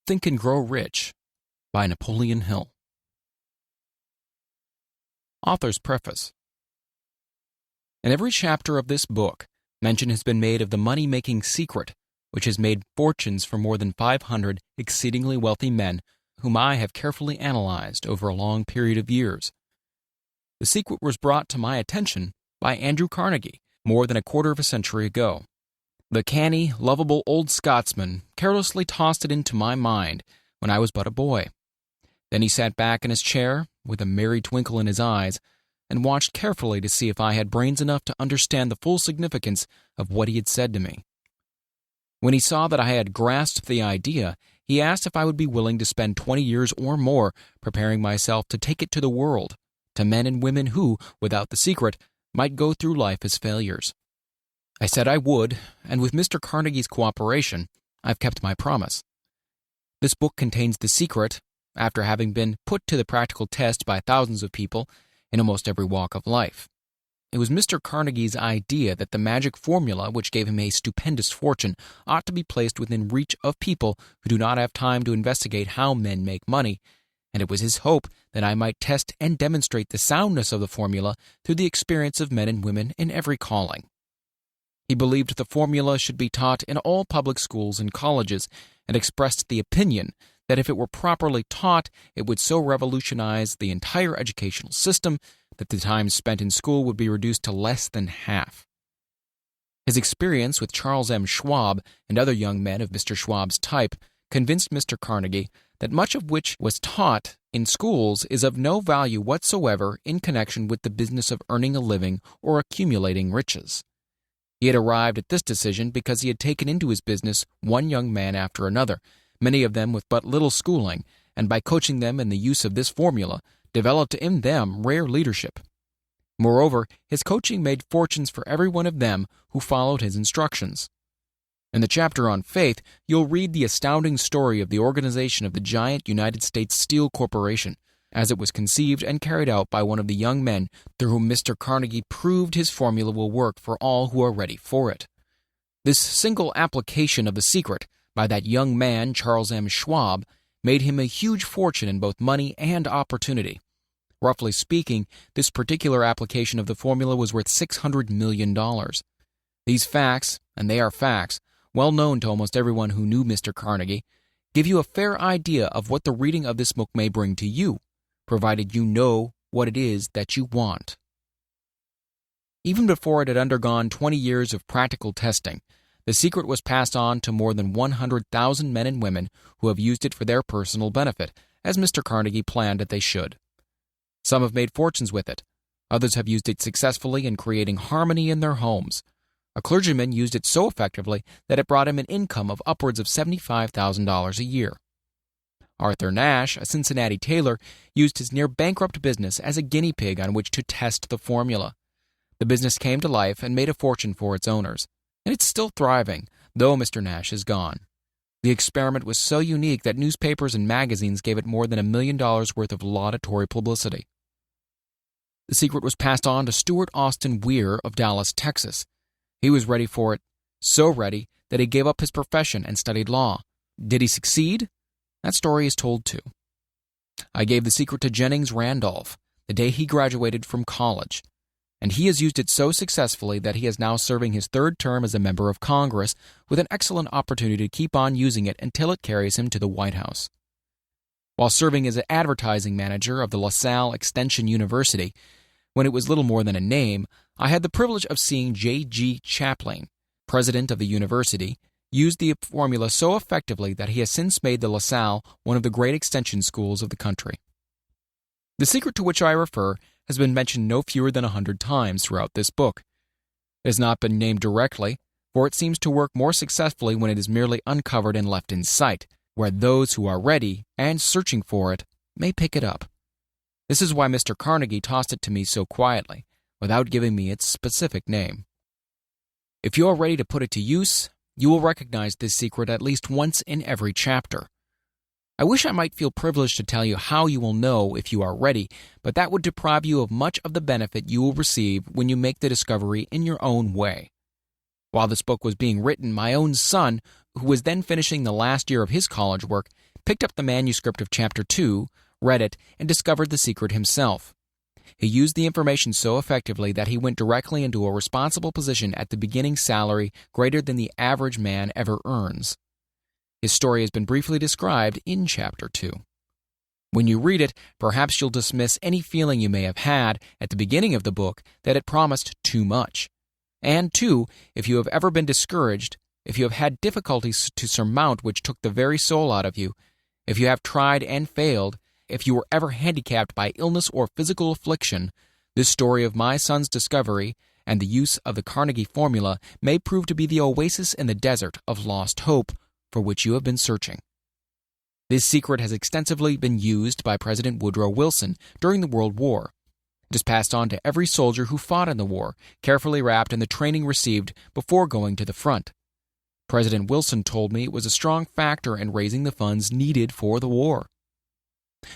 Think and Grow Rich by Napoleon Hill. Author's Preface. In every chapter of this book, mention has been made of the money-making secret, which has made fortunes for more than 500 exceedingly wealthy men whom I have carefully analyzed over a long period of years. The secret was brought to my attention by Andrew Carnegie more than a quarter of a century ago. The canny, lovable old Scotsman carelessly tossed it into my mind when I was but a boy. Then he sat back in his chair, with a merry twinkle in his eyes, and watched carefully to see if I had brains enough to understand the full significance of what he had said to me. When he saw that I had grasped the idea, he asked if I would be willing to spend 20 years or more preparing myself to take it to the world, to men and women who, without the secret, might go through life as failures. I said I would, and with Mr. Carnegie's cooperation, I've kept my promise. This book contains the secret, after having been put to the practical test by thousands of people in almost every walk of life. It was Mr. Carnegie's idea that the magic formula which gave him a stupendous fortune ought to be placed within reach of people who do not have time to investigate how men make money, and it was his hope that I might test and demonstrate the soundness of the formula through the experience of men and women in every calling. He believed the formula should be taught in all public schools and colleges, and expressed the opinion that if it were properly taught, it would so revolutionize the entire educational system that the time spent in school would be reduced to less than half. His experience with Charles M. Schwab and other young men of Mr. Schwab's type convinced Mr. Carnegie that much of which was taught in schools is of no value whatsoever in connection with the business of earning a living or accumulating riches. He had arrived at this decision because he had taken into his business one young man after another, many of them with but little schooling, and by coaching them in the use of this formula, developed in them rare leadership. Moreover, his coaching made fortunes for every one of them who followed his instructions. In the chapter on faith, you'll read the astounding story of the organization of the giant United States Steel Corporation, as it was conceived and carried out by one of the young men through whom Mr. Carnegie proved his formula will work for all who are ready for it. This single application of the secret by that young man, Charles M. Schwab, made him a huge fortune in both money and opportunity. Roughly speaking, this particular application of the formula was worth $600 million. These facts, and they are facts, well known to almost everyone who knew Mr. Carnegie, give you a fair idea of what the reading of this book may bring to you, provided you know what it is that you want. Even before it had undergone 20 years of practical testing, the secret was passed on to more than 100,000 men and women who have used it for their personal benefit, as Mr. Carnegie planned that they should. Some have made fortunes with it. Others have used it successfully in creating harmony in their homes. A clergyman used it so effectively that it brought him an income of upwards of $75,000 a year. Arthur Nash, a Cincinnati tailor, used his near-bankrupt business as a guinea pig on which to test the formula. The business came to life and made a fortune for its owners, and it's still thriving, though Mr. Nash is gone. The experiment was so unique that newspapers and magazines gave it more than $1 million worth of laudatory publicity. The secret was passed on to Stuart Austin Weir of Dallas, Texas. He was ready for it, so ready that he gave up his profession and studied law. Did he succeed? That story is told too. I gave the secret to Jennings Randolph the day he graduated from college, and he has used it so successfully that he is now serving his third term as a member of Congress with an excellent opportunity to keep on using it until it carries him to the White House. While serving as an advertising manager of the LaSalle Extension University, when it was little more than a name, I had the privilege of seeing J.G. Chaplin, president of the university, use the formula so effectively that he has since made the LaSalle one of the great extension schools of the country. The secret to which I refer has been mentioned no fewer than 100 times throughout this book. It has not been named directly, for it seems to work more successfully when it is merely uncovered and left in sight, where those who are ready and searching for it may pick it up. This is why Mr. Carnegie tossed it to me so quietly, without giving me its specific name. If you are ready to put it to use, you will recognize this secret at least once in every chapter. I wish I might feel privileged to tell you how you will know if you are ready, but that would deprive you of much of the benefit you will receive when you make the discovery in your own way. While this book was being written, my own son, who was then finishing the last year of his college work, picked up the manuscript of Chapter 2, read it, and discovered the secret himself. He used the information so effectively that he went directly into a responsible position at the beginning salary greater than the average man ever earns. His story has been briefly described in Chapter 2. When you read it, perhaps you'll dismiss any feeling you may have had at the beginning of the book that it promised too much. And, too, if you have ever been discouraged, if you have had difficulties to surmount which took the very soul out of you, if you have tried and failed, if you were ever handicapped by illness or physical affliction, this story of my son's discovery and the use of the Carnegie formula may prove to be the oasis in the desert of lost hope for which you have been searching. This secret has extensively been used by President Woodrow Wilson during the World War. It is passed on to every soldier who fought in the war, carefully wrapped in the training received before going to the front. President Wilson told me it was a strong factor in raising the funds needed for the war.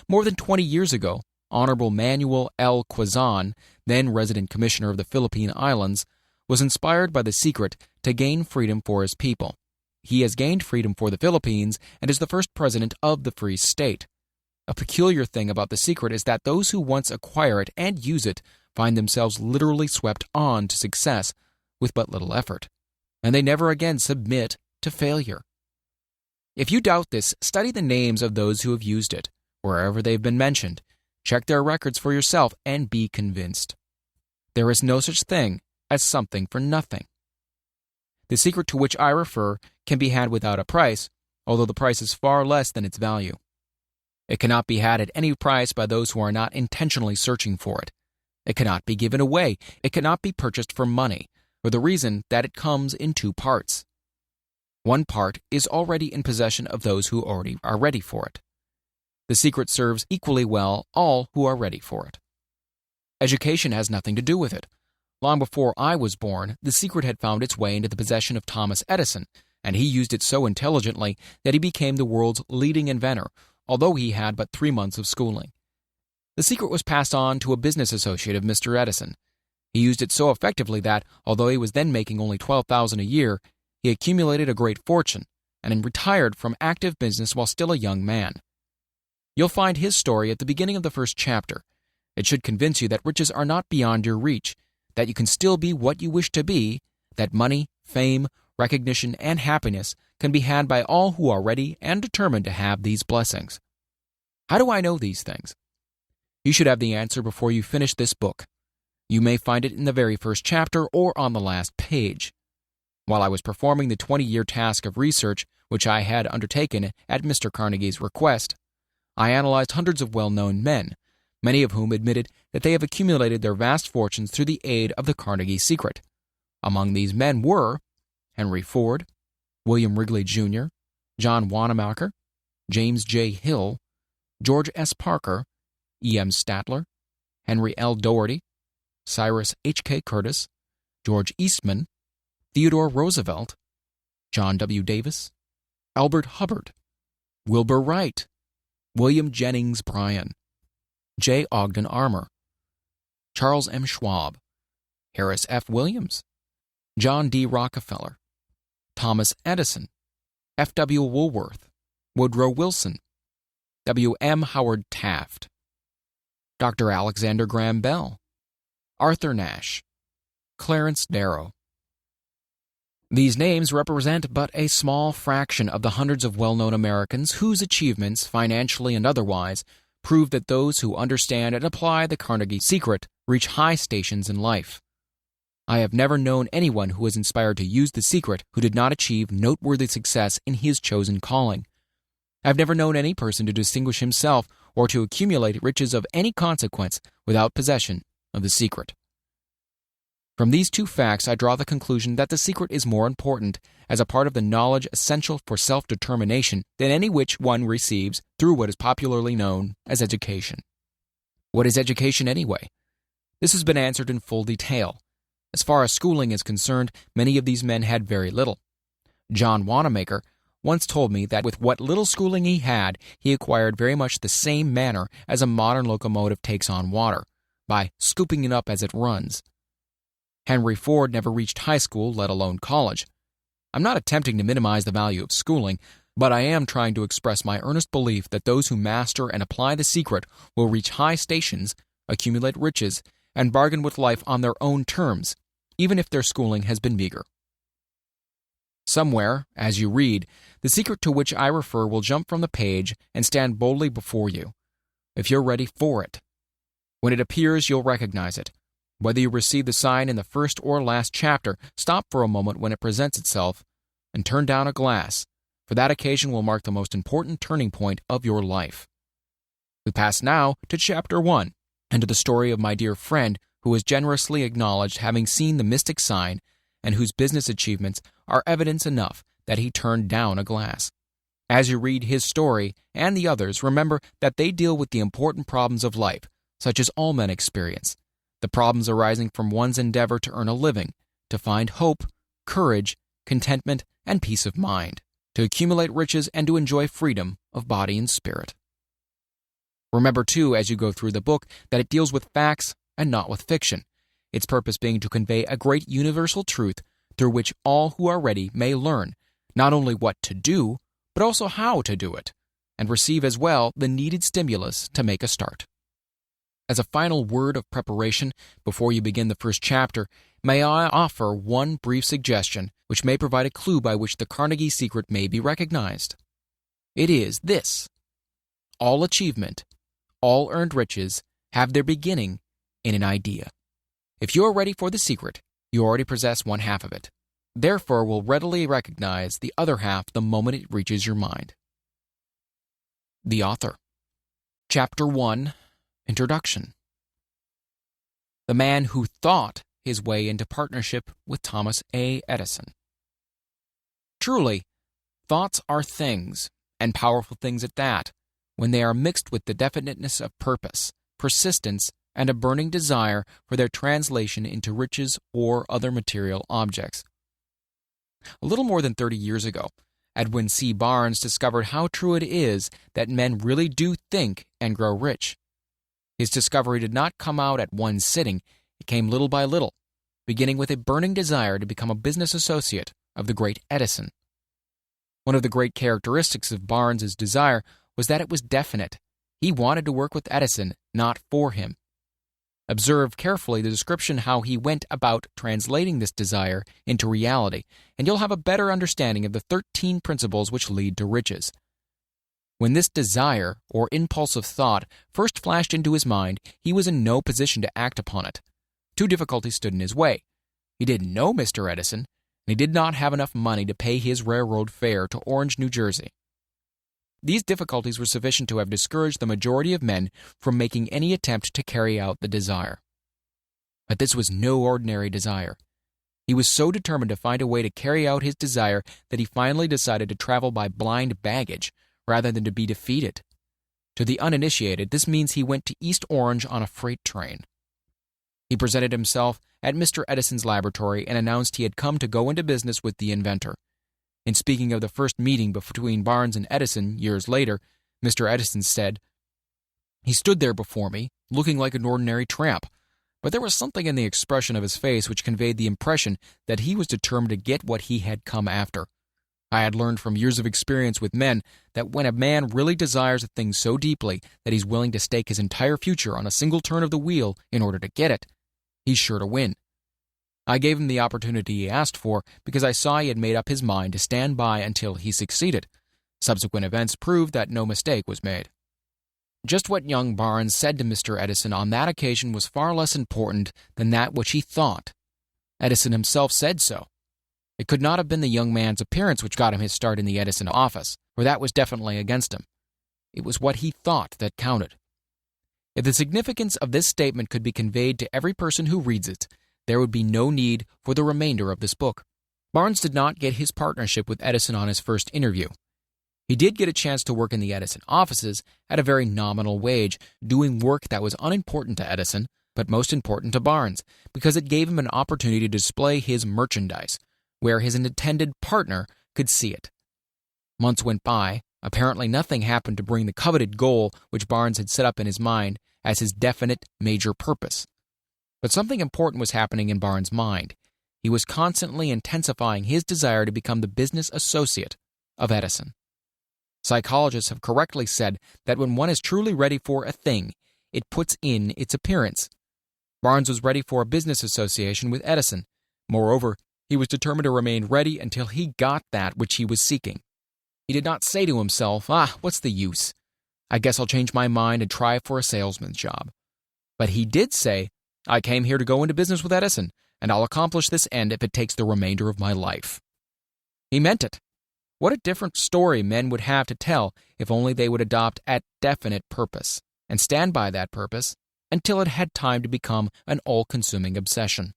More than 20 years ago, Honorable Manuel L. Quezon, then resident commissioner of the Philippine Islands, was inspired by the secret to gain freedom for his people. He has gained freedom for the Philippines and is the first president of the Free State. A peculiar thing about the secret is that those who once acquire it and use it find themselves literally swept on to success with but little effort, and they never again submit to failure. If you doubt this, study the names of those who have used it, wherever they've been mentioned. Check their records for yourself and be convinced. There is no such thing as something for nothing. The secret to which I refer can be had without a price, although the price is far less than its value. It cannot be had at any price by those who are not intentionally searching for it. It cannot be given away. It cannot be purchased for money, for the reason that it comes in two parts. One part is already in possession of those who already are ready for it. The secret serves equally well all who are ready for it. Education has nothing to do with it. Long before I was born, the secret had found its way into the possession of Thomas Edison, and he used it so intelligently that he became the world's leading inventor, although he had but 3 months of schooling. The secret was passed on to a business associate of Mr. Edison. He used it so effectively that, although he was then making only $12,000 a year, he accumulated a great fortune, and retired from active business while still a young man. You'll find his story at the beginning of the first chapter. It should convince you that riches are not beyond your reach, that you can still be what you wish to be, that money, fame, recognition, and happiness can be had by all who are ready and determined to have these blessings. How do I know these things? You should have the answer before you finish this book. You may find it in the very first chapter or on the last page. While I was performing the 20-year task of research which I had undertaken at Mr. Carnegie's request, I analyzed hundreds of well-known men, many of whom admitted that they have accumulated their vast fortunes through the aid of the Carnegie secret. Among these men were Henry Ford, William Wrigley, Jr., John Wanamaker, James J. Hill, George S. Parker, E. M. Statler, Henry L. Doherty, Cyrus H. K. Curtis, George Eastman, Theodore Roosevelt, John W. Davis, Albert Hubbard, Wilbur Wright, William Jennings Bryan, J. Ogden Armour, Charles M. Schwab, Harris F. Williams, John D. Rockefeller, Thomas Edison, F. W. Woolworth, Woodrow Wilson, W. M. Howard Taft, Dr. Alexander Graham Bell, Arthur Nash, Clarence Darrow. These names represent but a small fraction of the hundreds of well-known Americans whose achievements, financially and otherwise, prove that those who understand and apply the Carnegie secret reach high stations in life. I have never known anyone who was inspired to use the secret who did not achieve noteworthy success in his chosen calling. I have never known any person to distinguish himself or to accumulate riches of any consequence without possession of the secret. From these two facts, I draw the conclusion that the secret is more important as a part of the knowledge essential for self-determination than any which one receives through what is popularly known as education. What is education anyway? This has been answered in full detail. As far as schooling is concerned, many of these men had very little. John Wanamaker once told me that with what little schooling he had, he acquired very much the same manner as a modern locomotive takes on water, by scooping it up as it runs. Henry Ford never reached high school, let alone college. I'm not attempting to minimize the value of schooling, but I am trying to express my earnest belief that those who master and apply the secret will reach high stations, accumulate riches, and bargain with life on their own terms, even if their schooling has been meager. Somewhere, as you read, the secret to which I refer will jump from the page and stand boldly before you, if you're ready for it. When it appears, you'll recognize it. Whether you receive the sign in the first or last chapter, stop for a moment when it presents itself and turn down a glass, for that occasion will mark the most important turning point of your life. We pass now to Chapter 1, and to the story of my dear friend who has generously acknowledged having seen the mystic sign and whose business achievements are evidence enough that he turned down a glass. As you read his story and the others, remember that they deal with the important problems of life, such as all men experience, the problems arising from one's endeavor to earn a living, to find hope, courage, contentment, and peace of mind, to accumulate riches and to enjoy freedom of body and spirit. Remember, too, as you go through the book, that it deals with facts and not with fiction, its purpose being to convey a great universal truth through which all who are ready may learn not only what to do, but also how to do it, and receive as well the needed stimulus to make a start. As a final word of preparation before you begin the first chapter, may I offer one brief suggestion which may provide a clue by which the Carnegie secret may be recognized. It is this: all achievement, all earned riches have their beginning in an idea. If you are ready for the secret, you already possess one half of it. Therefore, will readily recognize the other half the moment it reaches your mind. The author. Chapter 1, Introduction. The man who thought his way into partnership with Thomas A. Edison. Truly, thoughts are things, and powerful things at that, when they are mixed with the definiteness of purpose, persistence, and a burning desire for their translation into riches or other material objects. A little more than 30 years ago, Edwin C. Barnes discovered how true it is that men really do think and grow rich. His discovery did not come out at one sitting. It came little by little, beginning with a burning desire to become a business associate of the great Edison. One of the great characteristics of Barnes's desire was that it was definite. He wanted to work with Edison, not for him. Observe carefully the description how he went about translating this desire into reality, and you'll have a better understanding of the 13 principles which lead to riches. When this desire, or impulse of thought, first flashed into his mind, he was in no position to act upon it. Two difficulties stood in his way. He didn't know Mr. Edison, and he did not have enough money to pay his railroad fare to Orange, New Jersey. These difficulties were sufficient to have discouraged the majority of men from making any attempt to carry out the desire. But this was no ordinary desire. He was so determined to find a way to carry out his desire that he finally decided to travel by blind baggage rather than to be defeated. To the uninitiated, this means he went to East Orange on a freight train. He presented himself at Mr. Edison's laboratory and announced he had come to go into business with the inventor. In speaking of the first meeting between Barnes and Edison years later, Mr. Edison said, "He stood there before me, looking like an ordinary tramp, but there was something in the expression of his face which conveyed the impression that he was determined to get what he had come after. I had learned from years of experience with men that when a man really desires a thing so deeply that he's willing to stake his entire future on a single turn of the wheel in order to get it, he's sure to win. I gave him the opportunity he asked for because I saw he had made up his mind to stand by until he succeeded. Subsequent events proved that no mistake was made." Just what young Barnes said to Mr. Edison on that occasion was far less important than that which he thought. Edison himself said so. It could not have been the young man's appearance which got him his start in the Edison office, for that was definitely against him. It was what he thought that counted. If the significance of this statement could be conveyed to every person who reads it, there would be no need for the remainder of this book. Barnes did not get his partnership with Edison on his first interview. He did get a chance to work in the Edison offices at a very nominal wage, doing work that was unimportant to Edison, but most important to Barnes, because it gave him an opportunity to display his merchandise, where his intended partner could see it. Months went by. Apparently nothing happened to bring the coveted goal which Barnes had set up in his mind as his definite major purpose. But something important was happening in Barnes' mind. He was constantly intensifying his desire to become the business associate of Edison. Psychologists have correctly said that when one is truly ready for a thing, it puts in its appearance. Barnes was ready for a business association with Edison. Moreover, he was determined to remain ready until he got that which he was seeking. He did not say to himself, what's the use? I guess I'll change my mind and try for a salesman's job. But he did say, I came here to go into business with Edison, and I'll accomplish this end if it takes the remainder of my life. He meant it. What a different story men would have to tell if only they would adopt a definite purpose and stand by that purpose until it had time to become an all-consuming obsession.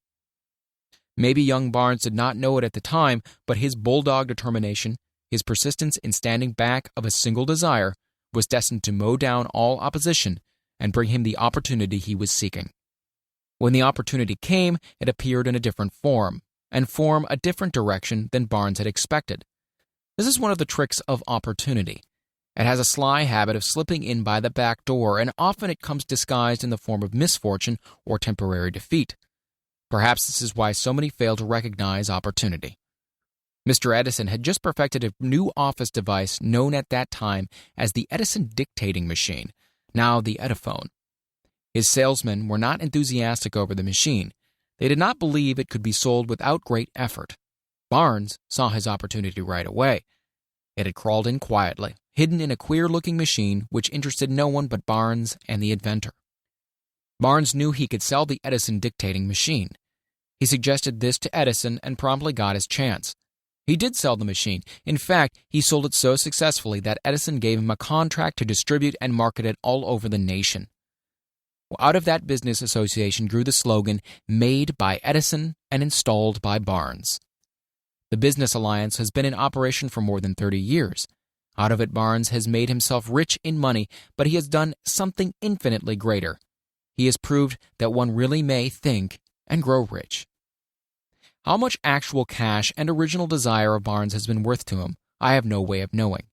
Maybe young Barnes did not know it at the time, but his bulldog determination, his persistence in standing back of a single desire, was destined to mow down all opposition and bring him the opportunity he was seeking. When the opportunity came, it appeared in a different form, and form a different direction than Barnes had expected. This is one of the tricks of opportunity. It has a sly habit of slipping in by the back door, and often it comes disguised in the form of misfortune or temporary defeat. Perhaps this is why so many fail to recognize opportunity. Mr. Edison had just perfected a new office device known at that time as the Edison dictating machine, now the Ediphone. His salesmen were not enthusiastic over the machine. They did not believe it could be sold without great effort. Barnes saw his opportunity right away. It had crawled in quietly, hidden in a queer-looking machine which interested no one but Barnes and the inventor. Barnes knew he could sell the Edison dictating machine. He suggested this to Edison and promptly got his chance. He did sell the machine. In fact, he sold it so successfully that Edison gave him a contract to distribute and market it all over the nation. Out of that business association grew the slogan, "Made by Edison and installed by Barnes." The business alliance has been in operation for more than 30 years. Out of it, Barnes has made himself rich in money, but he has done something infinitely greater. He has proved that one really may think and grow rich. How much actual cash and original desire of Barnes has been worth to him, I have no way of knowing.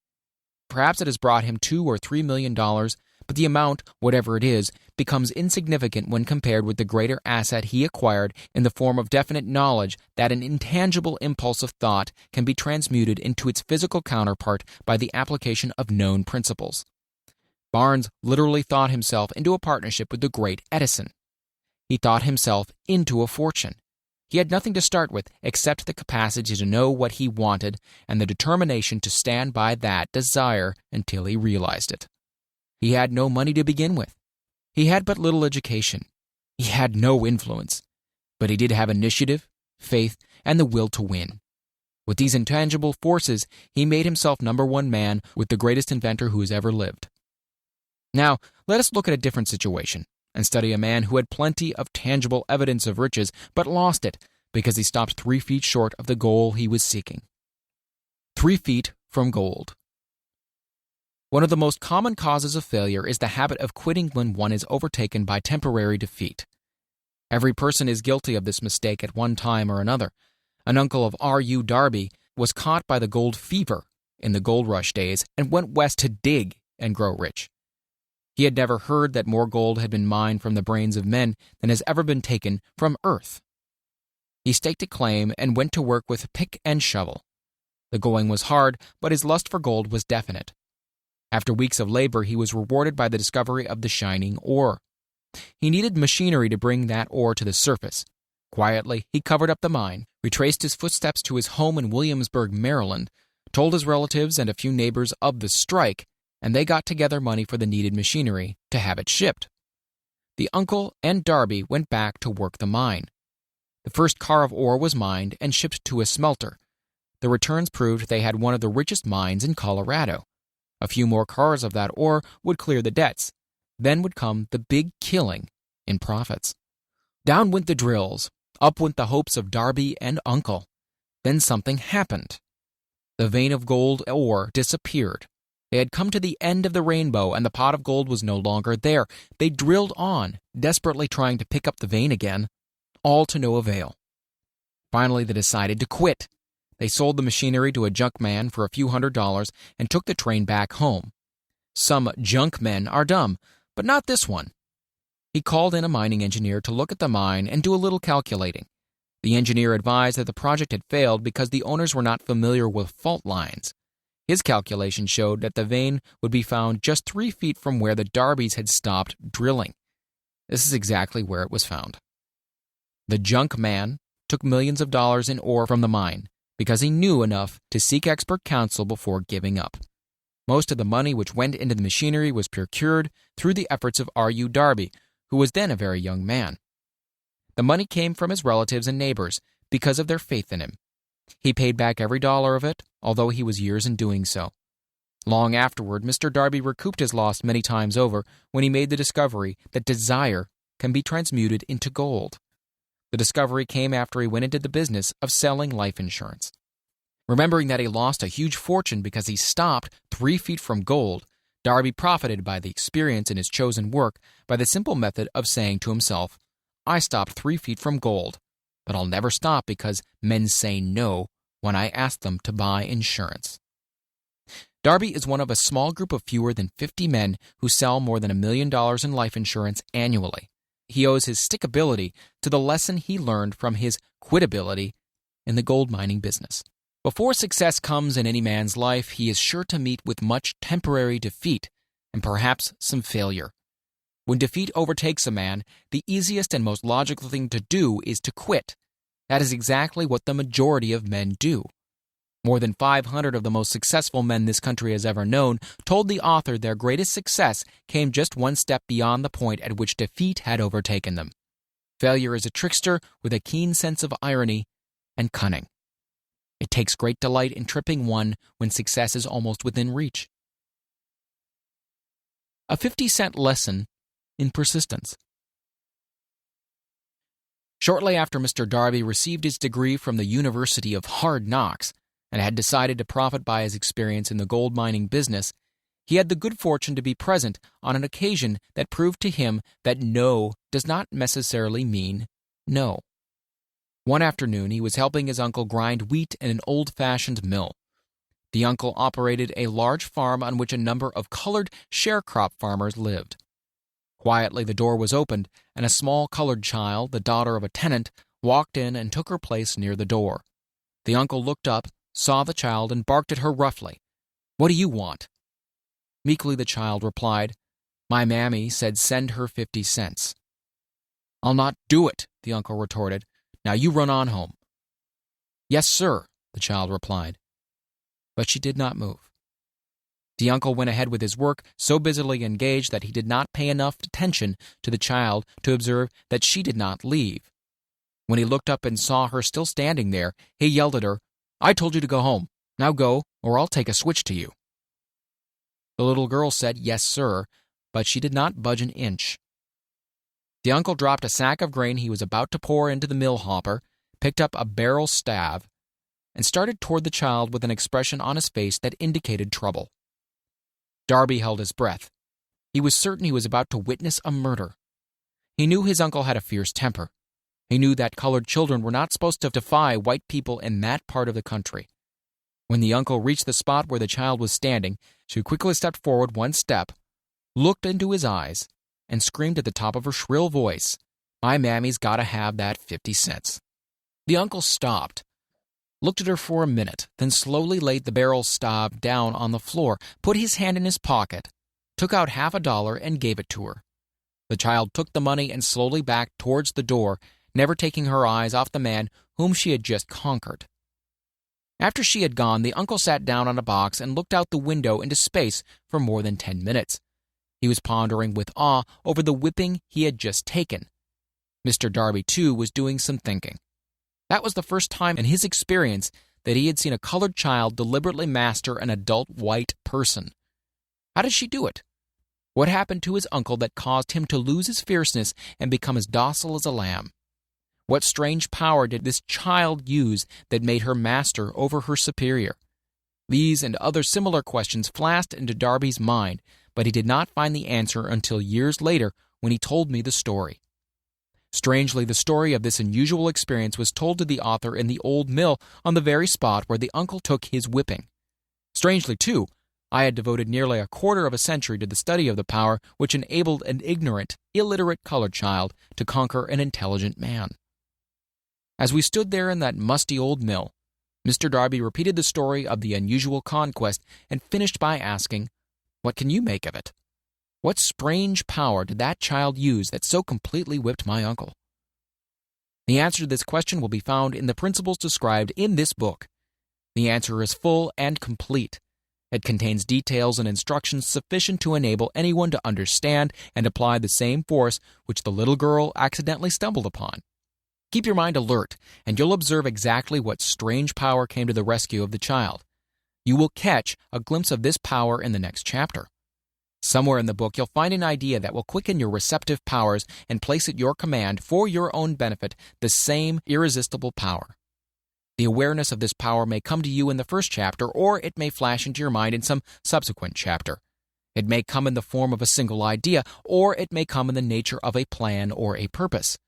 Perhaps it has brought him $2 or $3 million, but the amount, whatever it is, becomes insignificant when compared with the greater asset he acquired in the form of definite knowledge that an intangible impulse of thought can be transmuted into its physical counterpart by the application of known principles. Barnes literally thought himself into a partnership with the great Edison. He thought himself into a fortune. He had nothing to start with except the capacity to know what he wanted and the determination to stand by that desire until he realized it. He had no money to begin with. He had but little education. He had no influence. But he did have initiative, faith, and the will to win. With these intangible forces, he made himself number one man with the greatest inventor who has ever lived. Now, let us look at a different situation and study a man who had plenty of tangible evidence of riches, but lost it because he stopped 3 feet short of the goal he was seeking. 3 feet from gold. One of the most common causes of failure is the habit of quitting when one is overtaken by temporary defeat. Every person is guilty of this mistake at one time or another. An uncle of R.U. Darby was caught by the gold fever in the gold rush days and went west to dig and grow rich. He had never heard that more gold had been mined from the brains of men than has ever been taken from earth. He staked a claim and went to work with pick and shovel. The going was hard, but his lust for gold was definite. After weeks of labor, he was rewarded by the discovery of the shining ore. He needed machinery to bring that ore to the surface. Quietly, he covered up the mine, retraced his footsteps to his home in Williamsburg, Maryland, told his relatives and a few neighbors of the strike, and they got together money for the needed machinery to have it shipped. The uncle and Darby went back to work the mine. The first car of ore was mined and shipped to a smelter. The returns proved they had one of the richest mines in Colorado. A few more cars of that ore would clear the debts. Then would come the big killing in profits. Down went the drills. Up went the hopes of Darby and uncle. Then something happened. The vein of gold ore disappeared. They had come to the end of the rainbow, and the pot of gold was no longer there. They drilled on, desperately trying to pick up the vein again, all to no avail. Finally, they decided to quit. They sold the machinery to a junk man for a few $100s and took the train back home. Some junk men are dumb, but not this one. He called in a mining engineer to look at the mine and do a little calculating. The engineer advised that the project had failed because the owners were not familiar with fault lines. His calculation showed that the vein would be found just 3 feet from where the Darbys had stopped drilling. This is exactly where it was found. The junk man took millions of dollars in ore from the mine because he knew enough to seek expert counsel before giving up. Most of the money which went into the machinery was procured through the efforts of R.U. Darby, who was then a very young man. The money came from his relatives and neighbors because of their faith in him. He paid back every dollar of it, although he was years in doing so. Long afterward, Mr. Darby recouped his loss many times over when he made the discovery that desire can be transmuted into gold. The discovery came after he went into the business of selling life insurance. Remembering that he lost a huge fortune because he stopped 3 feet from gold, Darby profited by the experience in his chosen work by the simple method of saying to himself, "I stopped 3 feet from gold, but I'll never stop because men say no when I ask them to buy insurance." Darby is one of a small group of fewer than 50 men who sell more than $1 million in life insurance annually. He owes his stickability to the lesson he learned from his quitability in the gold mining business. Before success comes in any man's life, he is sure to meet with much temporary defeat and perhaps some failure. When defeat overtakes a man, the easiest and most logical thing to do is to quit. That is exactly what the majority of men do. More than 500 of the most successful men this country has ever known told the author their greatest success came just one step beyond the point at which defeat had overtaken them. Failure is a trickster with a keen sense of irony and cunning. It takes great delight in tripping one when success is almost within reach. A 50-cent lesson in persistence. Shortly after Mr. Darby received his degree from the University of Hard Knocks and had decided to profit by his experience in the gold mining business, he had the good fortune to be present on an occasion that proved to him that no does not necessarily mean no. One afternoon, he was helping his uncle grind wheat in an old-fashioned mill. The uncle operated a large farm on which a number of colored sharecrop farmers lived. Quietly, the door was opened, and a small colored child, the daughter of a tenant, walked in and took her place near the door. The uncle looked up, saw the child, and barked at her roughly. "What do you want?" Meekly the child replied, "My mammy said send her 50 cents. "I'll not do it," the uncle retorted. "Now you run on home." "Yes, sir," the child replied. But she did not move. The uncle went ahead with his work, so busily engaged that he did not pay enough attention to the child to observe that she did not leave. When he looked up and saw her still standing there, he yelled at her, "I told you to go home. Now go, or I'll take a switch to you." The little girl said, "Yes, sir," but she did not budge an inch. The uncle dropped a sack of grain he was about to pour into the mill hopper, picked up a barrel staff, and started toward the child with an expression on his face that indicated trouble. Darby held his breath. He was certain he was about to witness a murder. He knew his uncle had a fierce temper. He knew that colored children were not supposed to defy white people in that part of the country. When the uncle reached the spot where the child was standing, she quickly stepped forward one step, looked into his eyes, and screamed at the top of her shrill voice, "My mammy's got to have that 50 cents. The uncle stopped, looked at her for a minute, then slowly laid the barrel staff down on the floor, put his hand in his pocket, took out $50 and gave it to her. The child took the money and slowly backed towards the door, never taking her eyes off the man whom she had just conquered. After she had gone, the uncle sat down on a box and looked out the window into space for more than 10 minutes. He was pondering with awe over the whipping he had just taken. Mr. Darby, too, was doing some thinking. That was the first time in his experience that he had seen a colored child deliberately master an adult white person. How did she do it? What happened to his uncle that caused him to lose his fierceness and become as docile as a lamb? What strange power did this child use that made her master over her superior? These and other similar questions flashed into Darby's mind, but he did not find the answer until years later when he told me the story. Strangely, the story of this unusual experience was told to the author in the old mill on the very spot where the uncle took his whipping. Strangely, too, I had devoted nearly a quarter of a century to the study of the power which enabled an ignorant, illiterate colored child to conquer an intelligent man. As we stood there in that musty old mill, Mr. Darby repeated the story of the unusual conquest and finished by asking, "What can you make of it? What strange power did that child use that so completely whipped my uncle?" The answer to this question will be found in the principles described in this book. The answer is full and complete. It contains details and instructions sufficient to enable anyone to understand and apply the same force which the little girl accidentally stumbled upon. Keep your mind alert, and you'll observe exactly what strange power came to the rescue of the child. You will catch a glimpse of this power in the next chapter. Somewhere in the book, you'll find an idea that will quicken your receptive powers and place at your command, for your own benefit, the same irresistible power. The awareness of this power may come to you in the first chapter, or it may flash into your mind in some subsequent chapter. It may come in the form of a single idea, or it may come in the nature of a plan or a purpose.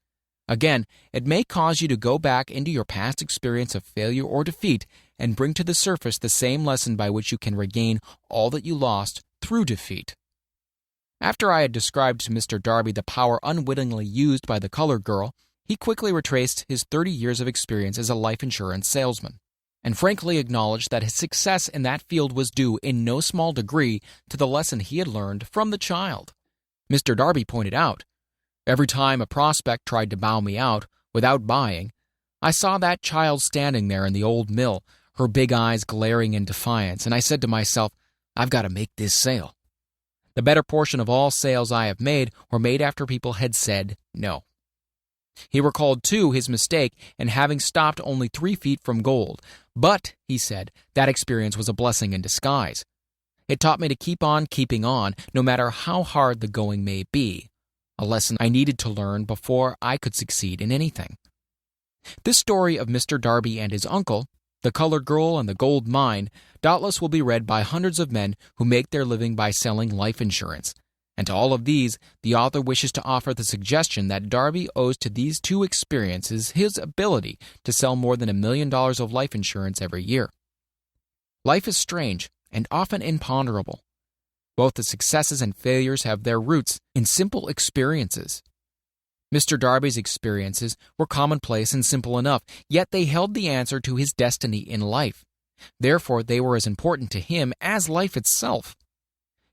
Again, it may cause you to go back into your past experience of failure or defeat and bring to the surface the same lesson by which you can regain all that you lost through defeat. After I had described to Mr. Darby the power unwittingly used by the colored girl, he quickly retraced his 30 years of experience as a life insurance salesman, and frankly acknowledged that his success in that field was due in no small degree to the lesson he had learned from the child. Mr. Darby pointed out, "Every time a prospect tried to bow me out without buying, I saw that child standing there in the old mill, her big eyes glaring in defiance, and I said to myself, I've got to make this sale. The better portion of all sales I have made were made after people had said no." He recalled, too, his mistake in having stopped only 3 feet from gold. But, he said, that experience was a blessing in disguise. It taught me to keep on keeping on, no matter how hard the going may be, a lesson I needed to learn before I could succeed in anything. This story of Mr. Darby and his uncle, the colored girl and the gold mine, doubtless will be read by hundreds of men who make their living by selling life insurance. And to all of these, the author wishes to offer the suggestion that Darby owes to these two experiences his ability to sell more than $1 million of life insurance every year. Life is strange and often imponderable. Both the successes and failures have their roots in simple experiences. Mr. Darby's experiences were commonplace and simple enough, yet they held the answer to his destiny in life. Therefore, they were as important to him as life itself.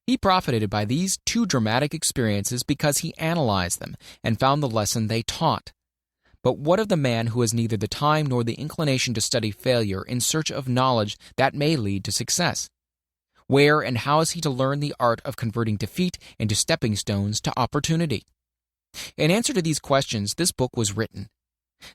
He profited by these two dramatic experiences because he analyzed them and found the lesson they taught. But what of the man who has neither the time nor the inclination to study failure in search of knowledge that may lead to success? Where and how is he to learn the art of converting defeat into stepping stones to opportunity? In answer to these questions, this book was written.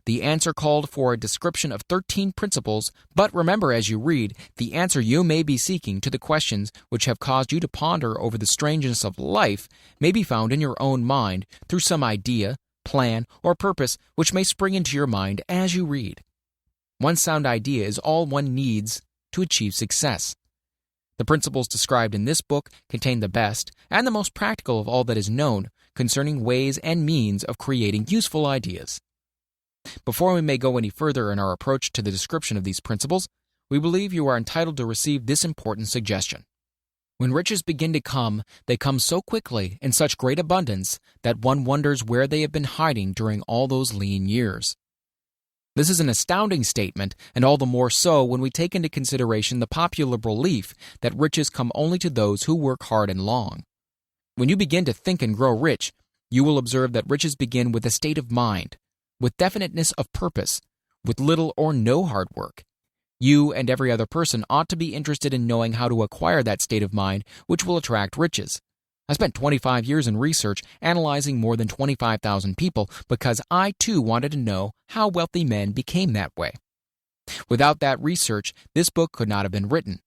The answer called for a description of 13 principles, but remember as you read, the answer you may be seeking to the questions which have caused you to ponder over the strangeness of life may be found in your own mind through some idea, plan, or purpose which may spring into your mind as you read. One sound idea is all one needs to achieve success. The principles described in this book contain the best and the most practical of all that is known concerning ways and means of creating useful ideas. Before we may go any further in our approach to the description of these principles, we believe you are entitled to receive this important suggestion. When riches begin to come, they come so quickly in such great abundance that one wonders where they have been hiding during all those lean years. This is an astounding statement, and all the more so when we take into consideration the popular belief that riches come only to those who work hard and long. When you begin to think and grow rich, you will observe that riches begin with a state of mind, with definiteness of purpose, with little or no hard work. You and every other person ought to be interested in knowing how to acquire that state of mind which will attract riches. I spent 25 years in research analyzing more than 25,000 people because I too wanted to know how wealthy men became that way. Without that research, this book could not have been written.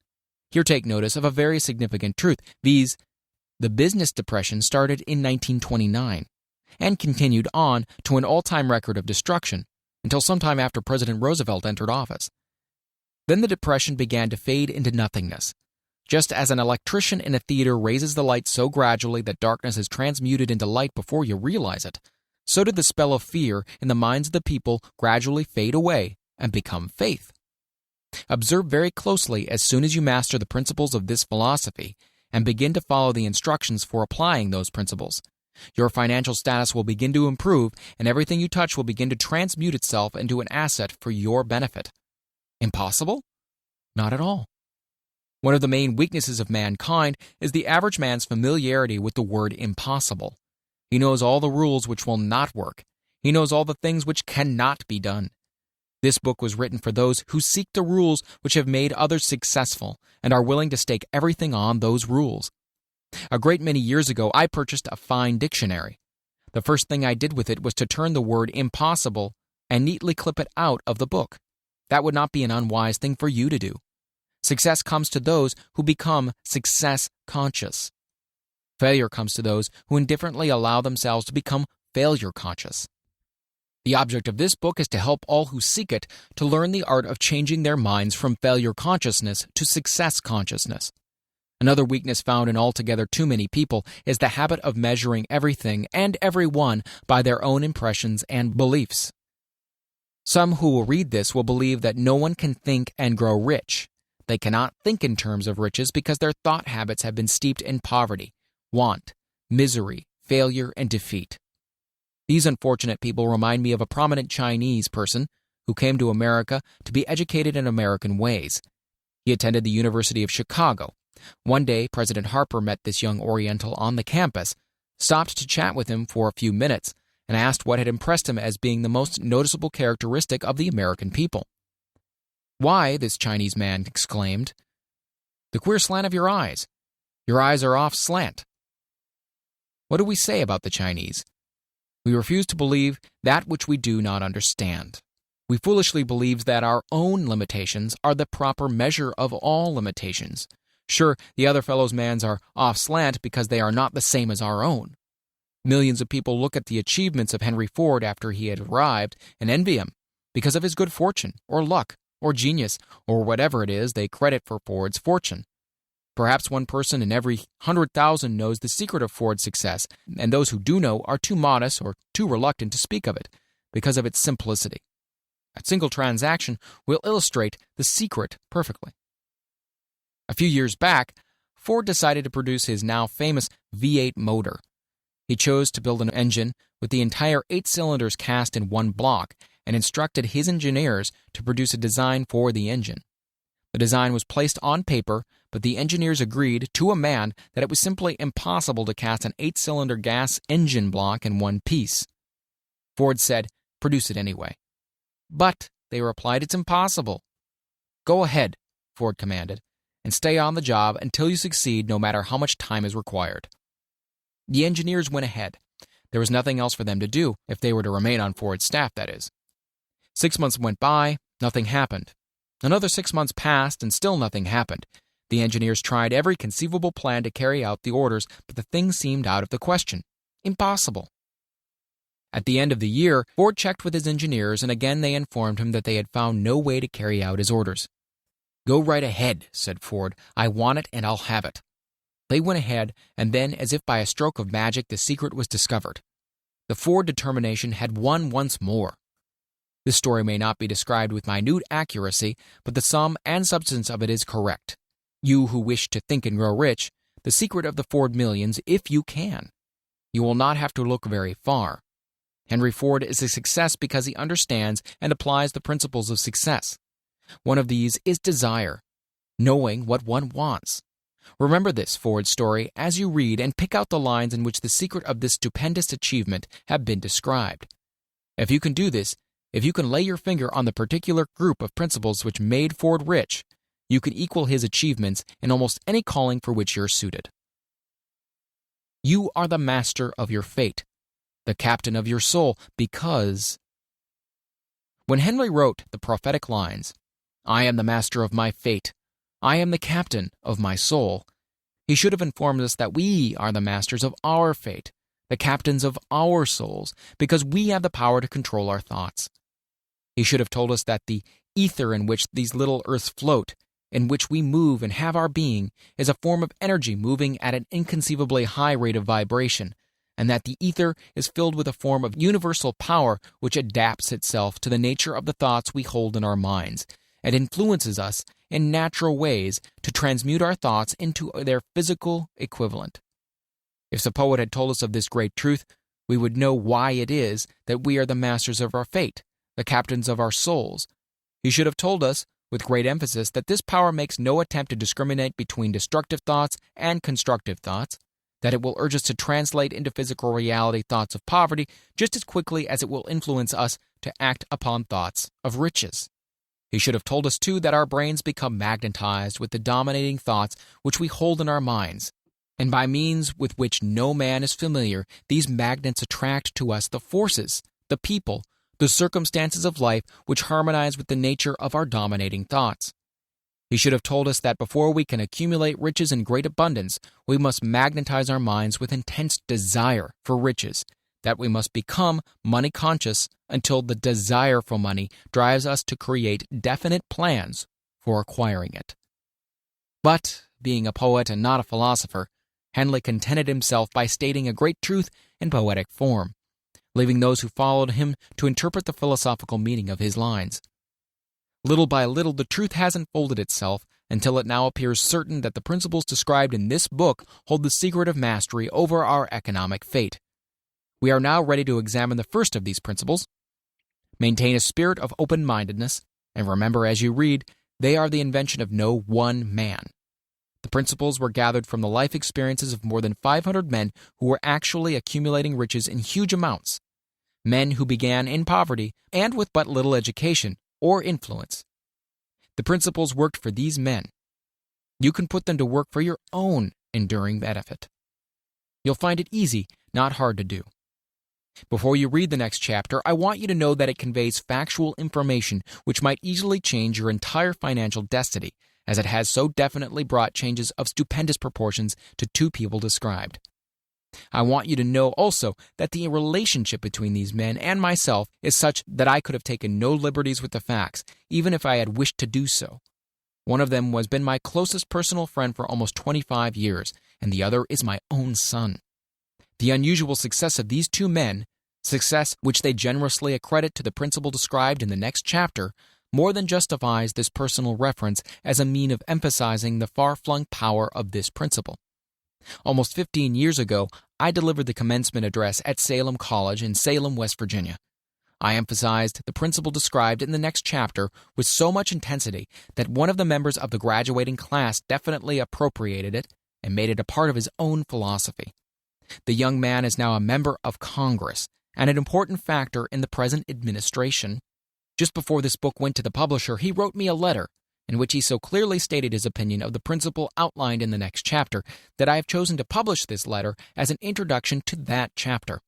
Here take notice of a very significant truth, viz., the business depression started in 1929 and continued on to an all-time record of destruction until sometime after President Roosevelt entered office. Then the depression began to fade into nothingness. Just as an electrician in a theater raises the light so gradually that darkness is transmuted into light before you realize it, so did the spell of fear in the minds of the people gradually fade away and become faith. Observe very closely as soon as you master the principles of this philosophy and begin to follow the instructions for applying those principles. Your financial status will begin to improve, and everything you touch will begin to transmute itself into an asset for your benefit. Impossible? Not at all. One of the main weaknesses of mankind is the average man's familiarity with the word impossible. He knows all the rules which will not work. He knows all the things which cannot be done. This book was written for those who seek the rules which have made others successful and are willing to stake everything on those rules. A great many years ago, I purchased a fine dictionary. The first thing I did with it was to turn the word impossible and neatly clip it out of the book. That would not be an unwise thing for you to do. Success comes to those who become success conscious. Failure comes to those who indifferently allow themselves to become failure conscious. The object of this book is to help all who seek it to learn the art of changing their minds from failure consciousness to success consciousness. Another weakness found in altogether too many people is the habit of measuring everything and everyone by their own impressions and beliefs. Some who will read this will believe that no one can think and grow rich. They cannot think in terms of riches because their thought habits have been steeped in poverty, want, misery, failure, and defeat. These unfortunate people remind me of a prominent Chinese person who came to America to be educated in American ways. He attended the University of Chicago. One day, President Harper met this young Oriental on the campus, stopped to chat with him for a few minutes, and asked what had impressed him as being the most noticeable characteristic of the American people. "Why," this Chinese man exclaimed, "the queer slant of your eyes. Your eyes are off slant." What do we say about the Chinese? We refuse to believe that which we do not understand. We foolishly believe that our own limitations are the proper measure of all limitations. Sure, the other fellow's mans are off slant because they are not the same as our own. Millions of people look at the achievements of Henry Ford after he had arrived and envy him because of his good fortune, or luck, or genius, or whatever it is they credit for Ford's fortune. Perhaps one person in every 100,000 knows the secret of Ford's success, and those who do know are too modest or too reluctant to speak of it because of its simplicity. A single transaction will illustrate the secret perfectly. A few years back, Ford decided to produce his now famous V8 motor. He chose to build an engine with the entire 8 cylinders cast in one block and instructed his engineers to produce a design for the engine. The design was placed on paper, but the engineers agreed to a man that it was simply impossible to cast an 8-cylinder gas engine block in one piece. Ford said, "Produce it anyway." "But," they replied, "it's impossible." "Go ahead," Ford commanded, "and stay on the job until you succeed, no matter how much time is required." The engineers went ahead. There was nothing else for them to do, if they were to remain on Ford's staff, that is. 6 months went by, nothing happened. Another 6 months passed, and still nothing happened. The engineers tried every conceivable plan to carry out the orders, but the thing seemed out of the question. Impossible. At the end of the year, Ford checked with his engineers, and again they informed him that they had found no way to carry out his orders. "Go right ahead," said Ford. "I want it, and I'll have it." They went ahead, and then, as if by a stroke of magic, the secret was discovered. The Ford determination had won once more. This story may not be described with minute accuracy, but the sum and substance of it is correct. You who wish to think and grow rich, the secret of the Ford millions, if you can. You will not have to look very far. Henry Ford is a success because he understands and applies the principles of success. One of these is desire, knowing what one wants. Remember this Ford story as you read and pick out the lines in which the secret of this stupendous achievement have been described. If you can do this, if you can lay your finger on the particular group of principles which made Ford rich, you can equal his achievements in almost any calling for which you're suited. You are the master of your fate, the captain of your soul, because... When Henry wrote the prophetic lines, "I am the master of my fate, I am the captain of my soul," he should have informed us that we are the masters of our fate, the captains of our souls, because we have the power to control our thoughts. He should have told us that the ether in which these little earths float, in which we move and have our being, is a form of energy moving at an inconceivably high rate of vibration, and that the ether is filled with a form of universal power which adapts itself to the nature of the thoughts we hold in our minds, and influences us in natural ways to transmute our thoughts into their physical equivalent. If the poet had told us of this great truth, we would know why it is that we are the masters of our fate, the captains of our souls. He should have told us with great emphasis that this power makes no attempt to discriminate between destructive thoughts and constructive thoughts, that it will urge us to translate into physical reality thoughts of poverty just as quickly as it will influence us to act upon thoughts of riches. He should have told us, too, that our brains become magnetized with the dominating thoughts which we hold in our minds, and by means with which no man is familiar, these magnets attract to us the forces, the people, the circumstances of life which harmonize with the nature of our dominating thoughts. He should have told us that before we can accumulate riches in great abundance, we must magnetize our minds with intense desire for riches, that we must become money conscious until the desire for money drives us to create definite plans for acquiring it. But, being a poet and not a philosopher, Henley contented himself by stating a great truth in poetic form, leaving those who followed him to interpret the philosophical meaning of his lines. Little by little, the truth has unfolded itself until it now appears certain that the principles described in this book hold the secret of mastery over our economic fate. We are now ready to examine the first of these principles. Maintain a spirit of open-mindedness, and remember as you read, they are the invention of no one man. The principles were gathered from the life experiences of more than 500 men who were actually accumulating riches in huge amounts, men who began in poverty and with but little education or influence. The principles worked for these men. You can put them to work for your own enduring benefit. You'll find it easy, not hard to do. Before you read the next chapter, I want you to know that it conveys factual information which might easily change your entire financial destiny, as it has so definitely brought changes of stupendous proportions to two people described. I want you to know also that the relationship between these men and myself is such that I could have taken no liberties with the facts, even if I had wished to do so. One of them has been my closest personal friend for almost 25 years, and the other is my own son. The unusual success of these two men, success which they generously accredit to the principle described in the next chapter, more than justifies this personal reference as a mean of emphasizing the far-flung power of this principle. Almost 15 years ago, I delivered the commencement address at Salem College in Salem, West Virginia. I emphasized the principle described in the next chapter with so much intensity that one of the members of the graduating class definitely appropriated it and made it a part of his own philosophy. The young man is now a member of Congress and an important factor in the present administration. Just before this book went to the publisher, he wrote me a letter in which he so clearly stated his opinion of the principle outlined in the next chapter that I have chosen to publish this letter as an introduction to that chapter.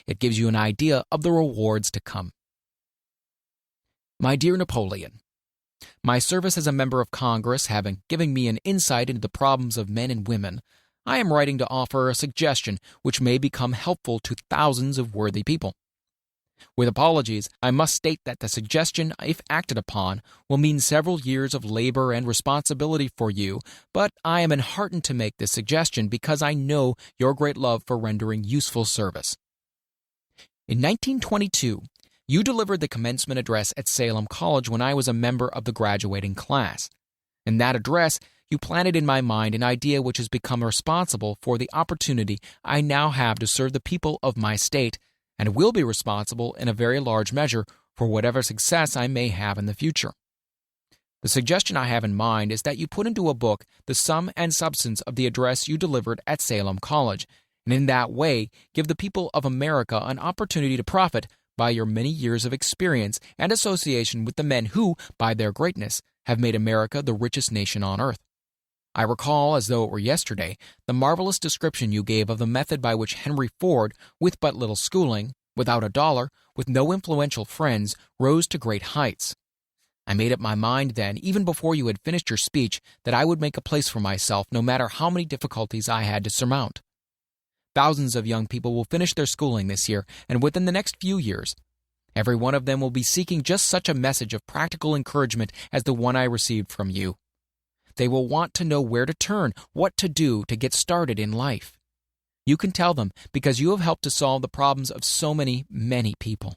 It gives you an idea of the rewards to come. My dear Napoleon, my service as a member of Congress having given me an insight into the problems of men and women, I am writing to offer a suggestion which may become helpful to thousands of worthy people. With apologies, I must state that the suggestion, if acted upon, will mean several years of labor and responsibility for you, but I am enheartened to make this suggestion because I know your great love for rendering useful service. In 1922, you delivered the commencement address at Salem College when I was a member of the graduating class. In that address, you planted in my mind an idea which has become responsible for the opportunity I now have to serve the people of my state, and will be responsible in a very large measure for whatever success I may have in the future. The suggestion I have in mind is that you put into a book the sum and substance of the address you delivered at Salem College, and in that way give the people of America an opportunity to profit by your many years of experience and association with the men who, by their greatness, have made America the richest nation on earth. I recall, as though it were yesterday, the marvelous description you gave of the method by which Henry Ford, with but little schooling, without a dollar, with no influential friends, rose to great heights. I made up my mind then, even before you had finished your speech, that I would make a place for myself no matter how many difficulties I had to surmount. Thousands of young people will finish their schooling this year, and within the next few years. Every one of them will be seeking just such a message of practical encouragement as the one I received from you. They will want to know where to turn, what to do to get started in life. You can tell them because you have helped to solve the problems of so many people.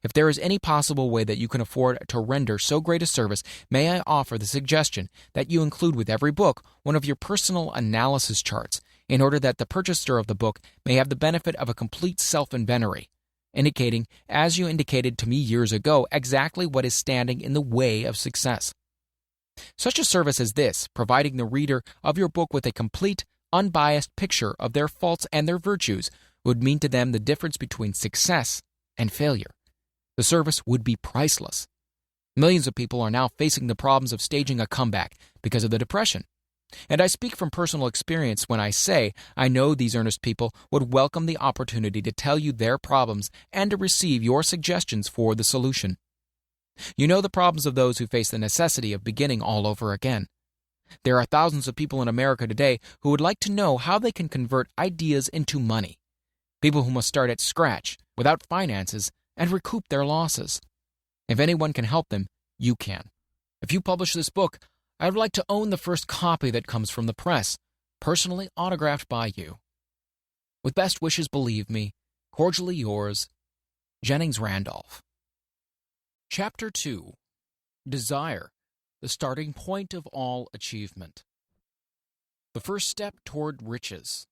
If there is any possible way that you can afford to render so great a service, may I offer the suggestion that you include with every book one of your personal analysis charts, in order that the purchaser of the book may have the benefit of a complete self-inventory, indicating, as you indicated to me years ago, exactly what is standing in the way of success. Such a service as this, providing the reader of your book with a complete, unbiased picture of their faults and their virtues, would mean to them the difference between success and failure. The service would be priceless. Millions of people are now facing the problems of staging a comeback because of the Depression. And I speak from personal experience when I say I know these earnest people would welcome the opportunity to tell you their problems and to receive your suggestions for the solution. You know the problems of those who face the necessity of beginning all over again. There are thousands of people in America today who would like to know how they can convert ideas into money. People who must start at scratch, without finances, and recoup their losses. If anyone can help them, you can. If you publish this book, I would like to own the first copy that comes from the press, personally autographed by you. With best wishes, believe me, cordially yours, Jennings Randolph. Chapter 2. Desire, the starting point of all achievement. The first step toward riches.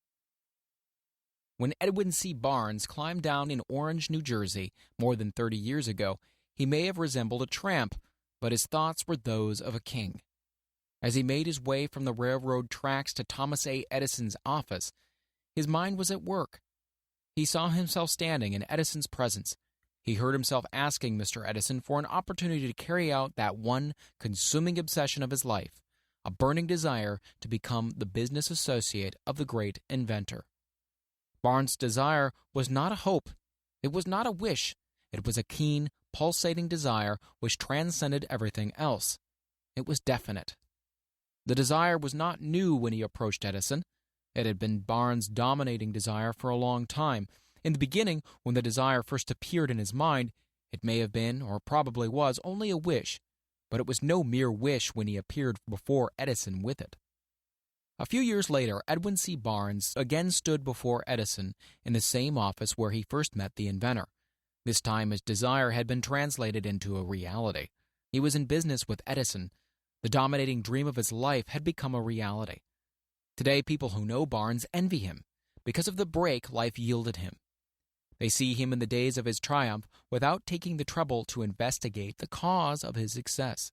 When Edwin C. Barnes climbed down in Orange, New Jersey, more than 30 years ago, he may have resembled a tramp, but his thoughts were those of a king. As he made his way from the railroad tracks to Thomas A. Edison's office, his mind was at work. He saw himself standing in Edison's presence. He heard himself asking Mr. Edison for an opportunity to carry out that one consuming obsession of his life, a burning desire to become the business associate of the great inventor. Barnes' desire was not a hope. It was not a wish. It was a keen, pulsating desire which transcended everything else. It was definite. The desire was not new when he approached Edison. It had been Barnes' dominating desire for a long time. In the beginning, when the desire first appeared in his mind, it may have been, or probably was, only a wish, but it was no mere wish when he appeared before Edison with it. A few years later, Edwin C. Barnes again stood before Edison in the same office where he first met the inventor. This time his desire had been translated into a reality. He was in business with Edison. The dominating dream of his life had become a reality. Today, people who know Barnes envy him because of the break life yielded him. They see him in the days of his triumph without taking the trouble to investigate the cause of his success.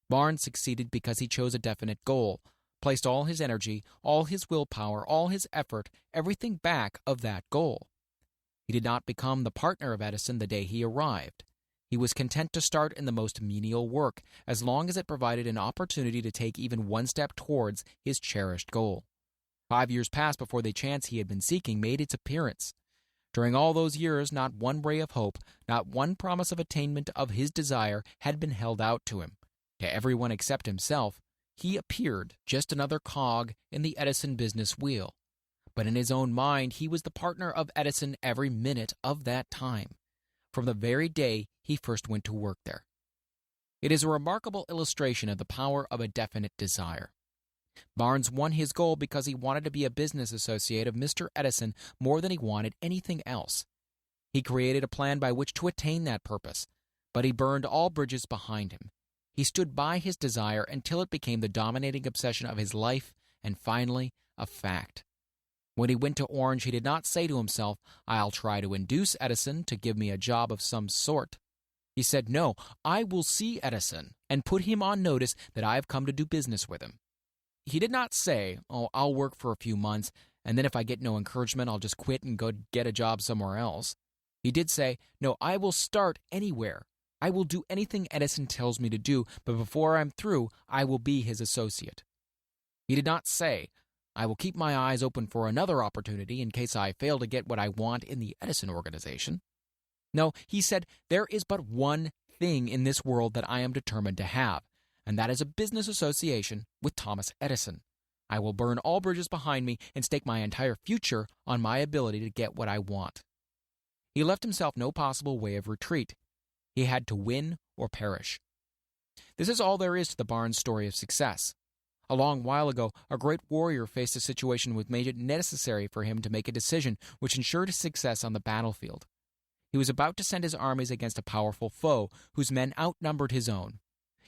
Barnes succeeded because he chose a definite goal, placed all his energy, all his willpower, all his effort, everything back of that goal. He did not become the partner of Edison the day he arrived. He was content to start in the most menial work, as long as it provided an opportunity to take even one step towards his cherished goal. 5 years passed before the chance he had been seeking made its appearance. During all those years, not one ray of hope, not one promise of attainment of his desire had been held out to him. To everyone except himself, he appeared just another cog in the Edison business wheel. But in his own mind, he was the partner of Edison every minute of that time, from the very day he first went to work there. It is a remarkable illustration of the power of a definite desire. Barnes won his goal because he wanted to be a business associate of Mr. Edison more than he wanted anything else. He created a plan by which to attain that purpose, but he burned all bridges behind him. He stood by his desire until it became the dominating obsession of his life and finally a fact. When he went to Orange, he did not say to himself, "I'll try to induce Edison to give me a job of some sort." He said, "No, I will see Edison and put him on notice that I have come to do business with him." He did not say, "Oh, I'll work for a few months, and then if I get no encouragement, I'll just quit and go get a job somewhere else." He did say, "No, I will start anywhere. I will do anything Edison tells me to do, but before I'm through, I will be his associate." He did not say, "I will keep my eyes open for another opportunity in case I fail to get what I want in the Edison organization." No, he said, "There is but one thing in this world that I am determined to have, and that is a business association with Thomas Edison. I will burn all bridges behind me and stake my entire future on my ability to get what I want." He left himself no possible way of retreat. He had to win or perish. This is all there is to the Barnes story of success. A long while ago, a great warrior faced a situation which made it necessary for him to make a decision which ensured his success on the battlefield. He was about to send his armies against a powerful foe whose men outnumbered his own.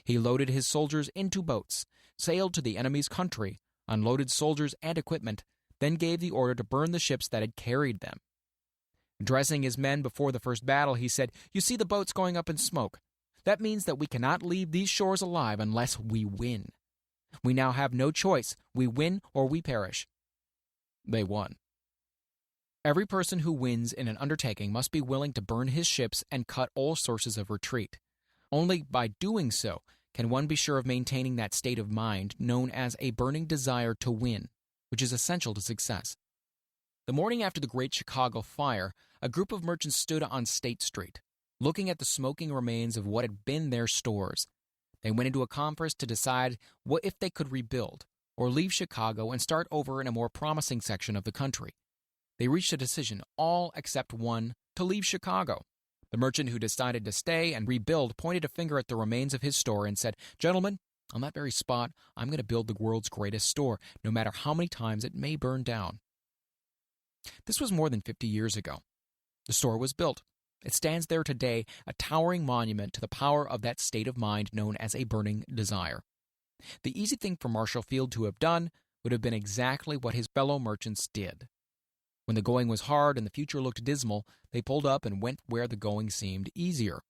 He loaded his soldiers into boats, sailed to the enemy's country, unloaded soldiers and equipment, then gave the order to burn the ships that had carried them. Addressing his men before the first battle, he said, "You see the boats going up in smoke. That means that we cannot leave these shores alive unless we win. We now have no choice. We win or we perish. They won. Every person who wins in an undertaking must be willing to burn his ships and cut all sources of retreat. Only by doing so can one be sure of maintaining that state of mind known as a burning desire to win, which is essential to success. The morning after the Great Chicago Fire, a group of merchants stood on State Street, looking at the smoking remains of what had been their stores. They went into a conference to decide what if they could rebuild, or leave Chicago and start over in a more promising section of the country. They reached a decision, all except one, to leave Chicago. The merchant who decided to stay and rebuild pointed a finger at the remains of his store and said, "Gentlemen, on that very spot, I'm going to build the world's greatest store, no matter how many times it may burn down." This was more than 50 years ago. The store was built. It stands there today, a towering monument to the power of that state of mind known as a burning desire. The easy thing for Marshall Field to have done would have been exactly what his fellow merchants did. When the going was hard and the future looked dismal, they pulled up and went where the going seemed easier.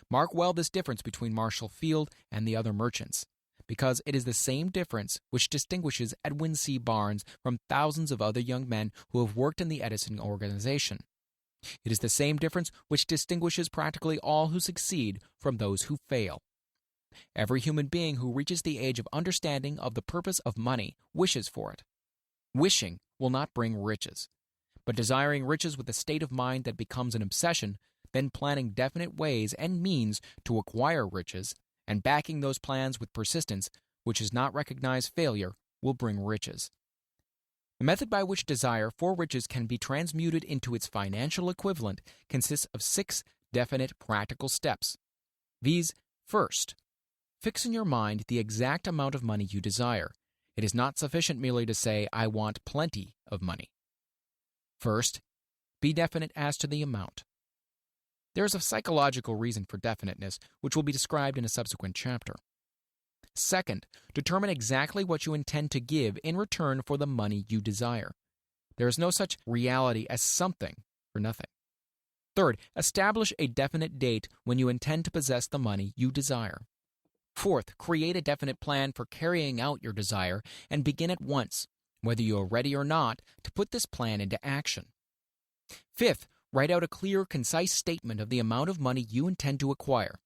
Mark well this difference between Marshall Field and the other merchants, because it is the same difference which distinguishes Edwin C. Barnes from thousands of other young men who have worked in the Edison organization. It is the same difference which distinguishes practically all who succeed from those who fail. Every human being who reaches the age of understanding of the purpose of money wishes for it. Wishing will not bring riches, but desiring riches with a state of mind that becomes an obsession, then planning definite ways and means to acquire riches, and backing those plans with persistence, which does not recognize failure, will bring riches. The method by which desire for riches can be transmuted into its financial equivalent consists of 6 definite practical steps. These: first, fix in your mind the exact amount of money you desire. It is not sufficient merely to say, "I want plenty of money." First, be definite as to the amount. There is a psychological reason for definiteness, which will be described in a subsequent chapter. Second, determine exactly what you intend to give in return for the money you desire. There is no such reality as something for nothing. Third, establish a definite date when you intend to possess the money you desire. Fourth, create a definite plan for carrying out your desire and begin at once, whether you are ready or not, to put this plan into action. Fifth, write out a clear, concise statement of the amount of money you intend to acquire.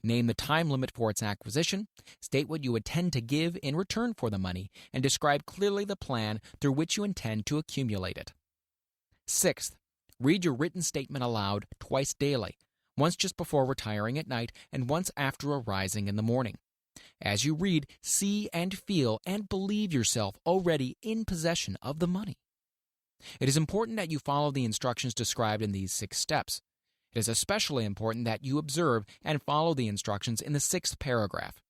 Name the time limit for its acquisition, state what you intend to give in return for the money, and describe clearly the plan through which you intend to accumulate it. Sixth, read your written statement aloud twice daily, once just before retiring at night and once after arising in the morning. As you read, see and feel and believe yourself already in possession of the money. It is important that you follow the instructions described in these 6 steps. It is especially important that you observe and follow the instructions in the 6th paragraph.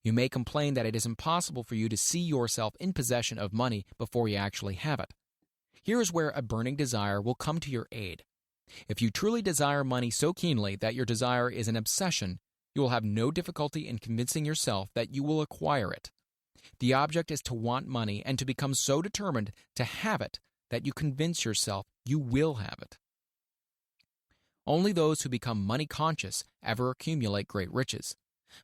You may complain that it is impossible for you to see yourself in possession of money before you actually have it. Here is where a burning desire will come to your aid. If you truly desire money so keenly that your desire is an obsession, you will have no difficulty in convincing yourself that you will acquire it. The object is to want money and to become so determined to have it that you convince yourself you will have it. Only those who become money conscious ever accumulate great riches.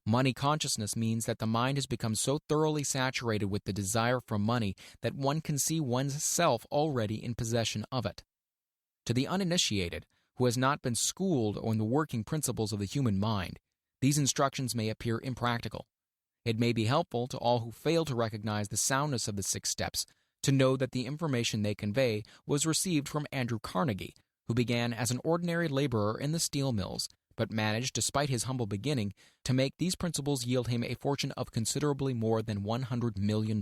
Money consciousness means that the mind has become so thoroughly saturated with the desire for money that one can see one's self already in possession of it. To the uninitiated, who has not been schooled on the working principles of the human mind, these instructions may appear impractical. It may be helpful to all who fail to recognize the soundness of the 6 steps to know that the information they convey was received from Andrew Carnegie, who began as an ordinary laborer in the steel mills, but managed, despite his humble beginning, to make these principles yield him a fortune of considerably more than $100 million.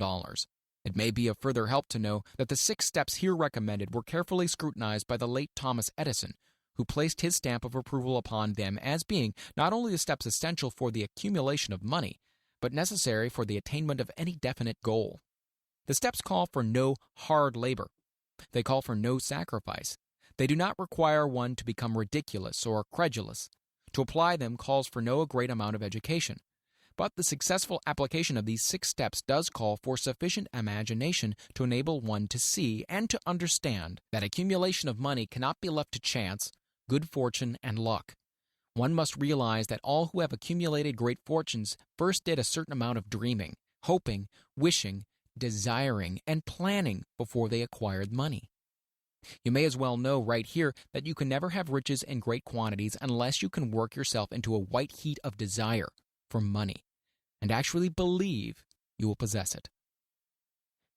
It may be of further help to know that the 6 steps here recommended were carefully scrutinized by the late Thomas Edison, who placed his stamp of approval upon them as being not only the steps essential for the accumulation of money, but necessary for the attainment of any definite goal. The steps call for no hard labor. They call for no sacrifice. They do not require one to become ridiculous or credulous. To apply them calls for no great amount of education. But the successful application of these 6 steps does call for sufficient imagination to enable one to see and to understand that accumulation of money cannot be left to chance, good fortune, and luck. One must realize that all who have accumulated great fortunes first did a certain amount of dreaming, hoping, wishing, desiring, and planning before they acquired money. You may as well know right here that you can never have riches in great quantities unless you can work yourself into a white heat of desire for money and actually believe you will possess it.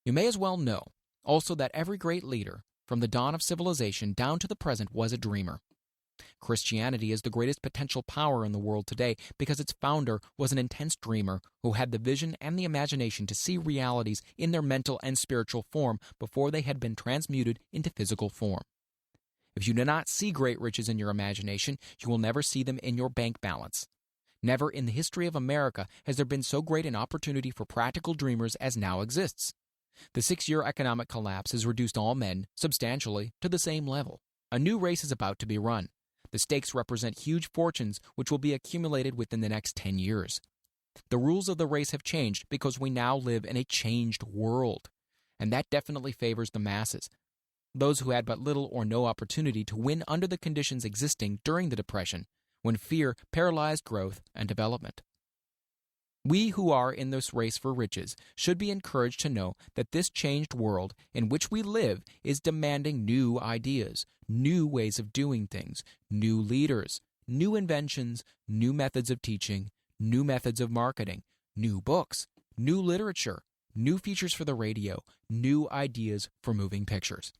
You may as well know also that every great leader, from the dawn of civilization down to the present, was a dreamer. Christianity is the greatest potential power in the world today because its founder was an intense dreamer who had the vision and the imagination to see realities in their mental and spiritual form before they had been transmuted into physical form. If you do not see great riches in your imagination, you will never see them in your bank balance. Never in the history of America has there been so great an opportunity for practical dreamers as now exists. The 6-year economic collapse has reduced all men, substantially, to the same level. A new race is about to be run. The stakes represent huge fortunes which will be accumulated within the next 10 years. The rules of the race have changed because we now live in a changed world, and that definitely favors the masses, those who had but little or no opportunity to win under the conditions existing during the Depression, when fear paralyzed growth and development. We who are in this race for riches should be encouraged to know that this changed world in which we live is demanding new ideas, new ways of doing things, new leaders, new inventions, new methods of teaching, new methods of marketing, new books, new literature, new features for the radio, new ideas for moving pictures.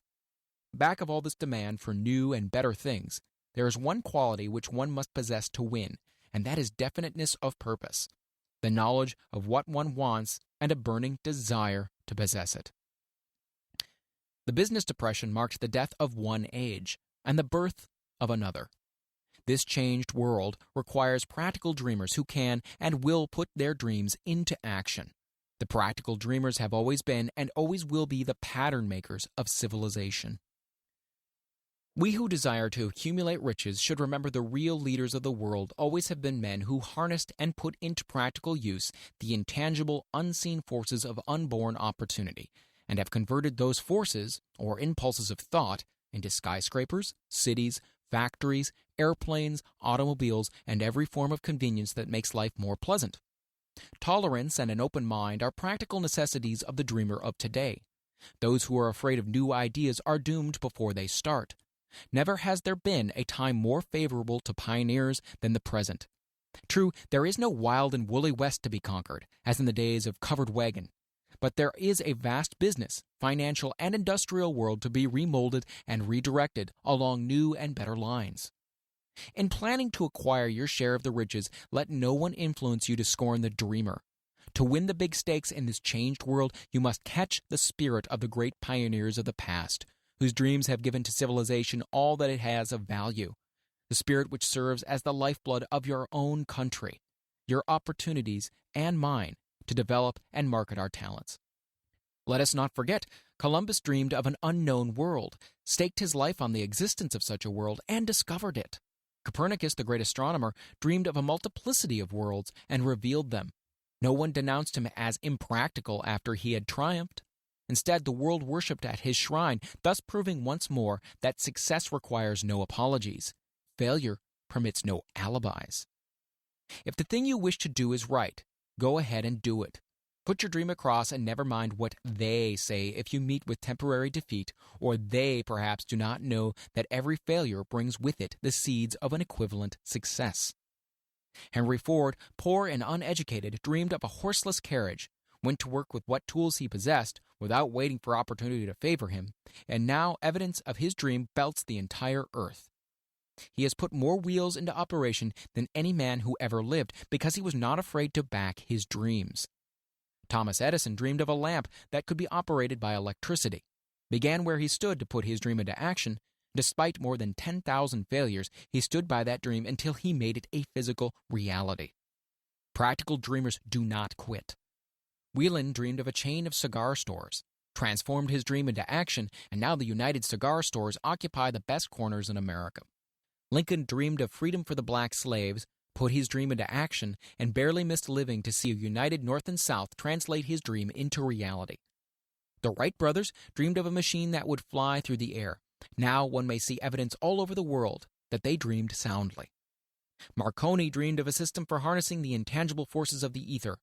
Back of all this demand for new and better things, there is one quality which one must possess to win, and that is definiteness of purpose. The knowledge of what one wants, and a burning desire to possess it. The business depression marked the death of one age and the birth of another. This changed world requires practical dreamers who can and will put their dreams into action. The practical dreamers have always been and always will be the pattern makers of civilization. We who desire to accumulate riches should remember the real leaders of the world always have been men who harnessed and put into practical use the intangible, unseen forces of unborn opportunity, and have converted those forces, or impulses of thought, into skyscrapers, cities, factories, airplanes, automobiles, and every form of convenience that makes life more pleasant. Tolerance and an open mind are practical necessities of the dreamer of today. Those who are afraid of new ideas are doomed before they start. Never has there been a time more favorable to pioneers than the present. True, there is no wild and woolly West to be conquered, as in the days of covered wagon, but there is a vast business, financial, and industrial world to be remolded and redirected along new and better lines. In planning to acquire your share of the riches, let no one influence you to scorn the dreamer. To win the big stakes in this changed world, you must catch the spirit of the great pioneers of the past, whose dreams have given to civilization all that it has of value, the spirit which serves as the lifeblood of your own country, your opportunities, and mine, to develop and market our talents. Let us not forget, Columbus dreamed of an unknown world, staked his life on the existence of such a world, and discovered it. Copernicus, the great astronomer, dreamed of a multiplicity of worlds and revealed them. No one denounced him as impractical after he had triumphed. Instead, the world worshipped at his shrine, thus proving once more that success requires no apologies. Failure permits no alibis. If the thing you wish to do is right, go ahead and do it. Put your dream across and never mind what they say if you meet with temporary defeat, or they perhaps do not know that every failure brings with it the seeds of an equivalent success. Henry Ford, poor and uneducated, dreamed of a horseless carriage, went to work with what tools he possessed without waiting for opportunity to favor him, and now evidence of his dream belts the entire earth. He has put more wheels into operation than any man who ever lived because he was not afraid to back his dreams. Thomas Edison dreamed of a lamp that could be operated by electricity, began where he stood to put his dream into action. Despite more than 10,000 failures, he stood by that dream until he made it a physical reality. Practical dreamers do not quit. Whelan dreamed of a chain of cigar stores, transformed his dream into action, and now the United Cigar Stores occupy the best corners in America. Lincoln dreamed of freedom for the black slaves, put his dream into action, and barely missed living to see a united North and South translate his dream into reality. The Wright brothers dreamed of a machine that would fly through the air. Now one may see evidence all over the world that they dreamed soundly. Marconi dreamed of a system for harnessing the intangible forces of the ether.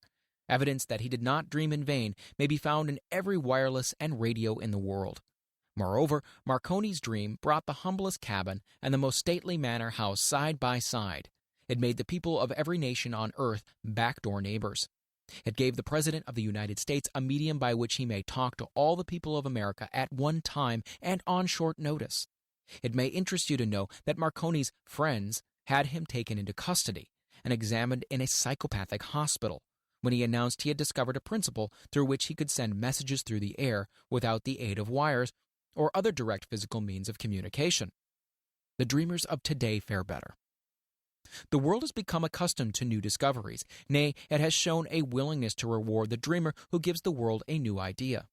Evidence that he did not dream in vain may be found in every wireless and radio in the world. Moreover, Marconi's dream brought the humblest cabin and the most stately manor house side by side. It made the people of every nation on earth backdoor neighbors. It gave the President of the United States a medium by which he may talk to all the people of America at one time and on short notice. It may interest you to know that Marconi's friends had him taken into custody and examined in a psychopathic hospital when he announced he had discovered a principle through which he could send messages through the air without the aid of wires or other direct physical means of communication. The dreamers of today fare better. The world has become accustomed to new discoveries. Nay, it has shown a willingness to reward the dreamer who gives the world a new idea.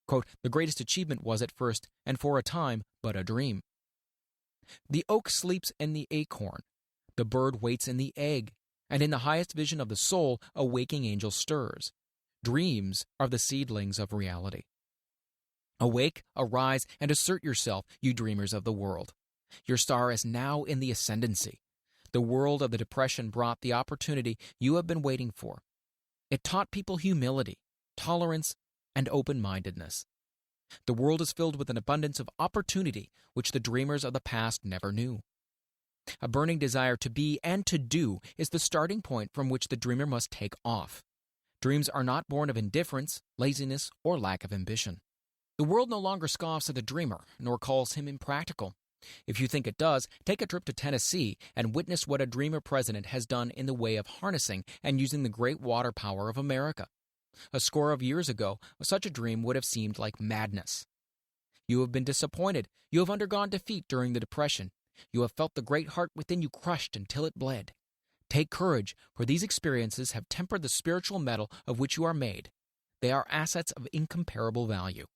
Quote, "The greatest achievement was at first, and for a time, but a dream. The oak sleeps in the acorn, the bird waits in the egg, and in the highest vision of the soul, a waking angel stirs. Dreams are the seedlings of reality. Awake, arise, and assert yourself, you dreamers of the world. Your star is now in the ascendancy. The world of the Depression brought the opportunity you have been waiting for. It taught people humility, tolerance, and open-mindedness. The world is filled with an abundance of opportunity which the dreamers of the past never knew. A burning desire to be and to do is the starting point from which the dreamer must take off. Dreams are not born of indifference, laziness, or lack of ambition. The world no longer scoffs at the dreamer, nor calls him impractical. If you think it does, take a trip to Tennessee and witness what a dreamer president has done in the way of harnessing and using the great water power of America. A score of years ago, such a dream would have seemed like madness. You have been disappointed. You have undergone defeat during the Depression. You have felt the great heart within you crushed until it bled. Take courage, for these experiences have tempered the spiritual metal of which you are made. They are assets of incomparable value.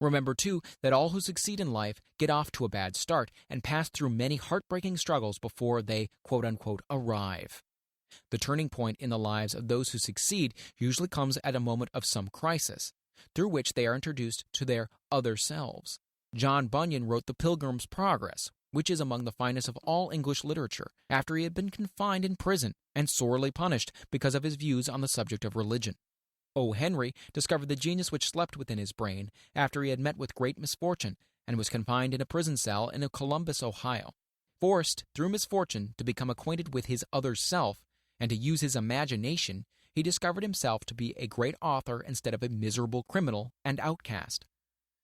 Remember, too, that all who succeed in life get off to a bad start and pass through many heartbreaking struggles before they, quote-unquote, arrive. The turning point in the lives of those who succeed usually comes at a moment of some crisis, through which they are introduced to their other selves. John Bunyan wrote The Pilgrim's Progress, which is among the finest of all English literature, after he had been confined in prison and sorely punished because of his views on the subject of religion. O. Henry discovered the genius which slept within his brain after he had met with great misfortune and was confined in a prison cell in Columbus, Ohio. Forced, through misfortune, to become acquainted with his other self and to use his imagination, he discovered himself to be a great author instead of a miserable criminal and outcast.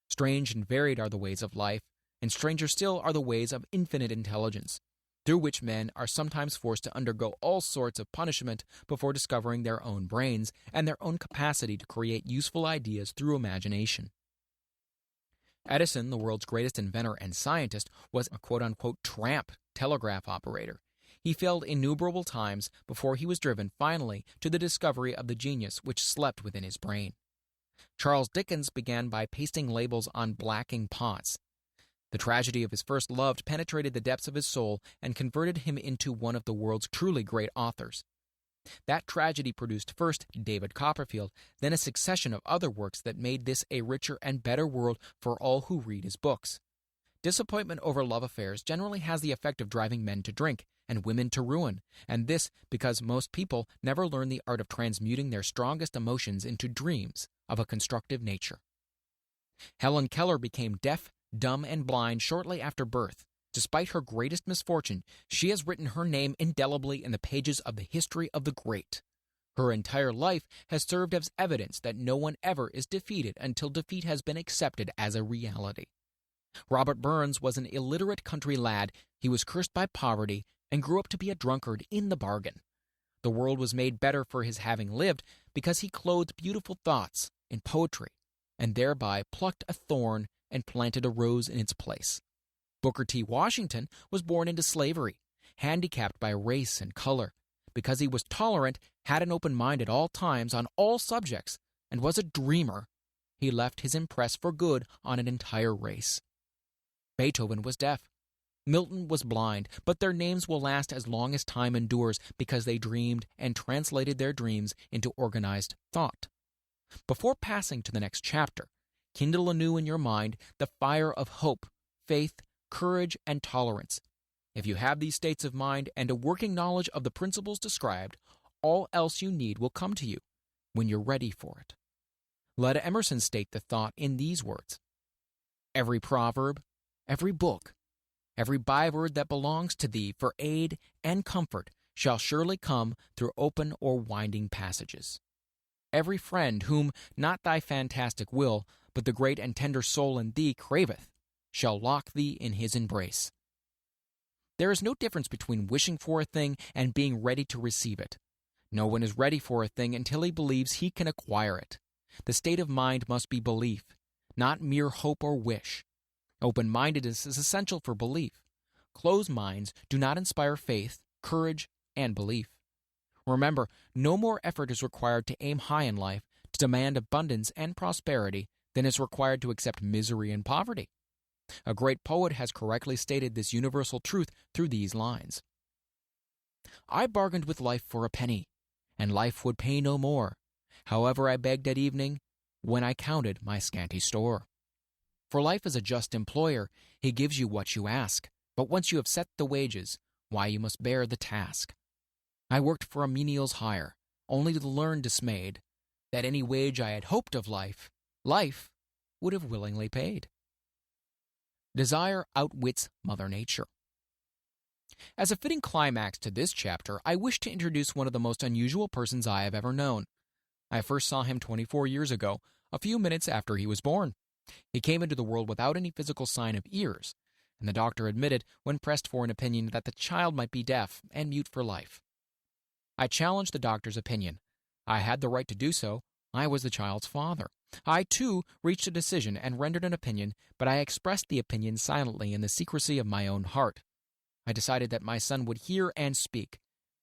Strange and varied are the ways of life, and stranger still are the ways of infinite intelligence, through which men are sometimes forced to undergo all sorts of punishment before discovering their own brains and their own capacity to create useful ideas through imagination. Edison, the world's greatest inventor and scientist, was a quote-unquote tramp telegraph operator. He failed innumerable times before he was driven finally to the discovery of the genius which slept within his brain. Charles Dickens began by pasting labels on blacking pots. The tragedy of his first love penetrated the depths of his soul and converted him into one of the world's truly great authors. That tragedy produced first David Copperfield, then a succession of other works that made this a richer and better world for all who read his books. Disappointment over love affairs generally has the effect of driving men to drink and women to ruin, and this because most people never learn the art of transmuting their strongest emotions into dreams of a constructive nature. Helen Keller became deaf, dumb, and blind shortly after birth. Despite her greatest misfortune, she has written her name indelibly in the pages of the history of the great. Her entire life has served as evidence that no one ever is defeated until defeat has been accepted as a reality. Robert Burns was an illiterate country lad. He was cursed by poverty and grew up to be a drunkard in the bargain. The world was made better for his having lived because he clothed beautiful thoughts in poetry and thereby plucked a thorn and planted a rose in its place. Booker T. Washington was born into slavery, handicapped by race and color. Because he was tolerant, had an open mind at all times on all subjects, and was a dreamer, he left his impress for good on an entire race. Beethoven was deaf. Milton was blind, but their names will last as long as time endures because they dreamed and translated their dreams into organized thought. Before passing to the next chapter, kindle anew in your mind the fire of hope, faith, courage, and tolerance. If you have these states of mind and a working knowledge of the principles described, all else you need will come to you when you're ready for it. Let Emerson state the thought in these words: every proverb, every book, every byword that belongs to thee for aid and comfort shall surely come through open or winding passages. Every friend whom not thy fantastic will, but the great and tender soul in thee craveth, shall lock thee in his embrace. There is no difference between wishing for a thing and being ready to receive it. No one is ready for a thing until he believes he can acquire it. The state of mind must be belief, not mere hope or wish. Open-mindedness is essential for belief. Closed minds do not inspire faith, courage, and belief. Remember, no more effort is required to aim high in life, to demand abundance and prosperity, than is required to accept misery and poverty. A great poet has correctly stated this universal truth through these lines: I bargained with life for a penny, and life would pay no more. However, I begged at evening, when I counted my scanty store. For life is a just employer, he gives you what you ask, but once you have set the wages, why you must bear the task. I worked for a menial's hire, only to learn dismayed, that any wage I had hoped of life, life would have willingly paid. Desire outwits Mother Nature. As a fitting climax to this chapter, I wish to introduce one of the most unusual persons I have ever known. I first saw him 24 years ago, a few minutes after he was born. He came into the world without any physical sign of ears, and the doctor admitted, when pressed for an opinion, that the child might be deaf and mute for life. I challenged the doctor's opinion. I had the right to do so. I was the child's father. I, too, reached a decision and rendered an opinion, but I expressed the opinion silently in the secrecy of my own heart. I decided that my son would hear and speak.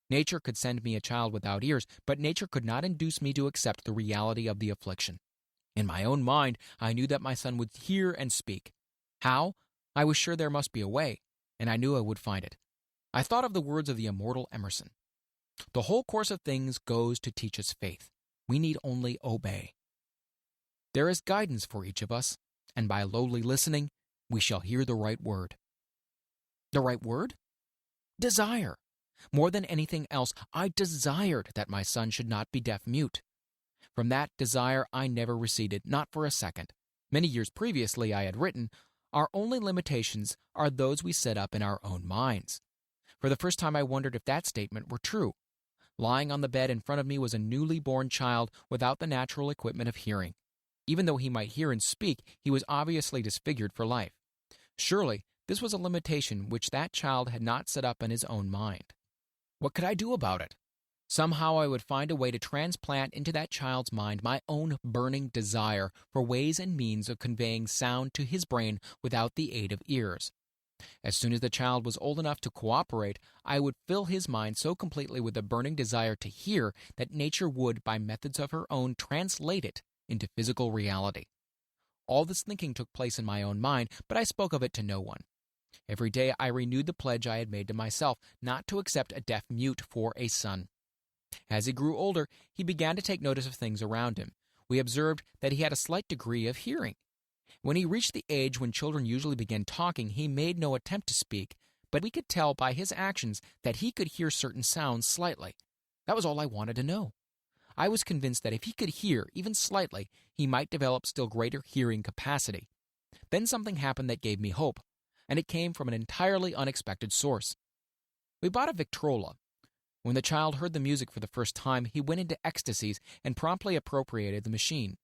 Nature could send me a child without ears, but nature could not induce me to accept the reality of the affliction. In my own mind, I knew that my son would hear and speak. How? I was sure there must be a way, and I knew I would find it. I thought of the words of the immortal Emerson: the whole course of things goes to teach us faith. We need only obey. There is guidance for each of us, and by lowly listening, we shall hear the right word. The right word? Desire. More than anything else, I desired that my son should not be deaf-mute. From that desire I never receded, not for a second. Many years previously I had written, our only limitations are those we set up in our own minds. For the first time I wondered if that statement were true. Lying on the bed in front of me was a newly born child without the natural equipment of hearing. Even though he might hear and speak, he was obviously disfigured for life. Surely, this was a limitation which that child had not set up in his own mind. What could I do about it? Somehow I would find a way to transplant into that child's mind my own burning desire for ways and means of conveying sound to his brain without the aid of ears. As soon as the child was old enough to cooperate, I would fill his mind so completely with a burning desire to hear that nature would, by methods of her own, translate it into physical reality. All this thinking took place in my own mind, but I spoke of it to no one. Every day I renewed the pledge I had made to myself not to accept a deaf-mute for a son. As he grew older, he began to take notice of things around him. We observed that he had a slight degree of hearing. When he reached the age when children usually begin talking, he made no attempt to speak, but we could tell by his actions that he could hear certain sounds slightly. That was all I wanted to know. I was convinced that if he could hear, even slightly, he might develop still greater hearing capacity. Then something happened that gave me hope, and it came from an entirely unexpected source. We bought a Victrola. When the child heard the music for the first time, he went into ecstasies and promptly appropriated the machine.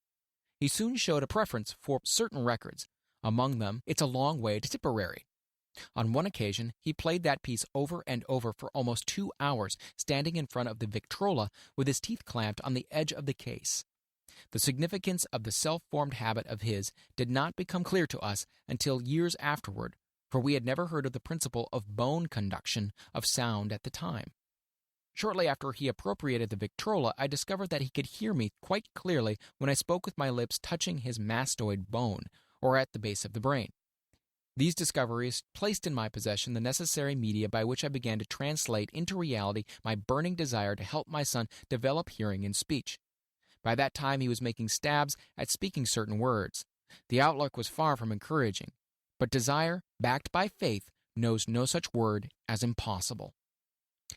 He soon showed a preference for certain records, among them It's a Long Way to Tipperary. On one occasion, he played that piece over and over for almost 2 hours, standing in front of the Victrola with his teeth clamped on the edge of the case. The significance of the self-formed habit of his did not become clear to us until years afterward, for we had never heard of the principle of bone conduction of sound at the time. Shortly after he appropriated the Victrola, I discovered that he could hear me quite clearly when I spoke with my lips touching his mastoid bone, or at the base of the brain. These discoveries placed in my possession the necessary media by which I began to translate into reality my burning desire to help my son develop hearing and speech. By that time he was making stabs at speaking certain words. The outlook was far from encouraging, but desire, backed by faith, knows no such word as impossible.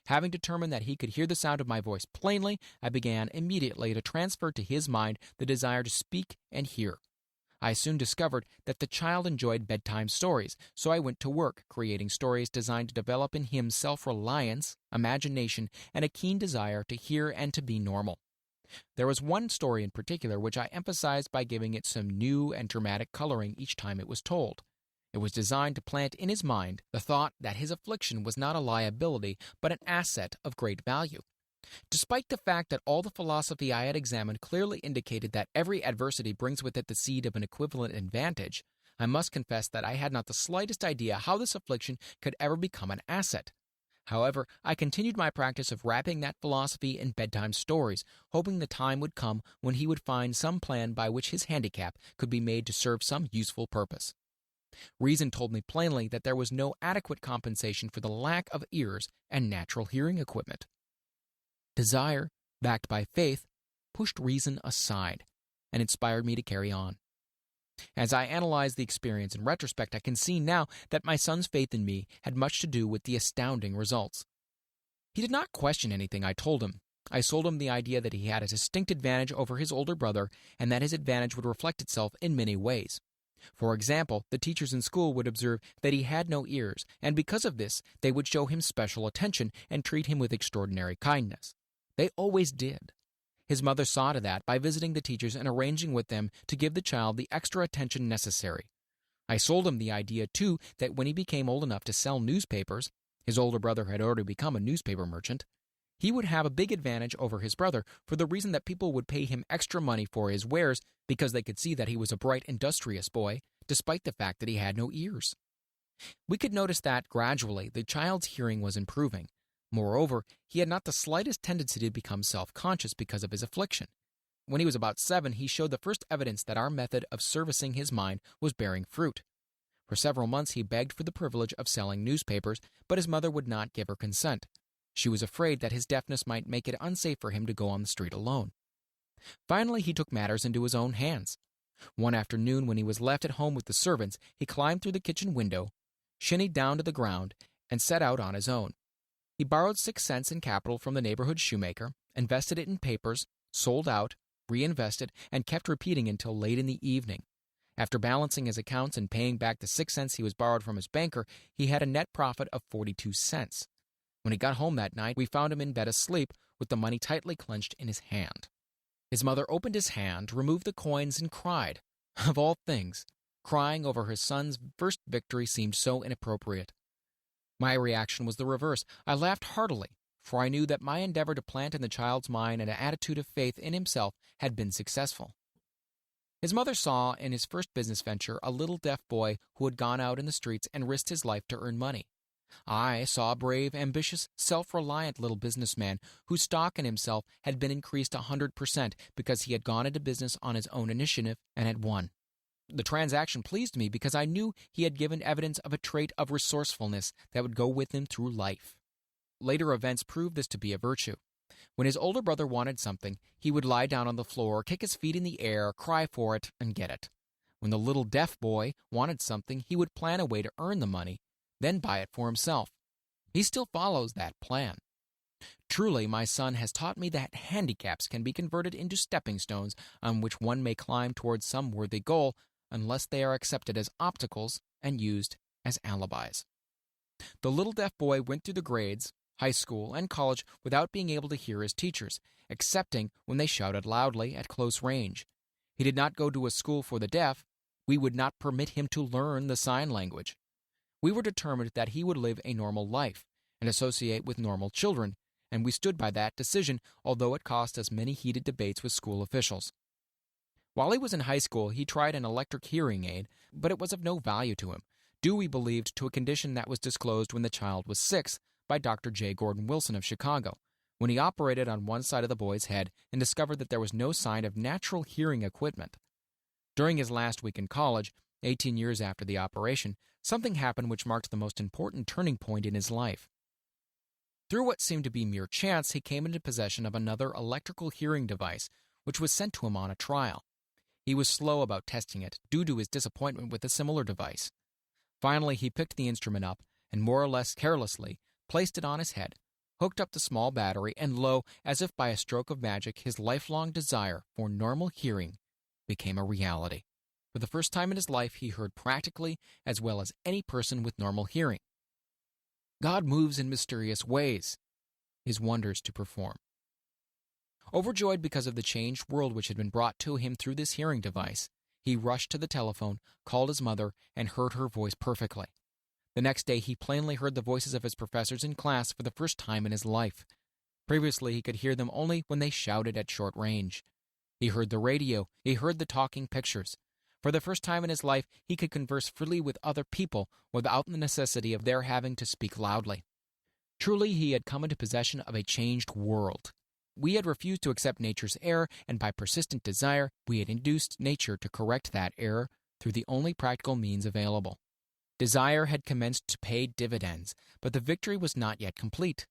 Having determined that he could hear the sound of my voice plainly, I began immediately to transfer to his mind the desire to speak and hear. I soon discovered that the child enjoyed bedtime stories, so I went to work creating stories designed to develop in him self-reliance, imagination, and a keen desire to hear and to be normal. There was one story in particular which I emphasized by giving it some new and dramatic coloring each time it was told. It was designed to plant in his mind the thought that his affliction was not a liability but an asset of great value. Despite the fact that all the philosophy I had examined clearly indicated that every adversity brings with it the seed of an equivalent advantage, I must confess that I had not the slightest idea how this affliction could ever become an asset. However, I continued my practice of wrapping that philosophy in bedtime stories, hoping the time would come when he would find some plan by which his handicap could be made to serve some useful purpose. Reason told me plainly that there was no adequate compensation for the lack of ears and natural hearing equipment. Desire, backed by faith, pushed reason aside and inspired me to carry on. As I analyze the experience in retrospect, I can see now that my son's faith in me had much to do with the astounding results. He did not question anything I told him. I sold him the idea that he had a distinct advantage over his older brother and that his advantage would reflect itself in many ways. For example, the teachers in school would observe that he had no ears, and because of this, they would show him special attention and treat him with extraordinary kindness. They always did. His mother saw to that by visiting the teachers and arranging with them to give the child the extra attention necessary. I sold him the idea, too, that when he became old enough to sell newspapers — his older brother had already become a newspaper merchant — he would have a big advantage over his brother for the reason that people would pay him extra money for his wares because they could see that he was a bright, industrious boy, despite the fact that he had no ears. We could notice that, gradually, the child's hearing was improving. Moreover, he had not the slightest tendency to become self-conscious because of his affliction. When he was about 7, he showed the first evidence that our method of servicing his mind was bearing fruit. For several months he begged for the privilege of selling newspapers, but his mother would not give her consent. She was afraid that his deafness might make it unsafe for him to go on the street alone. Finally, he took matters into his own hands. One afternoon, when he was left at home with the servants, he climbed through the kitchen window, shinnied down to the ground, and set out on his own. He borrowed 6 cents in capital from the neighborhood shoemaker, invested it in papers, sold out, reinvested, and kept repeating until late in the evening. After balancing his accounts and paying back the 6 cents he was borrowed from his banker, he had a net profit of 42 cents. When he got home that night, we found him in bed asleep with the money tightly clenched in his hand. His mother opened his hand, removed the coins, and cried. Of all things, crying over her son's first victory seemed so inappropriate. My reaction was the reverse. I laughed heartily, for I knew that my endeavor to plant in the child's mind an attitude of faith in himself had been successful. His mother saw in his first business venture a little deaf boy who had gone out in the streets and risked his life to earn money. I saw a brave, ambitious, self-reliant little businessman whose stock in himself had been increased 100% because he had gone into business on his own initiative and had won. The transaction pleased me because I knew he had given evidence of a trait of resourcefulness that would go with him through life. Later events proved this to be a virtue. When his older brother wanted something, he would lie down on the floor, kick his feet in the air, cry for it, and get it. When the little deaf boy wanted something, he would plan a way to earn the money, then buy it for himself. He still follows that plan. Truly, my son has taught me that handicaps can be converted into stepping stones on which one may climb towards some worthy goal, unless they are accepted as obstacles and used as alibis. The little deaf boy went through the grades, high school, and college without being able to hear his teachers, excepting when they shouted loudly at close range. He did not go to a school for the deaf. We would not permit him to learn the sign language. We were determined that he would live a normal life and associate with normal children, and we stood by that decision, although it cost us many heated debates with school officials. While he was in high school, he tried an electric hearing aid, but it was of no value to him, due, we believed, to a condition that was disclosed when the child was 6 by Dr. J. Gordon Wilson of Chicago, when he operated on one side of the boy's head and discovered that there was no sign of natural hearing equipment. During his last week in college, 18 years after the operation, something happened which marked the most important turning point in his life. Through what seemed to be mere chance, he came into possession of another electrical hearing device, which was sent to him on a trial. He was slow about testing it, due to his disappointment with a similar device. Finally, he picked the instrument up, and more or less carelessly placed it on his head, hooked up the small battery, and lo, as if by a stroke of magic, his lifelong desire for normal hearing became a reality. For the first time in his life, he heard practically as well as any person with normal hearing. God moves in mysterious ways, his wonders to perform. Overjoyed because of the changed world which had been brought to him through this hearing device, he rushed to the telephone, called his mother, and heard her voice perfectly. The next day, he plainly heard the voices of his professors in class for the first time in his life. Previously, he could hear them only when they shouted at short range. He heard the radio. He heard the talking pictures. For the first time in his life, he could converse freely with other people without the necessity of their having to speak loudly. Truly, he had come into possession of a changed world. We had refused to accept nature's error, and by persistent desire, we had induced nature to correct that error through the only practical means available. Desire had commenced to pay dividends, but the victory was not yet complete.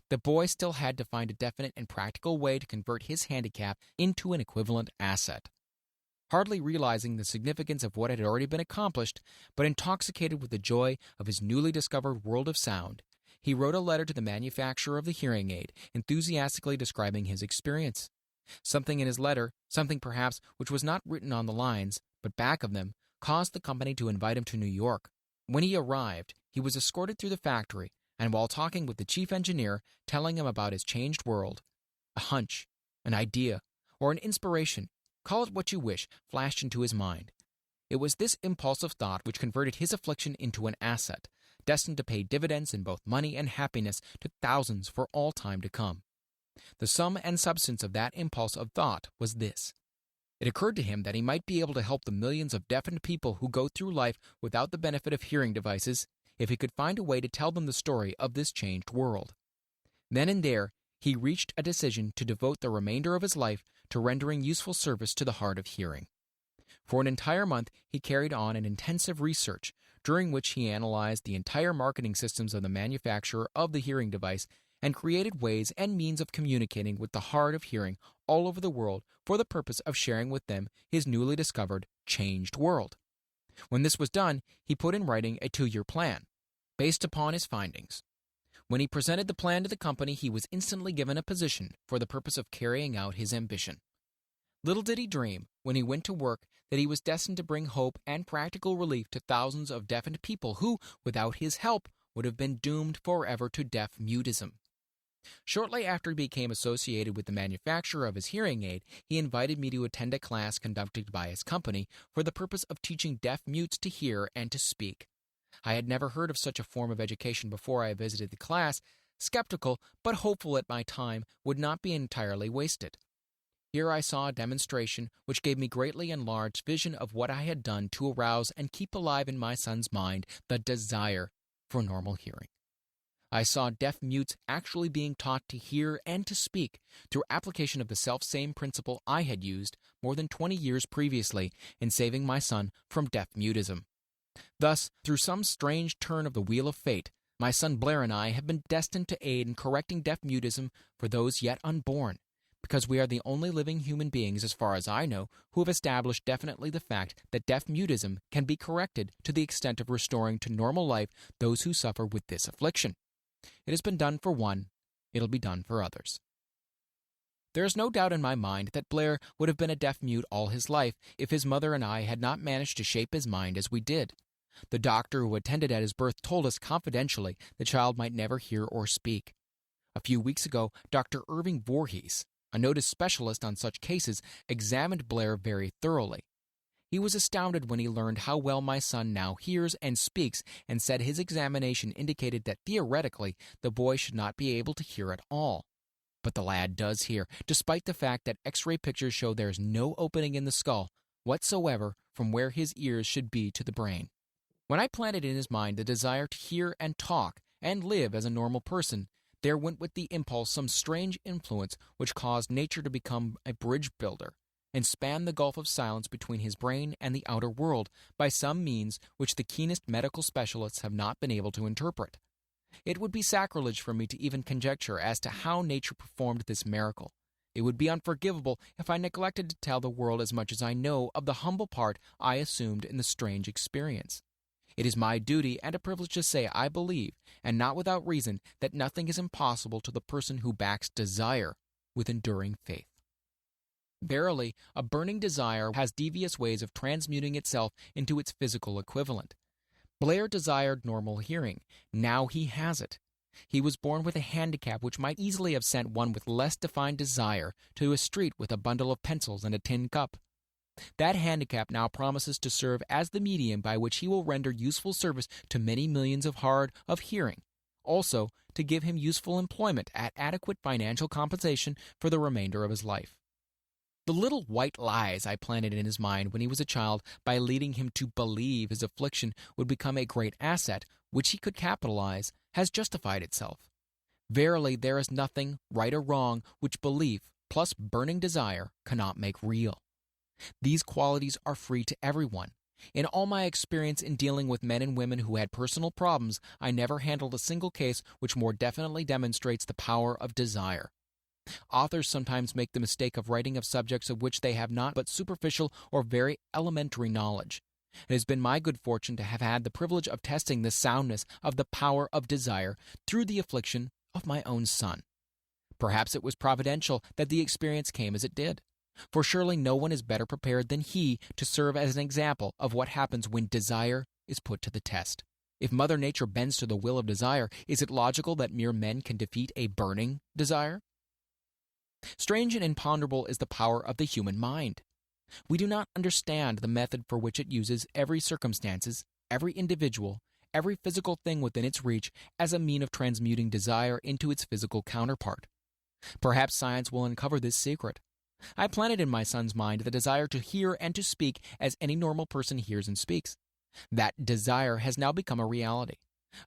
The boy still had to find a definite and practical way to convert his handicap into an equivalent asset. Hardly realizing the significance of what had already been accomplished, but intoxicated with the joy of his newly discovered world of sound, he wrote a letter to the manufacturer of the hearing aid, enthusiastically describing his experience. Something in his letter, something perhaps which was not written on the lines, but back of them, caused the company to invite him to New York. When he arrived, he was escorted through the factory, and while talking with the chief engineer, telling him about his changed world, a hunch, an idea, or an inspiration, call it what you wish, flashed into his mind. It was this impulse of thought which converted his affliction into an asset, destined to pay dividends in both money and happiness to thousands for all time to come. The sum and substance of that impulse of thought was this. It occurred to him that he might be able to help the millions of deafened people who go through life without the benefit of hearing devices if he could find a way to tell them the story of this changed world. Then and there, he reached a decision to devote the remainder of his life to rendering useful service to the hard of hearing. For an entire month, he carried on an intensive research, during which he analyzed the entire marketing systems of the manufacturer of the hearing device and created ways and means of communicating with the hard of hearing all over the world for the purpose of sharing with them his newly discovered, changed world. When this was done, he put in writing a 2-year plan, based upon his findings. When he presented the plan to the company, he was instantly given a position for the purpose of carrying out his ambition. Little did he dream, when he went to work, that he was destined to bring hope and practical relief to thousands of deafened people who, without his help, would have been doomed forever to deaf-mutism. Shortly after he became associated with the manufacturer of his hearing aid, he invited me to attend a class conducted by his company for the purpose of teaching deaf-mutes to hear and to speak. I had never heard of such a form of education before I visited the class, skeptical but hopeful that my time would not be entirely wasted. Here I saw a demonstration which gave me greatly enlarged vision of what I had done to arouse and keep alive in my son's mind the desire for normal hearing. I saw deaf mutes actually being taught to hear and to speak through application of the self-same principle I had used more than 20 years previously in saving my son from deaf-mutism. Thus, through some strange turn of the wheel of fate, my son Blair and I have been destined to aid in correcting deaf-mutism for those yet unborn, because we are the only living human beings, as far as I know, who have established definitely the fact that deaf-mutism can be corrected to the extent of restoring to normal life those who suffer with this affliction. It has been done for one, it'll be done for others. There is no doubt in my mind that Blair would have been a deaf-mute all his life if his mother and I had not managed to shape his mind as we did. The doctor who attended at his birth told us confidentially the child might never hear or speak. A few weeks ago, Dr. Irving Voorhees, a noted specialist on such cases, examined Blair very thoroughly. He was astounded when he learned how well my son now hears and speaks, and said his examination indicated that theoretically the boy should not be able to hear at all. But the lad does hear, despite the fact that X-ray pictures show there is no opening in the skull whatsoever from where his ears should be to the brain. When I planted in his mind the desire to hear and talk and live as a normal person, there went with the impulse some strange influence which caused nature to become a bridge builder and span the gulf of silence between his brain and the outer world by some means which the keenest medical specialists have not been able to interpret. It would be sacrilege for me to even conjecture as to how nature performed this miracle. It would be unforgivable if I neglected to tell the world as much as I know of the humble part I assumed in the strange experience. It is my duty and a privilege to say I believe, and not without reason, that nothing is impossible to the person who backs desire with enduring faith. Verily, a burning desire has devious ways of transmuting itself into its physical equivalent. Blair desired normal hearing. Now he has it. He was born with a handicap which might easily have sent one with less defined desire to a street with a bundle of pencils and a tin cup. That handicap now promises to serve as the medium by which he will render useful service to many millions of hard of hearing, also to give him useful employment at adequate financial compensation for the remainder of his life. The little white lies I planted in his mind when he was a child by leading him to believe his affliction would become a great asset which he could capitalize has justified itself. Verily, there is nothing, right or wrong, which belief plus burning desire cannot make real. These qualities are free to everyone. In all my experience in dealing with men and women who had personal problems, I never handled a single case which more definitely demonstrates the power of desire. Authors sometimes make the mistake of writing of subjects of which they have not but superficial or very elementary knowledge. It has been my good fortune to have had the privilege of testing the soundness of the power of desire through the affliction of my own son. Perhaps it was providential that the experience came as it did. For surely no one is better prepared than he to serve as an example of what happens when desire is put to the test. If Mother Nature bends to the will of desire, is it logical that mere men can defeat a burning desire? Strange and imponderable is the power of the human mind. We do not understand the method for which it uses every circumstances, every individual, every physical thing within its reach as a mean of transmuting desire into its physical counterpart. Perhaps science will uncover this secret. I planted in my son's mind the desire to hear and to speak as any normal person hears and speaks. That desire has now become a reality.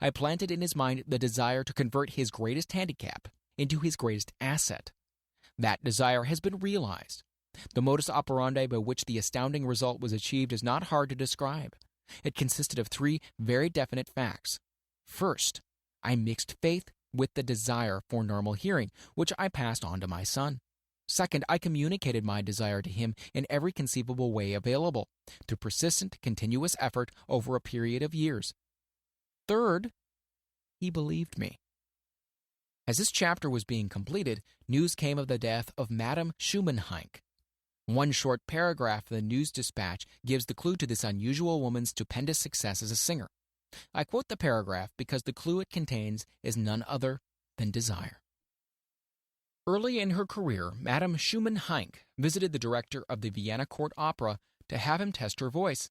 I planted in his mind the desire to convert his greatest handicap into his greatest asset. That desire has been realized. The modus operandi by which the astounding result was achieved is not hard to describe. It consisted of 3 very definite facts. First, I mixed faith with the desire for normal hearing, which I passed on to my son. Second, I communicated my desire to him in every conceivable way available, through persistent, continuous effort over a period of years. Third, he believed me. As this chapter was being completed, news came of the death of Madame Schumann-Heink. One short paragraph of the news dispatch gives the clue to this unusual woman's stupendous success as a singer. I quote the paragraph because the clue it contains is none other than desire. Early in her career, Madame Schumann-Heink visited the director of the Vienna Court Opera to have him test her voice.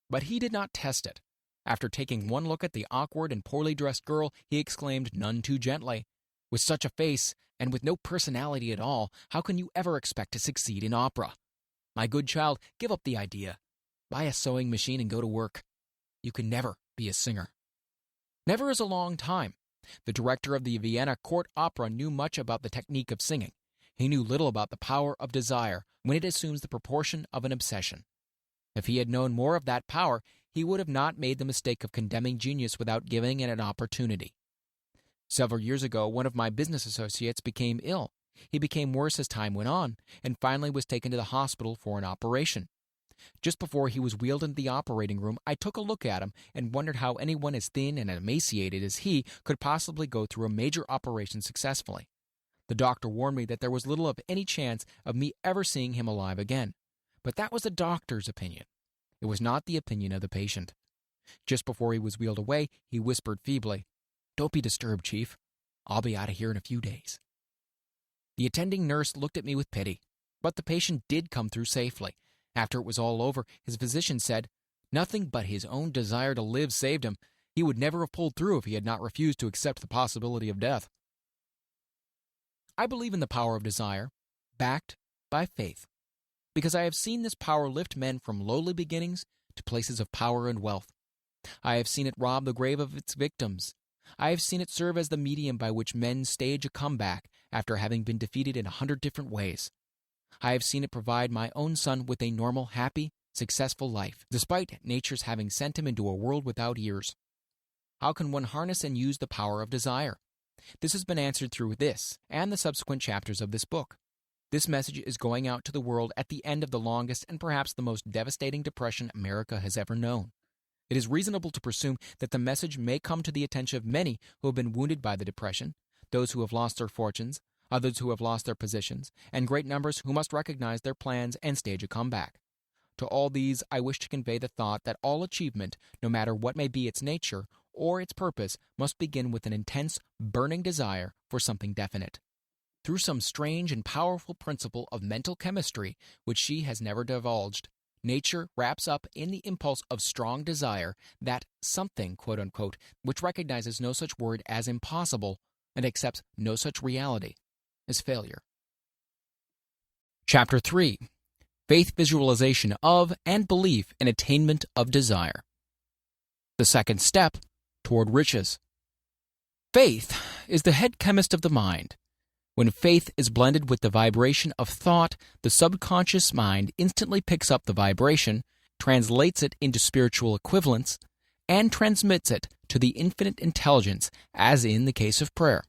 But he did not test it. After taking one look at the awkward and poorly dressed girl, he exclaimed none too gently, "With such a face, and with no personality at all, how can you ever expect to succeed in opera? My good child, give up the idea. Buy a sewing machine and go to work. You can never be a singer." Never is a long time. The director of the Vienna Court Opera knew much about the technique of singing. He knew little about the power of desire when it assumes the proportion of an obsession. If he had known more of that power, he would have not made the mistake of condemning genius without giving it an opportunity. Several years ago, one of my business associates became ill. He became worse as time went on, and finally was taken to the hospital for an operation. Just before he was wheeled into the operating room, I took a look at him and wondered how anyone as thin and emaciated as he could possibly go through a major operation successfully. The doctor warned me that there was little of any chance of me ever seeing him alive again. But that was the doctor's opinion. It was not the opinion of the patient. Just before he was wheeled away, he whispered feebly, "Don't be disturbed, Chief. I'll be out of here in a few days." The attending nurse looked at me with pity, but the patient did come through safely. After it was all over, his physician said, "Nothing but his own desire to live saved him. He would never have pulled through if he had not refused to accept the possibility of death." I believe in the power of desire, backed by faith, because I have seen this power lift men from lowly beginnings to places of power and wealth. I have seen it rob the grave of its victims. I have seen it serve as the medium by which men stage a comeback after having been defeated in 100 different ways. I have seen it provide my own son with a normal, happy, successful life, despite nature's having sent him into a world without ears. How can one harness and use the power of desire? This has been answered through this and the subsequent chapters of this book. This message is going out to the world at the end of the longest and perhaps the most devastating depression America has ever known. It is reasonable to presume that the message may come to the attention of many who have been wounded by the depression, those who have lost their fortunes, others who have lost their positions, and great numbers who must recognize their plans and stage a comeback. To all these, I wish to convey the thought that all achievement, no matter what may be its nature or its purpose, must begin with an intense, burning desire for something definite. Through some strange and powerful principle of mental chemistry which she has never divulged, nature wraps up in the impulse of strong desire that something, quote-unquote, which recognizes no such word as impossible and accepts no such reality as failure. Chapter 3. Faith visualization of and belief in attainment of desire. The second step toward riches. Faith is the head chemist of the mind. When faith is blended with the vibration of thought, the subconscious mind instantly picks up the vibration, translates it into spiritual equivalents, and transmits it to the infinite intelligence, as in the case of prayer.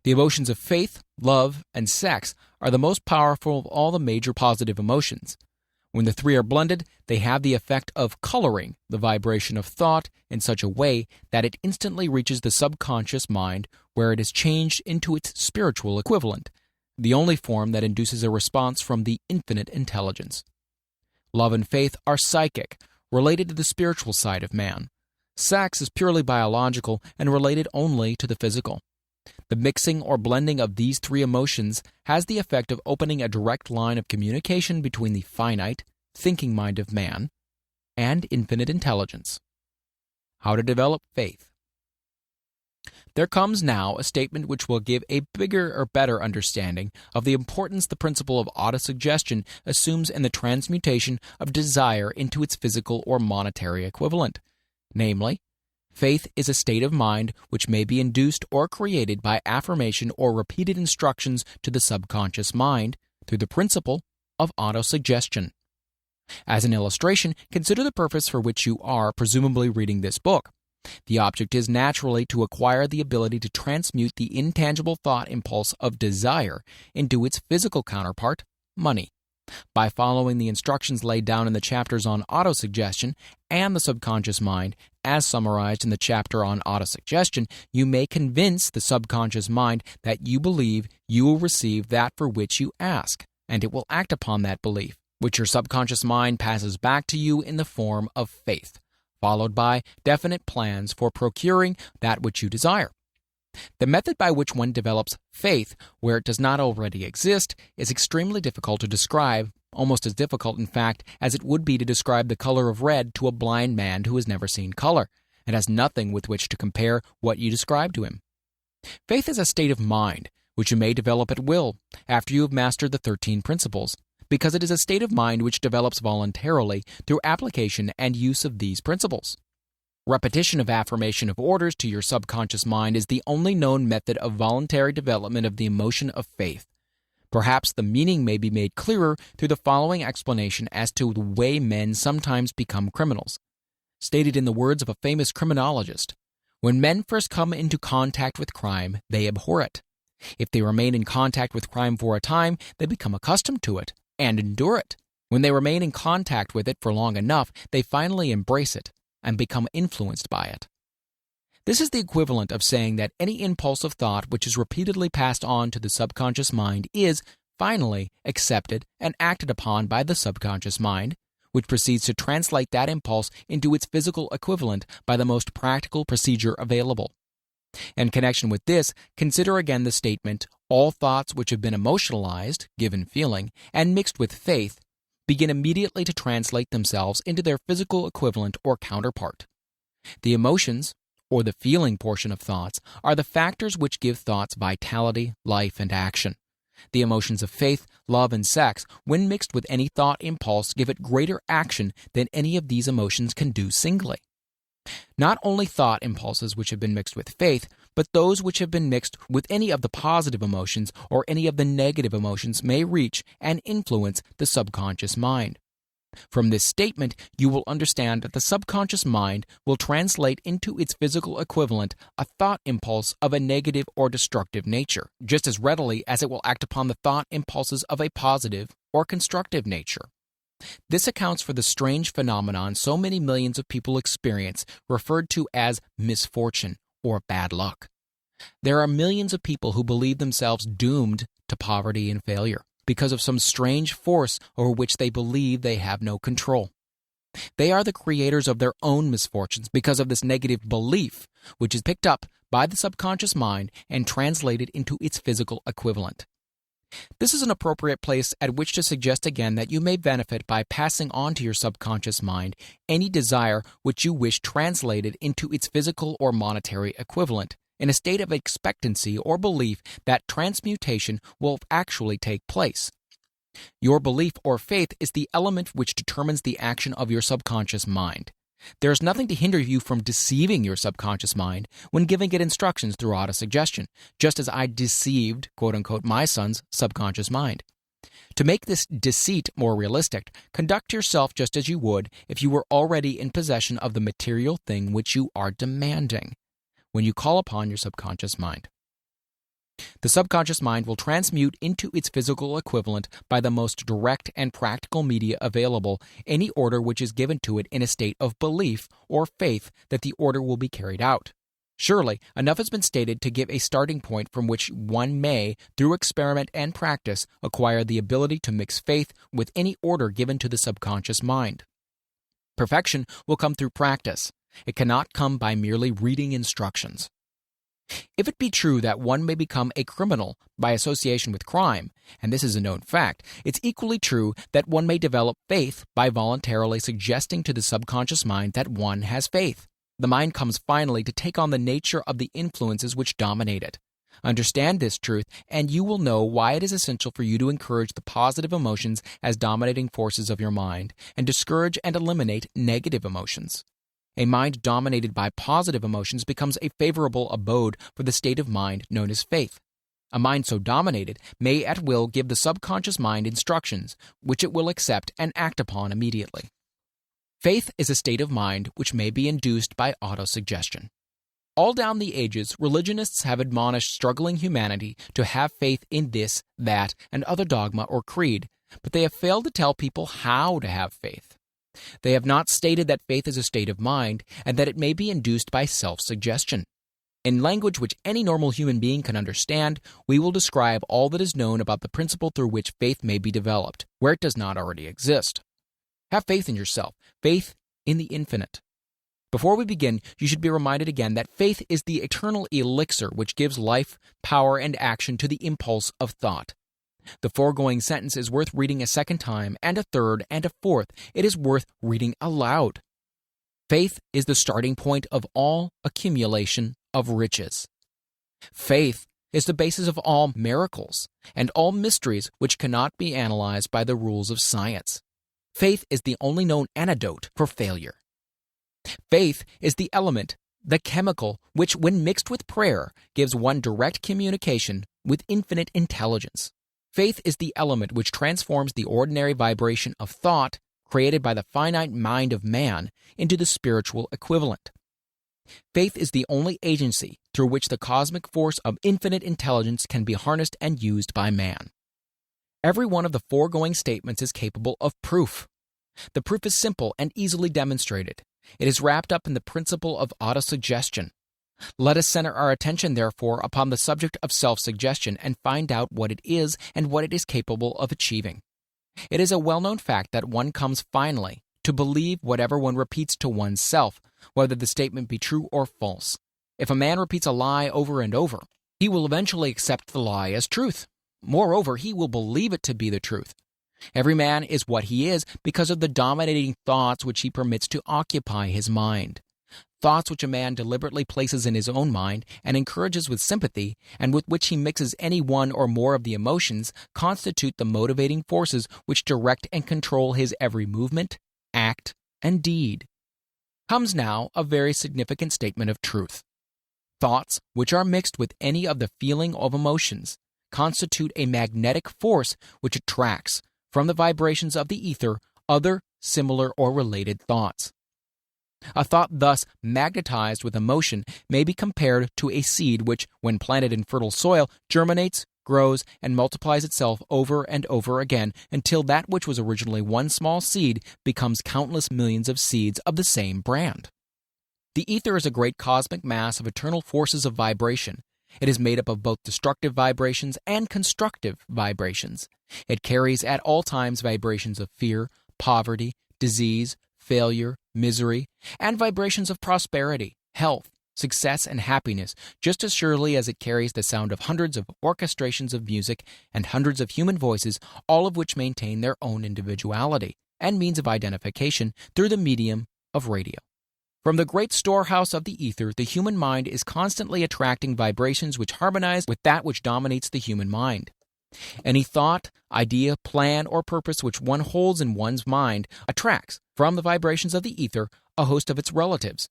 The emotions of faith, love, and sex are the most powerful of all the major positive emotions. When the three are blended, they have the effect of coloring the vibration of thought in such a way that it instantly reaches the subconscious mind, where it is changed into its spiritual equivalent, the only form that induces a response from the infinite intelligence. Love and faith are psychic, related to the spiritual side of man. Sex is purely biological and related only to the physical. The mixing or blending of these three emotions has the effect of opening a direct line of communication between the finite, thinking mind of man and infinite intelligence. How to develop faith. There comes now a statement which will give a bigger or better understanding of the importance the principle of autosuggestion assumes in the transmutation of desire into its physical or monetary equivalent. Namely, faith is a state of mind which may be induced or created by affirmation or repeated instructions to the subconscious mind through the principle of autosuggestion. As an illustration, consider the purpose for which you are presumably reading this book. The object is naturally to acquire the ability to transmute the intangible thought impulse of desire into its physical counterpart, money. By following the instructions laid down in the chapters on autosuggestion and the subconscious mind, as summarized in the chapter on autosuggestion, you may convince the subconscious mind that you believe you will receive that for which you ask, and it will act upon that belief, which your subconscious mind passes back to you in the form of faith, followed by definite plans for procuring that which you desire. The method by which one develops faith where it does not already exist is extremely difficult to describe, almost as difficult, in fact, as it would be to describe the color of red to a blind man who has never seen color and has nothing with which to compare what you describe to him. Faith is a state of mind which you may develop at will after you have mastered the 13 principles, because it is a state of mind which develops voluntarily through application and use of these principles. Repetition of affirmation of orders to your subconscious mind is the only known method of voluntary development of the emotion of faith. Perhaps the meaning may be made clearer through the following explanation as to the way men sometimes become criminals. Stated in the words of a famous criminologist, when men first come into contact with crime, they abhor it. If they remain in contact with crime for a time, they become accustomed to it and endure it. When they remain in contact with it for long enough, they finally embrace it and become influenced by it. This is the equivalent of saying that any impulse of thought which is repeatedly passed on to the subconscious mind is, finally, accepted and acted upon by the subconscious mind, which proceeds to translate that impulse into its physical equivalent by the most practical procedure available. In connection with this, consider again the statement, all thoughts which have been emotionalized, given feeling, and mixed with faith, begin immediately to translate themselves into their physical equivalent or counterpart. The emotions, or the feeling portion of thoughts, are the factors which give thoughts vitality, life, and action. The emotions of faith, love, and sex, when mixed with any thought impulse, give it greater action than any of these emotions can do singly. Not only thought impulses which have been mixed with faith, but those which have been mixed with any of the positive emotions or any of the negative emotions may reach and influence the subconscious mind. From this statement, you will understand that the subconscious mind will translate into its physical equivalent a thought impulse of a negative or destructive nature, just as readily as it will act upon the thought impulses of a positive or constructive nature. This accounts for the strange phenomenon so many millions of people experience, referred to as misfortune or bad luck. There are millions of people who believe themselves doomed to poverty and failure because of some strange force over which they believe they have no control. They are the creators of their own misfortunes because of this negative belief, which is picked up by the subconscious mind and translated into its physical equivalent. This is an appropriate place at which to suggest again that you may benefit by passing on to your subconscious mind any desire which you wish translated into its physical or monetary equivalent, in a state of expectancy or belief that transmutation will actually take place. Your belief or faith is the element which determines the action of your subconscious mind. There is nothing to hinder you from deceiving your subconscious mind when giving it instructions through autosuggestion, just as I deceived, quote-unquote, my son's subconscious mind. To make this deceit more realistic, conduct yourself just as you would if you were already in possession of the material thing which you are demanding when you call upon your subconscious mind. The subconscious mind will transmute into its physical equivalent by the most direct and practical media available any order which is given to it in a state of belief or faith that the order will be carried out. Surely, enough has been stated to give a starting point from which one may, through experiment and practice, acquire the ability to mix faith with any order given to the subconscious mind. Perfection will come through practice. It cannot come by merely reading instructions. If it be true that one may become a criminal by association with crime, and this is a known fact, it's equally true that one may develop faith by voluntarily suggesting to the subconscious mind that one has faith. The mind comes finally to take on the nature of the influences which dominate it. Understand this truth, and you will know why it is essential for you to encourage the positive emotions as dominating forces of your mind, and discourage and eliminate negative emotions. A mind dominated by positive emotions becomes a favorable abode for the state of mind known as faith. A mind so dominated may at will give the subconscious mind instructions, which it will accept and act upon immediately. Faith is a state of mind which may be induced by autosuggestion. All down the ages, religionists have admonished struggling humanity to have faith in this, that, and other dogma or creed, but they have failed to tell people how to have faith. They have not stated that faith is a state of mind and that it may be induced by self-suggestion. In language which any normal human being can understand, we will describe all that is known about the principle through which faith may be developed, where it does not already exist. Have faith in yourself, faith in the infinite. Before we begin, you should be reminded again that faith is the eternal elixir which gives life, power, and action to the impulse of thought. The foregoing sentence is worth reading a second time, and a third, and a fourth. It is worth reading aloud. Faith is the starting point of all accumulation of riches. Faith is the basis of all miracles and all mysteries which cannot be analyzed by the rules of science. Faith is the only known antidote for failure. Faith is the element, the chemical, which, when mixed with prayer, gives one direct communication with infinite intelligence. Faith is the element which transforms the ordinary vibration of thought created by the finite mind of man into the spiritual equivalent. Faith is the only agency through which the cosmic force of infinite intelligence can be harnessed and used by man. Every one of the foregoing statements is capable of proof. The proof is simple and easily demonstrated. It is wrapped up in the principle of autosuggestion. Let us center our attention, therefore, upon the subject of self-suggestion and find out what it is and what it is capable of achieving. It is a well-known fact that one comes finally to believe whatever one repeats to oneself, whether the statement be true or false. If a man repeats a lie over and over, he will eventually accept the lie as truth. Moreover, he will believe it to be the truth. Every man is what he is because of the dominating thoughts which he permits to occupy his mind. Thoughts which a man deliberately places in his own mind and encourages with sympathy, and with which he mixes any one or more of the emotions, constitute the motivating forces which direct and control his every movement, act, and deed. Comes now a very significant statement of truth. Thoughts which are mixed with any of the feeling of emotions constitute a magnetic force which attracts, from the vibrations of the ether, other similar or related thoughts. A thought thus magnetized with emotion may be compared to a seed which, when planted in fertile soil, germinates, grows, and multiplies itself over and over again until that which was originally one small seed becomes countless millions of seeds of the same brand. The ether is a great cosmic mass of eternal forces of vibration. It is made up of both destructive vibrations and constructive vibrations. It carries at all times vibrations of fear, poverty, disease, failure, misery, and vibrations of prosperity, health, success, and happiness, just as surely as it carries the sound of hundreds of orchestrations of music and hundreds of human voices, all of which maintain their own individuality and means of identification through the medium of radio. From the great storehouse of the ether, the human mind is constantly attracting vibrations which harmonize with that which dominates the human mind. Any thought, idea, plan, or purpose which one holds in one's mind attracts, from the vibrations of the ether, a host of its relatives,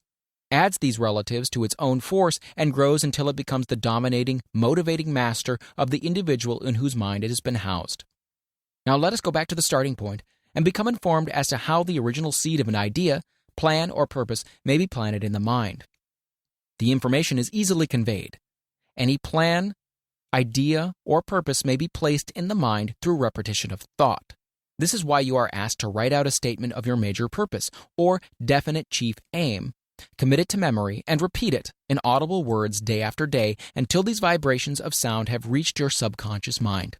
adds these relatives to its own force, and grows until it becomes the dominating, motivating master of the individual in whose mind it has been housed. Now let us go back to the starting point and become informed as to how the original seed of an idea, plan, or purpose may be planted in the mind. The information is easily conveyed. Any plan, idea, or purpose may be placed in the mind through repetition of thought. This is why you are asked to write out a statement of your major purpose, or definite chief aim, commit it to memory, and repeat it in audible words day after day until these vibrations of sound have reached your subconscious mind.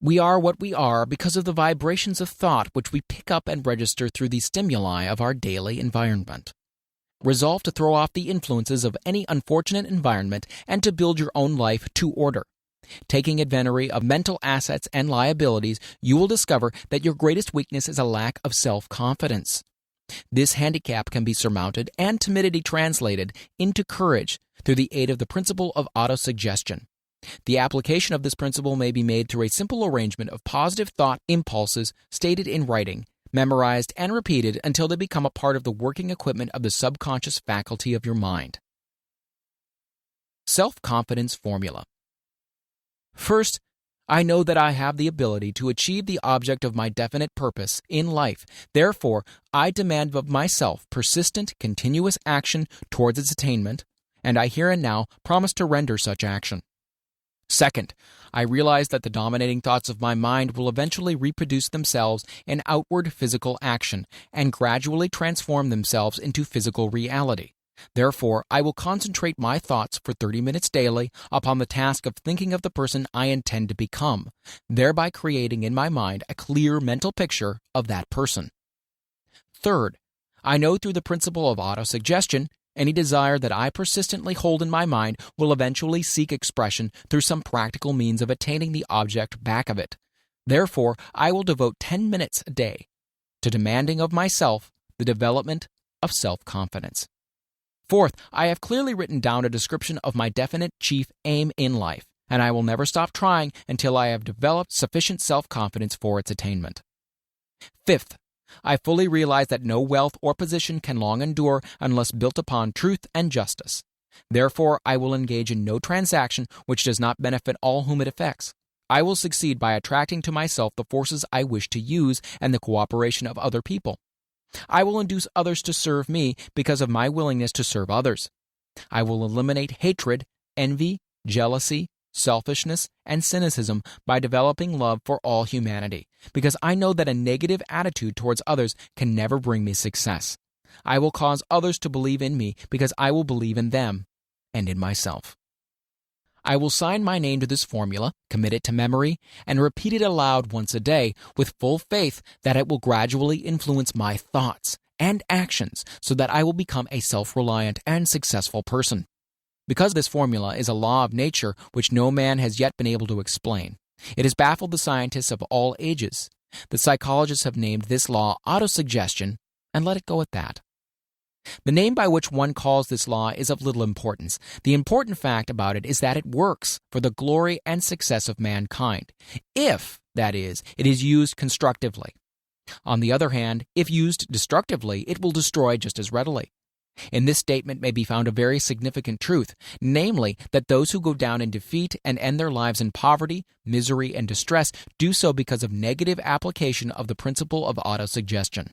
We are what we are because of the vibrations of thought which we pick up and register through the stimuli of our daily environment. Resolve to throw off the influences of any unfortunate environment and to build your own life to order. Taking inventory of mental assets and liabilities, you will discover that your greatest weakness is a lack of self-confidence. This handicap can be surmounted and timidity translated into courage through the aid of the principle of autosuggestion. The application of this principle may be made through a simple arrangement of positive thought impulses stated in writing, memorized and repeated until they become a part of the working equipment of the subconscious faculty of your mind. Self-confidence formula. First, I know that I have the ability to achieve the object of my definite purpose in life. Therefore, I demand of myself persistent, continuous action towards its attainment, and I here and now promise to render such action. Second, I realize that the dominating thoughts of my mind will eventually reproduce themselves in outward physical action and gradually transform themselves into physical reality. Therefore, I will concentrate my thoughts for 30 minutes daily upon the task of thinking of the person I intend to become, thereby creating in my mind a clear mental picture of that person. Third, I know through the principle of autosuggestion, any desire that I persistently hold in my mind will eventually seek expression through some practical means of attaining the object back of it. Therefore, I will devote 10 minutes a day to demanding of myself the development of self-confidence. Fourth, I have clearly written down a description of my definite chief aim in life, and I will never stop trying until I have developed sufficient self-confidence for its attainment. Fifth, I fully realize that no wealth or position can long endure unless built upon truth and justice. Therefore, I will engage in no transaction which does not benefit all whom it affects. I will succeed by attracting to myself the forces I wish to use and the cooperation of other people. I will induce others to serve me because of my willingness to serve others. I will eliminate hatred, envy, jealousy, selfishness, and cynicism by developing love for all humanity, because I know that a negative attitude towards others can never bring me success. I will cause others to believe in me because I will believe in them and in myself. I will sign my name to this formula, commit it to memory, and repeat it aloud once a day with full faith that it will gradually influence my thoughts and actions so that I will become a self-reliant and successful person. Because this formula is a law of nature which no man has yet been able to explain, it has baffled the scientists of all ages. The psychologists have named this law autosuggestion and let it go at that. The name by which one calls this law is of little importance. The important fact about it is that it works for the glory and success of mankind, if, that is, it is used constructively. On the other hand, if used destructively, it will destroy just as readily. In this statement may be found a very significant truth, namely that those who go down in defeat and end their lives in poverty, misery, and distress do so because of negative application of the principle of autosuggestion.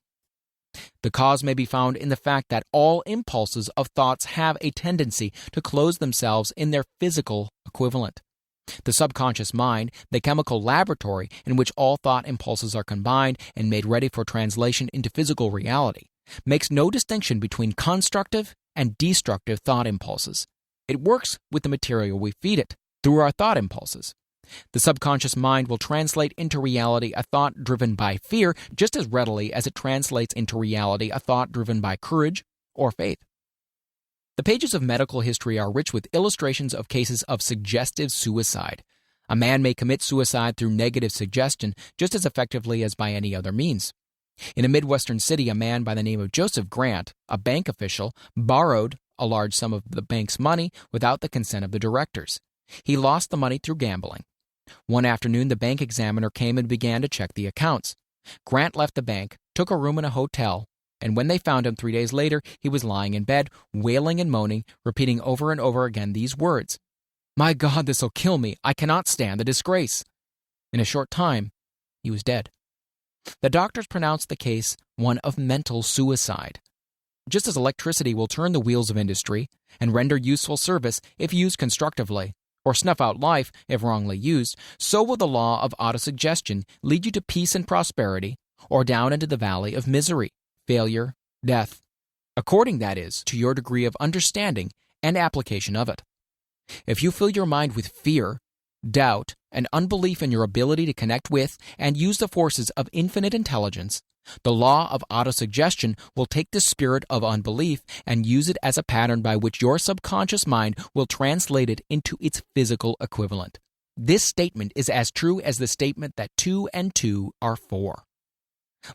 The cause may be found in the fact that all impulses of thoughts have a tendency to close themselves in their physical equivalent. The subconscious mind, the chemical laboratory in which all thought impulses are combined and made ready for translation into physical reality, makes no distinction between constructive and destructive thought impulses. It works with the material we feed it, through our thought impulses. The subconscious mind will translate into reality a thought driven by fear just as readily as it translates into reality a thought driven by courage or faith. The pages of medical history are rich with illustrations of cases of suggestive suicide. A man may commit suicide through negative suggestion just as effectively as by any other means. In a Midwestern city, a man by the name of Joseph Grant, a bank official, borrowed a large sum of the bank's money without the consent of the directors. He lost the money through gambling. One afternoon, the bank examiner came and began to check the accounts. Grant left the bank, took a room in a hotel, and when they found him 3 days later, he was lying in bed, wailing and moaning, repeating over and over again these words, "My God, this'll kill me. I cannot stand the disgrace." In a short time, he was dead. The doctors pronounced the case one of mental suicide. Just as electricity will turn the wheels of industry and render useful service if used constructively, or snuff out life if wrongly used, so will the law of autosuggestion lead you to peace and prosperity, or down into the valley of misery, failure, death, according, that is, to your degree of understanding and application of it. If you fill your mind with fear, doubt, and unbelief in your ability to connect with and use the forces of infinite intelligence, the law of autosuggestion will take the spirit of unbelief and use it as a pattern by which your subconscious mind will translate it into its physical equivalent. This statement is as true as the statement that 2 and 2 are 4.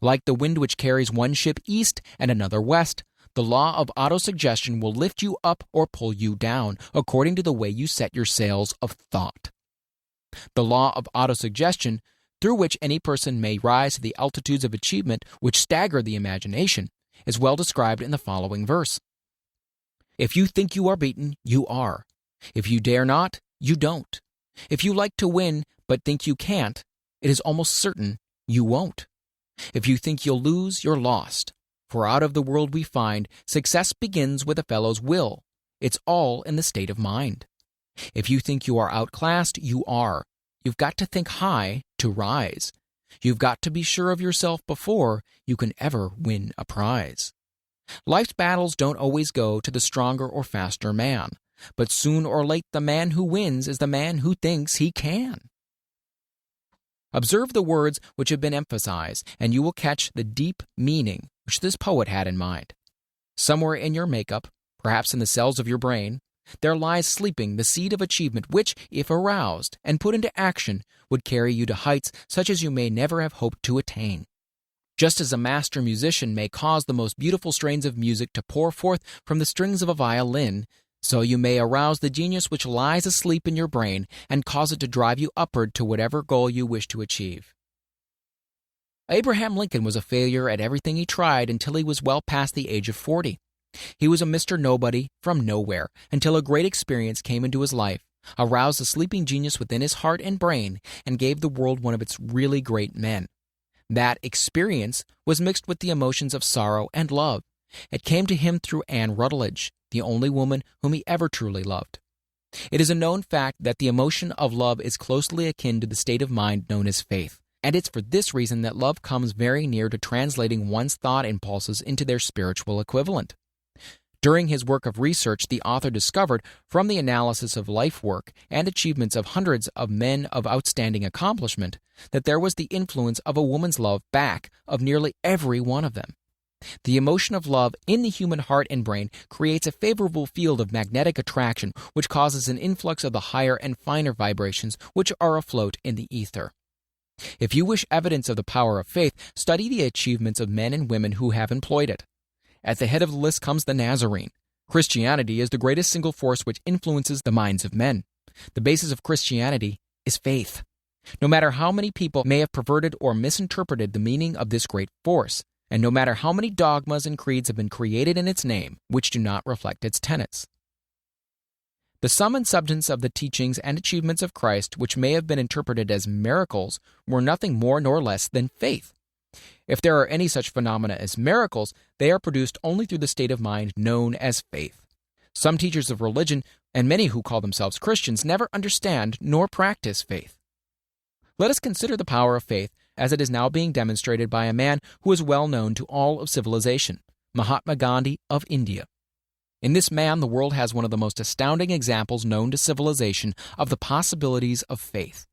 Like the wind which carries one ship east and another west, the law of autosuggestion will lift you up or pull you down according to the way you set your sails of thought. The law of autosuggestion, through which any person may rise to the altitudes of achievement which stagger the imagination, is well described in the following verse. If you think you are beaten, you are. If you dare not, you don't. If you like to win but think you can't, it is almost certain you won't. If you think you'll lose, you're lost. For out of the world we find, success begins with a fellow's will. It's all in the state of mind. If you think you are outclassed, you are. You've got to think high to rise. You've got to be sure of yourself before you can ever win a prize. Life's battles don't always go to the stronger or faster man, but soon or late the man who wins is the man who thinks he can. Observe the words which have been emphasized, and you will catch the deep meaning which this poet had in mind. Somewhere in your makeup, perhaps in the cells of your brain, there lies sleeping the seed of achievement which, if aroused and put into action, would carry you to heights such as you may never have hoped to attain. Just as a master musician may cause the most beautiful strains of music to pour forth from the strings of a violin, so you may arouse the genius which lies asleep in your brain and cause it to drive you upward to whatever goal you wish to achieve. Abraham Lincoln was a failure at everything he tried until he was well past the age of 40. He was a Mr. Nobody from nowhere until a great experience came into his life, aroused the sleeping genius within his heart and brain, and gave the world one of its really great men. That experience was mixed with the emotions of sorrow and love. It came to him through Anne Rutledge, the only woman whom he ever truly loved. It is a known fact that the emotion of love is closely akin to the state of mind known as faith, and it's for this reason that love comes very near to translating one's thought impulses into their spiritual equivalent. During his work of research, the author discovered, from the analysis of life work and achievements of hundreds of men of outstanding accomplishment, that there was the influence of a woman's love back of nearly every one of them. The emotion of love in the human heart and brain creates a favorable field of magnetic attraction which causes an influx of the higher and finer vibrations which are afloat in the ether. If you wish evidence of the power of faith, study the achievements of men and women who have employed it. At the head of the list comes the Nazarene. Christianity is the greatest single force which influences the minds of men. The basis of Christianity is faith. No matter how many people may have perverted or misinterpreted the meaning of this great force, and no matter how many dogmas and creeds have been created in its name which do not reflect its tenets. The sum and substance of the teachings and achievements of Christ, which may have been interpreted as miracles, were nothing more nor less than faith. If there are any such phenomena as miracles, they are produced only through the state of mind known as faith. Some teachers of religion, and many who call themselves Christians, never understand nor practice faith. Let us consider the power of faith as it is now being demonstrated by a man who is well known to all of civilization, Mahatma Gandhi of India. In this man, the world has one of the most astounding examples known to civilization of the possibilities of faith.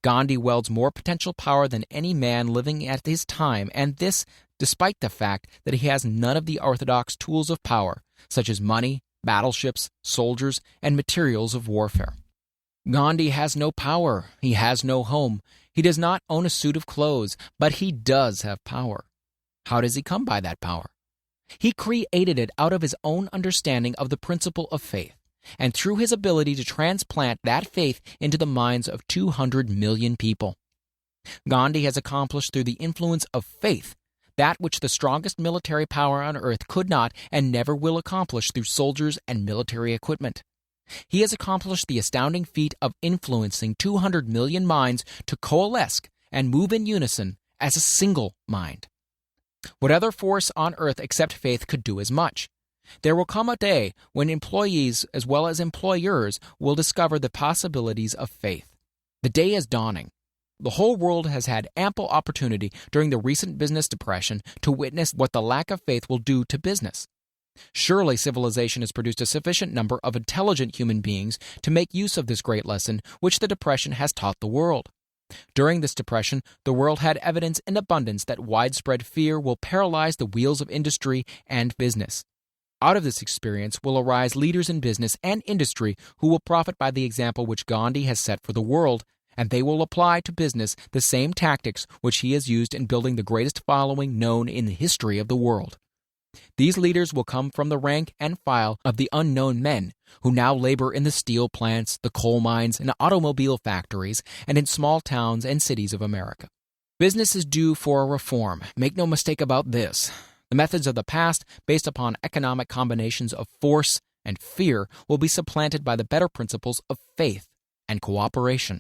Gandhi wields more potential power than any man living at his time, and this despite the fact that he has none of the orthodox tools of power, such as money, battleships, soldiers, and materials of warfare. Gandhi has no power, he has no home, he does not own a suit of clothes, but he does have power. How does he come by that power? He created it out of his own understanding of the principle of faith, and through his ability to transplant that faith into the minds of 200 million people. Gandhi has accomplished through the influence of faith that which the strongest military power on earth could not and never will accomplish through soldiers and military equipment. He has accomplished the astounding feat of influencing 200 million minds to coalesce and move in unison as a single mind. What other force on earth except faith could do as much? There will come a day when employees as well as employers will discover the possibilities of faith. The day is dawning. The whole world has had ample opportunity during the recent business depression to witness what the lack of faith will do to business. Surely civilization has produced a sufficient number of intelligent human beings to make use of this great lesson which the depression has taught the world. During this depression, the world had evidence in abundance that widespread fear will paralyze the wheels of industry and business. Out of this experience will arise leaders in business and industry who will profit by the example which Gandhi has set for the world, and they will apply to business the same tactics which he has used in building the greatest following known in the history of the world. These leaders will come from the rank and file of the unknown men who now labor in the steel plants, the coal mines, and automobile factories, and in small towns and cities of America. Business is due for a reform. Make no mistake about this. The methods of the past, based upon economic combinations of force and fear, will be supplanted by the better principles of faith and cooperation.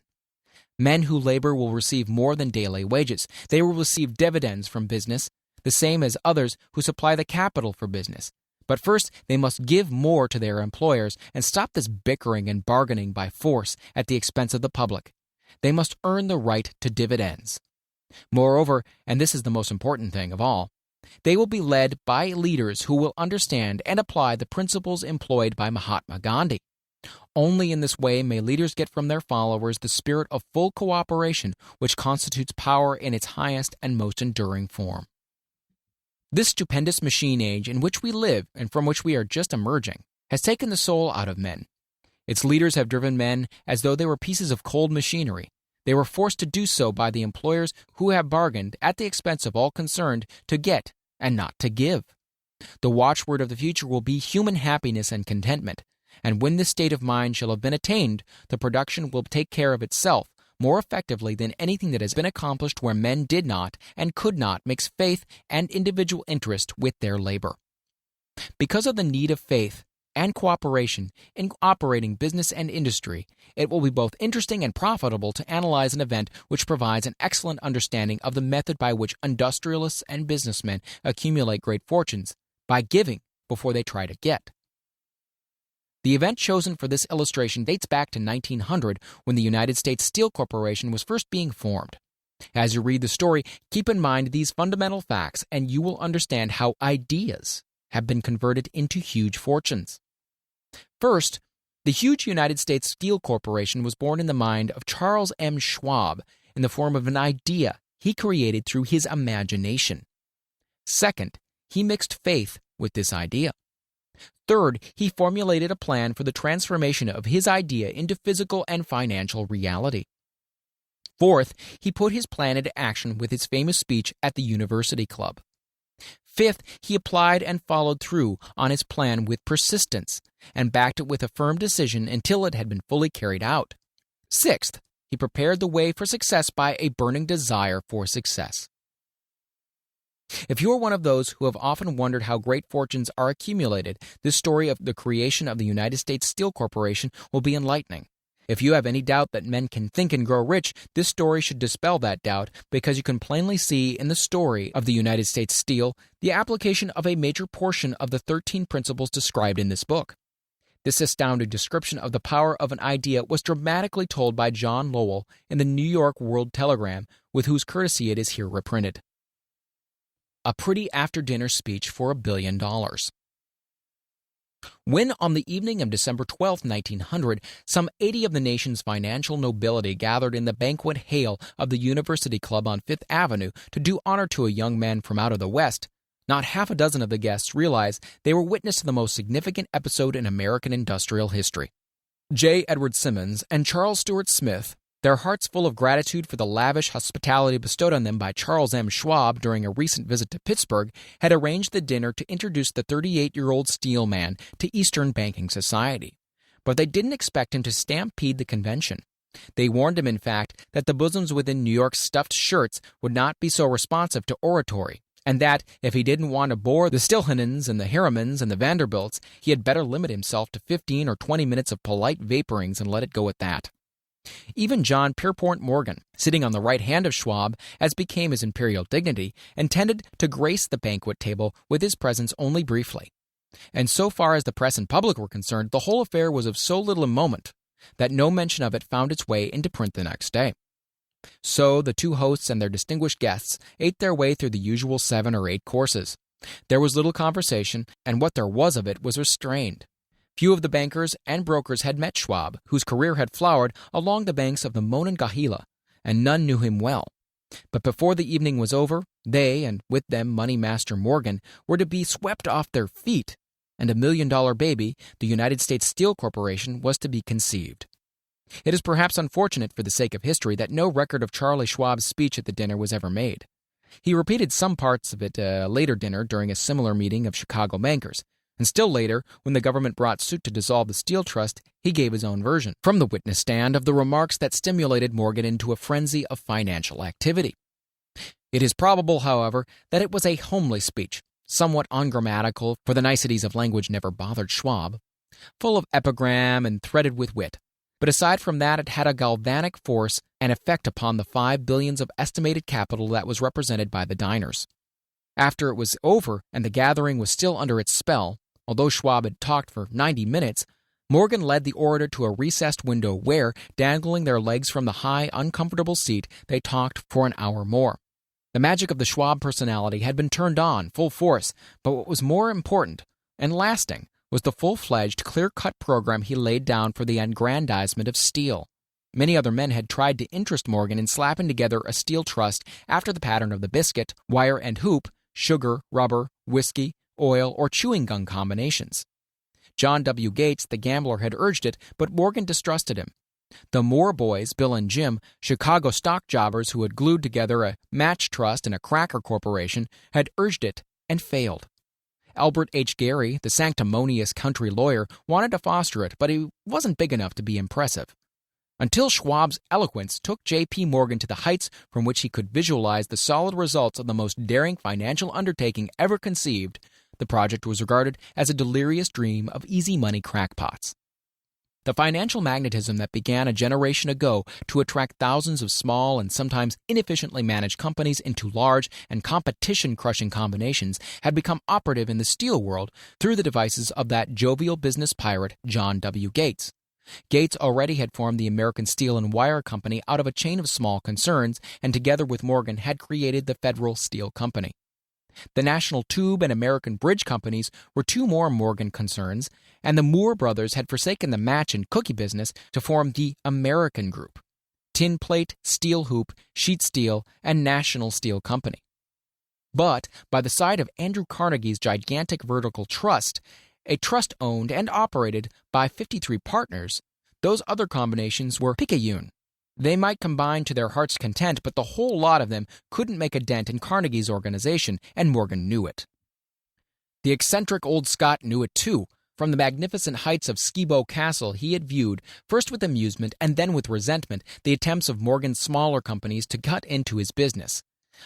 Men who labor will receive more than daily wages. They will receive dividends from business, the same as others who supply the capital for business. But first, they must give more to their employers and stop this bickering and bargaining by force at the expense of the public. They must earn the right to dividends. Moreover, and this is the most important thing of all, they will be led by leaders who will understand and apply the principles employed by Mahatma Gandhi. Only in this way may leaders get from their followers the spirit of full cooperation which constitutes power in its highest and most enduring form. This stupendous machine age in which we live and from which we are just emerging has taken the soul out of men. Its leaders have driven men as though they were pieces of cold machinery. They were forced to do so by the employers who have bargained at the expense of all concerned to get and not to give. The watchword of the future will be human happiness and contentment, and when this state of mind shall have been attained, the production will take care of itself more effectively than anything that has been accomplished where men did not and could not mix faith and individual interest with their labor. Because of the need of faith and cooperation in operating business and industry, it will be both interesting and profitable to analyze an event which provides an excellent understanding of the method by which industrialists and businessmen accumulate great fortunes, by giving before they try to get. The event chosen for this illustration dates back to 1900 when the United States Steel Corporation was first being formed. As you read the story, keep in mind these fundamental facts and you will understand how ideas have been converted into huge fortunes. First, the huge United States Steel Corporation was born in the mind of Charles M. Schwab in the form of an idea he created through his imagination. Second, he mixed faith with this idea. Third, he formulated a plan for the transformation of his idea into physical and financial reality. Fourth, he put his plan into action with his famous speech at the University Club. Fifth, he applied and followed through on his plan with persistence and backed it with a firm decision until it had been fully carried out. Sixth, he prepared the way for success by a burning desire for success. If you are one of those who have often wondered how great fortunes are accumulated, this story of the creation of the United States Steel Corporation will be enlightening. If you have any doubt that men can think and grow rich, this story should dispel that doubt because you can plainly see in the story of the United States Steel the application of a major portion of the 13 principles described in this book. This astounding description of the power of an idea was dramatically told by John Lowell in the New York World Telegram, with whose courtesy it is here reprinted. A pretty after-dinner speech for $1 billion. When, on the evening of December 12, 1900, some 80 of the nation's financial nobility gathered in the banquet hall of the University Club on Fifth Avenue to do honor to a young man from out of the West, not half a dozen of the guests realized they were witness to the most significant episode in American industrial history. J. Edward Simmons and Charles Stewart Smith, their hearts full of gratitude for the lavish hospitality bestowed on them by Charles M. Schwab during a recent visit to Pittsburgh, had arranged the dinner to introduce the 38-year-old steel man to Eastern banking society. But they didn't expect him to stampede the convention. They warned him, in fact, that the bosoms within New York's stuffed shirts would not be so responsive to oratory, and that, if he didn't want to bore the Stilhanens and the Harrimans and the Vanderbilts, he had better limit himself to 15 or 20 minutes of polite vaporings and let it go at that. Even John Pierpont Morgan, sitting on the right hand of Schwab, as became his imperial dignity, intended to grace the banquet table with his presence only briefly. And so far as the press and public were concerned, the whole affair was of so little moment that no mention of it found its way into print the next day. So the two hosts and their distinguished guests ate their way through the usual 7 or 8 courses. There was little conversation, and what there was of it was restrained. Few of the bankers and brokers had met Schwab, whose career had flowered along the banks of the Monongahela, and none knew him well. But before the evening was over, they, and with them Money Master Morgan, were to be swept off their feet, and $1 million baby, the United States Steel Corporation, was to be conceived. It is perhaps unfortunate for the sake of history that no record of Charlie Schwab's speech at the dinner was ever made. He repeated some parts of it at a later dinner during a similar meeting of Chicago bankers, and still later, when the government brought suit to dissolve the Steel Trust, he gave his own version from the witness stand of the remarks that stimulated Morgan into a frenzy of financial activity. It is probable, however, that it was a homely speech, somewhat ungrammatical, for the niceties of language never bothered Schwab, full of epigram and threaded with wit. But aside from that, it had a galvanic force and effect upon the 5 billions of estimated capital that was represented by the diners. After it was over and the gathering was still under its spell, although Schwab had talked for 90 minutes, Morgan led the orator to a recessed window where, dangling their legs from the high, uncomfortable seat, they talked for an hour more. The magic of the Schwab personality had been turned on full force, but what was more important and lasting was the full-fledged, clear-cut program he laid down for the aggrandizement of steel. Many other men had tried to interest Morgan in slapping together a steel trust after the pattern of the biscuit, wire and hoop, sugar, rubber, whiskey, oil, or chewing gum combinations. John W. Gates, the gambler, had urged it, but Morgan distrusted him. The Moore boys, Bill and Jim, Chicago stock jobbers who had glued together a match trust and a cracker corporation, had urged it and failed. Albert H. Gary, the sanctimonious country lawyer, wanted to foster it, but he wasn't big enough to be impressive. Until Schwab's eloquence took J.P. Morgan to the heights from which he could visualize the solid results of the most daring financial undertaking ever conceived, the project was regarded as a delirious dream of easy money crackpots. The financial magnetism that began a generation ago to attract thousands of small and sometimes inefficiently managed companies into large and competition-crushing combinations had become operative in the steel world through the devices of that jovial business pirate, John W. Gates. Gates already had formed the American Steel and Wire Company out of a chain of small concerns, and together with Morgan had created the Federal Steel Company. The National Tube and American Bridge Companies were 2 more Morgan concerns, and the Moore brothers had forsaken the match and cookie business to form the American Group: Tin Plate, Steel Hoop, Sheet Steel, and National Steel Company. But by the side of Andrew Carnegie's gigantic vertical trust, a trust owned and operated by 53 partners, those other combinations were picayune. They might combine to their heart's content, but the whole lot of them couldn't make a dent in Carnegie's organization, and Morgan knew it. The eccentric old Scot knew it too. From the magnificent heights of Skibo Castle, he had viewed, first with amusement and then with resentment, the attempts of Morgan's smaller companies to cut into his business.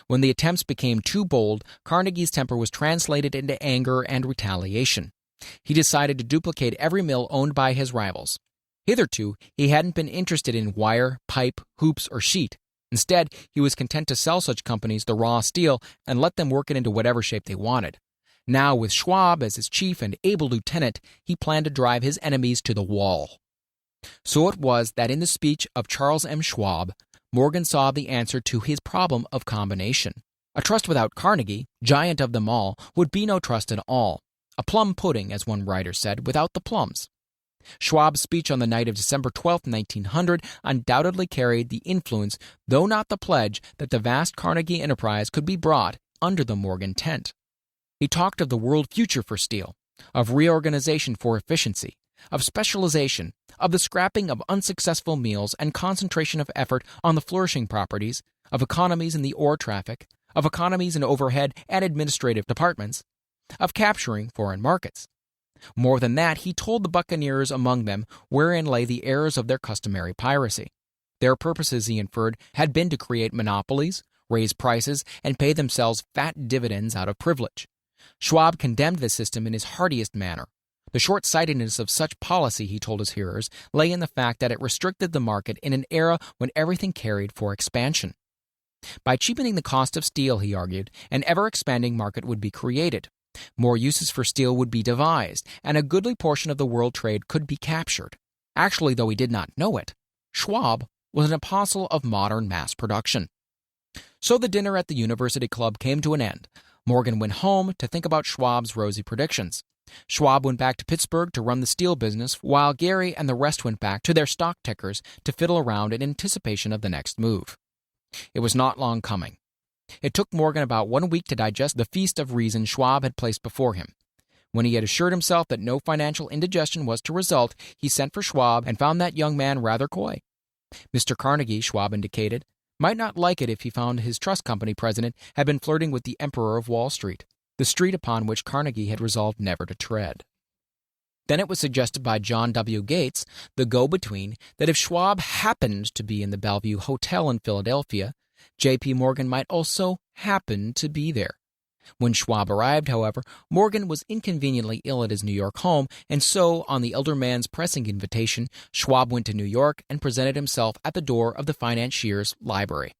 When the attempts became too bold, Carnegie's temper was translated into anger and retaliation. He decided to duplicate every mill owned by his rivals. Hitherto, he hadn't been interested in wire, pipe, hoops, or sheet. Instead, he was content to sell such companies the raw steel and let them work it into whatever shape they wanted. Now, with Schwab as his chief and able lieutenant, he planned to drive his enemies to the wall. So it was that in the speech of Charles M. Schwab, Morgan saw the answer to his problem of combination. A trust without Carnegie, giant of them all, would be no trust at all. A plum pudding, as one writer said, without the plums. Schwab's speech on the night of December 12, 1900, undoubtedly carried the influence, though not the pledge, that the vast Carnegie enterprise could be brought under the Morgan tent. He talked of the world future for steel, of reorganization for efficiency, of specialization, of the scrapping of unsuccessful meals and concentration of effort on the flourishing properties, of economies in the ore traffic, of economies in overhead and administrative departments, of capturing foreign markets. More than that, he told the buccaneers among them wherein lay the errors of their customary piracy. Their purposes, he inferred, had been to create monopolies, raise prices, and pay themselves fat dividends out of privilege. Schwab condemned the system in his heartiest manner. The short-sightedness of such policy, he told his hearers, lay in the fact that it restricted the market in an era when everything carried for expansion. By cheapening the cost of steel, he argued, an ever-expanding market would be created. More uses for steel would be devised, and a goodly portion of the world trade could be captured. Actually, though he did not know it, Schwab was an apostle of modern mass production. So the dinner at the University Club came to an end. Morgan went home to think about Schwab's rosy predictions. Schwab went back to Pittsburgh to run the steel business, while Gary and the rest went back to their stock tickers to fiddle around in anticipation of the next move. It was not long coming. It took Morgan about 1 week to digest the feast of reason Schwab had placed before him. When he had assured himself that no financial indigestion was to result, he sent for Schwab and found that young man rather coy. Mr. Carnegie, Schwab indicated, might not like it if he found his trust company president had been flirting with the Emperor of Wall Street, the street upon which Carnegie had resolved never to tread. Then it was suggested by John W. Gates, the go-between, that if Schwab happened to be in the Bellevue Hotel in Philadelphia, J.P. Morgan might also happen to be there. When Schwab arrived, however, Morgan was inconveniently ill at his New York home, and so, on the elder man's pressing invitation, Schwab went to New York and presented himself at the door of the financier's library.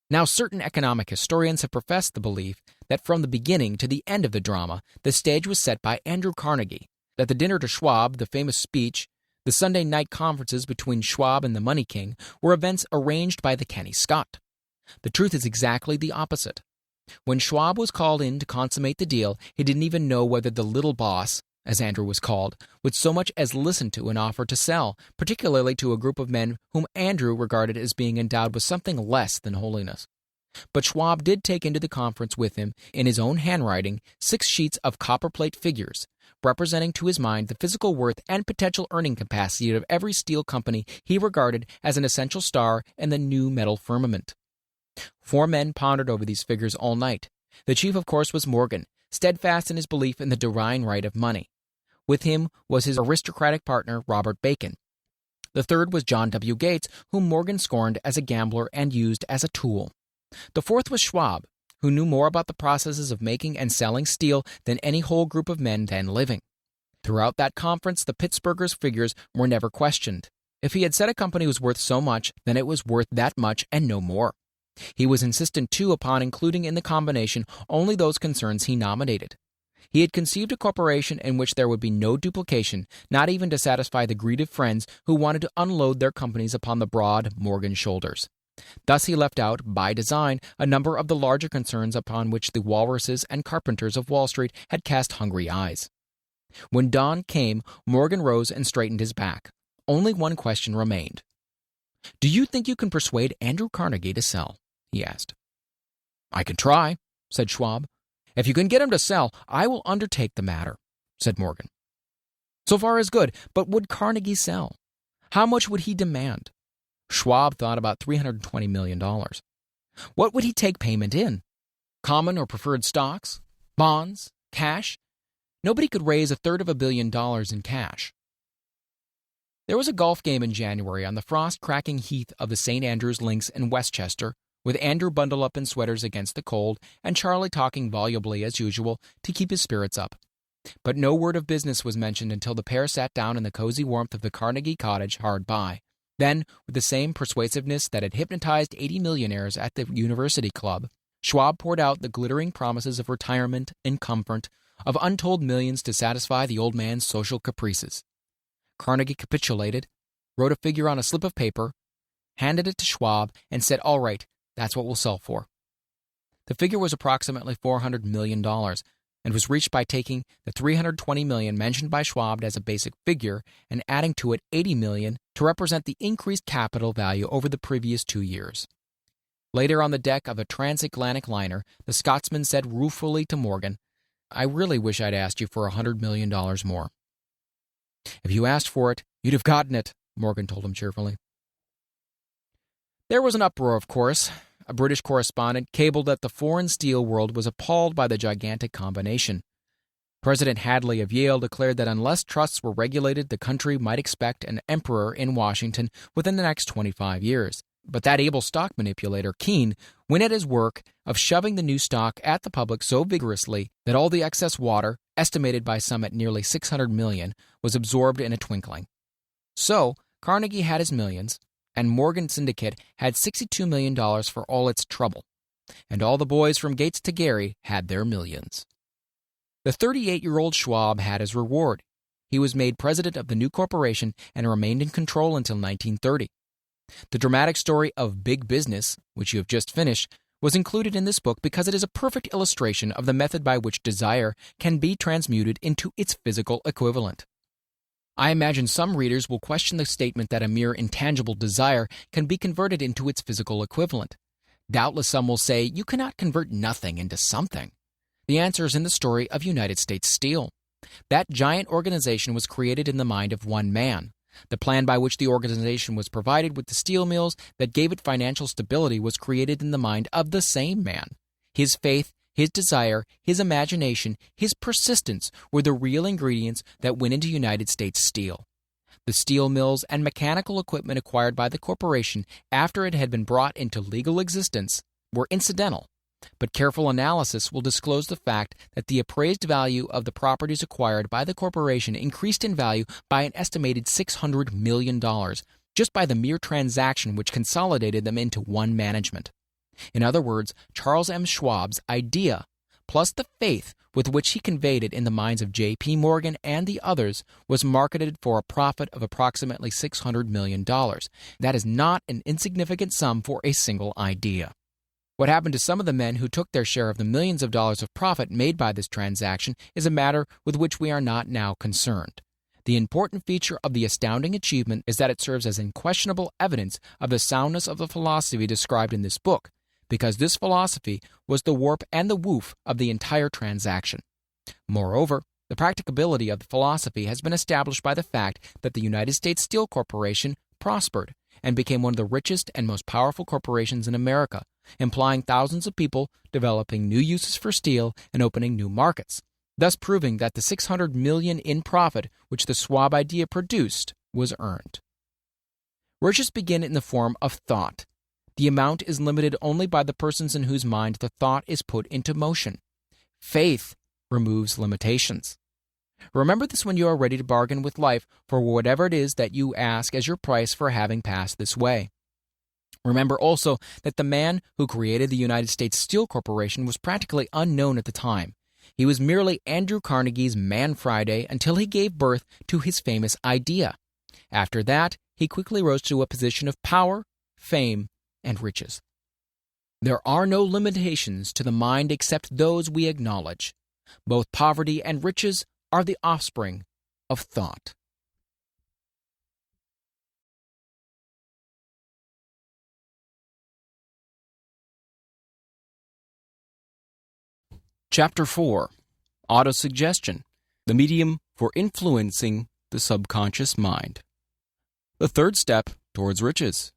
Now, certain economic historians have professed the belief that from the beginning to the end of the drama, the stage was set by Andrew Carnegie, that the dinner to Schwab, the famous speech, the Sunday night conferences between Schwab and the Money King were events arranged by the Kenny Scott. The truth is exactly the opposite. When Schwab was called in to consummate the deal, he didn't even know whether the little boss, as Andrew was called, would so much as listen to an offer to sell, particularly to a group of men whom Andrew regarded as being endowed with something less than holiness. But Schwab did take into the conference with him, in his own handwriting, 6 sheets of copperplate figures, representing to his mind the physical worth and potential earning capacity of every steel company he regarded as an essential star in the new metal firmament. 4 men pondered over these figures all night. The chief, of course, was Morgan, steadfast in his belief in the divine right of money. With him was his aristocratic partner, Robert Bacon. The third was John W. Gates, whom Morgan scorned as a gambler and used as a tool. The fourth was Schwab, who knew more about the processes of making and selling steel than any whole group of men then living. Throughout that conference, the Pittsburghers' figures were never questioned. If he had said a company was worth so much, then it was worth that much and no more. He was insistent, too, upon including in the combination only those concerns he nominated. He had conceived a corporation in which there would be no duplication, not even to satisfy the greed of friends who wanted to unload their companies upon the broad Morgan shoulders. Thus he left out, by design, a number of the larger concerns upon which the walruses and carpenters of Wall Street had cast hungry eyes. When dawn came, Morgan rose and straightened his back. Only one question remained. "Do you think you can persuade Andrew Carnegie to sell?" he asked. "I can try," said Schwab. "If you can get him to sell, I will undertake the matter," said Morgan. So far as good, but would Carnegie sell? How much would he demand? Schwab thought about $320 million. What would he take payment in? Common or preferred stocks? Bonds? Cash? Nobody could raise $350 million in cash. There was a golf game in January on the frost-cracking heath of the St. Andrews Links in Westchester, with Andrew bundled up in sweaters against the cold and Charlie talking volubly as usual to keep his spirits up. But no word of business was mentioned until the pair sat down in the cozy warmth of the Carnegie cottage hard by. Then, with the same persuasiveness that had hypnotized 80 millionaires at the University Club, Schwab poured out the glittering promises of retirement and comfort, of untold millions to satisfy the old man's social caprices. Carnegie capitulated, wrote a figure on a slip of paper, handed it to Schwab, and said, "All right, that's what we'll sell for." The figure was approximately $400 million and was reached by taking the $320 million mentioned by Schwab as a basic figure and adding to it $80 million to represent the increased capital value over the previous 2 years. Later on the deck of a transatlantic liner, the Scotsman said ruefully to Morgan, "I really wish I'd asked you for $100 million more." "If you asked for it, you'd have gotten it," Morgan told him cheerfully. There was an uproar, of course. A British correspondent cabled that the foreign steel world was appalled by the gigantic combination. President Hadley of Yale declared that unless trusts were regulated, the country might expect an emperor in Washington within the next 25 years. But that able stock manipulator, Keene, went at his work of shoving the new stock at the public so vigorously that all the excess water, estimated by some at nearly $600 million, was absorbed in a twinkling. So, Carnegie had his millions, and Morgan Syndicate had $62 million for all its trouble. And all the boys from Gates to Gary had their millions. The 38-year-old Schwab had his reward. He was made president of the new corporation and remained in control until 1930. The dramatic story of Big Business, which you have just finished, was included in this book because it is a perfect illustration of the method by which desire can be transmuted into its physical equivalent. I imagine some readers will question the statement that a mere intangible desire can be converted into its physical equivalent. Doubtless some will say, you cannot convert nothing into something. The answer is in the story of United States Steel. That giant organization was created in the mind of one man. The plan by which the organization was provided with the steel mills that gave it financial stability was created in the mind of the same man. His faith, his desire, his imagination, his persistence were the real ingredients that went into United States Steel. The steel mills and mechanical equipment acquired by the corporation after it had been brought into legal existence were incidental, but careful analysis will disclose the fact that the appraised value of the properties acquired by the corporation increased in value by an estimated $600 million just by the mere transaction which consolidated them into one management. In other words, Charles M. Schwab's idea, plus the faith with which he conveyed it in the minds of J.P. Morgan and the others, was marketed for a profit of approximately $600 million. That is not an insignificant sum for a single idea. What happened to some of the men who took their share of the millions of dollars of profit made by this transaction is a matter with which we are not now concerned. The important feature of the astounding achievement is that it serves as unquestionable evidence of the soundness of the philosophy described in this book, because this philosophy was the warp and the woof of the entire transaction. Moreover, the practicability of the philosophy has been established by the fact that the United States Steel Corporation prospered and became one of the richest and most powerful corporations in America, employing thousands of people, developing new uses for steel, and opening new markets, thus proving that the $600 million in profit which the Schwab idea produced was earned. Riches begin in the form of thought. The amount is limited only by the persons in whose mind the thought is put into motion. Faith removes limitations. Remember this when you are ready to bargain with life for whatever it is that you ask as your price for having passed this way. Remember also that the man who created the United States Steel Corporation was practically unknown at the time. He was merely Andrew Carnegie's Man Friday until he gave birth to his famous idea. After that, he quickly rose to a position of power, fame, and riches. There are no limitations to the mind except those we acknowledge. Both poverty and riches are the offspring of thought. Chapter 4. Autosuggestion, the medium for influencing the subconscious mind. The third step towards riches.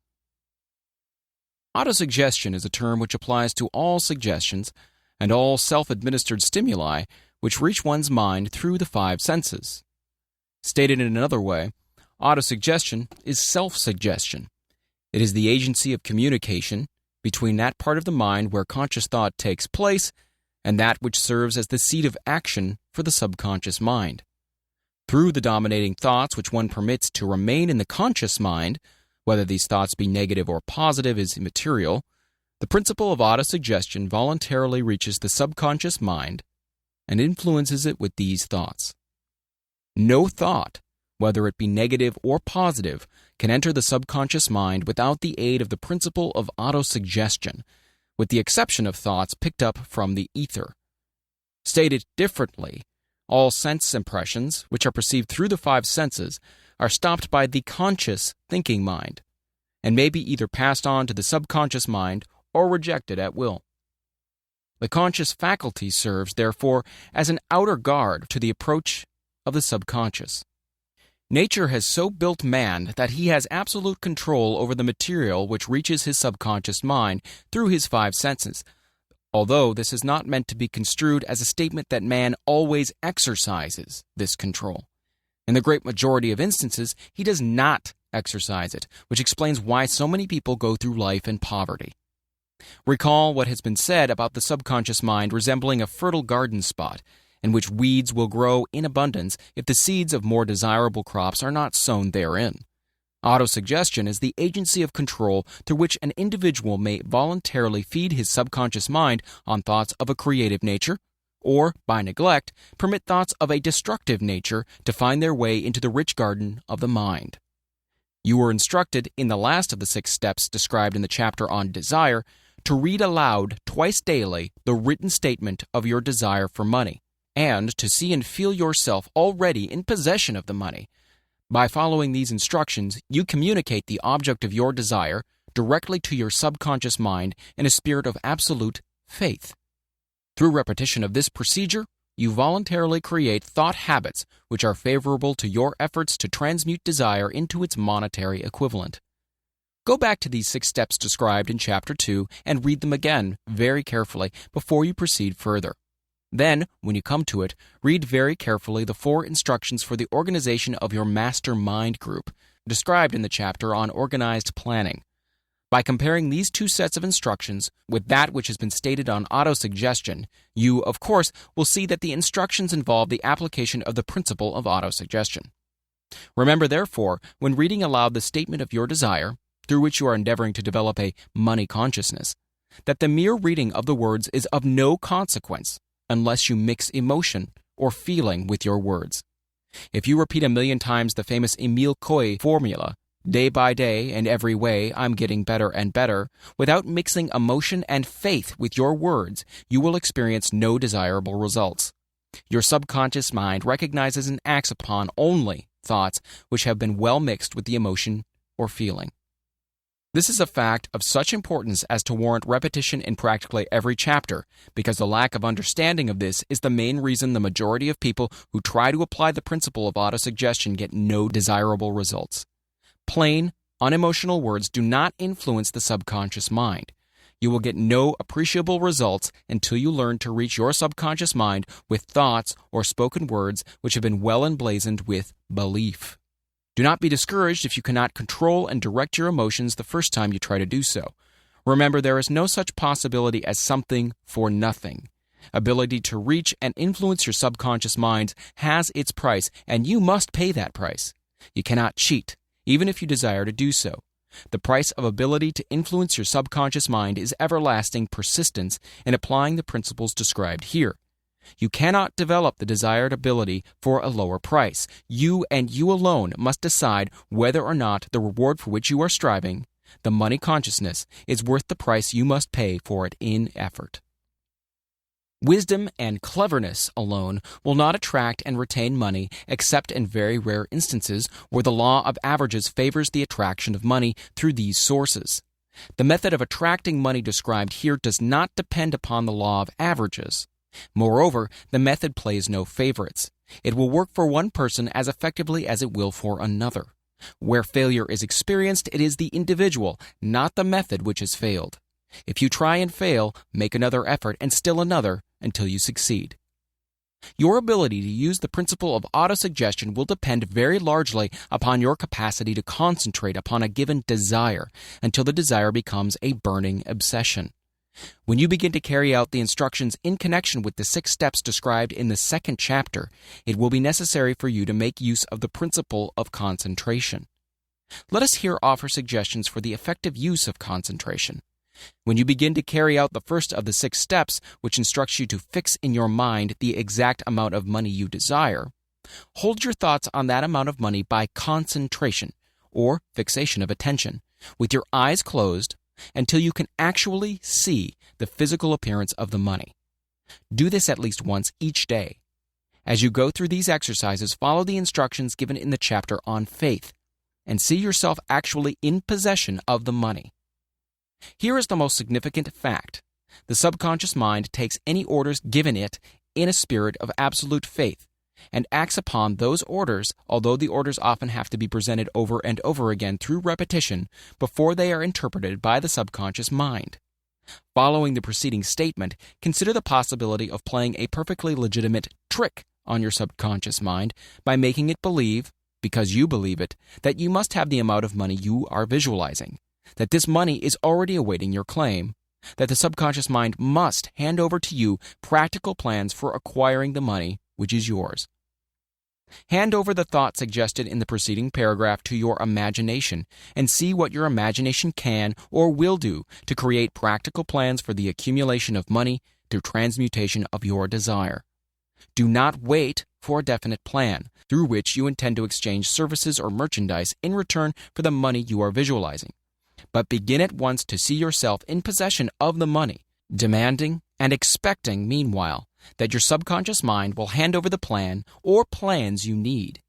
Autosuggestion is a term which applies to all suggestions and all self-administered stimuli which reach one's mind through the five senses. Stated in another way, autosuggestion is self-suggestion. It is the agency of communication between that part of the mind where conscious thought takes place and that which serves as the seat of action for the subconscious mind. Through the dominating thoughts which one permits to remain in the conscious mind, whether these thoughts be negative or positive is immaterial, The principle of autosuggestion voluntarily reaches the subconscious mind and influences it with these thoughts. No thought, whether it be negative or positive, can enter the subconscious mind without the aid of the principle of autosuggestion, with the exception of thoughts picked up from the ether. Stated differently, all sense impressions, which are perceived through the five senses, are stopped by the conscious thinking mind, and may be either passed on to the subconscious mind or rejected at will. The conscious faculty serves, therefore, as an outer guard to the approach of the subconscious. Nature has so built man that he has absolute control over the material which reaches his subconscious mind through his five senses, although this is not meant to be construed as a statement that man always exercises this control. In the great majority of instances, he does not exercise it, which explains why so many people go through life in poverty. Recall what has been said about the subconscious mind resembling a fertile garden spot, in which weeds will grow in abundance if the seeds of more desirable crops are not sown therein. Autosuggestion is the agency of control through which an individual may voluntarily feed his subconscious mind on thoughts of a creative nature, or, by neglect, permit thoughts of a destructive nature to find their way into the rich garden of the mind. You were instructed in the last of the 6 steps described in the chapter on desire to read aloud twice daily the written statement of your desire for money, and to see and feel yourself already in possession of the money. By following these instructions, you communicate the object of your desire directly to your subconscious mind in a spirit of absolute faith. Through repetition of this procedure, you voluntarily create thought habits which are favorable to your efforts to transmute desire into its monetary equivalent. Go back to these 6 steps described in Chapter 2 and read them again very carefully before you proceed further. Then, when you come to it, read very carefully the 4 instructions for the organization of your master mind group, described in the chapter on organized planning. By comparing these 2 sets of instructions with that which has been stated on autosuggestion, you, of course, will see that the instructions involve the application of the principle of autosuggestion. Remember, therefore, when reading aloud the statement of your desire, through which you are endeavoring to develop a money consciousness, that the mere reading of the words is of no consequence unless you mix emotion or feeling with your words. If you repeat 1,000,000 times the famous Emile Coué formula, day by day and every way I'm getting better and better, without mixing emotion and faith with your words, you will experience no desirable results. Your subconscious mind recognizes and acts upon only thoughts which have been well mixed with the emotion or feeling. This is a fact of such importance as to warrant repetition in practically every chapter, because the lack of understanding of this is the main reason the majority of people who try to apply the principle of autosuggestion get no desirable results. Plain, unemotional words do not influence the subconscious mind. You will get no appreciable results until you learn to reach your subconscious mind with thoughts or spoken words which have been well emblazoned with belief. Do not be discouraged if you cannot control and direct your emotions the first time you try to do so. Remember, there is no such possibility as something for nothing. Ability to reach and influence your subconscious mind has its price, and you must pay that price. You cannot cheat, even if you desire to do so. The price of ability to influence your subconscious mind is everlasting persistence in applying the principles described here. You cannot develop the desired ability for a lower price. You and you alone must decide whether or not the reward for which you are striving, the money consciousness, is worth the price you must pay for it in effort. Wisdom and cleverness alone will not attract and retain money except in very rare instances where the law of averages favors the attraction of money through these sources. The method of attracting money described here does not depend upon the law of averages. Moreover, the method plays no favorites. It will work for one person as effectively as it will for another. Where failure is experienced, it is the individual, not the method, which has failed. If you try and fail, make another effort and still another until you succeed. Your ability to use the principle of autosuggestion will depend very largely upon your capacity to concentrate upon a given desire until the desire becomes a burning obsession. When you begin to carry out the instructions in connection with the 6 steps described in the 2nd chapter, it will be necessary for you to make use of the principle of concentration. Let us here offer suggestions for the effective use of concentration. When you begin to carry out the first of the 6 steps, which instructs you to fix in your mind the exact amount of money you desire, hold your thoughts on that amount of money by concentration, or fixation of attention, with your eyes closed until you can actually see the physical appearance of the money. Do this at least once each day. As you go through these exercises, follow the instructions given in the chapter on faith, and see yourself actually in possession of the money. Here is the most significant fact. The subconscious mind takes any orders given it in a spirit of absolute faith and acts upon those orders, although the orders often have to be presented over and over again through repetition before they are interpreted by the subconscious mind. Following the preceding statement, consider the possibility of playing a perfectly legitimate trick on your subconscious mind by making it believe, because you believe it, that you must have the amount of money you are visualizing, that this money is already awaiting your claim, that the subconscious mind must hand over to you practical plans for acquiring the money which is yours. Hand over the thought suggested in the preceding paragraph to your imagination and see what your imagination can or will do to create practical plans for the accumulation of money through transmutation of your desire. Do not wait for a definite plan through which you intend to exchange services or merchandise in return for the money you are visualizing, but begin at once to see yourself in possession of the money, demanding and expecting, meanwhile, that your subconscious mind will hand over the plan or plans you need.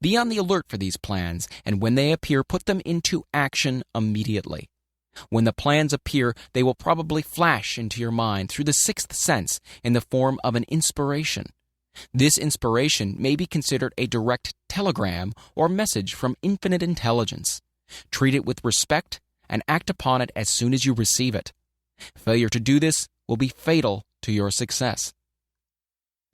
Be on the alert for these plans, and when they appear, put them into action immediately. When the plans appear, they will probably flash into your mind through the 6th sense in the form of an inspiration. This inspiration may be considered a direct telegram or message from infinite intelligence. Treat it with respect and act upon it as soon as you receive it. Failure to do this will be fatal to your success.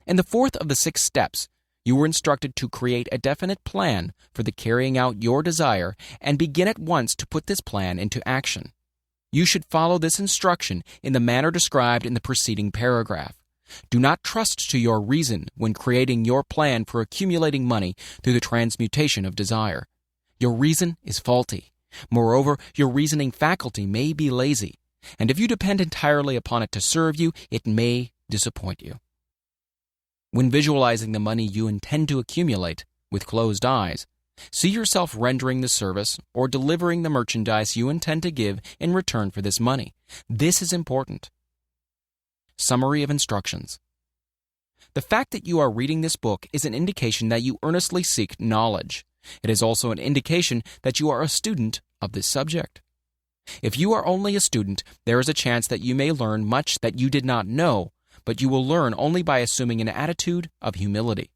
In the 4th of the 6 steps, you were instructed to create a definite plan for the carrying out your desire and begin at once to put this plan into action. You should follow this instruction in the manner described in the preceding paragraph. Do not trust to your reason when creating your plan for accumulating money through the transmutation of desire. Your reason is faulty. Moreover, your reasoning faculty may be lazy, and if you depend entirely upon it to serve you, it may disappoint you. When visualizing the money you intend to accumulate with closed eyes, see yourself rendering the service or delivering the merchandise you intend to give in return for this money. This is important. Summary of instructions. The fact that you are reading this book is an indication that you earnestly seek knowledge. It is also an indication that you are a student of this subject. If you are only a student, there is a chance that you may learn much that you did not know, but you will learn only by assuming an attitude of humility.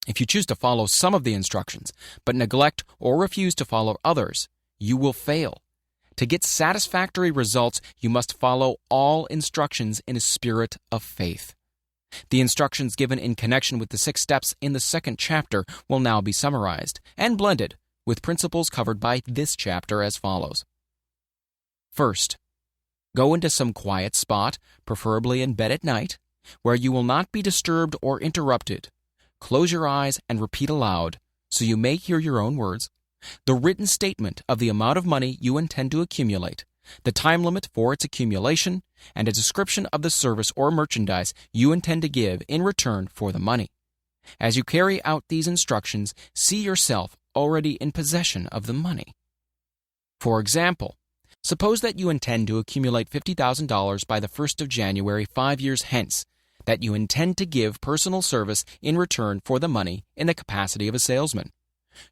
If you choose to follow some of the instructions, but neglect or refuse to follow others, you will fail. To get satisfactory results, you must follow all instructions in a spirit of faith. The instructions given in connection with the 6 steps in the 2nd chapter will now be summarized and blended with principles covered by this chapter as follows. First, go into some quiet spot, preferably in bed at night, where you will not be disturbed or interrupted. Close your eyes and repeat aloud, so you may hear your own words, the written statement of the amount of money you intend to accumulate, the time limit for its accumulation, and a description of the service or merchandise you intend to give in return for the money. As you carry out these instructions, see yourself already in possession of the money. For example, suppose that you intend to accumulate $50,000 by the 1st of January 5 years hence, that you intend to give personal service in return for the money in the capacity of a salesman.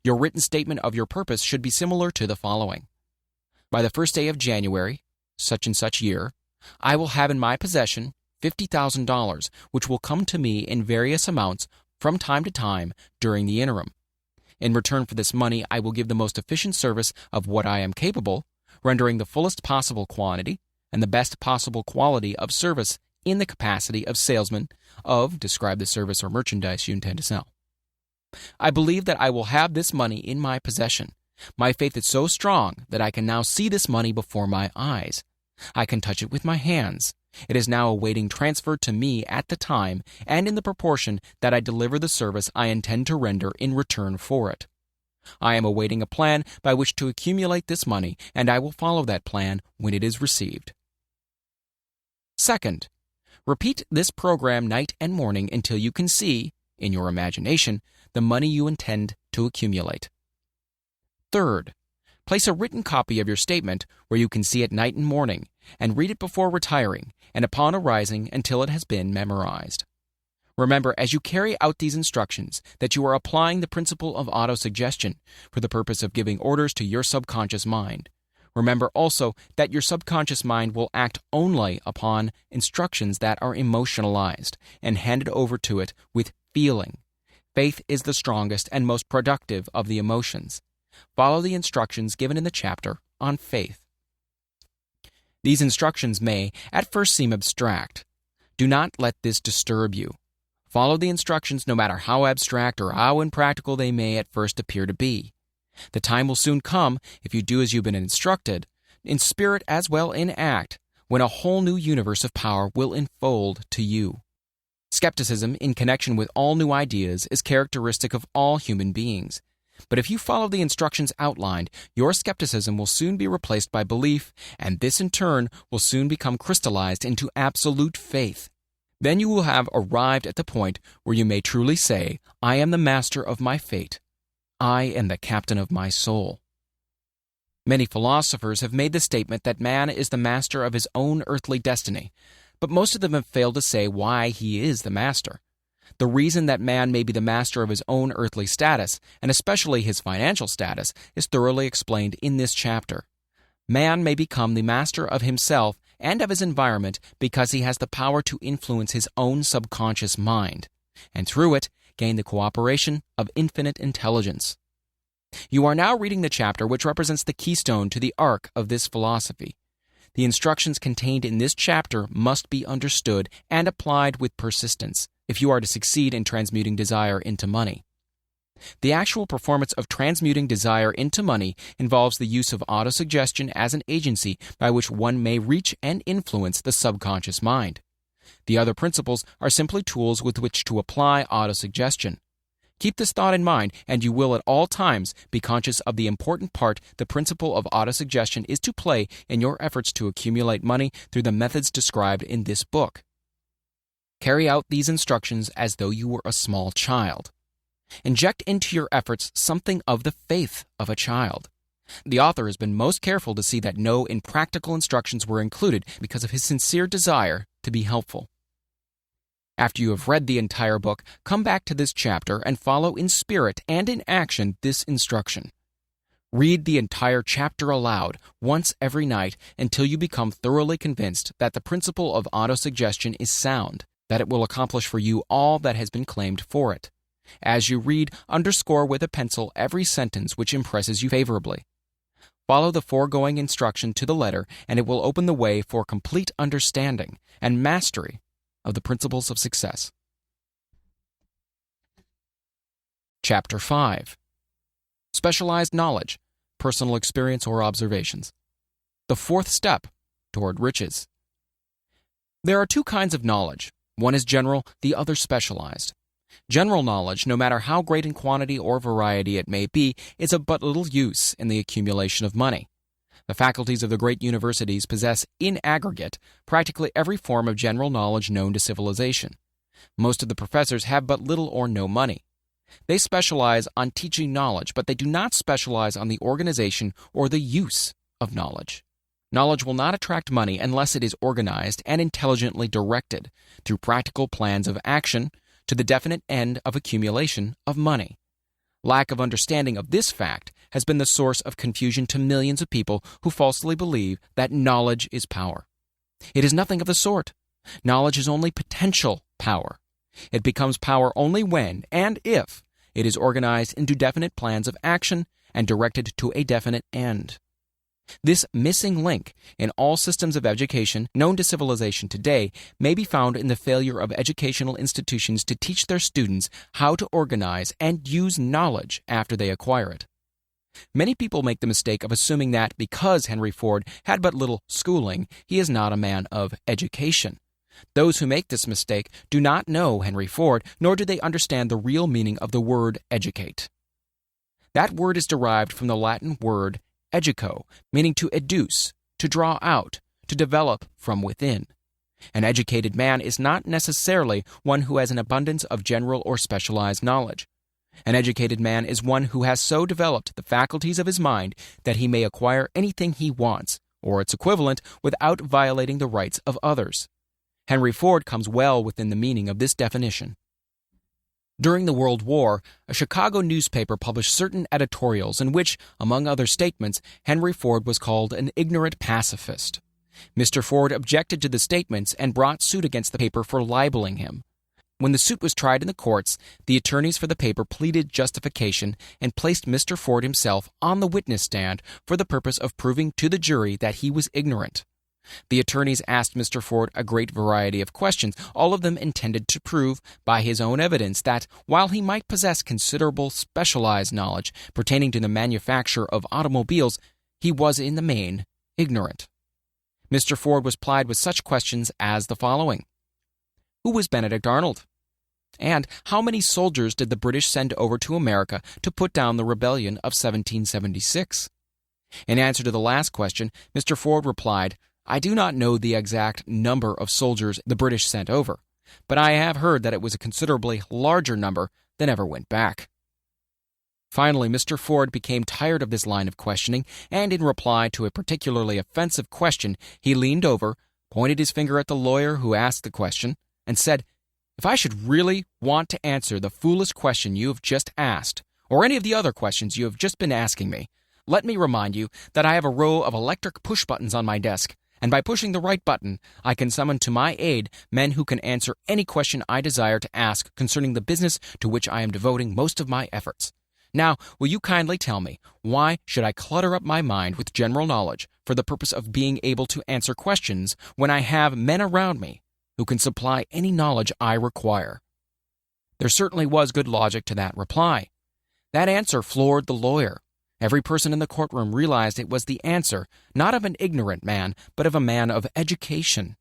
Your written statement of your purpose should be similar to the following. By the 1st day of January, such and such year, I will have in my possession $50,000, which will come to me in various amounts from time to time during the interim. In return for this money, I will give the most efficient service of what I am capable, rendering the fullest possible quantity and the best possible quality of service in the capacity of salesman of describe the service or merchandise you intend to sell. I believe that I will have this money in my possession. My faith is so strong that I can now see this money before my eyes. I can touch it with my hands. It is now awaiting transfer to me at the time and in the proportion that I deliver the service I intend to render in return for it. I am awaiting a plan by which to accumulate this money, and I will follow that plan when it is received. Second, repeat this program night and morning until you can see, in your imagination, the money you intend to accumulate. Third, place a written copy of your statement where you can see it night and morning, and read it before retiring and upon arising until it has been memorized. Remember, as you carry out these instructions, that you are applying the principle of autosuggestion for the purpose of giving orders to your subconscious mind. Remember also that your subconscious mind will act only upon instructions that are emotionalized and handed over to it with feeling. Faith is the strongest and most productive of the emotions. Follow the instructions given in the chapter on faith. These instructions may at first seem abstract. Do not let this disturb you. Follow the instructions no matter how abstract or how impractical they may at first appear to be. The time will soon come, if you do as you've been instructed, in spirit as well in act, when a whole new universe of power will unfold to you. Skepticism in connection with all new ideas is characteristic of all human beings. But if you follow the instructions outlined, your skepticism will soon be replaced by belief, and this in turn will soon become crystallized into absolute faith. Then you will have arrived at the point where you may truly say, I am the master of my fate. I am the captain of my soul. Many philosophers have made the statement that man is the master of his own earthly destiny, but most of them have failed to say why he is the master. The reason that man may be the master of his own earthly status, and especially his financial status, is thoroughly explained in this chapter. Man may become the master of himself and of his environment because he has the power to influence his own subconscious mind, and through it, gain the cooperation of infinite intelligence. You are now reading the chapter which represents the keystone to the arc of this philosophy. The instructions contained in this chapter must be understood and applied with persistence if you are to succeed in transmuting desire into money. The actual performance of transmuting desire into money involves the use of autosuggestion as an agency by which one may reach and influence the subconscious mind. The other principles are simply tools with which to apply autosuggestion. Keep this thought in mind, and you will at all times be conscious of the important part the principle of autosuggestion is to play in your efforts to accumulate money through the methods described in this book. Carry out these instructions as though you were a small child. Inject into your efforts something of the faith of a child. The author has been most careful to see that no impractical instructions were included because of his sincere desire to be helpful. After you have read the entire book, come back to this chapter and follow in spirit and in action this instruction. Read the entire chapter aloud once every night until you become thoroughly convinced that the principle of autosuggestion is sound, that it will accomplish for you all that has been claimed for it. As you read, underscore with a pencil every sentence which impresses you favorably. Follow the foregoing instruction to the letter, and it will open the way for complete understanding and mastery of the principles of success. Chapter 5. Specialized knowledge, personal experience or observations. The fourth step toward riches. There are two kinds of knowledge. One is general, the other specialized. General knowledge, no matter how great in quantity or variety it may be, is of but little use in the accumulation of money. The faculties of the great universities possess, in aggregate, practically every form of general knowledge known to civilization. Most of the professors have but little or no money. They specialize on teaching knowledge, but they do not specialize on the organization or the use of knowledge. Knowledge will not attract money unless it is organized and intelligently directed through practical plans of action to the definite end of accumulation of money. Lack of understanding of this fact has been the source of confusion to millions of people who falsely believe that knowledge is power. It is nothing of the sort. Knowledge is only potential power. It becomes power only when and if it is organized into definite plans of action and directed to a definite end. This missing link in all systems of education known to civilization today may be found in the failure of educational institutions to teach their students how to organize and use knowledge after they acquire it. Many people make the mistake of assuming that because Henry Ford had but little schooling, he is not a man of education. Those who make this mistake do not know Henry Ford, nor do they understand the real meaning of the word educate. That word is derived from the Latin word educo, meaning to educe, to draw out, to develop from within. An educated man is not necessarily one who has an abundance of general or specialized knowledge. An educated man is one who has so developed the faculties of his mind that he may acquire anything he wants, or its equivalent, without violating the rights of others. Henry Ford comes well within the meaning of this definition. During the World War, a Chicago newspaper published certain editorials in which, among other statements, Henry Ford was called an ignorant pacifist. Mr. Ford objected to the statements and brought suit against the paper for libeling him. When the suit was tried in the courts, the attorneys for the paper pleaded justification and placed Mr. Ford himself on the witness stand for the purpose of proving to the jury that he was ignorant. The attorneys asked Mr. Ford a great variety of questions, all of them intended to prove, by his own evidence, that while he might possess considerable specialized knowledge pertaining to the manufacture of automobiles, he was in the main ignorant. Mr. Ford was plied with such questions as the following. Who was Benedict Arnold? And how many soldiers did the British send over to America to put down the rebellion of 1776? In answer to the last question, Mr. Ford replied, I do not know the exact number of soldiers the British sent over, but I have heard that it was a considerably larger number than ever went back. Finally, Mr. Ford became tired of this line of questioning, and in reply to a particularly offensive question, he leaned over, pointed his finger at the lawyer who asked the question, and said, If I should really want to answer the foolish question you have just asked, or any of the other questions you have just been asking me, let me remind you that I have a row of electric push buttons on my desk, and by pushing the right button, I can summon to my aid men who can answer any question I desire to ask concerning the business to which I am devoting most of my efforts. Now, will you kindly tell me, why should I clutter up my mind with general knowledge for the purpose of being able to answer questions when I have men around me who can supply any knowledge I require? There certainly was good logic to that reply. That answer floored the lawyer. Every person in the courtroom realized it was the answer, not of an ignorant man, but of a man of education.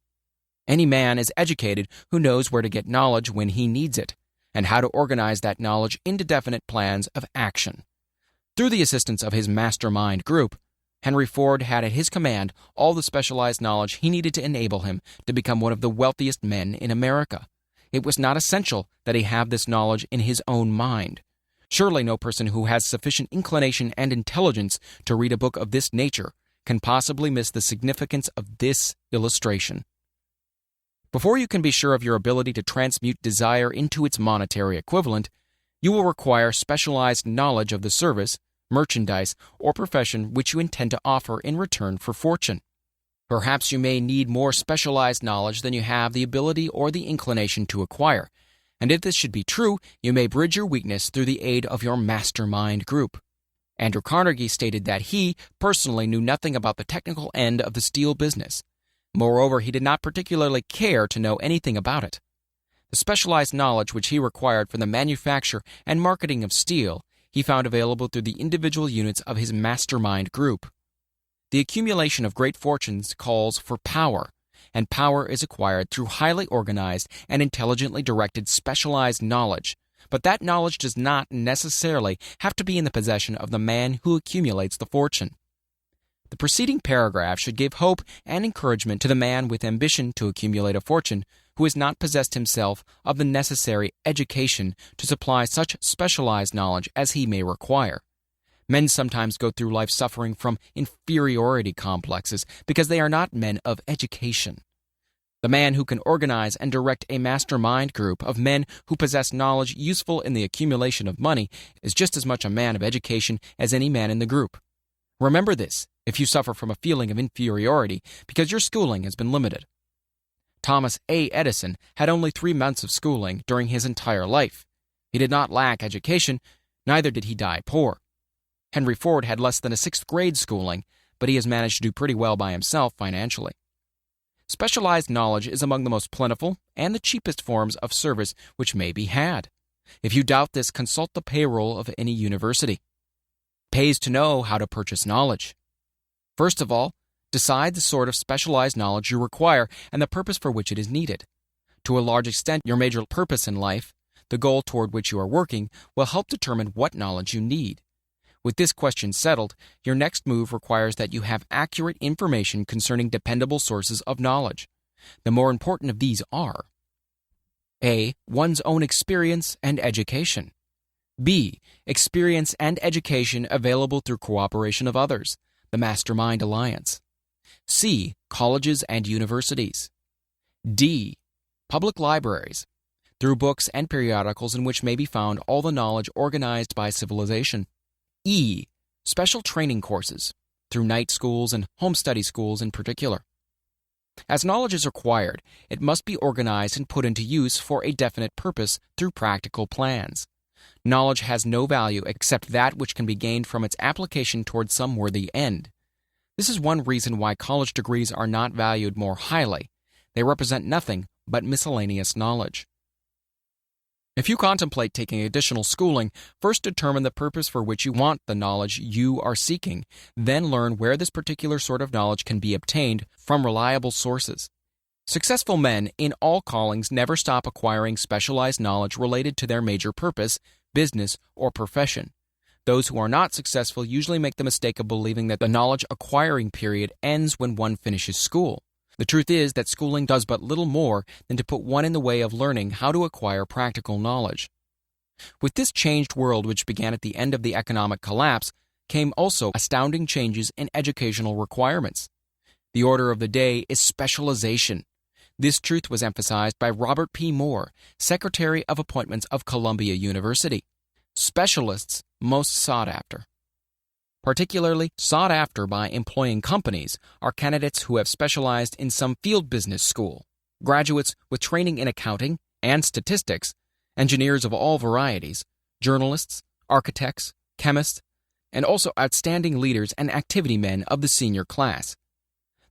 Any man is educated who knows where to get knowledge when he needs it, and how to organize that knowledge into definite plans of action. Through the assistance of his mastermind group, Henry Ford had at his command all the specialized knowledge he needed to enable him to become one of the wealthiest men in America. It was not essential that he have this knowledge in his own mind. Surely no person who has sufficient inclination and intelligence to read a book of this nature can possibly miss the significance of this illustration. Before you can be sure of your ability to transmute desire into its monetary equivalent, you will require specialized knowledge of the service, merchandise, or profession which you intend to offer in return for fortune. Perhaps you may need more specialized knowledge than you have the ability or the inclination to acquire, and if this should be true, you may bridge your weakness through the aid of your mastermind group. Andrew Carnegie stated that he personally knew nothing about the technical end of the steel business. Moreover, he did not particularly care to know anything about it. The specialized knowledge which he required for the manufacture and marketing of steel, he found available through the individual units of his mastermind group. The accumulation of great fortunes calls for power, and power is acquired through highly organized and intelligently directed specialized knowledge, but that knowledge does not necessarily have to be in the possession of the man who accumulates the fortune. The preceding paragraph should give hope and encouragement to the man with ambition to accumulate a fortune who has not possessed himself of the necessary education to supply such specialized knowledge as he may require. Men sometimes go through life suffering from inferiority complexes because they are not men of education. The man who can organize and direct a mastermind group of men who possess knowledge useful in the accumulation of money is just as much a man of education as any man in the group. Remember this if you suffer from a feeling of inferiority because your schooling has been limited. Thomas A. Edison had only 3 months of schooling during his entire life. He did not lack education, neither did he die poor. Henry Ford had less than a 6th grade schooling, but he has managed to do pretty well by himself financially. Specialized knowledge is among the most plentiful and the cheapest forms of service which may be had. If you doubt this, consult the payroll of any university. It pays to know how to purchase knowledge. First of all, decide the sort of specialized knowledge you require and the purpose for which it is needed. To a large extent, your major purpose in life, the goal toward which you are working, will help determine what knowledge you need. With this question settled, your next move requires that you have accurate information concerning dependable sources of knowledge. The more important of these are: A. One's own experience and education. B. Experience and education available through cooperation of others, the Mastermind Alliance. C. Colleges and universities. D. Public libraries, through books and periodicals in which may be found all the knowledge organized by civilization. E. Special training courses, through night schools and home study schools in particular. As knowledge is acquired, it must be organized and put into use for a definite purpose through practical plans. Knowledge has no value except that which can be gained from its application toward some worthy end. This is one reason why college degrees are not valued more highly. They represent nothing but miscellaneous knowledge. If you contemplate taking additional schooling, first determine the purpose for which you want the knowledge you are seeking, then learn where this particular sort of knowledge can be obtained from reliable sources. Successful men in all callings never stop acquiring specialized knowledge related to their major purpose, business, or profession. Those who are not successful usually make the mistake of believing that the knowledge acquiring period ends when one finishes school. The truth is that schooling does but little more than to put one in the way of learning how to acquire practical knowledge. With this changed world, which began at the end of the economic collapse, came also astounding changes in educational requirements. The order of the day is specialization. This truth was emphasized by Robert P. Moore, Secretary of Appointments of Columbia University. Specialists most sought after. Particularly sought after by employing companies are candidates who have specialized in some field business school, graduates with training in accounting and statistics, engineers of all varieties, journalists, architects, chemists, and also outstanding leaders and activity men of the senior class.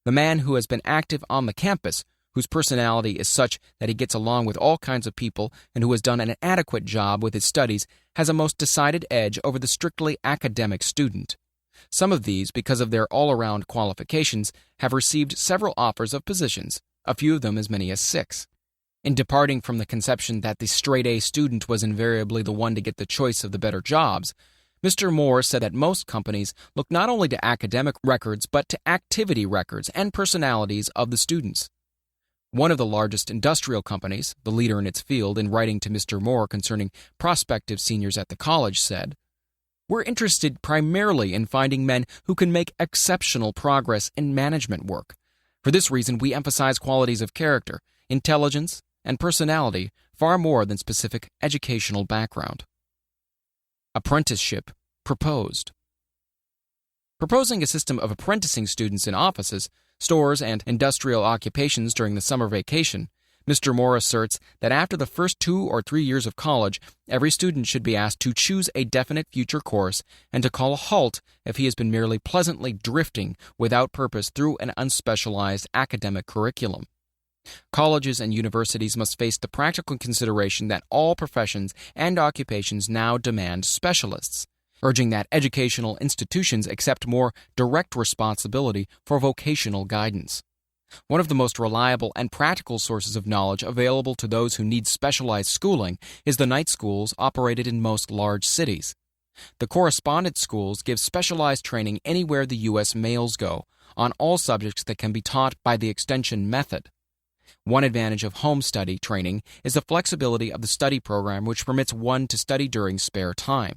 The man who has been active on the campus, whose personality is such that he gets along with all kinds of people and who has done an adequate job with his studies, has a most decided edge over the strictly academic student. Some of these, because of their all-around qualifications, have received several offers of positions, a few of them as many as 6. In departing from the conception that the straight-A student was invariably the one to get the choice of the better jobs, Mr. Moore said that most companies look not only to academic records but to activity records and personalities of the students. One of the largest industrial companies, the leader in its field, in writing to Mr. Moore concerning prospective seniors at the college, said, "We're interested primarily in finding men who can make exceptional progress in management work. For this reason, we emphasize qualities of character, intelligence, and personality far more than specific educational background." Apprenticeship proposed. Proposing a system of apprenticing students in offices, stores, and industrial occupations during the summer vacation, Mr. Moore asserts that after the first 2 or 3 years of college, every student should be asked to choose a definite future course and to call a halt if he has been merely pleasantly drifting without purpose through an unspecialized academic curriculum. Colleges and universities must face the practical consideration that all professions and occupations now demand specialists, urging that educational institutions accept more direct responsibility for vocational guidance. One of the most reliable and practical sources of knowledge available to those who need specialized schooling is the night schools operated in most large cities. The correspondence schools give specialized training anywhere the U.S. males go, on all subjects that can be taught by the extension method. One advantage of home study training is the flexibility of the study program, which permits one to study during spare time.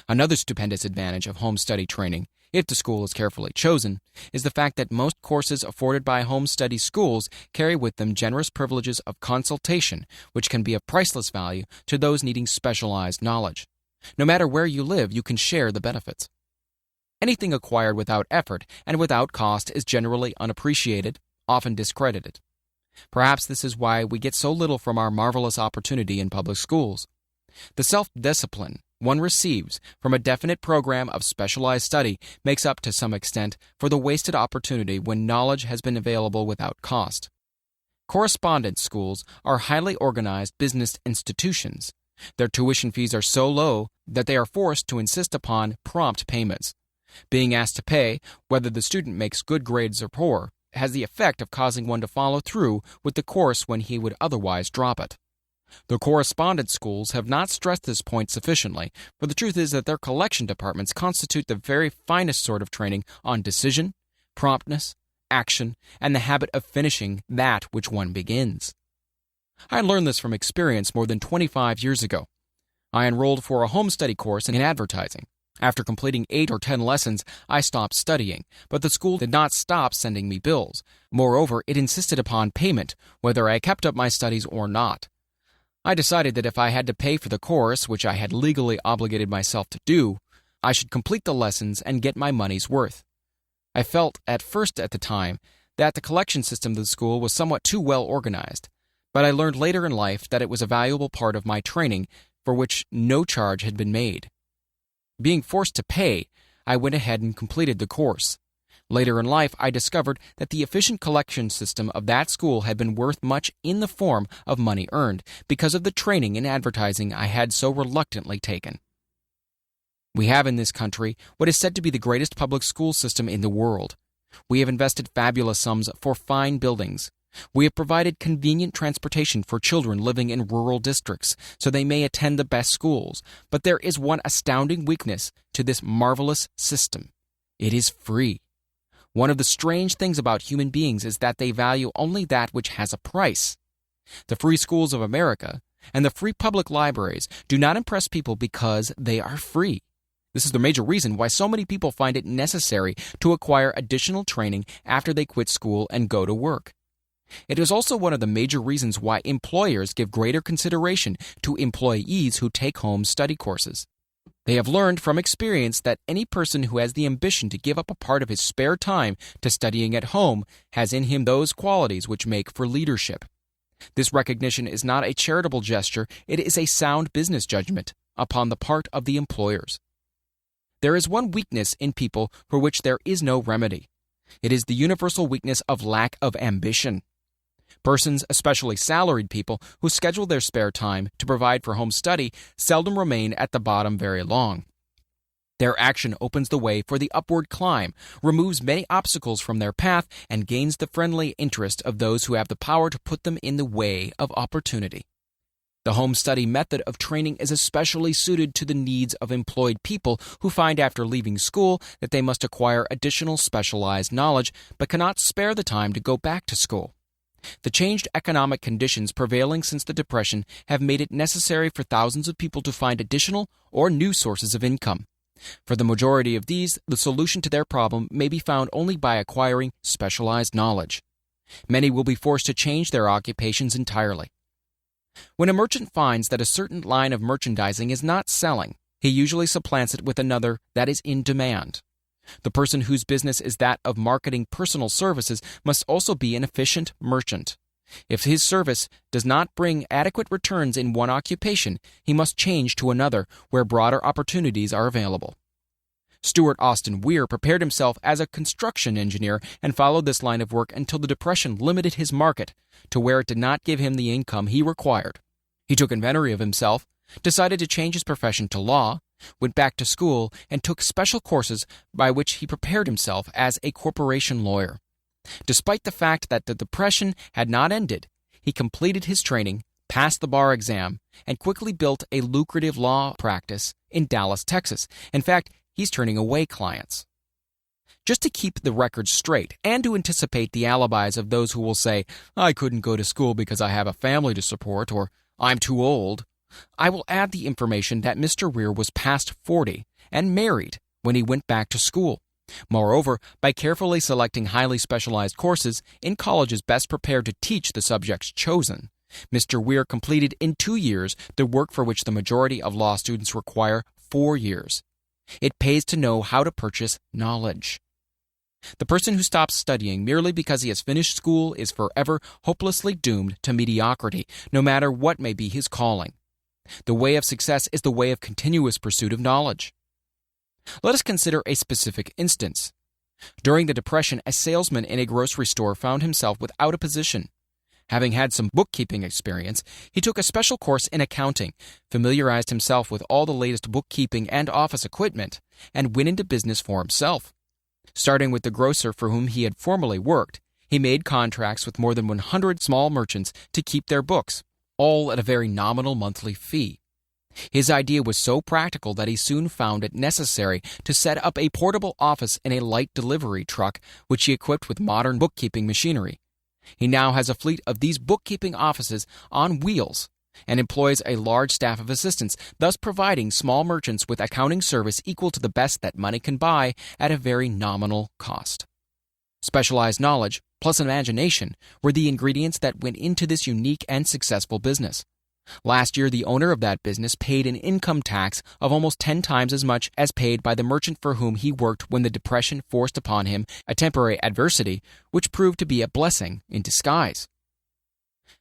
Another stupendous advantage of home study training, if the school is carefully chosen, is the fact that most courses afforded by home study schools carry with them generous privileges of consultation, which can be of priceless value to those needing specialized knowledge. No matter where you live, you can share the benefits. Anything acquired without effort and without cost is generally unappreciated, often discredited. Perhaps this is why we get so little from our marvelous opportunity in public schools. The self-discipline one receives from a definite program of specialized study makes up to some extent for the wasted opportunity when knowledge has been available without cost. Correspondence schools are highly organized business institutions. Their tuition fees are so low that they are forced to insist upon prompt payments. Being asked to pay, whether the student makes good grades or poor, has the effect of causing one to follow through with the course when he would otherwise drop it. The correspondence schools have not stressed this point sufficiently, for the truth is that their collection departments constitute the very finest sort of training on decision, promptness, action, and the habit of finishing that which one begins. I learned this from experience more than 25 years ago. I enrolled for a home study course in advertising. After completing 8 or 10 lessons, I stopped studying, but the school did not stop sending me bills. Moreover, it insisted upon payment, whether I kept up my studies or not. I decided that if I had to pay for the course, which I had legally obligated myself to do, I should complete the lessons and get my money's worth. I felt at first at the time that the collection system of the school was somewhat too well organized, but I learned later in life that it was a valuable part of my training for which no charge had been made. Being forced to pay, I went ahead and completed the course. Later in life, I discovered that the efficient collection system of that school had been worth much in the form of money earned because of the training in advertising I had so reluctantly taken. We have in this country what is said to be the greatest public school system in the world. We have invested fabulous sums for fine buildings. We have provided convenient transportation for children living in rural districts so they may attend the best schools. But there is one astounding weakness to this marvelous system. It is free. One of the strange things about human beings is that they value only that which has a price. The free schools of America and the free public libraries do not impress people because they are free. This is the major reason why so many people find it necessary to acquire additional training after they quit school and go to work. It is also one of the major reasons why employers give greater consideration to employees who take home study courses. They have learned from experience that any person who has the ambition to give up a part of his spare time to studying at home has in him those qualities which make for leadership. This recognition is not a charitable gesture, it is a sound business judgment upon the part of the employers. There is one weakness in people for which there is no remedy. It is the universal weakness of lack of ambition. Persons, especially salaried people, who schedule their spare time to provide for home study seldom remain at the bottom very long. Their action opens the way for the upward climb, removes many obstacles from their path, and gains the friendly interest of those who have the power to put them in the way of opportunity. The home study method of training is especially suited to the needs of employed people who find after leaving school that they must acquire additional specialized knowledge but cannot spare the time to go back to school. The changed economic conditions prevailing since the Depression have made it necessary for thousands of people to find additional or new sources of income. For the majority of these, the solution to their problem may be found only by acquiring specialized knowledge. Many will be forced to change their occupations entirely. When a merchant finds that a certain line of merchandising is not selling, he usually supplants it with another that is in demand. The person whose business is that of marketing personal services must also be an efficient merchant. If his service does not bring adequate returns in one occupation, he must change to another where broader opportunities are available. Stuart Austin Weir prepared himself as a construction engineer and followed this line of work until the Depression limited his market to where it did not give him the income he required. He took inventory of himself, decided to change his profession to law, went back to school, and took special courses by which he prepared himself as a corporation lawyer. Despite the fact that the Depression had not ended, he completed his training, passed the bar exam, and quickly built a lucrative law practice in Dallas, Texas. In fact, he's turning away clients. Just to keep the record straight and to anticipate the alibis of those who will say, "I couldn't go to school because I have a family to support," or "I'm too old," I will add the information that Mr. Weir was past 40 and married when he went back to school. Moreover, by carefully selecting highly specialized courses in colleges best prepared to teach the subjects chosen, Mr. Weir completed in 2 years the work for which the majority of law students require 4 years. It pays to know how to purchase knowledge. The person who stops studying merely because he has finished school is forever hopelessly doomed to mediocrity, no matter what may be his calling. The way of success is the way of continuous pursuit of knowledge. Let us consider a specific instance. During the Depression, a salesman in a grocery store found himself without a position. Having had some bookkeeping experience, he took a special course in accounting, familiarized himself with all the latest bookkeeping and office equipment, and went into business for himself. Starting with the grocer for whom he had formerly worked, he made contracts with more than 100 small merchants to keep their books, all at a very nominal monthly fee. His idea was so practical that he soon found it necessary to set up a portable office in a light delivery truck, which he equipped with modern bookkeeping machinery. He now has a fleet of these bookkeeping offices on wheels and employs a large staff of assistants, thus providing small merchants with accounting service equal to the best that money can buy at a very nominal cost. Specialized knowledge plus imagination were the ingredients that went into this unique and successful business. Last year, the owner of that business paid an income tax of almost 10 times as much as paid by the merchant for whom he worked when the Depression forced upon him a temporary adversity, which proved to be a blessing in disguise.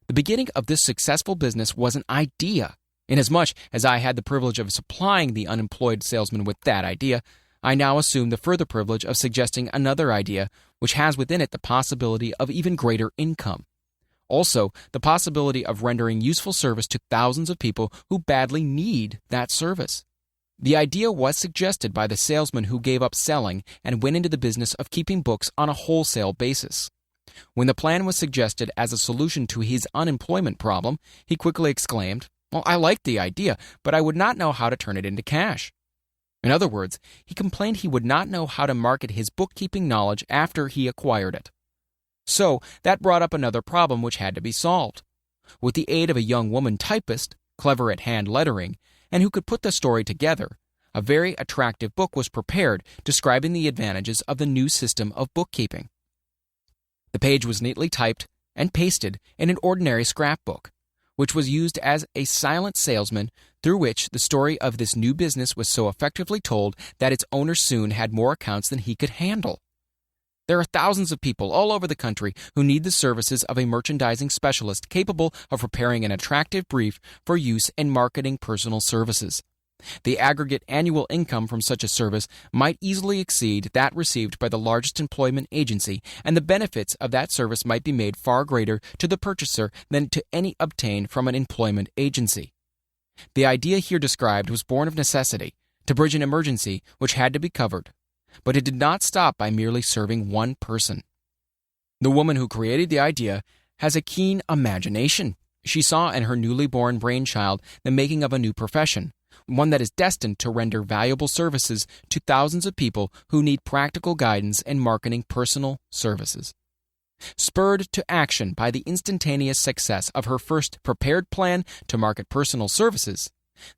The beginning of this successful business was an idea. Inasmuch as I had the privilege of supplying the unemployed salesman with that idea, I now assume the further privilege of suggesting another idea which has within it the possibility of even greater income. Also, the possibility of rendering useful service to thousands of people who badly need that service. The idea was suggested by the salesman who gave up selling and went into the business of keeping books on a wholesale basis. When the plan was suggested as a solution to his unemployment problem, he quickly exclaimed, "Well, I like the idea, but I would not know how to turn it into cash." In other words, he complained he would not know how to market his bookkeeping knowledge after he acquired it. So, that brought up another problem which had to be solved. With the aid of a young woman typist, clever at hand lettering, and who could put the story together, a very attractive book was prepared describing the advantages of the new system of bookkeeping. The page was neatly typed and pasted in an ordinary scrapbook, which was used as a silent salesman through which the story of this new business was so effectively told that its owner soon had more accounts than he could handle. There are thousands of people all over the country who need the services of a merchandising specialist capable of preparing an attractive brief for use in marketing personal services. The aggregate annual income from such a service might easily exceed that received by the largest employment agency, and the benefits of that service might be made far greater to the purchaser than to any obtained from an employment agency. The idea here described was born of necessity, to bridge an emergency which had to be covered. But it did not stop by merely serving one person. The woman who created the idea has a keen imagination. She saw in her newly born brainchild the making of a new profession, one that is destined to render valuable services to thousands of people who need practical guidance in marketing personal services. Spurred to action by the instantaneous success of her first prepared plan to market personal services,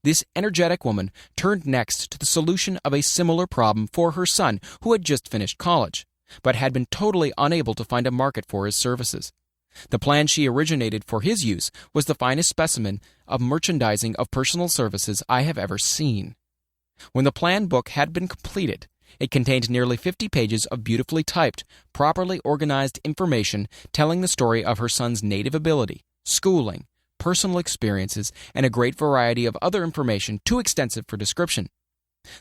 this energetic woman turned next to the solution of a similar problem for her son who had just finished college, but had been totally unable to find a market for his services. The plan she originated for his use was the finest specimen of merchandising of personal services I have ever seen. When the plan book had been completed, it contained nearly 50 pages of beautifully typed, properly organized information telling the story of her son's native ability, schooling, personal experiences, and a great variety of other information too extensive for description.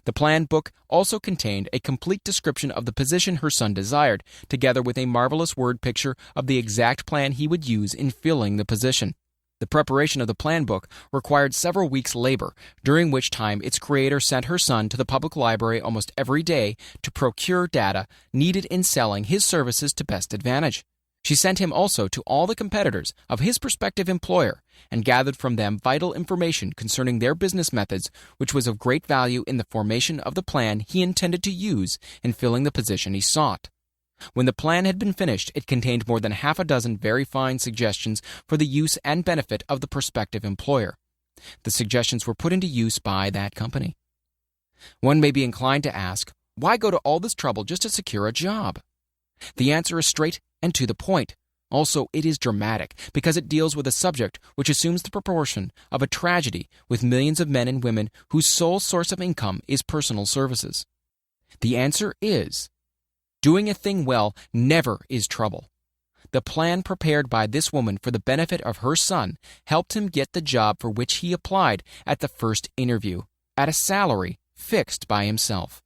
The plan book also contained a complete description of the position her son desired, together with a marvelous word picture of the exact plan he would use in filling the position. The preparation of the plan book required several weeks' labor, during which time its creator sent her son to the public library almost every day to procure data needed in selling his services to best advantage. She sent him also to all the competitors of his prospective employer and gathered from them vital information concerning their business methods, which was of great value in the formation of the plan he intended to use in filling the position he sought. When the plan had been finished, it contained more than half a dozen very fine suggestions for the use and benefit of the prospective employer. The suggestions were put into use by that company. One may be inclined to ask, why go to all this trouble just to secure a job? The answer is straight and to the point. Also, it is dramatic because it deals with a subject which assumes the proportion of a tragedy with millions of men and women whose sole source of income is personal services. The answer is, doing a thing well never is trouble. The plan prepared by this woman for the benefit of her son helped him get the job for which he applied at the first interview, at a salary fixed by himself.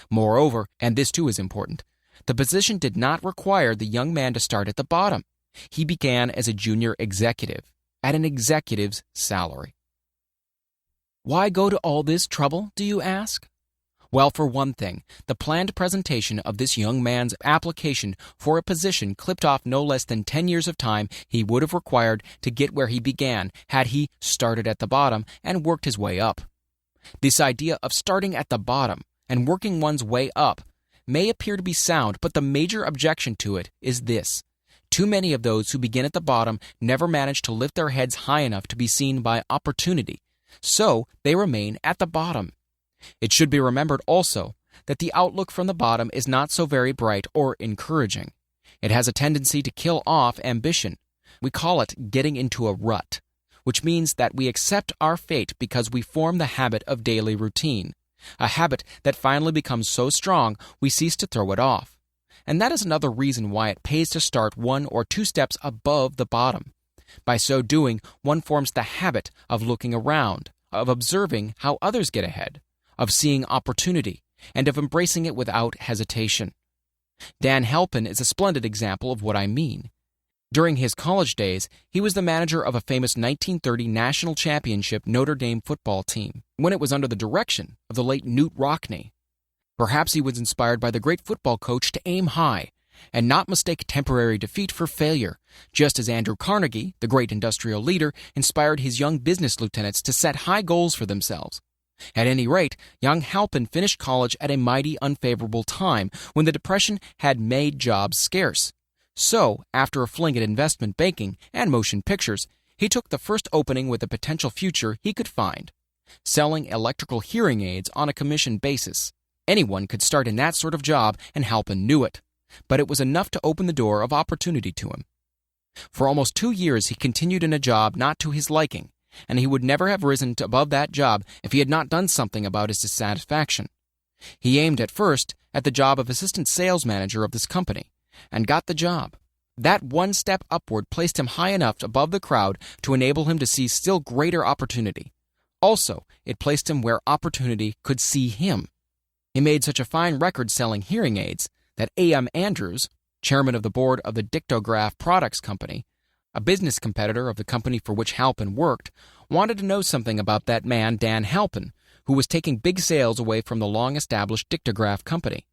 Moreover, and this too is important, the position did not require the young man to start at the bottom. He began as a junior executive, at an executive's salary. Why go to all this trouble, do you ask? Well, for one thing, the planned presentation of this young man's application for a position clipped off no less than 10 years of time he would have required to get where he began had he started at the bottom and worked his way up. This idea of starting at the bottom and working one's way up may appear to be sound, but the major objection to it is this. Too many of those who begin at the bottom never manage to lift their heads high enough to be seen by opportunity, so they remain at the bottom. It should be remembered also that the outlook from the bottom is not so very bright or encouraging. It has a tendency to kill off ambition. We call it getting into a rut, which means that we accept our fate because we form the habit of daily routine, a habit that finally becomes so strong we cease to throw it off. And that is another reason why it pays to start 1 or 2 steps above the bottom. By so doing, one forms the habit of looking around, of observing how others get ahead, of seeing opportunity, and of embracing it without hesitation. Dan Halpin is a splendid example of what I mean. During his college days, he was the manager of a famous 1930 national championship Notre Dame football team, when it was under the direction of the late Knute Rockne. Perhaps he was inspired by the great football coach to aim high, and not mistake temporary defeat for failure, just as Andrew Carnegie, the great industrial leader, inspired his young business lieutenants to set high goals for themselves. At any rate, young Halpin finished college at a mighty unfavorable time when the Depression had made jobs scarce. So, after a fling at investment banking and motion pictures, he took the first opening with a potential future he could find, selling electrical hearing aids on a commission basis. Anyone could start in that sort of job, and Halpin knew it, but it was enough to open the door of opportunity to him. For almost 2 years he continued in a job not to his liking, and he would never have risen above that job if he had not done something about his dissatisfaction. He aimed at first at the job of assistant sales manager of this company, and got the job. That one step upward placed him high enough above the crowd to enable him to see still greater opportunity. Also, it placed him where opportunity could see him. He made such a fine record selling hearing aids that A.M. Andrews, chairman of the board of the Dictograph Products Company, a business competitor of the company for which Halpin worked, wanted to know something about that man Dan Halpin, who was taking big sales away from the long-established Dictograph Company.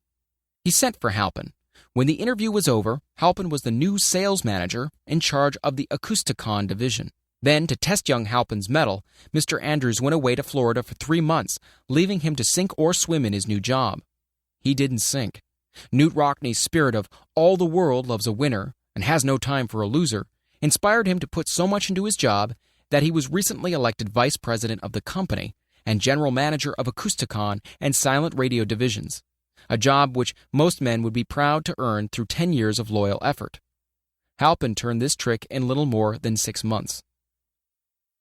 He sent for Halpin. When the interview was over, Halpin was the new sales manager in charge of the Acousticon division. Then, to test young Halpin's mettle, Mr. Andrews went away to Florida for 3 months, leaving him to sink or swim in his new job. He didn't sink. Knute Rockne's spirit of all the world loves a winner and has no time for a loser inspired him to put so much into his job that he was recently elected vice president of the company and general manager of Acousticon and silent radio divisions, a job which most men would be proud to earn through 10 years of loyal effort. Halpin turned this trick in little more than 6 months.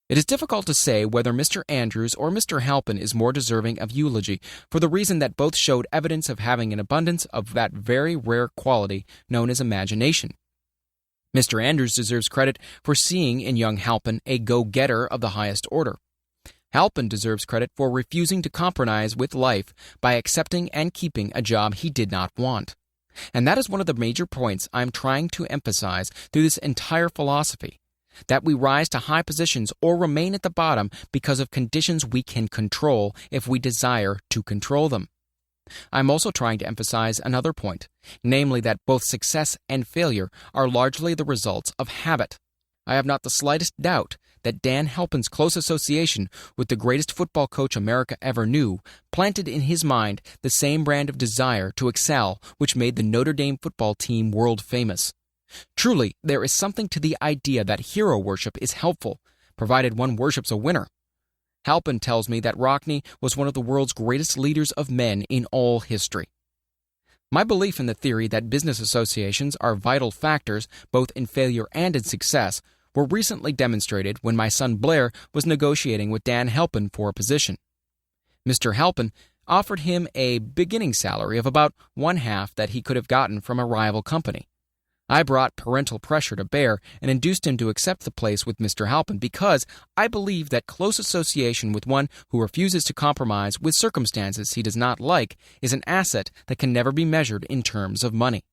It is difficult to say whether Mr. Andrews or Mr. Halpin is more deserving of eulogy, for the reason that both showed evidence of having an abundance of that very rare quality known as imagination. Mr. Andrews deserves credit for seeing in young Halpin a go-getter of the highest order. Halpin deserves credit for refusing to compromise with life by accepting and keeping a job he did not want. And that is one of the major points I'm trying to emphasize through this entire philosophy, that we rise to high positions or remain at the bottom because of conditions we can control if we desire to control them. I'm also trying to emphasize another point, namely that both success and failure are largely the results of habit. I have not the slightest doubt that Dan Halpin's close association with the greatest football coach America ever knew planted in his mind the same brand of desire to excel which made the Notre Dame football team world famous. Truly, there is something to the idea that hero worship is helpful, provided one worships a winner. Halpin tells me that Rockne was one of the world's greatest leaders of men in all history. My belief in the theory that business associations are vital factors both in failure and in success were recently demonstrated when my son Blair was negotiating with Dan Halpin for a position. Mr. Halpin offered him a beginning salary of about 1/2 that he could have gotten from a rival company. I brought parental pressure to bear and induced him to accept the place with Mr. Halpin because I believe that close association with one who refuses to compromise with circumstances he does not like is an asset that can never be measured in terms of money.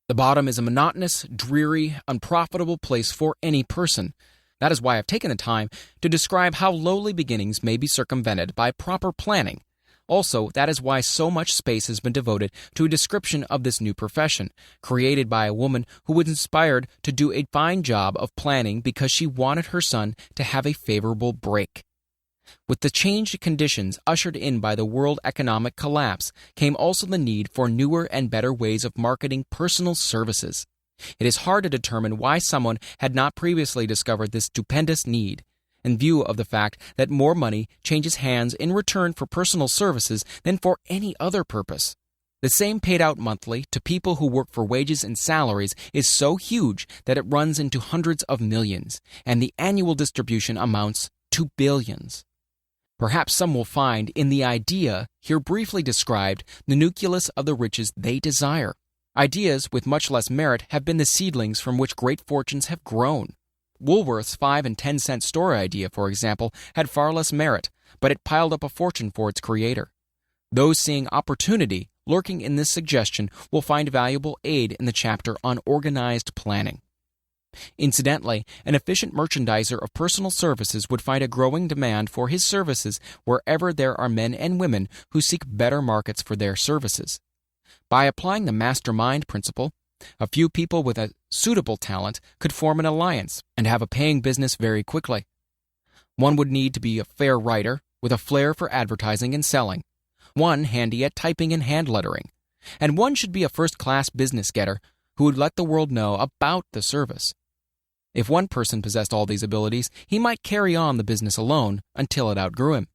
The bottom is a monotonous, dreary, unprofitable place for any person. That is why I've taken the time to describe how lowly beginnings may be circumvented by proper planning, Also, that is why so much space has been devoted to a description of this new profession, created by a woman who was inspired to do a fine job of planning because she wanted her son to have a favorable break. With the changed conditions ushered in by the world economic collapse came also the need for newer and better ways of marketing personal services. It is hard to determine why someone had not previously discovered this stupendous need, in view of the fact that more money changes hands in return for personal services than for any other purpose. The same paid out monthly to people who work for wages and salaries is so huge that it runs into hundreds of millions, and the annual distribution amounts to billions. Perhaps some will find in the idea here briefly described the nucleus of the riches they desire. Ideas with much less merit have been the seedlings from which great fortunes have grown. Woolworth's 5 and 10 cent store idea, for example, had far less merit, but it piled up a fortune for its creator. Those seeing opportunity lurking in this suggestion will find valuable aid in the chapter on organized planning. Incidentally, an efficient merchandiser of personal services would find a growing demand for his services wherever there are men and women who seek better markets for their services. By applying the mastermind principle, a few people with a suitable talent could form an alliance and have a paying business very quickly. One would need to be a fair writer with a flair for advertising and selling, one handy at typing and hand lettering, and one should be a first-class business getter who would let the world know about the service. If one person possessed all these abilities, he might carry on the business alone until it outgrew him.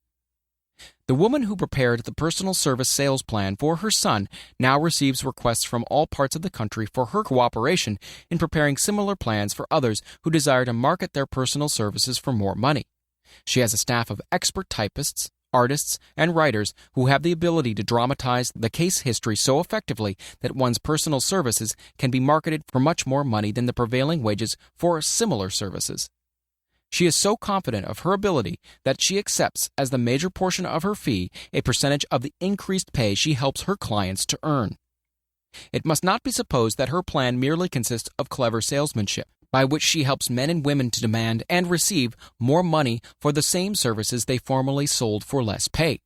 The woman who prepared the personal service sales plan for her son now receives requests from all parts of the country for her cooperation in preparing similar plans for others who desire to market their personal services for more money. She has a staff of expert typists, artists, and writers who have the ability to dramatize the case history so effectively that one's personal services can be marketed for much more money than the prevailing wages for similar services. She is so confident of her ability that she accepts as the major portion of her fee a percentage of the increased pay she helps her clients to earn. It must not be supposed that her plan merely consists of clever salesmanship, by which she helps men and women to demand and receive more money for the same services they formerly sold for less pay.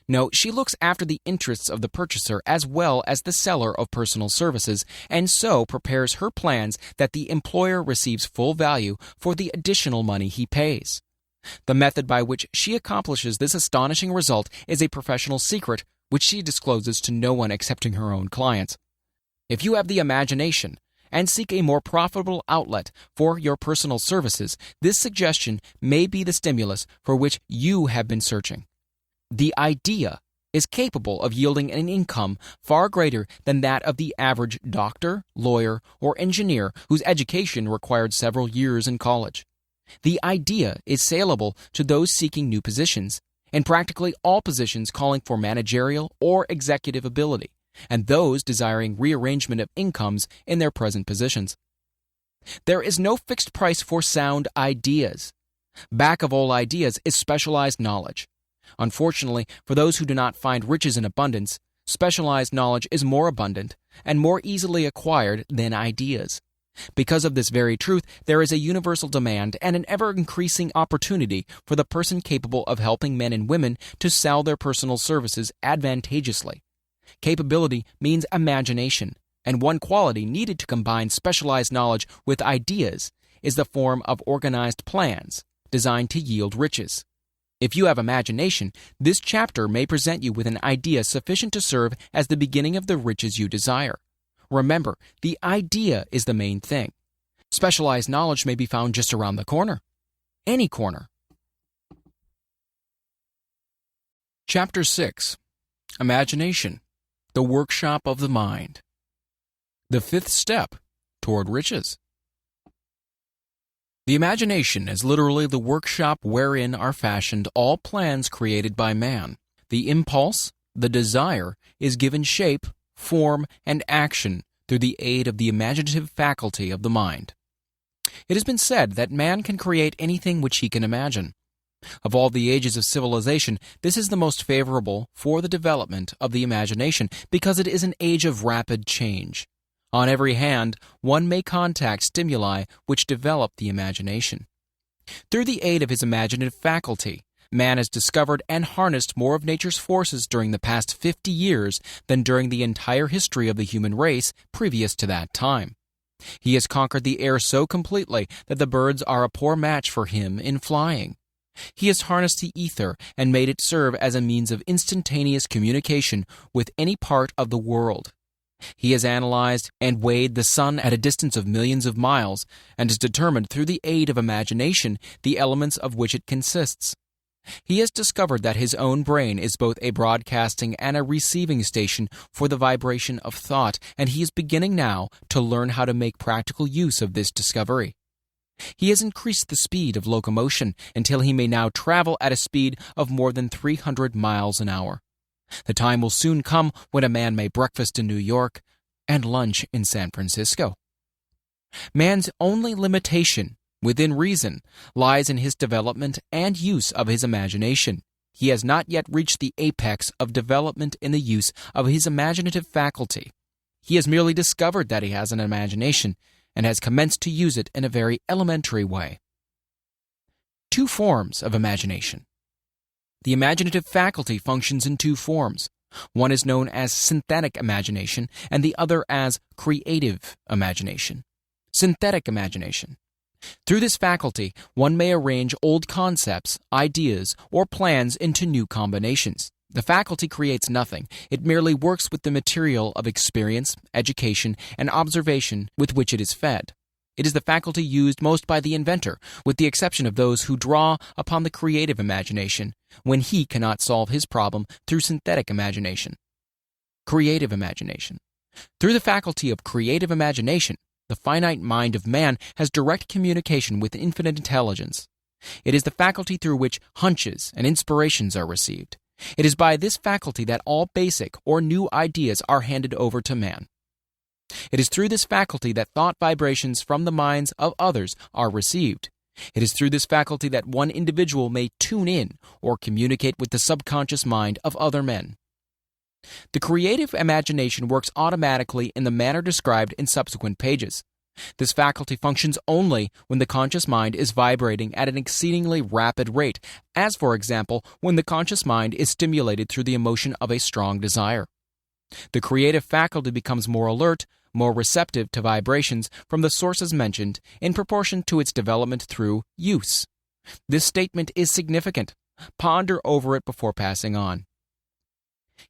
No, she looks after the interests of the purchaser as well as the seller of personal services, and so prepares her plans that the employer receives full value for the additional money he pays. The method by which she accomplishes this astonishing result is a professional secret which she discloses to no one excepting her own clients. If you have the imagination and seek a more profitable outlet for your personal services, this suggestion may be the stimulus for which you have been searching. The idea is capable of yielding an income far greater than that of the average doctor, lawyer, or engineer whose education required several years in college. The idea is saleable to those seeking new positions, in practically all positions calling for managerial or executive ability, and those desiring rearrangement of incomes in their present positions. There is no fixed price for sound ideas. Back of all ideas is specialized knowledge. Unfortunately, for those who do not find riches in abundance, specialized knowledge is more abundant and more easily acquired than ideas. Because of this very truth, there is a universal demand and an ever-increasing opportunity for the person capable of helping men and women to sell their personal services advantageously. Capability means imagination, and one quality needed to combine specialized knowledge with ideas is the form of organized plans designed to yield riches. If you have imagination, this chapter may present you with an idea sufficient to serve as the beginning of the riches you desire. Remember, the idea is the main thing. Specialized knowledge may be found just around the corner. Any corner. Chapter 6. Imagination, the workshop of the mind. The fifth step toward riches. The imagination is literally the workshop wherein are fashioned all plans created by man. The impulse, the desire, is given shape, form, and action through the aid of the imaginative faculty of the mind. It has been said that man can create anything which he can imagine. Of all the ages of civilization, this is the most favorable for the development of the imagination because it is an age of rapid change. On every hand, one may contact stimuli which develop the imagination. Through the aid of his imaginative faculty, Man has discovered and harnessed more of nature's forces during the past 50 years than during the entire history of the human race previous to that time. He has conquered the air so completely that the birds are a poor match for him in flying. He has harnessed the ether and made it serve as a means of instantaneous communication with any part of the world. He has analyzed and weighed the sun at a distance of millions of miles and has determined through the aid of imagination the elements of which it consists. He has discovered that his own brain is both a broadcasting and a receiving station for the vibration of thought, and he is beginning now to learn how to make practical use of this discovery. He has increased the speed of locomotion until he may now travel at a speed of more than 300 miles an hour. The time will soon come when a man may breakfast in New York and lunch in San Francisco. Man's only limitation, within reason, lies in his development and use of his imagination. He has not yet reached the apex of development in the use of his imaginative faculty. He has merely discovered that he has an imagination and has commenced to use it in a very elementary way. Two forms of imagination. The imaginative faculty functions in two forms. One is known as synthetic imagination and the other as creative imagination. Synthetic imagination. Through this faculty, one may arrange old concepts, ideas, or plans into new combinations. The faculty creates nothing. It merely works with the material of experience, education, and observation with which it is fed. It is the faculty used most by the inventor, with the exception of those who draw upon the creative imagination when he cannot solve his problem through synthetic imagination. Creative imagination. Through the faculty of creative imagination, the finite mind of man has direct communication with infinite intelligence. It is the faculty through which hunches and inspirations are received. It is by this faculty that all basic or new ideas are handed over to man. It is through this faculty that thought vibrations from the minds of others are received. It is through this faculty that one individual may tune in or communicate with the subconscious mind of other men. The creative imagination works automatically in the manner described in subsequent pages. This faculty functions only when the conscious mind is vibrating at an exceedingly rapid rate, as for example, when the conscious mind is stimulated through the emotion of a strong desire. The creative faculty becomes more alert, more receptive to vibrations from the sources mentioned in proportion to its development through use. This statement is significant. Ponder over it before passing on.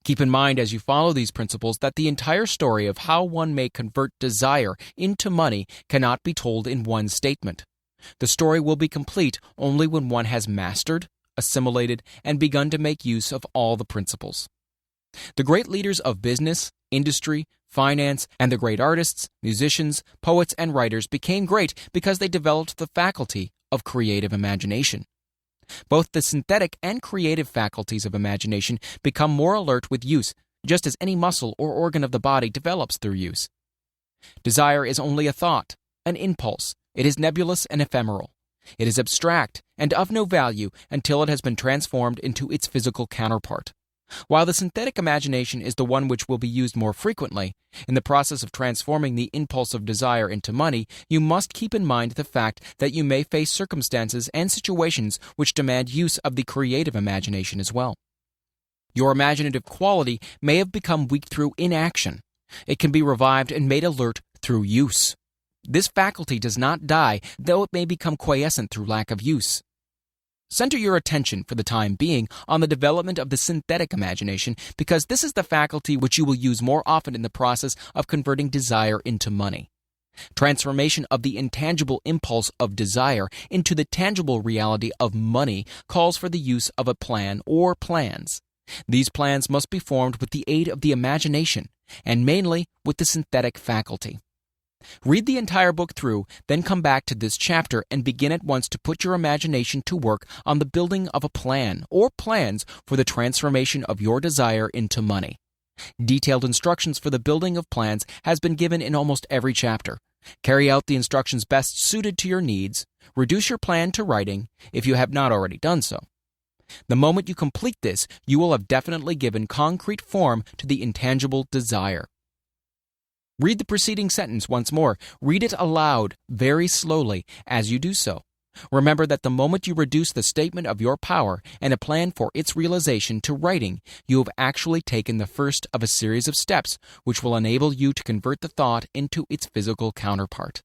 Keep in mind as you follow these principles that the entire story of how one may convert desire into money cannot be told in one statement. The story will be complete only when one has mastered, assimilated, and begun to make use of all the principles. The great leaders of business, industry, finance, and the great artists, musicians, poets, and writers became great because they developed the faculty of creative imagination. Both the synthetic and creative faculties of imagination become more alert with use, just as any muscle or organ of the body develops through use. Desire is only a thought, an impulse. It is nebulous and ephemeral. It is abstract and of no value until it has been transformed into its physical counterpart. While the synthetic imagination is the one which will be used more frequently, in the process of transforming the impulse of desire into money, you must keep in mind the fact that you may face circumstances and situations which demand use of the creative imagination as well. Your imaginative quality may have become weak through inaction. It can be revived and made alert through use. This faculty does not die, though it may become quiescent through lack of use. Center your attention for the time being on the development of the synthetic imagination because this is the faculty which you will use more often in the process of converting desire into money. Transformation of the intangible impulse of desire into the tangible reality of money calls for the use of a plan or plans. These plans must be formed with the aid of the imagination, and mainly with the synthetic faculty. Read the entire book through, then come back to this chapter and begin at once to put your imagination to work on the building of a plan or plans for the transformation of your desire into money. Detailed instructions for the building of plans has been given in almost every chapter. Carry out the instructions best suited to your needs. Reduce your plan to writing if you have not already done so. The moment you complete this, you will have definitely given concrete form to the intangible desire. Read the preceding sentence once more. Read it aloud, very slowly, as you do so. Remember that the moment you reduce the statement of your power and a plan for its realization to writing, you have actually taken the first of a series of steps which will enable you to convert the thought into its physical counterpart.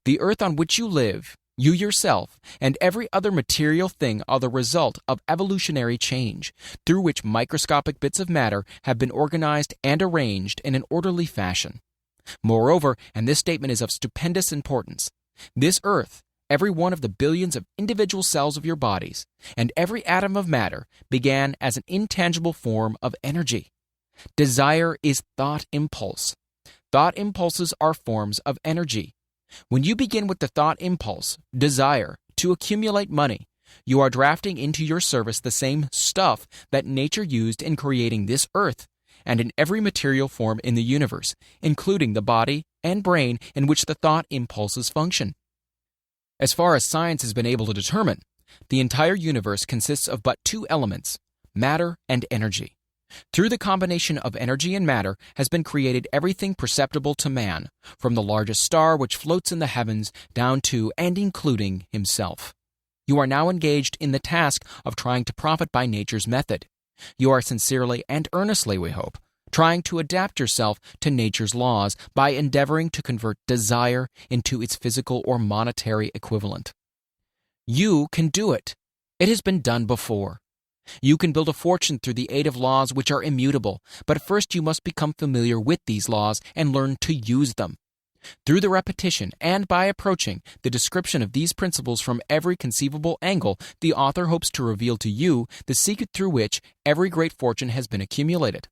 The earth on which you live, you yourself, and every other material thing are the result of evolutionary change, through which microscopic bits of matter have been organized and arranged in an orderly fashion. Moreover, and this statement is of stupendous importance, this earth, every one of the billions of individual cells of your bodies, and every atom of matter began as an intangible form of energy. Desire is thought impulse. Thought impulses are forms of energy. When you begin with the thought impulse, desire, to accumulate money, you are drafting into your service the same stuff that nature used in creating this earth and in every material form in the universe, including the body and brain in which the thought impulses function. As far as science has been able to determine, the entire universe consists of but two elements, matter and energy. Through the combination of energy and matter has been created everything perceptible to man, from the largest star which floats in the heavens down to and including himself. You are now engaged in the task of trying to profit by nature's method. You are sincerely and earnestly, we hope, trying to adapt yourself to nature's laws by endeavoring to convert desire into its physical or monetary equivalent. You can do it. It has been done before. You can build a fortune through the aid of laws which are immutable, but first you must become familiar with these laws and learn to use them. Through the repetition and by approaching the description of these principles from every conceivable angle, the author hopes to reveal to you the secret through which every great fortune has been accumulated.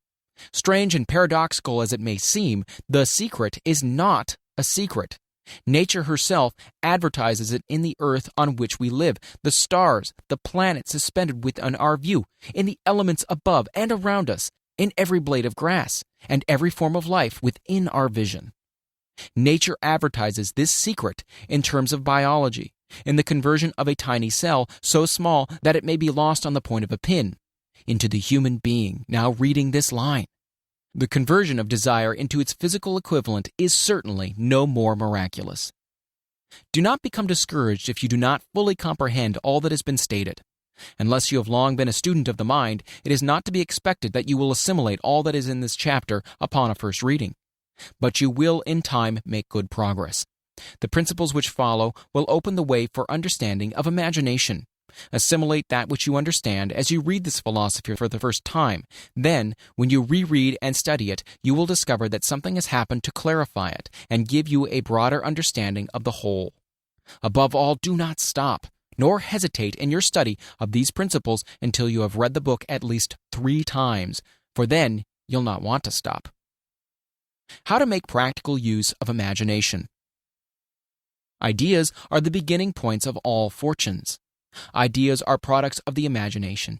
Strange and paradoxical as it may seem, the secret is not a secret. Nature herself advertises it in the earth on which we live, the stars, the planets suspended within our view, in the elements above and around us, in every blade of grass, and every form of life within our vision. Nature advertises this secret in terms of biology, in the conversion of a tiny cell so small that it may be lost on the point of a pin, into the human being now reading this line. The conversion of desire into its physical equivalent is certainly no more miraculous. Do not become discouraged if you do not fully comprehend all that has been stated. Unless you have long been a student of the mind, it is not to be expected that you will assimilate all that is in this chapter upon a first reading. But you will in time make good progress. The principles which follow will open the way for understanding of imagination. Assimilate that which you understand as you read this philosophy for the first time. Then, when you reread and study it, you will discover that something has happened to clarify it and give you a broader understanding of the whole. Above all, do not stop, nor hesitate in your study of these principles until you have read the book at least 3 times, for then you'll not want to stop. How to make practical use of imagination. Ideas are the beginning points of all fortunes. Ideas are products of the imagination.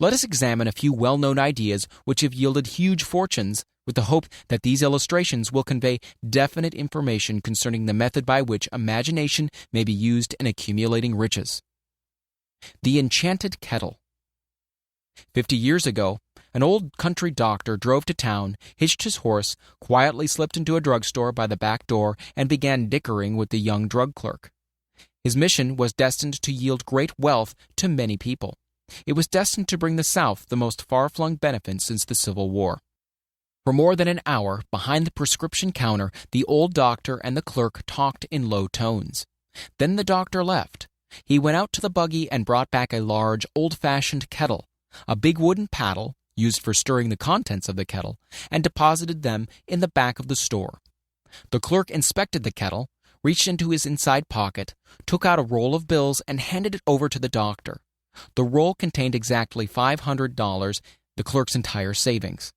Let us examine a few well-known ideas which have yielded huge fortunes with the hope that these illustrations will convey definite information concerning the method by which imagination may be used in accumulating riches. The enchanted kettle. 50 years ago, an old country doctor drove to town, hitched his horse, quietly slipped into a drugstore by the back door, and began dickering with the young drug clerk. His mission was destined to yield great wealth to many people. It was destined to bring the South the most far-flung benefits since the Civil War. For more than an hour, behind the prescription counter, the old doctor and the clerk talked in low tones. Then the doctor left. He went out to the buggy and brought back a large, old-fashioned kettle, a big wooden paddle, used for stirring the contents of the kettle, and deposited them in the back of the store. The clerk inspected the kettle, reached into his inside pocket, took out a roll of bills, and handed it over to the doctor. The roll contained exactly $500, the clerk's entire savings.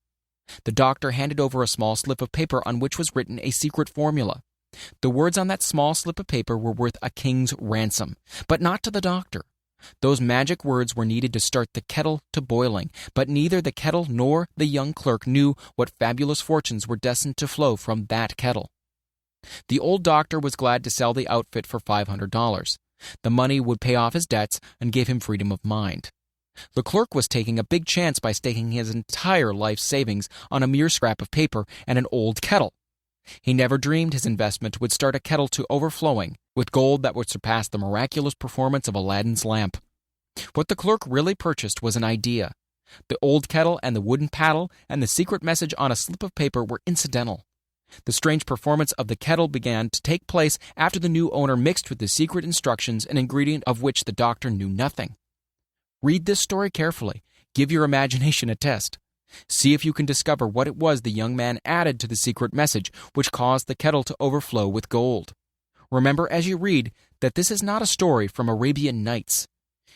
The doctor handed over a small slip of paper on which was written a secret formula. The words on that small slip of paper were worth a king's ransom, but not to the doctor. Those magic words were needed to start the kettle to boiling, but neither the kettle nor the young clerk knew what fabulous fortunes were destined to flow from that kettle. The old doctor was glad to sell the outfit for $500. The money would pay off his debts and give him freedom of mind. The clerk was taking a big chance by staking his entire life savings on a mere scrap of paper and an old kettle. He never dreamed his investment would start a kettle to overflowing, with gold that would surpass the miraculous performance of Aladdin's lamp. What the clerk really purchased was an idea. The old kettle and the wooden paddle and the secret message on a slip of paper were incidental. The strange performance of the kettle began to take place after the new owner mixed with the secret instructions an ingredient of which the doctor knew nothing. Read this story carefully. Give your imagination a test. See if you can discover what it was the young man added to the secret message which caused the kettle to overflow with gold. Remember as you read that this is not a story from Arabian Nights.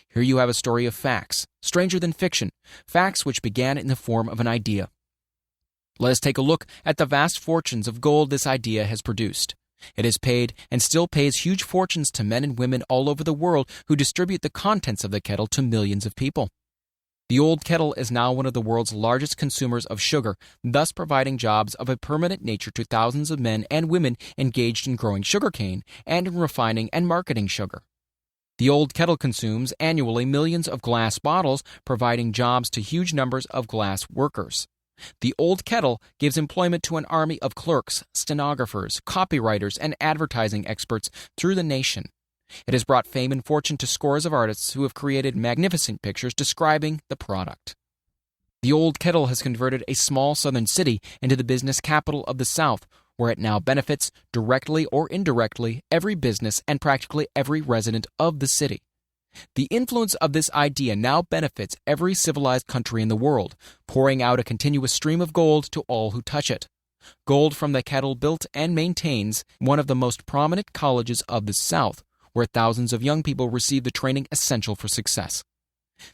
Here you have a story of facts, stranger than fiction, facts which began in the form of an idea. Let us take a look at the vast fortunes of gold this idea has produced. It has paid and still pays huge fortunes to men and women all over the world who distribute the contents of the kettle to millions of people. The old kettle is now one of the world's largest consumers of sugar, thus providing jobs of a permanent nature to thousands of men and women engaged in growing sugarcane and in refining and marketing sugar. The old kettle consumes annually millions of glass bottles, providing jobs to huge numbers of glass workers. The old kettle gives employment to an army of clerks, stenographers, copywriters, and advertising experts through the nation. It has brought fame and fortune to scores of artists who have created magnificent pictures describing the product. The old kettle has converted a small southern city into the business capital of the South, where it now benefits, directly or indirectly, every business and practically every resident of the city. The influence of this idea now benefits every civilized country in the world, pouring out a continuous stream of gold to all who touch it. Gold from the kettle built and maintains one of the most prominent colleges of the South, where thousands of young people receive the training essential for success.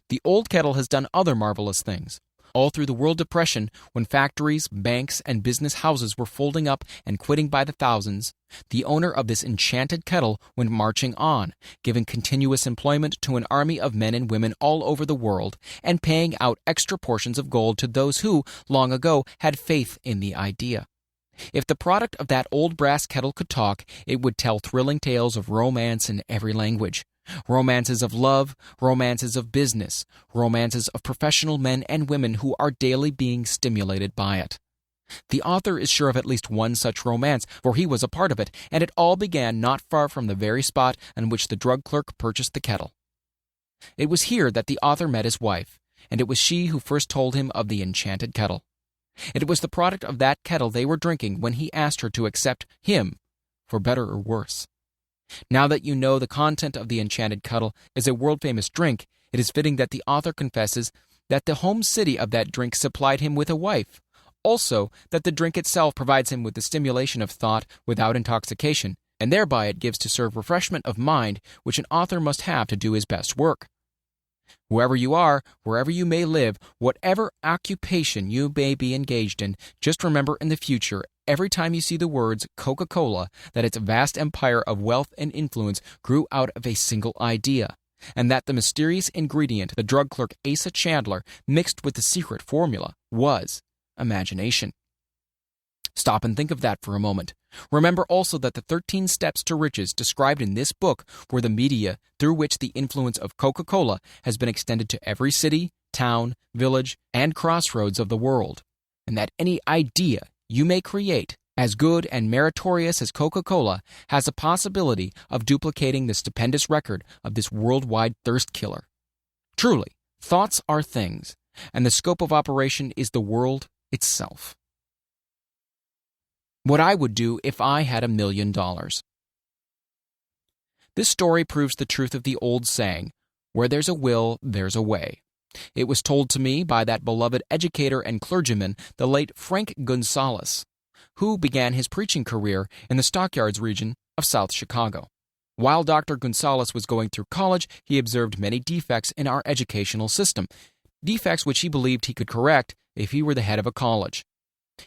The old kettle has done other marvelous things. All through the World Depression, when factories, banks, and business houses were folding up and quitting by the thousands, the owner of this enchanted kettle went marching on, giving continuous employment to an army of men and women all over the world, and paying out extra portions of gold to those who, long ago, had faith in the idea. If the product of that old brass kettle could talk, it would tell thrilling tales of romance in every language. Romances of love, romances of business, romances of professional men and women who are daily being stimulated by it. The author is sure of at least one such romance, for he was a part of it, and it all began not far from the very spot on which the drug clerk purchased the kettle. It was here that the author met his wife, and it was she who first told him of the enchanted kettle. It was the product of that kettle they were drinking when he asked her to accept him, for better or worse. Now that you know the content of the enchanted kettle is a world-famous drink, it is fitting that the author confesses that the home city of that drink supplied him with a wife. Also, that the drink itself provides him with the stimulation of thought without intoxication, and thereby it gives to serve refreshment of mind, which an author must have to do his best work. Whoever you are, wherever you may live, whatever occupation you may be engaged in, just remember in the future, every time you see the words Coca-Cola, that its vast empire of wealth and influence grew out of a single idea, and that the mysterious ingredient the drug clerk Asa Chandler mixed with the secret formula was imagination. Stop and think of that for a moment. Remember also that the 13 steps to riches described in this book were the media through which the influence of Coca-Cola has been extended to every city, town, village, and crossroads of the world, and that any idea you may create, as good and meritorious as Coca-Cola, has a possibility of duplicating the stupendous record of this worldwide thirst killer. Truly, thoughts are things, and the scope of operation is the world itself. What I would do if I had $1 million. This story proves the truth of the old saying, where there's a will, there's a way. It was told to me by that beloved educator and clergyman, the late Frank Gonzalez, who began his preaching career in the Stockyards region of South Chicago. While Dr. Gonzalez was going through college, he observed many defects in our educational system, defects which he believed he could correct if he were the head of a college.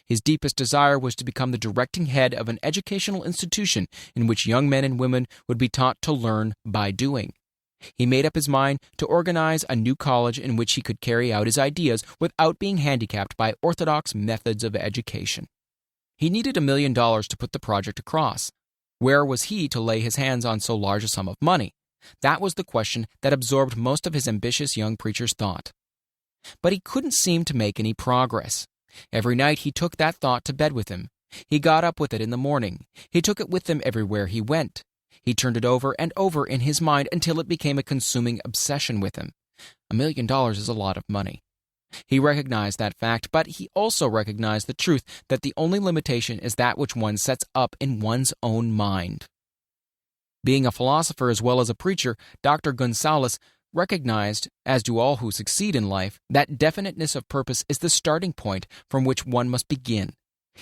His deepest desire was to become the directing head of an educational institution in which young men and women would be taught to learn by doing. He made up his mind to organize a new college in which he could carry out his ideas without being handicapped by orthodox methods of education. He needed $1 million to put the project across. Where was he to lay his hands on so large a sum of money? That was the question that absorbed most of his ambitious young preacher's thought. But he couldn't seem to make any progress. Every night he took that thought to bed with him. He got up with it in the morning. He took it with him everywhere he went. He turned it over and over in his mind until it became a consuming obsession with him. $1 million is a lot of money. He recognized that fact, but he also recognized the truth that the only limitation is that which one sets up in one's own mind. Being a philosopher as well as a preacher, Dr. Gonzalez recognized, as do all who succeed in life, that definiteness of purpose is the starting point from which one must begin.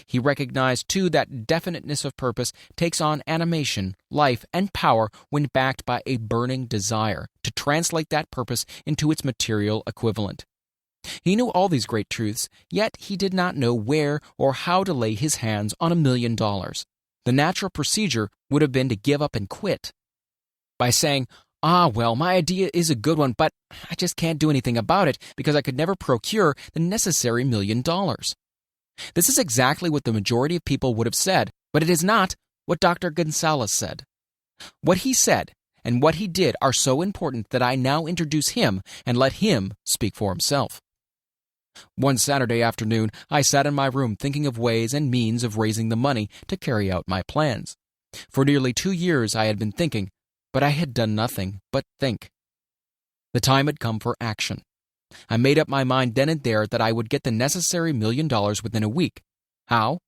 He recognized, too, that definiteness of purpose takes on animation, life, and power when backed by a burning desire to translate that purpose into its material equivalent. He knew all these great truths, yet he did not know where or how to lay his hands on $1 million. The natural procedure would have been to give up and quit. By saying, well, my idea is a good one, but I just can't do anything about it because I could never procure the necessary $1 million. This is exactly what the majority of people would have said, but it is not what Dr. Gonzalez said. What he said and what he did are so important that I now introduce him and let him speak for himself. One Saturday afternoon, I sat in my room thinking of ways and means of raising the money to carry out my plans. For nearly 2 years I had been thinking, but I had done nothing but think. The time had come for action. I made up my mind then and there that I would get the necessary $1 million within a week. How?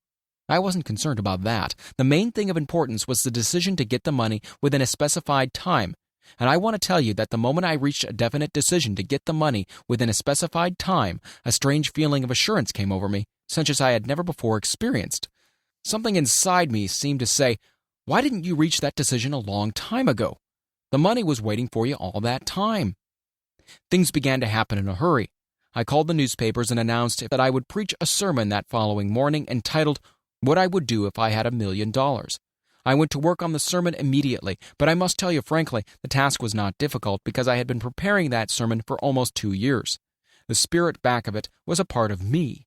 I wasn't concerned about that. The main thing of importance was the decision to get the money within a specified time. And I want to tell you that the moment I reached a definite decision to get the money within a specified time, a strange feeling of assurance came over me, such as I had never before experienced. Something inside me seemed to say, "Why didn't you reach that decision a long time ago? The money was waiting for you all that time." Things began to happen in a hurry. I called the newspapers and announced that I would preach a sermon that following morning entitled, "What I Would Do If I Had $1 Million." I went to work on the sermon immediately, but I must tell you frankly, the task was not difficult because I had been preparing that sermon for almost 2 years. The spirit back of it was a part of me.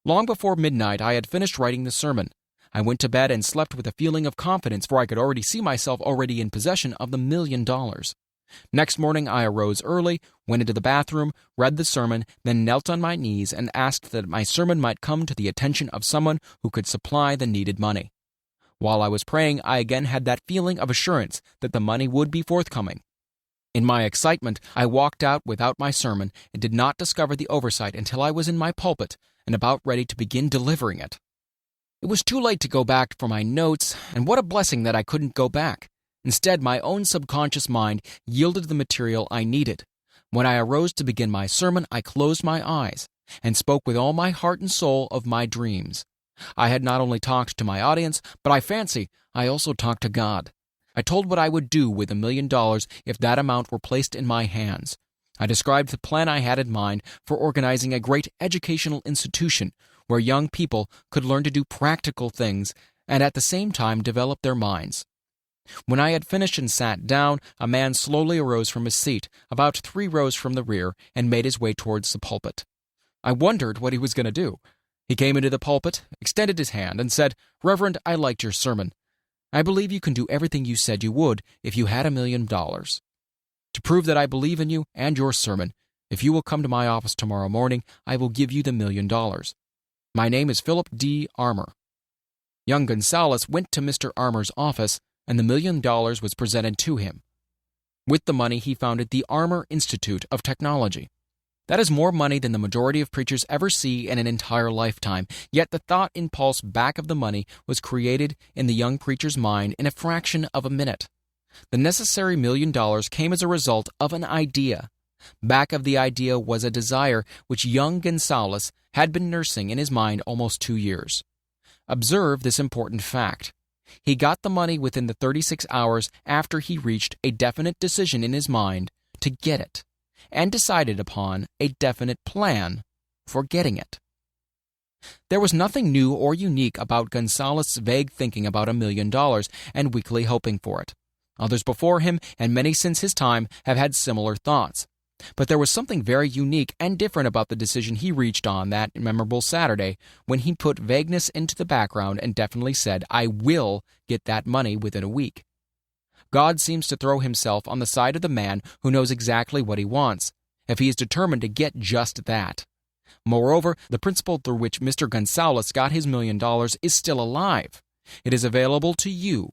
Long before midnight, I had finished writing the sermon. I went to bed and slept with a feeling of confidence, for I could already see myself already in possession of the $1 million. Next morning, I arose early, went into the bathroom, read the sermon, then knelt on my knees and asked that my sermon might come to the attention of someone who could supply the needed money. While I was praying, I again had that feeling of assurance that the money would be forthcoming. In my excitement, I walked out without my sermon and did not discover the oversight until I was in my pulpit and about ready to begin delivering it. It was too late to go back for my notes, and what a blessing that I couldn't go back. Instead, my own subconscious mind yielded the material I needed. When I arose to begin my sermon, I closed my eyes and spoke with all my heart and soul of my dreams. I had not only talked to my audience, but I fancy I also talked to God. I told what I would do with $1 million if that amount were placed in my hands. I described the plan I had in mind for organizing a great educational institution where young people could learn to do practical things and at the same time develop their minds. When I had finished and sat down, a man slowly arose from his seat, about 3 rows from the rear, and made his way towards the pulpit. I wondered what he was going to do. He came into the pulpit, extended his hand, and said, "Reverend, I liked your sermon. I believe you can do everything you said you would if you had $1 million. To prove that I believe in you and your sermon, if you will come to my office tomorrow morning, I will give you the $1 million. My name is Philip D. Armour." Young Gonzalez went to Mr. Armour's office, and the $1 million was presented to him. With the money, he founded the Armour Institute of Technology. That is more money than the majority of preachers ever see in an entire lifetime, yet the thought impulse back of the money was created in the young preacher's mind in a fraction of a minute. The necessary $1 million came as a result of an idea. Back of the idea was a desire which young Gonzalez had been nursing in his mind almost 2 years. Observe this important fact. He got the money within the 36 hours after he reached a definite decision in his mind to get it, and decided upon a definite plan for getting it. There was nothing new or unique about Gonzalez's vague thinking about $1 million and weakly hoping for it. Others before him, and many since his time, have had similar thoughts. But there was something very unique and different about the decision he reached on that memorable Saturday when he put vagueness into the background and definitely said, "I will get that money within a week." God seems to throw himself on the side of the man who knows exactly what he wants, if he is determined to get just that. Moreover, the principle through which Mr. Gonzalez got his $1 million is still alive. It is available to you.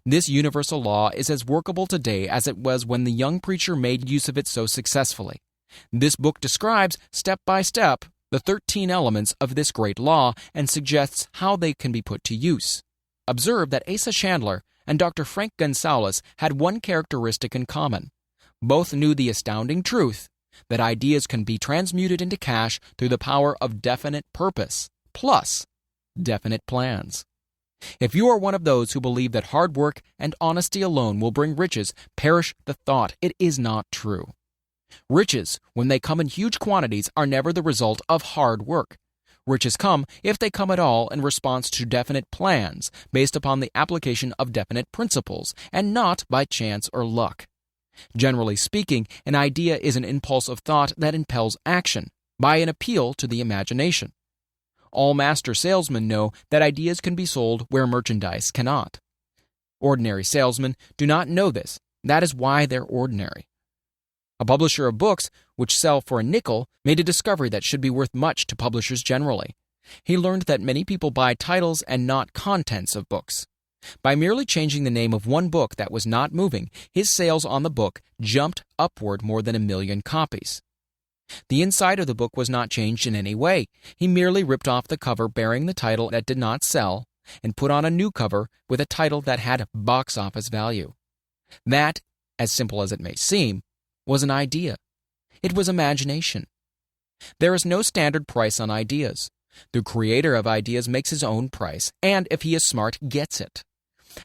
This universal law is as workable today as it was when the young preacher made use of it so successfully. This book describes, step by step, the 13 elements of this great law and suggests how they can be put to use. Observe that Asa Chandler and Dr. Frank Gonzalez had one characteristic in common. Both knew the astounding truth that ideas can be transmuted into cash through the power of definite purpose, plus definite plans. If you are one of those who believe that hard work and honesty alone will bring riches, perish the thought. It is not true. Riches, when they come in huge quantities, are never the result of hard work. Riches come, if they come at all, in response to definite plans, based upon the application of definite principles, and not by chance or luck. Generally speaking, an idea is an impulse of thought that impels action, by an appeal to the imagination. All master salesmen know that ideas can be sold where merchandise cannot. Ordinary salesmen do not know this. That is why they're ordinary. A publisher of books, which sell for a nickel, made a discovery that should be worth much to publishers generally. He learned that many people buy titles and not contents of books. By merely changing the name of one book that was not moving, his sales on the book jumped upward more than 1 million copies. The inside of the book was not changed in any way. He merely ripped off the cover bearing the title that did not sell and put on a new cover with a title that had box office value. That, as simple as it may seem, was an idea. It was imagination. There is no standard price on ideas. The creator of ideas makes his own price, and if he is smart, gets it.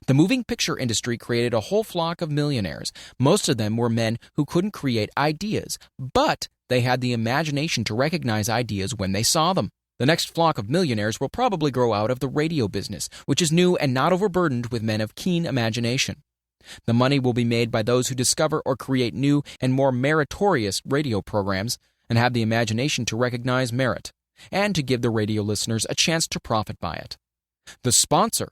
The moving picture industry created a whole flock of millionaires. Most of them were men who couldn't create ideas, but they had the imagination to recognize ideas when they saw them. The next flock of millionaires will probably grow out of the radio business, which is new and not overburdened with men of keen imagination. The money will be made by those who discover or create new and more meritorious radio programs and have the imagination to recognize merit, and to give the radio listeners a chance to profit by it. The sponsor,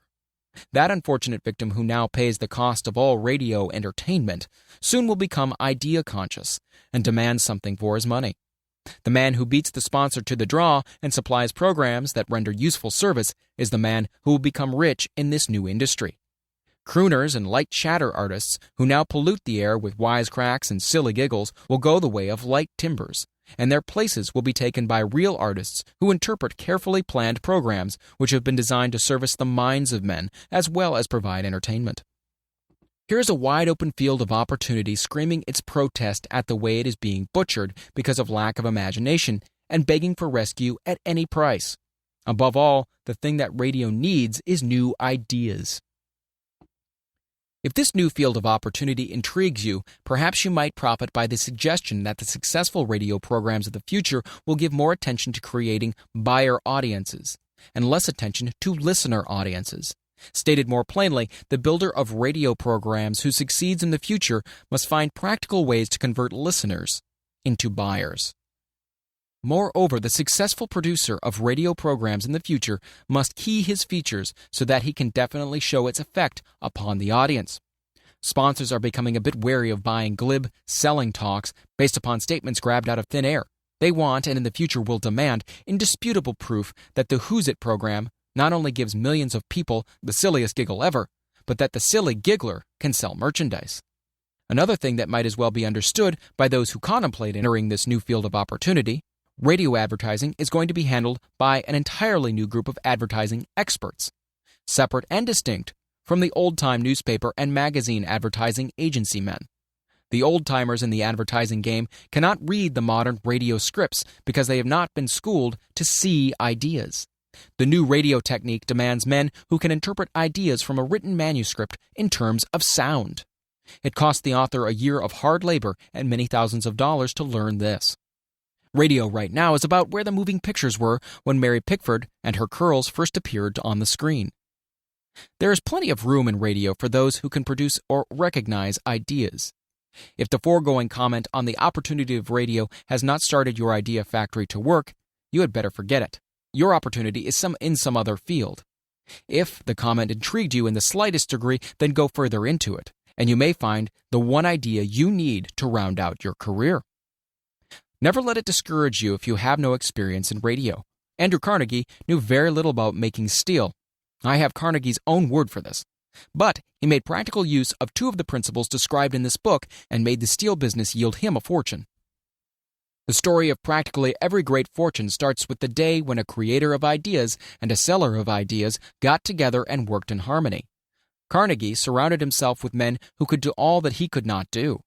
that unfortunate victim who now pays the cost of all radio entertainment, soon will become idea-conscious and demand something for his money. The man who beats the sponsor to the draw and supplies programs that render useful service is the man who will become rich in this new industry. Crooners and light chatter artists who now pollute the air with wisecracks and silly giggles will go the way of light timbers, and their places will be taken by real artists who interpret carefully planned programs which have been designed to service the minds of men as well as provide entertainment. Here is a wide-open field of opportunity screaming its protest at the way it is being butchered because of lack of imagination and begging for rescue at any price. Above all, the thing that radio needs is new ideas. If this new field of opportunity intrigues you, perhaps you might profit by the suggestion that the successful radio programs of the future will give more attention to creating buyer audiences and less attention to listener audiences. Stated more plainly, the builder of radio programs who succeeds in the future must find practical ways to convert listeners into buyers. Moreover, the successful producer of radio programs in the future must key his features so that he can definitely show its effect upon the audience. Sponsors are becoming a bit wary of buying glib, selling talks based upon statements grabbed out of thin air. They want, and in the future will demand, indisputable proof that the Who's It program not only gives millions of people the silliest giggle ever, but that the silly giggler can sell merchandise. Another thing that might as well be understood by those who contemplate entering this new field of opportunity: radio advertising is going to be handled by an entirely new group of advertising experts, separate and distinct from the old-time newspaper and magazine advertising agency men. The old-timers in the advertising game cannot read the modern radio scripts because they have not been schooled to see ideas. The new radio technique demands men who can interpret ideas from a written manuscript in terms of sound. It cost the author a year of hard labor and many thousands of dollars to learn this. Radio right now is about where the moving pictures were when Mary Pickford and her curls first appeared on the screen. There is plenty of room in radio for those who can produce or recognize ideas. If the foregoing comment on the opportunity of radio has not started your idea factory to work, you had better forget it. Your opportunity is in some other field. If the comment intrigued you in the slightest degree, then go further into it, and you may find the one idea you need to round out your career. Never let it discourage you if you have no experience in radio. Andrew Carnegie knew very little about making steel. I have Carnegie's own word for this. But he made practical use of two of the principles described in this book and made the steel business yield him a fortune. The story of practically every great fortune starts with the day when a creator of ideas and a seller of ideas got together and worked in harmony. Carnegie surrounded himself with men who could do all that he could not do.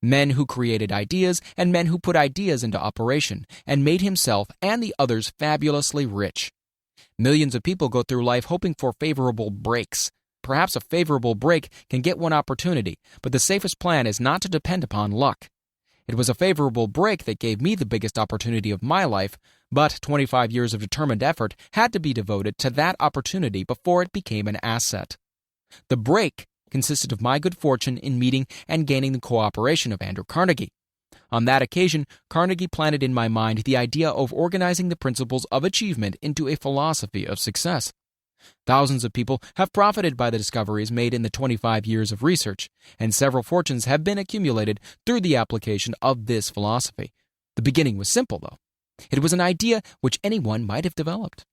Men who created ideas and men who put ideas into operation and made himself and the others fabulously rich. Millions of people go through life hoping for favorable breaks. Perhaps a favorable break can get one opportunity, but the safest plan is not to depend upon luck. It was a favorable break that gave me the biggest opportunity of my life, but 25 years of determined effort had to be devoted to that opportunity before it became an asset. The break consisted of my good fortune in meeting and gaining the cooperation of Andrew Carnegie. On that occasion, Carnegie planted in my mind the idea of organizing the principles of achievement into a philosophy of success. Thousands of people have profited by the discoveries made in the 25 years of research, and several fortunes have been accumulated through the application of this philosophy. The beginning was simple, though. It was an idea which anyone might have developed.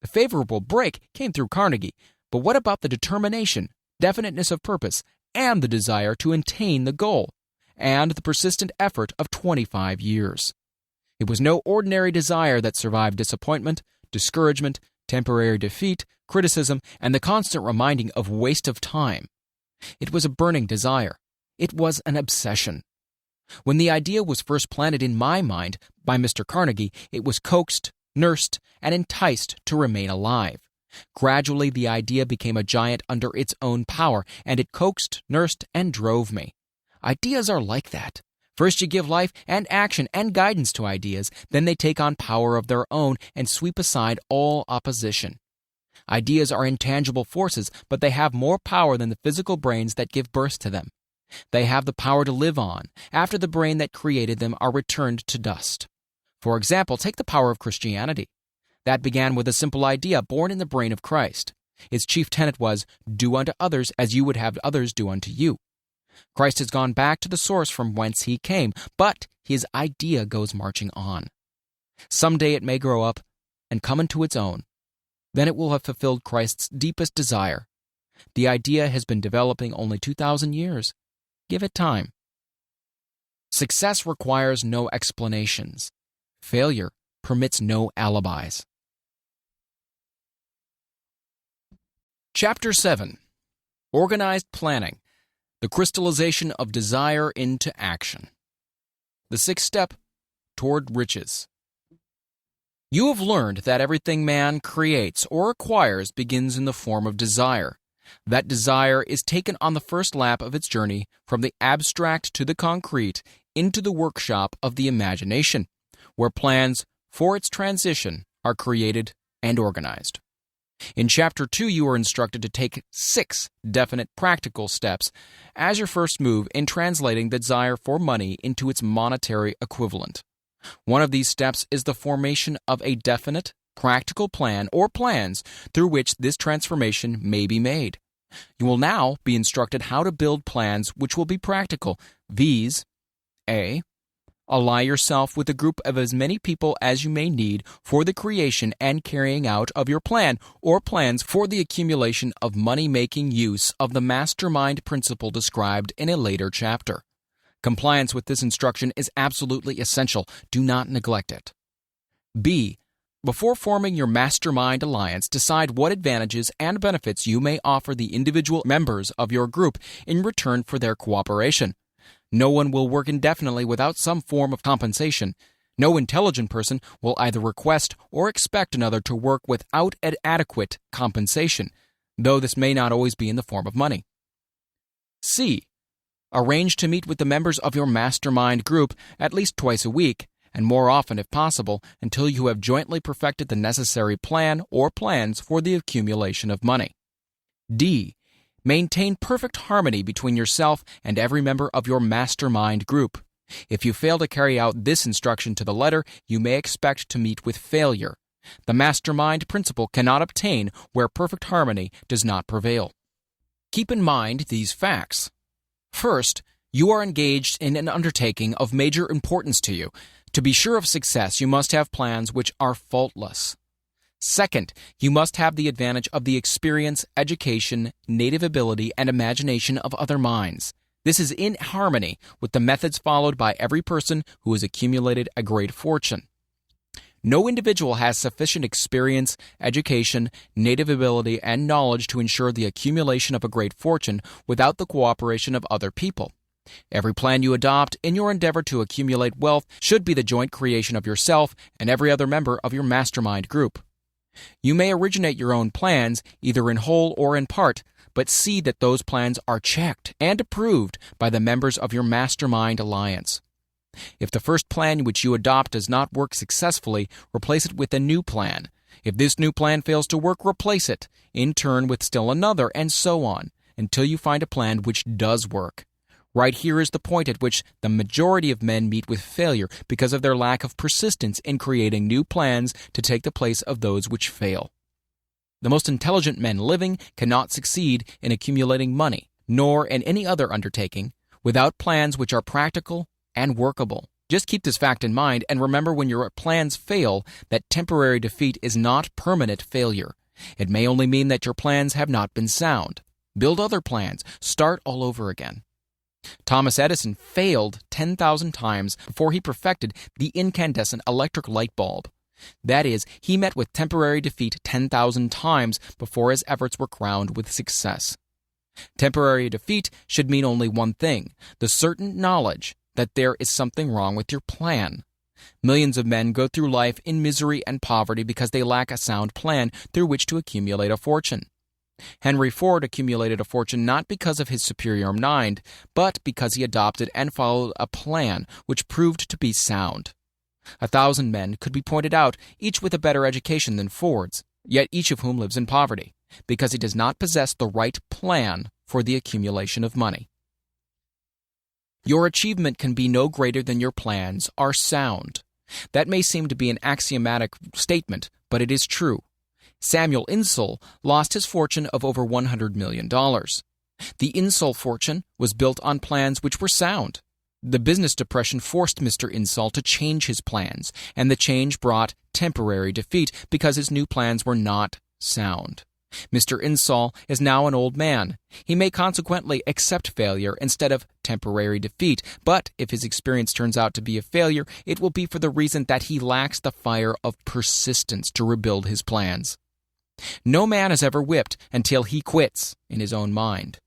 The favorable break came through Carnegie, but what about the determination, definiteness of purpose, and the desire to attain the goal, and the persistent effort of 25 years? It was no ordinary desire that survived disappointment, discouragement, temporary defeat, criticism, and the constant reminding of waste of time. It was a burning desire. It was an obsession. When the idea was first planted in my mind by Mr. Carnegie, it was coaxed, nursed, and enticed to remain alive. Gradually, the idea became a giant under its own power, and it coaxed, nursed, and drove me. Ideas are like that. First you give life and action and guidance to ideas, then they take on power of their own and sweep aside all opposition. Ideas are intangible forces, but they have more power than the physical brains that give birth to them. They have the power to live on, after the brain that created them are returned to dust. For example, take the power of Christianity. That began with a simple idea born in the brain of Christ. Its chief tenet was, do unto others as you would have others do unto you. Christ has gone back to the source from whence he came, but his idea goes marching on. Someday it may grow up and come into its own. Then it will have fulfilled Christ's deepest desire. The idea has been developing only 2,000 years. Give it time. Success requires no explanations. Failure permits no alibis. Chapter 7. Organized Planning. The crystallization of desire into action. The sixth step toward riches. You have learned that everything man creates or acquires begins in the form of desire. That desire is taken on the first lap of its journey from the abstract to the concrete into the workshop of the imagination, where plans for its transition are created and organized. In Chapter 2, you are instructed to take 6 definite practical steps as your first move in translating the desire for money into its monetary equivalent. One of these steps is the formation of a definite, practical plan or plans through which this transformation may be made. You will now be instructed how to build plans which will be practical. These: A. Ally yourself with a group of as many people as you may need for the creation and carrying out of your plan or plans for the accumulation of money-making use of the mastermind principle described in a later chapter. Compliance with this instruction is absolutely essential. Do not neglect it. B. Before forming your mastermind alliance, decide what advantages and benefits you may offer the individual members of your group in return for their cooperation. No one will work indefinitely without some form of compensation. No intelligent person will either request or expect another to work without adequate compensation, though this may not always be in the form of money. C. Arrange to meet with the members of your mastermind group at least twice a week, and more often if possible, until you have jointly perfected the necessary plan or plans for the accumulation of money. D. Maintain perfect harmony between yourself and every member of your mastermind group. If you fail to carry out this instruction to the letter, you may expect to meet with failure. The mastermind principle cannot obtain where perfect harmony does not prevail. Keep in mind these facts. First, you are engaged in an undertaking of major importance to you. To be sure of success, you must have plans which are faultless. Second, you must have the advantage of the experience, education, native ability, and imagination of other minds. This is in harmony with the methods followed by every person who has accumulated a great fortune. No individual has sufficient experience, education, native ability, and knowledge to ensure the accumulation of a great fortune without the cooperation of other people. Every plan you adopt in your endeavor to accumulate wealth should be the joint creation of yourself and every other member of your mastermind group. You may originate your own plans, either in whole or in part, but see that those plans are checked and approved by the members of your mastermind alliance. If the first plan which you adopt does not work successfully, replace it with a new plan. If this new plan fails to work, replace it, in turn with still another, and so on, until you find a plan which does work. Right here is the point at which the majority of men meet with failure because of their lack of persistence in creating new plans to take the place of those which fail. The most intelligent men living cannot succeed in accumulating money, nor in any other undertaking, without plans which are practical and workable. Just keep this fact in mind and remember when your plans fail that temporary defeat is not permanent failure. It may only mean that your plans have not been sound. Build other plans. Start all over again. Thomas Edison failed 10,000 times before he perfected the incandescent electric light bulb. That is, he met with temporary defeat 10,000 times before his efforts were crowned with success. Temporary defeat should mean only one thing, the certain knowledge that there is something wrong with your plan. Millions of men go through life in misery and poverty because they lack a sound plan through which to accumulate a fortune. Henry Ford accumulated a fortune not because of his superior mind, but because he adopted and followed a plan which proved to be sound. 1,000 men could be pointed out, each with a better education than Ford's, yet each of whom lives in poverty, because he does not possess the right plan for the accumulation of money. Your achievement can be no greater than your plans are sound. That may seem to be an axiomatic statement, but it is true. Samuel Insull lost his fortune of over $100 million. The Insull fortune was built on plans which were sound. The business depression forced Mr. Insull to change his plans, and the change brought temporary defeat because his new plans were not sound. Mr. Insull is now an old man. He may consequently accept failure instead of temporary defeat, but if his experience turns out to be a failure, it will be for the reason that he lacks the fire of persistence to rebuild his plans. No man is ever whipped until he quits in his own mind.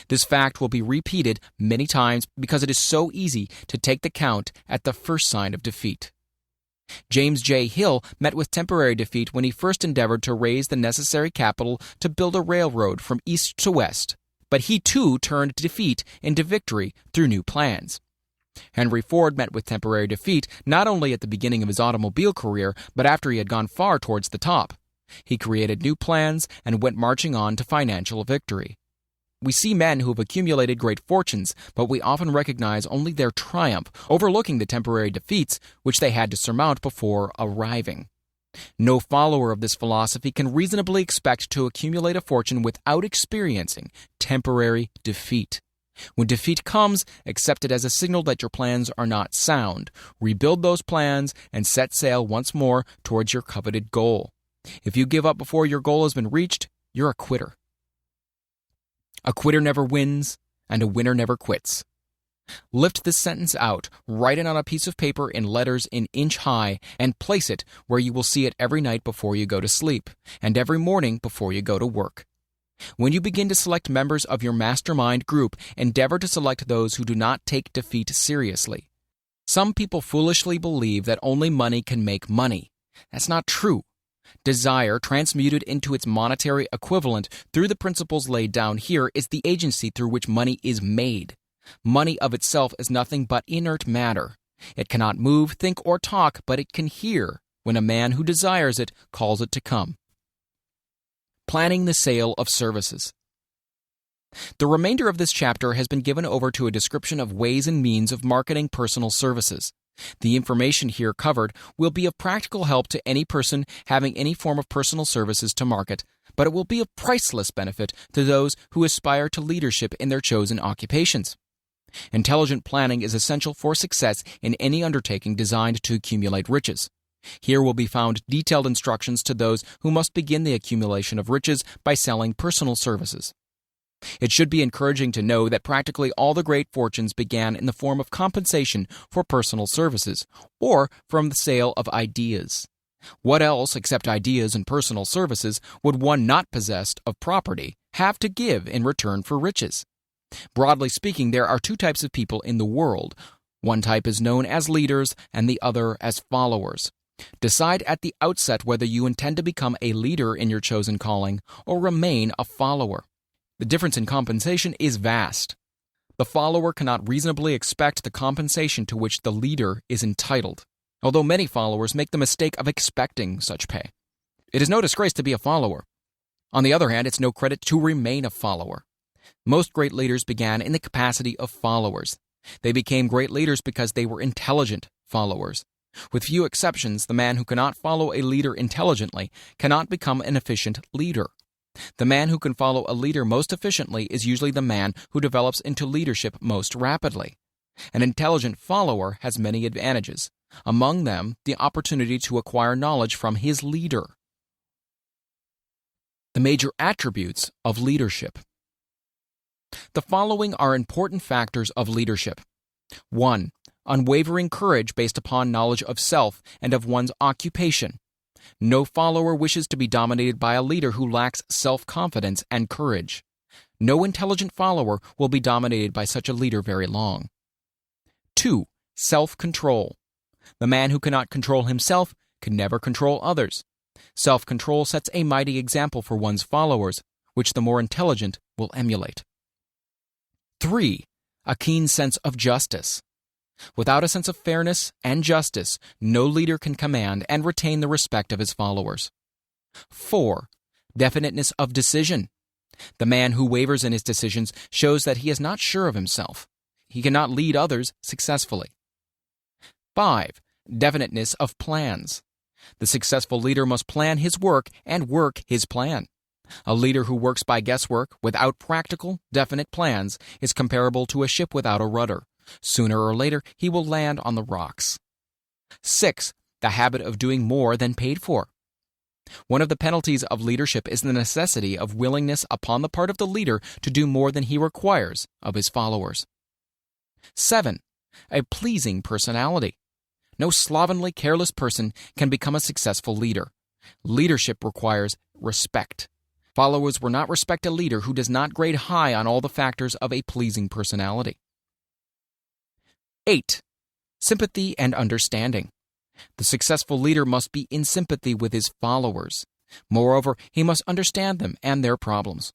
This fact will be repeated many times because it is so easy to take the count at the first sign of defeat. James J. Hill met with temporary defeat when he first endeavored to raise the necessary capital to build a railroad from east to west, but he too turned defeat into victory through new plans. Henry Ford met with temporary defeat not only at the beginning of his automobile career, but after he had gone far towards the top. He created new plans and went marching on to financial victory. We see men who have accumulated great fortunes, but we often recognize only their triumph, overlooking the temporary defeats which they had to surmount before arriving. No follower of this philosophy can reasonably expect to accumulate a fortune without experiencing temporary defeat. When defeat comes, accept it as a signal that your plans are not sound. Rebuild those plans and set sail once more towards your coveted goal. If you give up before your goal has been reached, you're a quitter. A quitter never wins, and a winner never quits. Lift this sentence out, write it on a piece of paper in letters an inch high, and place it where you will see it every night before you go to sleep, and every morning before you go to work. When you begin to select members of your mastermind group, endeavor to select those who do not take defeat seriously. Some people foolishly believe that only money can make money. That's not true. Desire, transmuted into its monetary equivalent through the principles laid down here, is the agency through which money is made. Money of itself is nothing but inert matter. It cannot move, think, or talk, but it can hear when a man who desires it calls it to come. Planning the sale of services. The remainder of this chapter has been given over to a description of ways and means of marketing personal services. The information here covered will be of practical help to any person having any form of personal services to market, but it will be of priceless benefit to those who aspire to leadership in their chosen occupations. Intelligent planning is essential for success in any undertaking designed to accumulate riches. Here will be found detailed instructions to those who must begin the accumulation of riches by selling personal services. It should be encouraging to know that practically all the great fortunes began in the form of compensation for personal services, or from the sale of ideas. What else, except ideas and personal services, would one not possessed of property have to give in return for riches? Broadly speaking, there are two types of people in the world. One type is known as leaders and the other as followers. Decide at the outset whether you intend to become a leader in your chosen calling or remain a follower. The difference in compensation is vast. The follower cannot reasonably expect the compensation to which the leader is entitled, although many followers make the mistake of expecting such pay. It is no disgrace to be a follower. On the other hand, it's no credit to remain a follower. Most great leaders began in the capacity of followers. They became great leaders because they were intelligent followers. With few exceptions, the man who cannot follow a leader intelligently cannot become an efficient leader. The man who can follow a leader most efficiently is usually the man who develops into leadership most rapidly. An intelligent follower has many advantages, among them the opportunity to acquire knowledge from his leader. The major attributes of leadership. The following are important factors of leadership. 1. Unwavering courage based upon knowledge of self and of one's occupation. No follower wishes to be dominated by a leader who lacks self-confidence and courage. No intelligent follower will be dominated by such a leader very long. 2. Self-control. The man who cannot control himself can never control others. Self-control sets a mighty example for one's followers, which the more intelligent will emulate. 3. A keen sense of justice. Without a sense of fairness and justice, no leader can command and retain the respect of his followers. 4. Definiteness of decision. The man who wavers in his decisions shows that he is not sure of himself. He cannot lead others successfully. 5. Definiteness of plans. The successful leader must plan his work and work his plan. A leader who works by guesswork without practical, definite plans is comparable to a ship without a rudder. Sooner or later, he will land on the rocks. 6. The habit of doing more than paid for. One of the penalties of leadership is the necessity of willingness upon the part of the leader to do more than he requires of his followers. 7. A pleasing personality. No slovenly, careless person can become a successful leader. Leadership requires respect. Followers will not respect a leader who does not grade high on all the factors of a pleasing personality. 8. Sympathy and understanding. The successful leader must be in sympathy with his followers. Moreover, he must understand them and their problems.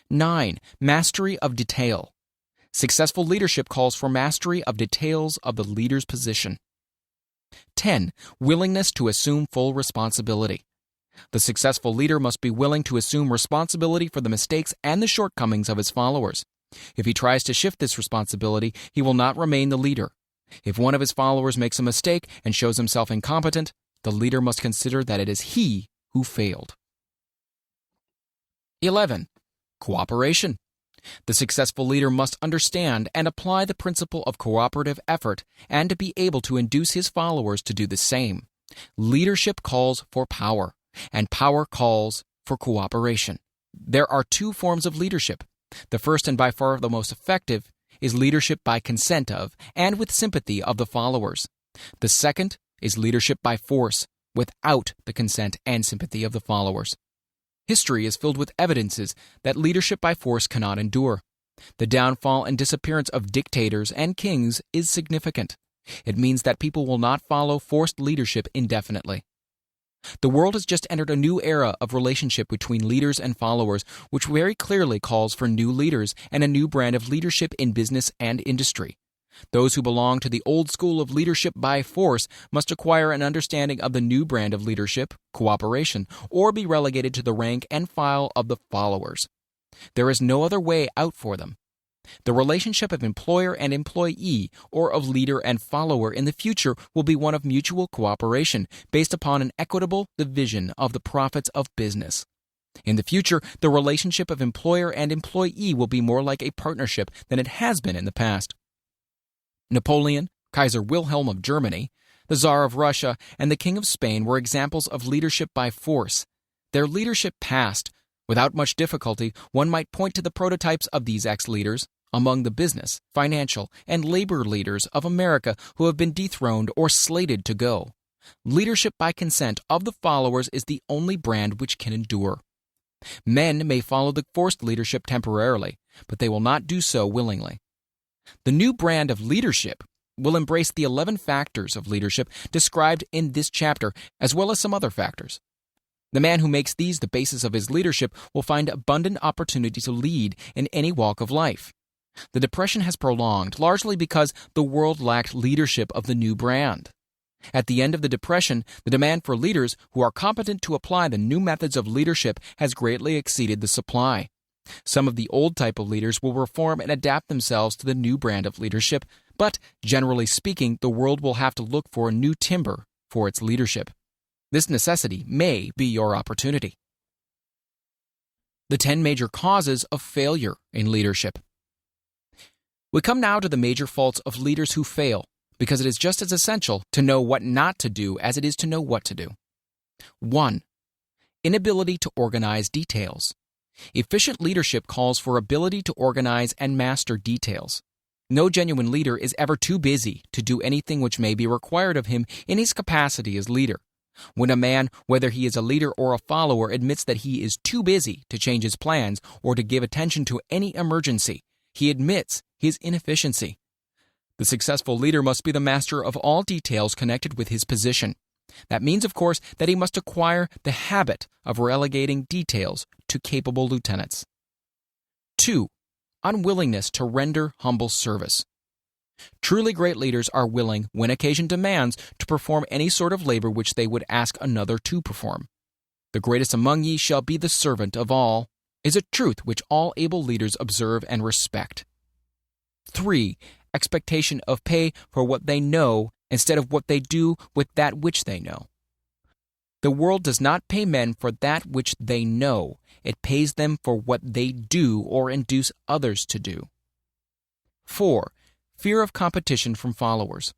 9. Mastery of detail. Successful leadership calls for mastery of details of the leader's position. 10. Willingness to assume full responsibility. The successful leader must be willing to assume responsibility for the mistakes and the shortcomings of his followers. If he tries to shift this responsibility, he will not remain the leader. If one of his followers makes a mistake and shows himself incompetent, the leader must consider that it is he who failed. 11. Cooperation. The successful leader must understand and apply the principle of cooperative effort and to be able to induce his followers to do the same. Leadership calls for power, and power calls for cooperation. There are two forms of leadership. The first and by far the most effective is leadership by consent of and with sympathy of the followers. The second is leadership by force, without the consent and sympathy of the followers. History is filled with evidences that leadership by force cannot endure. The downfall and disappearance of dictators and kings is significant. It means that people will not follow forced leadership indefinitely. The world has just entered a new era of relationship between leaders and followers, which very clearly calls for new leaders and a new brand of leadership in business and industry. Those who belong to the old school of leadership by force must acquire an understanding of the new brand of leadership, cooperation, or be relegated to the rank and file of the followers. There is no other way out for them. The relationship of employer and employee, or of leader and follower in the future, will be one of mutual cooperation, based upon an equitable division of the profits of business. In the future, the relationship of employer and employee will be more like a partnership than it has been in the past. Napoleon, Kaiser Wilhelm of Germany, The Tsar of Russia and the King of Spain were examples of leadership by force. Their leadership passed. Without much difficulty, one might point to the prototypes of these ex-leaders among the business, financial, and labor leaders of America who have been dethroned or slated to go. Leadership by consent of the followers is the only brand which can endure. Men may follow the forced leadership temporarily, but they will not do so willingly. The new brand of leadership will embrace the 11 factors of leadership described in this chapter, as well as some other factors. The man who makes these the basis of his leadership will find abundant opportunity to lead in any walk of life. The Depression has prolonged, largely because the world lacked leadership of the new brand. At the end of the Depression, the demand for leaders who are competent to apply the new methods of leadership has greatly exceeded the supply. Some of the old type of leaders will reform and adapt themselves to the new brand of leadership, but, generally speaking, the world will have to look for a new timber for its leadership. This necessity may be your opportunity. The 10 major causes of failure in leadership. We come now to the major faults of leaders who fail, because it is just as essential to know what not to do as it is to know what to do. 1. Inability to organize details. Efficient leadership calls for ability to organize and master details. No genuine leader is ever too busy to do anything which may be required of him in his capacity as leader. When a man, whether he is a leader or a follower, admits that he is too busy to change his plans or to give attention to any emergency, he admits his inefficiency. The successful leader must be the master of all details connected with his position. That means, of course, that he must acquire the habit of relegating details to capable lieutenants. 2. Unwillingness to render humble service. Truly great leaders are willing, when occasion demands, to perform any sort of labor which they would ask another to perform. The greatest among ye shall be the servant of all, is a truth which all able leaders observe and respect. 3. Expectation of pay for what they know instead of what they do with that which they know. The world does not pay men for that which they know. It pays them for what they do or induce others to do. 4. Fear of competition from followers.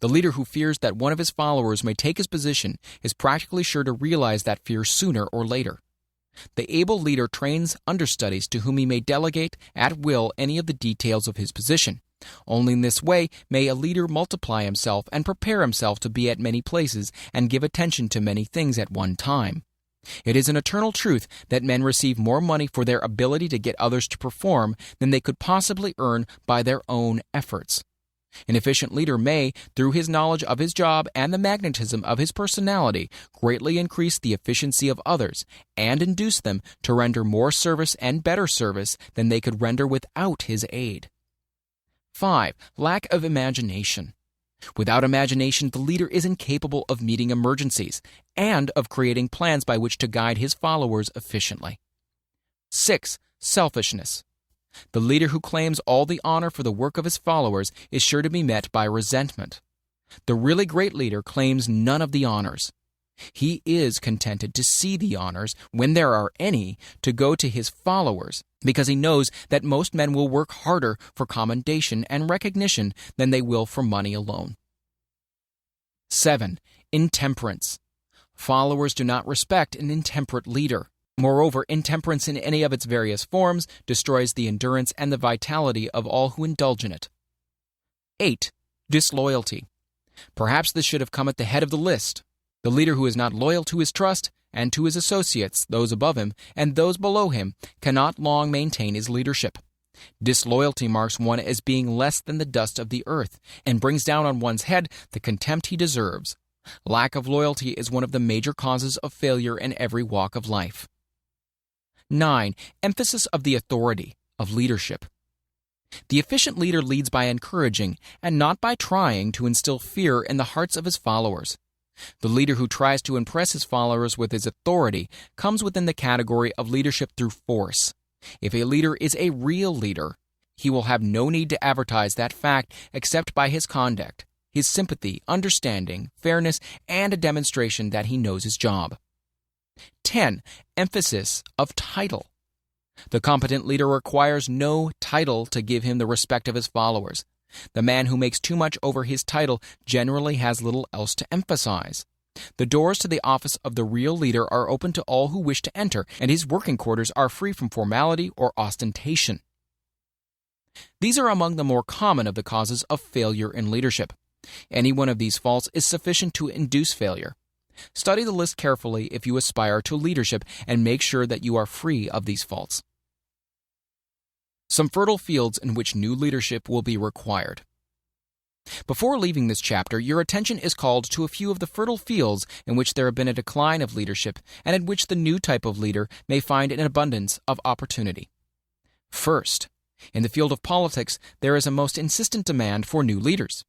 The leader who fears that one of his followers may take his position is practically sure to realize that fear sooner or later. The able leader trains understudies to whom he may delegate at will any of the details of his position. Only in this way may a leader multiply himself and prepare himself to be at many places and give attention to many things at one time. It is an eternal truth that men receive more money for their ability to get others to perform than they could possibly earn by their own efforts. An efficient leader may, through his knowledge of his job and the magnetism of his personality, greatly increase the efficiency of others and induce them to render more service and better service than they could render without his aid. 5. Lack of imagination. Without imagination, the leader is incapable of meeting emergencies and of creating plans by which to guide his followers efficiently. 6. Selfishness. The leader who claims all the honor for the work of his followers is sure to be met by resentment. The really great leader claims none of the honors. He is contented to see the honors, when there are any, to go to his followers, because he knows that most men will work harder for commendation and recognition than they will for money alone. 7. Intemperance. Followers do not respect an intemperate leader. Moreover, intemperance in any of its various forms destroys the endurance and the vitality of all who indulge in it. 8. Disloyalty. Perhaps this should have come at the head of the list. The leader who is not loyal to his trust and to his associates, those above him, and those below him, cannot long maintain his leadership. Disloyalty marks one as being less than the dust of the earth, and brings down on one's head the contempt he deserves. Lack of loyalty is one of the major causes of failure in every walk of life. 9. Emphasis of the authority of leadership. The efficient leader leads by encouraging, and not by trying to instill fear in the hearts of his followers. The leader who tries to impress his followers with his authority comes within the category of leadership through force. If a leader is a real leader, he will have no need to advertise that fact except by his conduct, his sympathy, understanding, fairness, and a demonstration that he knows his job. 10. Emphasis of title. The competent leader requires no title to give him the respect of his followers. The man who makes too much over his title generally has little else to emphasize. The doors to the office of the real leader are open to all who wish to enter, and his working quarters are free from formality or ostentation. These are among the more common of the causes of failure in leadership. Any one of these faults is sufficient to induce failure. Study the list carefully if you aspire to leadership and make sure that you are free of these faults. Some fertile fields in which new leadership will be required. Before leaving this chapter, your attention is called to a few of the fertile fields in which there have been a decline of leadership and in which the new type of leader may find an abundance of opportunity. First, in the field of politics, there is a most insistent demand for new leaders,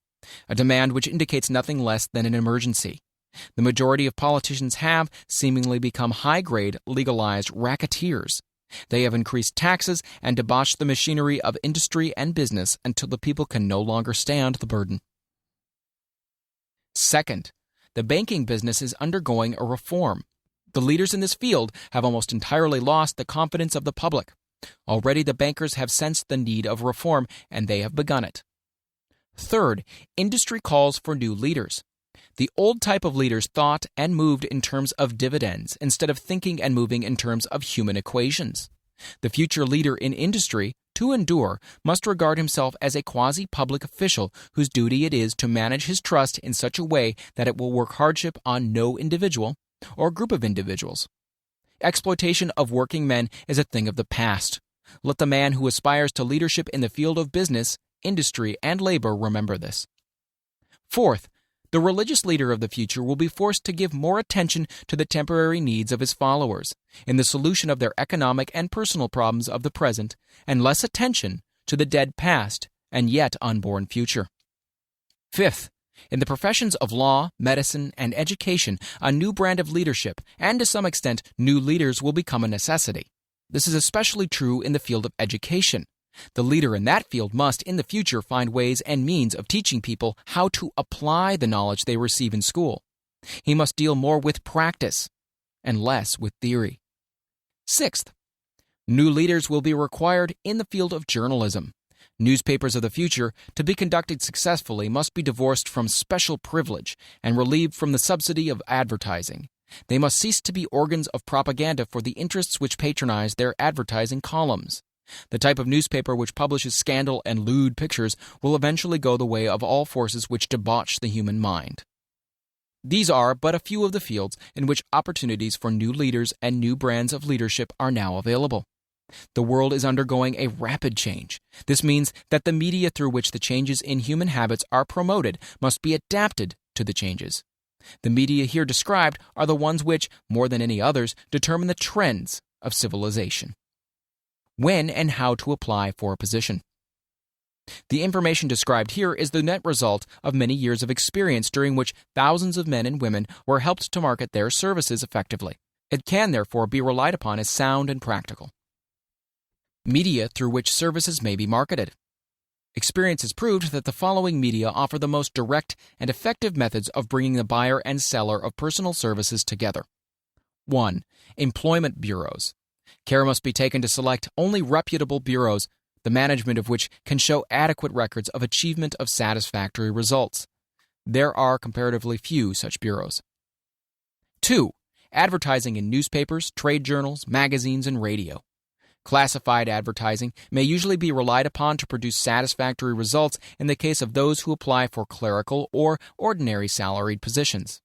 a demand which indicates nothing less than an emergency. The majority of politicians have seemingly become high-grade, legalized racketeers. They have increased taxes and debauched the machinery of industry and business until the people can no longer stand the burden. Second, the banking business is undergoing a reform. The leaders in this field have almost entirely lost the confidence of the public. Already the bankers have sensed the need of reform, and they have begun it. Third, industry calls for new leaders. The old type of leaders thought and moved in terms of dividends instead of thinking and moving in terms of human equations. The future leader in industry, to endure, must regard himself as a quasi-public official whose duty it is to manage his trust in such a way that it will work hardship on no individual or group of individuals. Exploitation of working men is a thing of the past. Let the man who aspires to leadership in the field of business, industry, and labor remember this. Fourth, the religious leader of the future will be forced to give more attention to the temporary needs of his followers in the solution of their economic and personal problems of the present, and less attention to the dead past and yet unborn future. Fifth, in the professions of law, medicine, and education, a new brand of leadership, and to some extent, new leaders will become a necessity. This is especially true in the field of education. The leader in that field must, in the future, find ways and means of teaching people how to apply the knowledge they receive in school. He must deal more with practice and less with theory. Sixth, new leaders will be required in the field of journalism. Newspapers of the future, to be conducted successfully, must be divorced from special privilege and relieved from the subsidy of advertising. They must cease to be organs of propaganda for the interests which patronize their advertising columns. The type of newspaper which publishes scandal and lewd pictures will eventually go the way of all forces which debauch the human mind. These are but a few of the fields in which opportunities for new leaders and new brands of leadership are now available. The world is undergoing a rapid change. This means that the media through which the changes in human habits are promoted must be adapted to the changes. The media here described are the ones which, more than any others, determine the trends of civilization. When and how to apply for a position. The information described here is the net result of many years of experience during which thousands of men and women were helped to market their services effectively. It can therefore be relied upon as sound and practical. Media through which services may be marketed. Experience has proved that the following media offer the most direct and effective methods of bringing the buyer and seller of personal services together. 1. Employment bureaus. Care must be taken to select only reputable bureaus, the management of which can show adequate records of achievement of satisfactory results. There are comparatively few such bureaus. 2. Advertising in newspapers, trade journals, magazines, and radio. Classified advertising may usually be relied upon to produce satisfactory results in the case of those who apply for clerical or ordinary salaried positions.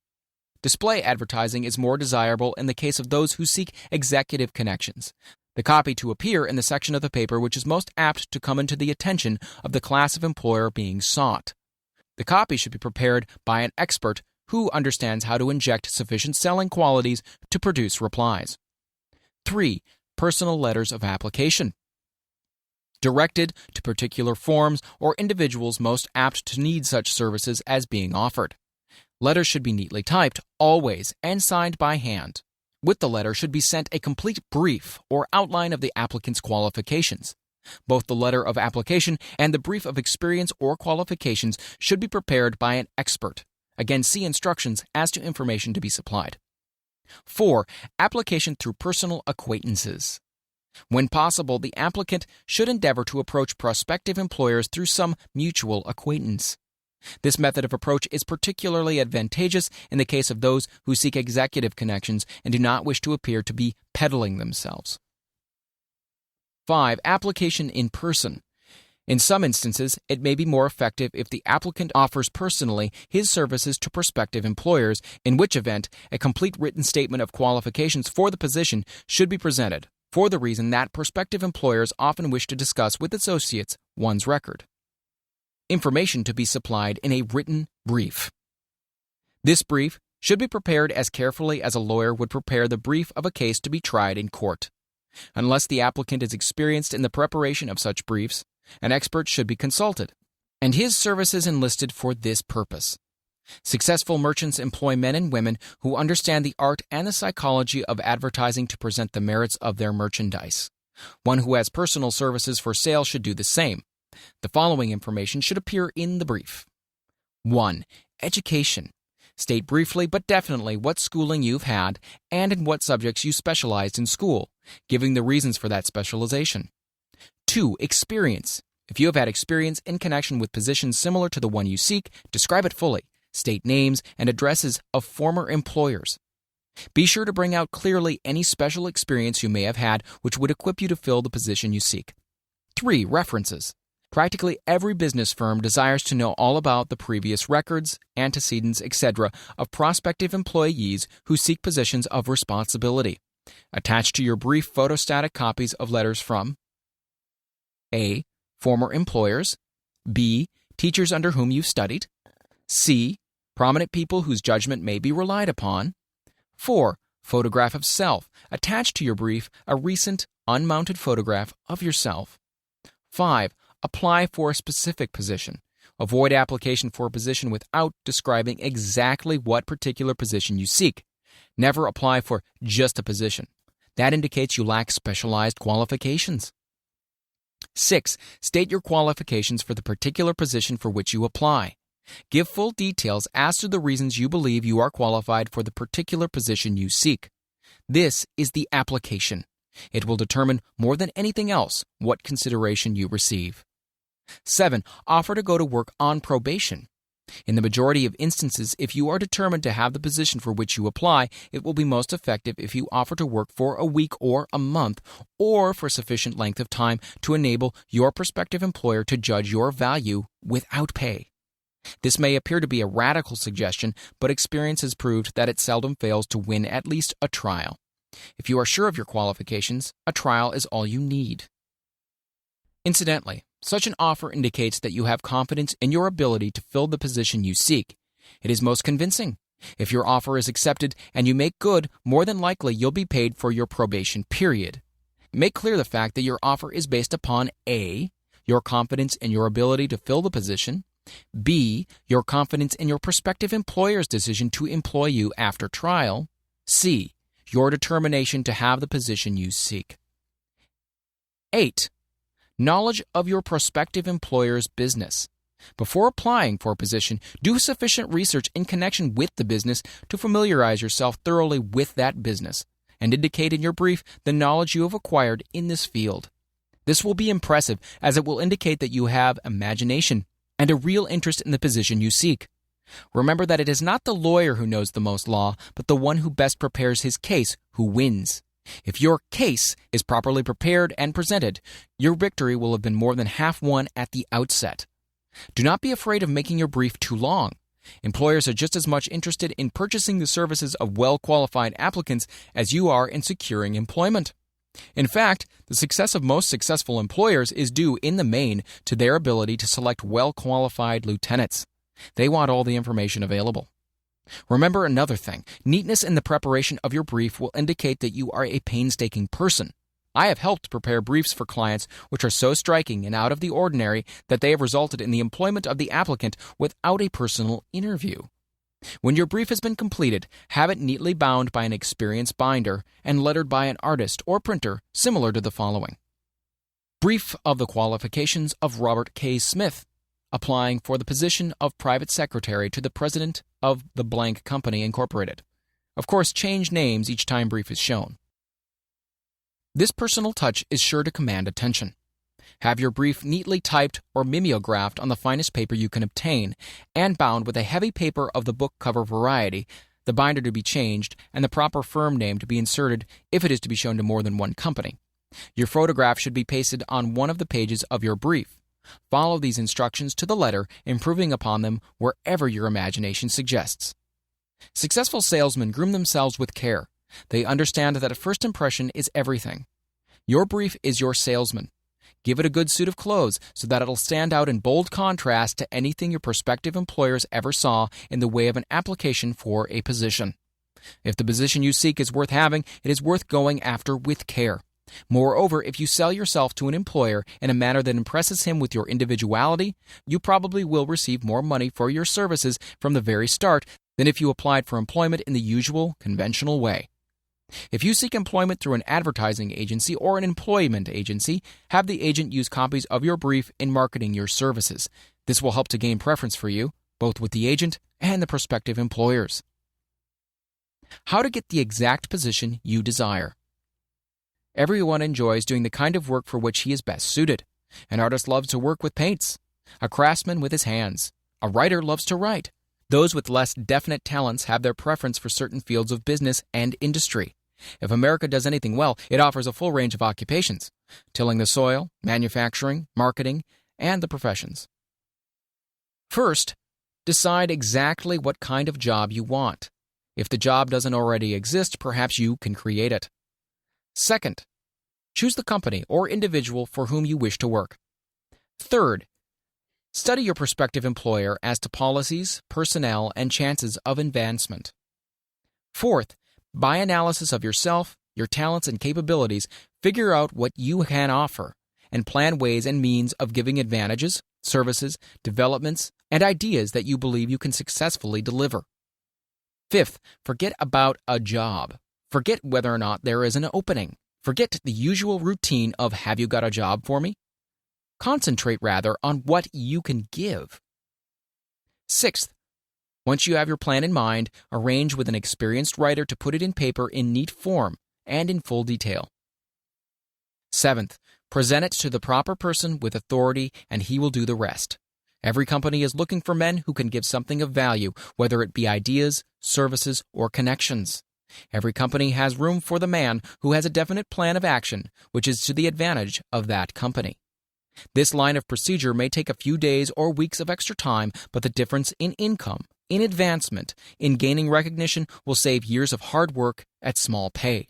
Display advertising is more desirable in the case of those who seek executive connections. The copy to appear in the section of the paper which is most apt to come into the attention of the class of employer being sought. The copy should be prepared by an expert who understands how to inject sufficient selling qualities to produce replies. 3. Personal letters of application. Directed to particular forms or individuals most apt to need such services as being offered. Letters should be neatly typed, always, and signed by hand. With the letter should be sent a complete brief or outline of the applicant's qualifications. Both the letter of application and the brief of experience or qualifications should be prepared by an expert. Again, see instructions as to information to be supplied. 4. Application through personal acquaintances. When possible, the applicant should endeavor to approach prospective employers through some mutual acquaintance. This method of approach is particularly advantageous in the case of those who seek executive connections and do not wish to appear to be peddling themselves. 5. Application in person. In some instances, it may be more effective if the applicant offers personally his services to prospective employers, in which event a complete written statement of qualifications for the position should be presented, for the reason that prospective employers often wish to discuss with associates one's record. Information to be supplied in a written brief. This brief should be prepared as carefully as a lawyer would prepare the brief of a case to be tried in court. Unless the applicant is experienced in the preparation of such briefs, an expert should be consulted, and his services enlisted for this purpose. Successful merchants employ men and women who understand the art and the psychology of advertising to present the merits of their merchandise. One who has personal services for sale should do the same. The following information should appear in the brief. 1. Education. State briefly but definitely what schooling you've had and in what subjects you specialized in school, giving the reasons for that specialization. 2. Experience. If you have had experience in connection with positions similar to the one you seek, describe it fully. State names and addresses of former employers. Be sure to bring out clearly any special experience you may have had which would equip you to fill the position you seek. 3. References. Practically every business firm desires to know all about the previous records, antecedents, etc. of prospective employees who seek positions of responsibility. Attach to your brief photostatic copies of letters from A. Former employers. B. Teachers under whom you've studied. C. Prominent people whose judgment may be relied upon. 4. Photograph of self. Attach to your brief a recent, unmounted photograph of yourself. 5. Apply for a specific position. Avoid application for a position without describing exactly what particular position you seek. Never apply for just a position. That indicates you lack specialized qualifications. 6. State your qualifications for the particular position for which you apply. Give full details as to the reasons you believe you are qualified for the particular position you seek. This is the application. It will determine more than anything else what consideration you receive. 7. Offer to go to work on probation. In the majority of instances, if you are determined to have the position for which you apply, it will be most effective if you offer to work for a week or a month, or for sufficient length of time to enable your prospective employer to judge your value without pay. This may appear to be a radical suggestion, but experience has proved that it seldom fails to win at least a trial. If you are sure of your qualifications, a trial is all you need. Incidentally, such an offer indicates that you have confidence in your ability to fill the position you seek. It is most convincing. If your offer is accepted and you make good, more than likely you'll be paid for your probation period. Make clear the fact that your offer is based upon A. Your confidence in your ability to fill the position, B. Your confidence in your prospective employer's decision to employ you after trial, C. Your determination to have the position you seek. 8. Knowledge of your prospective employer's business. Before applying for a position, do sufficient research in connection with the business to familiarize yourself thoroughly with that business, and indicate in your brief the knowledge you have acquired in this field. This will be impressive, as it will indicate that you have imagination and a real interest in the position you seek. Remember that it is not the lawyer who knows the most law, but the one who best prepares his case who wins. If your case is properly prepared and presented, your victory will have been more than half won at the outset. Do not be afraid of making your brief too long. Employers are just as much interested in purchasing the services of well-qualified applicants as you are in securing employment. In fact, the success of most successful employers is due in the main to their ability to select well-qualified lieutenants. They want all the information available. Remember another thing. Neatness in the preparation of your brief will indicate that you are a painstaking person. I have helped prepare briefs for clients which are so striking and out of the ordinary that they have resulted in the employment of the applicant without a personal interview. When your brief has been completed, have it neatly bound by an experienced binder and lettered by an artist or printer similar to the following. Brief of the qualifications of Robert K. Smith, applying for the position of private secretary to the president of the blank company incorporated. Of course, change names each time brief is shown. This personal touch is sure to command attention. Have your brief neatly typed or mimeographed on the finest paper you can obtain, and bound with a heavy paper of the book cover variety, the binder to be changed, and the proper firm name to be inserted if it is to be shown to more than one company. Your photograph should be pasted on one of the pages of your brief. Follow these instructions to the letter, improving upon them wherever your imagination suggests. Successful salesmen groom themselves with care. They understand that a first impression is everything. Your brief is your salesman. Give it a good suit of clothes so that it'll stand out in bold contrast to anything your prospective employers ever saw in the way of an application for a position. If the position you seek is worth having, it is worth going after with care. Moreover, if you sell yourself to an employer in a manner that impresses him with your individuality, you probably will receive more money for your services from the very start than if you applied for employment in the usual, conventional way. If you seek employment through an advertising agency or an employment agency, have the agent use copies of your brief in marketing your services. This will help to gain preference for you, both with the agent and the prospective employers. How to get the exact position you desire. Everyone enjoys doing the kind of work for which he is best suited. An artist loves to work with paints, a craftsman with his hands, a writer loves to write. Those with less definite talents have their preference for certain fields of business and industry. If America does anything well, it offers a full range of occupations: tilling the soil, manufacturing, marketing, and the professions. First, decide exactly what kind of job you want. If the job doesn't already exist, perhaps you can create it. Second, choose the company or individual for whom you wish to work. Third, study your prospective employer as to policies, personnel, and chances of advancement. Fourth, by analysis of yourself, your talents and capabilities, figure out what you can offer and plan ways and means of giving advantages, services, developments, and ideas that you believe you can successfully deliver. Fifth, forget about a job. Forget whether or not there is an opening. Forget the usual routine of "have you got a job for me?" Concentrate rather on what you can give. Sixth, once you have your plan in mind, arrange with an experienced writer to put it in paper in neat form and in full detail. Seventh, present it to the proper person with authority, and he will do the rest. Every company is looking for men who can give something of value, whether it be ideas, services, or connections. Every company has room for the man who has a definite plan of action, which is to the advantage of that company. This line of procedure may take a few days or weeks of extra time, but the difference in income, in advancement, in gaining recognition will save years of hard work at small pay.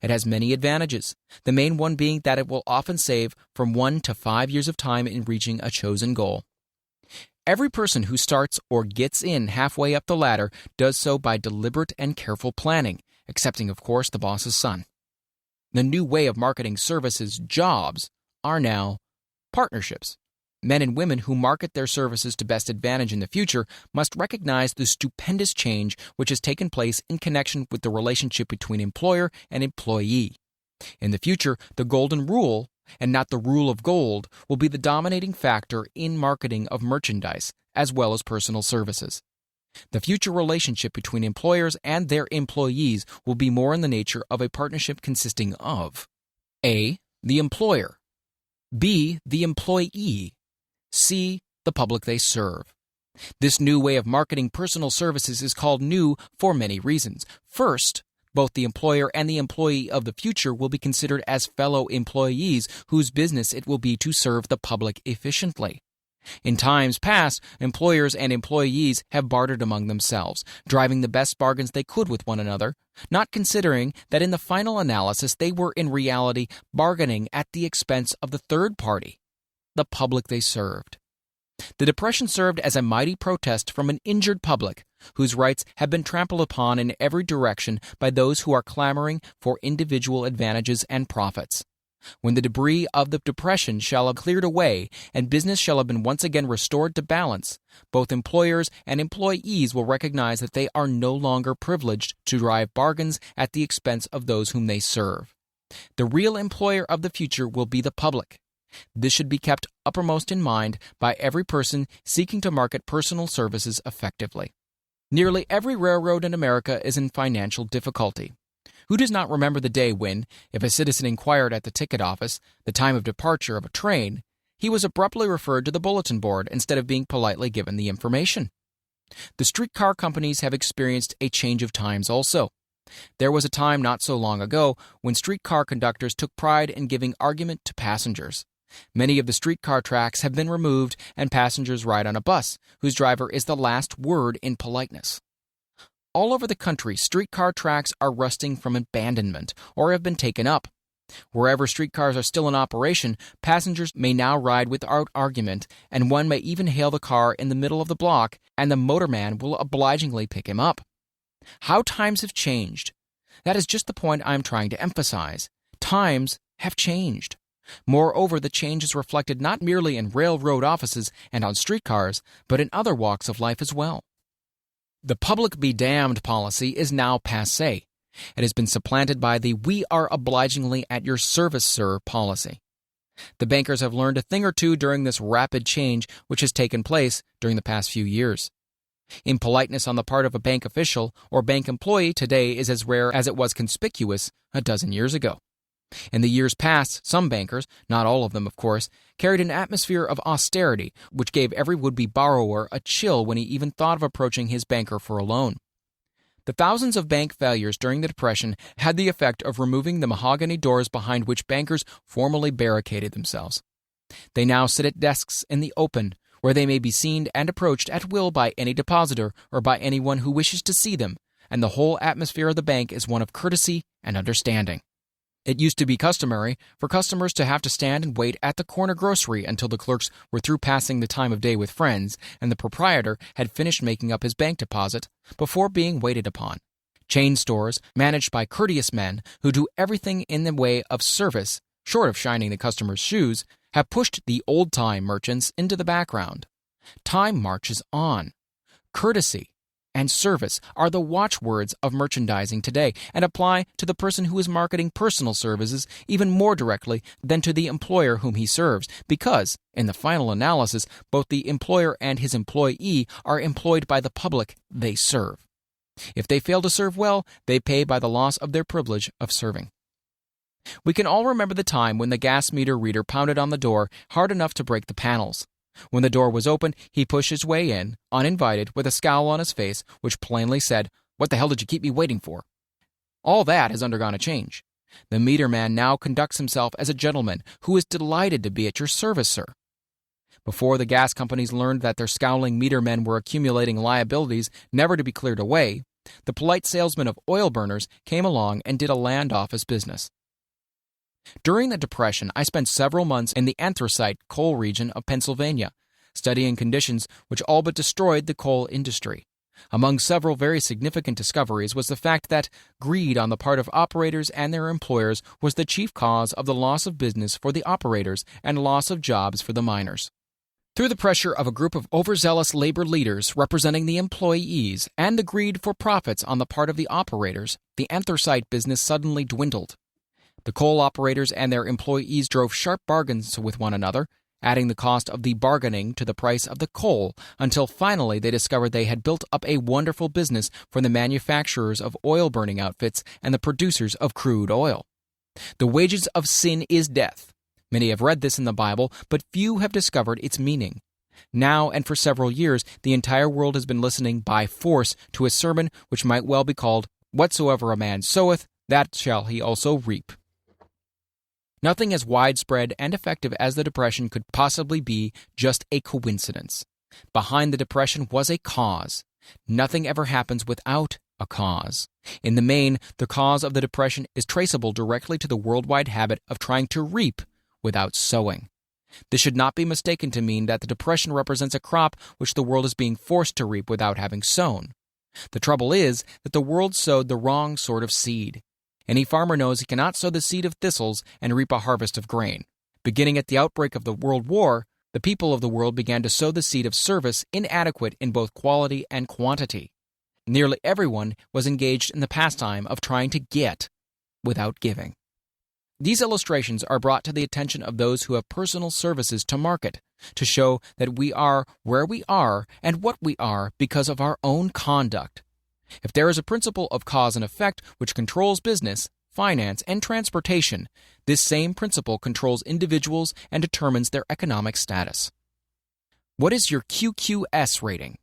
It has many advantages, the main one being that it will often save from 1 to 5 years of time in reaching a chosen goal. Every person who starts or gets in halfway up the ladder does so by deliberate and careful planning, excepting, of course, the boss's son. The new way of marketing services, jobs, are now partnerships. Men and women who market their services to best advantage in the future must recognize the stupendous change which has taken place in connection with the relationship between employer and employee. In the future, the golden rule, and not the rule of gold, will be the dominating factor in marketing of merchandise as well as personal services. The future relationship between employers and their employees will be more in the nature of a partnership consisting of A. The employer, B. The employee, C. The public they serve. This new way of marketing personal services is called new for many reasons. First, both the employer and the employee of the future will be considered as fellow employees whose business it will be to serve the public efficiently. In times past, employers and employees have bartered among themselves, driving the best bargains they could with one another, not considering that in the final analysis they were in reality bargaining at the expense of the third party, the public they served. The Depression served as a mighty protest from an injured public, whose rights have been trampled upon in every direction by those who are clamoring for individual advantages and profits. When the debris of the Depression shall have cleared away and business shall have been once again restored to balance, both employers and employees will recognize that they are no longer privileged to drive bargains at the expense of those whom they serve. The real employer of the future will be the public. This should be kept uppermost in mind by every person seeking to market personal services effectively. Nearly every railroad in America is in financial difficulty. Who does not remember the day when, if a citizen inquired at the ticket office the time of departure of a train, he was abruptly referred to the bulletin board instead of being politely given the information? The streetcar companies have experienced a change of times also. There was a time not so long ago when streetcar conductors took pride in giving argument to passengers. Many of the streetcar tracks have been removed and passengers ride on a bus, whose driver is the last word in politeness. All over the country, streetcar tracks are rusting from abandonment or have been taken up. Wherever streetcars are still in operation, passengers may now ride without argument, and one may even hail the car in the middle of the block, and the motorman will obligingly pick him up. How times have changed. That is just the point I am trying to emphasize. Times have changed. Moreover, the change is reflected not merely in railroad offices and on streetcars, but in other walks of life as well. The public be damned policy is now passé. It has been supplanted by the "we are obligingly at your service, sir" policy. The bankers have learned a thing or two during this rapid change which has taken place during the past few years. Impoliteness on the part of a bank official or bank employee today is as rare as it was conspicuous a dozen years ago. In the years past, some bankers, not all of them of course, carried an atmosphere of austerity which gave every would-be borrower a chill when he even thought of approaching his banker for a loan. The thousands of bank failures during the Depression had the effect of removing the mahogany doors behind which bankers formerly barricaded themselves. They now sit at desks in the open, where they may be seen and approached at will by any depositor or by anyone who wishes to see them, and the whole atmosphere of the bank is one of courtesy and understanding. It used to be customary for customers to have to stand and wait at the corner grocery until the clerks were through passing the time of day with friends and the proprietor had finished making up his bank deposit before being waited upon. Chain stores, managed by courteous men who do everything in the way of service, short of shining the customer's shoes, have pushed the old-time merchants into the background. Time marches on. Courtesy and service are the watchwords of merchandising today and apply to the person who is marketing personal services even more directly than to the employer whom he serves, because, in the final analysis, both the employer and his employee are employed by the public they serve. If they fail to serve well, they pay by the loss of their privilege of serving. We can all remember the time when the gas meter reader pounded on the door hard enough to break the panels. When the door was open, he pushed his way in, uninvited, with a scowl on his face, which plainly said, "What the hell did you keep me waiting for?" All that has undergone a change. The meter man now conducts himself as a gentleman who is delighted to be at your service, sir. Before the gas companies learned that their scowling meter men were accumulating liabilities never to be cleared away, the polite salesman of oil burners came along and did a land office business. During the Depression, I spent several months in the anthracite coal region of Pennsylvania, studying conditions which all but destroyed the coal industry. Among several very significant discoveries was the fact that greed on the part of operators and their employers was the chief cause of the loss of business for the operators and loss of jobs for the miners. Through the pressure of a group of overzealous labor leaders representing the employees and the greed for profits on the part of the operators, the anthracite business suddenly dwindled. The coal operators and their employees drove sharp bargains with one another, adding the cost of the bargaining to the price of the coal, until finally they discovered they had built up a wonderful business for the manufacturers of oil-burning outfits and the producers of crude oil. The wages of sin is death. Many have read this in the Bible, but few have discovered its meaning. Now and for several years, the entire world has been listening by force to a sermon which might well be called, "Whatsoever a man soweth, that shall he also reap." Nothing as widespread and effective as the Depression could possibly be just a coincidence. Behind the Depression was a cause. Nothing ever happens without a cause. In the main, the cause of the Depression is traceable directly to the worldwide habit of trying to reap without sowing. This should not be mistaken to mean that the Depression represents a crop which the world is being forced to reap without having sown. The trouble is that the world sowed the wrong sort of seed. Any farmer knows he cannot sow the seed of thistles and reap a harvest of grain. Beginning at the outbreak of the World War, the people of the world began to sow the seed of service inadequate in both quality and quantity. Nearly everyone was engaged in the pastime of trying to get without giving. These illustrations are brought to the attention of those who have personal services to market, to show that we are where we are and what we are because of our own conduct. If there is a principle of cause and effect which controls business, finance, and transportation, this same principle controls individuals and determines their economic status. What is your QQS rating?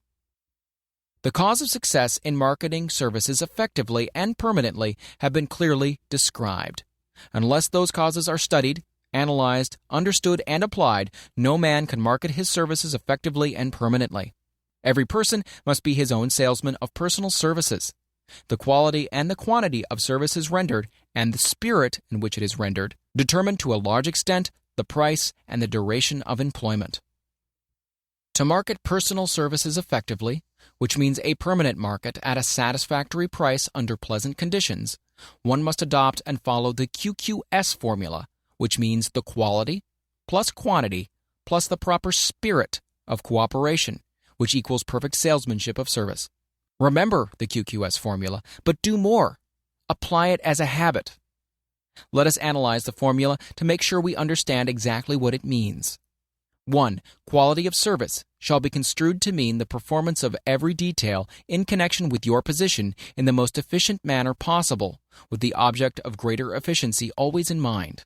The cause of success in marketing services effectively and permanently have been clearly described. Unless those causes are studied, analyzed, understood, and applied, no man can market his services effectively and permanently. Every person must be his own salesman of personal services. The quality and the quantity of services rendered and the spirit in which it is rendered determine to a large extent the price and the duration of employment. To market personal services effectively, which means a permanent market at a satisfactory price under pleasant conditions, one must adopt and follow the QQS formula, which means the quality plus quantity plus the proper spirit of cooperation, which equals perfect salesmanship of service. Remember the QQS formula, but do more. Apply it as a habit. Let us analyze the formula to make sure we understand exactly what it means. 1. Quality of service shall be construed to mean the performance of every detail in connection with your position in the most efficient manner possible, with the object of greater efficiency always in mind.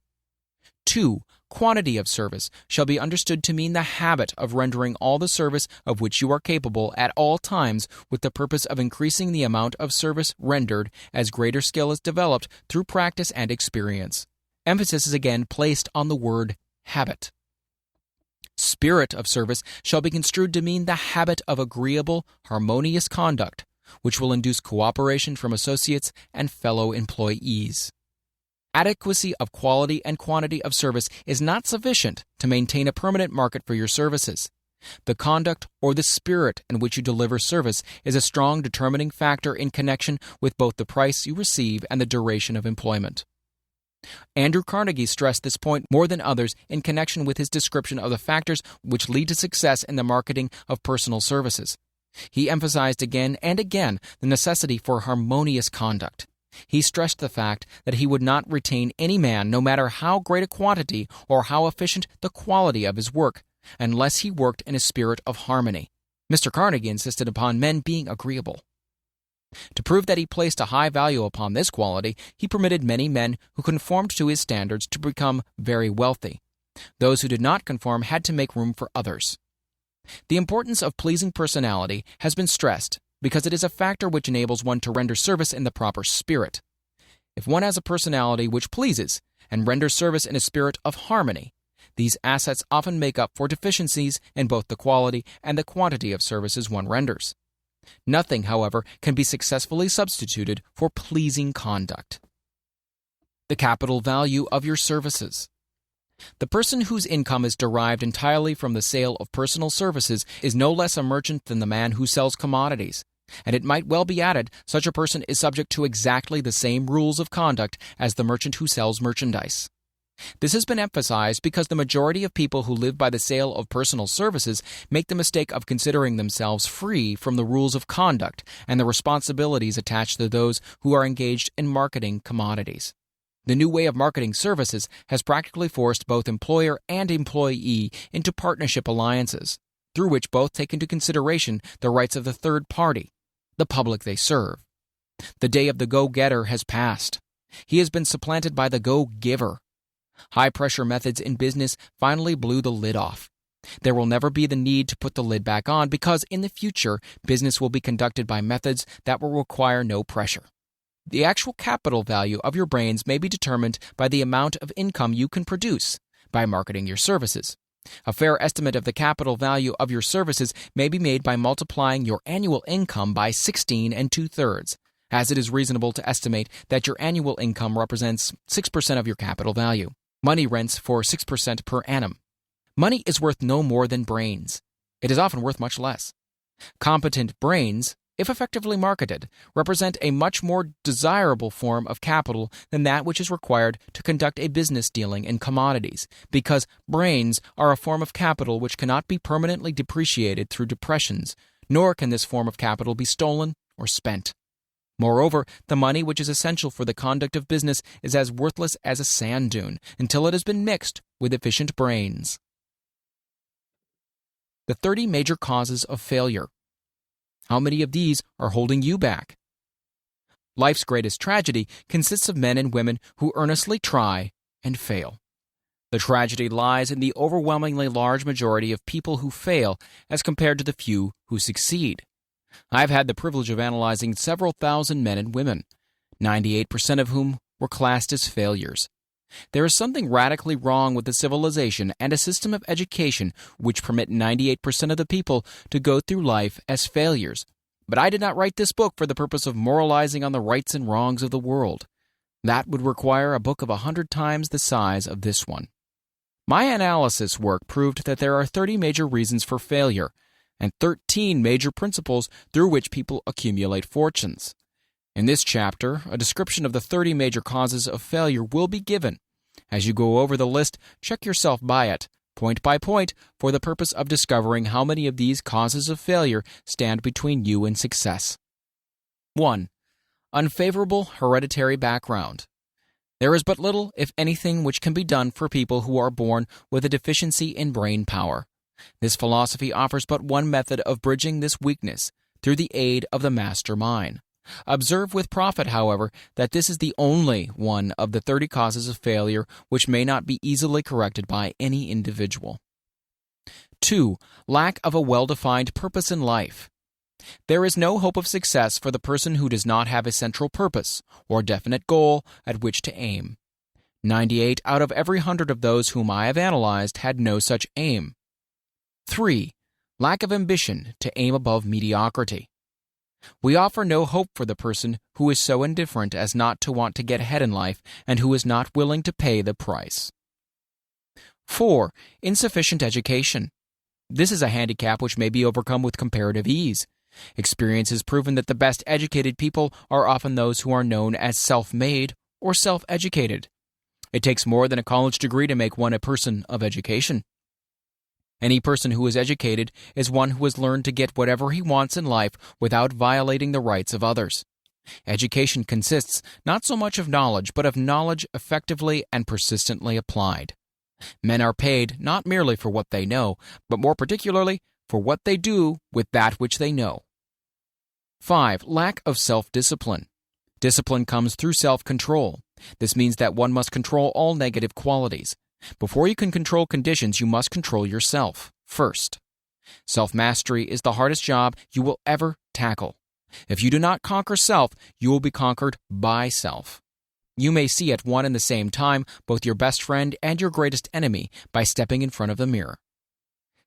2. Quantity of service shall be understood to mean the habit of rendering all the service of which you are capable at all times with the purpose of increasing the amount of service rendered as greater skill is developed through practice and experience. Emphasis is again placed on the word habit. Spirit of service shall be construed to mean the habit of agreeable, harmonious conduct, which will induce cooperation from associates and fellow employees. Adequacy of quality and quantity of service is not sufficient to maintain a permanent market for your services. The conduct or the spirit in which you deliver service is a strong determining factor in connection with both the price you receive and the duration of employment. Andrew Carnegie stressed this point more than others in connection with his description of the factors which lead to success in the marketing of personal services. He emphasized again and again the necessity for harmonious conduct. He stressed the fact that he would not retain any man, no matter how great a quantity or how efficient the quality of his work, unless he worked in a spirit of harmony. Mr. Carnegie insisted upon men being agreeable. To prove that he placed a high value upon this quality, he permitted many men who conformed to his standards to become very wealthy. Those who did not conform had to make room for others. The importance of pleasing personality has been stressed because it is a factor which enables one to render service in the proper spirit. If one has a personality which pleases and renders service in a spirit of harmony, these assets often make up for deficiencies in both the quality and the quantity of services one renders. Nothing, however, can be successfully substituted for pleasing conduct. The capital value of your services. The person whose income is derived entirely from the sale of personal services is no less a merchant than the man who sells commodities. And it might well be added, such a person is subject to exactly the same rules of conduct as the merchant who sells merchandise. This has been emphasized because the majority of people who live by the sale of personal services make the mistake of considering themselves free from the rules of conduct and the responsibilities attached to those who are engaged in marketing commodities. The new way of marketing services has practically forced both employer and employee into partnership alliances, through which both take into consideration the rights of the third party, the public they serve. The day of the go-getter has passed. He has been supplanted by the go-giver. High-pressure methods in business finally blew the lid off. There will never be the need to put the lid back on because in the future, business will be conducted by methods that will require no pressure. The actual capital value of your brains may be determined by the amount of income you can produce by marketing your services. A fair estimate of the capital value of your services may be made by multiplying your annual income by 16 2/3, as it is reasonable to estimate that your annual income represents 6% of your capital value. Money rents for 6% per annum. Money is worth no more than brains. It is often worth much less. Competent brains, if effectively marketed, represent a much more desirable form of capital than that which is required to conduct a business dealing in commodities, because brains are a form of capital which cannot be permanently depreciated through depressions, nor can this form of capital be stolen or spent. Moreover, the money which is essential for the conduct of business is as worthless as a sand dune until it has been mixed with efficient brains. The 30 major causes of failure. How many of these are holding you back? Life's greatest tragedy consists of men and women who earnestly try and fail. The tragedy lies in the overwhelmingly large majority of people who fail as compared to the few who succeed. I've had the privilege of analyzing several thousand men and women, 98% of whom were classed as failures. There is something radically wrong with a civilization and a system of education which permit 98% of the people to go through life as failures. But I did not write this book for the purpose of moralizing on the rights and wrongs of the world. That would require a book of 100 times the size of this one. My analysis work proved that there are 30 major reasons for failure and 13 major principles through which people accumulate fortunes. In this chapter, a description of the 30 major causes of failure will be given. As you go over the list, check yourself by it, point by point, for the purpose of discovering how many of these causes of failure stand between you and success. 1. Unfavorable hereditary background. There is but little, if anything, which can be done for people who are born with a deficiency in brain power. This philosophy offers but one method of bridging this weakness, through the aid of the master mind. Observe with profit, however, that this is the only one of the 30 causes of failure which may not be easily corrected by any individual. 2. Lack of a well-defined purpose in life. There is no hope of success for the person who does not have a central purpose or definite goal at which to aim. 98 out of every 100 of those whom I have analyzed had no such aim. 3. Lack of ambition to aim above mediocrity. We offer no hope for the person who is so indifferent as not to want to get ahead in life and who is not willing to pay the price. 4. Insufficient education. This is a handicap which may be overcome with comparative ease. Experience has proven that the best educated people are often those who are known as self-made or self-educated. It takes more than a college degree to make one a person of education. Any person who is educated is one who has learned to get whatever he wants in life without violating the rights of others. Education consists not so much of knowledge, but of knowledge effectively and persistently applied. Men are paid not merely for what they know, but more particularly for what they do with that which they know. 5. Lack of self-discipline. Discipline comes through self-control. This means that one must control all negative qualities. Before you can control conditions, you must control yourself first. Self-mastery is the hardest job you will ever tackle. If you do not conquer self, you will be conquered by self. You may see at one and the same time both your best friend and your greatest enemy by stepping in front of the mirror.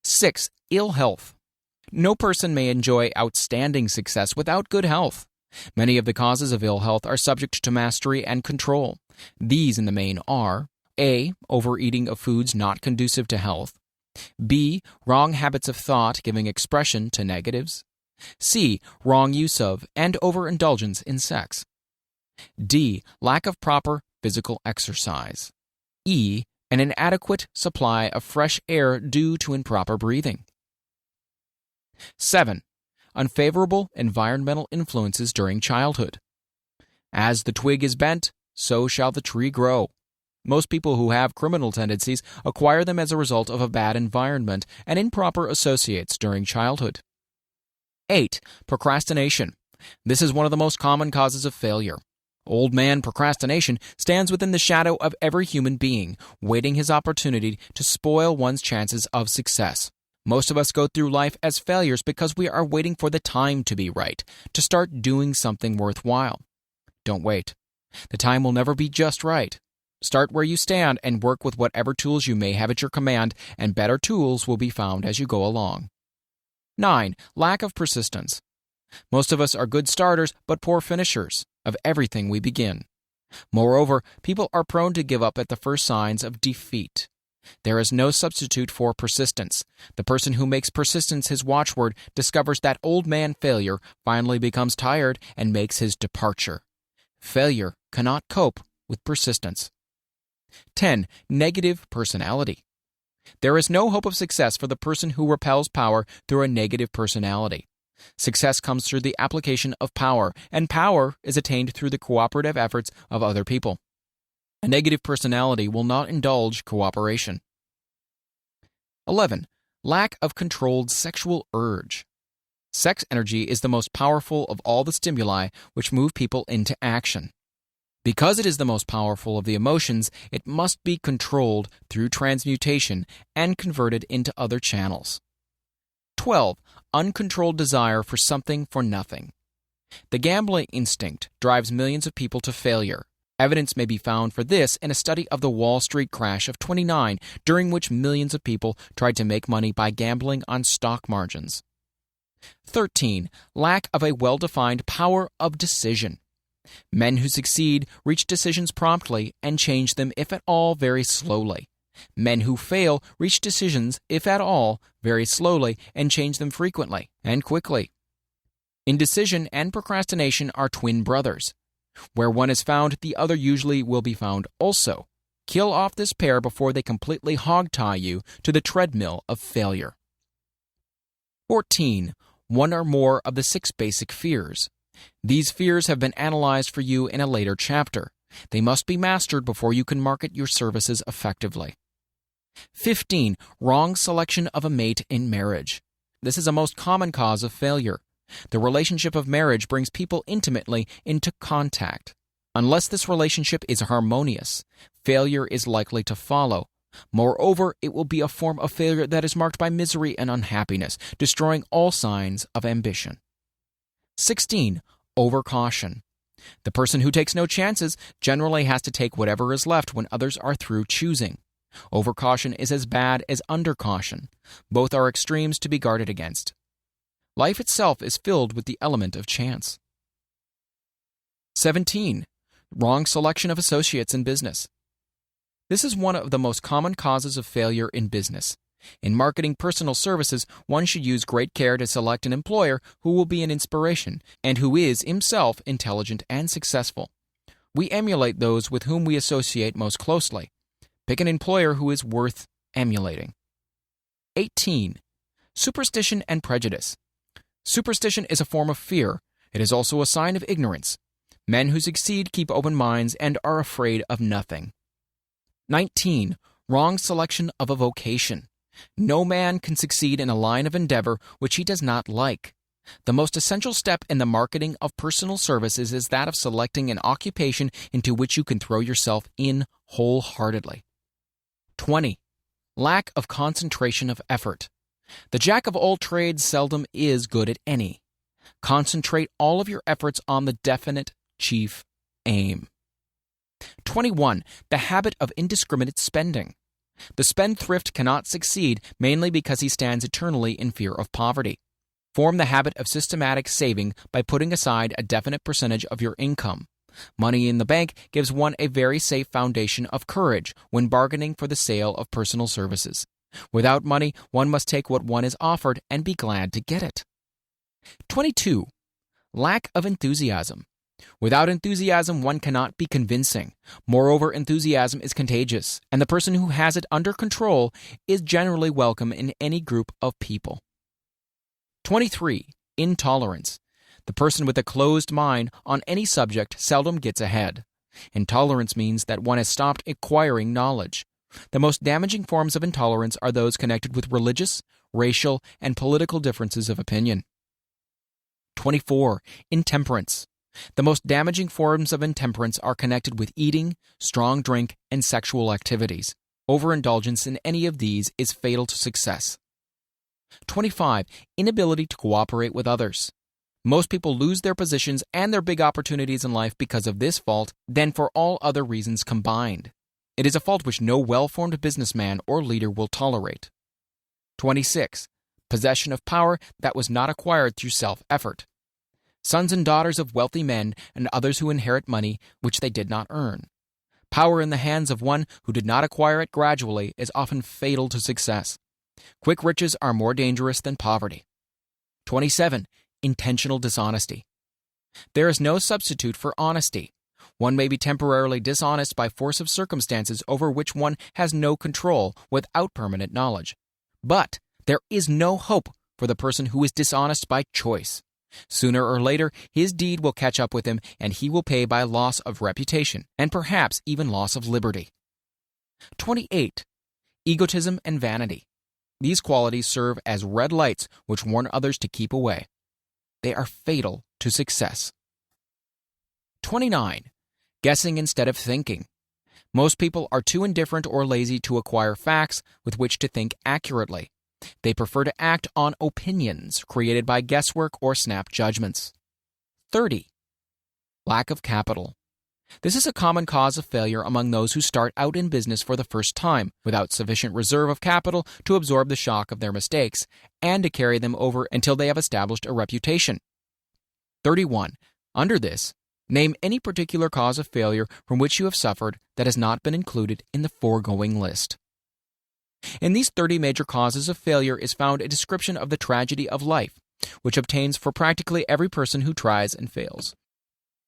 6. Ill health. No person may enjoy outstanding success without good health. Many of the causes of ill health are subject to mastery and control. These, in the main, are A. Overeating of foods not conducive to health. B. Wrong habits of thought giving expression to negatives. C. Wrong use of and overindulgence in sex. D. Lack of proper physical exercise. E. An inadequate supply of fresh air due to improper breathing. 7. Unfavorable environmental influences during childhood. As the twig is bent, so shall the tree grow. Most people who have criminal tendencies acquire them as a result of a bad environment and improper associates during childhood. 8. Procrastination. This is one of the most common causes of failure. Old man procrastination stands within the shadow of every human being, waiting his opportunity to spoil one's chances of success. Most of us go through life as failures because we are waiting for the time to be right, to start doing something worthwhile. Don't wait. The time will never be just right. Start where you stand and work with whatever tools you may have at your command, and better tools will be found as you go along. 9. Lack of persistence. Most of us are good starters but poor finishers of everything we begin. Moreover, people are prone to give up at the first signs of defeat. There is no substitute for persistence. The person who makes persistence his watchword discovers that old man failure finally becomes tired and makes his departure. Failure cannot cope with persistence. 10. Negative personality. There is no hope of success for the person who repels power through a negative personality. Success comes through the application of power, and power is attained through the cooperative efforts of other people. A negative personality will not indulge cooperation. 11. Lack of controlled sexual urge. Sex energy is the most powerful of all the stimuli which move people into action. Because it is the most powerful of the emotions, it must be controlled through transmutation and converted into other channels. 12. Uncontrolled desire for something for nothing. The gambling instinct drives millions of people to failure. Evidence may be found for this in a study of the Wall Street crash of '29, during which millions of people tried to make money by gambling on stock margins. 13. Lack of a well-defined power of decision. Men who succeed reach decisions promptly and change them, if at all, very slowly. Men who fail reach decisions, if at all, very slowly and change them frequently and quickly. Indecision and procrastination are twin brothers. Where one is found, the other usually will be found also. Kill off this pair before they completely hog-tie you to the treadmill of failure. 14. One or more of the 6 basic fears. These fears have been analyzed for you in a later chapter. They must be mastered before you can market your services effectively. 15. Wrong selection of a mate in marriage. This is a most common cause of failure. The relationship of marriage brings people intimately into contact. Unless this relationship is harmonious, failure is likely to follow. Moreover, it will be a form of failure that is marked by misery and unhappiness, destroying all signs of ambition. 16. Overcaution. The person who takes no chances generally has to take whatever is left when others are through choosing. Overcaution is as bad as undercaution. Both are extremes to be guarded against. Life itself is filled with the element of chance. 17. Wrong selection of associates in business. This is one of the most common causes of failure in business. In marketing personal services, one should use great care to select an employer who will be an inspiration and who is himself intelligent and successful. We emulate those with whom we associate most closely. Pick an employer who is worth emulating. 18. Superstition and prejudice. Superstition is a form of fear. It is also a sign of ignorance. Men who succeed keep open minds and are afraid of nothing. 19. Wrong selection of a vocation. No man can succeed in a line of endeavor which he does not like. The most essential step in the marketing of personal services is that of selecting an occupation into which you can throw yourself in wholeheartedly. 20. Lack of concentration of effort. The jack of all trades seldom is good at any. Concentrate all of your efforts on the definite chief aim. 21. The habit of indiscriminate spending. The spendthrift cannot succeed mainly because he stands eternally in fear of poverty. Form the habit of systematic saving by putting aside a definite percentage of your income. Money in the bank gives one a very safe foundation of courage when bargaining for the sale of personal services. Without money, one must take what one is offered and be glad to get it. 22. Lack of enthusiasm. Without enthusiasm, one cannot be convincing. Moreover, enthusiasm is contagious, and the person who has it under control is generally welcome in any group of people. 23. Intolerance. The person with a closed mind on any subject seldom gets ahead. Intolerance means that one has stopped acquiring knowledge. The most damaging forms of intolerance are those connected with religious, racial, and political differences of opinion. 24. Intemperance. The most damaging forms of intemperance are connected with eating, strong drink, and sexual activities. Overindulgence in any of these is fatal to success. 25. Inability to cooperate with others. Most people lose their positions and their big opportunities in life because of this fault than for all other reasons combined. It is a fault which no well-formed businessman or leader will tolerate. 26. Possession of power that was not acquired through self-effort. Sons and daughters of wealthy men and others who inherit money which they did not earn. Power in the hands of one who did not acquire it gradually is often fatal to success. Quick riches are more dangerous than poverty. 27. Intentional dishonesty. There is no substitute for honesty. One may be temporarily dishonest by force of circumstances over which one has no control without permanent knowledge. But there is no hope for the person who is dishonest by choice. Sooner or later, his deed will catch up with him, and he will pay by loss of reputation, and perhaps even loss of liberty. 28. Egotism and vanity. These qualities serve as red lights which warn others to keep away. They are fatal to success. 29. Guessing instead of thinking. Most people are too indifferent or lazy to acquire facts with which to think accurately. They prefer to act on opinions created by guesswork or snap judgments. 30. Lack of capital. This is a common cause of failure among those who start out in business for the first time, without sufficient reserve of capital to absorb the shock of their mistakes and to carry them over until they have established a reputation. 31. Under this, name any particular cause of failure from which you have suffered that has not been included in the foregoing list. In these 30 major causes of failure is found a description of the tragedy of life, which obtains for practically every person who tries and fails.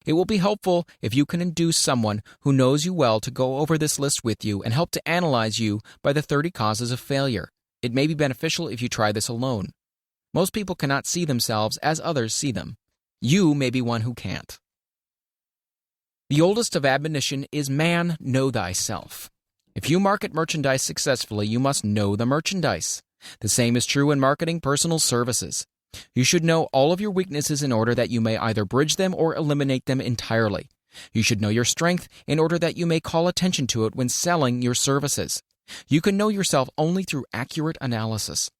It will be helpful if you can induce someone who knows you well to go over this list with you and help to analyze you by the 30 causes of failure. It may be beneficial if you try this alone. Most people cannot see themselves as others see them. You may be one who can't. The oldest of admonition is man, know thyself. If you market merchandise successfully, you must know the merchandise. The same is true in marketing personal services. You should know all of your weaknesses in order that you may either bridge them or eliminate them entirely. You should know your strength in order that you may call attention to it when selling your services. You can know yourself only through accurate analysis.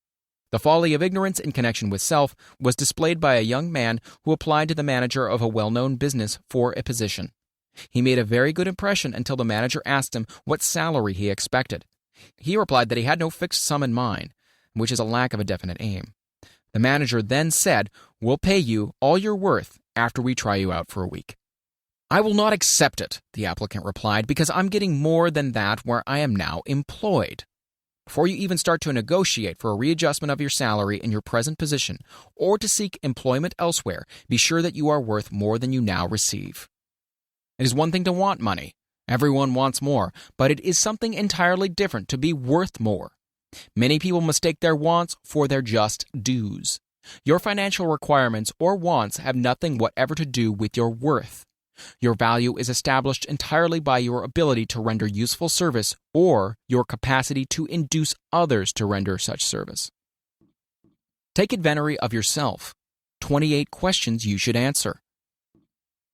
The folly of ignorance in connection with self was displayed by a young man who applied to the manager of a well-known business for a position. He made a very good impression until the manager asked him what salary he expected. He replied that he had no fixed sum in mind, which is a lack of a definite aim. The manager then said, "We'll pay you all you're worth after we try you out for a week." "I will not accept it," the applicant replied, "because I'm getting more than that where I am now employed." Before you even start to negotiate for a readjustment of your salary in your present position or to seek employment elsewhere, be sure that you are worth more than you now receive. It is one thing to want money. Everyone wants more, but it is something entirely different to be worth more. Many people mistake their wants for their just dues. Your financial requirements or wants have nothing whatever to do with your worth. Your value is established entirely by your ability to render useful service or your capacity to induce others to render such service. Take inventory of yourself. 28 questions you should answer.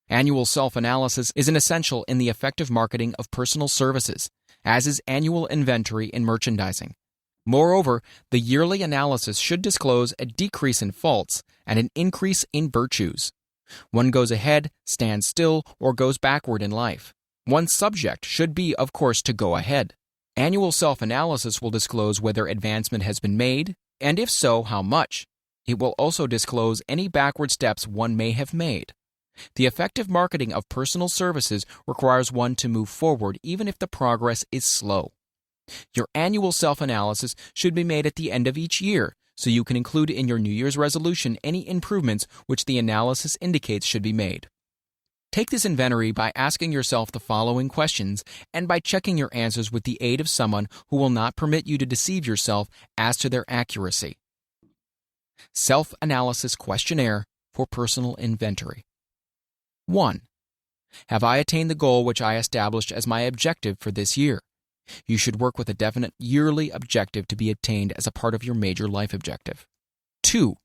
Annual self-analysis is an essential in the effective marketing of personal services, as is annual inventory in merchandising. Moreover, the yearly analysis should disclose a decrease in faults and an increase in virtues. One goes ahead, stands still, or goes backward in life. One's subject should be, of course, to go ahead. Annual self-analysis will disclose whether advancement has been made, and if so, how much. It will also disclose any backward steps one may have made. The effective marketing of personal services requires one to move forward even if the progress is slow. Your annual self-analysis should be made at the end of each year, so you can include in your New Year's resolution any improvements which the analysis indicates should be made. Take this inventory by asking yourself the following questions and by checking your answers with the aid of someone who will not permit you to deceive yourself as to their accuracy. Self-analysis questionnaire for personal inventory. 1. Have I attained the goal which I established as my objective for this year? You should work with a definite yearly objective to be attained as a part of your major life objective. 2.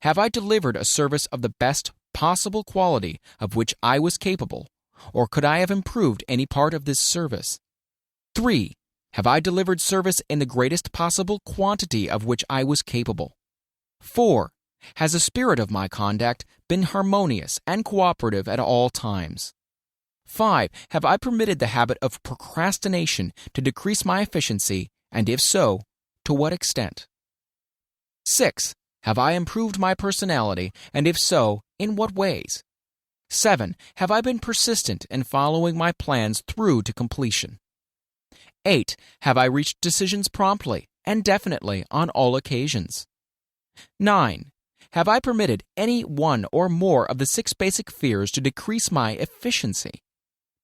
Have I delivered a service of the best possible quality of which I was capable, or could I have improved any part of this service? 3. Have I delivered service in the greatest possible quantity of which I was capable? 4. Has the spirit of my conduct been harmonious and cooperative at all times? 5. Have I permitted the habit of procrastination to decrease my efficiency, and if so, to what extent? 6. Have I improved my personality, and if so, in what ways? 7. Have I been persistent in following my plans through to completion? 8. Have I reached decisions promptly and definitely on all occasions? 9. Have I permitted any one or more of the 6 basic fears to decrease my efficiency?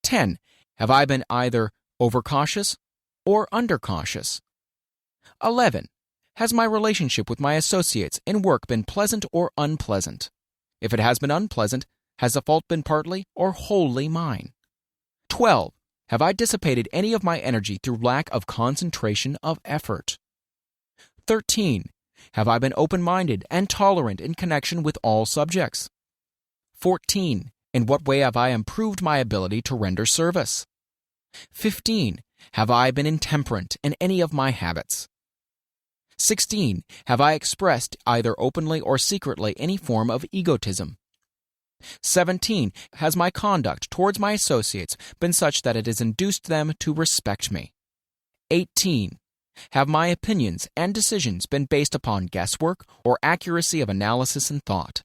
10. Have I been either overcautious or undercautious? 11. Has my relationship with my associates in work been pleasant or unpleasant? If it has been unpleasant, has the fault been partly or wholly mine? 12. Have I dissipated any of my energy through lack of concentration of effort? 13. Have I been open-minded and tolerant in connection with all subjects? 14. In what way have I improved my ability to render service? 15. Have I been intemperate in any of my habits? 16. Have I expressed, either openly or secretly, any form of egotism? 17. Has my conduct towards my associates been such that it has induced them to respect me? 18. Have my opinions and decisions been based upon guesswork or accuracy of analysis and thought?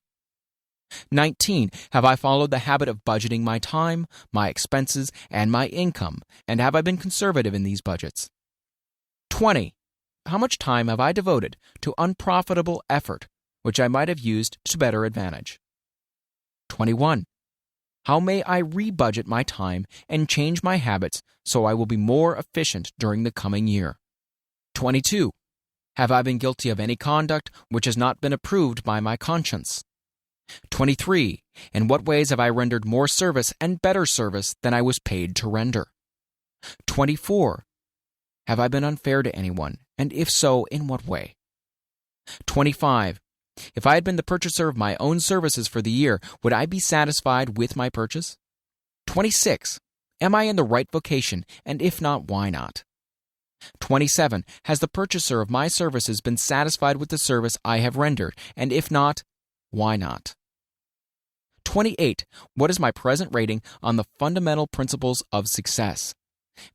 19. Have I followed the habit of budgeting my time, my expenses, and my income, and have I been conservative in these budgets? 20. How much time have I devoted to unprofitable effort, which I might have used to better advantage? 21. How may I rebudget my time and change my habits so I will be more efficient during the coming year? 22. Have I been guilty of any conduct which has not been approved by my conscience? 23. In what ways have I rendered more service and better service than I was paid to render? 24. Have I been unfair to anyone, and if so, in what way? 25. If I had been the purchaser of my own services for the year, would I be satisfied with my purchase? 26. Am I in the right vocation, and if not, why not? 27. Has the purchaser of my services been satisfied with the service I have rendered, and if not, why not? 28. What is my present rating on the fundamental principles of success?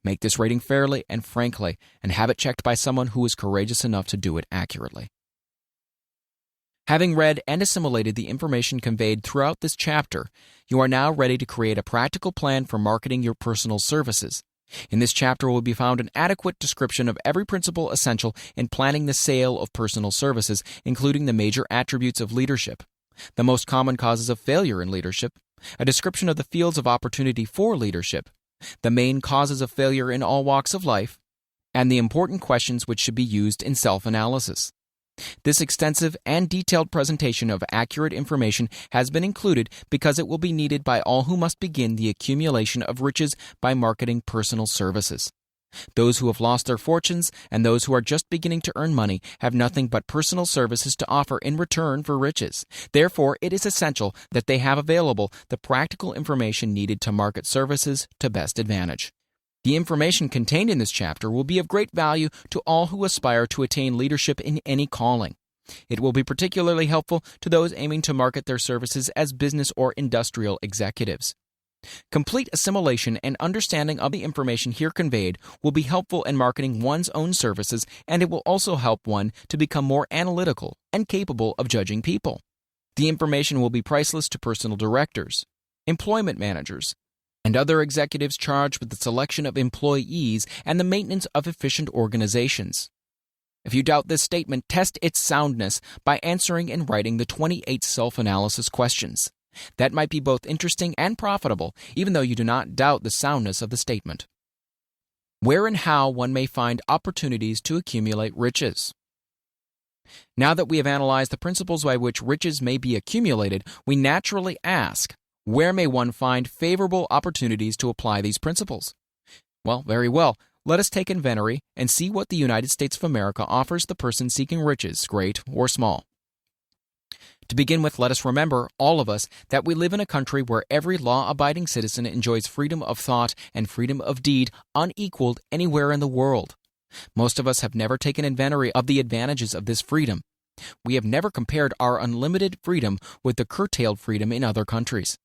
Make this rating fairly and frankly, and have it checked by someone who is courageous enough to do it accurately. Having read and assimilated the information conveyed throughout this chapter, you are now ready to create a practical plan for marketing your personal services. In this chapter will be found an adequate description of every principle essential in planning the sale of personal services, including the major attributes of leadership, the most common causes of failure in leadership, a description of the fields of opportunity for leadership, the main causes of failure in all walks of life, and the important questions which should be used in self-analysis. This extensive and detailed presentation of accurate information has been included because it will be needed by all who must begin the accumulation of riches by marketing personal services. Those who have lost their fortunes and those who are just beginning to earn money have nothing but personal services to offer in return for riches. Therefore, it is essential that they have available the practical information needed to market services to best advantage. The information contained in this chapter will be of great value to all who aspire to attain leadership in any calling. It will be particularly helpful to those aiming to market their services as business or industrial executives. Complete assimilation and understanding of the information here conveyed will be helpful in marketing one's own services, and it will also help one to become more analytical and capable of judging people. The information will be priceless to personal directors, employment managers, and other executives charged with the selection of employees and the maintenance of efficient organizations. If you doubt this statement, test its soundness by answering and writing the 28 self-analysis questions. That might be both interesting and profitable, even though you do not doubt the soundness of the statement. Where and how one may find opportunities to accumulate riches. Now that we have analyzed the principles by which riches may be accumulated, we naturally ask, where may one find favorable opportunities to apply these principles? Well, very well. Let us take inventory and see what the United States of America offers the person seeking riches, great or small. To begin with, let us remember, all of us, that we live in a country where every law-abiding citizen enjoys freedom of thought and freedom of deed unequaled anywhere in the world. Most of us have never taken inventory of the advantages of this freedom. We have never compared our unlimited freedom with the curtailed freedom in other countries.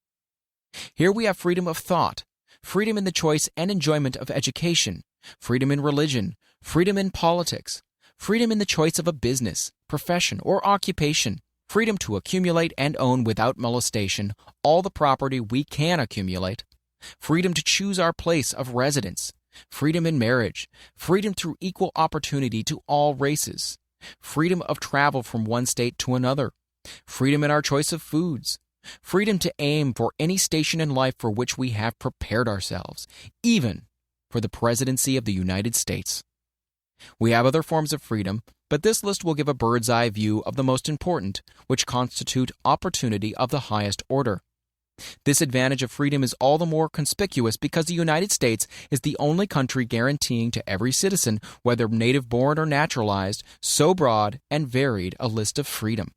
Here we have freedom of thought, freedom in the choice and enjoyment of education, freedom in religion, freedom in politics, freedom in the choice of a business, profession, or occupation, freedom to accumulate and own without molestation all the property we can accumulate, freedom to choose our place of residence, freedom in marriage, freedom through equal opportunity to all races, freedom of travel from one state to another, freedom in our choice of foods, freedom to aim for any station in life for which we have prepared ourselves, even for the presidency of the United States. We have other forms of freedom, but this list will give a bird's-eye view of the most important, which constitute opportunity of the highest order. This advantage of freedom is all the more conspicuous because the United States is the only country guaranteeing to every citizen, whether native-born or naturalized, so broad and varied a list of freedom.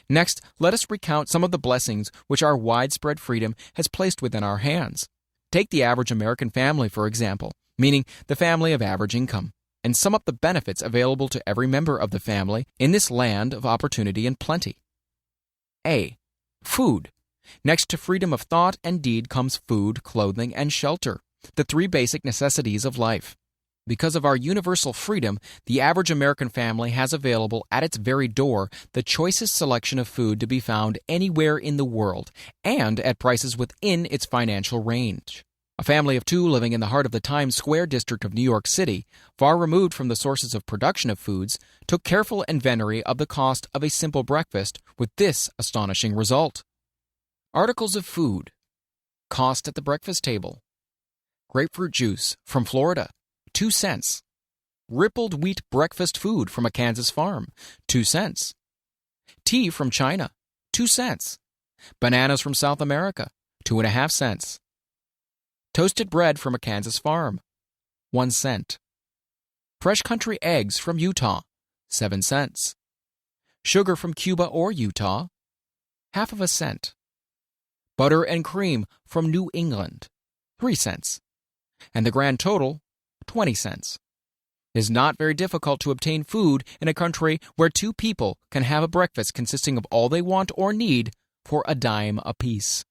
Next, let us recount some of the blessings which our widespread freedom has placed within our hands. Take the average American family, for example, meaning the family of average income, and sum up the benefits available to every member of the family in this land of opportunity and plenty. A. Food. Next to freedom of thought and deed comes food, clothing, and shelter, the three basic necessities of life. Because of our universal freedom, the average American family has available at its very door the choicest selection of food to be found anywhere in the world, and at prices within its financial range. A family of two living in the heart of the Times Square district of New York City, far removed from the sources of production of foods, took careful inventory of the cost of a simple breakfast with this astonishing result. Articles of food. Cost at the breakfast table. Grapefruit juice from Florida, 2 cents. Rippled wheat breakfast food from a Kansas farm, 2 cents. Tea from China, 2 cents. Bananas from South America, 2.5 cents. Toasted bread from a Kansas farm, 1 cent. Fresh country eggs from Utah, 7 cents. Sugar from Cuba or Utah, half of a cent. Butter and cream from New England, 3 cents. And the grand total, 20 cents. It is not very difficult to obtain food in a country where two people can have a breakfast consisting of all they want or need for a dime apiece.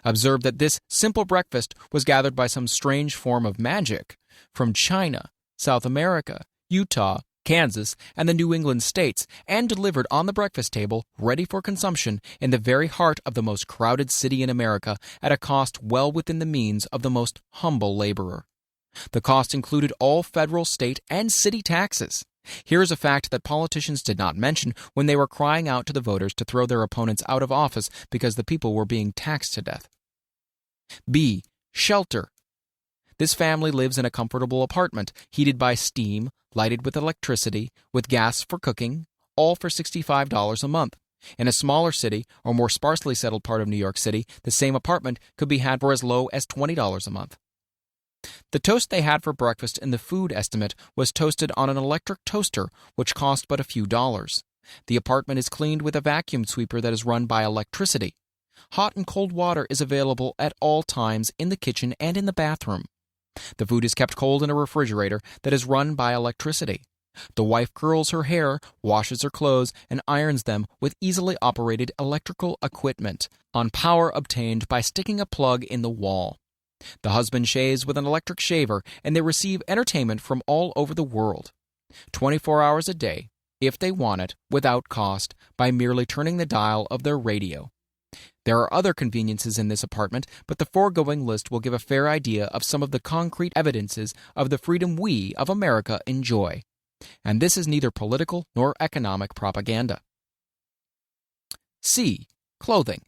Observe that this simple breakfast was gathered by some strange form of magic from China, South America, Utah, Kansas, and the New England states, and delivered on the breakfast table, ready for consumption, in the very heart of the most crowded city in America, at a cost well within the means of the most humble laborer. The cost included all federal, state, and city taxes. Here is a fact that politicians did not mention when they were crying out to the voters to throw their opponents out of office because the people were being taxed to death. B. Shelter. This family lives in a comfortable apartment, heated by steam, lighted with electricity, with gas for cooking, all for $65 a month. In a smaller city or more sparsely settled part of New York City, the same apartment could be had for as low as $20 a month. The toast they had for breakfast in the food estimate was toasted on an electric toaster, which cost but a few dollars. The apartment is cleaned with a vacuum sweeper that is run by electricity. Hot and cold water is available at all times in the kitchen and in the bathroom. The food is kept cold in a refrigerator that is run by electricity. The wife curls her hair, washes her clothes, and irons them with easily operated electrical equipment on power obtained by sticking a plug in the wall. The husband shaves with an electric shaver, and they receive entertainment from all over the world, 24 hours a day, if they want it, without cost, by merely turning the dial of their radio. There are other conveniences in this apartment, but the foregoing list will give a fair idea of some of the concrete evidences of the freedom we of America enjoy. And this is neither political nor economic propaganda. C. Clothing.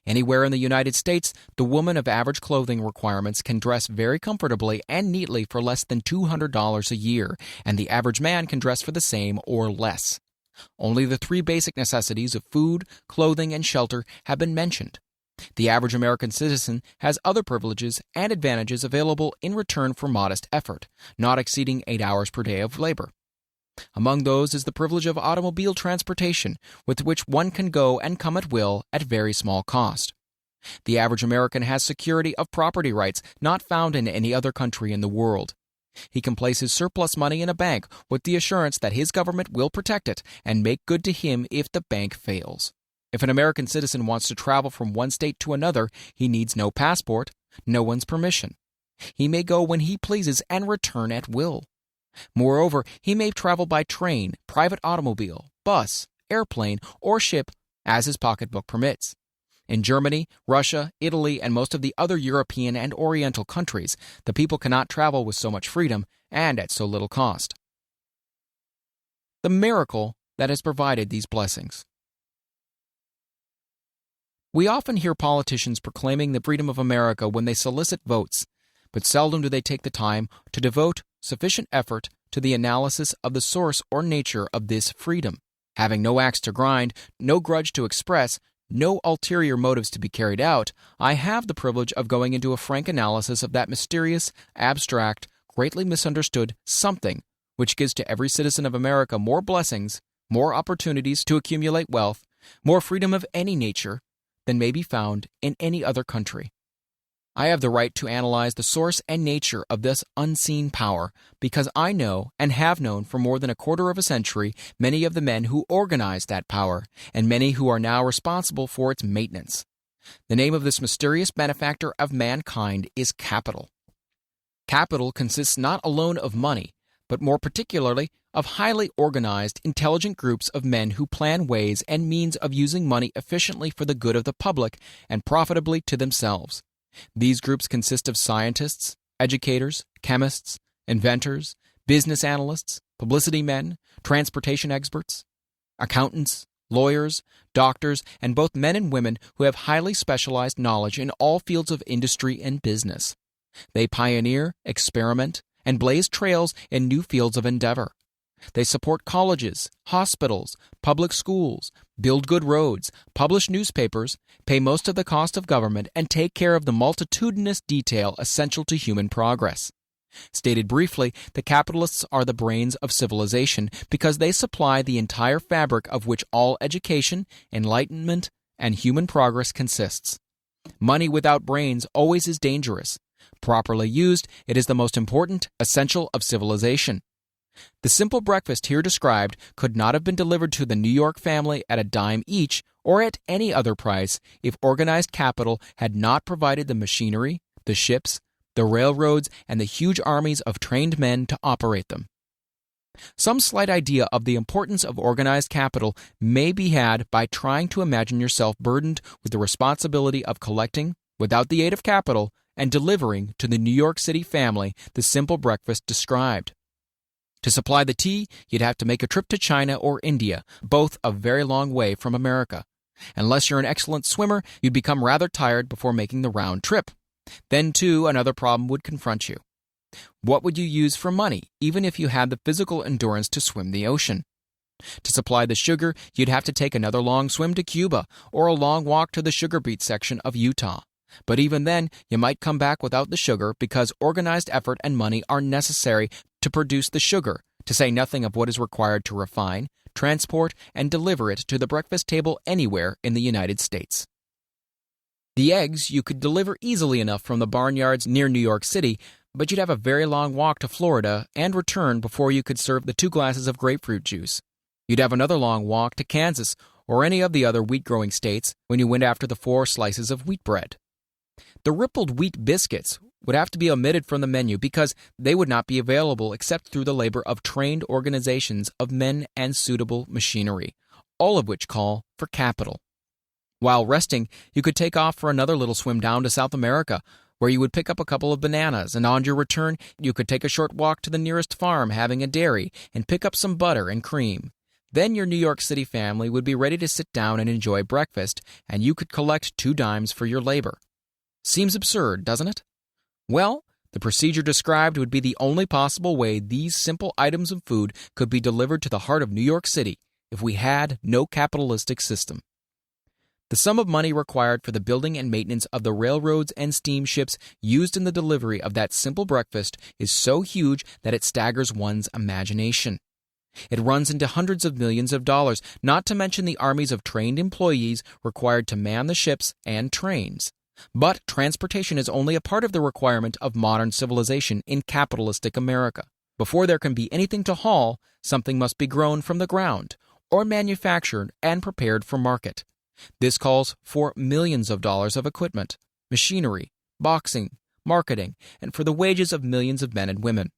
Anywhere in the United States, the woman of average clothing requirements can dress very comfortably and neatly for less than $200 a year, and the average man can dress for the same or less. Only the three basic necessities of food, clothing, and shelter have been mentioned. The average American citizen has other privileges and advantages available in return for modest effort, not exceeding 8 hours per day of labor. Among those is the privilege of automobile transportation, with which one can go and come at will at very small cost. The average American has security of property rights not found in any other country in the world. He can place his surplus money in a bank with the assurance that his government will protect it and make good to him if the bank fails. If an American citizen wants to travel from one state to another, he needs no passport, no one's permission. He may go when he pleases and return at will. Moreover, he may travel by train, private automobile, bus, airplane, or ship as his pocketbook permits. In Germany, Russia, Italy, and most of the other European and Oriental countries, the people cannot travel with so much freedom and at so little cost. The miracle that has provided these blessings. We often hear politicians proclaiming the freedom of America when they solicit votes, but seldom do they take the time to devote sufficient effort to the analysis of the source or nature of this freedom. Having no axe to grind, no grudge to express, no ulterior motives to be carried out, I have the privilege of going into a frank analysis of that mysterious, abstract, greatly misunderstood something which gives to every citizen of America more blessings, more opportunities to accumulate wealth, more freedom of any nature than may be found in any other country. I have the right to analyze the source and nature of this unseen power because I know and have known for more than a quarter of a century many of the men who organized that power and many who are now responsible for its maintenance. The name of this mysterious benefactor of mankind is capital. Capital consists not alone of money, but more particularly of highly organized, intelligent groups of men who plan ways and means of using money efficiently for the good of the public and profitably to themselves. These groups consist of scientists, educators, chemists, inventors, business analysts, publicity men, transportation experts, accountants, lawyers, doctors, and both men and women who have highly specialized knowledge in all fields of industry and business. They pioneer, experiment, and blaze trails in new fields of endeavor. They support colleges, hospitals, public schools, build good roads, publish newspapers, pay most of the cost of government, and take care of the multitudinous detail essential to human progress. Stated briefly, the capitalists are the brains of civilization because they supply the entire fabric of which all education, enlightenment, and human progress consists. Money without brains always is dangerous. Properly used, it is the most important essential of civilization. The simple breakfast here described could not have been delivered to the New York family at a dime each or at any other price if organized capital had not provided the machinery, the ships, the railroads, and the huge armies of trained men to operate them. Some slight idea of the importance of organized capital may be had by trying to imagine yourself burdened with the responsibility of collecting, without the aid of capital, and delivering to the New York City family the simple breakfast described. To supply the tea, you'd have to make a trip to China or India, both a very long way from America. Unless you're an excellent swimmer, you'd become rather tired before making the round trip. Then, too, another problem would confront you. What would you use for money, even if you had the physical endurance to swim the ocean? To supply the sugar, you'd have to take another long swim to Cuba or a long walk to the sugar beet section of Utah. But even then, you might come back without the sugar because organized effort and money are necessary to produce the sugar, to say nothing of what is required to refine, transport, and deliver it to the breakfast table anywhere in the United States. The eggs you could deliver easily enough from the barnyards near New York City, but you'd have a very long walk to Florida and return before you could serve the 2 glasses of grapefruit juice. You'd have another long walk to Kansas or any of the other wheat-growing states when you went after the 4 slices of wheat bread. The rippled wheat biscuits would have to be omitted from the menu because they would not be available except through the labor of trained organizations of men and suitable machinery, all of which call for capital. While resting, you could take off for another little swim down to South America, where you would pick up a couple of bananas, and on your return, you could take a short walk to the nearest farm having a dairy and pick up some butter and cream. Then your New York City family would be ready to sit down and enjoy breakfast, and you could collect 2 dimes for your labor. Seems absurd, doesn't it? Well, the procedure described would be the only possible way these simple items of food could be delivered to the heart of New York City if we had no capitalistic system. The sum of money required for the building and maintenance of the railroads and steamships used in the delivery of that simple breakfast is so huge that it staggers one's imagination. It runs into hundreds of millions of dollars, not to mention the armies of trained employees required to man the ships and trains. But transportation is only a part of the requirement of modern civilization in capitalistic America. Before there can be anything to haul, something must be grown from the ground, or manufactured and prepared for market. This calls for millions of dollars of equipment, machinery, boxing, marketing, and for the wages of millions of men and women.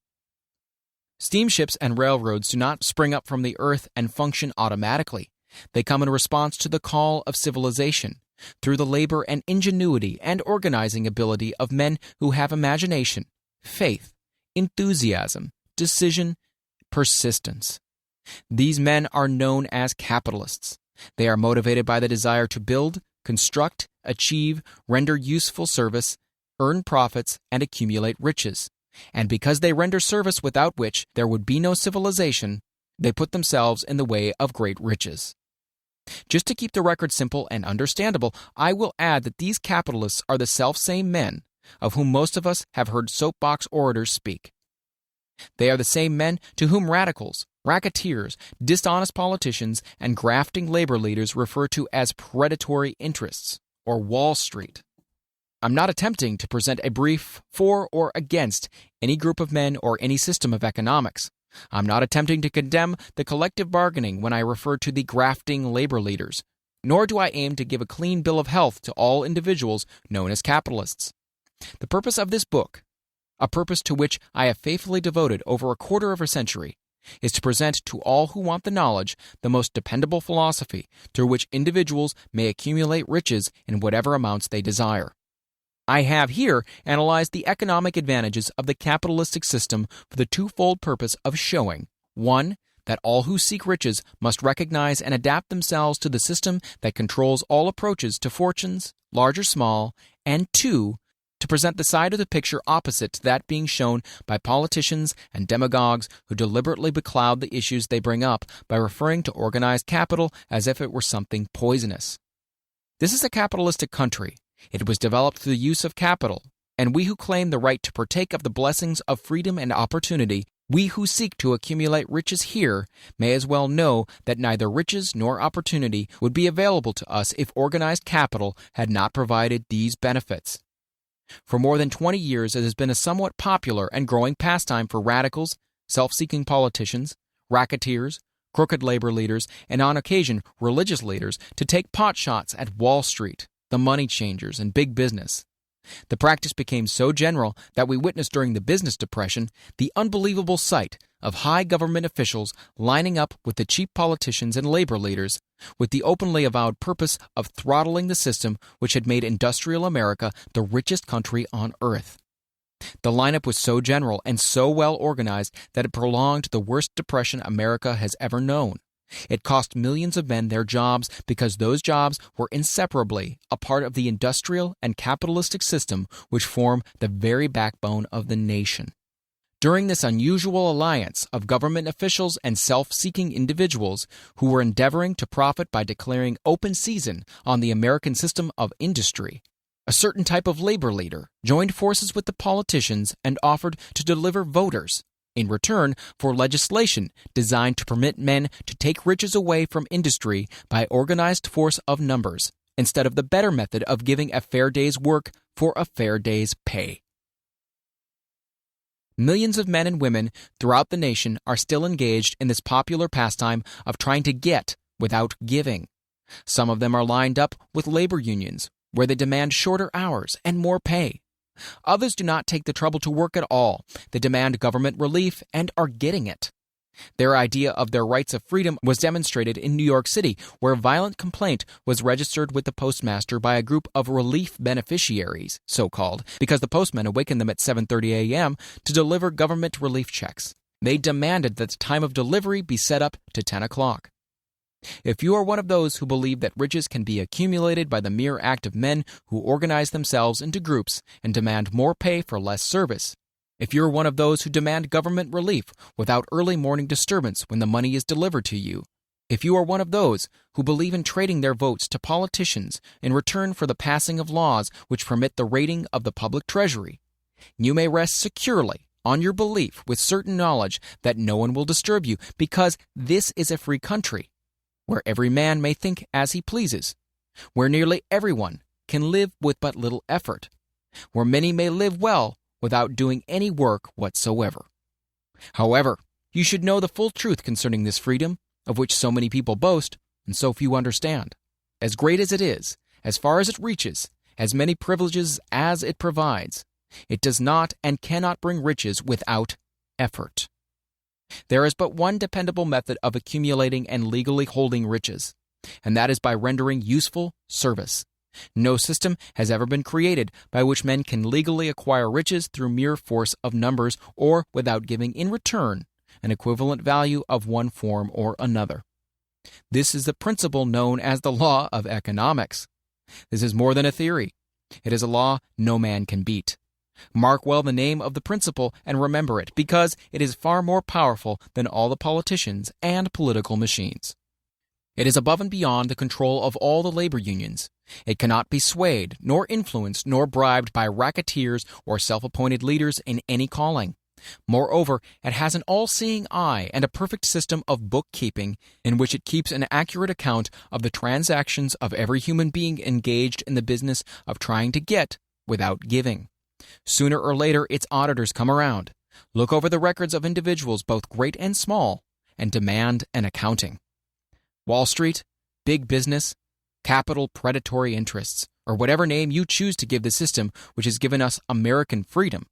Steamships and railroads do not spring up from the earth and function automatically. They come in response to the call of civilization, through the labor and ingenuity and organizing ability of men who have imagination, faith, enthusiasm, decision, persistence. These men are known as capitalists. They are motivated by the desire to build, construct, achieve, render useful service, earn profits, and accumulate riches. And because they render service without which there would be no civilization, they put themselves in the way of great riches. Just to keep the record simple and understandable, I will add that these capitalists are the self-same men of whom most of us have heard soapbox orators speak. They are the same men to whom radicals, racketeers, dishonest politicians, and grafting labor leaders refer to as predatory interests, or Wall Street. I'm not attempting to present a brief for or against any group of men or any system of economics. I'm not attempting to condemn the collective bargaining when I refer to the grafting labor leaders, nor do I aim to give a clean bill of health to all individuals known as capitalists. The purpose of this book, a purpose to which I have faithfully devoted over a quarter of a century, is to present to all who want the knowledge the most dependable philosophy through which individuals may accumulate riches in whatever amounts they desire. I have here analyzed the economic advantages of the capitalistic system for the twofold purpose of showing, 1, that all who seek riches must recognize and adapt themselves to the system that controls all approaches to fortunes, large or small, and 2, to present the side of the picture opposite to that being shown by politicians and demagogues who deliberately becloud the issues they bring up by referring to organized capital as if it were something poisonous. This is a capitalistic country. It was developed through the use of capital, and we who claim the right to partake of the blessings of freedom and opportunity, we who seek to accumulate riches here, may as well know that neither riches nor opportunity would be available to us if organized capital had not provided these benefits. For more than 20 years, it has been a somewhat popular and growing pastime for radicals, self-seeking politicians, racketeers, crooked labor leaders, and on occasion religious leaders to take potshots at Wall Street, the money changers, and big business. The practice became so general that we witnessed during the business depression the unbelievable sight of high government officials lining up with the cheap politicians and labor leaders with the openly avowed purpose of throttling the system which had made industrial America the richest country on earth. The lineup was so general and so well organized that it prolonged the worst depression America has ever known. It cost millions of men their jobs because those jobs were inseparably a part of the industrial and capitalistic system which form the very backbone of the nation. During this unusual alliance of government officials and self-seeking individuals who were endeavoring to profit by declaring open season on the American system of industry, a certain type of labor leader joined forces with the politicians and offered to deliver voters in return for legislation designed to permit men to take riches away from industry by organized force of numbers, instead of the better method of giving a fair day's work for a fair day's pay. Millions of men and women throughout the nation are still engaged in this popular pastime of trying to get without giving. Some of them are lined up with labor unions, where they demand shorter hours and more pay. Others do not take the trouble to work at all. They demand government relief and are getting it. Their idea of their rights of freedom was demonstrated in New York City, where a violent complaint was registered with the postmaster by a group of relief beneficiaries, so-called, because the postman awakened them at 7:30 a.m. to deliver government relief checks. They demanded that the time of delivery be set up to 10 o'clock. If you are one of those who believe that riches can be accumulated by the mere act of men who organize themselves into groups and demand more pay for less service, if you're one of those who demand government relief without early morning disturbance when the money is delivered to you, if you are one of those who believe in trading their votes to politicians in return for the passing of laws which permit the raiding of the public treasury, you may rest securely on your belief with certain knowledge that no one will disturb you, because this is a free country, where every man may think as he pleases, where nearly everyone can live with but little effort, where many may live well without doing any work whatsoever. However, you should know the full truth concerning this freedom, of which so many people boast and so few understand. As great as it is, as far as it reaches, as many privileges as it provides, it does not and cannot bring riches without effort. There is but one dependable method of accumulating and legally holding riches, and that is by rendering useful service. No system has ever been created by which men can legally acquire riches through mere force of numbers or without giving in return an equivalent value of one form or another. This is the principle known as the law of economics. This is more than a theory. It is a law no man can beat. Mark well the name of the principle and remember it, because it is far more powerful than all the politicians and political machines. It is above and beyond the control of all the labor unions. It cannot be swayed, nor influenced, nor bribed by racketeers or self-appointed leaders in any calling. Moreover, it has an all-seeing eye and a perfect system of bookkeeping in which it keeps an accurate account of the transactions of every human being engaged in the business of trying to get without giving. Sooner or later, its auditors come around, look over the records of individuals both great and small, and demand an accounting. Wall Street, big business, capital predatory interests, or whatever name you choose to give the system which has given us American freedom,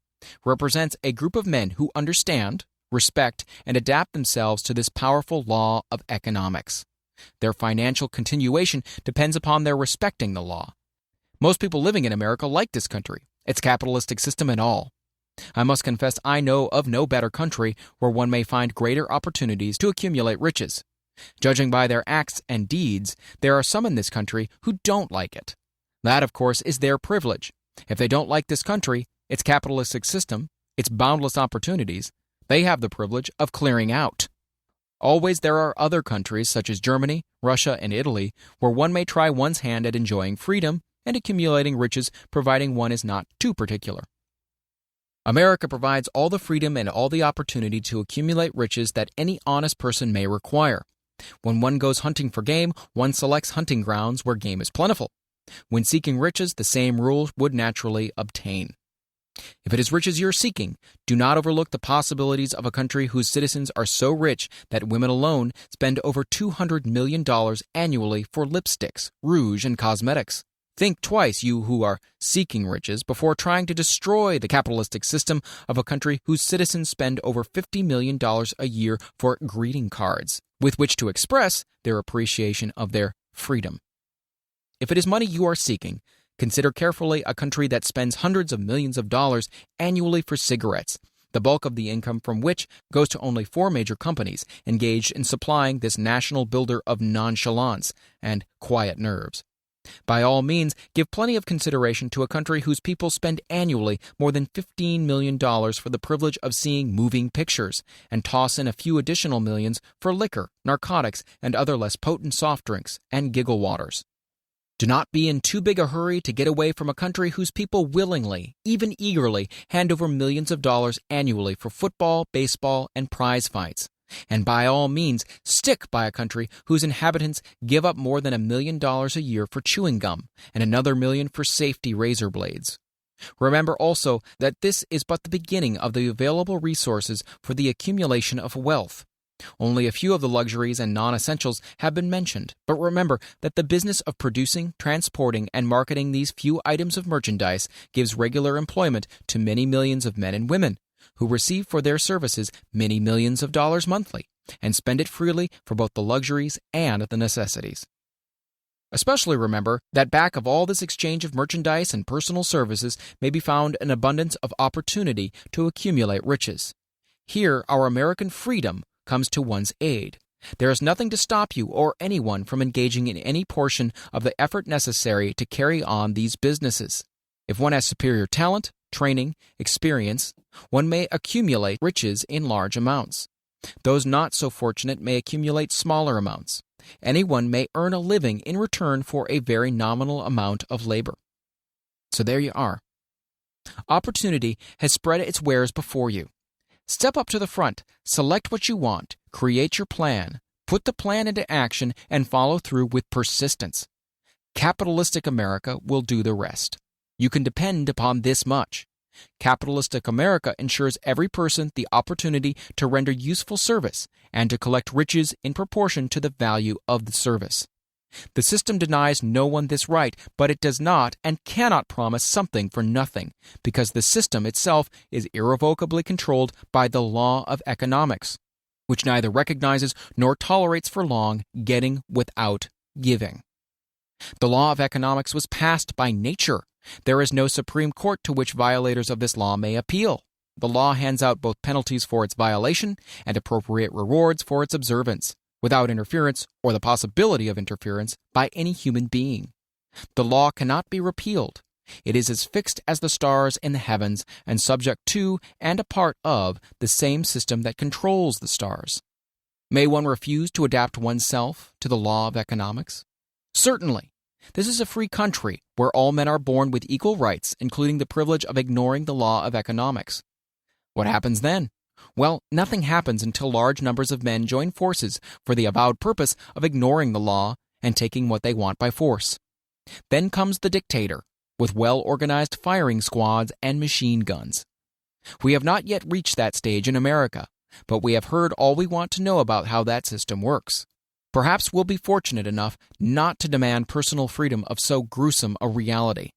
represents a group of men who understand, respect, and adapt themselves to this powerful law of economics. Their financial continuation depends upon their respecting the law. Most people living in America like this country, its capitalistic system and all. I must confess I know of no better country where one may find greater opportunities to accumulate riches. Judging by their acts and deeds, there are some in this country who don't like it. That, of course, is their privilege. If they don't like this country, its capitalistic system, its boundless opportunities, they have the privilege of clearing out. Always there are other countries, such as Germany, Russia, and Italy, where one may try one's hand at enjoying freedom and accumulating riches, providing one is not too particular. America provides all the freedom and all the opportunity to accumulate riches that any honest person may require. When one goes hunting for game, one selects hunting grounds where game is plentiful. When seeking riches, the same rules would naturally obtain. If it is riches you're seeking, do not overlook the possibilities of a country whose citizens are so rich that women alone spend over $200 million annually for lipsticks, rouge, and cosmetics. Think twice, you who are seeking riches, before trying to destroy the capitalistic system of a country whose citizens spend over $50 million a year for greeting cards, with which to express their appreciation of their freedom. If it is money you are seeking, consider carefully a country that spends hundreds of millions of dollars annually for cigarettes, the bulk of the income from which goes to only 4 major companies engaged in supplying this national builder of nonchalance and quiet nerves. By all means, give plenty of consideration to a country whose people spend annually more than $15 million for the privilege of seeing moving pictures, and toss in a few additional millions for liquor, narcotics, and other less potent soft drinks and giggle waters. Do not be in too big a hurry to get away from a country whose people willingly, even eagerly, hand over millions of dollars annually for football, baseball, and prize fights. And by all means, stick by a country whose inhabitants give up more than $1 million a year for chewing gum and another $1 million for safety razor blades. Remember also that this is but the beginning of the available resources for the accumulation of wealth. Only a few of the luxuries and non-essentials have been mentioned, but remember that the business of producing, transporting, and marketing these few items of merchandise gives regular employment to many millions of men and women, who receive for their services many millions of dollars monthly, and spend it freely for both the luxuries and the necessities. Especially remember that back of all this exchange of merchandise and personal services may be found an abundance of opportunity to accumulate riches. Here our American freedom comes to one's aid. There is nothing to stop you or anyone from engaging in any portion of the effort necessary to carry on these businesses. If one has superior talent, training, experience, one may accumulate riches in large amounts. Those not so fortunate may accumulate smaller amounts. Anyone may earn a living in return for a very nominal amount of labor. So there you are. Opportunity has spread its wares before you. Step up to the front, select what you want, create your plan, put the plan into action, and follow through with persistence. Capitalistic America will do the rest. You can depend upon this much. Capitalistic America ensures every person the opportunity to render useful service and to collect riches in proportion to the value of the service. The system denies no one this right, but it does not and cannot promise something for nothing, because the system itself is irrevocably controlled by the law of economics, which neither recognizes nor tolerates for long getting without giving. The law of economics was passed by nature. There is no Supreme Court to which violators of this law may appeal. The law hands out both penalties for its violation and appropriate rewards for its observance, without interference or the possibility of interference by any human being. The law cannot be repealed. It is as fixed as the stars in the heavens and subject to and a part of the same system that controls the stars. May one refuse to adapt oneself to the law of economics? Certainly. This is a free country where all men are born with equal rights, including the privilege of ignoring the law of economics. What happens then? Well, nothing happens until large numbers of men join forces for the avowed purpose of ignoring the law and taking what they want by force. Then comes the dictator, with well-organized firing squads and machine guns. We have not yet reached that stage in America, but we have heard all we want to know about how that system works. Perhaps we'll be fortunate enough not to demand personal freedom of so gruesome a reality.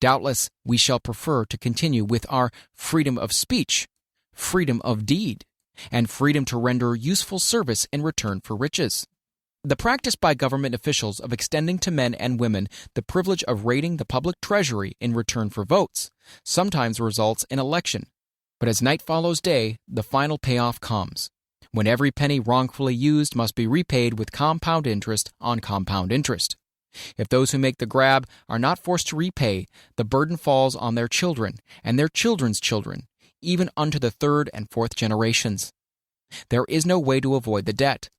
Doubtless, we shall prefer to continue with our freedom of speech, freedom of deed, and freedom to render useful service in return for riches. The practice by government officials of extending to men and women the privilege of raiding the public treasury in return for votes sometimes results in election. But as night follows day, the final payoff comes, when every penny wrongfully used must be repaid with compound interest on compound interest. If those who make the grab are not forced to repay, the burden falls on their children and their children's children, even unto the third and fourth generations. There is no way to avoid the debt.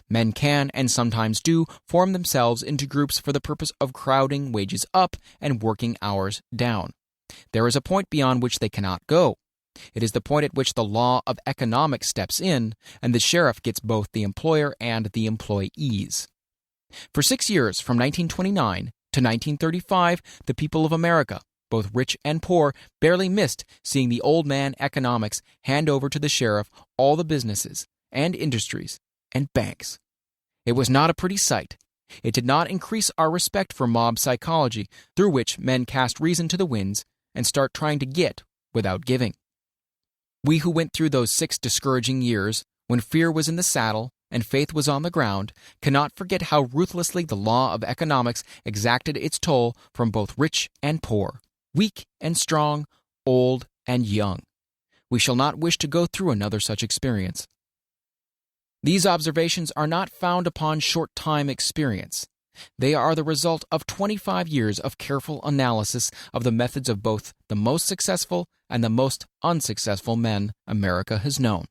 Men can, and sometimes do, form themselves into groups for the purpose of crowding wages up and working hours down. There is a point beyond which they cannot go. It is the point at which the law of economics steps in, and the sheriff gets both the employer and the employees. For 6 years, from 1929 to 1935, the people of America, both rich and poor, barely missed seeing the old man economics hand over to the sheriff all the businesses and industries and banks. It was not a pretty sight. It did not increase our respect for mob psychology, through which men cast reason to the winds and start trying to get without giving. We who went through those 6 discouraging years, when fear was in the saddle and faith was on the ground, cannot forget how ruthlessly the law of economics exacted its toll from both rich and poor, weak and strong, old and young. We shall not wish to go through another such experience. These observations are not found upon short-time experience. They are the result of 25 years of careful analysis of the methods of both the most successful and the most unsuccessful men America has known.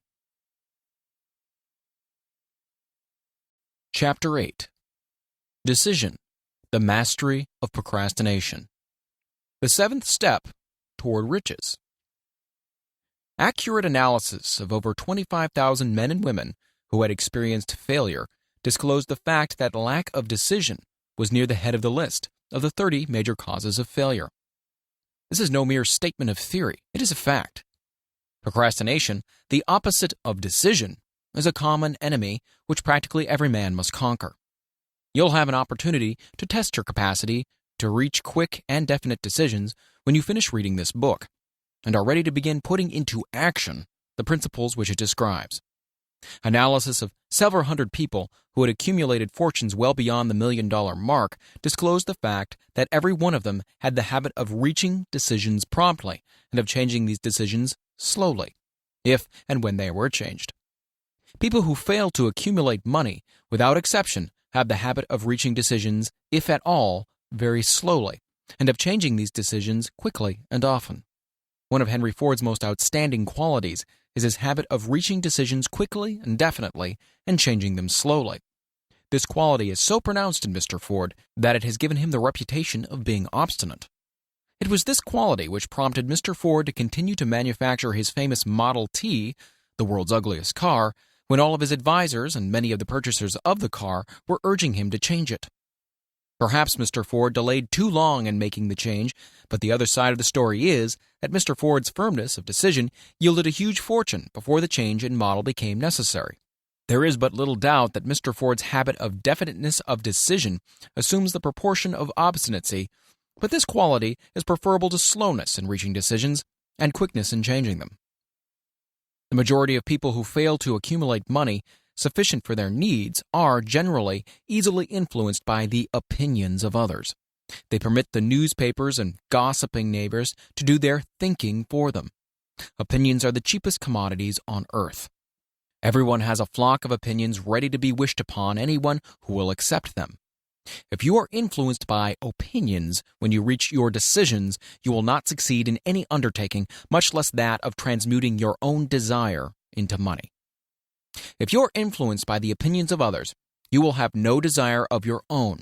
Chapter 8. Decision: The Mastery of Procrastination. The 7th step toward riches. Accurate analysis of over 25,000 men and women who had experienced failure disclosed the fact that lack of decision was near the head of the list of the 30 major causes of failure. This is no mere statement of theory, it is a fact. Procrastination, the opposite of decision, is a common enemy which practically every man must conquer. You'll have an opportunity to test your capacity to reach quick and definite decisions when you finish reading this book and are ready to begin putting into action the principles which it describes. Analysis of several hundred people who had accumulated fortunes well beyond the $1 million mark disclosed the fact that every one of them had the habit of reaching decisions promptly and of changing these decisions slowly, if and when they were changed. People who fail to accumulate money, without exception, have the habit of reaching decisions, if at all, very slowly, and of changing these decisions quickly and often. One of Henry Ford's most outstanding qualities is his habit of reaching decisions quickly and definitely and changing them slowly. This quality is so pronounced in Mr. Ford that it has given him the reputation of being obstinate. It was this quality which prompted Mr. Ford to continue to manufacture his famous Model T, the world's ugliest car, when all of his advisors and many of the purchasers of the car were urging him to change it. Perhaps Mr. Ford delayed too long in making the change, but the other side of the story is that Mr. Ford's firmness of decision yielded a huge fortune before the change in model became necessary. There is but little doubt that Mr. Ford's habit of definiteness of decision assumes the proportion of obstinacy, but this quality is preferable to slowness in reaching decisions and quickness in changing them. The majority of people who fail to accumulate money sufficient for their needs are generally easily influenced by the opinions of others. They permit the newspapers and gossiping neighbors to do their thinking for them. Opinions are the cheapest commodities on earth. Everyone has a flock of opinions ready to be wished upon anyone who will accept them. If you are influenced by opinions when you reach your decisions, you will not succeed in any undertaking, much less that of transmuting your own desire into money. If you're influenced by the opinions of others, you will have no desire of your own.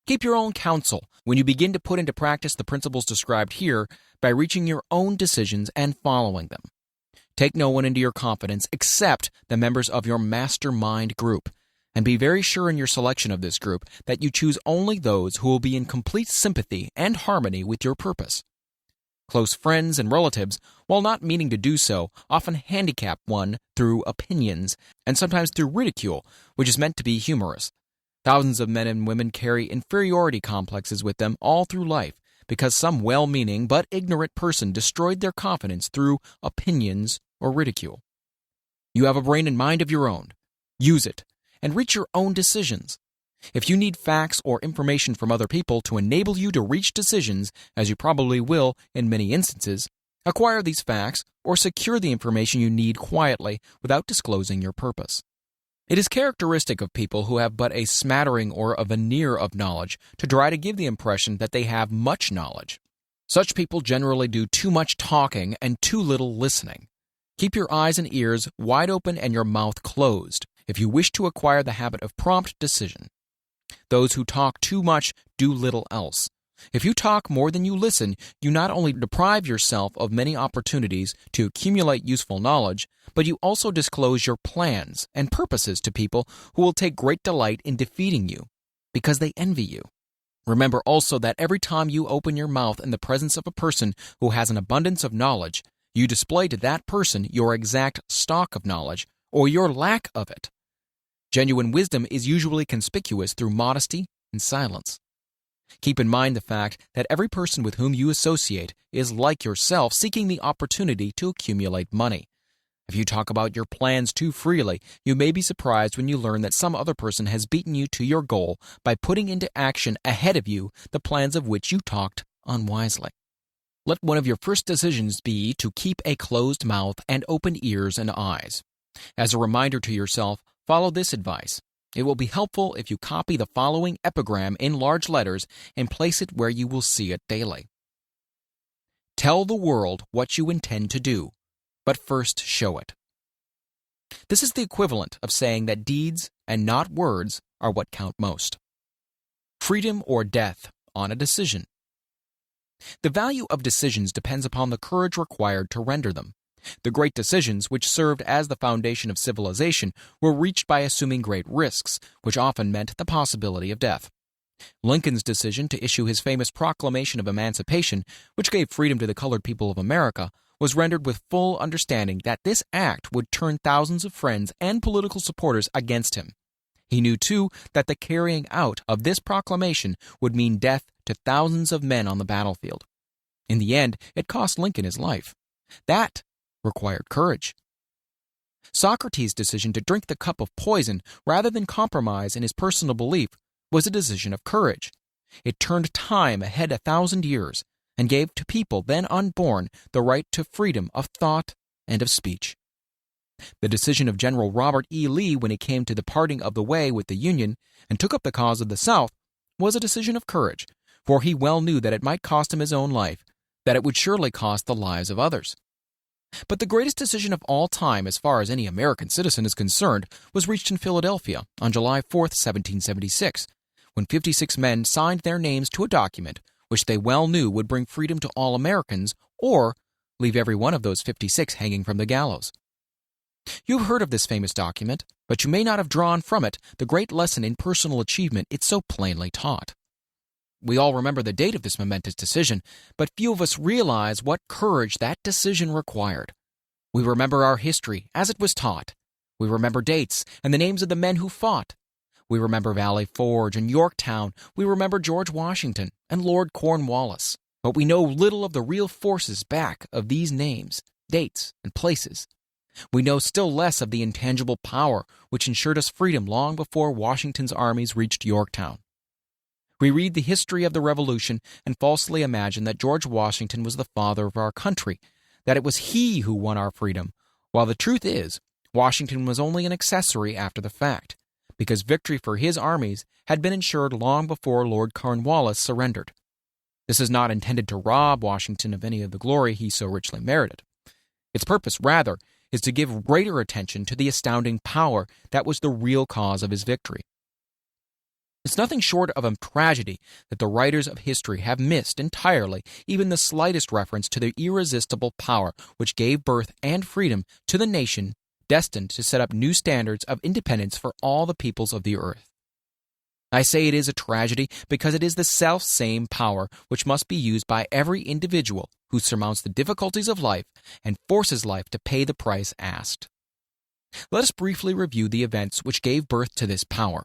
Keep your own counsel when you begin to put into practice the principles described here by reaching your own decisions and following them. Take no one into your confidence except the members of your mastermind group, and be very sure in your selection of this group that you choose only those who will be in complete sympathy and harmony with your purpose. Close friends and relatives, while not meaning to do so, often handicap one through opinions and sometimes through ridicule, which is meant to be humorous. Thousands of men and women carry inferiority complexes with them all through life because some well-meaning but ignorant person destroyed their confidence through opinions or ridicule. You have a brain and mind of your own. Use it and reach your own decisions. If you need facts or information from other people to enable you to reach decisions, as you probably will in many instances, acquire these facts or secure the information you need quietly without disclosing your purpose. It is characteristic of people who have but a smattering or a veneer of knowledge to try to give the impression that they have much knowledge. Such people generally do too much talking and too little listening. Keep your eyes and ears wide open and your mouth closed if you wish to acquire the habit of prompt decision. Those who talk too much do little else. If you talk more than you listen, you not only deprive yourself of many opportunities to accumulate useful knowledge, but you also disclose your plans and purposes to people who will take great delight in defeating you, because they envy you. Remember also that every time you open your mouth in the presence of a person who has an abundance of knowledge, you display to that person your exact stock of knowledge, or your lack of it. Genuine wisdom is usually conspicuous through modesty and silence. Keep in mind the fact that every person with whom you associate is like yourself, seeking the opportunity to accumulate money. If you talk about your plans too freely, you may be surprised when you learn that some other person has beaten you to your goal by putting into action ahead of you the plans of which you talked unwisely. Let one of your first decisions be to keep a closed mouth and open ears and eyes. As a reminder to yourself, follow this advice. It will be helpful if you copy the following epigram in large letters and place it where you will see it daily. Tell the world what you intend to do, but first show it. This is the equivalent of saying that deeds and not words are what count most. Freedom or death on a decision. The value of decisions depends upon the courage required to render them. The great decisions, which served as the foundation of civilization, were reached by assuming great risks, which often meant the possibility of death. Lincoln's decision to issue his famous Proclamation of Emancipation, which gave freedom to the colored people of America, was rendered with full understanding that this act would turn thousands of friends and political supporters against him. He knew, too, that the carrying out of this proclamation would mean death to thousands of men on the battlefield. In the end, it cost Lincoln his life. That required courage. Socrates' decision to drink the cup of poison rather than compromise in his personal belief was a decision of courage. It turned time ahead 1,000 years and gave to people then unborn the right to freedom of thought and of speech. The decision of General Robert E. Lee when it came to the parting of the way with the Union and took up the cause of the South was a decision of courage, for he well knew that it might cost him his own life, that it would surely cost the lives of others. But the greatest decision of all time, as far as any American citizen is concerned, was reached in Philadelphia on July 4, 1776, when 56 men signed their names to a document which they well knew would bring freedom to all Americans or leave every one of those 56 hanging from the gallows. You've heard of this famous document, but you may not have drawn from it the great lesson in personal achievement it so plainly taught. We all remember the date of this momentous decision, but few of us realize what courage that decision required. We remember our history as it was taught. We remember dates and the names of the men who fought. We remember Valley Forge and Yorktown. We remember George Washington and Lord Cornwallis. But we know little of the real forces back of these names, dates, and places. We know still less of the intangible power which ensured us freedom long before Washington's armies reached Yorktown. We read the history of the Revolution and falsely imagine that George Washington was the father of our country, that it was he who won our freedom, while the truth is, Washington was only an accessory after the fact, because victory for his armies had been ensured long before Lord Cornwallis surrendered. This is not intended to rob Washington of any of the glory he so richly merited. Its purpose, rather, is to give greater attention to the astounding power that was the real cause of his victory. It's nothing short of a tragedy that the writers of history have missed entirely even the slightest reference to the irresistible power which gave birth and freedom to the nation destined to set up new standards of independence for all the peoples of the earth. I say it is a tragedy because it is the self-same power which must be used by every individual who surmounts the difficulties of life and forces life to pay the price asked. Let us briefly review the events which gave birth to this power.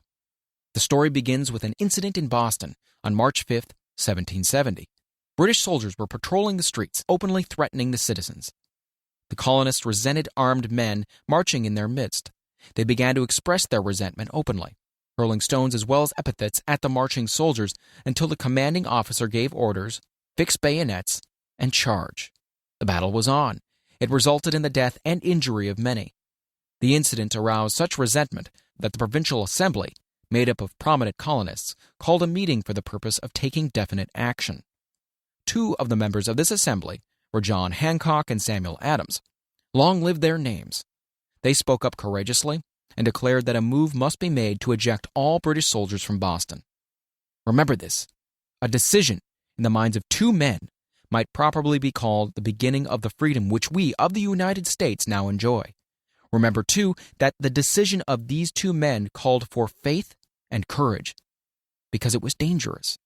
The story begins with an incident in Boston on March 5, 1770. British soldiers were patrolling the streets, openly threatening the citizens. The colonists resented armed men marching in their midst. They began to express their resentment openly, hurling stones as well as epithets at the marching soldiers until the commanding officer gave orders, fix bayonets, and charge. The battle was on. It resulted in the death and injury of many. The incident aroused such resentment that the provincial assembly, made up of prominent colonists, called a meeting for the purpose of taking definite action. Two of the members of this assembly were John Hancock and Samuel Adams. Long live their names. They spoke up courageously and declared that a move must be made to eject all British soldiers from Boston. Remember this. A decision in the minds of two men might properly be called the beginning of the freedom which we of the United States now enjoy. Remember, too, that the decision of these two men called for faith and courage, because it was dangerous.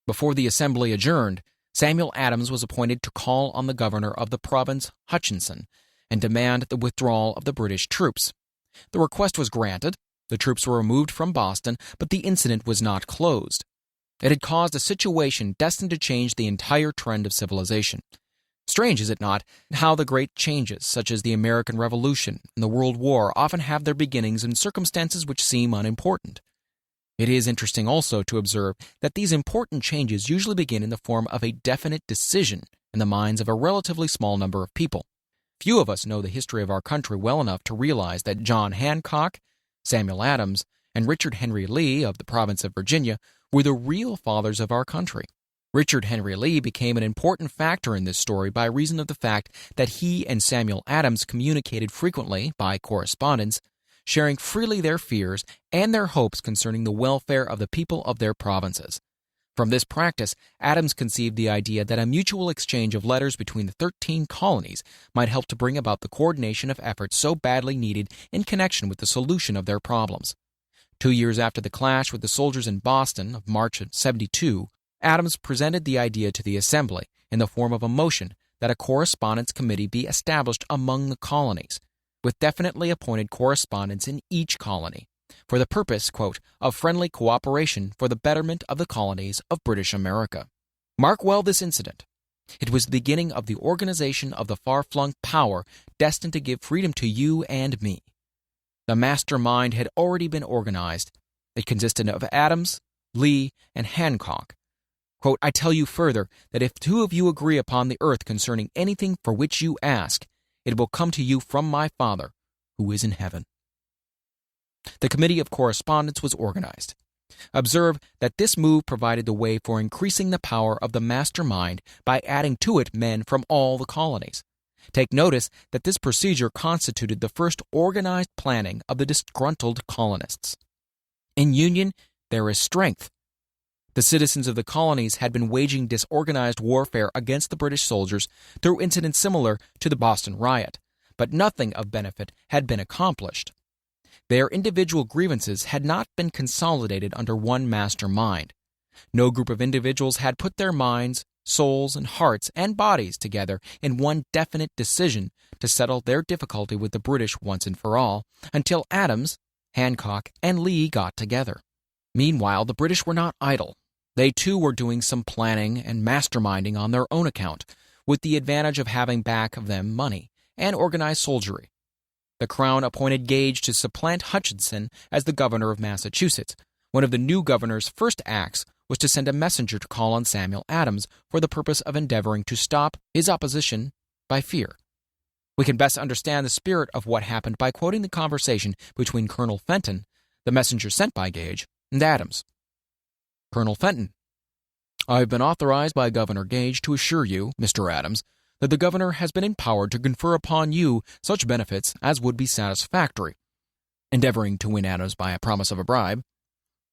Before the assembly adjourned, Samuel Adams was appointed to call on the governor of the province, Hutchinson, and demand the withdrawal of the British troops. The request was granted, the troops were removed from Boston, but the incident was not closed. It had caused a situation destined to change the entire trend of civilization. Strange, is it not, how the great changes, such as the American Revolution and the World War, often have their beginnings in circumstances which seem unimportant. It is interesting also to observe that these important changes usually begin in the form of a definite decision in the minds of a relatively small number of people. Few of us know the history of our country well enough to realize that John Hancock, Samuel Adams, and Richard Henry Lee of the province of Virginia were the real fathers of our country. Richard Henry Lee became an important factor in this story by reason of the fact that he and Samuel Adams communicated frequently by correspondence, sharing freely their fears and their hopes concerning the welfare of the people of their provinces. From this practice, Adams conceived the idea that a mutual exchange of letters between the 13 colonies might help to bring about the coordination of efforts so badly needed in connection with the solution of their problems. 2 years after the clash with the soldiers in Boston of March of 72, Adams presented the idea to the Assembly in the form of a motion that a correspondence committee be established among the colonies, with definitely appointed correspondents in each colony, for the purpose, quote, of friendly cooperation for the betterment of the colonies of British America. Mark well this incident. It was the beginning of the organization of the far-flung power destined to give freedom to you and me. The mastermind had already been organized. It consisted of Adams, Lee, and Hancock. Quote, I tell you further that if two of you agree upon the earth concerning anything for which you ask, it will come to you from my Father, who is in heaven. The Committee of Correspondence was organized. Observe that this move provided the way for increasing the power of the mastermind by adding to it men from all the colonies. Take notice that this procedure constituted the first organized planning of the disgruntled colonists. In union, there is strength. The citizens of the colonies had been waging disorganized warfare against the British soldiers through incidents similar to the Boston riot, but nothing of benefit had been accomplished. Their individual grievances had not been consolidated under one master mind. No group of individuals had put their minds, souls, and hearts and bodies together in one definite decision to settle their difficulty with the British once and for all, until Adams, Hancock, and Lee got together. Meanwhile, the British were not idle. They too were doing some planning and masterminding on their own account, with the advantage of having back of them money and organized soldiery. The Crown appointed Gage to supplant Hutchinson as the governor of Massachusetts. One of the new governor's first acts was to send a messenger to call on Samuel Adams for the purpose of endeavoring to stop his opposition by fear. We can best understand the spirit of what happened by quoting the conversation between Colonel Fenton, the messenger sent by Gage, and Adams. Colonel Fenton: I have been authorized by Governor Gage to assure you, Mr. Adams, that the governor has been empowered to confer upon you such benefits as would be satisfactory, endeavoring to win Adams by a promise of a bribe,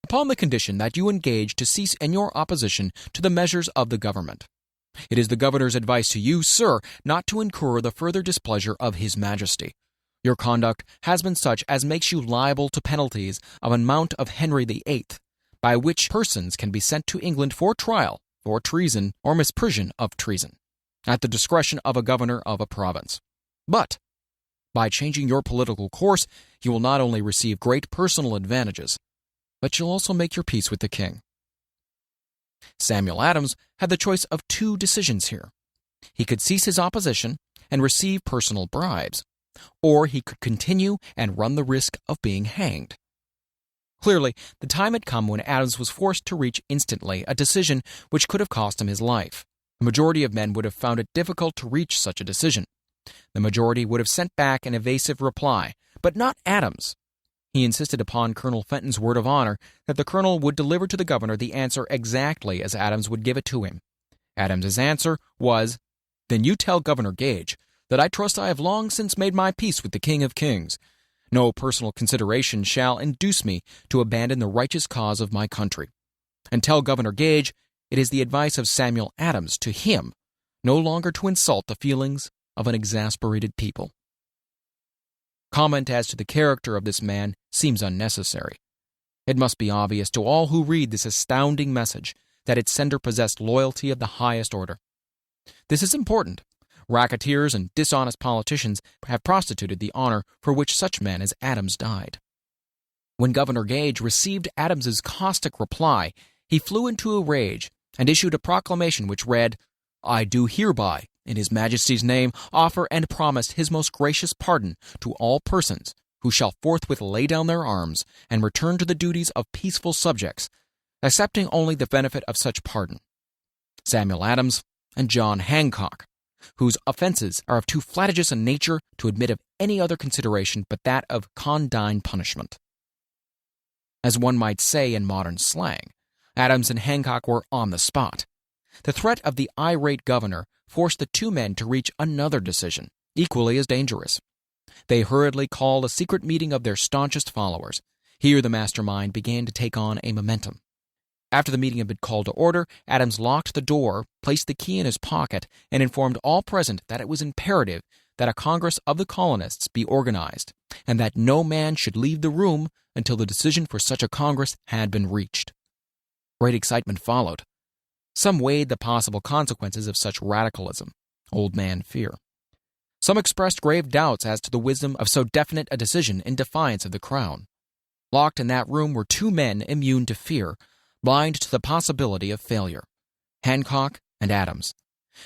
upon the condition that you engage to cease in your opposition to the measures of the government. It is the governor's advice to you, sir, not to incur the further displeasure of his majesty. Your conduct has been such as makes you liable to penalties of an amount of Henry VIII, by which persons can be sent to England for trial for treason or misprision of treason, at the discretion of a governor of a province. But, by changing your political course, you will not only receive great personal advantages, but you'll also make your peace with the king. Samuel Adams had the choice of two decisions here. He could cease his opposition and receive personal bribes, or he could continue and run the risk of being hanged. Clearly, the time had come when Adams was forced to reach instantly a decision which could have cost him his life. The majority of men would have found it difficult to reach such a decision. The majority would have sent back an evasive reply, but not Adams. He insisted upon Colonel Fenton's word of honor that the colonel would deliver to the governor the answer exactly as Adams would give it to him. Adams's answer was, "Then you tell Governor Gage that I trust I have long since made my peace with the King of Kings. No personal consideration shall induce me to abandon the righteous cause of my country. And tell Governor Gage it is the advice of Samuel Adams to him no longer to insult the feelings of an exasperated people." Comment as to the character of this man seems unnecessary. It must be obvious to all who read this astounding message that its sender possessed loyalty of the highest order. This is important. Racketeers and dishonest politicians have prostituted the honor for which such men as Adams died. When Governor Gage received Adams's caustic reply, he flew into a rage and issued a proclamation which read, "I do hereby, in His Majesty's name, offer and promise His most gracious pardon to all persons who shall forthwith lay down their arms and return to the duties of peaceful subjects, accepting only the benefit of such pardon. Samuel Adams and John Hancock, whose offenses are of too flagitious a nature to admit of any other consideration but that of condign punishment." As one might say in modern slang, Adams and Hancock were on the spot. The threat of the irate governor forced the two men to reach another decision, equally as dangerous. They hurriedly called a secret meeting of their staunchest followers. Here the mastermind began to take on a momentum. After the meeting had been called to order, Adams locked the door, placed the key in his pocket, and informed all present that it was imperative that a Congress of the colonists be organized, and that no man should leave the room until the decision for such a Congress had been reached. Great excitement followed. Some weighed the possible consequences of such radicalism, old man fear. Some expressed grave doubts as to the wisdom of so definite a decision in defiance of the Crown. Locked in that room were two men immune to fear, blind to the possibility of failure, Hancock and Adams.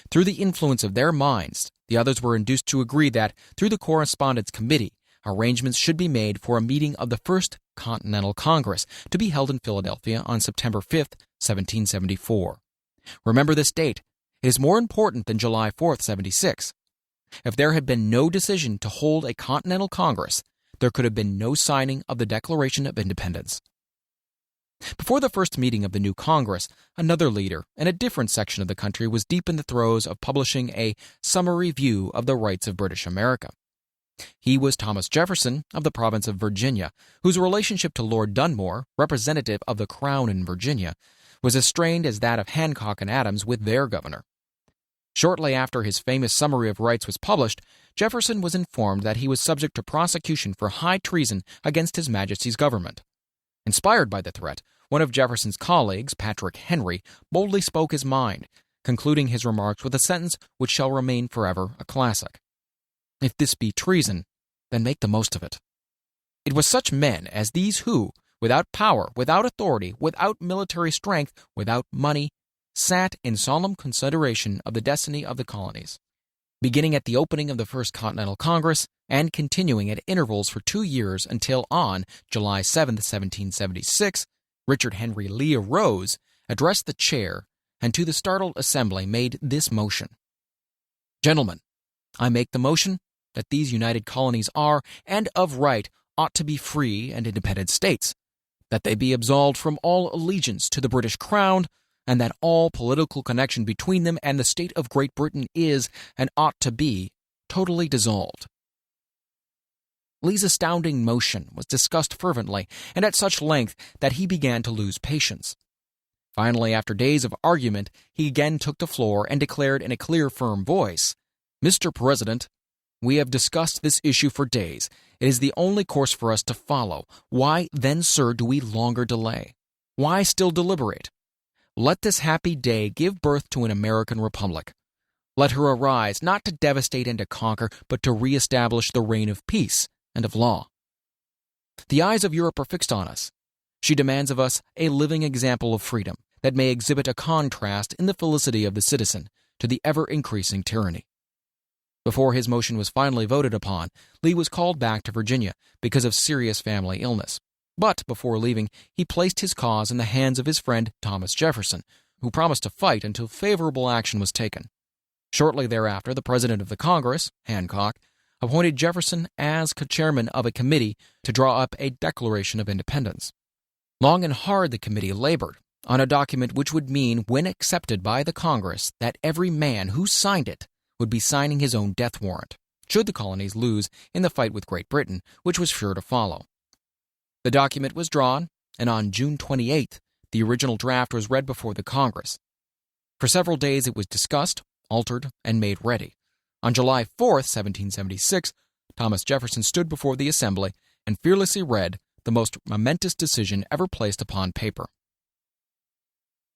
Through the influence of their minds, the others were induced to agree that, through the Correspondence Committee, arrangements should be made for a meeting of the First Continental Congress to be held in Philadelphia on September 5, 1774. Remember this date. It is more important than July 4, 76. If there had been no decision to hold a Continental Congress, there could have been no signing of the Declaration of Independence. Before the first meeting of the new Congress, another leader in a different section of the country was deep in the throes of publishing a summary view of the rights of British America. He was Thomas Jefferson of the province of Virginia, whose relationship to Lord Dunmore, representative of the Crown in Virginia, was as strained as that of Hancock and Adams with their governor. Shortly after his famous Summary of Rights was published, Jefferson was informed that he was subject to prosecution for high treason against His Majesty's government. Inspired by the threat, one of Jefferson's colleagues, Patrick Henry, boldly spoke his mind, concluding his remarks with a sentence which shall remain forever a classic. "If this be treason, then make the most of it." It was such men as these who, without power, without authority, without military strength, without money, sat in solemn consideration of the destiny of the colonies. Beginning at the opening of the First Continental Congress and continuing at intervals for 2 years until on July 7, 1776, Richard Henry Lee arose, addressed the chair, and to the startled assembly made this motion: "Gentlemen, I make the motion that these united colonies are, and of right, ought to be free and independent states, that they be absolved from all allegiance to the British Crown, and that all political connection between them and the state of Great Britain is, and ought to be, totally dissolved. Lee's astounding motion was discussed fervently and at such length that he began to lose patience. Finally, after days of argument, he again took the floor and declared in a clear, firm voice, "Mr. President, we have discussed this issue for days. It is the only course for us to follow. Why, then, sir, do we longer delay? Why still deliberate? Let this happy day give birth to an American republic. Let her arise, not to devastate and to conquer, but to reestablish the reign of peace and of law. The eyes of Europe are fixed on us. She demands of us a living example of freedom that may exhibit a contrast in the felicity of the citizen to the ever-increasing tyranny." Before his motion was finally voted upon, Lee was called back to Virginia because of serious family illness. But before leaving, he placed his cause in the hands of his friend Thomas Jefferson, who promised to fight until favorable action was taken. Shortly thereafter, the President of the Congress, Hancock, appointed Jefferson as chairman of a committee to draw up a Declaration of Independence. Long and hard the committee labored on a document which would mean, when accepted by the Congress, that every man who signed it would be signing his own death warrant, should the colonies lose in the fight with Great Britain, which was sure to follow. The document was drawn, and on June 28th, the original draft was read before the Congress. For several days it was discussed, altered, and made ready. On July 4th, 1776, Thomas Jefferson stood before the Assembly and fearlessly read the most momentous decision ever placed upon paper.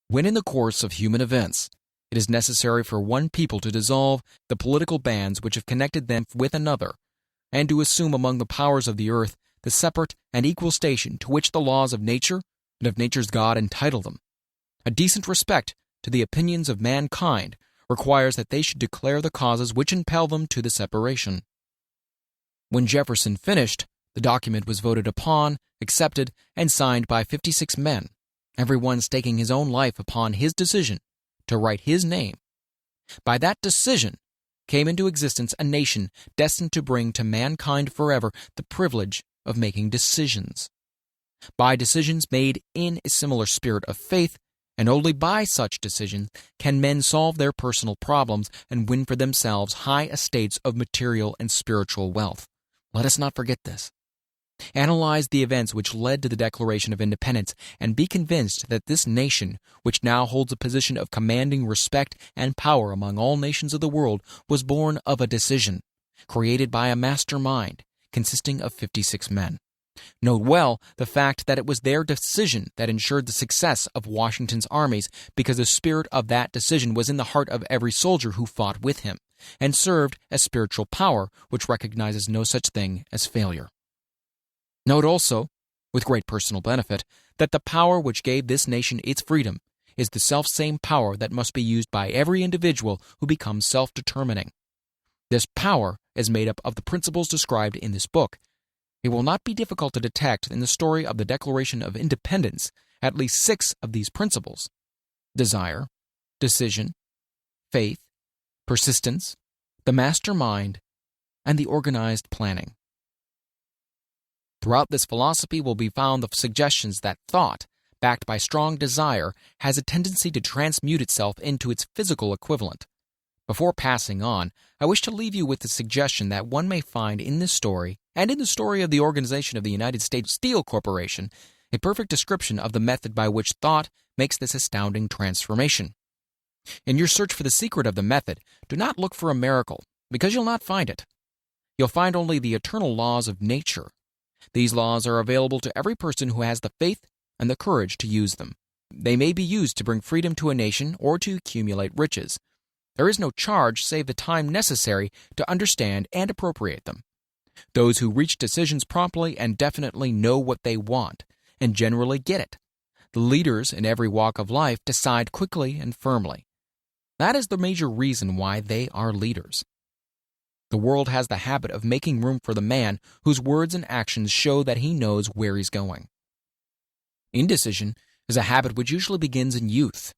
When in the course of human events, it is necessary for one people to dissolve the political bands which have connected them with another, and to assume among the powers of the earth the separate and equal station to which the laws of nature and of nature's God entitle them, a decent respect to the opinions of mankind requires that they should declare the causes which impel them to the separation. When Jefferson finished, the document was voted upon, accepted, and signed by 56 men, every one staking his own life upon his decision to write his name. By that decision came into existence a nation destined to bring to mankind forever the privilege of making decisions. By decisions made in a similar spirit of faith, and only by such decisions can men solve their personal problems and win for themselves high estates of material and spiritual wealth. Let us not forget this. Analyze the events which led to the Declaration of Independence and be convinced that this nation, which now holds a position of commanding respect and power among all nations of the world, was born of a decision, created by a master mind, consisting of 56 men. Note well the fact that it was their decision that ensured the success of Washington's armies, because the spirit of that decision was in the heart of every soldier who fought with him, and served as spiritual power which recognizes no such thing as failure. Note also, with great personal benefit, that the power which gave this nation its freedom is the self-same power that must be used by every individual who becomes self-determining. This power is made up of the principles described in this book. It will not be difficult to detect in the story of the Declaration of Independence at least 6 of these principles: desire, decision, faith, persistence, the master mind, and the organized planning. Throughout this philosophy will be found the suggestions that thought, backed by strong desire, has a tendency to transmute itself into its physical equivalent. Before passing on, I wish to leave you with the suggestion that one may find in this story, and in the story of the organization of the United States Steel Corporation, a perfect description of the method by which thought makes this astounding transformation. In your search for the secret of the method, do not look for a miracle, because you'll not find it. You'll find only the eternal laws of nature. These laws are available to every person who has the faith and the courage to use them. They may be used to bring freedom to a nation or to accumulate riches. There is no charge save the time necessary to understand and appropriate them. Those who reach decisions promptly and definitely know what they want, and generally get it. The leaders in every walk of life decide quickly and firmly. That is the major reason why they are leaders. The world has the habit of making room for the man whose words and actions show that he knows where he's going. Indecision is a habit which usually begins in youth.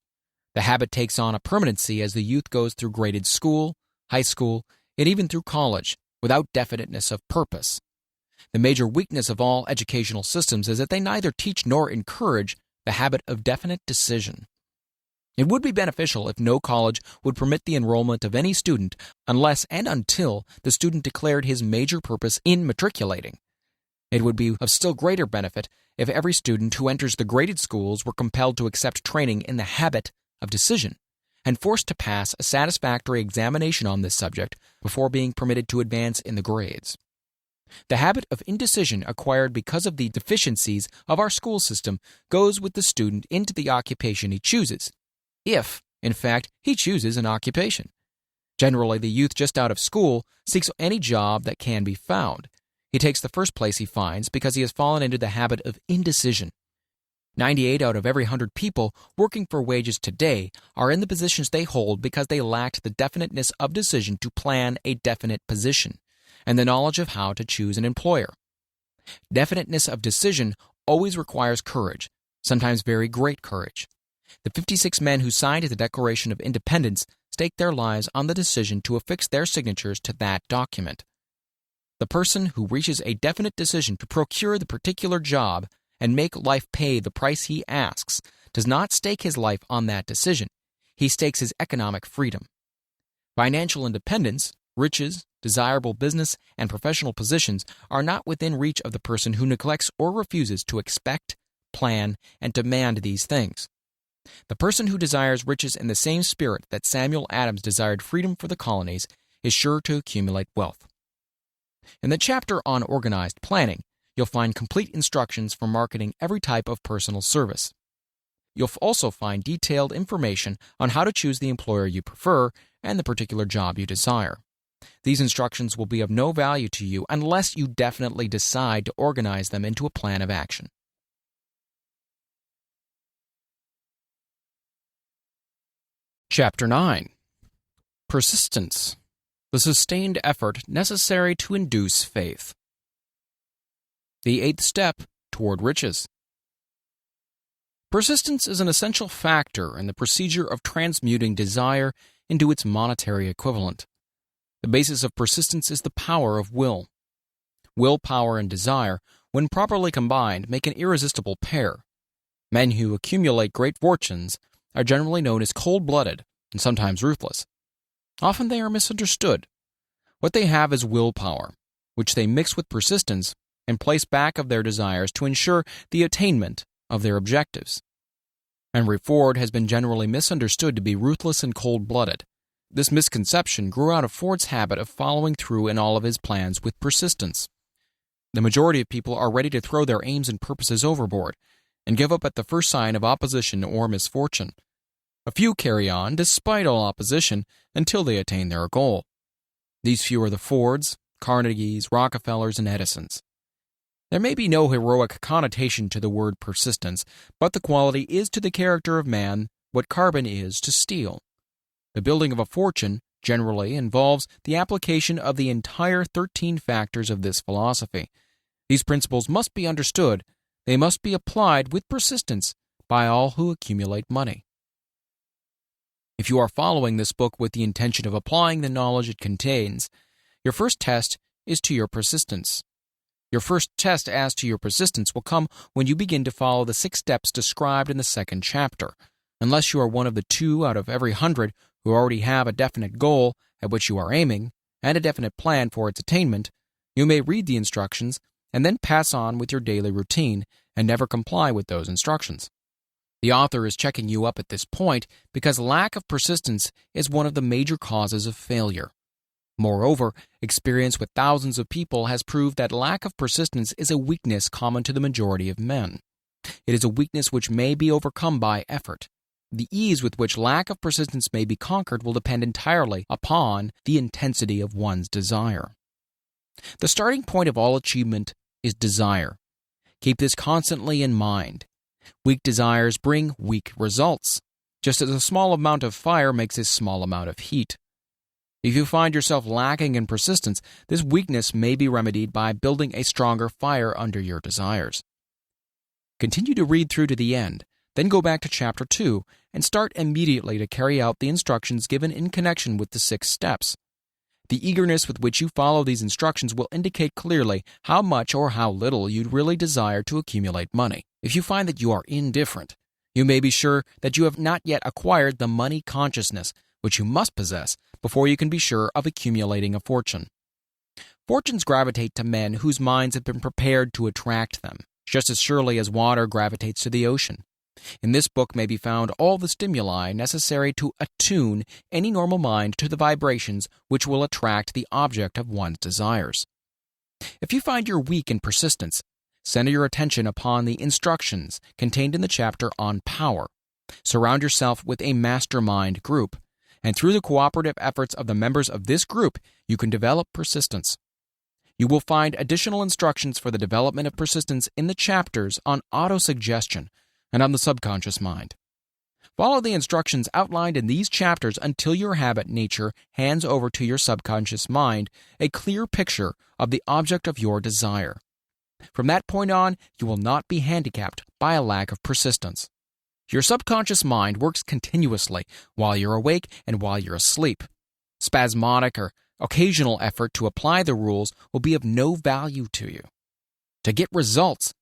The habit takes on a permanency as the youth goes through graded school, high school, and even through college, without definiteness of purpose. The major weakness of all educational systems is that they neither teach nor encourage the habit of definite decision. It would be beneficial if no college would permit the enrollment of any student unless and until the student declared his major purpose in matriculating. It would be of still greater benefit if every student who enters the graded schools were compelled to accept training in the habit of decision and forced to pass a satisfactory examination on this subject before being permitted to advance in the grades. The habit of indecision acquired because of the deficiencies of our school system goes with the student into the occupation he chooses, if, in fact, he chooses an occupation. Generally, the youth just out of school seeks any job that can be found. He takes the first place he finds because he has fallen into the habit of indecision. 98 out of every 100 people working for wages today are in the positions they hold because they lacked the definiteness of decision to plan a definite position and the knowledge of how to choose an employer. Definiteness of decision always requires courage, sometimes very great courage. The 56 men who signed the Declaration of Independence staked their lives on the decision to affix their signatures to that document. The person who reaches a definite decision to procure the particular job and make life pay the price he asks does not stake his life on that decision. He stakes his economic freedom. Financial independence, riches, desirable business, and professional positions are not within reach of the person who neglects or refuses to expect, plan, and demand these things. The person who desires riches in the same spirit that Samuel Adams desired freedom for the colonies is sure to accumulate wealth. In the chapter on organized planning, you'll find complete instructions for marketing every type of personal service. You'll also find detailed information on how to choose the employer you prefer and the particular job you desire. These instructions will be of no value to you unless you definitely decide to organize them into a plan of action. Chapter 9. Persistence. The sustained effort necessary to induce faith. The 8th step toward riches. Persistence is an essential factor in the procedure of transmuting desire into its monetary equivalent. The basis of persistence is the power of will. Willpower and desire, when properly combined, make an irresistible pair. Men who accumulate great fortunes are generally known as cold-blooded and sometimes ruthless. Often they are misunderstood. What they have is willpower, which they mix with persistence and place back of their desires to ensure the attainment of their objectives. Henry Ford has been generally misunderstood to be ruthless and cold-blooded. This misconception grew out of Ford's habit of following through in all of his plans with persistence. The majority of people are ready to throw their aims and purposes overboard and give up at the first sign of opposition or misfortune. A few carry on, despite all opposition, until they attain their goal. These few are the Fords, Carnegies, Rockefellers, and Edisons. There may be no heroic connotation to the word persistence, but the quality is to the character of man what carbon is to steel. The building of a fortune generally involves the application of the entire 13 factors of this philosophy. These principles must be understood. They must be applied with persistence by all who accumulate money. If you are following this book with the intention of applying the knowledge it contains, your first test is to your persistence. Your first test as to your persistence will come when you begin to follow the 6 steps described in the 2nd chapter. Unless you are one of the 2 out of every 100 who already have a definite goal at which you are aiming and a definite plan for its attainment, you may read the instructions and then pass on with your daily routine and never comply with those instructions. The author is checking you up at this point because lack of persistence is one of the major causes of failure. Moreover, experience with thousands of people has proved that lack of persistence is a weakness common to the majority of men. It is a weakness which may be overcome by effort. The ease with which lack of persistence may be conquered will depend entirely upon the intensity of one's desire. The starting point of all achievement is desire. Keep this constantly in mind. Weak desires bring weak results, just as a small amount of fire makes a small amount of heat. If you find yourself lacking in persistence, this weakness may be remedied by building a stronger fire under your desires. Continue to read through to the end, then go back to Chapter 2 and start immediately to carry out the instructions given in connection with the 6 steps. The eagerness with which you follow these instructions will indicate clearly how much or how little you really desire to accumulate money. If you find that you are indifferent, You may be sure that you have not yet acquired the money consciousness, which you must possess before you can be sure of accumulating a fortune. Fortunes gravitate to men whose minds have been prepared to attract them, just as surely as water gravitates to the ocean. In this book may be found all the stimuli necessary to attune any normal mind to the vibrations which will attract the object of one's desires. If you find you're weak in persistence, center your attention upon the instructions contained in the chapter on power. Surround yourself with a mastermind group, and through the cooperative efforts of the members of this group, you can develop persistence. You will find additional instructions for the development of persistence in the chapters on autosuggestion and on the subconscious mind. Follow the instructions outlined in these chapters until your habit nature hands over to your subconscious mind a clear picture of the object of your desire. From that point on, you will not be handicapped by a lack of persistence. Your subconscious mind works continuously while you're awake and while you're asleep. Spasmodic or occasional effort to apply the rules will be of no value to you. To get results,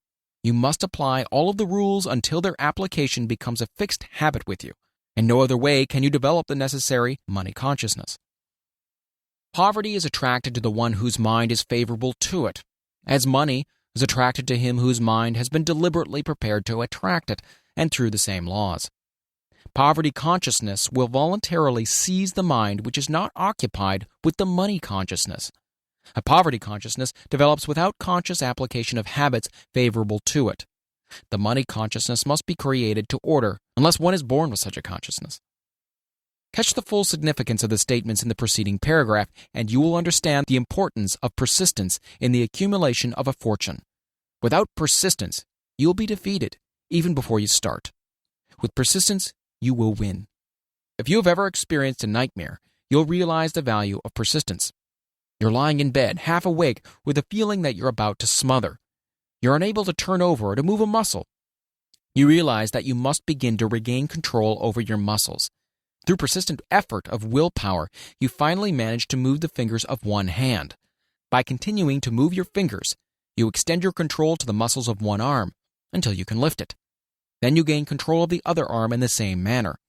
you must apply all of the rules until their application becomes a fixed habit with you. In no other way can you develop the necessary money consciousness. Poverty is attracted to the one whose mind is favorable to it, as money is attracted to him whose mind has been deliberately prepared to attract it, and through the same laws. Poverty consciousness will voluntarily seize the mind which is not occupied with the money consciousness. A poverty consciousness develops without conscious application of habits favorable to it. The money consciousness must be created to order, unless one is born with such a consciousness. Catch the full significance of the statements in the preceding paragraph, and you will understand the importance of persistence in the accumulation of a fortune. Without persistence, you will be defeated, even before you start. With persistence, you will win. If you have ever experienced a nightmare, you'll realize the value of persistence. You're lying in bed, half awake, with a feeling that you're about to smother. You're unable to turn over or to move a muscle. You realize that you must begin to regain control over your muscles. Through persistent effort of willpower, you finally manage to move the fingers of one hand. By continuing to move your fingers, you extend your control to the muscles of one arm until you can lift it. Then you gain control of the other arm in the same manner.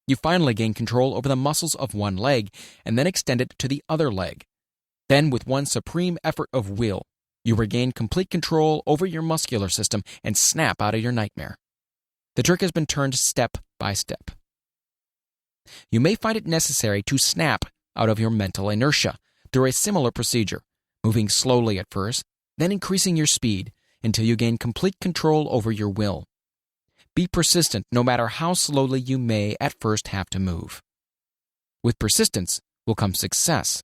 You finally gain control over the muscles of one leg and then extend it to the other leg. Then, with one supreme effort of will, you regain complete control over your muscular system and snap out of your nightmare. The trick has been turned step by step. You may find it necessary to snap out of your mental inertia through a similar procedure, moving slowly at first, then increasing your speed until you gain complete control over your will. Be persistent no matter how slowly you may at first have to move. With persistence will come success.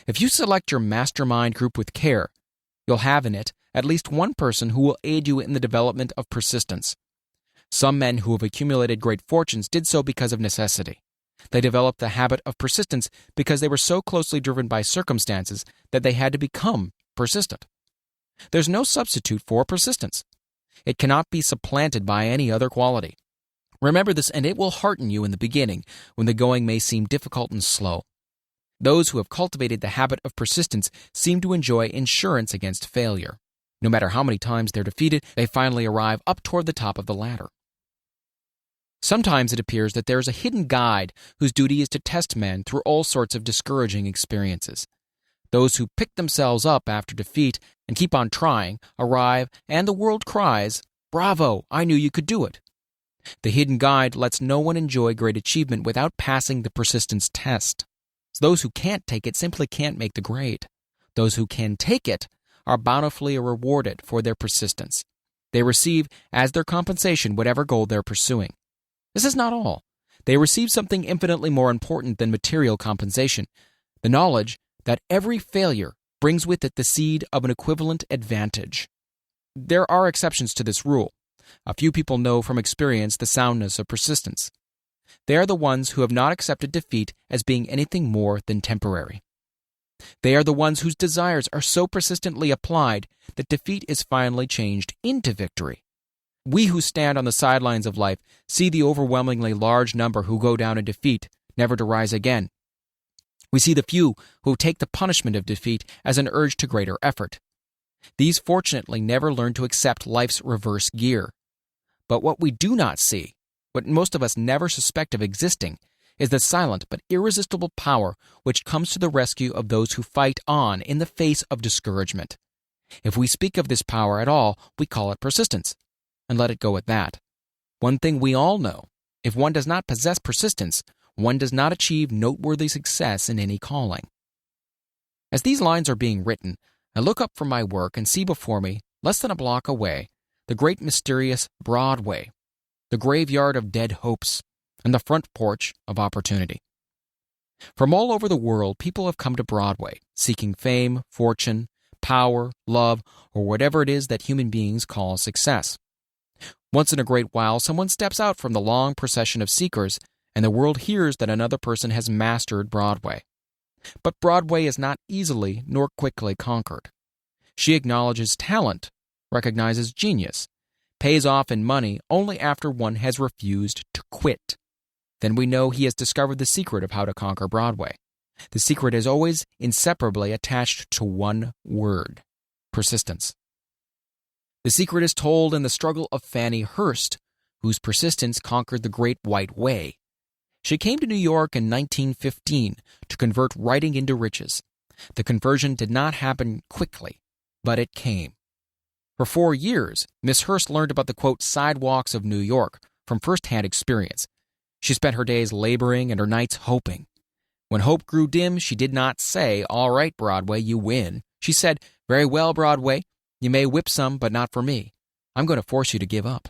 If you select your mastermind group with care, you'll have in it at least one person who will aid you in the development of persistence. Some men who have accumulated great fortunes did so because of necessity. They developed the habit of persistence because they were so closely driven by circumstances that they had to become persistent. There's no substitute for persistence. It cannot be supplanted by any other quality. Remember this, and it will hearten you in the beginning when the going may seem difficult and slow. Those who have cultivated the habit of persistence seem to enjoy insurance against failure. No matter how many times they're defeated, they finally arrive up toward the top of the ladder. Sometimes it appears that there is a hidden guide whose duty is to test men through all sorts of discouraging experiences. Those who pick themselves up after defeat and keep on trying arrive, and the world cries, "Bravo, I knew you could do it." The hidden guide lets no one enjoy great achievement without passing the persistence test. Those who can't take it simply can't make the grade. Those who can take it are bountifully rewarded for their persistence. They receive as their compensation whatever goal they're pursuing. This is not all. They receive something infinitely more important than material compensation, the knowledge that every failure brings with it the seed of an equivalent advantage. There are exceptions to this rule. A few people know from experience the soundness of persistence. They are the ones who have not accepted defeat as being anything more than temporary. They are the ones whose desires are so persistently applied that defeat is finally changed into victory. We who stand on the sidelines of life see the overwhelmingly large number who go down in defeat, never to rise again. We see the few who take the punishment of defeat as an urge to greater effort. These fortunately never learn to accept life's reverse gear. But what we do not see, what most of us never suspect of existing, is the silent but irresistible power which comes to the rescue of those who fight on in the face of discouragement. If we speak of this power at all, we call it persistence, and let it go at that. One thing we all know, if one does not possess persistence, one does not achieve noteworthy success in any calling. As these lines are being written, I look up from my work and see before me, less than a block away, the great mysterious Broadway, the graveyard of dead hopes, and the front porch of opportunity. From all over the world, people have come to Broadway, seeking fame, fortune, power, love, or whatever it is that human beings call success. Once in a great while, someone steps out from the long procession of seekers, and the world hears that another person has mastered Broadway. But Broadway is not easily nor quickly conquered. She acknowledges talent, recognizes genius, pays off in money only after one has refused to quit. Then we know he has discovered the secret of how to conquer Broadway. The secret is always inseparably attached to one word: persistence. The secret is told in the struggle of Fannie Hurst, whose persistence conquered the Great White Way. She came to New York in 1915 to convert writing into riches. The conversion did not happen quickly, but it came. For 4 years, Miss Hurst learned about the, quote, sidewalks of New York from first-hand experience. She spent her days laboring and her nights hoping. When hope grew dim, she did not say, "All right, Broadway, you win." She said, "Very well, Broadway, you may whip some, but not for me. I'm going to force you to give up."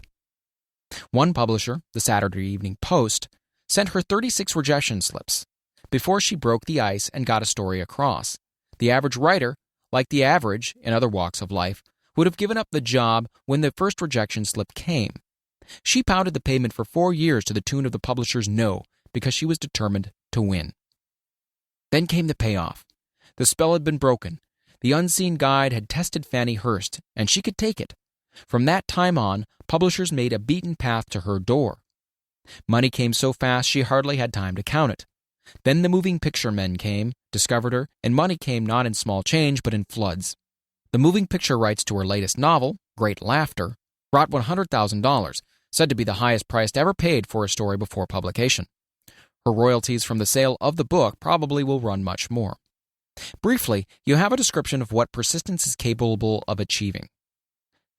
One publisher, the Saturday Evening Post, sent her 36 rejection slips before she broke the ice and got a story across. The average writer, like the average in other walks of life, would have given up the job when the first rejection slip came. She pounded the pavement for 4 years to the tune of the publisher's no, because she was determined to win. Then came the payoff. The spell had been broken. The unseen guide had tested Fannie Hurst, and she could take it. From that time on, publishers made a beaten path to her door. Money came so fast she hardly had time to count it. Then the moving picture men came, discovered her, and money came not in small change but in floods. The moving picture rights to her latest novel, Great Laughter, brought $100,000, said to be the highest price ever paid for a story before publication. Her royalties from the sale of the book probably will run much more. Briefly, you have a description of what persistence is capable of achieving.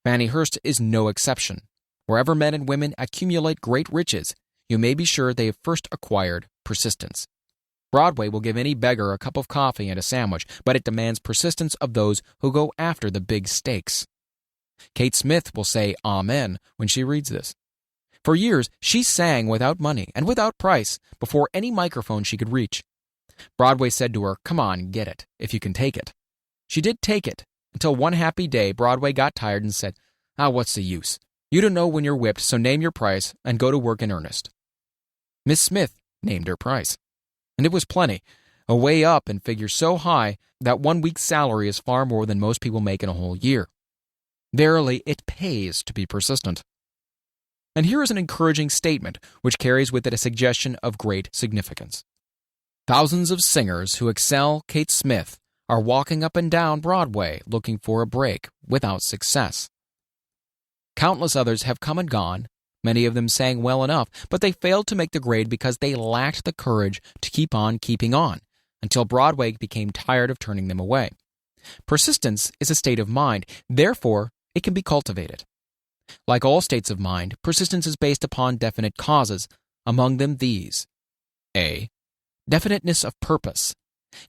Fannie Hurst is no exception. Wherever men and women accumulate great riches, you may be sure they have first acquired persistence. Broadway will give any beggar a cup of coffee and a sandwich, but it demands persistence of those who go after the big stakes. Kate Smith will say amen when she reads this. For years, she sang without money and without price before any microphone she could reach. Broadway said to her, "Come on, get it, if you can take it." She did take it, until one happy day Broadway got tired and said, "What's the use? You don't know when you're whipped, so name your price and go to work in earnest." Miss Smith named her price. And it was plenty, a way up in figures so high that 1 week's salary is far more than most people make in a whole year. Verily, it pays to be persistent. And here is an encouraging statement which carries with it a suggestion of great significance. Thousands of singers who excel Kate Smith are walking up and down Broadway looking for a break without success. Countless others have come and gone. Many of them sang well enough, but they failed to make the grade because they lacked the courage to keep on keeping on, until Broadway became tired of turning them away. Persistence is a state of mind, therefore it can be cultivated. Like all states of mind, persistence is based upon definite causes, among them these. A. Definiteness of purpose.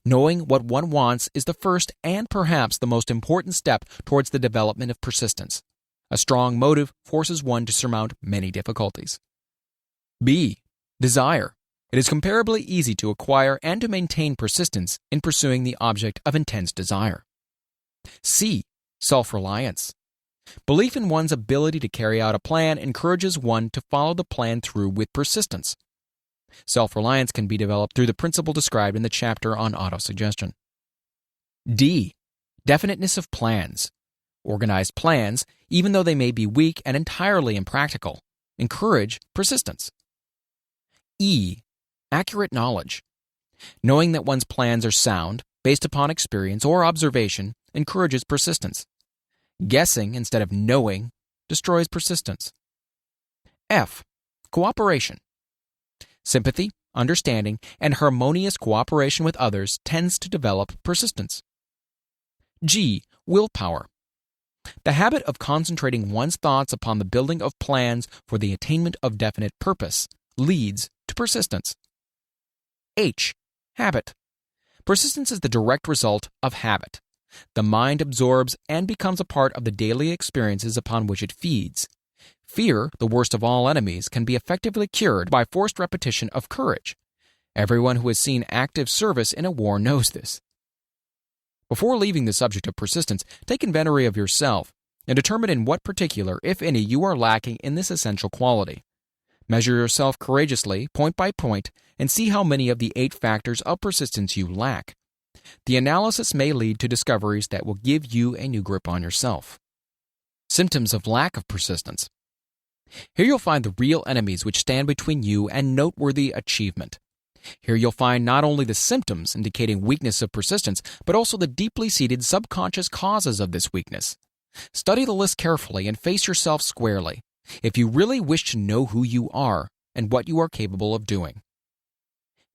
Knowing what one wants is the first and perhaps the most important step towards the development of persistence. A strong motive forces one to surmount many difficulties. B. Desire. It is comparably easy to acquire and to maintain persistence in pursuing the object of intense desire. C. Self-reliance. Belief in one's ability to carry out a plan encourages one to follow the plan through with persistence. Self-reliance can be developed through the principle described in the chapter on autosuggestion. D. Definiteness of plans. Organized plans, even though they may be weak and entirely impractical, encourage persistence. E. Accurate knowledge. Knowing that one's plans are sound, based upon experience or observation, encourages persistence. Guessing instead of knowing destroys persistence. F. Cooperation. Sympathy, understanding, and harmonious cooperation with others tends to develop persistence. G. Willpower. The habit of concentrating one's thoughts upon the building of plans for the attainment of definite purpose leads to persistence. H. Habit. Persistence is the direct result of habit. The mind absorbs and becomes a part of the daily experiences upon which it feeds. Fear, the worst of all enemies, can be effectively cured by forced repetition of courage. Everyone who has seen active service in a war knows this. Before leaving the subject of persistence, take inventory of yourself and determine in what particular, if any, you are lacking in this essential quality. Measure yourself courageously, point by point, and see how many of the 8 factors of persistence you lack. The analysis may lead to discoveries that will give you a new grip on yourself. Symptoms of lack of persistence. Here you'll find the real enemies which stand between you and noteworthy achievement. Here you'll find not only the symptoms indicating weakness of persistence, but also the deeply seated subconscious causes of this weakness. Study the list carefully and face yourself squarely, if you really wish to know who you are and what you are capable of doing.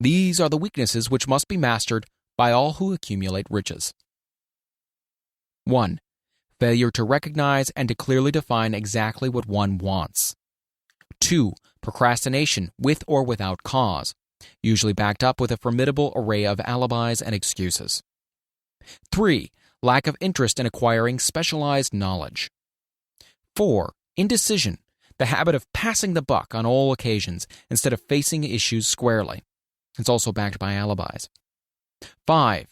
These are the weaknesses which must be mastered by all who accumulate riches. 1. Failure to recognize and to clearly define exactly what one wants. 2. Procrastination with or without cause, usually backed up with a formidable array of alibis and excuses. 3. Lack of interest in acquiring specialized knowledge. 4. Indecision, the habit of passing the buck on all occasions instead of facing issues squarely. It's also backed by alibis. 5.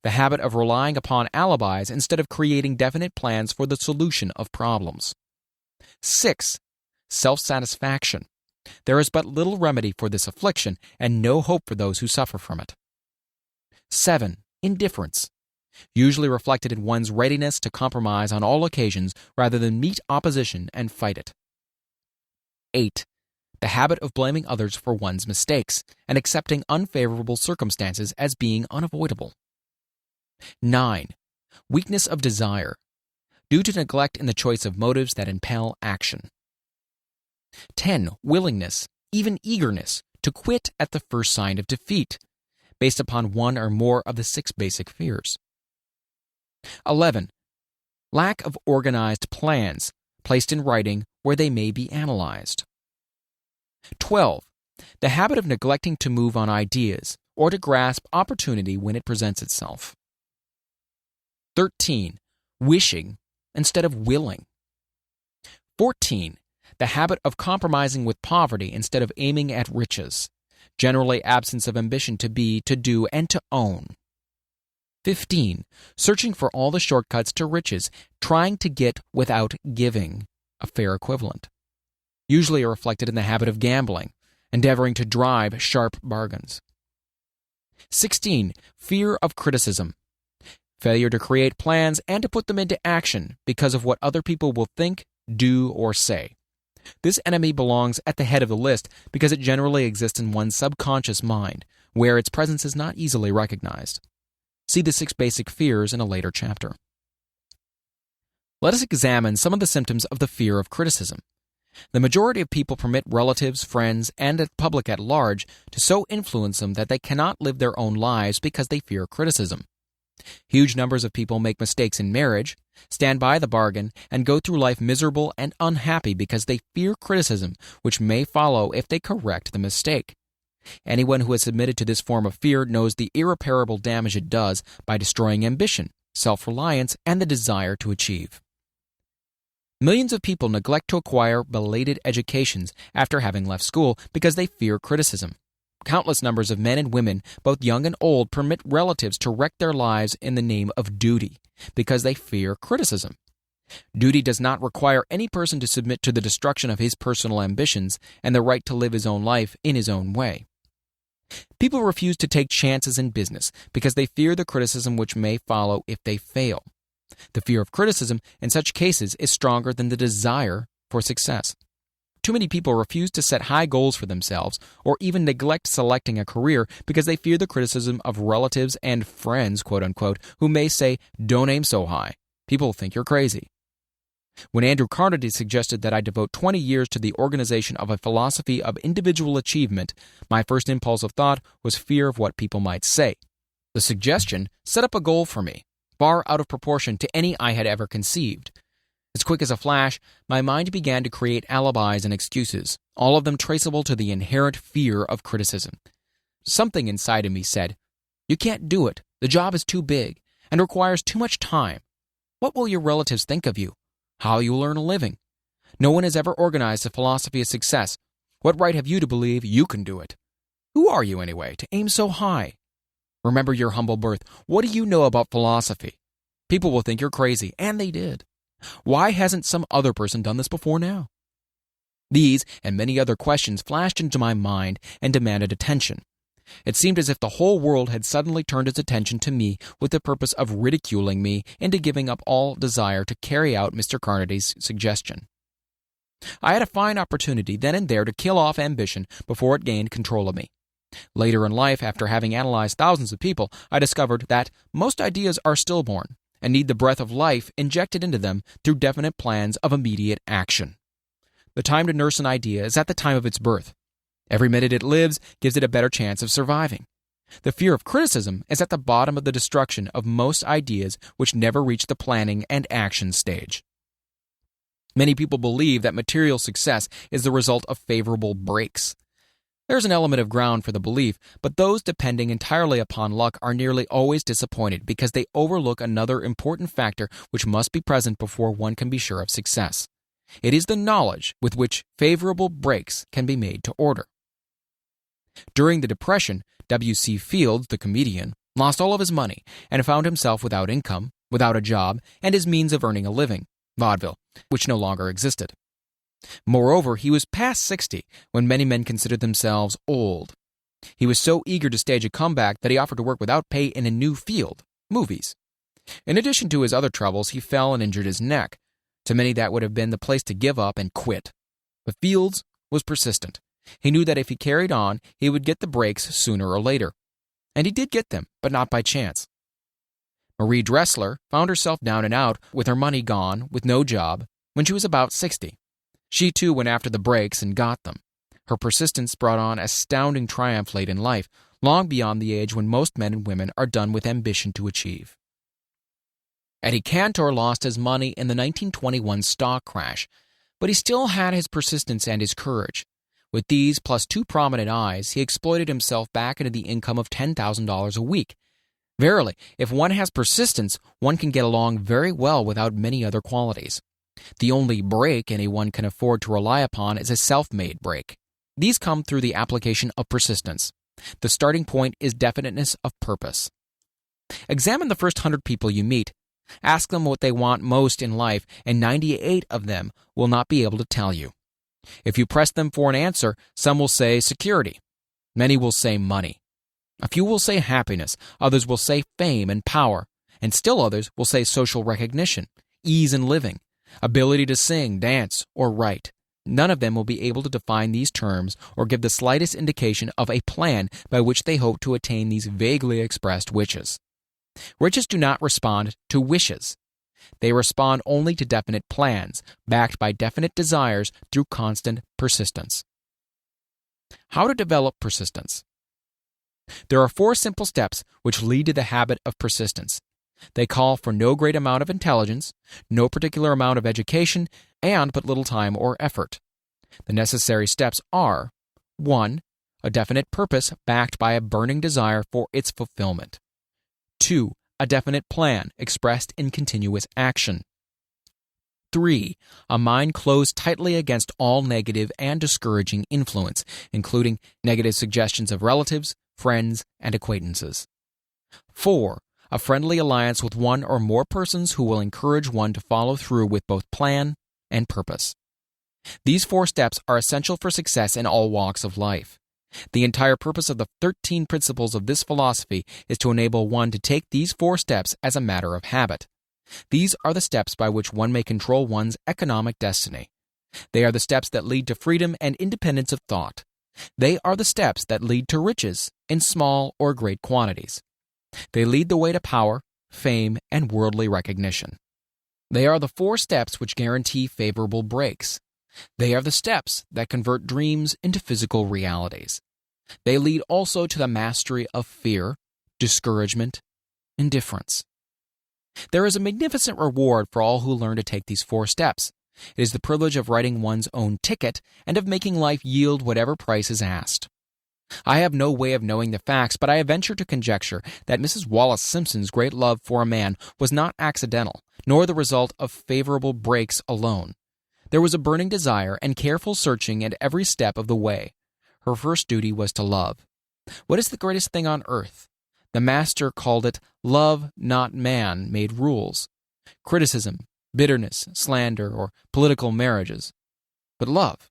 The habit of relying upon alibis instead of creating definite plans for the solution of problems. 6. Self-satisfaction. There is but little remedy for this affliction and no hope for those who suffer from it. 7. Indifference, usually reflected in one's readiness to compromise on all occasions rather than meet opposition and fight it. 8. The habit of blaming others for one's mistakes and accepting unfavorable circumstances as being unavoidable. 9. Weakness of desire, due to neglect in the choice of motives that impel action. 10. Willingness, even eagerness, to quit at the first sign of defeat, based upon one or more of the 6 basic fears. 11. Lack of organized plans, placed in writing where they may be analyzed. 12. The habit of neglecting to move on ideas or to grasp opportunity when it presents itself. 13. Wishing instead of willing. 14. The habit of compromising with poverty instead of aiming at riches, generally absence of ambition to be, to do, and to own. 15. Searching for all the shortcuts to riches, trying to get without giving, a fair equivalent. Usually are reflected in the habit of gambling, endeavoring to drive sharp bargains. 16. Fear of criticism. Failure to create plans and to put them into action because of what other people will think, do, or say. This enemy belongs at the head of the list because it generally exists in one's subconscious mind, where its presence is not easily recognized. See the 6 basic fears in a later chapter. Let us examine some of the symptoms of the fear of criticism. The majority of people permit relatives, friends, and the public at large to so influence them that they cannot live their own lives because they fear criticism. Huge numbers of people make mistakes in marriage, stand by the bargain, and go through life miserable and unhappy because they fear criticism, which may follow if they correct the mistake. Anyone who has submitted to this form of fear knows the irreparable damage it does by destroying ambition, self-reliance, and the desire to achieve. Millions of people neglect to acquire belated educations after having left school because they fear criticism. Countless numbers of men and women, both young and old, permit relatives to wreck their lives in the name of duty because they fear criticism. Duty does not require any person to submit to the destruction of his personal ambitions and the right to live his own life in his own way. People refuse to take chances in business because they fear the criticism which may follow if they fail. The fear of criticism in such cases is stronger than the desire for success. Too many people refuse to set high goals for themselves or even neglect selecting a career because they fear the criticism of relatives and friends, quote-unquote, who may say, "Don't aim so high. People think you're crazy." When Andrew Carnegie suggested that I devote 20 years to the organization of a philosophy of individual achievement, my first impulse of thought was fear of what people might say. The suggestion set up a goal for me, far out of proportion to any I had ever conceived. As quick as a flash, my mind began to create alibis and excuses, all of them traceable to the inherent fear of criticism. Something inside of me said, "You can't do it. The job is too big and requires too much time. What will your relatives think of you? How you will earn a living? No one has ever organized a philosophy of success. What right have you to believe you can do it? Who are you, anyway, to aim so high? Remember your humble birth. What do you know about philosophy? People will think you're crazy," and they did. "Why hasn't some other person done this before now?" These and many other questions flashed into my mind and demanded attention. It seemed as if the whole world had suddenly turned its attention to me with the purpose of ridiculing me into giving up all desire to carry out Mr. Carnegie's suggestion. I had a fine opportunity then and there to kill off ambition before it gained control of me. Later in life, after having analyzed thousands of people, I discovered that most ideas are stillborn and need the breath of life injected into them through definite plans of immediate action. The time to nurse an idea is at the time of its birth. Every minute it lives gives it a better chance of surviving. The fear of criticism is at the bottom of the destruction of most ideas which never reach the planning and action stage. Many people believe that material success is the result of favorable breaks. There's an element of ground for the belief, but those depending entirely upon luck are nearly always disappointed because they overlook another important factor which must be present before one can be sure of success. It is the knowledge with which favorable breaks can be made to order. During the Depression, W.C. Fields, the comedian, lost all of his money and found himself without income, without a job, and his means of earning a living, vaudeville, which no longer existed. Moreover, he was past 60 when many men considered themselves old. He was so eager to stage a comeback that he offered to work without pay in a new field, movies. In addition to his other troubles, he fell and injured his neck. To many that would have been the place to give up and quit. But Fields was persistent. He knew that if he carried on, he would get the breaks sooner or later. And he did get them, but not by chance. Marie Dressler found herself down and out, with her money gone, with no job, when she was about 60. She too went after the breaks and got them. Her persistence brought on astounding triumph late in life, long beyond the age when most men and women are done with ambition to achieve. Eddie Cantor lost his money in the 1921 stock crash, but he still had his persistence and his courage. With these plus 2 prominent eyes, he exploited himself back into the income of $10,000 a week. Verily, if one has persistence, one can get along very well without many other qualities. The only break anyone can afford to rely upon is a self-made break. These come through the application of persistence. The starting point is definiteness of purpose. Examine the first 100 people you meet. Ask them what they want most in life, and 98 of them will not be able to tell you. If you press them for an answer, some will say security. Many will say money. A few will say happiness. Others will say fame and power. And still others will say social recognition, ease in living, ability to sing, dance, or write. None of them will be able to define these terms or give the slightest indication of a plan by which they hope to attain these vaguely expressed wishes. Riches do not respond to wishes. They respond only to definite plans, backed by definite desires through constant persistence. How to develop persistence? There are 4 simple steps which lead to the habit of persistence. They call for no great amount of intelligence, no particular amount of education, and but little time or effort. The necessary steps are: 1. A definite purpose backed by a burning desire for its fulfillment. 2. A definite plan expressed in continuous action. 3. A mind closed tightly against all negative and discouraging influence, including negative suggestions of relatives, friends, and acquaintances. 4. A friendly alliance with one or more persons who will encourage one to follow through with both plan and purpose. These 4 steps are essential for success in all walks of life. The entire purpose of the 13 principles of this philosophy is to enable one to take these 4 steps as a matter of habit. These are the steps by which one may control one's economic destiny. They are the steps that lead to freedom and independence of thought. They are the steps that lead to riches in small or great quantities. They lead the way to power, fame, and worldly recognition. They are the 4 steps which guarantee favorable breaks. They are the steps that convert dreams into physical realities. They lead also to the mastery of fear, discouragement, indifference. There is a magnificent reward for all who learn to take these 4 steps. It is the privilege of writing one's own ticket and of making life yield whatever price is asked. I have no way of knowing the facts, but I venture to conjecture that Mrs. Wallace Simpson's great love for a man was not accidental, nor the result of favorable breaks alone. There was a burning desire and careful searching at every step of the way. Her first duty was to love. What is the greatest thing on earth? The master called it love, not man, made rules. Criticism, bitterness, slander, or political marriages. But love.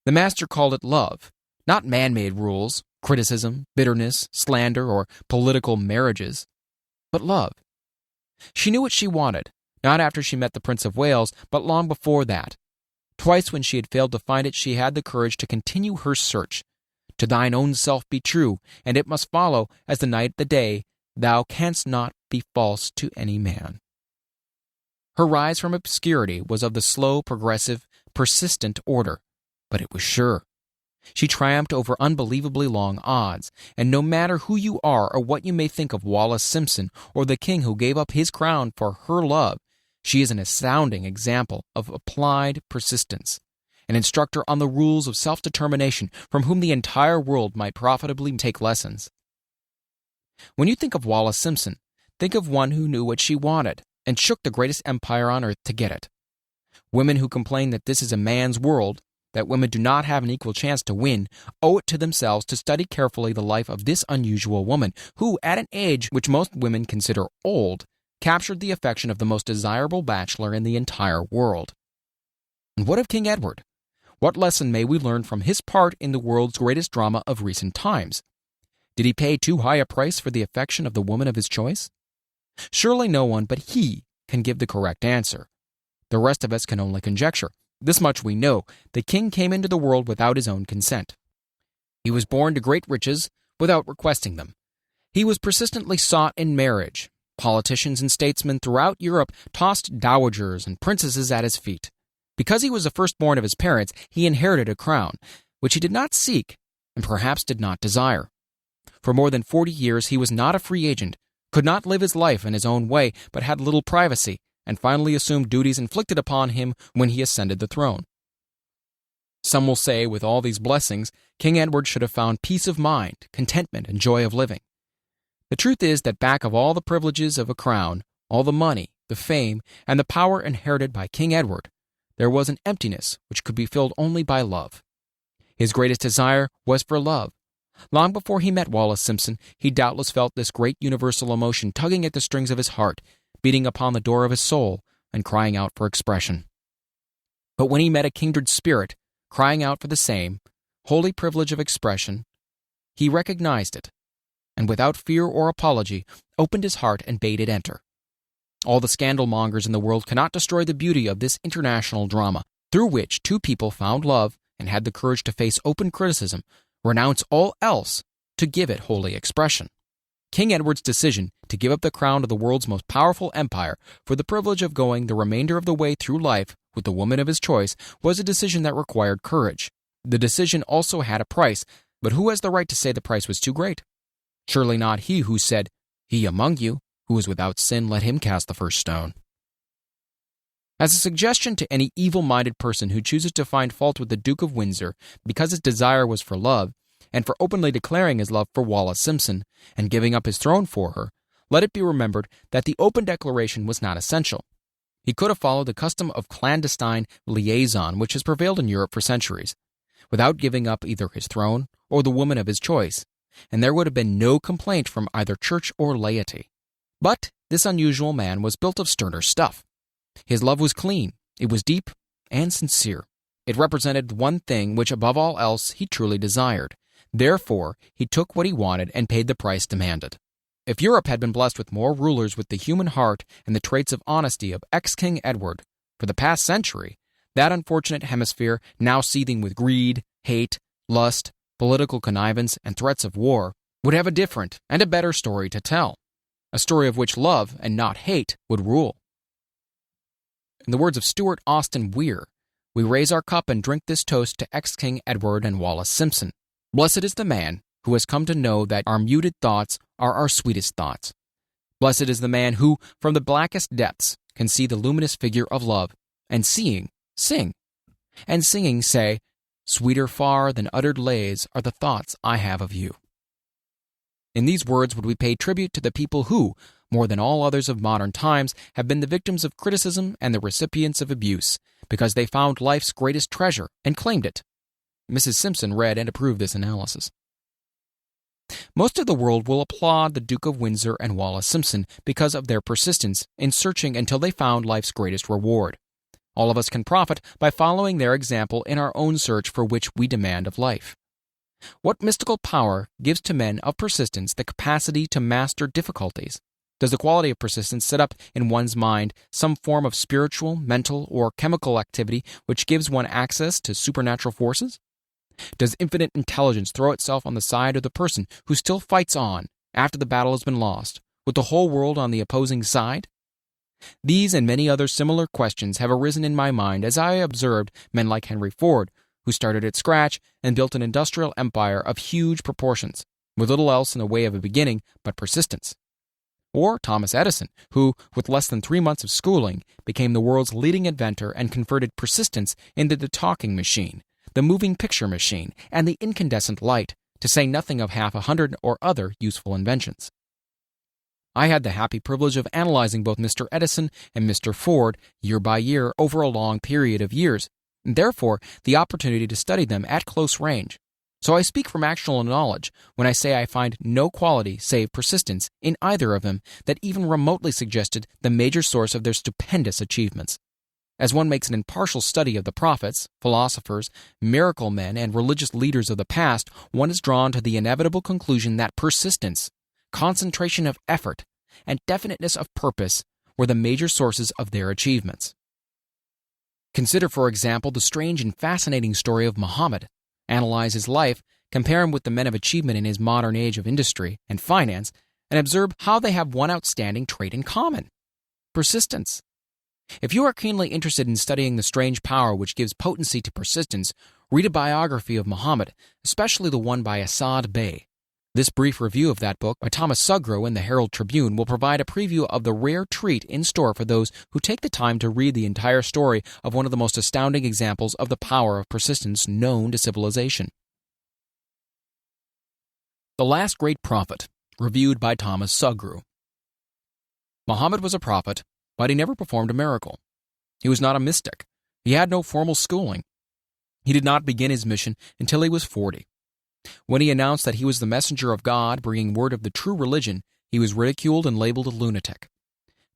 The master called it love, not man-made rules, criticism, bitterness, slander, or political marriages, but love. She knew what she wanted, not after she met the Prince of Wales, but long before that. Twice when she had failed to find it, she had the courage to continue her search. To thine own self be true, and it must follow, as the night the day, thou canst not be false to any man. Her rise from obscurity was of the slow, progressive, persistent order, but it was sure. She triumphed over unbelievably long odds, and no matter who you are or what you may think of Wallace Simpson or the king who gave up his crown for her love, she is an astounding example of applied persistence, an instructor on the rules of self-determination from whom the entire world might profitably take lessons. When you think of Wallace Simpson, think of one who knew what she wanted and shook the greatest empire on earth to get it. Women who complain that this is a man's world, that women do not have an equal chance to win, owe it to themselves to study carefully the life of this unusual woman, who, at an age which most women consider old, captured the affection of the most desirable bachelor in the entire world. And what of King Edward? What lesson may we learn from his part in the world's greatest drama of recent times? Did he pay too high a price for the affection of the woman of his choice? Surely no one but he can give the correct answer. The rest of us can only conjecture. This much we know: the king came into the world without his own consent. He was born to great riches without requesting them. He was persistently sought in marriage. Politicians and statesmen throughout Europe tossed dowagers and princesses at his feet. Because he was the firstborn of his parents, he inherited a crown, which he did not seek and perhaps did not desire. For more than 40 years he was not a free agent, could not live his life in his own way, but had little privacy, and finally assumed duties inflicted upon him when he ascended the throne. Some will say, with all these blessings, King Edward should have found peace of mind, contentment, and joy of living. The truth is that back of all the privileges of a crown, all the money, the fame, and the power inherited by King Edward, there was an emptiness which could be filled only by love. His greatest desire was for love. Long before he met Wallace Simpson, he doubtless felt this great universal emotion tugging at the strings of his heart, beating upon the door of his soul, and crying out for expression. But when he met a kindred spirit, crying out for the same holy privilege of expression, he recognized it, and without fear or apology, opened his heart and bade it enter. All the scandal-mongers in the world cannot destroy the beauty of this international drama, through which 2 people found love and had the courage to face open criticism, renounce all else, to give it holy expression. King Edward's decision to give up the crown of the world's most powerful empire for the privilege of going the remainder of the way through life with the woman of his choice was a decision that required courage. The decision also had a price, but who has the right to say the price was too great? Surely not he who said, "He among you who is without sin, let him cast the first stone." As a suggestion to any evil-minded person who chooses to find fault with the Duke of Windsor because his desire was for love, and for openly declaring his love for Wallace Simpson, and giving up his throne for her, let it be remembered that the open declaration was not essential. He could have followed the custom of clandestine liaison which has prevailed in Europe for centuries, without giving up either his throne or the woman of his choice, and there would have been no complaint from either church or laity. But this unusual man was built of sterner stuff. His love was clean, it was deep and sincere. It represented one thing which above all else he truly desired. Therefore, he took what he wanted and paid the price demanded. If Europe had been blessed with more rulers with the human heart and the traits of honesty of ex-King Edward for the past century, that unfortunate hemisphere, now seething with greed, hate, lust, political connivance, and threats of war, would have a different and a better story to tell, a story of which love and not hate would rule. In the words of Stuart Austin Weir, we raise our cup and drink this toast to ex-King Edward and Wallace Simpson. Blessed is the man who has come to know that our muted thoughts are our sweetest thoughts. Blessed is the man who, from the blackest depths, can see the luminous figure of love, and seeing, sing, and singing say, sweeter far than uttered lays are the thoughts I have of you. In these words would we pay tribute to the people who, more than all others of modern times, have been the victims of criticism and the recipients of abuse, because they found life's greatest treasure and claimed it. Mrs. Simpson read and approved this analysis. Most of the world will applaud the Duke of Windsor and Wallace Simpson because of their persistence in searching until they found life's greatest reward. All of us can profit by following their example in our own search for which we demand of life. What mystical power gives to men of persistence the capacity to master difficulties? Does the quality of persistence set up in one's mind some form of spiritual, mental, or chemical activity which gives one access to supernatural forces? Does infinite intelligence throw itself on the side of the person who still fights on after the battle has been lost, with the whole world on the opposing side? These and many other similar questions have arisen in my mind as I observed men like Henry Ford, who started at scratch and built an industrial empire of huge proportions, with little else in the way of a beginning but persistence. Or Thomas Edison, who, with less than 3 months of schooling, became the world's leading inventor and converted persistence into the talking machine, the moving picture machine, and the incandescent light, to say nothing of 100 or other useful inventions. I had the happy privilege of analyzing both Mr. Edison and Mr. Ford year by year over a long period of years, and therefore the opportunity to study them at close range. So I speak from actual knowledge when I say I find no quality save persistence in either of them that even remotely suggested the major source of their stupendous achievements. As one makes an impartial study of the prophets, philosophers, miracle men, and religious leaders of the past, one is drawn to the inevitable conclusion that persistence, concentration of effort, and definiteness of purpose were the major sources of their achievements. Consider, for example, the strange and fascinating story of Muhammad. Analyze his life, compare him with the men of achievement in his modern age of industry and finance, and observe how they have one outstanding trait in common: persistence. If you are keenly interested in studying the strange power which gives potency to persistence, read a biography of Muhammad, especially the one by Asad Bey. This brief review of that book by Thomas Sugro in the Herald Tribune will provide a preview of the rare treat in store for those who take the time to read the entire story of one of the most astounding examples of the power of persistence known to civilization. The Last Great Prophet, reviewed by Thomas Sugro. Muhammad was a prophet, but he never performed a miracle. He was not a mystic. He had no formal schooling. He did not begin his mission until he was 40. When he announced that he was the messenger of God bringing word of the true religion, he was ridiculed and labeled a lunatic.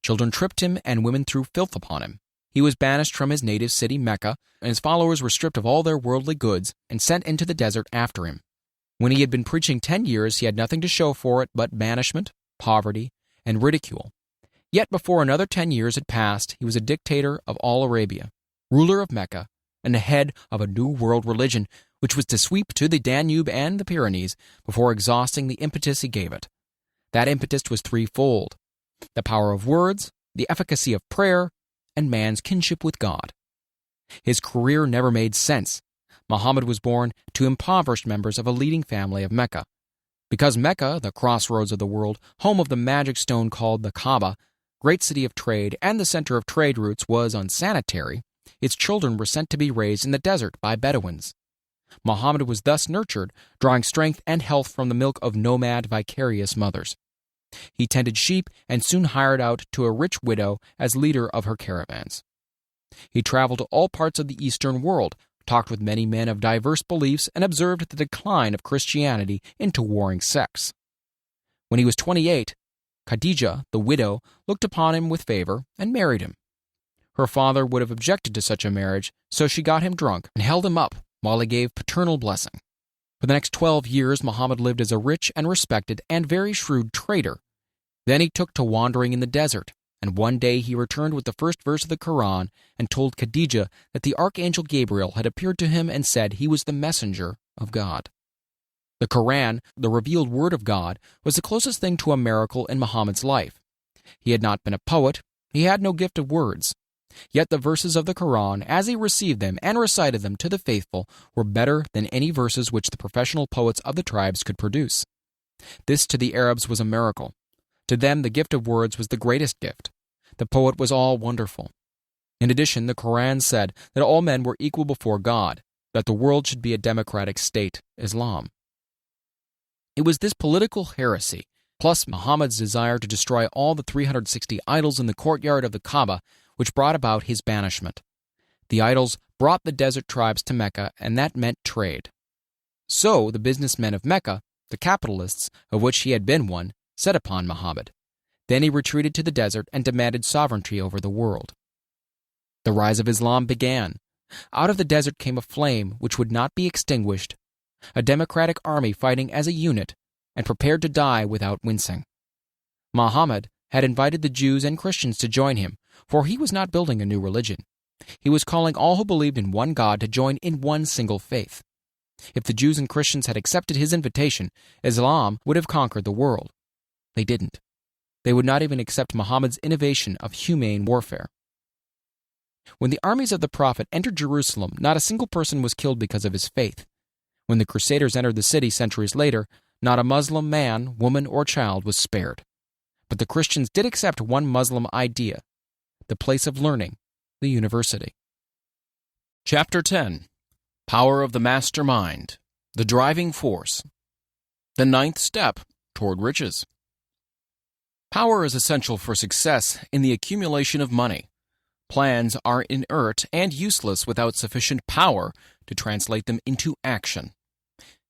Children tripped him and women threw filth upon him. He was banished from his native city, Mecca, and his followers were stripped of all their worldly goods and sent into the desert after him. When he had been preaching 10 years, he had nothing to show for it but banishment, poverty, and ridicule. Yet before another 10 years had passed, he was a dictator of all Arabia, ruler of Mecca, and the head of a new world religion which was to sweep to the Danube and the Pyrenees before exhausting the impetus he gave it. That impetus was threefold: the power of words, the efficacy of prayer, and man's kinship with God. His career never made sense. Muhammad was born to impoverished members of a leading family of Mecca. Because Mecca, the crossroads of the world, home of the magic stone called the Kaaba, great city of trade and the center of trade routes, was unsanitary, its children were sent to be raised in the desert by Bedouins. Muhammad was thus nurtured, drawing strength and health from the milk of nomad vicarious mothers. He tended sheep and soon hired out to a rich widow as leader of her caravans. He traveled to all parts of the Eastern world, talked with many men of diverse beliefs, and observed the decline of Christianity into warring sects. When he was 28, Khadijah, the widow, looked upon him with favor and married him. Her father would have objected to such a marriage, so she got him drunk and held him up while he gave paternal blessing. For the next 12 years, Muhammad lived as a rich and respected and very shrewd trader. Then he took to wandering in the desert, and one day he returned with the first verse of the Quran and told Khadijah that the archangel Gabriel had appeared to him and said he was the messenger of God. The Quran, the revealed word of God, was the closest thing to a miracle in Muhammad's life. He had not been a poet, he had no gift of words. Yet the verses of the Quran, as he received them and recited them to the faithful, were better than any verses which the professional poets of the tribes could produce. This to the Arabs was a miracle. To them the gift of words was the greatest gift. The poet was all wonderful. In addition, the Quran said that all men were equal before God, that the world should be a democratic state, Islam. It was this political heresy, plus Muhammad's desire to destroy all the 360 idols in the courtyard of the Kaaba, which brought about his banishment. The idols brought the desert tribes to Mecca, and that meant trade. So the businessmen of Mecca, the capitalists, of which he had been one, set upon Muhammad. Then he retreated to the desert and demanded sovereignty over the world. The rise of Islam began. Out of the desert came a flame which would not be extinguished, a democratic army fighting as a unit and prepared to die without wincing. Muhammad had invited the Jews and Christians to join him, for he was not building a new religion. He was calling all who believed in one God to join in one single faith. If the Jews and Christians had accepted his invitation, Islam would have conquered the world. They didn't. They would not even accept Muhammad's innovation of humane warfare. When the armies of the Prophet entered Jerusalem, not a single person was killed because of his faith. When the Crusaders entered the city centuries later, not a Muslim man, woman, or child was spared. But the Christians did accept one Muslim idea, the place of learning, the university. Chapter 10. Power of the Mastermind, the Driving Force. The ninth step toward riches. Power is essential for success in the accumulation of money. Plans are inert and useless without sufficient power to translate them into action.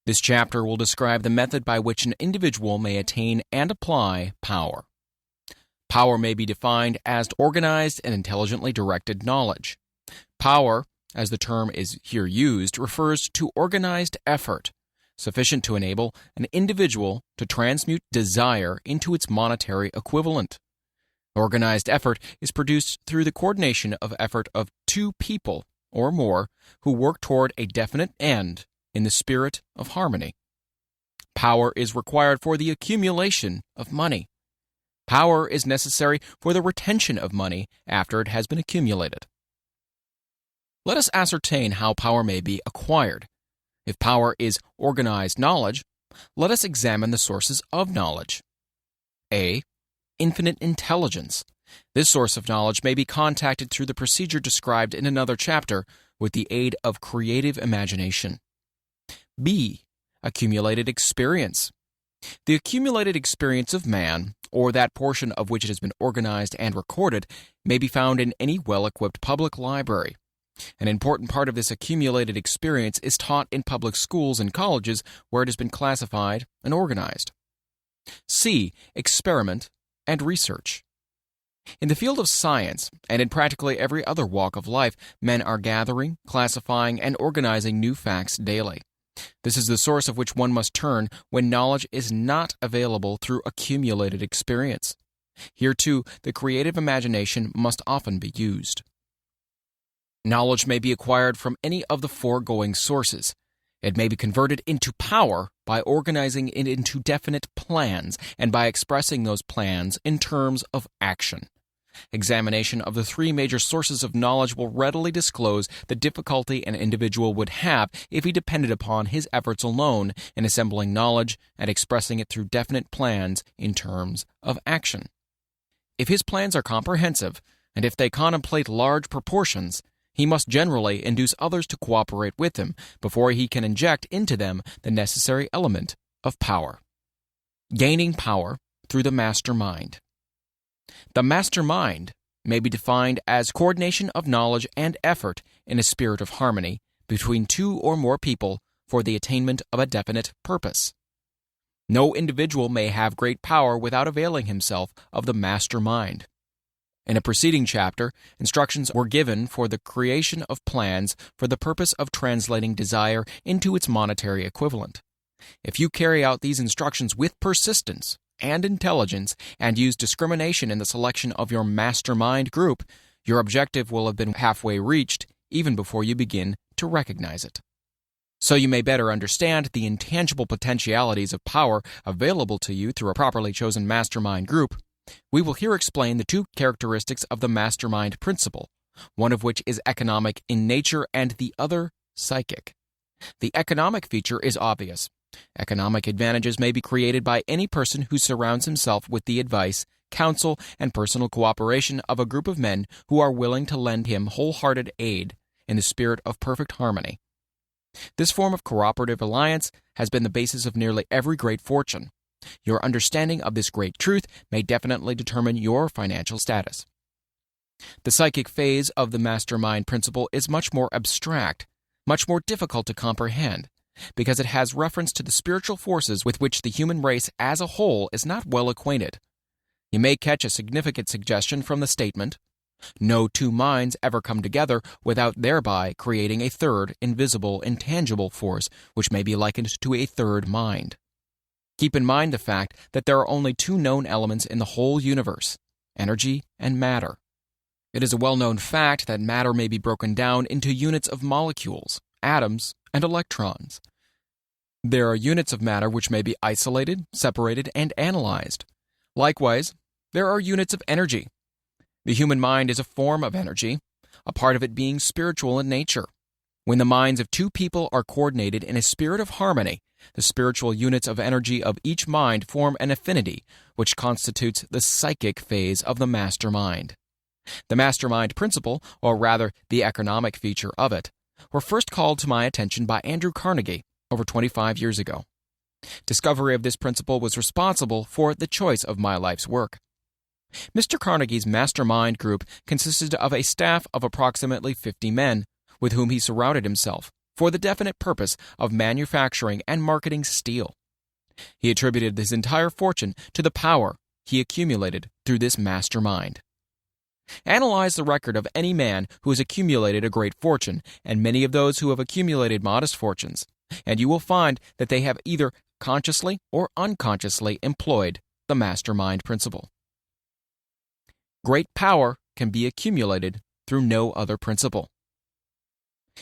This chapter will describe the method by which an individual may attain and apply power. Power may be defined as organized and intelligently directed knowledge. Power, as the term is here used, refers to organized effort, sufficient to enable an individual to transmute desire into its monetary equivalent. Organized effort is produced through the coordination of effort of two people or more who work toward a definite end in the spirit of harmony. Power is required for the accumulation of money. Power is necessary for the retention of money after it has been accumulated. Let us ascertain how power may be acquired. If power is organized knowledge, let us examine the sources of knowledge. A. Infinite intelligence. This source of knowledge may be contacted through the procedure described in another chapter with the aid of creative imagination. B. Accumulated experience. The accumulated experience of man, or that portion of which it has been organized and recorded, may be found in any well-equipped public library. An important part of this accumulated experience is taught in public schools and colleges where it has been classified and organized. C. Experiment and research. In the field of science, and in practically every other walk of life, men are gathering, classifying, and organizing new facts daily. This is the source of which one must turn when knowledge is not available through accumulated experience. Here, too, the creative imagination must often be used. Knowledge may be acquired from any of the foregoing sources. It may be converted into power by organizing it into definite plans and by expressing those plans in terms of action. Examination of the three major sources of knowledge will readily disclose the difficulty an individual would have if he depended upon his efforts alone in assembling knowledge and expressing it through definite plans in terms of action. If his plans are comprehensive, and if they contemplate large proportions, he must generally induce others to cooperate with him before he can inject into them the necessary element of power. Gaining power through the master mind. The master mind may be defined as coordination of knowledge and effort in a spirit of harmony between two or more people for the attainment of a definite purpose. No individual may have great power without availing himself of the master mind. In a preceding chapter, instructions were given for the creation of plans for the purpose of translating desire into its monetary equivalent. If you carry out these instructions with persistence and intelligence and use discrimination in the selection of your mastermind group, your objective will have been halfway reached even before you begin to recognize it. So you may better understand the intangible potentialities of power available to you through a properly chosen mastermind group, we will here explain the two characteristics of the mastermind principle, one of which is economic in nature and the other psychic. The economic feature is obvious. Economic advantages may be created by any person who surrounds himself with the advice, counsel, and personal cooperation of a group of men who are willing to lend him wholehearted aid in the spirit of perfect harmony. This form of cooperative alliance has been the basis of nearly every great fortune. Your understanding of this great truth may definitely determine your financial status. The psychic phase of the mastermind principle is much more abstract, much more difficult to comprehend, because it has reference to the spiritual forces with which the human race as a whole is not well acquainted. You may catch a significant suggestion from the statement, "No two minds ever come together without thereby creating a third, invisible, intangible force which may be likened to a third mind." Keep in mind the fact that there are only two known elements in the whole universe, energy and matter. It is a well-known fact that matter may be broken down into units of molecules, atoms, and electrons. There are units of matter which may be isolated, separated, and analyzed. Likewise, there are units of energy. The human mind is a form of energy, a part of it being spiritual in nature. When the minds of two people are coordinated in a spirit of harmony, the spiritual units of energy of each mind form an affinity, which constitutes the psychic phase of the mastermind. The mastermind principle, or rather the economic feature of it, were first called to my attention by Andrew Carnegie over 25 years ago. Discovery of this principle was responsible for the choice of my life's work. Mr. Carnegie's mastermind group consisted of a staff of approximately 50 men, with whom he surrounded himself, for the definite purpose of manufacturing and marketing steel. He attributed his entire fortune to the power he accumulated through this mastermind. Analyze the record of any man who has accumulated a great fortune, and many of those who have accumulated modest fortunes, and you will find that they have either consciously or unconsciously employed the mastermind principle. Great power can be accumulated through no other principle.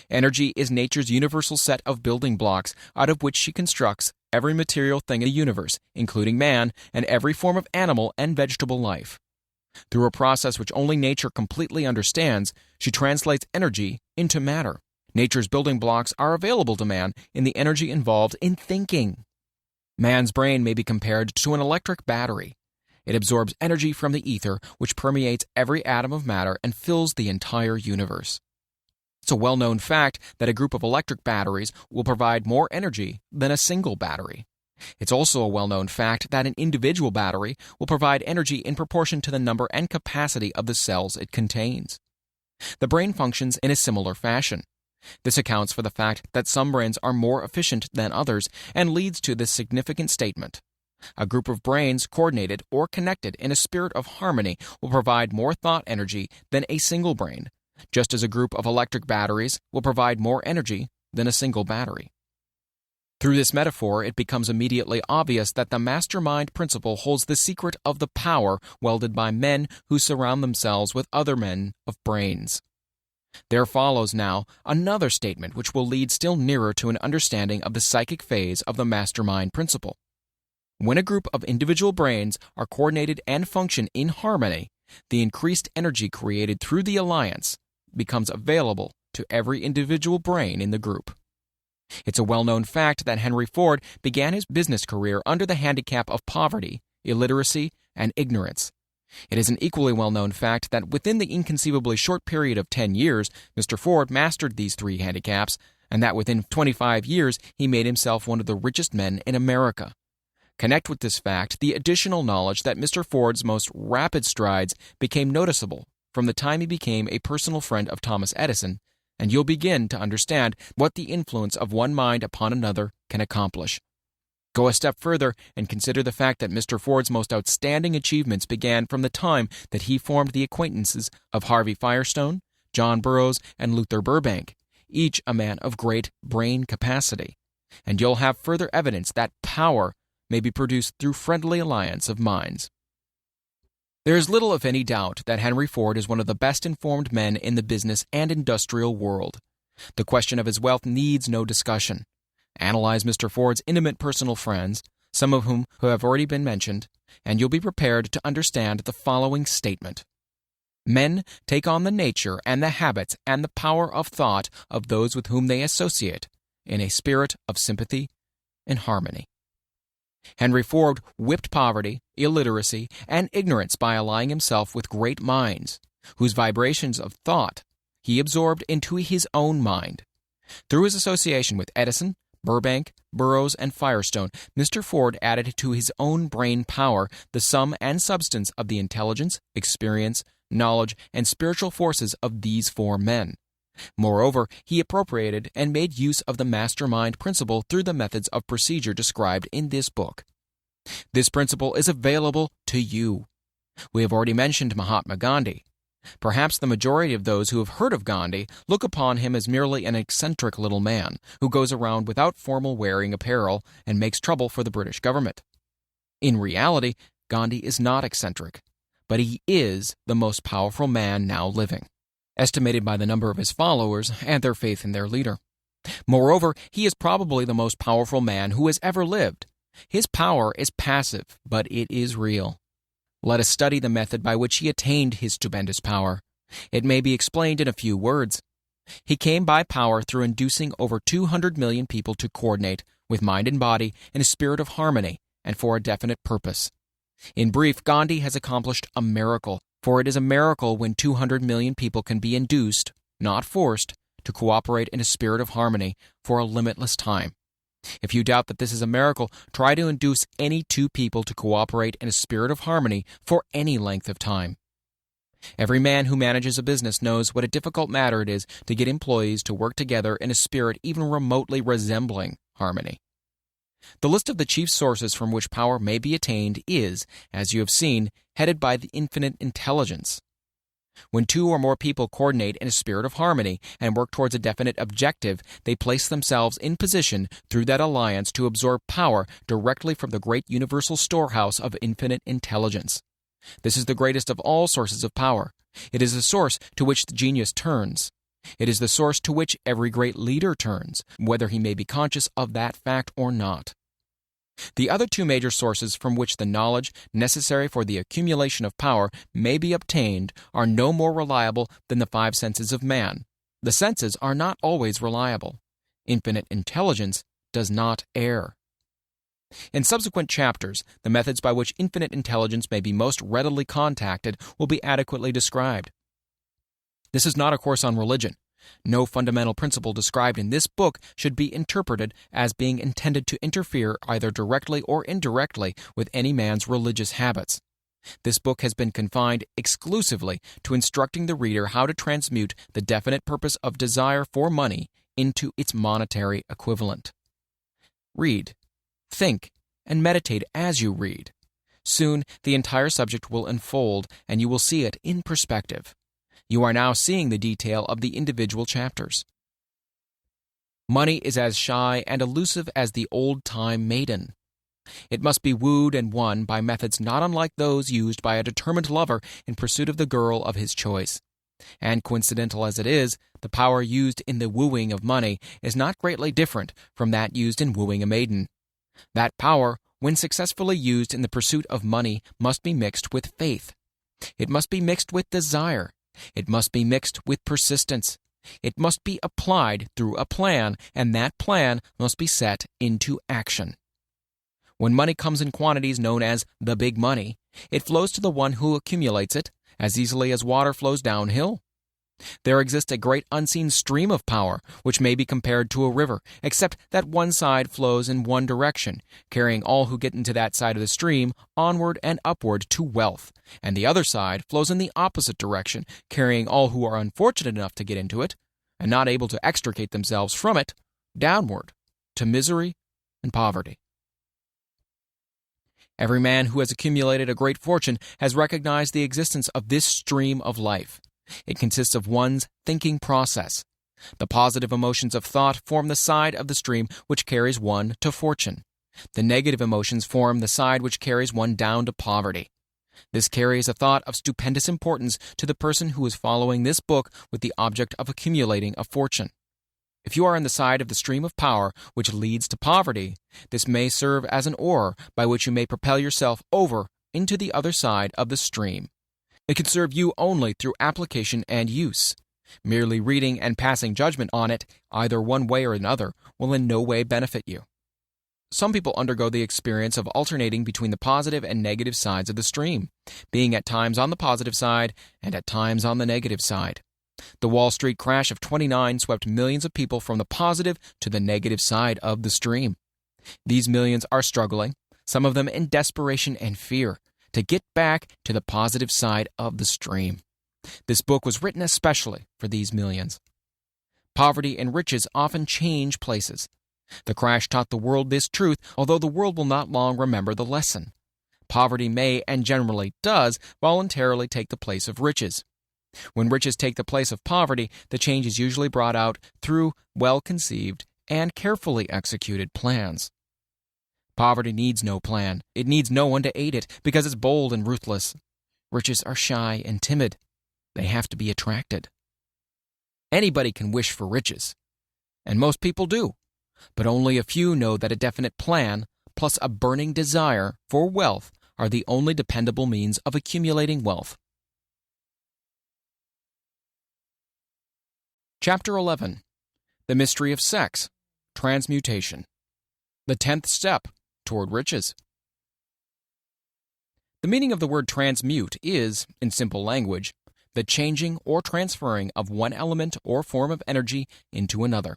Energy is nature's universal set of building blocks out of which she constructs every material thing in the universe, including man and every form of animal and vegetable life. Through a process which only nature completely understands, she translates energy into matter. Nature's building blocks are available to man in the energy involved in thinking. Man's brain may be compared to an electric battery. It absorbs energy from the ether, which permeates every atom of matter and fills the entire universe. It's a well-known fact that a group of electric batteries will provide more energy than a single battery. It's also a well-known fact that an individual battery will provide energy in proportion to the number and capacity of the cells it contains. The brain functions in a similar fashion. This accounts for the fact that some brains are more efficient than others and leads to this significant statement. A group of brains coordinated or connected in a spirit of harmony will provide more thought energy than a single brain, just as a group of electric batteries will provide more energy than a single battery. Through this metaphor, it becomes immediately obvious that the mastermind principle holds the secret of the power welded by men who surround themselves with other men of brains. There follows now another statement which will lead still nearer to an understanding of the psychic phase of the mastermind principle. When a group of individual brains are coordinated and function in harmony, the increased energy created through the alliance becomes available to every individual brain in the group. It's a well-known fact that Henry Ford began his business career under the handicap of poverty, illiteracy, and ignorance. It is an equally well-known fact that within the inconceivably short period of 10 years, Mr. Ford mastered these three handicaps, and that within 25 years he made himself one of the richest men in America. Connect with this fact the additional knowledge that Mr. Ford's most rapid strides became noticeable from the time he became a personal friend of Thomas Edison, and you'll begin to understand what the influence of one mind upon another can accomplish. Go a step further and consider the fact that Mr. Ford's most outstanding achievements began from the time that he formed the acquaintances of Harvey Firestone, John Burroughs, and Luther Burbank, each a man of great brain capacity. And you'll have further evidence that power may be produced through friendly alliance of minds. There is little, if any, doubt that Henry Ford is one of the best-informed men in the business and industrial world. The question of his wealth needs no discussion. Analyze Mr. Ford's intimate personal friends, some of whom have already been mentioned, and you'll be prepared to understand the following statement. Men take on the nature and the habits and the power of thought of those with whom they associate, in a spirit of sympathy and harmony. Henry Ford whipped poverty, illiteracy, and ignorance by allying himself with great minds, whose vibrations of thought he absorbed into his own mind. Through his association with Edison, Burbank, Burroughs, and Firestone, Mr. Ford added to his own brain power the sum and substance of the intelligence, experience, knowledge, and spiritual forces of these four men. Moreover, he appropriated and made use of the mastermind principle through the methods of procedure described in this book. This principle is available to you. We have already mentioned Mahatma Gandhi. Perhaps the majority of those who have heard of Gandhi look upon him as merely an eccentric little man who goes around without formal wearing apparel and makes trouble for the British government. In reality, Gandhi is not eccentric, but he is the most powerful man now living, estimated by the number of his followers and their faith in their leader. Moreover, he is probably the most powerful man who has ever lived. His power is passive, but it is real. Let us study the method by which he attained his stupendous power. It may be explained in a few words. He came by power through inducing over 200 million people to coordinate, with mind and body, in a spirit of harmony and for a definite purpose. In brief, Gandhi has accomplished a miracle, for it is a miracle when 200 million people can be induced, not forced, to cooperate in a spirit of harmony for a limitless time. If you doubt that this is a miracle, try to induce any two people to cooperate in a spirit of harmony for any length of time. Every man who manages a business knows what a difficult matter it is to get employees to work together in a spirit even remotely resembling harmony. The list of the chief sources from which power may be attained is, as you have seen, headed by the infinite intelligence. When two or more people coordinate in a spirit of harmony and work towards a definite objective, they place themselves in position through that alliance to absorb power directly from the great universal storehouse of infinite intelligence. This is the greatest of all sources of power. It is the source to which the genius turns. It is the source to which every great leader turns, whether he may be conscious of that fact or not. The other two major sources from which the knowledge necessary for the accumulation of power may be obtained are no more reliable than the five senses of man. The senses are not always reliable. Infinite intelligence does not err. In subsequent chapters, the methods by which infinite intelligence may be most readily contacted will be adequately described. This is not a course on religion. No fundamental principle described in this book should be interpreted as being intended to interfere either directly or indirectly with any man's religious habits. This book has been confined exclusively to instructing the reader how to transmute the definite purpose of desire for money into its monetary equivalent. Read, think, and meditate as you read. Soon, the entire subject will unfold, and you will see it in perspective. You are now seeing the detail of the individual chapters. Money is as shy and elusive as the old-time maiden. It must be wooed and won by methods not unlike those used by a determined lover in pursuit of the girl of his choice. And coincidental as it is, the power used in the wooing of money is not greatly different from that used in wooing a maiden. That power, when successfully used in the pursuit of money, must be mixed with faith. It must be mixed with desire. It must be mixed with persistence. It must be applied through a plan, and that plan must be set into action. When money comes in quantities known as the big money, it flows to the one who accumulates it as easily as water flows downhill. There exists a great unseen stream of power, which may be compared to a river, except that one side flows in one direction, carrying all who get into that side of the stream onward and upward to wealth, and the other side flows in the opposite direction, carrying all who are unfortunate enough to get into it, and not able to extricate themselves from it, downward, to misery and poverty. Every man who has accumulated a great fortune has recognized the existence of this stream of life. It consists of one's thinking process. The positive emotions of thought form the side of the stream which carries one to fortune. The negative emotions form the side which carries one down to poverty. This carries a thought of stupendous importance to the person who is following this book with the object of accumulating a fortune. If you are on the side of the stream of power which leads to poverty, this may serve as an oar by which you may propel yourself over into the other side of the stream. It can serve you only through application and use. Merely reading and passing judgment on it, either one way or another, will in no way benefit you. Some people undergo the experience of alternating between the positive and negative sides of the stream, being at times on the positive side and at times on the negative side. The Wall Street crash of '29 swept millions of people from the positive to the negative side of the stream. These millions are struggling, some of them in desperation and fear, to get back to the positive side of the stream. This book was written especially for these millions. Poverty and riches often change places. The crash taught the world this truth, although the world will not long remember the lesson. Poverty may, and generally does, voluntarily take the place of riches. When riches take the place of poverty, the change is usually brought out through well-conceived and carefully executed plans. Poverty needs no plan. It needs no one to aid it, because it's bold and ruthless. Riches are shy and timid. They have to be attracted. Anybody can wish for riches, and most people do. But only a few know that a definite plan, plus a burning desire for wealth, are the only dependable means of accumulating wealth. Chapter 11. The Mystery of Sex, Transmutation. The 10th Step Toward Riches. The meaning of the word transmute is, in simple language, the changing or transferring of one element or form of energy into another.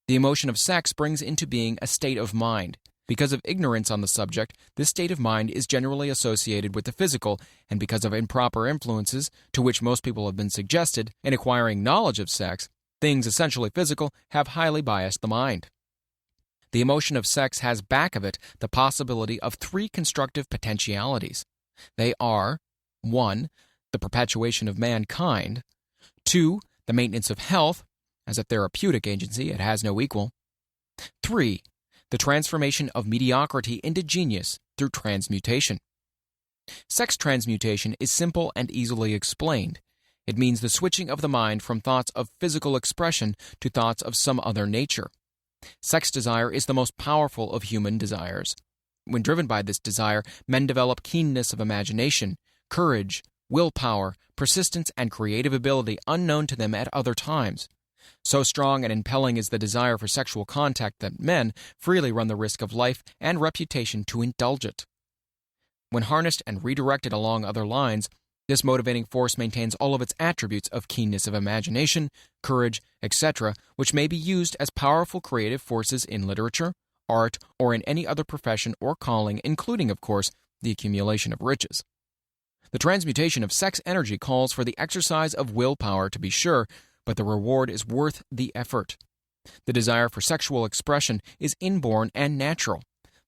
The emotion of sex brings into being a state of mind. Because of ignorance on the subject, this state of mind is generally associated with the physical, and because of improper influences, to which most people have been suggested, in acquiring knowledge of sex, things essentially physical have highly biased the mind. The emotion of sex has back of it the possibility of three constructive potentialities. They are 1. The perpetuation of mankind, 2. The maintenance of health. As a therapeutic agency, it has no equal. 3. The transformation of mediocrity into genius through transmutation. Sex transmutation is simple and easily explained. It means the switching of the mind from thoughts of physical expression to thoughts of some other nature. Sex desire is the most powerful of human desires. When driven by this desire, men develop keenness of imagination, courage, willpower, persistence, and creative ability unknown to them at other times. So strong and impelling is the desire for sexual contact that men freely run the risk of life and reputation to indulge it. When harnessed and redirected along other lines, this motivating force maintains all of its attributes of keenness of imagination, courage, etc., which may be used as powerful creative forces in literature, art, or in any other profession or calling, including, of course, the accumulation of riches. The transmutation of sex energy calls for the exercise of willpower, to be sure, but the reward is worth the effort. The desire for sexual expression is inborn and natural.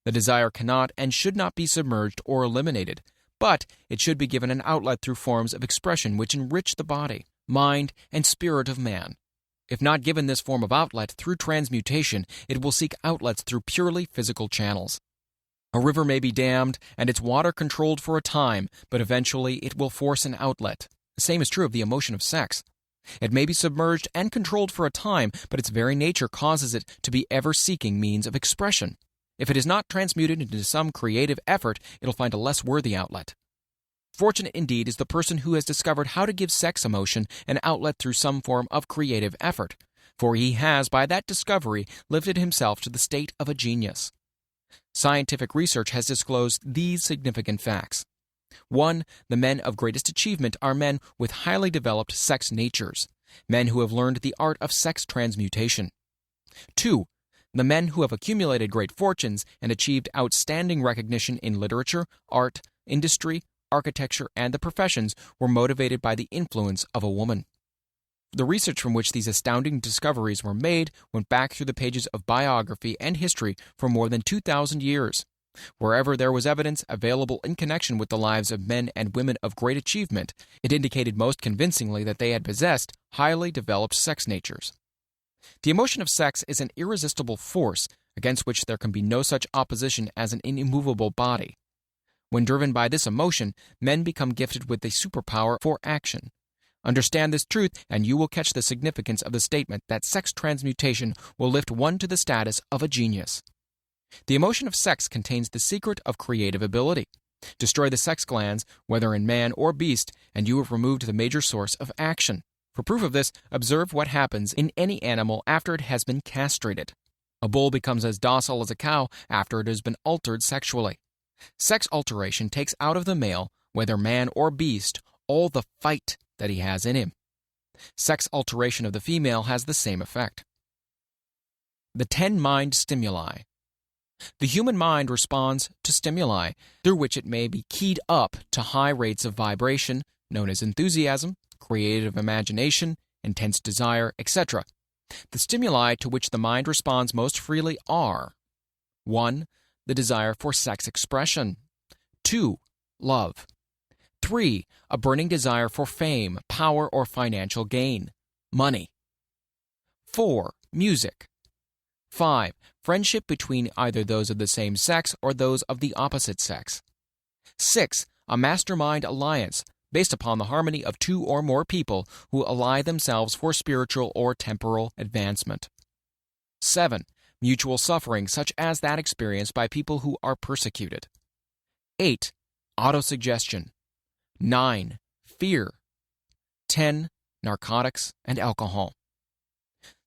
The desire cannot and should not be submerged or eliminated, but it should be given an outlet through forms of expression which enrich the body, mind, and spirit of man. If not given this form of outlet through transmutation, it will seek outlets through purely physical channels. A river may be dammed and its water controlled for a time, but eventually it will force an outlet. The same is true of the emotion of sex. It may be submerged and controlled for a time, but its very nature causes it to be ever-seeking means of expression. If it is not transmuted into some creative effort, it'll find a less worthy outlet. Fortunate indeed is the person who has discovered how to give sex emotion an outlet through some form of creative effort, for he has, by that discovery, lifted himself to the state of a genius. Scientific research has disclosed these significant facts. 1. The men of greatest achievement are men with highly developed sex natures, men who have learned the art of sex transmutation. 2. The men who have accumulated great fortunes and achieved outstanding recognition in literature, art, industry, architecture, and the professions were motivated by the influence of a woman. The research from which these astounding discoveries were made went back through the pages of biography and history for more than 2,000 years. Wherever there was evidence available in connection with the lives of men and women of great achievement, it indicated most convincingly that they had possessed highly developed sex natures. The emotion of sex is an irresistible force against which there can be no such opposition as an immovable body. When driven by this emotion, men become gifted with a superpower for action. Understand this truth, and you will catch the significance of the statement that sex transmutation will lift one to the status of a genius. The emotion of sex contains the secret of creative ability. Destroy the sex glands, whether in man or beast, and you have removed the major source of action. For proof of this, observe what happens in any animal after it has been castrated. A bull becomes as docile as a cow after it has been altered sexually. Sex alteration takes out of the male, whether man or beast, all the fight that he has in him. Sex alteration of the female has the same effect. The 10 mind stimuli. The human mind responds to stimuli through which it may be keyed up to high rates of vibration, known as enthusiasm, creative imagination, intense desire, etc. The stimuli to which the mind responds most freely are 1. The desire for sex expression. 2. Love. 3. A burning desire for fame, power, or financial gain. Money. 4. Music. 5. Friendship between either those of the same sex or those of the opposite sex. 6. A mastermind alliance based upon the harmony of 2 or more people who ally themselves for spiritual or temporal advancement. 7. Mutual suffering such as that experienced by people who are persecuted. 8. Autosuggestion. 9. Fear. 10. Narcotics and alcohol.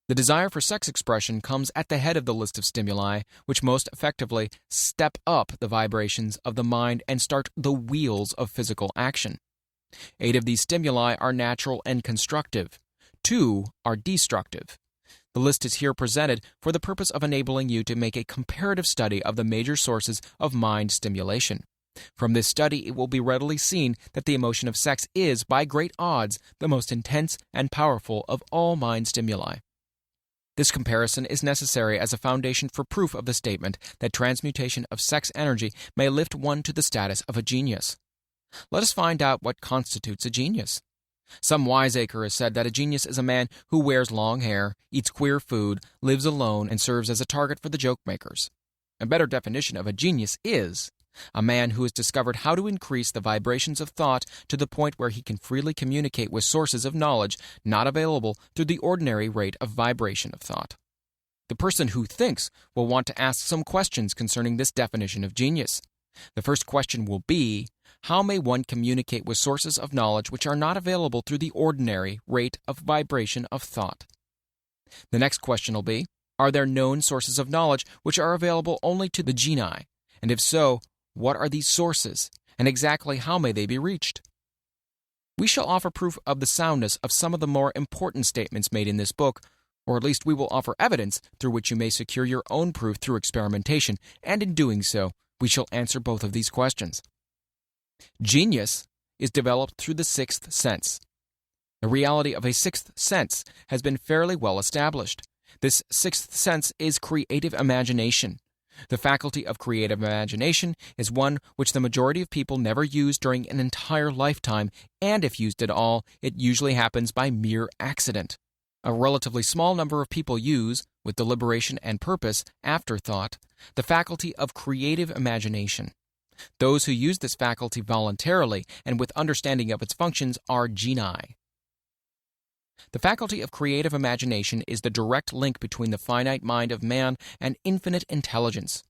The desire for sex expression comes at the head of the list of stimuli, which most effectively step up the vibrations of the mind and start the wheels of physical action. 8 of these stimuli are natural and constructive. 2 are destructive. The list is here presented for the purpose of enabling you to make a comparative study of the major sources of mind stimulation. From this study, it will be readily seen that the emotion of sex is, by great odds, the most intense and powerful of all mind stimuli. This comparison is necessary as a foundation for proof of the statement that transmutation of sex energy may lift one to the status of a genius. Let us find out what constitutes a genius. Some wiseacre has said that a genius is a man who wears long hair, eats queer food, lives alone, and serves as a target for the joke-makers. A better definition of a genius is a man who has discovered how to increase the vibrations of thought to the point where he can freely communicate with sources of knowledge not available through the ordinary rate of vibration of thought. The person who thinks will want to ask some questions concerning this definition of genius. The first question will be, how may one communicate with sources of knowledge which are not available through the ordinary rate of vibration of thought? The next question will be, are there known sources of knowledge which are available only to the genii? And if so, what are these sources, and exactly how may they be reached? We shall offer proof of the soundness of some of the more important statements made in this book, or at least we will offer evidence through which you may secure your own proof through experimentation, and in doing so, we shall answer both of these questions. Genius is developed through the sixth sense. The reality of a sixth sense has been fairly well established. This sixth sense is creative imagination. The faculty of creative imagination is one which the majority of people never use during an entire lifetime, and if used at all, it usually happens by mere accident. A relatively small number of people use, with deliberation and purpose, afterthought, the faculty of creative imagination. Those who use this faculty voluntarily and with understanding of its functions are genii. The faculty of creative imagination is the direct link between the finite mind of man and infinite intelligence.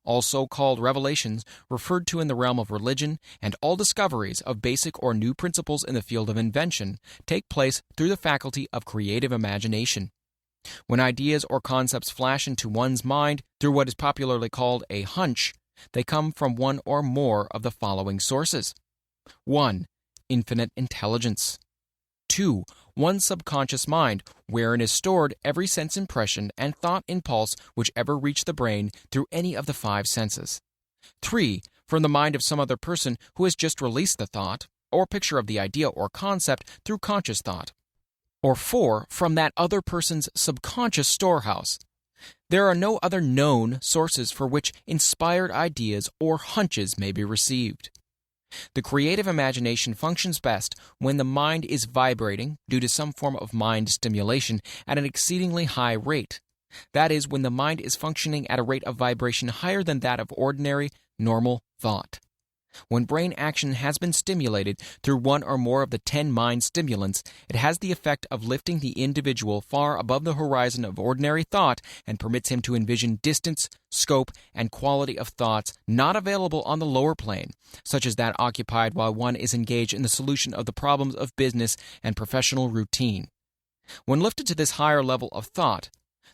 All so-called revelations referred to in the realm of religion and all discoveries of basic or new principles in the field of invention take place through the faculty of creative imagination. When ideas or concepts flash into one's mind through what is popularly called a hunch, they come from one or more of the following sources. 1. Infinite intelligence. 2. One's subconscious mind, wherein is stored every sense impression and thought impulse which ever reach the brain through any of the 5 senses. 3. From the mind of some other person who has just released the thought, or picture of the idea or concept through conscious thought. Or 4. From that other person's subconscious storehouse. There are no other known sources for which inspired ideas or hunches may be received. The creative imagination functions best when the mind is vibrating due to some form of mind stimulation at an exceedingly high rate. That is, when the mind is functioning at a rate of vibration higher than that of ordinary, normal thought. When brain action has been stimulated through one or more of the 10 mind stimulants, it has the effect of lifting the individual far above the horizon of ordinary thought and permits him to envision distance, scope, and quality of thoughts not available on the lower plane, such as that occupied while one is engaged in the solution of the problems of business and professional routine. When lifted to this higher level of thought,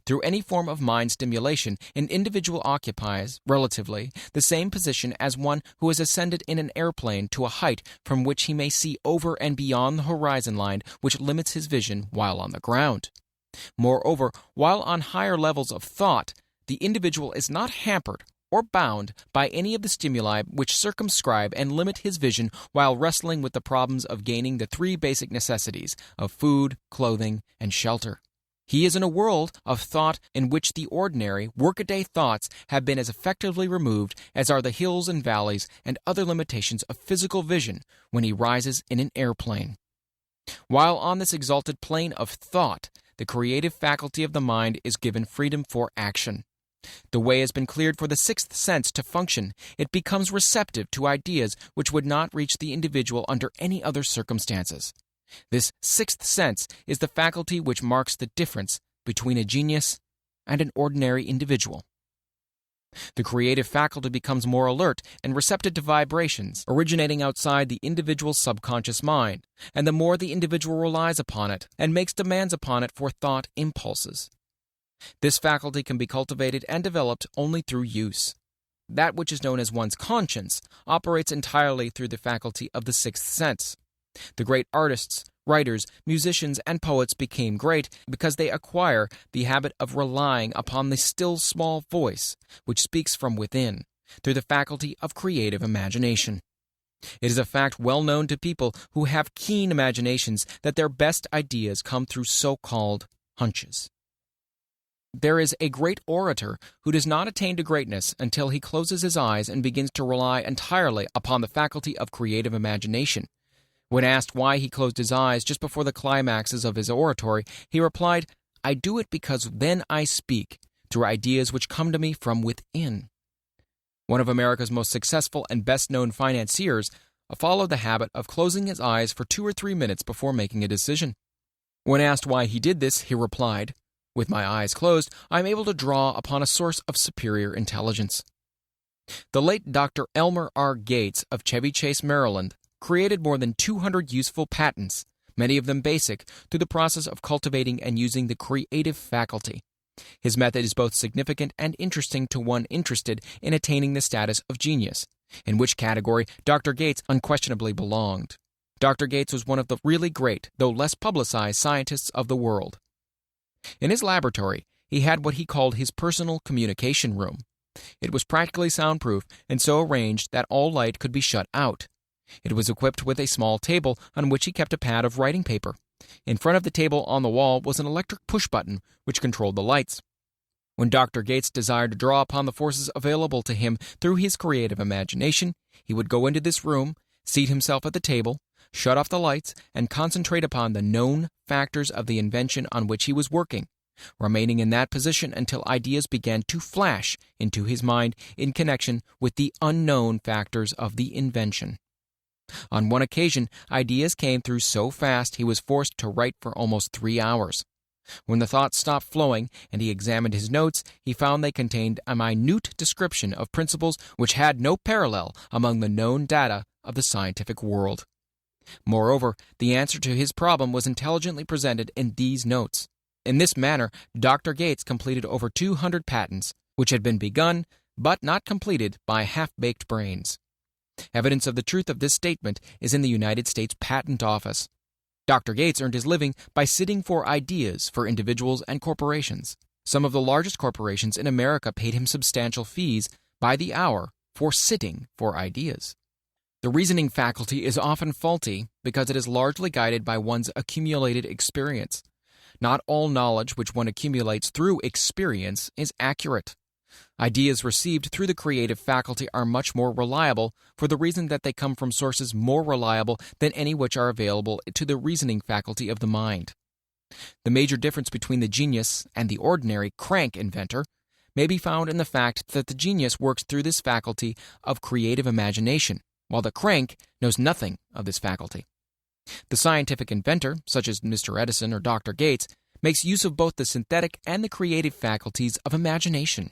through any form of mind stimulation, an individual occupies, relatively, the same position as one who has ascended in an airplane to a height from which he may see over and beyond the horizon line which limits his vision while on the ground. Moreover, while on higher levels of thought, the individual is not hampered or bound by any of the stimuli which circumscribe and limit his vision while wrestling with the problems of gaining the 3 basic necessities of food, clothing, and shelter. He is in a world of thought in which the ordinary, workaday thoughts have been as effectively removed as are the hills and valleys and other limitations of physical vision when he rises in an airplane. While on this exalted plane of thought, the creative faculty of the mind is given freedom for action. The way has been cleared for the 6th sense to function. It becomes receptive to ideas which would not reach the individual under any other circumstances. This 6th sense is the faculty which marks the difference between a genius and an ordinary individual. The creative faculty becomes more alert and receptive to vibrations originating outside the individual's subconscious mind, and the more the individual relies upon it and makes demands upon it for thought impulses. This faculty can be cultivated and developed only through use. That which is known as one's conscience operates entirely through the faculty of the 6th sense. The great artists, writers, musicians, and poets became great because they acquire the habit of relying upon the still small voice which speaks from within, through the faculty of creative imagination. It is a fact well known to people who have keen imaginations that their best ideas come through so-called hunches. There is a great orator who does not attain to greatness until he closes his eyes and begins to rely entirely upon the faculty of creative imagination. When asked why he closed his eyes just before the climaxes of his oratory, he replied, "I do it because then I speak through ideas which come to me from within." One of America's most successful and best-known financiers followed the habit of closing his eyes for 2 or 3 minutes before making a decision. When asked why he did this, he replied, "With my eyes closed, I am able to draw upon a source of superior intelligence." The late Dr. Elmer R. Gates of Chevy Chase, Maryland, created more than 200 useful patents, many of them basic, through the process of cultivating and using the creative faculty. His method is both significant and interesting to one interested in attaining the status of genius, in which category Dr. Gates unquestionably belonged. Dr. Gates was one of the really great, though less publicized, scientists of the world. In his laboratory, he had what he called his personal communication room. It was practically soundproof and so arranged that all light could be shut out. It was equipped with a small table on which he kept a pad of writing paper. In front of the table on the wall was an electric push-button which controlled the lights. When Dr. Gates desired to draw upon the forces available to him through his creative imagination, he would go into this room, seat himself at the table, shut off the lights, and concentrate upon the known factors of the invention on which he was working, remaining in that position until ideas began to flash into his mind in connection with the unknown factors of the invention. On one occasion, ideas came through so fast he was forced to write for almost 3 hours. When the thoughts stopped flowing and he examined his notes, he found they contained a minute description of principles which had no parallel among the known data of the scientific world. Moreover, the answer to his problem was intelligently presented in these notes. In this manner, Dr. Gates completed over 200 patents, which had been begun but not completed by half-baked brains. Evidence of the truth of this statement is in the United States Patent Office. Dr. Gates earned his living by sitting for ideas for individuals and corporations. Some of the largest corporations in America paid him substantial fees by the hour for sitting for ideas. The reasoning faculty is often faulty because it is largely guided by one's accumulated experience. Not all knowledge which one accumulates through experience is accurate. Ideas received through the creative faculty are much more reliable for the reason that they come from sources more reliable than any which are available to the reasoning faculty of the mind. The major difference between the genius and the ordinary crank inventor may be found in the fact that the genius works through this faculty of creative imagination, while the crank knows nothing of this faculty. The scientific inventor, such as Mr. Edison or Dr. Gates, makes use of both the synthetic and the creative faculties of imagination.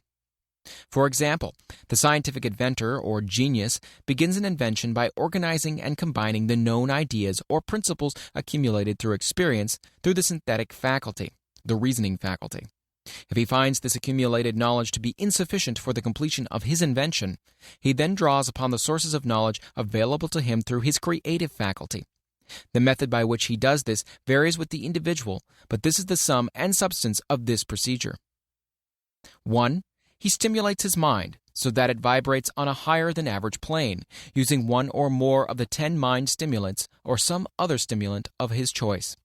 For example, the scientific inventor or genius begins an invention by organizing and combining the known ideas or principles accumulated through experience through the synthetic faculty, the reasoning faculty. If he finds this accumulated knowledge to be insufficient for the completion of his invention, he then draws upon the sources of knowledge available to him through his creative faculty. The method by which he does this varies with the individual, but this is the sum and substance of this procedure. 1. He stimulates his mind so that it vibrates on a higher than average plane, using one or more of the 10 mind stimulants or some other stimulant of his choice.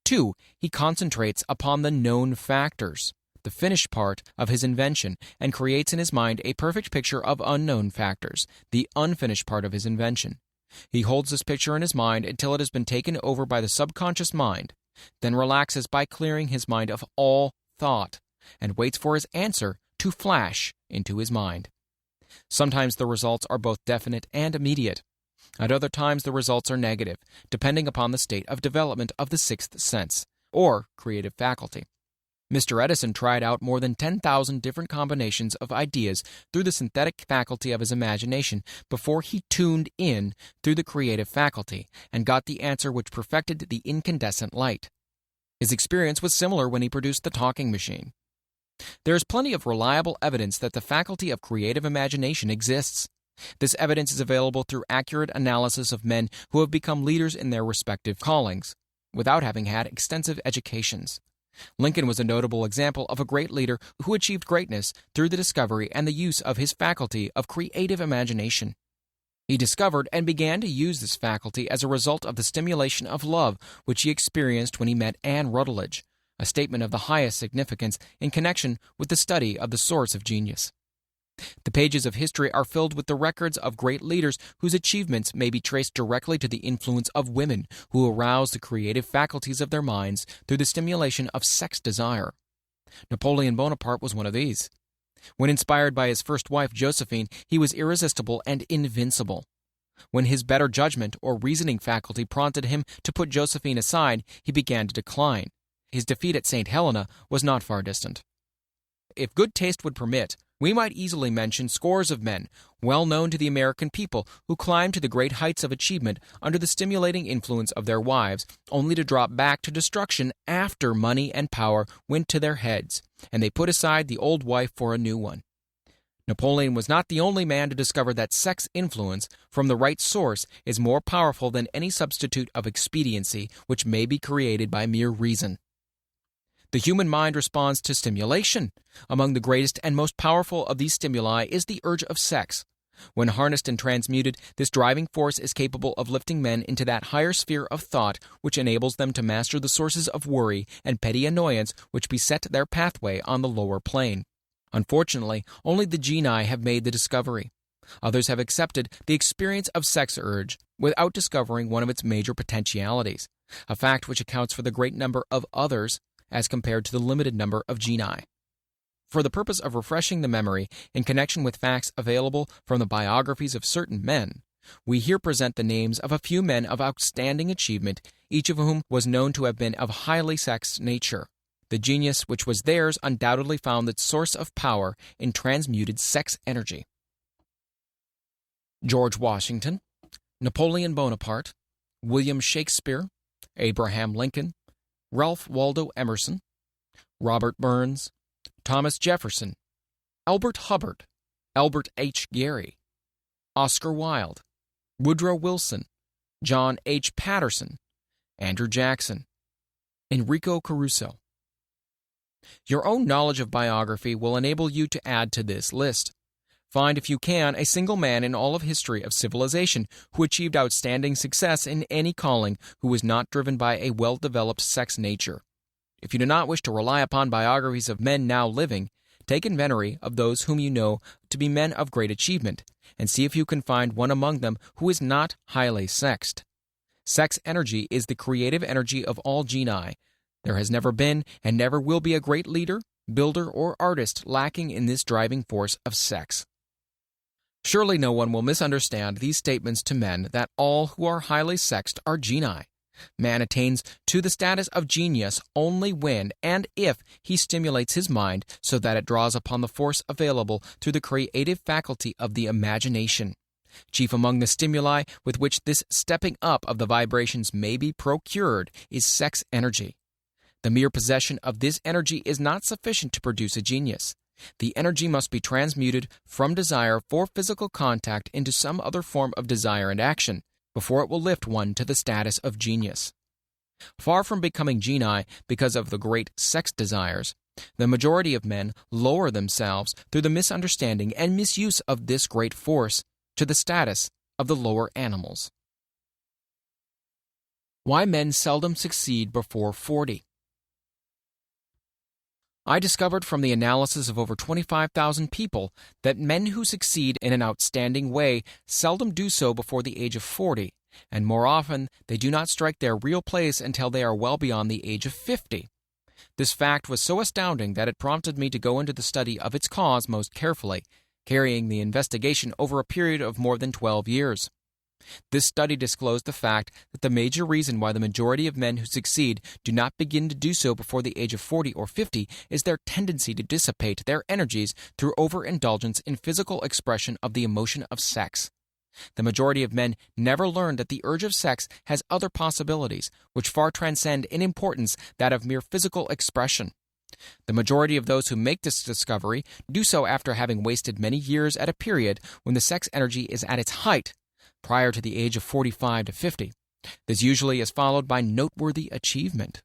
2. He concentrates upon the known factors, the finished part of his invention, and creates in his mind a perfect picture of unknown factors, the unfinished part of his invention. He holds this picture in his mind until it has been taken over by the subconscious mind, then relaxes by clearing his mind of all thought, and waits for his answer to flash into his mind. Sometimes the results are both definite and immediate. At other times the results are negative, depending upon the state of development of the sixth sense, or creative faculty. Mr. Edison tried out more than 10,000 different combinations of ideas through the synthetic faculty of his imagination before he tuned in through the creative faculty and got the answer which perfected the incandescent light. His experience was similar when he produced the talking machine. There is plenty of reliable evidence that the faculty of creative imagination exists. This evidence is available through accurate analysis of men who have become leaders in their respective callings, without having had extensive educations. Lincoln was a notable example of a great leader who achieved greatness through the discovery and the use of his faculty of creative imagination. He discovered and began to use this faculty as a result of the stimulation of love which he experienced when he met Anne Rutledge, a statement of the highest significance in connection with the study of the source of genius. The pages of history are filled with the records of great leaders whose achievements may be traced directly to the influence of women who aroused the creative faculties of their minds through the stimulation of sex desire. Napoleon Bonaparte was one of these. When inspired by his first wife, Josephine, he was irresistible and invincible. When his better judgment or reasoning faculty prompted him to put Josephine aside, he began to decline. His defeat at St. Helena was not far distant. If good taste would permit, we might easily mention scores of men, well known to the American people, who climbed to the great heights of achievement under the stimulating influence of their wives, only to drop back to destruction after money and power went to their heads, and they put aside the old wife for a new one. Napoleon was not the only man to discover that sex influence from the right source is more powerful than any substitute of expediency which may be created by mere reason. The human mind responds to stimulation. Among the greatest and most powerful of these stimuli is the urge of sex. When harnessed and transmuted, this driving force is capable of lifting men into that higher sphere of thought which enables them to master the sources of worry and petty annoyance which beset their pathway on the lower plane. Unfortunately, only the genii have made the discovery. Others have accepted the experience of sex urge without discovering one of its major potentialities, a fact which accounts for the great number of others as compared to the limited number of genii. For the purpose of refreshing the memory in connection with facts available from the biographies of certain men, we here present the names of a few men of outstanding achievement, each of whom was known to have been of highly sexed nature. The genius which was theirs undoubtedly found its source of power in transmuted sex energy. George Washington, Napoleon Bonaparte, William Shakespeare, Abraham Lincoln, Ralph Waldo Emerson, Robert Burns, Thomas Jefferson, Albert Hubbard, Albert H. Gary, Oscar Wilde, Woodrow Wilson, John H. Patterson, Andrew Jackson, Enrico Caruso. Your own knowledge of biography will enable you to add to this list. Find, if you can, a single man in all of history of civilization who achieved outstanding success in any calling who was not driven by a well-developed sex nature. If you do not wish to rely upon biographies of men now living, take inventory of those whom you know to be men of great achievement, and see if you can find one among them who is not highly sexed. Sex energy is the creative energy of all genii. There has never been and never will be a great leader, builder, or artist lacking in this driving force of sex. Surely no one will misunderstand these statements to men that all who are highly sexed are genii. Man attains to the status of genius only when and if he stimulates his mind so that it draws upon the force available through the creative faculty of the imagination. Chief among the stimuli with which this stepping up of the vibrations may be procured is sex energy. The mere possession of this energy is not sufficient to produce a genius. The energy must be transmuted from desire for physical contact into some other form of desire and action before it will lift one to the status of genius. Far from becoming genii because of the great sex desires, the majority of men lower themselves through the misunderstanding and misuse of this great force to the status of the lower animals. Why men seldom succeed before 40. I discovered from the analysis of over 25,000 people that men who succeed in an outstanding way seldom do so before the age of 40, and more often they do not strike their real place until they are well beyond the age of 50. This fact was so astounding that it prompted me to go into the study of its cause most carefully, carrying the investigation over a period of more than 12 years. This study disclosed the fact that the major reason why the majority of men who succeed do not begin to do so before the age of 40 or 50 is their tendency to dissipate their energies through overindulgence in physical expression of the emotion of sex. The majority of men never learn that the urge of sex has other possibilities, which far transcend in importance that of mere physical expression. The majority of those who make this discovery do so after having wasted many years at a period when the sex energy is at its height, prior to the age of 45 to 50. This usually is followed by noteworthy achievement.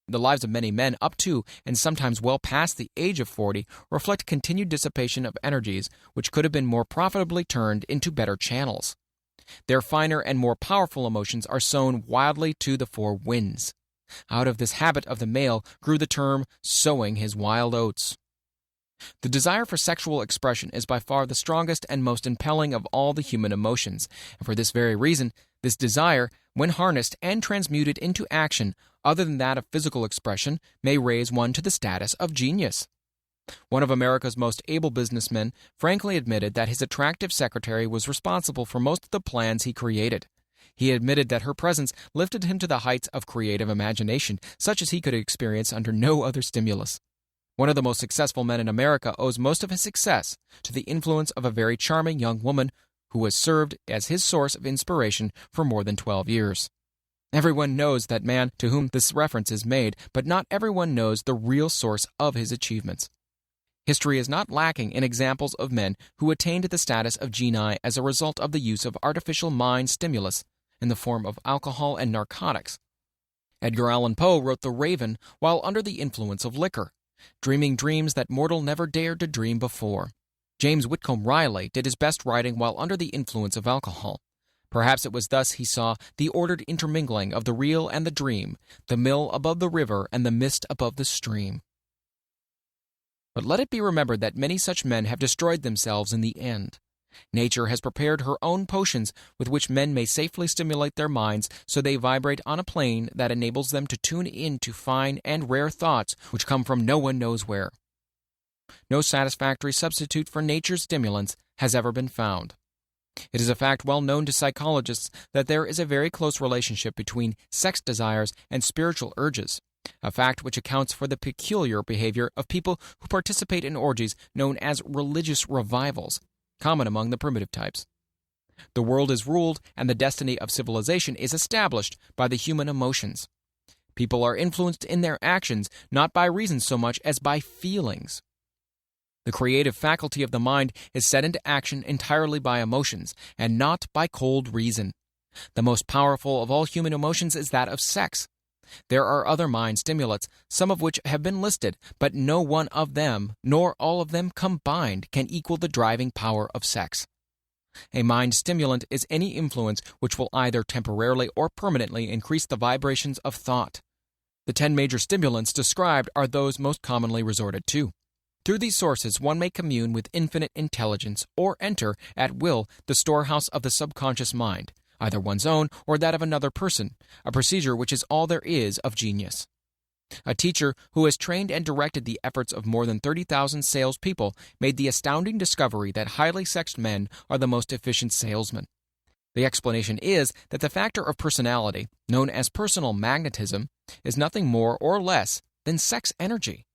The lives of many men up to and sometimes well past the age of 40 reflect continued dissipation of energies which could have been more profitably turned into better channels. Their finer and more powerful emotions are sown wildly to the four winds. Out of this habit of the male grew the term sowing his wild oats. The desire for sexual expression is by far the strongest and most impelling of all the human emotions, and for this very reason, this desire, when harnessed and transmuted into action other than that of physical expression, may raise one to the status of genius. One of America's most able businessmen frankly admitted that his attractive secretary was responsible for most of the plans he created. He admitted that her presence lifted him to the heights of creative imagination, such as he could experience under no other stimulus. One of the most successful men in America owes most of his success to the influence of a very charming young woman who has served as his source of inspiration for more than 12 years. Everyone knows that man to whom this reference is made, but not everyone knows the real source of his achievements. History is not lacking in examples of men who attained the status of genii as a result of the use of artificial mind stimulus in the form of alcohol and narcotics. Edgar Allan Poe wrote The Raven while under the influence of liquor, dreaming dreams that mortal never dared to dream before. James Whitcomb Riley did his best writing while under the influence of alcohol. Perhaps it was thus he saw the ordered intermingling of the real and the dream, the mill above the river and the mist above the stream. But let it be remembered that many such men have destroyed themselves in the end. Nature has prepared her own potions with which men may safely stimulate their minds so they vibrate on a plane that enables them to tune in to fine and rare thoughts which come from no one knows where. No satisfactory substitute for nature's stimulants has ever been found. It is a fact well known to psychologists that there is a very close relationship between sex desires and spiritual urges, a fact which accounts for the peculiar behavior of people who participate in orgies known as religious revivals, common among the primitive types. The world is ruled and the destiny of civilization is established by the human emotions. People are influenced in their actions not by reason so much as by feelings. The creative faculty of the mind is set into action entirely by emotions and not by cold reason. The most powerful of all human emotions is that of sex. There are other mind stimulants, some of which have been listed, but no one of them, nor all of them combined, can equal the driving power of sex. A mind stimulant is any influence which will either temporarily or permanently increase the vibrations of thought. The 10 major stimulants described are those most commonly resorted to. Through these sources, one may commune with infinite intelligence or enter, at will, the storehouse of the subconscious mind, either one's own or that of another person, a procedure which is all there is of genius. A teacher who has trained and directed the efforts of more than 30,000 salespeople made the astounding discovery that highly sexed men are the most efficient salesmen. The explanation is that the factor of personality, known as personal magnetism, is nothing more or less than sex energy.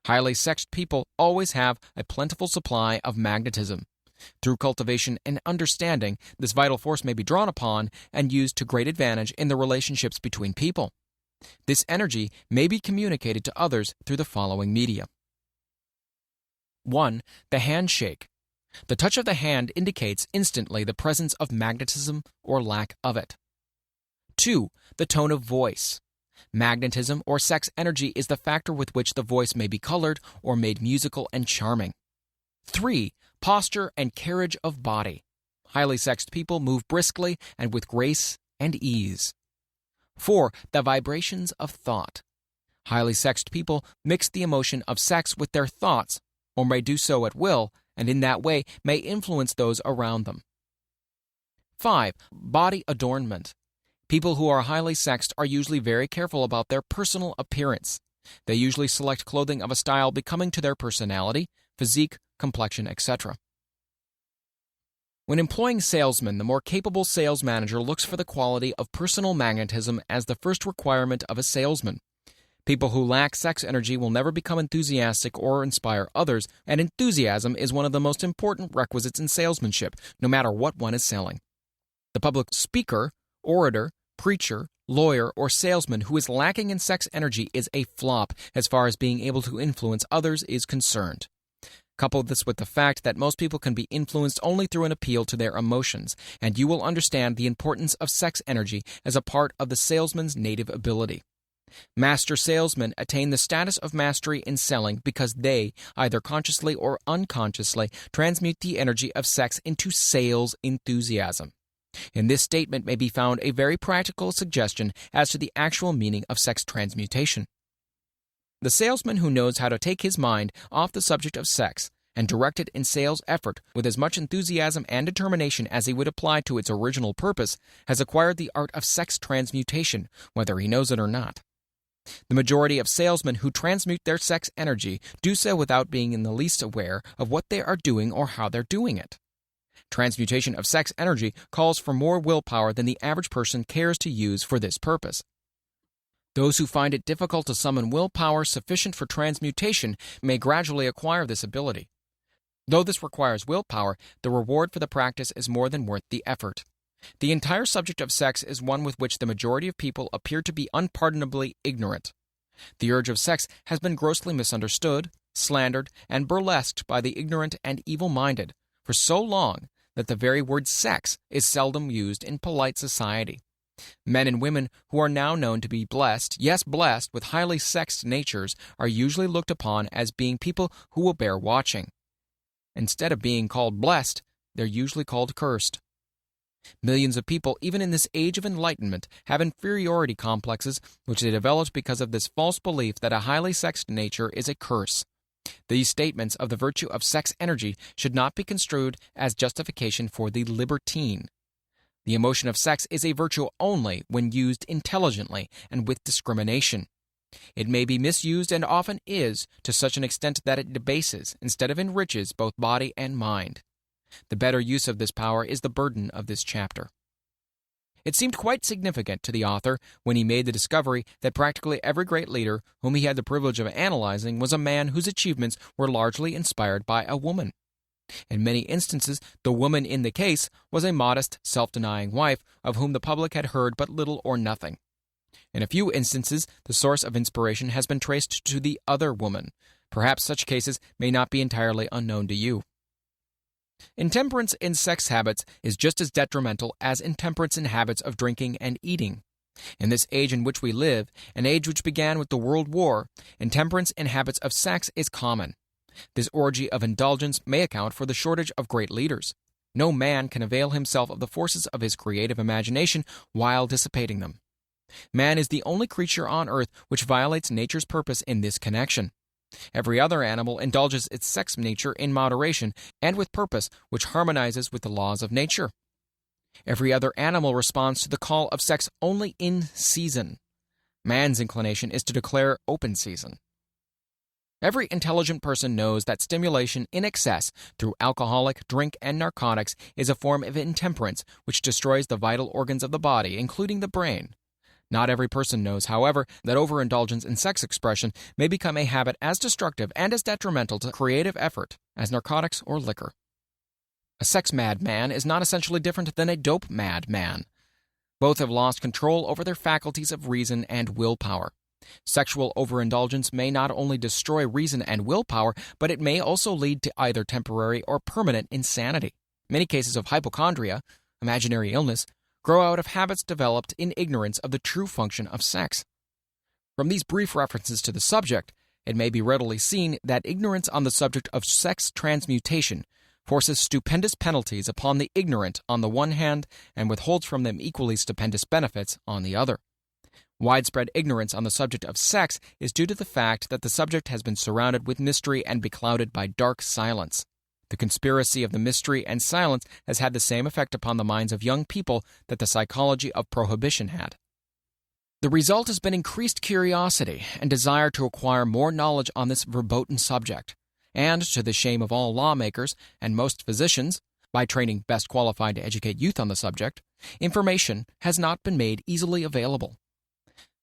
Highly sexed people always have a plentiful supply of magnetism. Through cultivation and understanding, this vital force may be drawn upon and used to great advantage in the relationships between people. This energy may be communicated to others through the following media. 1. The handshake. The touch of the hand indicates instantly the presence of magnetism or lack of it. 2. The tone of voice. Magnetism or sex energy is the factor with which the voice may be colored or made musical and charming. 3. Posture and carriage of body. Highly sexed people move briskly and with grace and ease. 4. The vibrations of thought. Highly sexed people mix the emotion of sex with their thoughts, or may do so at will, and in that way may influence those around them. 5. Body adornment. People who are highly sexed are usually very careful about their personal appearance. They usually select clothing of a style becoming to their personality, physique, complexion, etc. When employing salesmen, the more capable sales manager looks for the quality of personal magnetism as the first requirement of a salesman. People who lack sex energy will never become enthusiastic or inspire others, and enthusiasm is one of the most important requisites in salesmanship, no matter what one is selling. The public speaker, orator, preacher, lawyer, or salesman who is lacking in sex energy is a flop as far as being able to influence others is concerned. Couple this with the fact that most people can be influenced only through an appeal to their emotions, and you will understand the importance of sex energy as a part of the salesman's native ability. Master salesmen attain the status of mastery in selling because they, either consciously or unconsciously, transmute the energy of sex into sales enthusiasm. In this statement may be found a very practical suggestion as to the actual meaning of sex transmutation. The salesman who knows how to take his mind off the subject of sex and direct it in sales effort with as much enthusiasm and determination as he would apply to its original purpose has acquired the art of sex transmutation, whether he knows it or not. The majority of salesmen who transmute their sex energy do so without being in the least aware of what they are doing or how they're doing it. Transmutation of sex energy calls for more willpower than the average person cares to use for this purpose. Those who find it difficult to summon willpower sufficient for transmutation may gradually acquire this ability. Though this requires willpower, the reward for the practice is more than worth the effort. The entire subject of sex is one with which the majority of people appear to be unpardonably ignorant. The urge of sex has been grossly misunderstood, slandered, and burlesqued by the ignorant and evil-minded for so long that the very word sex is seldom used in polite society. Men and women who are now known to be blessed, yes blessed, with highly sexed natures are usually looked upon as being people who will bear watching. Instead of being called blessed, they're usually called cursed. Millions of people, even in this age of enlightenment, have inferiority complexes which they developed because of this false belief that a highly sexed nature is a curse. These statements of the virtue of sex energy should not be construed as justification for the libertine. The emotion of sex is a virtue only when used intelligently and with discrimination. It may be misused and often is to such an extent that it debases instead of enriches both body and mind. The better use of this power is the burden of this chapter. It seemed quite significant to the author when he made the discovery that practically every great leader whom he had the privilege of analyzing was a man whose achievements were largely inspired by a woman. In many instances, the woman in the case was a modest, self-denying wife of whom the public had heard but little or nothing. In a few instances, the source of inspiration has been traced to the other woman. Perhaps such cases may not be entirely unknown to you. Intemperance in sex habits is just as detrimental as intemperance in habits of drinking and eating. In this age in which we live, an age which began with the World War, intemperance in habits of sex is common. This orgy of indulgence may account for the shortage of great leaders. No man can avail himself of the forces of his creative imagination while dissipating them. Man is the only creature on earth which violates nature's purpose in this connection. Every other animal indulges its sex nature in moderation and with purpose which harmonizes with the laws of nature. Every other animal responds to the call of sex only in season. Man's inclination is to declare open season. Every intelligent person knows that stimulation in excess through alcoholic, drink, and narcotics is a form of intemperance which destroys the vital organs of the body, including the brain. Not every person knows, however, that overindulgence in sex expression may become a habit as destructive and as detrimental to creative effort as narcotics or liquor. A sex-mad man is not essentially different than a dope-mad man. Both have lost control over their faculties of reason and willpower. Sexual overindulgence may not only destroy reason and willpower, but it may also lead to either temporary or permanent insanity. Many cases of hypochondria, imaginary illness, grow out of habits developed in ignorance of the true function of sex. From these brief references to the subject, it may be readily seen that ignorance on the subject of sex transmutation forces stupendous penalties upon the ignorant on the one hand and withholds from them equally stupendous benefits on the other. Widespread ignorance on the subject of sex is due to the fact that the subject has been surrounded with mystery and beclouded by dark silence. The conspiracy of the mystery and silence has had the same effect upon the minds of young people that the psychology of prohibition had. The result has been increased curiosity and desire to acquire more knowledge on this verboten subject, and, to the shame of all lawmakers and most physicians, by training best qualified to educate youth on the subject, information has not been made easily available.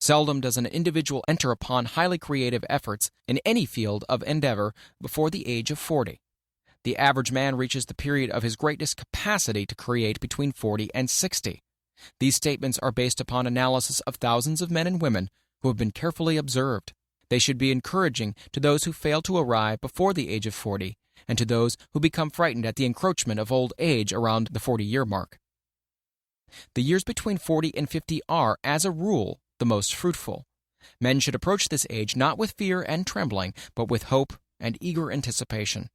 Seldom does an individual enter upon highly creative efforts in any field of endeavor before the age of 40. The average man reaches the period of his greatest capacity to create between 40 and 60. These statements are based upon analysis of thousands of men and women who have been carefully observed. They should be encouraging to those who fail to arrive before the age of 40 and to those who become frightened at the encroachment of old age around the 40-year mark. The years between 40 and 50 are, as a rule, the most fruitful. Men should approach this age not with fear and trembling, but with hope and eager anticipation.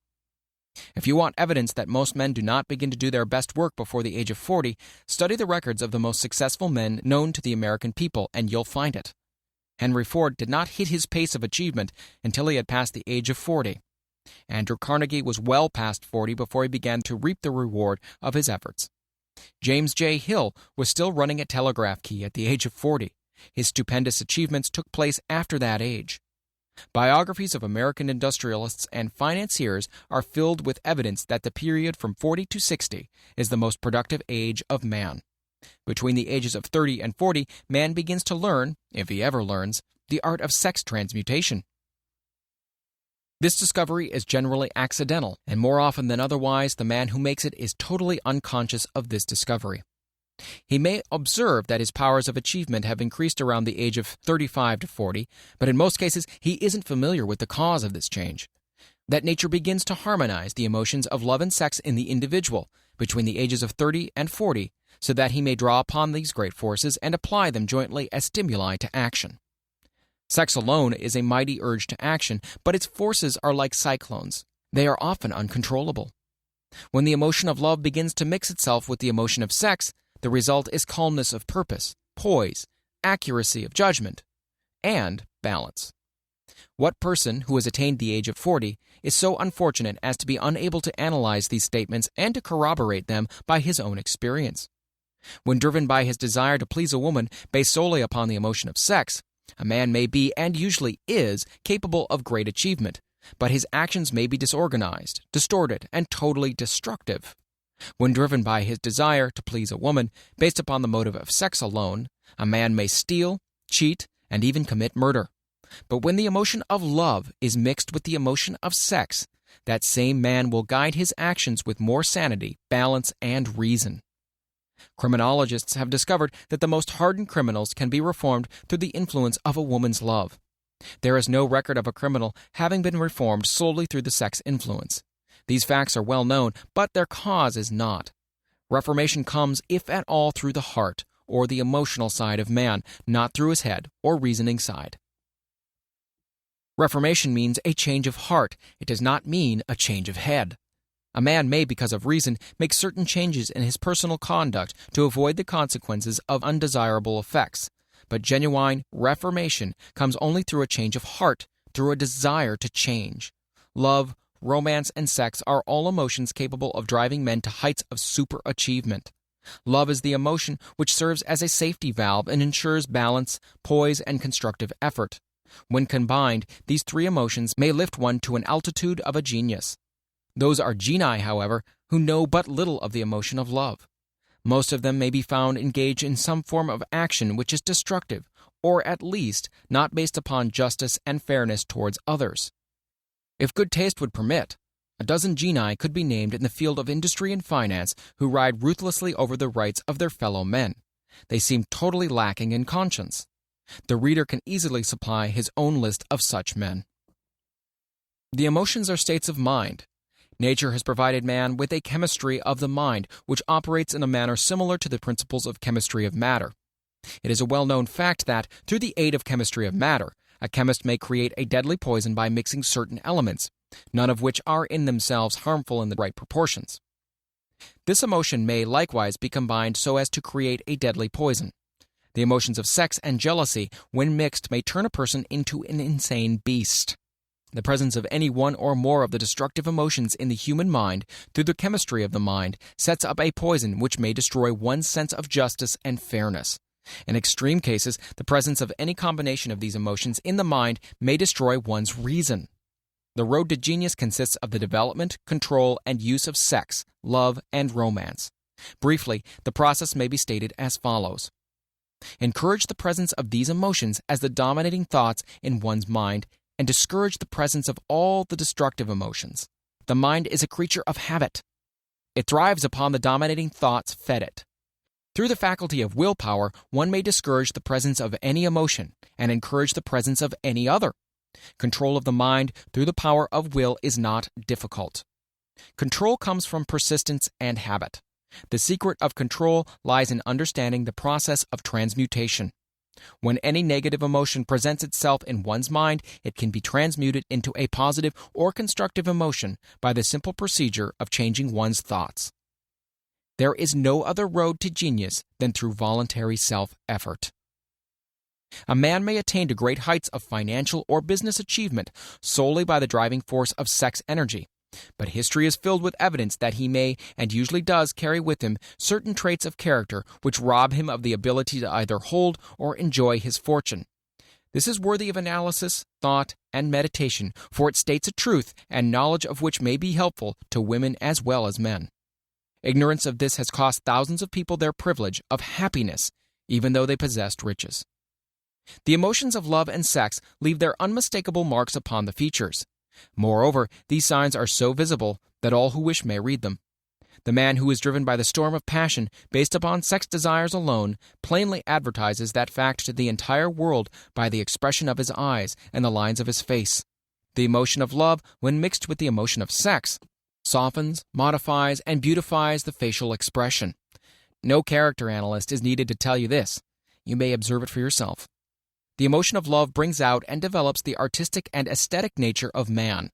If you want evidence that most men do not begin to do their best work before the age of 40, study the records of the most successful men known to the American people, and you'll find it. Henry Ford did not hit his pace of achievement until he had passed the age of 40. Andrew Carnegie was well past 40 before he began to reap the reward of his efforts. James J. Hill was still running a telegraph key at the age of 40. His stupendous achievements took place after that age. Biographies of American industrialists and financiers are filled with evidence that the period from 40 to 60 is the most productive age of man. Between the ages of 30 and 40, man begins to learn, if he ever learns, the art of sex transmutation. This discovery is generally accidental, and more often than otherwise, the man who makes it is totally unconscious of this discovery. He may observe that his powers of achievement have increased around the age of 35 to 40, but in most cases he isn't familiar with the cause of this change. That nature begins to harmonize the emotions of love and sex in the individual between the ages of 30 and 40, so that he may draw upon these great forces and apply them jointly as stimuli to action. Sex alone is a mighty urge to action, but its forces are like cyclones. They are often uncontrollable. When the emotion of love begins to mix itself with the emotion of sex, the result is calmness of purpose, poise, accuracy of judgment, and balance. What person who has attained the age of 40 is so unfortunate as to be unable to analyze these statements and to corroborate them by his own experience? When driven by his desire to please a woman based solely upon the emotion of sex, a man may be, and usually is, capable of great achievement, but his actions may be disorganized, distorted, and totally destructive. When driven by his desire to please a woman based upon the motive of sex alone, a man may steal, cheat, and even commit murder. But when the emotion of love is mixed with the emotion of sex, that same man will guide his actions with more sanity, balance, and reason. Criminologists have discovered that the most hardened criminals can be reformed through the influence of a woman's love. There is no record of a criminal having been reformed solely through the sex influence. These facts are well known, but their cause is not. Reformation comes, if at all, through the heart, or the emotional side of man, not through his head or reasoning side. Reformation means a change of heart. It does not mean a change of head. A man may, because of reason, make certain changes in his personal conduct to avoid the consequences of undesirable effects. But genuine reformation comes only through a change of heart, through a desire to change. Love, romance, and sex are all emotions capable of driving men to heights of superachievement. Love is the emotion which serves as a safety valve and ensures balance, poise, and constructive effort. When combined, these three emotions may lift one to an altitude of a genius. Those are genii, however, who know but little of the emotion of love. Most of them may be found engaged in some form of action which is destructive, or at least not based upon justice and fairness towards others. If good taste would permit, a dozen genii could be named in the field of industry and finance who ride ruthlessly over the rights of their fellow men. They seem totally lacking in conscience. The reader can easily supply his own list of such men. The emotions are states of mind. Nature has provided man with a chemistry of the mind, which operates in a manner similar to the principles of chemistry of matter. It is a well-known fact that, through the aid of chemistry of matter, a chemist may create a deadly poison by mixing certain elements, none of which are in themselves harmful in the right proportions. This emotion may likewise be combined so as to create a deadly poison. The emotions of sex and jealousy, when mixed, may turn a person into an insane beast. The presence of any one or more of the destructive emotions in the human mind, through the chemistry of the mind, sets up a poison which may destroy one's sense of justice and fairness. In extreme cases, the presence of any combination of these emotions in the mind may destroy one's reason. The road to genius consists of the development, control, and use of sex, love, and romance. Briefly, the process may be stated as follows. Encourage the presence of these emotions as the dominating thoughts in one's mind, and discourage the presence of all the destructive emotions. The mind is a creature of habit. It thrives upon the dominating thoughts fed it. Through the faculty of willpower, one may discourage the presence of any emotion and encourage the presence of any other. Control of the mind through the power of will is not difficult. Control comes from persistence and habit. The secret of control lies in understanding the process of transmutation. When any negative emotion presents itself in one's mind, it can be transmuted into a positive or constructive emotion by the simple procedure of changing one's thoughts. There is no other road to genius than through voluntary self-effort. A man may attain to great heights of financial or business achievement solely by the driving force of sex energy, but history is filled with evidence that he may, and usually does, carry with him certain traits of character which rob him of the ability to either hold or enjoy his fortune. This is worthy of analysis, thought, and meditation, for it states a truth and knowledge of which may be helpful to women as well as men. Ignorance of this has cost thousands of people their privilege of happiness, even though they possessed riches. The emotions of love and sex leave their unmistakable marks upon the features. Moreover, these signs are so visible that all who wish may read them. The man who is driven by the storm of passion based upon sex desires alone plainly advertises that fact to the entire world by the expression of his eyes and the lines of his face. The emotion of love, when mixed with the emotion of sex, softens, modifies, and beautifies the facial expression. No character analyst is needed to tell you this. You may observe it for yourself. The emotion of love brings out and develops the artistic and aesthetic nature of man.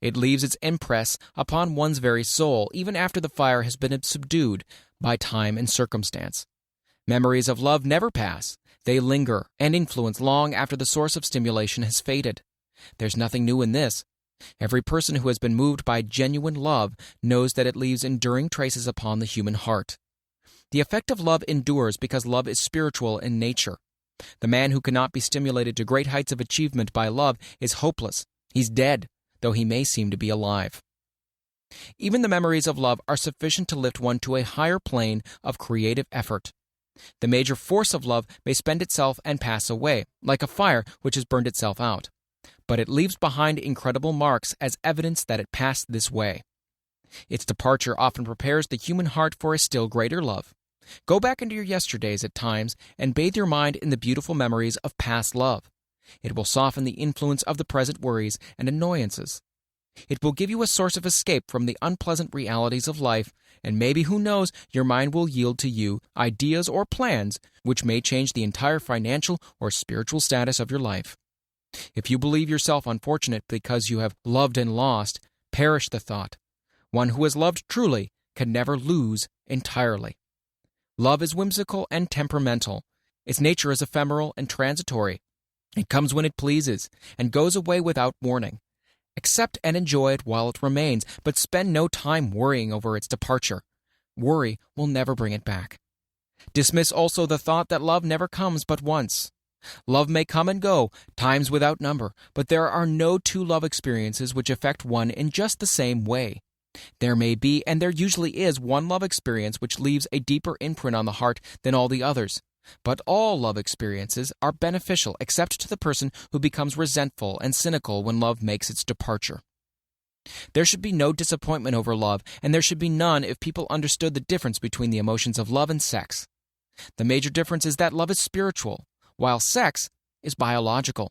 It leaves its impress upon one's very soul, even after the fire has been subdued by time and circumstance. Memories of love never pass. They linger and influence long after the source of stimulation has faded. There's nothing new in this. Every person who has been moved by genuine love knows that it leaves enduring traces upon the human heart. The effect of love endures because love is spiritual in nature. The man who cannot be stimulated to great heights of achievement by love is hopeless. He's dead, though he may seem to be alive. Even the memories of love are sufficient to lift one to a higher plane of creative effort. The major force of love may spend itself and pass away, like a fire which has burned itself out. But it leaves behind incredible marks as evidence that it passed this way. Its departure often prepares the human heart for a still greater love. Go back into your yesterdays at times and bathe your mind in the beautiful memories of past love. It will soften the influence of the present worries and annoyances. It will give you a source of escape from the unpleasant realities of life, and maybe, who knows, your mind will yield to you ideas or plans which may change the entire financial or spiritual status of your life. If you believe yourself unfortunate because you have loved and lost, perish the thought. One who has loved truly can never lose entirely. Love is whimsical and temperamental. Its nature is ephemeral and transitory. It comes when it pleases and goes away without warning. Accept and enjoy it while it remains, but spend no time worrying over its departure. Worry will never bring it back. Dismiss also the thought that love never comes but once. Love may come and go, times without number, but there are no two love experiences which affect one in just the same way. There may be, and there usually is, one love experience which leaves a deeper imprint on the heart than all the others. But all love experiences are beneficial except to the person who becomes resentful and cynical when love makes its departure. There should be no disappointment over love, and there should be none if people understood the difference between the emotions of love and sex. The major difference is that love is spiritual, while sex is biological.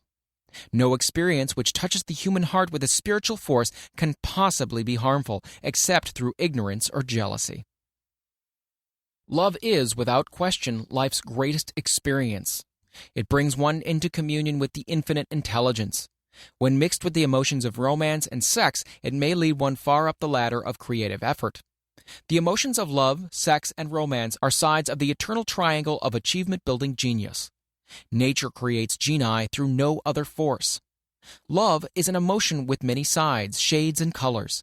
No experience which touches the human heart with a spiritual force can possibly be harmful, except through ignorance or jealousy. Love is, without question, life's greatest experience. It brings one into communion with the infinite intelligence. When mixed with the emotions of romance and sex, it may lead one far up the ladder of creative effort. The emotions of love, sex, and romance are sides of the eternal triangle of achievement-building genius. Nature creates genii through no other force. Love is an emotion with many sides, shades, and colors.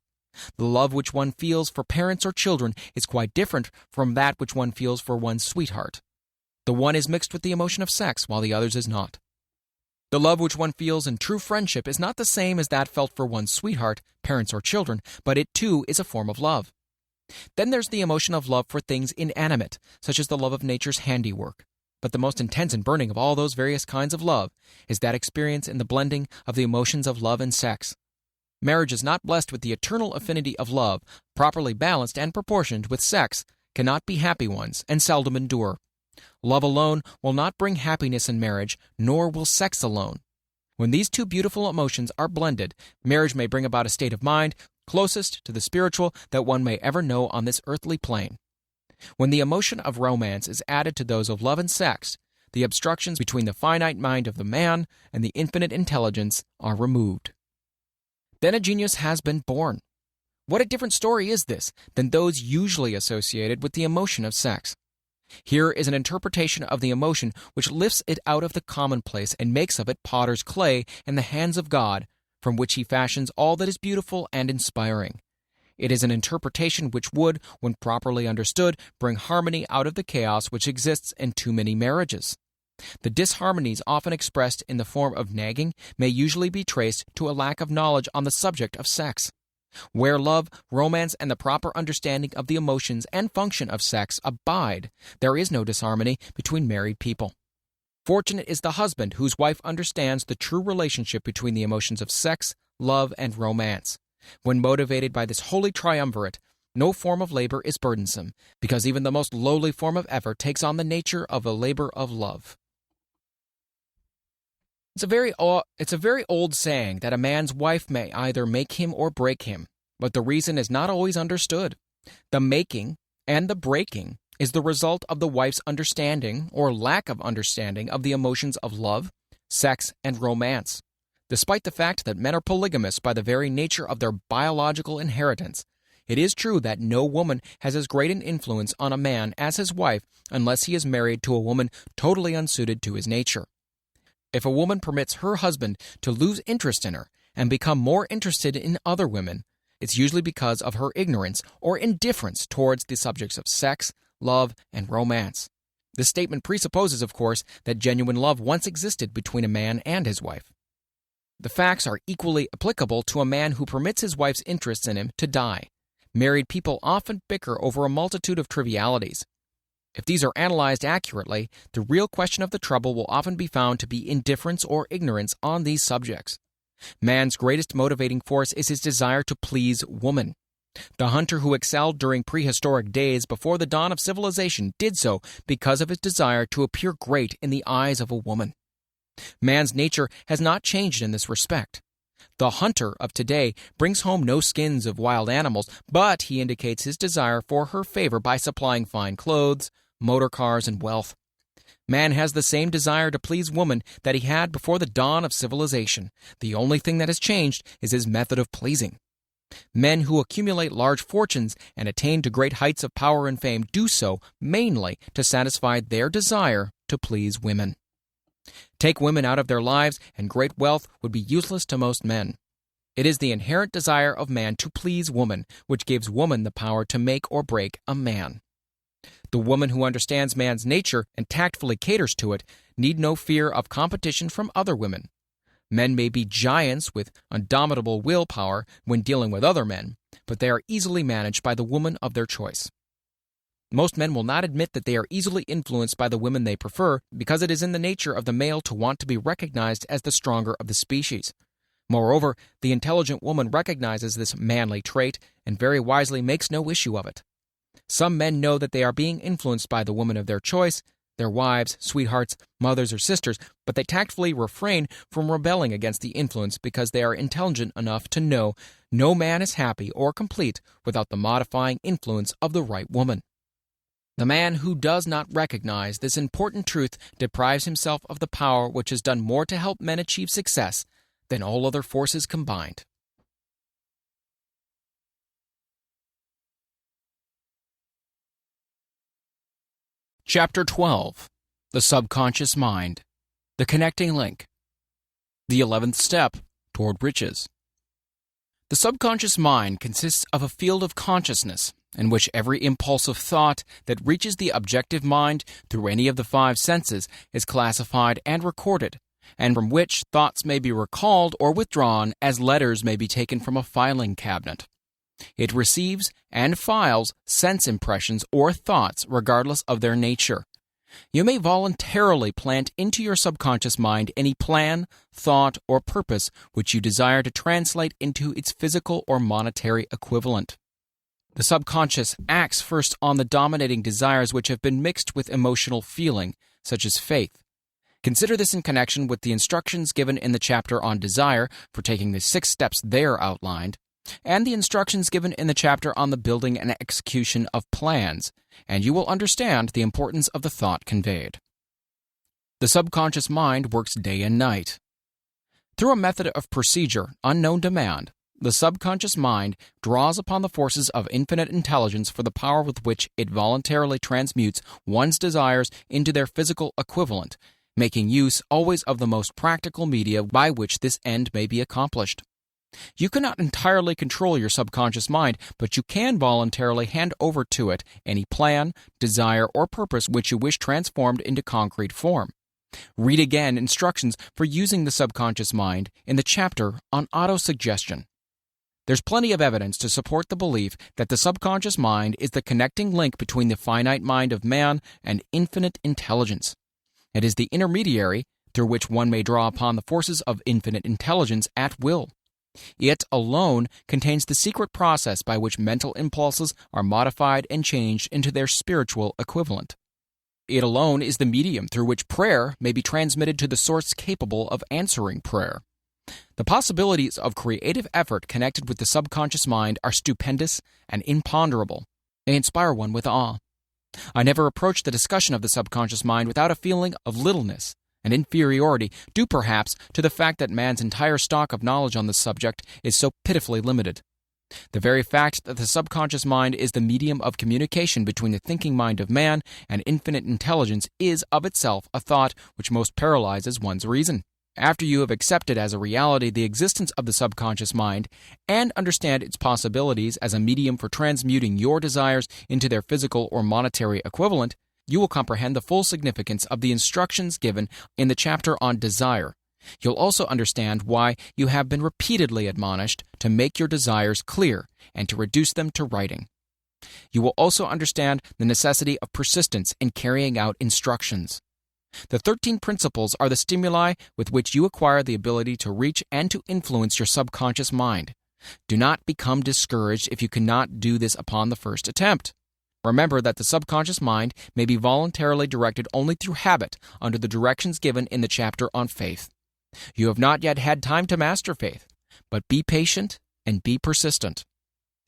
The love which one feels for parents or children is quite different from that which one feels for one's sweetheart. The one is mixed with the emotion of sex, while the other's is not. The love which one feels in true friendship is not the same as that felt for one's sweetheart, parents, or children, but it too is a form of love. Then there's the emotion of love for things inanimate, such as the love of nature's handiwork. But the most intense and burning of all those various kinds of love is that experience in the blending of the emotions of love and sex. Marriage is not blessed with the eternal affinity of love, properly balanced and proportioned with sex, cannot be happy ones, and seldom endure. Love alone will not bring happiness in marriage, nor will sex alone. When these two beautiful emotions are blended, marriage may bring about a state of mind closest to the spiritual that one may ever know on this earthly plane. When the emotion of romance is added to those of love and sex, the obstructions between the finite mind of the man and the infinite intelligence are removed. Then a genius has been born. What a different story is this than those usually associated with the emotion of sex. Here is an interpretation of the emotion which lifts it out of the commonplace and makes of it potter's clay in the hands of God, from which he fashions all that is beautiful and inspiring. It is an interpretation which would, when properly understood, bring harmony out of the chaos which exists in too many marriages. The disharmonies often expressed in the form of nagging may usually be traced to a lack of knowledge on the subject of sex. Where love, romance, and the proper understanding of the emotions and function of sex abide, there is no disharmony between married people. Fortunate is the husband whose wife understands the true relationship between the emotions of sex, love, and romance. When motivated by this holy triumvirate, no form of labor is burdensome, because even the most lowly form of effort takes on the nature of a labor of love. It's a very old saying that a man's wife may either make him or break him, but the reason is not always understood. The making and the breaking is the result of the wife's understanding or lack of understanding of the emotions of love, sex, and romance. Despite the fact that men are polygamous by the very nature of their biological inheritance, it is true that no woman has as great an influence on a man as his wife unless he is married to a woman totally unsuited to his nature. If a woman permits her husband to lose interest in her and become more interested in other women, it's usually because of her ignorance or indifference towards the subjects of sex, love, and romance. This statement presupposes, of course, that genuine love once existed between a man and his wife. The facts are equally applicable to a man who permits his wife's interests in him to die. Married people often bicker over a multitude of trivialities. If these are analyzed accurately, the real question of the trouble will often be found to be indifference or ignorance on these subjects. Man's greatest motivating force is his desire to please woman. The hunter who excelled during prehistoric days before the dawn of civilization did so because of his desire to appear great in the eyes of a woman. Man's nature has not changed in this respect. The hunter of today brings home no skins of wild animals, but he indicates his desire for her favor by supplying fine clothes, motor cars, and wealth. Man has the same desire to please woman that he had before the dawn of civilization. The only thing that has changed is his method of pleasing. Men who accumulate large fortunes and attain to great heights of power and fame do so mainly to satisfy their desire to please women. Take women out of their lives, and great wealth would be useless to most men. It is the inherent desire of man to please woman, which gives woman the power to make or break a man. The woman who understands man's nature and tactfully caters to it need no fear of competition from other women. Men may be giants with indomitable willpower when dealing with other men, but they are easily managed by the woman of their choice. Most men will not admit that they are easily influenced by the women they prefer because it is in the nature of the male to want to be recognized as the stronger of the species. Moreover, the intelligent woman recognizes this manly trait and very wisely makes no issue of it. Some men know that they are being influenced by the woman of their choice, their wives, sweethearts, mothers, or sisters, but they tactfully refrain from rebelling against the influence because they are intelligent enough to know no man is happy or complete without the modifying influence of the right woman. The man who does not recognize this important truth deprives himself of the power which has done more to help men achieve success than all other forces combined. Chapter 12. The Subconscious Mind. The Connecting Link. The 11th Step Toward Riches. The subconscious mind consists of a field of consciousness in which every impulsive thought that reaches the objective mind through any of the 5 senses is classified and recorded, and from which thoughts may be recalled or withdrawn as letters may be taken from a filing cabinet. It receives and files sense impressions or thoughts regardless of their nature. You may voluntarily plant into your subconscious mind any plan, thought, or purpose which you desire to translate into its physical or monetary equivalent. The subconscious acts first on the dominating desires which have been mixed with emotional feeling, such as faith. Consider this in connection with the instructions given in the chapter on desire for taking the 6 steps there outlined, and the instructions given in the chapter on the building and execution of plans, and you will understand the importance of the thought conveyed. The subconscious mind works day and night. Through a method of procedure unknown to man, the subconscious mind draws upon the forces of infinite intelligence for the power with which it voluntarily transmutes one's desires into their physical equivalent, making use always of the most practical media by which this end may be accomplished. You cannot entirely control your subconscious mind, but you can voluntarily hand over to it any plan, desire, or purpose which you wish transformed into concrete form. Read again instructions for using the subconscious mind in the chapter on AUTOSUGGESTION. There's plenty of evidence to support the belief that the subconscious mind is the connecting link between the finite mind of man and infinite intelligence. It is the intermediary through which one may draw upon the forces of infinite intelligence at will. It alone contains the secret process by which mental impulses are modified and changed into their spiritual equivalent. It alone is the medium through which prayer may be transmitted to the source capable of answering prayer. The possibilities of creative effort connected with the subconscious mind are stupendous and imponderable. They inspire one with awe. I never approached the discussion of the subconscious mind without a feeling of littleness and inferiority, due perhaps to the fact that man's entire stock of knowledge on this subject is so pitifully limited. The very fact that the subconscious mind is the medium of communication between the thinking mind of man and infinite intelligence is of itself a thought which most paralyzes one's reason. After you have accepted as a reality the existence of the subconscious mind and understand its possibilities as a medium for transmuting your desires into their physical or monetary equivalent, you will comprehend the full significance of the instructions given in the chapter on desire. You'll also understand why you have been repeatedly admonished to make your desires clear and to reduce them to writing. You will also understand the necessity of persistence in carrying out instructions. The 13 principles are the stimuli with which you acquire the ability to reach and to influence your subconscious mind. Do not become discouraged if you cannot do this upon the first attempt. Remember that the subconscious mind may be voluntarily directed only through habit under the directions given in the chapter on faith. You have not yet had time to master faith, but be patient and be persistent.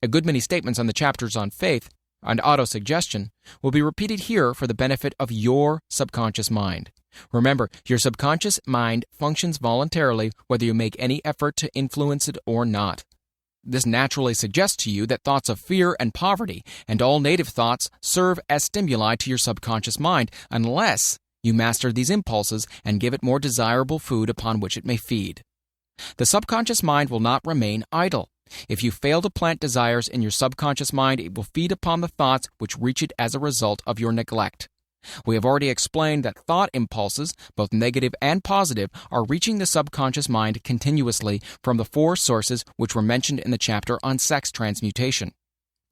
A good many statements on the chapters on faith and autosuggestion will be repeated here for the benefit of your subconscious mind. Remember, your subconscious mind functions voluntarily whether you make any effort to influence it or not. This naturally suggests to you that thoughts of fear and poverty and all native thoughts serve as stimuli to your subconscious mind unless you master these impulses and give it more desirable food upon which it may feed. The subconscious mind will not remain idle. If you fail to plant desires in your subconscious mind, it will feed upon the thoughts which reach it as a result of your neglect. We have already explained that thought impulses, both negative and positive, are reaching the subconscious mind continuously from the 4 sources which were mentioned in the chapter on sex transmutation.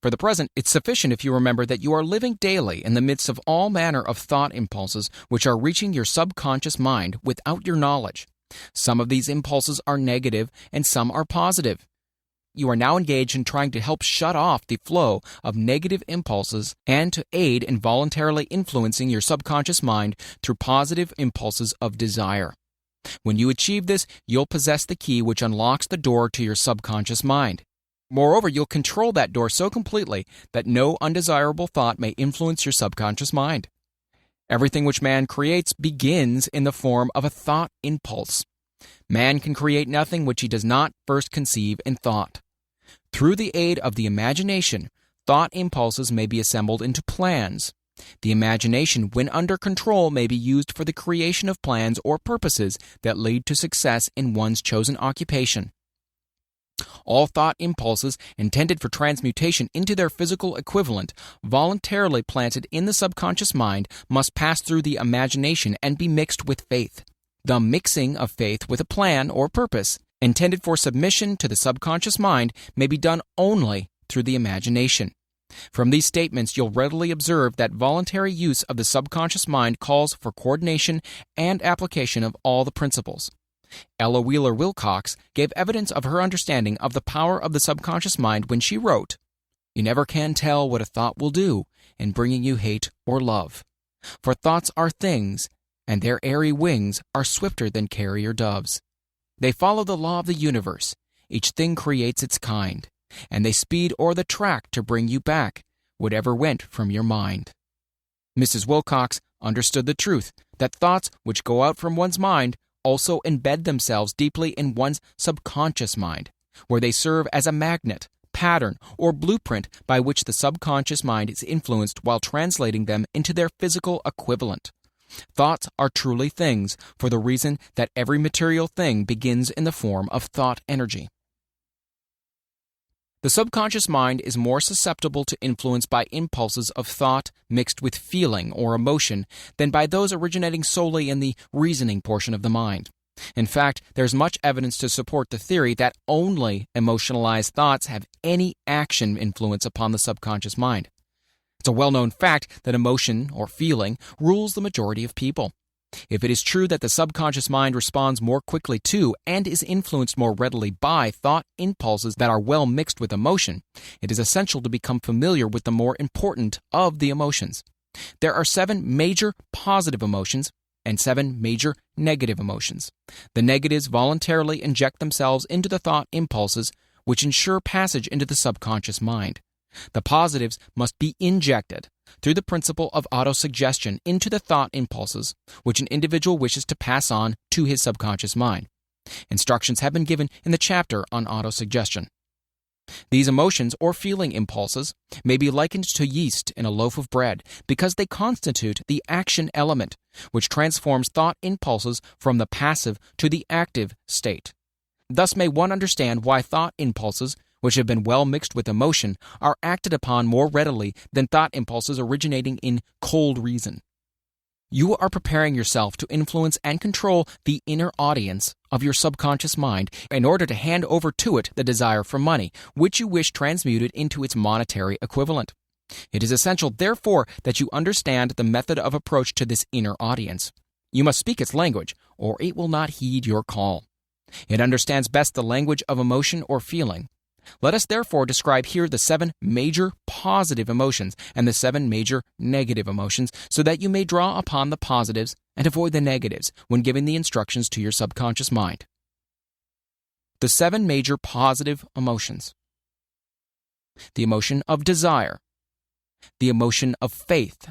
For the present, it's sufficient if you remember that you are living daily in the midst of all manner of thought impulses which are reaching your subconscious mind without your knowledge. Some of these impulses are negative and some are positive. You are now engaged in trying to help shut off the flow of negative impulses and to aid in voluntarily influencing your subconscious mind through positive impulses of desire. When you achieve this, you'll possess the key which unlocks the door to your subconscious mind. Moreover, you'll control that door so completely that no undesirable thought may influence your subconscious mind. Everything which man creates begins in the form of a thought impulse. Man can create nothing which he does not first conceive in thought. Through the aid of the imagination, thought impulses may be assembled into plans. The imagination, when under control, may be used for the creation of plans or purposes that lead to success in one's chosen occupation. All thought impulses intended for transmutation into their physical equivalent, voluntarily planted in the subconscious mind, must pass through the imagination and be mixed with faith. The mixing of faith with a plan or purpose intended for submission to the subconscious mind may be done only through the imagination. From these statements, you'll readily observe that voluntary use of the subconscious mind calls for coordination and application of all the principles. Ella Wheeler Wilcox gave evidence of her understanding of the power of the subconscious mind when she wrote, "You never can tell what a thought will do in bringing you hate or love. For thoughts are things, and their airy wings are swifter than carrier doves. They follow the law of the universe. Each thing creates its kind, and they speed o'er the track to bring you back whatever went from your mind." Mrs. Wilcox understood the truth that thoughts which go out from one's mind also embed themselves deeply in one's subconscious mind, where they serve as a magnet, pattern, or blueprint by which the subconscious mind is influenced while translating them into their physical equivalent. Thoughts are truly things for the reason that every material thing begins in the form of thought energy. The subconscious mind is more susceptible to influence by impulses of thought mixed with feeling or emotion than by those originating solely in the reasoning portion of the mind. In fact, there's much evidence to support the theory that only emotionalized thoughts have any action influence upon the subconscious mind. It's a well-known fact that emotion, or feeling, rules the majority of people. If it is true that the subconscious mind responds more quickly to and is influenced more readily by thought impulses that are well mixed with emotion, it is essential to become familiar with the more important of the emotions. There are 7 major positive emotions and 7 major negative emotions. The negatives voluntarily inject themselves into the thought impulses, which ensure passage into the subconscious mind. The positives must be injected through the principle of autosuggestion into the thought impulses, which an individual wishes to pass on to his subconscious mind. Instructions have been given in the chapter on autosuggestion. These emotions or feeling impulses may be likened to yeast in a loaf of bread because they constitute the action element, which transforms thought impulses from the passive to the active state. Thus may one understand why thought impulses, which have been well mixed with emotion, are acted upon more readily than thought impulses originating in cold reason. You are preparing yourself to influence and control the inner audience of your subconscious mind in order to hand over to it the desire for money, which you wish transmuted into its monetary equivalent. It is essential, therefore, that you understand the method of approach to this inner audience. You must speak its language, or it will not heed your call. It understands best the language of emotion or feeling. Let us therefore describe here the 7 major positive emotions and the 7 major negative emotions so that you may draw upon the positives and avoid the negatives when giving the instructions to your subconscious mind. The 7 major positive emotions. The emotion of desire, the emotion of faith,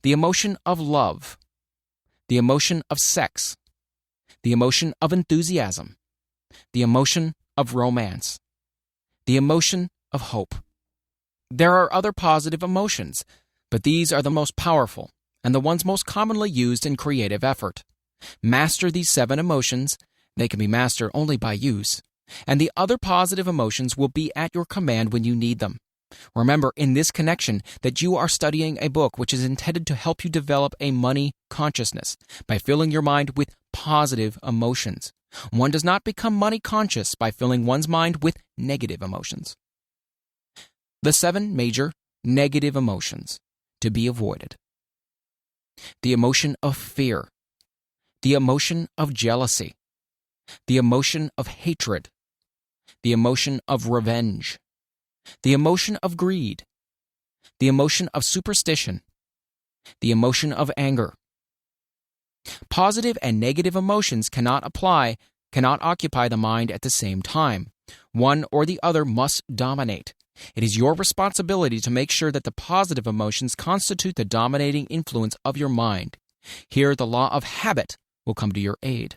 the emotion of love, the emotion of sex, the emotion of enthusiasm, the emotion of romance, the emotion of hope. There are other positive emotions, but these are the most powerful and the ones most commonly used in creative effort. Master these 7 emotions, They can be mastered only by use. And the other positive emotions will be at your command when you need them. Remember in this connection that you are studying a book which is intended to help you develop a money consciousness by filling your mind with positive emotions. One does not become money conscious by filling one's mind with negative emotions. The 7 major negative emotions to be avoided. The emotion of fear, the emotion of jealousy, the emotion of hatred, the emotion of revenge, the emotion of greed, the emotion of superstition, the emotion of anger. Positive and negative emotions cannot occupy the mind at the same time. One or the other must dominate. It is your responsibility to make sure that the positive emotions constitute the dominating influence of your mind. Here, the law of habit will come to your aid.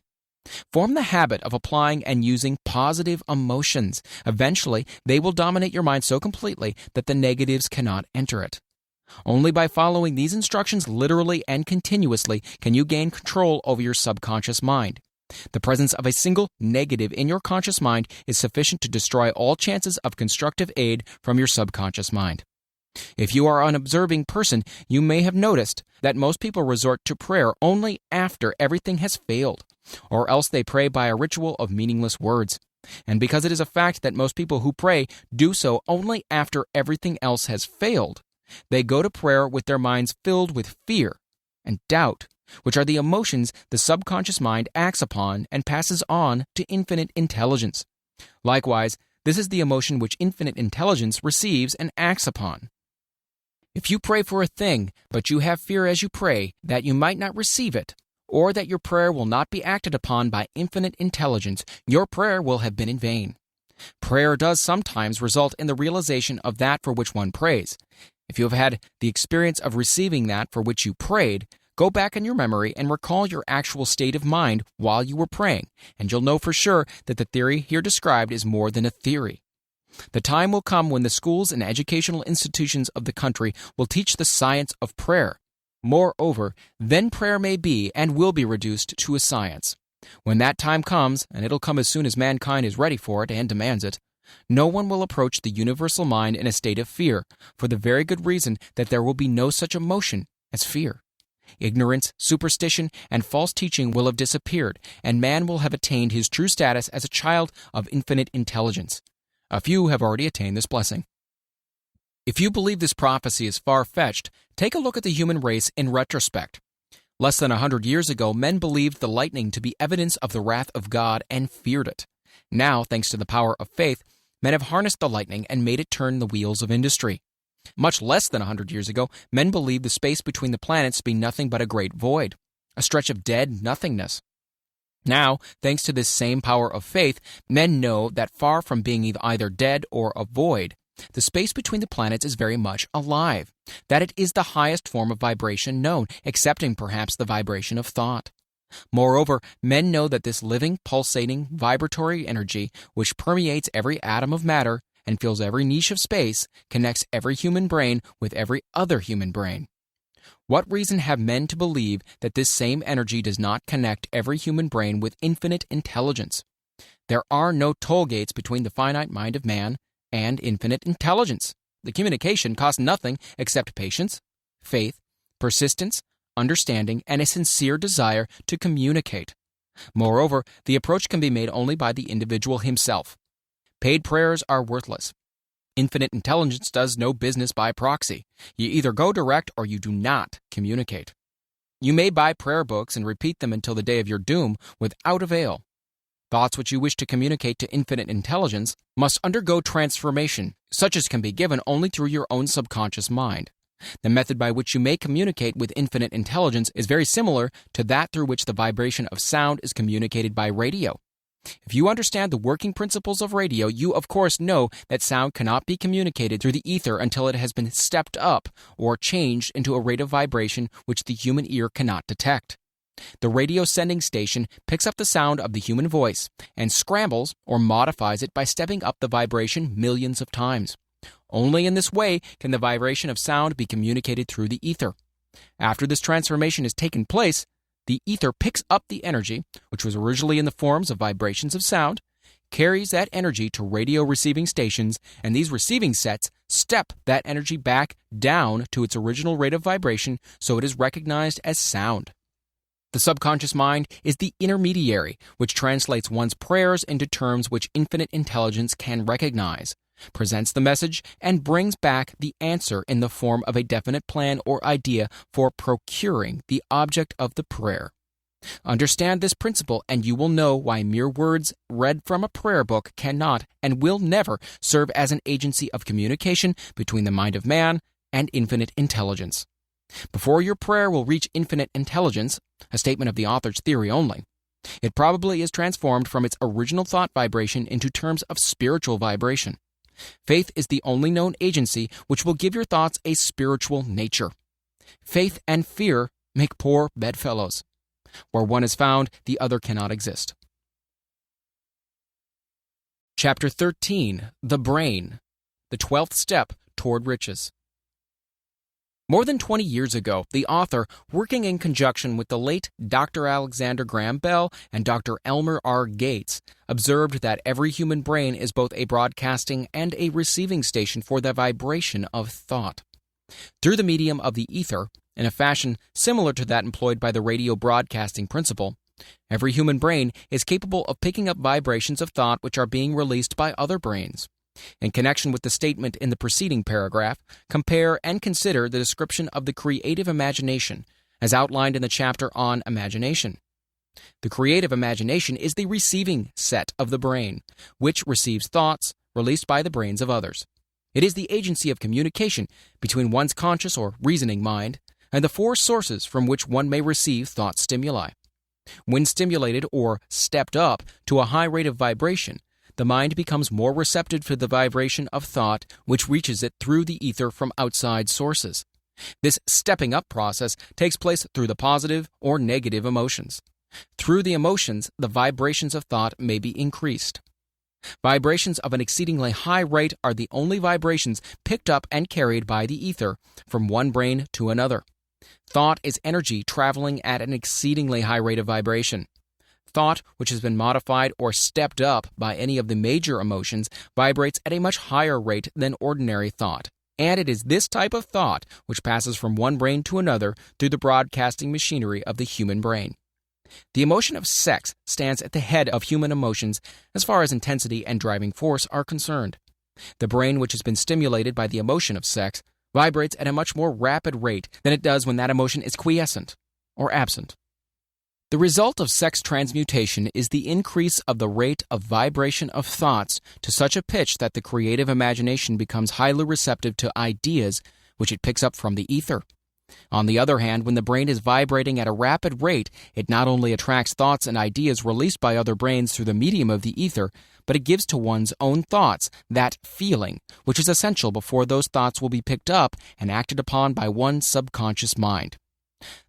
Form the habit of applying and using positive emotions. Eventually, they will dominate your mind so completely that the negatives cannot enter it. Only by following these instructions literally and continuously can you gain control over your subconscious mind. The presence of a single negative in your conscious mind is sufficient to destroy all chances of constructive aid from your subconscious mind. If you are an observing person, you may have noticed that most people resort to prayer only after everything has failed, or else they pray by a ritual of meaningless words. And because it is a fact that most people who pray do so only after everything else has failed, they go to prayer with their minds filled with fear and doubt, which are the emotions the subconscious mind acts upon and passes on to infinite intelligence. Likewise, this is the emotion which infinite intelligence receives and acts upon. If you pray for a thing, but you have fear as you pray that you might not receive it, or that your prayer will not be acted upon by infinite intelligence, your prayer will have been in vain. Prayer does sometimes result in the realization of that for which one prays. If you have had the experience of receiving that for which you prayed, go back in your memory and recall your actual state of mind while you were praying, and you'll know for sure that the theory here described is more than a theory. The time will come when the schools and educational institutions of the country will teach the science of prayer. Moreover, then prayer may be and will be reduced to a science. When that time comes, and it'll come as soon as mankind is ready for it and demands it, no one will approach the universal mind in a state of fear, for the very good reason that there will be no such emotion as fear. Ignorance, superstition, and false teaching will have disappeared, and man will have attained his true status as a child of infinite intelligence. A few have already attained this blessing. If you believe this prophecy is far-fetched, take a look at the human race in retrospect. Less than 100 years ago, men believed the lightning to be evidence of the wrath of God and feared it. Now, thanks to the power of faith, men have harnessed the lightning and made it turn the wheels of industry. Much less than 100 years ago, men believed the space between the planets to be nothing but a great void, a stretch of dead nothingness. Now, thanks to this same power of faith, men know that far from being either dead or a void, the space between the planets is very much alive, that it is the highest form of vibration known, excepting perhaps the vibration of thought. Moreover, men know that this living, pulsating, vibratory energy, which permeates every atom of matter and fills every niche of space, connects every human brain with every other human brain. What reason have men to believe that this same energy does not connect every human brain with infinite intelligence? There are no toll gates between the finite mind of man and infinite intelligence. The communication costs nothing except patience, faith, persistence, understanding, and a sincere desire to communicate. Moreover, the approach can be made only by the individual himself. Paid prayers are worthless. Infinite intelligence does no business by proxy. You either go direct or you do not communicate. You may buy prayer books and repeat them until the day of your doom without avail. Thoughts which you wish to communicate to infinite intelligence must undergo transformation, such as can be given only through your own subconscious mind. The method by which you may communicate with infinite intelligence is very similar to that through which the vibration of sound is communicated by radio. If you understand the working principles of radio, you of course know that sound cannot be communicated through the ether until it has been stepped up or changed into a rate of vibration which the human ear cannot detect. The radio sending station picks up the sound of the human voice and scrambles or modifies it by stepping up the vibration millions of times. Only in this way can the vibration of sound be communicated through the ether. After this transformation has taken place, The ether picks up the energy, which was originally in the forms of vibrations of sound, carries that energy to radio receiving stations, and these receiving sets step that energy back down to its original rate of vibration so it is recognized as sound. The subconscious mind is the intermediary, which translates one's prayers into terms which infinite intelligence can recognize, presents the message, and brings back the answer in the form of a definite plan or idea for procuring the object of the prayer. Understand this principle, and you will know why mere words read from a prayer book cannot and will never serve as an agency of communication between the mind of man and infinite intelligence. Before your prayer will reach infinite intelligence, a statement of the author's theory only, it probably is transformed from its original thought vibration into terms of spiritual vibration. Faith is the only known agency which will give your thoughts a spiritual nature. Faith and fear make poor bedfellows. Where one is found, the other cannot exist. Chapter 13, The Brain, the 12th Step Toward Riches. More than 20 years ago, the author, working in conjunction with the late Dr. Alexander Graham Bell and Dr. Elmer R. Gates, observed that every human brain is both a broadcasting and a receiving station for the vibration of thought. Through the medium of the ether, in a fashion similar to that employed by the radio broadcasting principle, every human brain is capable of picking up vibrations of thought which are being released by other brains. In connection with the statement in the preceding paragraph, compare and consider the description of the creative imagination, as outlined in the chapter on imagination. The creative imagination is the receiving set of the brain, which receives thoughts released by the brains of others. It is the agency of communication between one's conscious or reasoning mind and the four sources from which one may receive thought stimuli. When stimulated or stepped up to a high rate of vibration, the mind becomes more receptive to the vibration of thought which reaches it through the ether from outside sources. This stepping up process takes place through the positive or negative emotions. Through the emotions, the vibrations of thought may be increased. Vibrations of an exceedingly high rate are the only vibrations picked up and carried by the ether from one brain to another. Thought is energy traveling at an exceedingly high rate of vibration. Thought, which has been modified or stepped up by any of the major emotions, vibrates at a much higher rate than ordinary thought. And it is this type of thought which passes from one brain to another through the broadcasting machinery of the human brain. The emotion of sex stands at the head of human emotions as far as intensity and driving force are concerned. The brain which has been stimulated by the emotion of sex vibrates at a much more rapid rate than it does when that emotion is quiescent or absent. The result of sex transmutation is the increase of the rate of vibration of thoughts to such a pitch that the creative imagination becomes highly receptive to ideas which it picks up from the ether. On the other hand, when the brain is vibrating at a rapid rate, it not only attracts thoughts and ideas released by other brains through the medium of the ether, but it gives to one's own thoughts that feeling, which is essential before those thoughts will be picked up and acted upon by one's subconscious mind.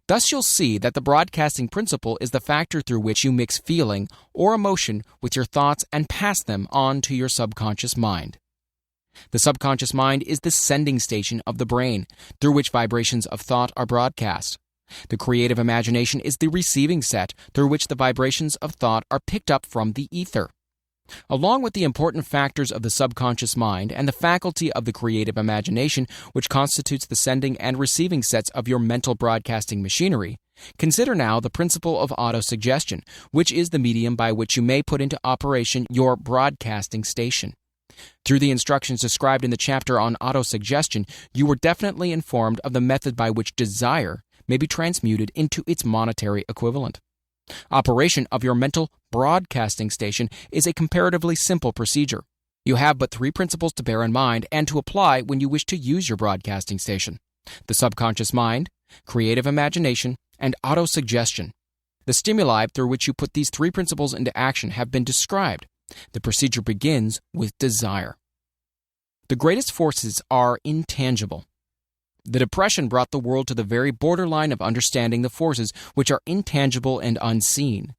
Thus you'll see that the broadcasting principle is the factor through which you mix feeling or emotion with your thoughts and pass them on to your subconscious mind. The subconscious mind is the sending station of the brain, through which vibrations of thought are broadcast. The creative imagination is the receiving set, through which the vibrations of thought are picked up from the ether. Along with the important factors of the subconscious mind and the faculty of the creative imagination, which constitutes the sending and receiving sets of your mental broadcasting machinery, consider now the principle of autosuggestion, which is the medium by which you may put into operation your broadcasting station. Through the instructions described in the chapter on autosuggestion, you were definitely informed of the method by which desire may be transmuted into its monetary equivalent. Operation of your mental broadcasting station is a comparatively simple procedure. You have but three principles to bear in mind and to apply when you wish to use your broadcasting station: the subconscious mind, creative imagination, and autosuggestion. The stimuli through which you put these three principles into action have been described. The procedure begins with desire. The greatest forces are intangible. The Depression brought the world to the very borderline of understanding the forces which are intangible and unseen.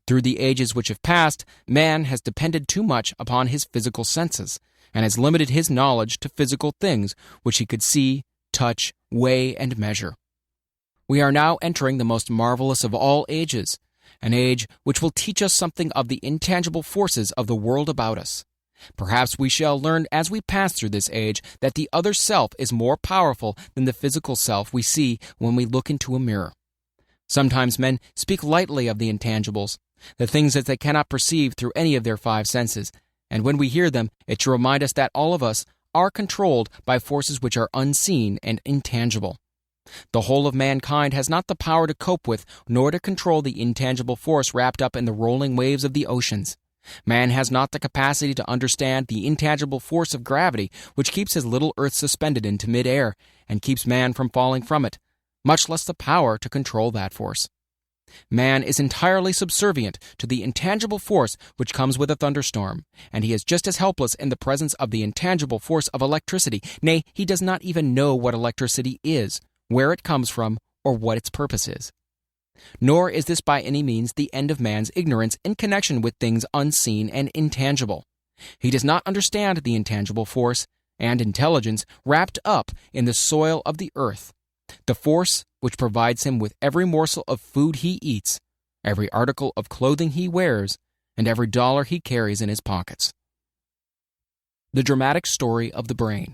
Through the ages which have passed, man has depended too much upon his physical senses and has limited his knowledge to physical things which he could see, touch, weigh, and measure. We are now entering the most marvelous of all ages, an age which will teach us something of the intangible forces of the world about us. Perhaps we shall learn as we pass through this age that the other self is more powerful than the physical self we see when we look into a mirror. Sometimes men speak lightly of the intangibles, the things that they cannot perceive through any of their five senses, and when we hear them, it should remind us that all of us are controlled by forces which are unseen and intangible. The whole of mankind has not the power to cope with nor to control the intangible force wrapped up in the rolling waves of the oceans. Man has not the capacity to understand the intangible force of gravity which keeps his little earth suspended into mid-air and keeps man from falling from it, much less the power to control that force. Man is entirely subservient to the intangible force which comes with a thunderstorm, and he is just as helpless in the presence of the intangible force of electricity. Nay, he does not even know what electricity is, where it comes from, or what its purpose is. Nor is this by any means the end of man's ignorance in connection with things unseen and intangible. He does not understand the intangible force and intelligence wrapped up in the soil of the earth, the force which provides him with every morsel of food he eats, every article of clothing he wears, and every dollar he carries in his pockets. The dramatic story of the brain.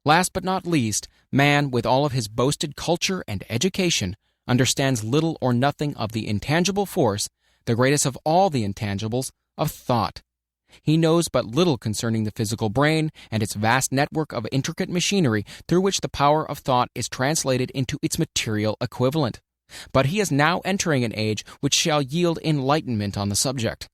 Last but not least, man, with all of his boasted culture and education, understands little or nothing of the intangible force, the greatest of all the intangibles, of thought. He knows but little concerning the physical brain and its vast network of intricate machinery through which the power of thought is translated into its material equivalent. But he is now entering an age which shall yield enlightenment on the subject.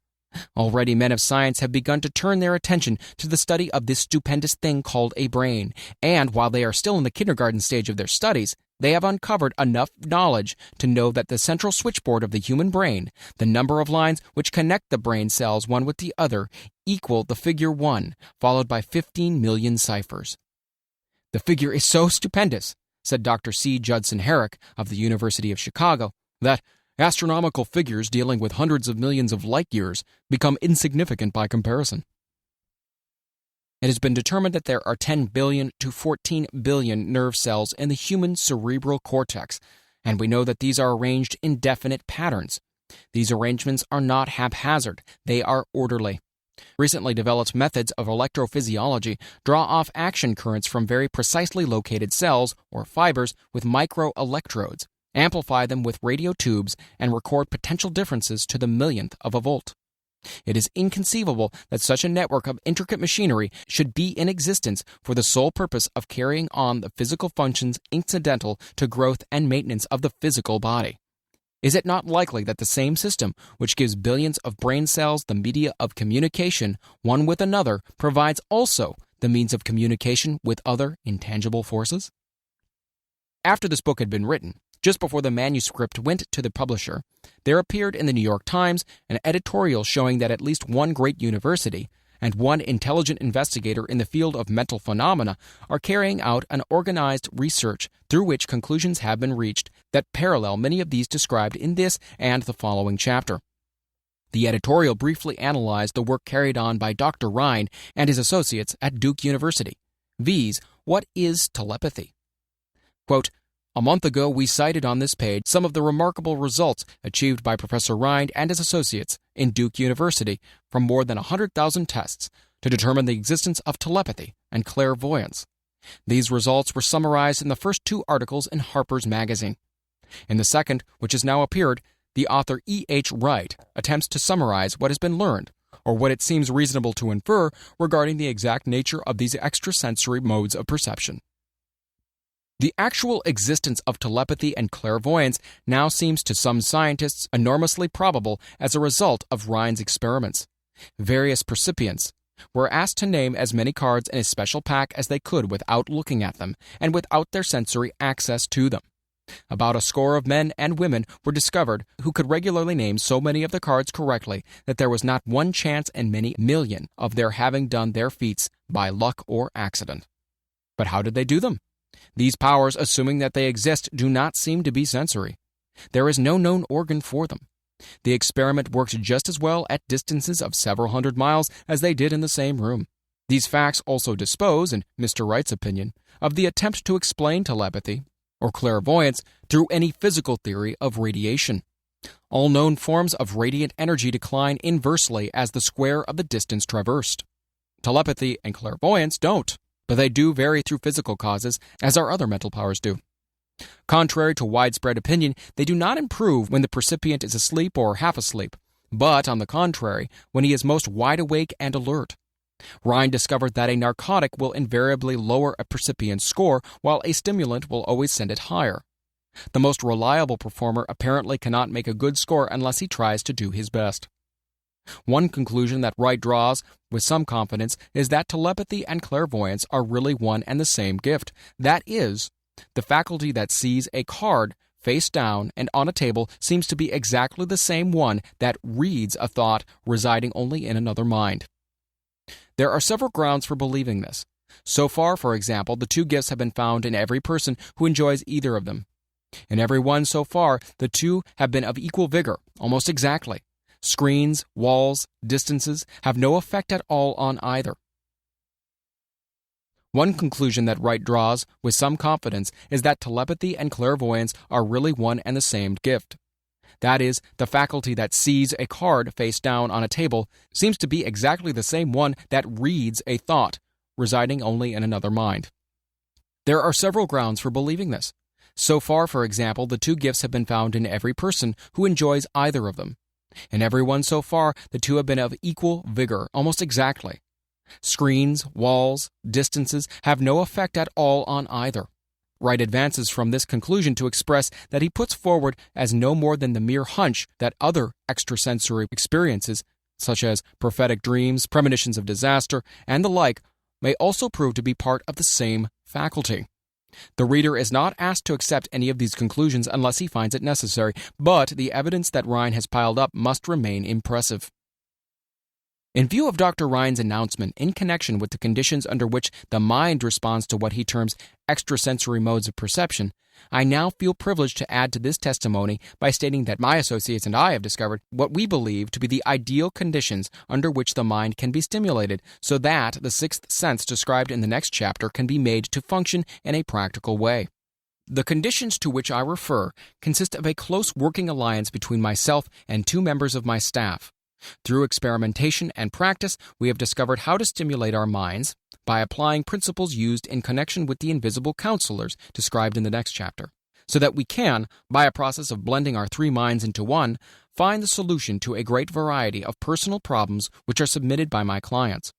Already men of science have begun to turn their attention to the study of this stupendous thing called a brain, and while they are still in the kindergarten stage of their studies, they have uncovered enough knowledge to know that the central switchboard of the human brain, the number of lines which connect the brain cells one with the other, equal the figure 1, followed by 15 million ciphers. The figure is so stupendous, said Dr. C. Judson Herrick of the University of Chicago, that astronomical figures dealing with hundreds of millions of light years become insignificant by comparison. It has been determined that there are 10 billion to 14 billion nerve cells in the human cerebral cortex, and we know that these are arranged in definite patterns. These arrangements are not haphazard, they are orderly. Recently developed methods of electrophysiology draw off action currents from very precisely located cells or fibers with microelectrodes, amplify them with radio tubes, and record potential differences to the millionth of a volt. It is inconceivable that such a network of intricate machinery should be in existence for the sole purpose of carrying on the physical functions incidental to growth and maintenance of the physical body. Is it not likely that the same system, which gives billions of brain cells the media of communication one with another, provides also the means of communication with other intangible forces? After this book had been written, just before the manuscript went to the publisher, there appeared in the New York Times an editorial showing that at least one great university and one intelligent investigator in the field of mental phenomena are carrying out an organized research through which conclusions have been reached that parallel many of these described in this and the following chapter. The editorial briefly analyzed the work carried on by Dr. Rhind and his associates at Duke University, viz., what is telepathy? Quote, "A month ago, we cited on this page some of the remarkable results achieved by Professor Rhind and his associates in Duke University from more than 100,000 tests to determine the existence of telepathy and clairvoyance. These results were summarized in the first 2 articles in Harper's Magazine. In the second, which has now appeared, the author E.H. Wright attempts to summarize what has been learned, or what it seems reasonable to infer regarding the exact nature of these extrasensory modes of perception. The actual existence of telepathy and clairvoyance now seems to some scientists enormously probable as a result of Rhind's experiments. Various percipients were asked to name as many cards in a special pack as they could without looking at them and without their sensory access to them. About a score of men and women were discovered who could regularly name so many of the cards correctly that there was not one chance in many million of their having done their feats by luck or accident. But how did they do them? These powers, assuming that they exist, do not seem to be sensory. There is no known organ for them. The experiment worked just as well at distances of several hundred miles as they did in the same room. These facts also dispose, in Mr. Wright's opinion, of the attempt to explain telepathy, or clairvoyance through any physical theory of radiation. All known forms of radiant energy decline inversely as the square of the distance traversed. Telepathy and clairvoyance don't, but they do vary through physical causes, as our other mental powers do. Contrary to widespread opinion, they do not improve when the percipient is asleep or half asleep, but, on the contrary, when he is most wide awake and alert. Rhine discovered that a narcotic will invariably lower a percipient's score, while a stimulant will always send it higher. The most reliable performer apparently cannot make a good score unless he tries to do his best. One conclusion that Wright draws with some confidence is that telepathy and clairvoyance are really one and the same gift. That is, the faculty that sees a card face down and on a table seems to be exactly the same one that reads a thought residing only in another mind. There are several grounds for believing this. So far, for example, the two gifts have been found in every person who enjoys either of them. In every one so far, the two have been of equal vigor, almost exactly. Screens, walls, distances have no effect at all on either. One conclusion that Wright draws with some confidence is that telepathy and clairvoyance are really one and the same gift. That is, the faculty that sees a card face down on a table seems to be exactly the same one that reads a thought, residing only in another mind. There are several grounds for believing this. So far, for example, the two gifts have been found in every person who enjoys either of them. In every one so far, the two have been of equal vigor, almost exactly. Screens, walls, distances have no effect at all on either. Wright advances from this conclusion to express that he puts forward as no more than the mere hunch that other extrasensory experiences, such as prophetic dreams, premonitions of disaster, and the like, may also prove to be part of the same faculty. The reader is not asked to accept any of these conclusions unless he finds it necessary, but the evidence that Rhine has piled up must remain impressive. In view of Dr. Rhine's announcement in connection with the conditions under which the mind responds to what he terms extrasensory modes of perception, I now feel privileged to add to this testimony by stating that my associates and I have discovered what we believe to be the ideal conditions under which the mind can be stimulated so that the sixth sense described in the next chapter can be made to function in a practical way. The conditions to which I refer consist of a close working alliance between myself and two members of my staff. Through experimentation and practice, we have discovered how to stimulate our minds by applying principles used in connection with the invisible counselors described in the next chapter, so that we can, by a process of blending our three minds into one, find the solution to a great variety of personal problems which are submitted by my clients.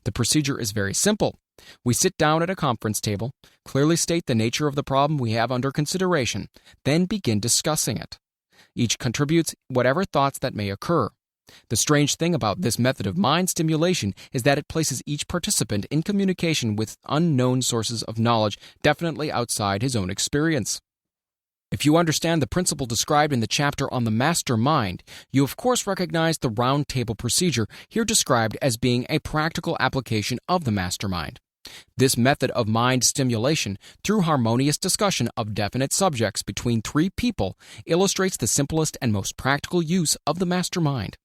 The procedure is very simple. We sit down at a conference table, clearly state the nature of the problem we have under consideration, then begin discussing it. Each contributes whatever thoughts that may occur. The strange thing about this method of mind stimulation is that it places each participant in communication with unknown sources of knowledge definitely outside his own experience. If you understand the principle described in the chapter on the master mind, you of course recognize the round table procedure here described as being a practical application of the master mind. This method of mind stimulation, through harmonious discussion of definite subjects between three people, illustrates the simplest and most practical use of the master mind.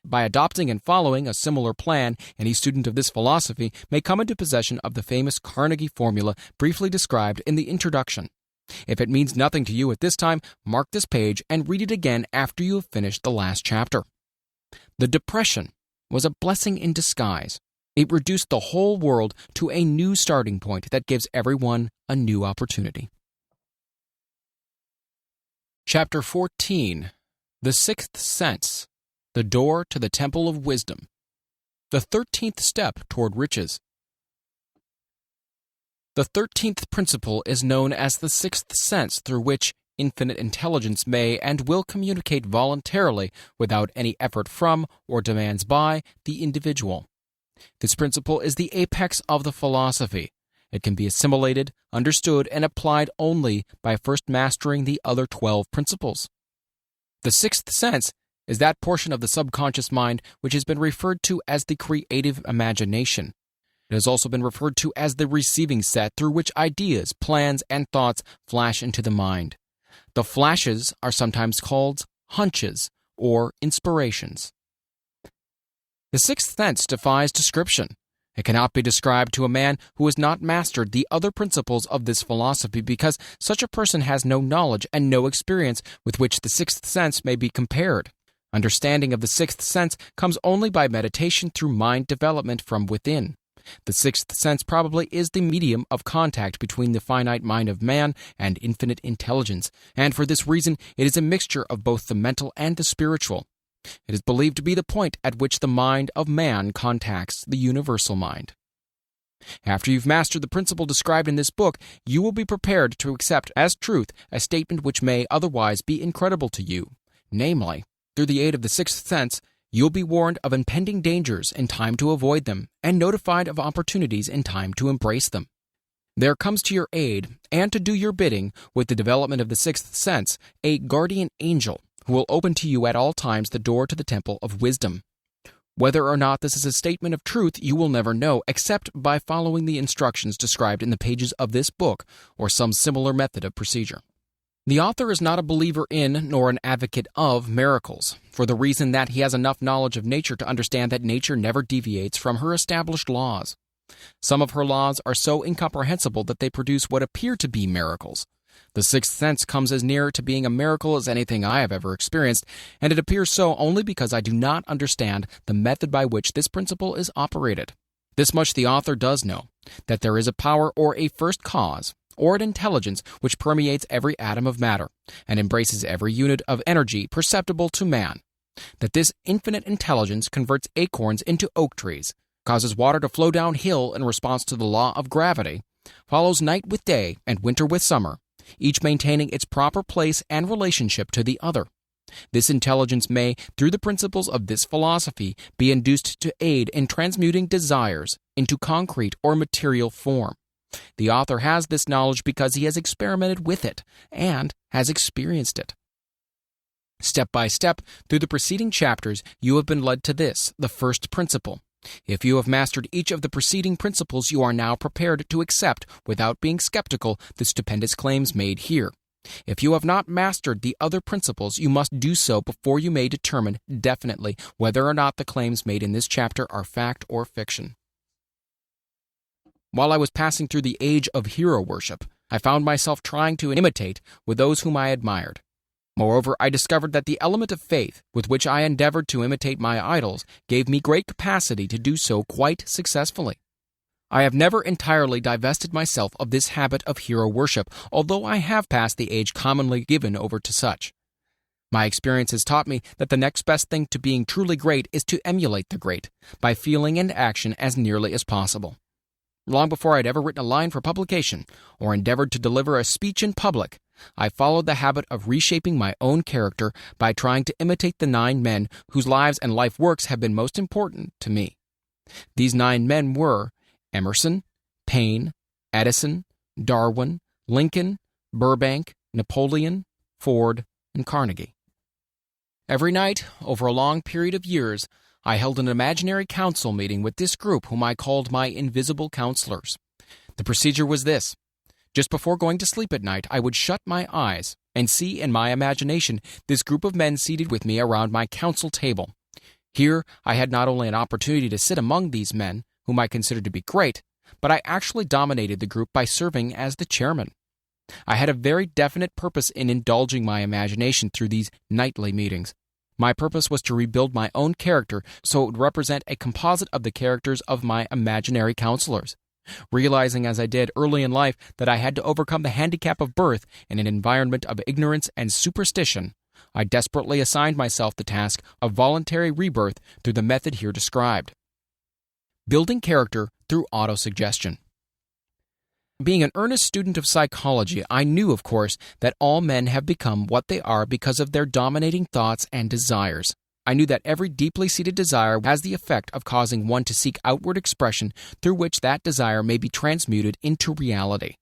By adopting and following a similar plan, any student of this philosophy may come into possession of the famous Carnegie formula briefly described in the introduction. If it means nothing to you at this time, mark this page and read it again after you have finished the last chapter. The Depression was a blessing in disguise. It reduced the whole world to a new starting point that gives everyone a new opportunity. Chapter 14. The Sixth Sense. The Door to the Temple of Wisdom. The 13th Step Toward Riches. The 13th principle is known as the sixth sense, through which infinite intelligence may and will communicate voluntarily without any effort from or demands by the individual. This principle is the apex of the philosophy. It can be assimilated, understood, and applied only by first mastering the other 12 principles. The sixth sense is that portion of the subconscious mind which has been referred to as the creative imagination. It has also been referred to as the receiving set through which ideas, plans, and thoughts flash into the mind. The flashes are sometimes called hunches or inspirations. The sixth sense defies description. It cannot be described to a man who has not mastered the other principles of this philosophy, because such a person has no knowledge and no experience with which the sixth sense may be compared. Understanding of the sixth sense comes only by meditation through mind development from within. The sixth sense probably is the medium of contact between the finite mind of man and infinite intelligence, and for this reason it is a mixture of both the mental and the spiritual. It is believed to be the point at which the mind of man contacts the universal mind. After you've mastered the principle described in this book, you will be prepared to accept as truth a statement which may otherwise be incredible to you. Namely, through the aid of the sixth sense, you'll be warned of impending dangers in time to avoid them, and notified of opportunities in time to embrace them. There comes to your aid, and to do your bidding, with the development of the sixth sense, a guardian angel, who will open to you at all times the door to the temple of wisdom. Whether or not this is a statement of truth you will never know, except by following the instructions described in the pages of this book, or some similar method of procedure. The author is not a believer in, nor an advocate of, miracles, for the reason that he has enough knowledge of nature to understand that nature never deviates from her established laws. Some of her laws are so incomprehensible that they produce what appear to be miracles. The sixth sense comes as near to being a miracle as anything I have ever experienced, and it appears so only because I do not understand the method by which this principle is operated. This much the author does know, that there is a power or a first cause, or an intelligence which permeates every atom of matter, and embraces every unit of energy perceptible to man. That this infinite intelligence converts acorns into oak trees, causes water to flow downhill in response to the law of gravity, follows night with day and winter with summer, each maintaining its proper place and relationship to the other. This intelligence may, through the principles of this philosophy, be induced to aid in transmuting desires into concrete or material form. The author has this knowledge because he has experimented with it and has experienced it. Step by step, through the preceding chapters, you have been led to this, the first principle. If you have mastered each of the preceding principles, you are now prepared to accept, without being skeptical, the stupendous claims made here. If you have not mastered the other principles, you must do so before you may determine definitely whether or not the claims made in this chapter are fact or fiction. While I was passing through the age of hero worship, I found myself trying to imitate with those whom I admired. Moreover, I discovered that the element of faith with which I endeavored to imitate my idols gave me great capacity to do so quite successfully. I have never entirely divested myself of this habit of hero worship, although I have passed the age commonly given over to such. My experience has taught me that the next best thing to being truly great is to emulate the great, by feeling and action as nearly as possible. Long before I had ever written a line for publication, or endeavored to deliver a speech in public, I followed the habit of reshaping my own character by trying to imitate the 9 men whose lives and life works have been most important to me. These 9 men were Emerson, Paine, Edison, Darwin, Lincoln, Burbank, Napoleon, Ford, and Carnegie. Every night, over a long period of years, I held an imaginary council meeting with this group whom I called my invisible counselors. The procedure was this. Just before going to sleep at night, I would shut my eyes and see in my imagination this group of men seated with me around my council table. Here, I had not only an opportunity to sit among these men, whom I considered to be great, but I actually dominated the group by serving as the chairman. I had a very definite purpose in indulging my imagination through these nightly meetings. My purpose was to rebuild my own character so it would represent a composite of the characters of my imaginary counselors. Realizing as I did early in life that I had to overcome the handicap of birth in an environment of ignorance and superstition, I desperately assigned myself the task of voluntary rebirth through the method here described. Building character through autosuggestion. Being an earnest student of psychology, I knew, of course, that all men have become what they are because of their dominating thoughts and desires. I knew that every deeply seated desire has the effect of causing one to seek outward expression through which that desire may be transmuted into reality.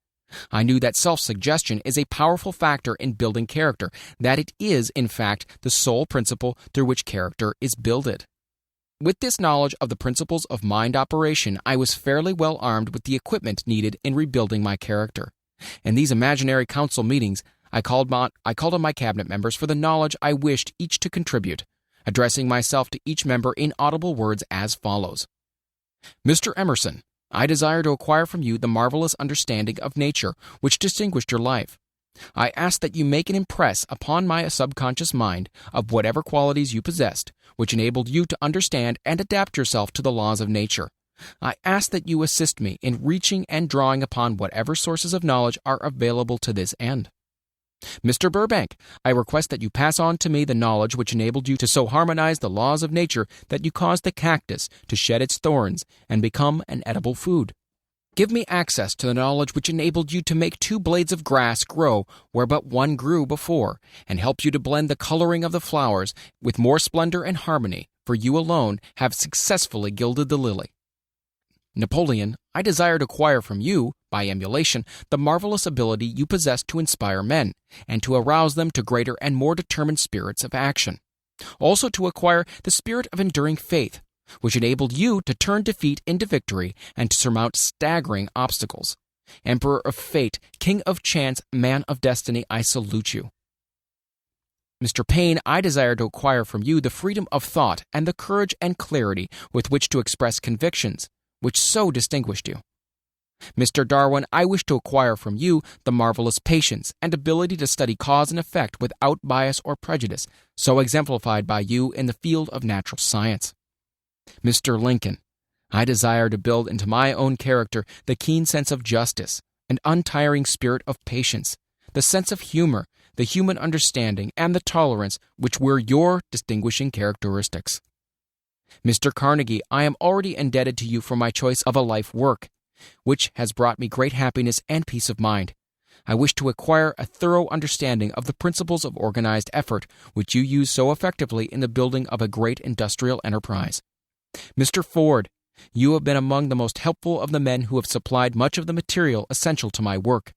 I knew that self-suggestion is a powerful factor in building character, that it is, in fact, the sole principle through which character is builded. With this knowledge of the principles of mind operation, I was fairly well armed with the equipment needed in rebuilding my character. In these imaginary council meetings, I called on my cabinet members for the knowledge I wished each to contribute, addressing myself to each member in audible words as follows. Mr. Emerson, I desire to acquire from you the marvelous understanding of nature which distinguished your life. I ask that you make an impress upon my subconscious mind of whatever qualities you possessed, which enabled you to understand and adapt yourself to the laws of nature. I ask that you assist me in reaching and drawing upon whatever sources of knowledge are available to this end. Mr. Burbank, I request that you pass on to me the knowledge which enabled you to so harmonize the laws of nature that you caused the cactus to shed its thorns and become an edible food. Give me access to the knowledge which enabled you to make 2 blades of grass grow where but one grew before, and helped you to blend the coloring of the flowers with more splendor and harmony, for you alone have successfully gilded the lily. Napoleon, I desire to acquire from you, by emulation, the marvelous ability you possess to inspire men, and to arouse them to greater and more determined spirits of action. Also to acquire the spirit of enduring faith, which enabled you to turn defeat into victory and to surmount staggering obstacles. Emperor of fate, king of chance, man of destiny, I salute you. Mr. Payne, I desire to acquire from you the freedom of thought and the courage and clarity with which to express convictions, which so distinguished you. Mr. Darwin, I wish to acquire from you the marvelous patience and ability to study cause and effect without bias or prejudice, so exemplified by you in the field of natural science. Mr. Lincoln, I desire to build into my own character the keen sense of justice, an untiring spirit of patience, the sense of humor, the human understanding, and the tolerance which were your distinguishing characteristics. Mr. Carnegie, I am already indebted to you for my choice of a life work, which has brought me great happiness and peace of mind. I wish to acquire a thorough understanding of the principles of organized effort, which you use so effectively in the building of a great industrial enterprise. Mr. Ford, you have been among the most helpful of the men who have supplied much of the material essential to my work.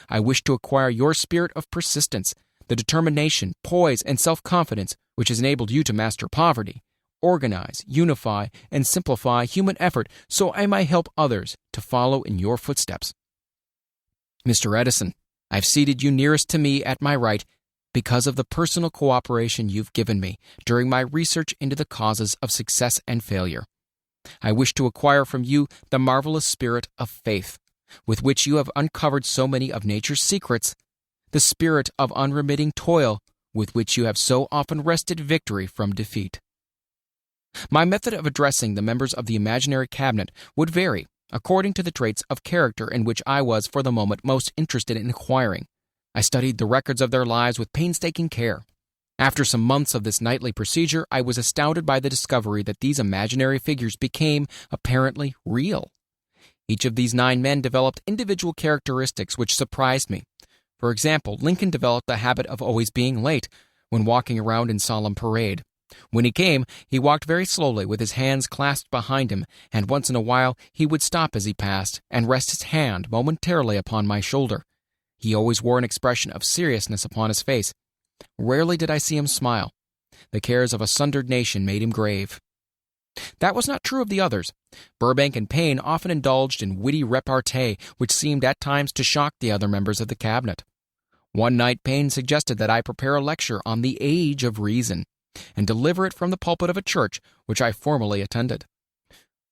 I wish to acquire your spirit of persistence, the determination, poise, and self-confidence which has enabled you to master poverty, organize, unify, and simplify human effort so I may help others to follow in your footsteps. Mr. Edison, I've seated you nearest to me at my right because of the personal cooperation you've given me during my research into the causes of success and failure. I wish to acquire from you the marvelous spirit of faith, with which you have uncovered so many of nature's secrets, the spirit of unremitting toil, with which you have so often wrested victory from defeat. My method of addressing the members of the imaginary cabinet would vary according to the traits of character in which I was for the moment most interested in acquiring. I studied the records of their lives with painstaking care. After some months of this nightly procedure, I was astounded by the discovery that these imaginary figures became apparently real. Each of these 9 men developed individual characteristics which surprised me. For example, Lincoln developed the habit of always being late when walking around in solemn parade. When he came, he walked very slowly with his hands clasped behind him, and once in a while he would stop as he passed and rest his hand momentarily upon my shoulder. He always wore an expression of seriousness upon his face. Rarely did I see him smile. The cares of a sundered nation made him grave. That was not true of the others. Burbank and Payne often indulged in witty repartee which seemed at times to shock the other members of the cabinet. One night Payne suggested that I prepare a lecture on the age of reason, and deliver it from the pulpit of a church which I formerly attended.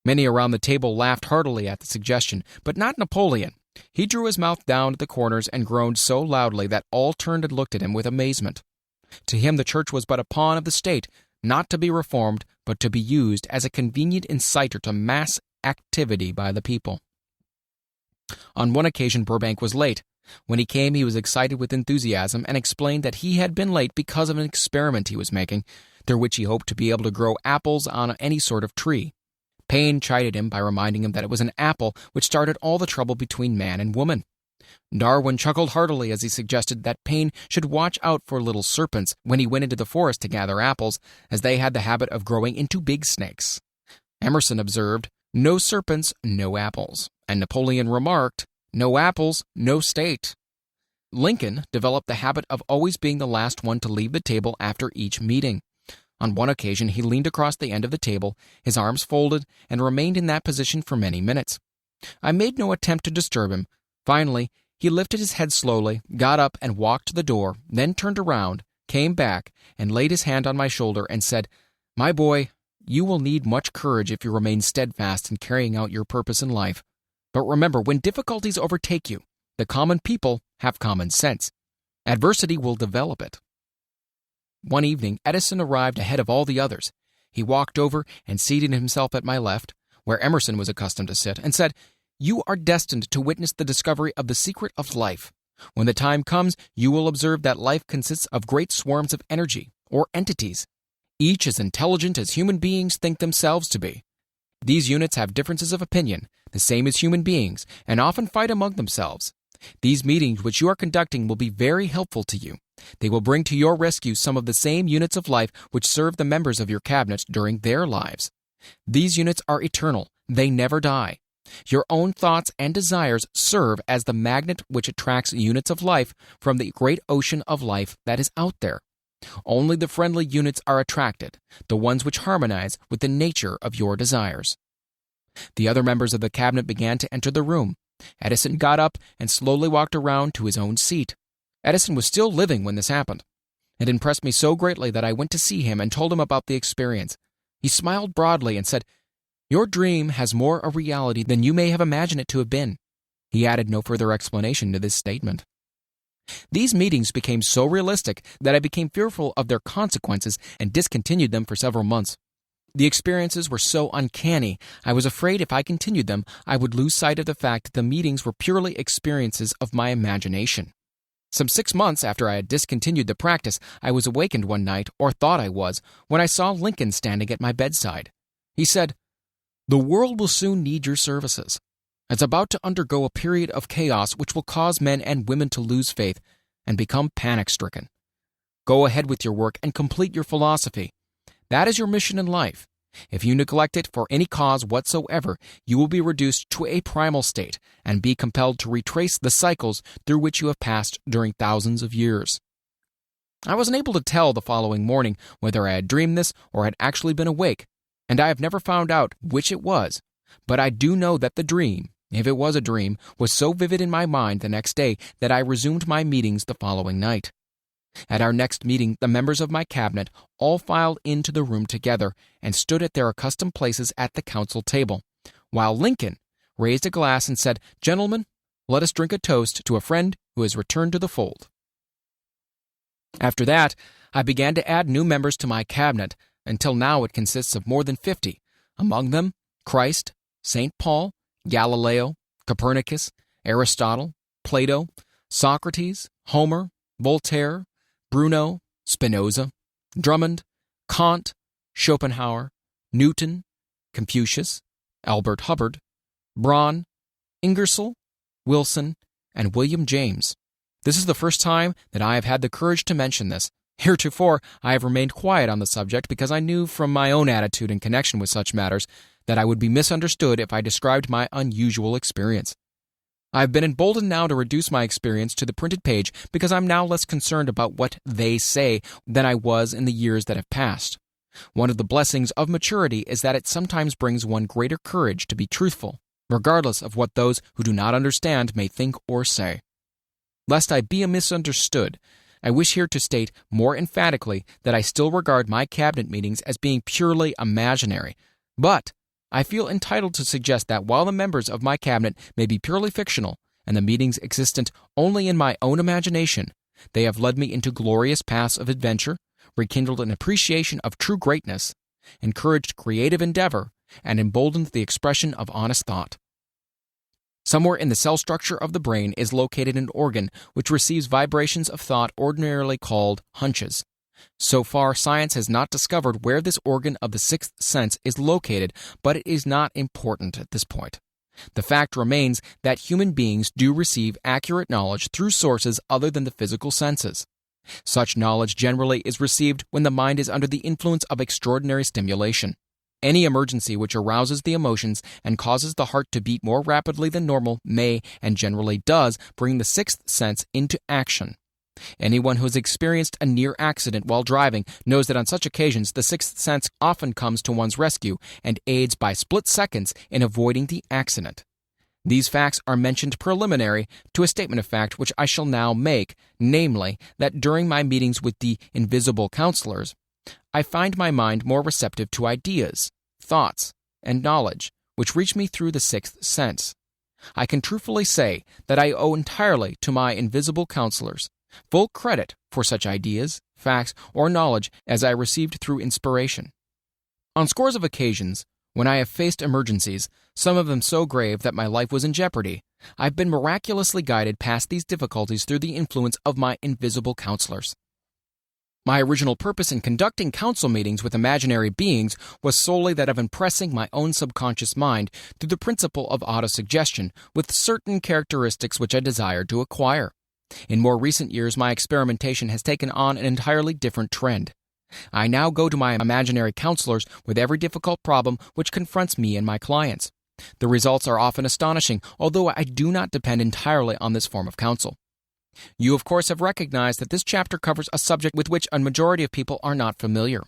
Many around the table laughed heartily at the suggestion, but not Napoleon. He drew his mouth down at the corners and groaned so loudly that all turned and looked at him with amazement. To him the church was but a pawn of the state, not to be reformed, but to be used as a convenient inciter to mass activity by the people. On one occasion Burbank was late. When he came, he was excited with enthusiasm and explained that he had been late because of an experiment he was making, through which he hoped to be able to grow apples on any sort of tree. Payne chided him by reminding him that it was an apple which started all the trouble between man and woman. Darwin chuckled heartily as he suggested that Payne should watch out for little serpents when he went into the forest to gather apples, as they had the habit of growing into big snakes. Emerson observed, "No serpents, no apples," and Napoleon remarked, "No apples, no state." Lincoln developed the habit of always being the last one to leave the table after each meeting. On one occasion he leaned across the end of the table, his arms folded, and remained in that position for many minutes. I made no attempt to disturb him. Finally, he lifted his head slowly, got up and walked to the door, then turned around, came back, and laid his hand on my shoulder and said, "My boy, you will need much courage if you remain steadfast in carrying out your purpose in life. But remember, when difficulties overtake you, the common people have common sense. Adversity will develop it. One evening, Edison arrived ahead of all the others. He walked over and seated himself at my left, where Emerson was accustomed to sit, and said, "You are destined to witness the discovery of the secret of life. When the time comes, you will observe that life consists of great swarms of energy, or entities, each as intelligent as human beings think themselves to be. These units have differences of opinion, the same as human beings, and often fight among themselves. These meetings which you are conducting will be very helpful to you. They will bring to your rescue some of the same units of life which serve the members of your cabinet during their lives. These units are eternal. They never die. Your own thoughts and desires serve as the magnet which attracts units of life from the great ocean of life that is out there. Only the friendly units are attracted, the ones which harmonize with the nature of your desires." The other members of the cabinet began to enter the room. Edison got up and slowly walked around to his own seat. Edison was still living when this happened. It impressed me so greatly that I went to see him and told him about the experience. He smiled broadly and said, "Your dream has more of reality than you may have imagined it to have been." He added no further explanation to this statement. These meetings became so realistic that I became fearful of their consequences and discontinued them for several months. The experiences were so uncanny, I was afraid if I continued them, I would lose sight of the fact that the meetings were purely experiences of my imagination. Some 6 months after I had discontinued the practice, I was awakened one night, or thought I was, when I saw Lincoln standing at my bedside. He said, "The world will soon need your services. It's about to undergo a period of chaos which will cause men and women to lose faith and become panic-stricken. Go ahead with your work and complete your philosophy. That is your mission in life. If you neglect it for any cause whatsoever, you will be reduced to a primal state and be compelled to retrace the cycles through which you have passed during thousands of years." I was unable to tell the following morning whether I had dreamed this or had actually been awake, and I have never found out which it was, but I do know that the dream, if it was a dream, was so vivid in my mind the next day that I resumed my meetings the following night. At our next meeting, the members of my cabinet all filed into the room together and stood at their accustomed places at the council table, while Lincoln raised a glass and said, "Gentlemen, let us drink a toast to a friend who has returned to the fold." After that, I began to add new members to my cabinet, until now it consists of more than 50, among them Christ, St. Paul, Galileo, Copernicus, Aristotle, Plato, Socrates, Homer, Voltaire, Bruno, Spinoza, Drummond, Kant, Schopenhauer, Newton, Confucius, Albert Hubbard, Braun, Ingersoll, Wilson, and William James. This is the first time that I have had the courage to mention this. Heretofore, I have remained quiet on the subject because I knew from my own attitude in connection with such matters that I would be misunderstood if I described my unusual experience. I have been emboldened now to reduce my experience to the printed page because I'm now less concerned about what they say than I was in the years that have passed. One of the blessings of maturity is that it sometimes brings one greater courage to be truthful, regardless of what those who do not understand may think or say. Lest I be misunderstood, I wish here to state more emphatically that I still regard my cabinet meetings as being purely imaginary, but I feel entitled to suggest that while the members of my cabinet may be purely fictional and the meetings existent only in my own imagination, they have led me into glorious paths of adventure, rekindled an appreciation of true greatness, encouraged creative endeavor, and emboldened the expression of honest thought. Somewhere in the cell structure of the brain is located an organ which receives vibrations of thought ordinarily called hunches. So far, science has not discovered where this organ of the sixth sense is located, but it is not important at this point. The fact remains that human beings do receive accurate knowledge through sources other than the physical senses. Such knowledge generally is received when the mind is under the influence of extraordinary stimulation. Any emergency which arouses the emotions and causes the heart to beat more rapidly than normal may, and generally does, bring the sixth sense into action. Anyone who has experienced a near accident while driving knows that on such occasions the sixth sense often comes to one's rescue and aids by split seconds in avoiding the accident. These facts are mentioned preliminary to a statement of fact which I shall now make, namely, that during my meetings with the invisible counselors, I find my mind more receptive to ideas, thoughts, and knowledge, which reach me through the sixth sense. I can truthfully say that I owe entirely to my invisible counselors full credit for such ideas, facts, or knowledge as I received through inspiration. On scores of occasions, when I have faced emergencies, some of them so grave that my life was in jeopardy, I've been miraculously guided past these difficulties through the influence of my invisible counselors. My original purpose in conducting council meetings with imaginary beings was solely that of impressing my own subconscious mind through the principle of autosuggestion with certain characteristics which I desired to acquire. In more recent years, my experimentation has taken on an entirely different trend. I now go to my imaginary counselors with every difficult problem which confronts me and my clients. The results are often astonishing, although I do not depend entirely on this form of counsel. You, of course, have recognized that this chapter covers a subject with which a majority of people are not familiar.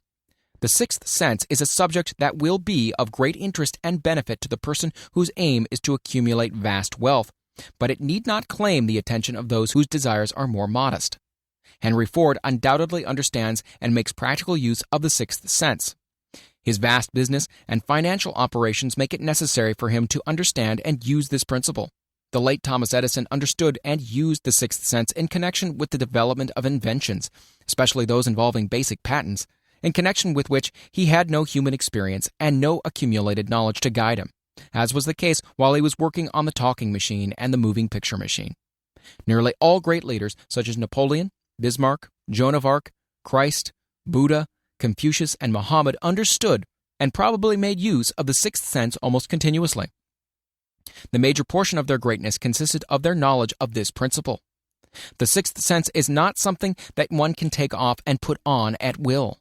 The sixth sense is a subject that will be of great interest and benefit to the person whose aim is to accumulate vast wealth, but it need not claim the attention of those whose desires are more modest. Henry Ford undoubtedly understands and makes practical use of the sixth sense. His vast business and financial operations make it necessary for him to understand and use this principle. The late Thomas Edison understood and used the sixth sense in connection with the development of inventions, especially those involving basic patents, in connection with which he had no human experience and no accumulated knowledge to guide him, as was the case while he was working on the talking machine and the moving picture machine. Nearly all great leaders, such as Napoleon, Bismarck, Joan of Arc, Christ, Buddha, Confucius, and Muhammad, understood and probably made use of the sixth sense almost continuously. The major portion of their greatness consisted of their knowledge of this principle. The sixth sense is not something that one can take off and put on at will.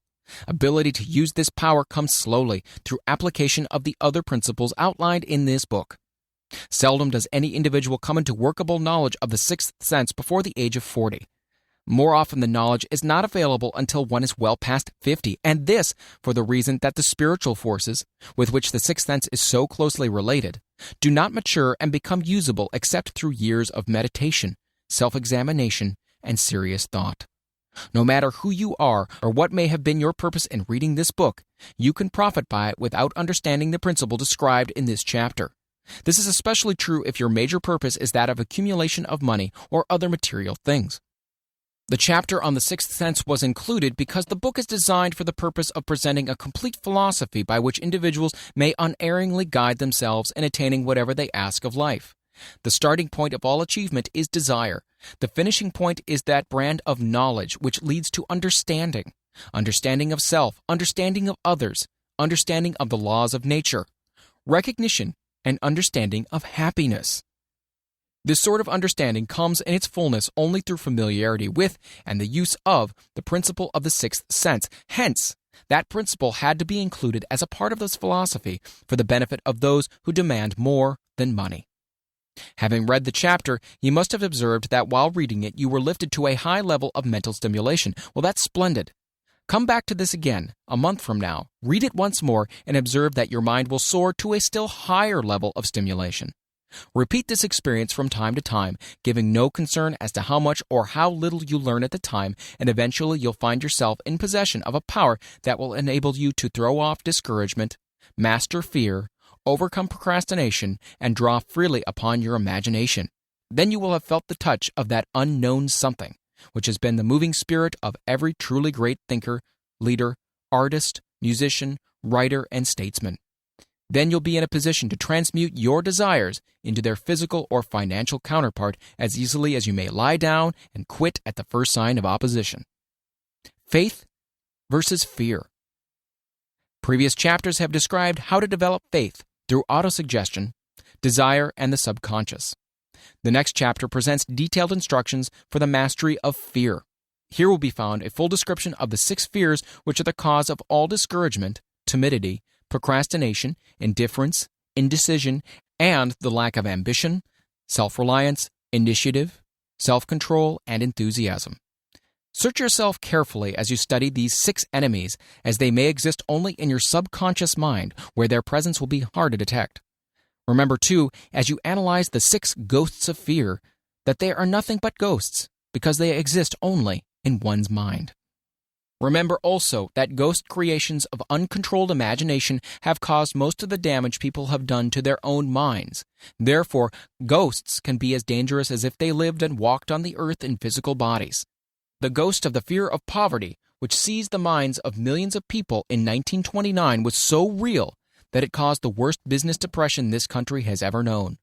Ability to use this power comes slowly through application of the other principles outlined in this book. Seldom does any individual come into workable knowledge of the sixth sense before the age of 40. More often the knowledge is not available until one is well past 50, and this for the reason that the spiritual forces, with which the sixth sense is so closely related, do not mature and become usable except through years of meditation, self-examination, and serious thought. No matter who you are or what may have been your purpose in reading this book, you can profit by it without understanding the principle described in this chapter. This is especially true if your major purpose is that of accumulation of money or other material things. The chapter on the sixth sense was included because the book is designed for the purpose of presenting a complete philosophy by which individuals may unerringly guide themselves in attaining whatever they ask of life. The starting point of all achievement is desire. The finishing point is that brand of knowledge which leads to understanding. Understanding of self, understanding of others, understanding of the laws of nature, recognition, and understanding of happiness. This sort of understanding comes in its fullness only through familiarity with and the use of the principle of the sixth sense. Hence, that principle had to be included as a part of this philosophy for the benefit of those who demand more than money. Having read the chapter, you must have observed that while reading it, you were lifted to a high level of mental stimulation. Well, that's splendid. Come back to this again, a month from now, read it once more, and observe that your mind will soar to a still higher level of stimulation. Repeat this experience from time to time, giving no concern as to how much or how little you learn at the time, and eventually you'll find yourself in possession of a power that will enable you to throw off discouragement, master fear, overcome procrastination, and draw freely upon your imagination. Then you will have felt the touch of that unknown something, which has been the moving spirit of every truly great thinker, leader, artist, musician, writer, and statesman. Then you'll be in a position to transmute your desires into their physical or financial counterpart as easily as you may lie down and quit at the first sign of opposition. Faith versus fear. Previous chapters have described how to develop faith through autosuggestion, desire, and the subconscious. The next chapter presents detailed instructions for the mastery of fear. Here will be found a full description of the 6 fears which are the cause of all discouragement, timidity, procrastination, indifference, indecision, and the lack of ambition, self-reliance, initiative, self-control, and enthusiasm. Search yourself carefully as you study these 6 enemies, as they may exist only in your subconscious mind, where their presence will be hard to detect. Remember, too, as you analyze the 6 ghosts of fear, that they are nothing but ghosts, because they exist only in one's mind. Remember also that ghost creations of uncontrolled imagination have caused most of the damage people have done to their own minds. Therefore, ghosts can be as dangerous as if they lived and walked on the earth in physical bodies. The ghost of the fear of poverty, which seized the minds of millions of people in 1929, was so real that it caused the worst business depression this country has ever known.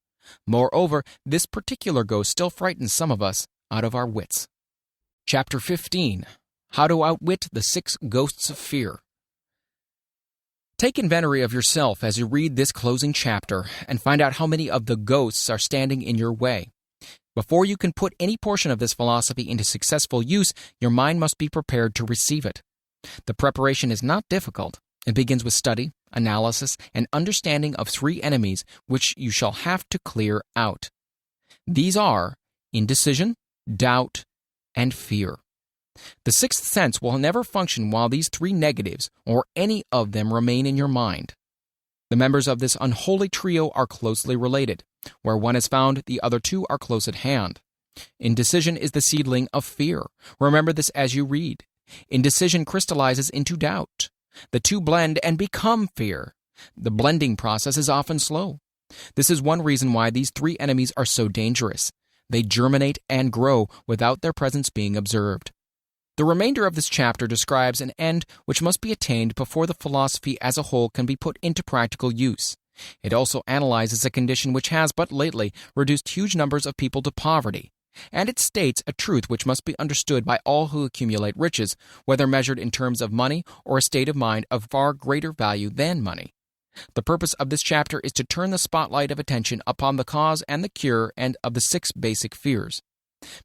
Moreover, this particular ghost still frightens some of us out of our wits. Chapter 15. How to Outwit the 6 Ghosts of Fear. Take inventory of yourself as you read this closing chapter and find out how many of the ghosts are standing in your way. Before you can put any portion of this philosophy into successful use, your mind must be prepared to receive it. The preparation is not difficult. It begins with study, analysis, and understanding of 3 enemies which you shall have to clear out. These are indecision, doubt, and fear. The 6th sense will never function while these 3 negatives, or any of them, remain in your mind. The members of this unholy trio are closely related. Where one is found, the other 2 are close at hand. Indecision is the seedling of fear. Remember this as you read. Indecision crystallizes into doubt. The 2 blend and become fear. The blending process is often slow. This is one reason why these 3 enemies are so dangerous. They germinate and grow without their presence being observed. The remainder of this chapter describes an end which must be attained before the philosophy as a whole can be put into practical use. It also analyzes a condition which has but lately reduced huge numbers of people to poverty, and it states a truth which must be understood by all who accumulate riches, whether measured in terms of money or a state of mind of far greater value than money. The purpose of this chapter is to turn the spotlight of attention upon the cause and the cure and of the 6 basic fears.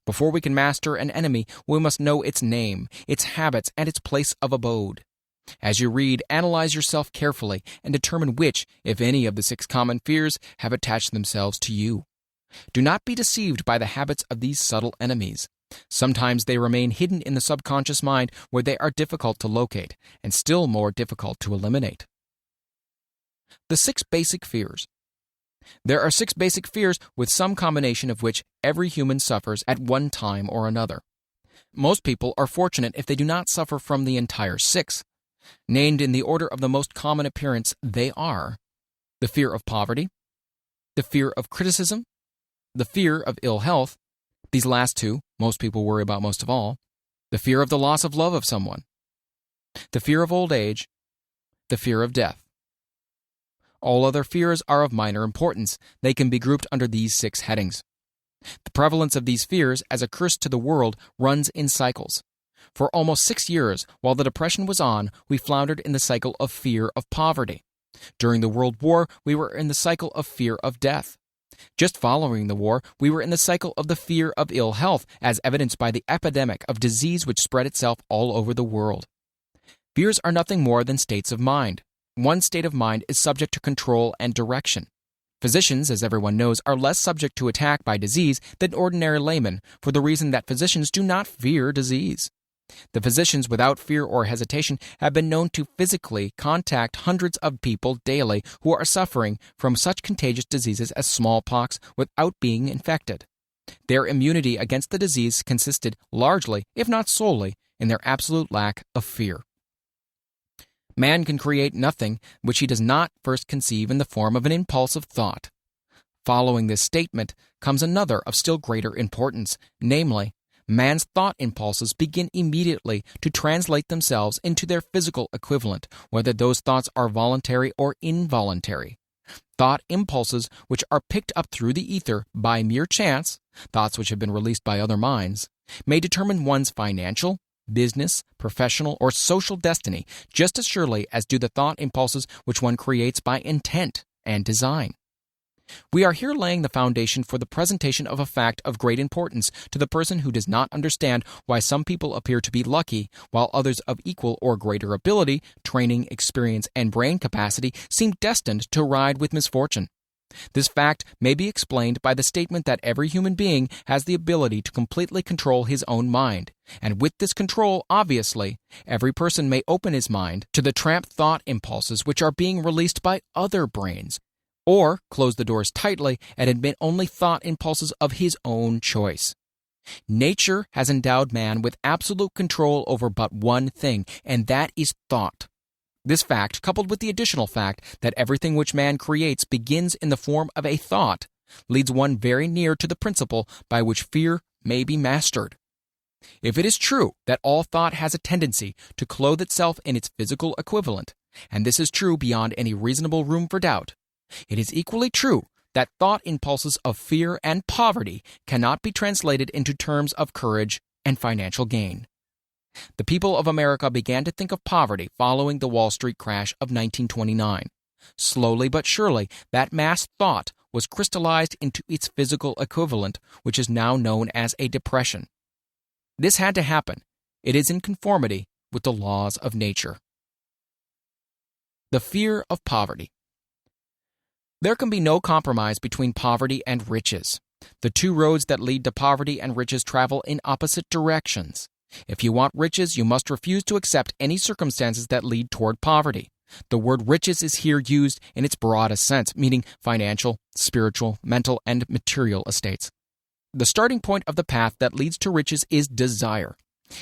Before we can master an enemy, we must know its name, its habits, and its place of abode. As you read, analyze yourself carefully and determine which, if any, of the 6 common fears have attached themselves to you. Do not be deceived by the habits of these subtle enemies. Sometimes they remain hidden in the subconscious mind where they are difficult to locate, and still more difficult to eliminate. The 6 basic fears. There are 6 basic fears with some combination of which every human suffers at one time or another. Most people are fortunate if they do not suffer from the entire 6. Named in the order of the most common appearance, they are the fear of poverty, the fear of criticism, the fear of ill health, these last 2 most people worry about most of all, the fear of the loss of love of someone, the fear of old age, the fear of death. All other fears are of minor importance. They can be grouped under these 6 headings. The prevalence of these fears as a curse to the world runs in cycles. For almost 6 years, while the Depression was on, we floundered in the cycle of fear of poverty. During the World War, we were in the cycle of fear of death. Just following the war, we were in the cycle of the fear of ill health, as evidenced by the epidemic of disease which spread itself all over the world. Fears are nothing more than states of mind. One state of mind is subject to control and direction. Physicians, as everyone knows, are less subject to attack by disease than ordinary laymen, for the reason that physicians do not fear disease. The physicians, without fear or hesitation, have been known to physically contact hundreds of people daily who are suffering from such contagious diseases as smallpox without being infected. Their immunity against the disease consisted largely, if not solely, in their absolute lack of fear. Man can create nothing which he does not first conceive in the form of an impulsive thought. Following this statement comes another of still greater importance, namely, man's thought impulses begin immediately to translate themselves into their physical equivalent, whether those thoughts are voluntary or involuntary. Thought impulses which are picked up through the ether by mere chance, thoughts which have been released by other minds, may determine one's financial, business, professional, or social destiny just as surely as do the thought impulses which one creates by intent and design. We are here laying the foundation for the presentation of a fact of great importance to the person who does not understand why some people appear to be lucky, while others of equal or greater ability, training, experience, and brain capacity seem destined to ride with misfortune. This fact may be explained by the statement that every human being has the ability to completely control his own mind, and with this control, obviously, every person may open his mind to the tramp thought impulses which are being released by other brains, or close the doors tightly and admit only thought impulses of his own choice. Nature has endowed man with absolute control over but one thing, and that is thought. This fact, coupled with the additional fact that everything which man creates begins in the form of a thought, leads one very near to the principle by which fear may be mastered. If it is true that all thought has a tendency to clothe itself in its physical equivalent, and this is true beyond any reasonable room for doubt, it is equally true that thought impulses of fear and poverty cannot be translated into terms of courage and financial gain. The people of America began to think of poverty following the Wall Street crash of 1929. Slowly but surely, that mass thought was crystallized into its physical equivalent, which is now known as a depression. This had to happen. It is in conformity with the laws of nature. The fear of poverty. There can be no compromise between poverty and riches. The two roads that lead to poverty and riches travel in opposite directions. If you want riches, you must refuse to accept any circumstances that lead toward poverty. The word riches is here used in its broadest sense, meaning financial, spiritual, mental, and material estates. The starting point of the path that leads to riches is desire.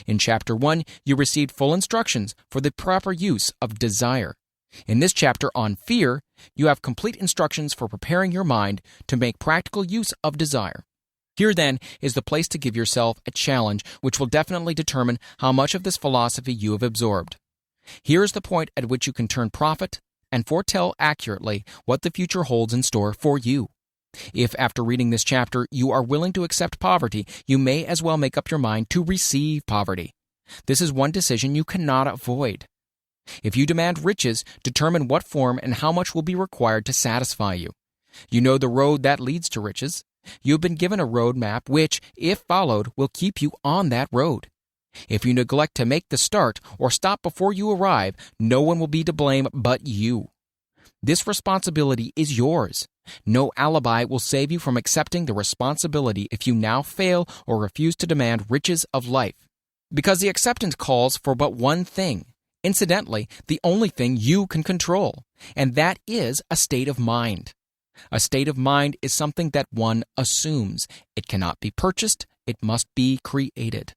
In Chapter 1, you received full instructions for the proper use of desire. In this chapter on fear, you have complete instructions for preparing your mind to make practical use of desire. Here, then, is the place to give yourself a challenge which will definitely determine how much of this philosophy you have absorbed. Here is the point at which you can turn prophet and foretell accurately what the future holds in store for you. If, after reading this chapter, you are willing to accept poverty, you may as well make up your mind to receive poverty. This is one decision you cannot avoid. If you demand riches, determine what form and how much will be required to satisfy you. You know the road that leads to riches. You have been given a road map which, if followed, will keep you on that road. If you neglect to make the start or stop before you arrive, no one will be to blame but you. This responsibility is yours. No alibi will save you from accepting the responsibility if you now fail or refuse to demand riches of life. Because the acceptance calls for but one thing. Incidentally, the only thing you can control, and that is a state of mind. A state of mind is something that one assumes. It cannot be purchased, it must be created.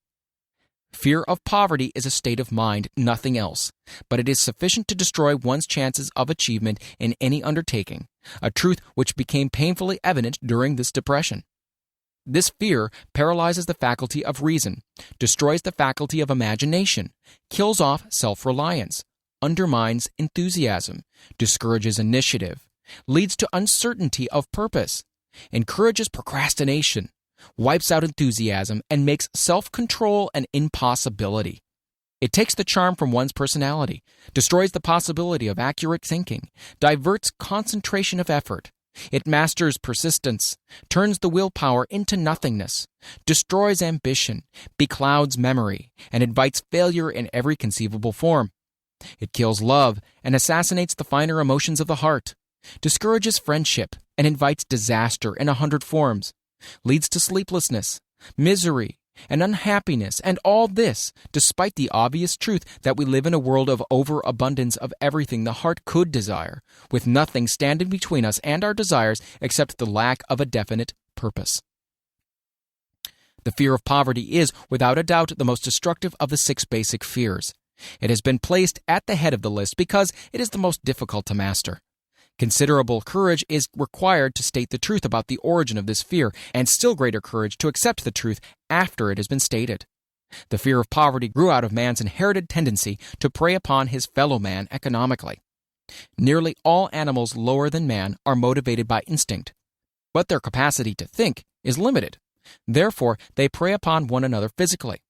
Fear of poverty is a state of mind, nothing else, but it is sufficient to destroy one's chances of achievement in any undertaking, a truth which became painfully evident during this depression. This fear paralyzes the faculty of reason, destroys the faculty of imagination, kills off self-reliance, undermines enthusiasm, discourages initiative, leads to uncertainty of purpose, encourages procrastination, wipes out enthusiasm, and makes self-control an impossibility. It takes the charm from one's personality, destroys the possibility of accurate thinking, diverts concentration of effort. It masters persistence, turns the willpower into nothingness, destroys ambition, beclouds memory, and invites failure in every conceivable form. It kills love and assassinates the finer emotions of the heart, discourages friendship and invites disaster in 100 forms, leads to sleeplessness, misery, and unhappiness, and all this despite the obvious truth that we live in a world of overabundance of everything the heart could desire, with nothing standing between us and our desires except the lack of a definite purpose. The fear of poverty is, without a doubt, the most destructive of the 6 basic fears. It has been placed at the head of the list because it is the most difficult to master. Considerable courage is required to state the truth about the origin of this fear, and still greater courage to accept the truth after it has been stated. The fear of poverty grew out of man's inherited tendency to prey upon his fellow man economically. Nearly all animals lower than man are motivated by instinct, but their capacity to think is limited. Therefore, they prey upon one another physically.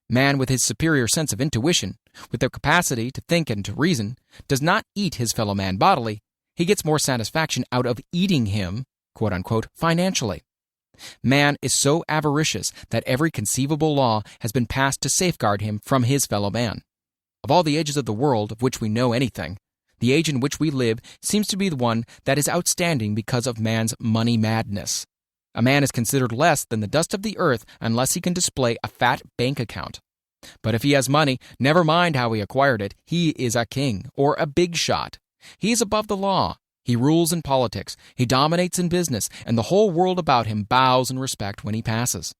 Man, with his superior sense of intuition, with the capacity to think and to reason, does not eat his fellow man bodily. He gets more satisfaction out of eating him, quote-unquote, financially. Man is so avaricious that every conceivable law has been passed to safeguard him from his fellow man. Of all the ages of the world of which we know anything, the age in which we live seems to be the one that is outstanding because of man's money madness. A man is considered less than the dust of the earth unless he can display a fat bank account. But if he has money, never mind how he acquired it, he is a king or a big shot. He is above the law. He rules in politics. He dominates in business, and the whole world about him bows in respect when he passes.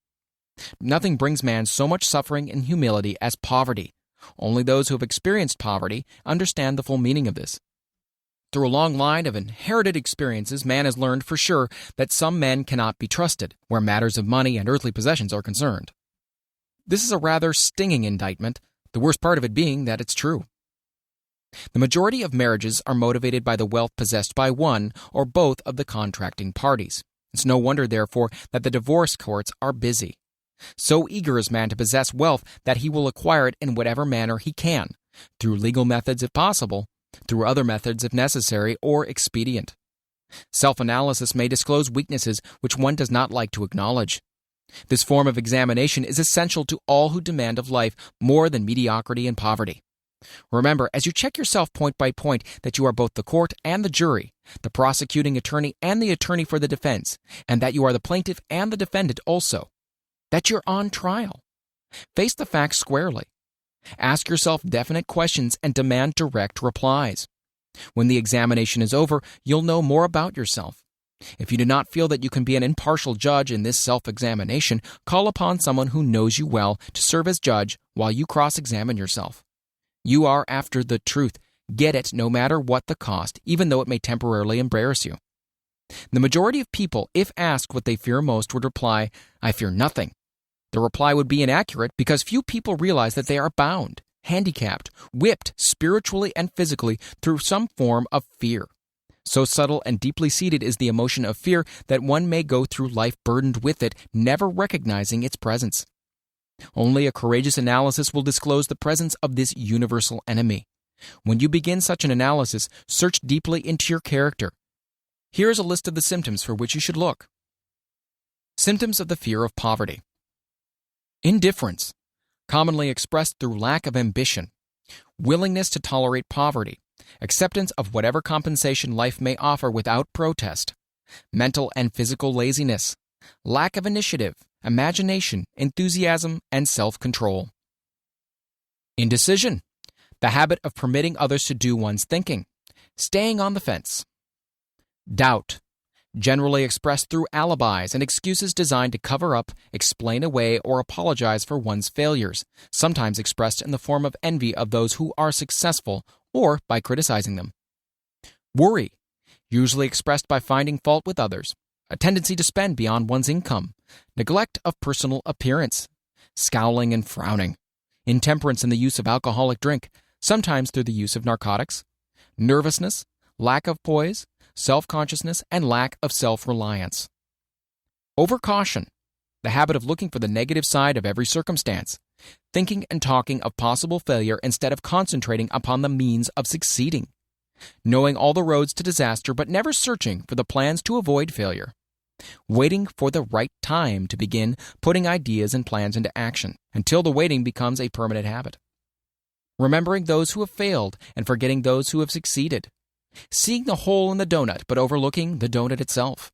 Nothing brings man so much suffering and humility as poverty. Only those who have experienced poverty understand the full meaning of this. Through a long line of inherited experiences, man has learned for sure that some men cannot be trusted where matters of money and earthly possessions are concerned. This is a rather stinging indictment, the worst part of it being that it's true. The majority of marriages are motivated by the wealth possessed by one or both of the contracting parties. It's no wonder, therefore, that the divorce courts are busy. So eager is man to possess wealth that he will acquire it in whatever manner he can, through legal methods if possible, through other methods if necessary or expedient. Self-analysis may disclose weaknesses which one does not like to acknowledge. This form of examination is essential to all who demand of life more than mediocrity and poverty. Remember, as you check yourself point by point, that you are both the court and the jury, the prosecuting attorney and the attorney for the defense, and that you are the plaintiff and the defendant also. That you're on trial. Face the facts squarely. Ask yourself definite questions and demand direct replies. When the examination is over, you'll know more about yourself. If you do not feel that you can be an impartial judge in this self-examination, call upon someone who knows you well to serve as judge while you cross-examine yourself. You are after the truth. Get it no matter what the cost, even though it may temporarily embarrass you. The majority of people, if asked what they fear most, would reply, "I fear nothing." The reply would be inaccurate because few people realize that they are bound, handicapped, whipped spiritually and physically through some form of fear. So subtle and deeply seated is the emotion of fear that one may go through life burdened with it, never recognizing its presence. Only a courageous analysis will disclose the presence of this universal enemy. When you begin such an analysis, search deeply into your character. Here is a list of the symptoms for which you should look. Symptoms of the fear of poverty. Indifference, commonly expressed through lack of ambition. Willingness to tolerate poverty. Acceptance of whatever compensation life may offer without protest. Mental and physical laziness. Lack of initiative, imagination, enthusiasm, and self-control. Indecision, the habit of permitting others to do one's thinking. Staying on the fence. Doubt, generally expressed through alibis and excuses designed to cover up, explain away, or apologize for one's failures, sometimes expressed in the form of envy of those who are successful or by criticizing them. Worry, usually expressed by finding fault with others, a tendency to spend beyond one's income, neglect of personal appearance, scowling and frowning, intemperance in the use of alcoholic drink, sometimes through the use of narcotics, nervousness, lack of poise, self-consciousness, and lack of self-reliance. Overcaution, the habit of looking for the negative side of every circumstance, thinking and talking of possible failure instead of concentrating upon the means of succeeding, knowing all the roads to disaster but never searching for the plans to avoid failure, waiting for the right time to begin putting ideas and plans into action until the waiting becomes a permanent habit, remembering those who have failed and forgetting those who have succeeded, seeing the hole in the donut but overlooking the donut itself,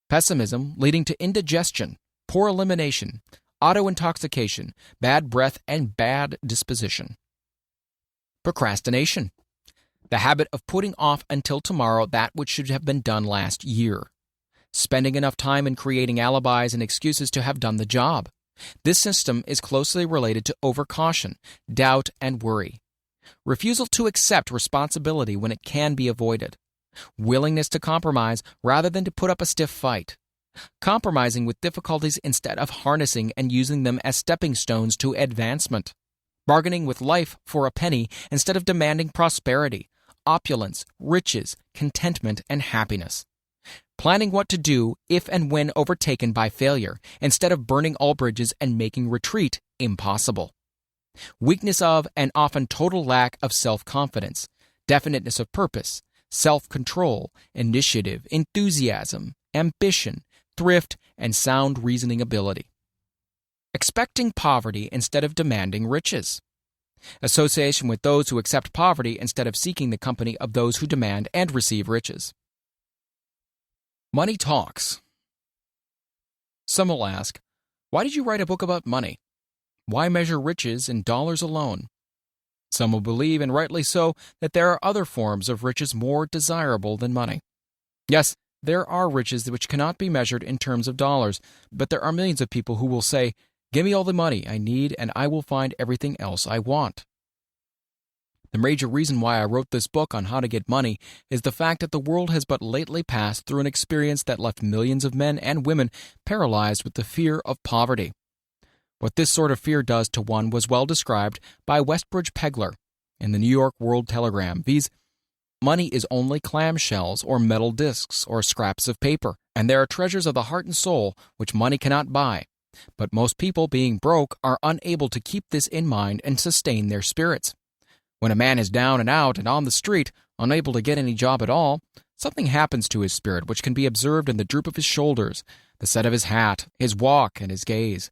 pessimism leading to indigestion, poor elimination, auto-intoxication, bad breath, and bad disposition. Procrastination, the habit of putting off until tomorrow that which should have been done last year, spending enough time in creating alibis and excuses to have done the job. This system is closely related to overcaution, doubt, and worry. Refusal to accept responsibility when it can be avoided. Willingness to compromise rather than to put up a stiff fight. Compromising with difficulties instead of harnessing and using them as stepping stones to advancement. Bargaining with life for a penny instead of demanding prosperity, opulence, riches, contentment, and happiness. Planning what to do if and when overtaken by failure instead of burning all bridges and making retreat impossible. Weakness of and often total lack of self-confidence, definiteness of purpose, self-control, initiative, enthusiasm, ambition, thrift, and sound reasoning ability. Expecting poverty instead of demanding riches. Association with those who accept poverty instead of seeking the company of those who demand and receive riches. Money talks. Some will ask, why did you write a book about money? Why measure riches in dollars alone? Some will believe, and rightly so, that there are other forms of riches more desirable than money. Yes, there are riches which cannot be measured in terms of dollars, but there are millions of people who will say, Give me all the money I need and I will find everything else I want. The major reason why I wrote this book on how to get money is the fact that the world has but lately passed through an experience that left millions of men and women paralyzed with the fear of poverty. What this sort of fear does to one was well described by Westbridge Pegler in the New York World Telegram, viz. Money is only clamshells or metal discs or scraps of paper, and there are treasures of the heart and soul which money cannot buy. But most people, being broke, are unable to keep this in mind and sustain their spirits. When a man is down and out and on the street, unable to get any job at all, something happens to his spirit which can be observed in the droop of his shoulders, the set of his hat, his walk, and his gaze.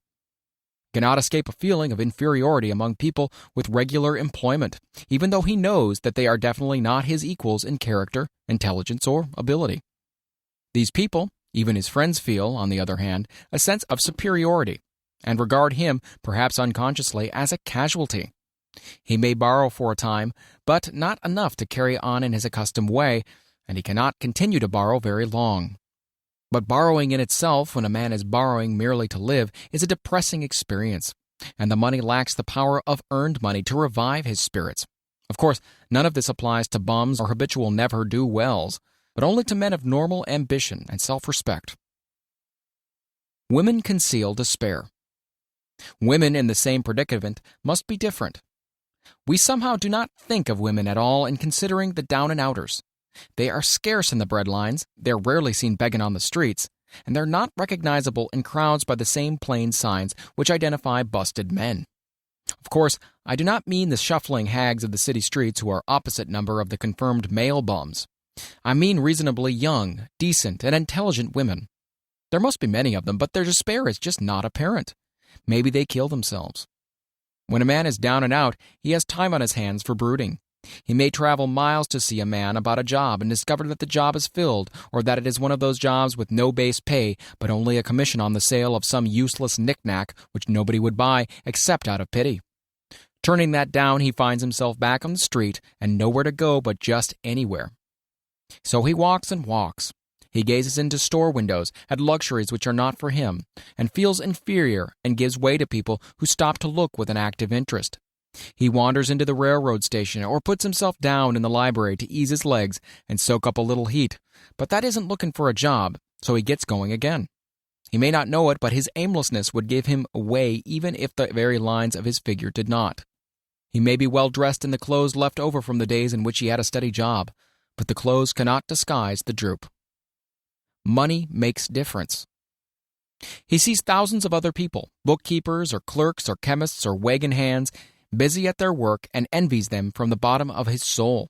He cannot escape a feeling of inferiority among people with regular employment, even though he knows that they are definitely not his equals in character, intelligence, or ability. These people, even his friends, feel, on the other hand, a sense of superiority, and regard him, perhaps unconsciously, as a casualty. He may borrow for a time, but not enough to carry on in his accustomed way, and he cannot continue to borrow very long. But borrowing in itself, when a man is borrowing merely to live, is a depressing experience, and the money lacks the power of earned money to revive his spirits. Of course, none of this applies to bums or habitual never-do-wells, but only to men of normal ambition and self-respect. Women conceal despair. Women in the same predicament must be different. We somehow do not think of women at all in considering the down-and-outers. They are scarce in the breadlines, they're rarely seen begging on the streets, and they're not recognizable in crowds by the same plain signs which identify busted men. Of course, I do not mean the shuffling hags of the city streets who are opposite number of the confirmed male bums. I mean reasonably young, decent, and intelligent women. There must be many of them, but their despair is just not apparent. Maybe they kill themselves. When a man is down and out, he has time on his hands for brooding. He may travel miles to see a man about a job and discover that the job is filled, or that it is one of those jobs with no base pay, but only a commission on the sale of some useless knick-knack which nobody would buy except out of pity. Turning that down, he finds himself back on the street and nowhere to go but just anywhere. So he walks and walks. He gazes into store windows at luxuries which are not for him, and feels inferior and gives way to people who stop to look with an active interest. He wanders into the railroad station or puts himself down in the library to ease his legs and soak up a little heat, but that isn't looking for a job, so he gets going again. He may not know it, but his aimlessness would give him away even if the very lines of his figure did not. He may be well dressed in the clothes left over from the days in which he had a steady job, but the clothes cannot disguise the droop. Money makes difference. He sees thousands of other people, bookkeepers or clerks or chemists or wagon hands, busy at their work, and envies them from the bottom of his soul.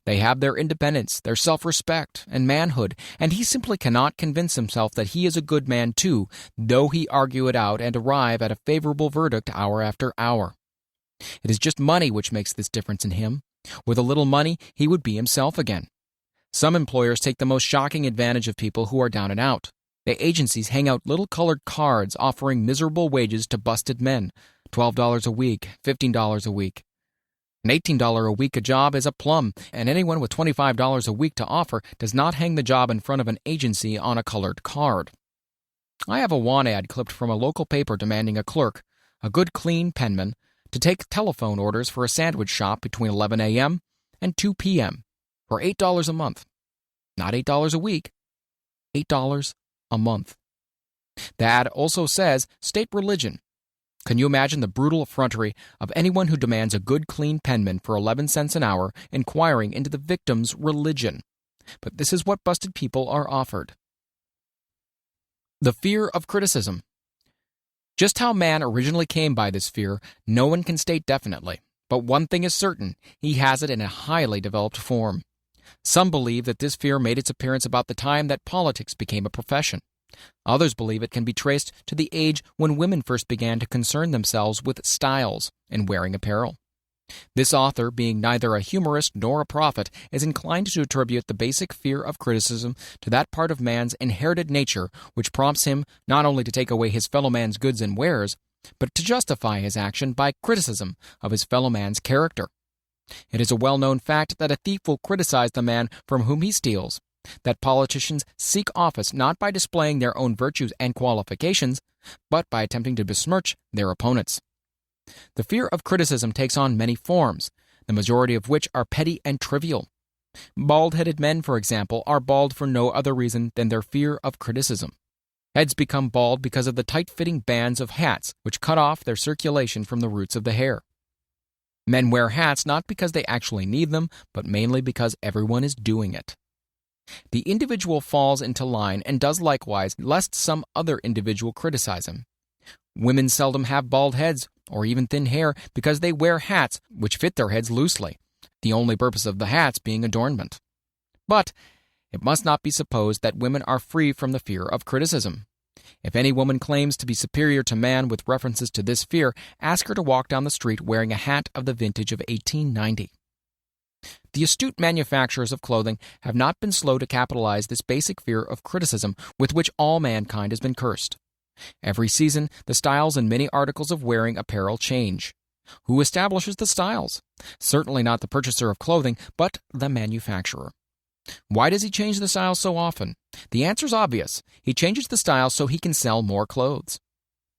They have their independence, their self-respect, and manhood, and he simply cannot convince himself that he is a good man too, though he argue it out and arrive at a favorable verdict hour after hour. It is just money which makes this difference in him. With a little money, he would be himself again. Some employers take the most shocking advantage of people who are down and out. The agencies hang out little colored cards offering miserable wages to busted men, $12 a week, $15 a week. An $18 a week a job is a plum, and anyone with $25 a week to offer does not hang the job in front of an agency on a colored card. I have a want ad clipped from a local paper demanding a clerk, a good clean penman, to take telephone orders for a sandwich shop between 11 a.m. and 2 p.m. for $8 a month. Not $8 a week, $8 a month. The ad also says, state religion. Can you imagine the brutal effrontery of anyone who demands a good clean penman for 11 cents an hour inquiring into the victim's religion? But this is what busted people are offered. The fear of criticism. Just how man originally came by this fear, no one can state definitely. But one thing is certain, he has it in a highly developed form. Some believe that this fear made its appearance about the time that politics became a profession. Others believe it can be traced to the age when women first began to concern themselves with styles in wearing apparel. This author, being neither a humorist nor a prophet, is inclined to attribute the basic fear of criticism to that part of man's inherited nature which prompts him not only to take away his fellow man's goods and wares, but to justify his action by criticism of his fellow man's character. It is a well-known fact that a thief will criticize the man from whom he steals, that politicians seek office not by displaying their own virtues and qualifications, but by attempting to besmirch their opponents. The fear of criticism takes on many forms, the majority of which are petty and trivial. Bald-headed men, for example, are bald for no other reason than their fear of criticism. Heads become bald because of the tight-fitting bands of hats which cut off their circulation from the roots of the hair. Men wear hats not because they actually need them, but mainly because everyone is doing it. The individual falls into line and does likewise lest some other individual criticize him. Women seldom have bald heads or even thin hair because they wear hats which fit their heads loosely, the only purpose of the hats being adornment. But it must not be supposed that women are free from the fear of criticism. If any woman claims to be superior to man with references to this fear, ask her to walk down the street wearing a hat of the vintage of 1890. The astute manufacturers of clothing have not been slow to capitalize this basic fear of criticism with which all mankind has been cursed. Every season, the styles in many articles of wearing apparel change. Who establishes the styles? Certainly not the purchaser of clothing, but the manufacturer. Why does he change the styles so often? The answer is obvious. He changes the styles so he can sell more clothes.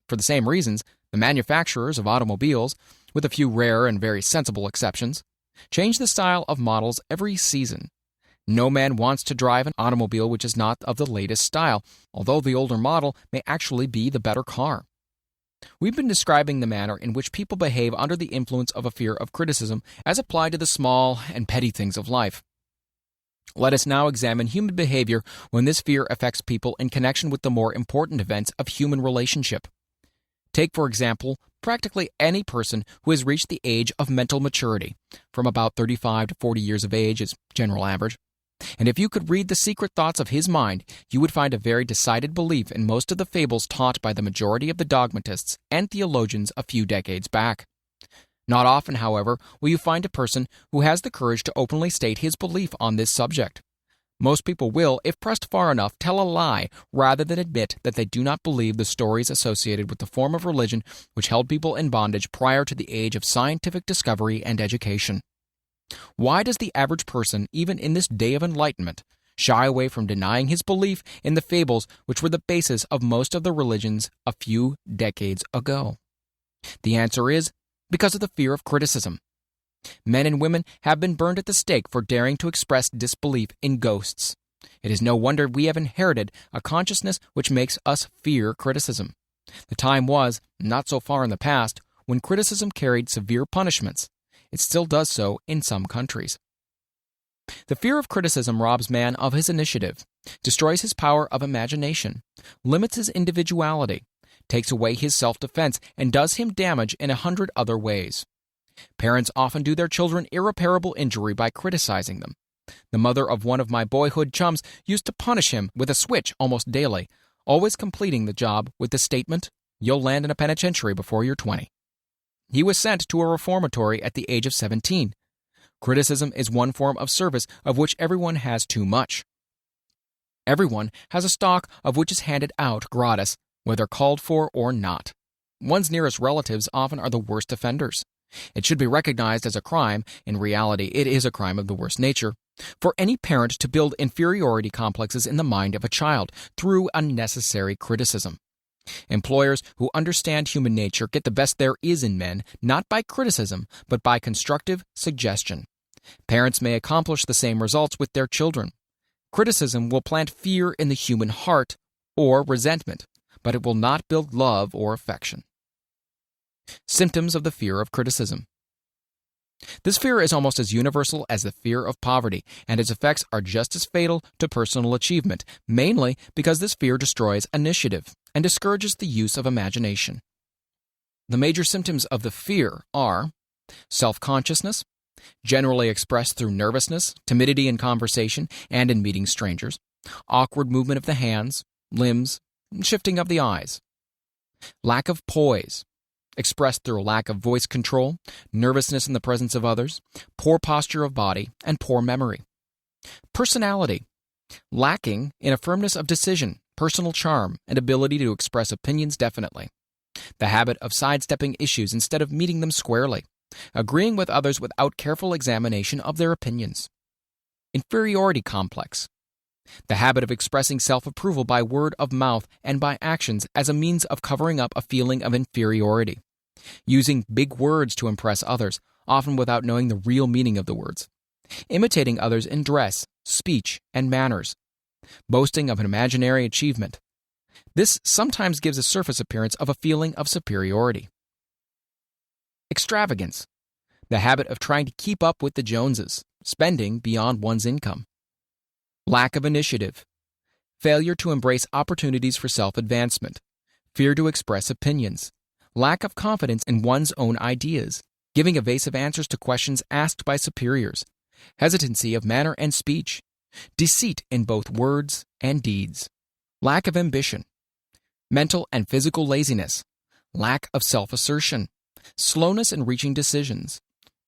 For the same reasons, the manufacturers of automobiles, with a few rare and very sensible exceptions, change the style of models every season. No man wants to drive an automobile which is not of the latest style, although the older model may actually be the better car. We've been describing the manner in which people behave under the influence of a fear of criticism as applied to the small and petty things of life. Let us now examine human behavior when this fear affects people in connection with the more important events of human relationship. Take, for example, practically any person who has reached the age of mental maturity, from about 35 to 40 years of age is general average. And if you could read the secret thoughts of his mind, you would find a very decided belief in most of the fables taught by the majority of the dogmatists and theologians a few decades back. Not often, however, will you find a person who has the courage to openly state his belief on this subject. Most people will, if pressed far enough, tell a lie rather than admit that they do not believe the stories associated with the form of religion which held people in bondage prior to the age of scientific discovery and education. Why does the average person, even in this day of enlightenment, shy away from denying his belief in the fables which were the basis of most of the religions a few decades ago? The answer is because of the fear of criticism. Men and women have been burned at the stake for daring to express disbelief in ghosts. It is no wonder we have inherited a consciousness which makes us fear criticism. The time was, not so far in the past, when criticism carried severe punishments. It still does so in some countries. The fear of criticism robs man of his initiative, destroys his power of imagination, limits his individuality, takes away his self-defense, and does him damage in 100 other ways. Parents often do their children irreparable injury by criticizing them. The mother of one of my boyhood chums used to punish him with a switch almost daily, always completing the job with the statement, "You'll land in a penitentiary before you're 20. He was sent to a reformatory at the age of 17. Criticism is one form of service of which everyone has too much. Everyone has a stock of which is handed out gratis, whether called for or not. One's nearest relatives often are the worst offenders. It should be recognized as a crime, in reality it is a crime of the worst nature, for any parent to build inferiority complexes in the mind of a child through unnecessary criticism. Employers who understand human nature get the best there is in men, not by criticism, but by constructive suggestion. Parents may accomplish the same results with their children. Criticism will plant fear in the human heart, or resentment, but it will not build love or affection. Symptoms of the fear of criticism. This fear is almost as universal as the fear of poverty, and its effects are just as fatal to personal achievement, mainly because this fear destroys initiative and discourages the use of imagination. The major symptoms of the fear are self-consciousness, generally expressed through nervousness, timidity in conversation and in meeting strangers, awkward movement of the hands, limbs, shifting of the eyes, lack of poise, expressed through a lack of voice control, nervousness in the presence of others, poor posture of body, and poor memory. Personality, lacking in a firmness of decision, personal charm, and ability to express opinions definitely. The habit of sidestepping issues instead of meeting them squarely, agreeing with others without careful examination of their opinions. Inferiority complex, The habit of expressing self-approval by word of mouth and by actions as a means of covering up a feeling of inferiority. Using big words to impress others, often without knowing the real meaning of the words. Imitating others in dress, speech, and manners. Boasting of an imaginary achievement. This sometimes gives a surface appearance of a feeling of superiority. Extravagance. The habit of trying to keep up with the Joneses, spending beyond one's income. Lack of initiative. Failure to embrace opportunities for self-advancement. Fear to express opinions. Lack of confidence in one's own ideas. Giving evasive answers to questions asked by superiors. Hesitancy of manner and speech. Deceit in both words and deeds. Lack of ambition. Mental and physical laziness. Lack of self-assertion. Slowness in reaching decisions.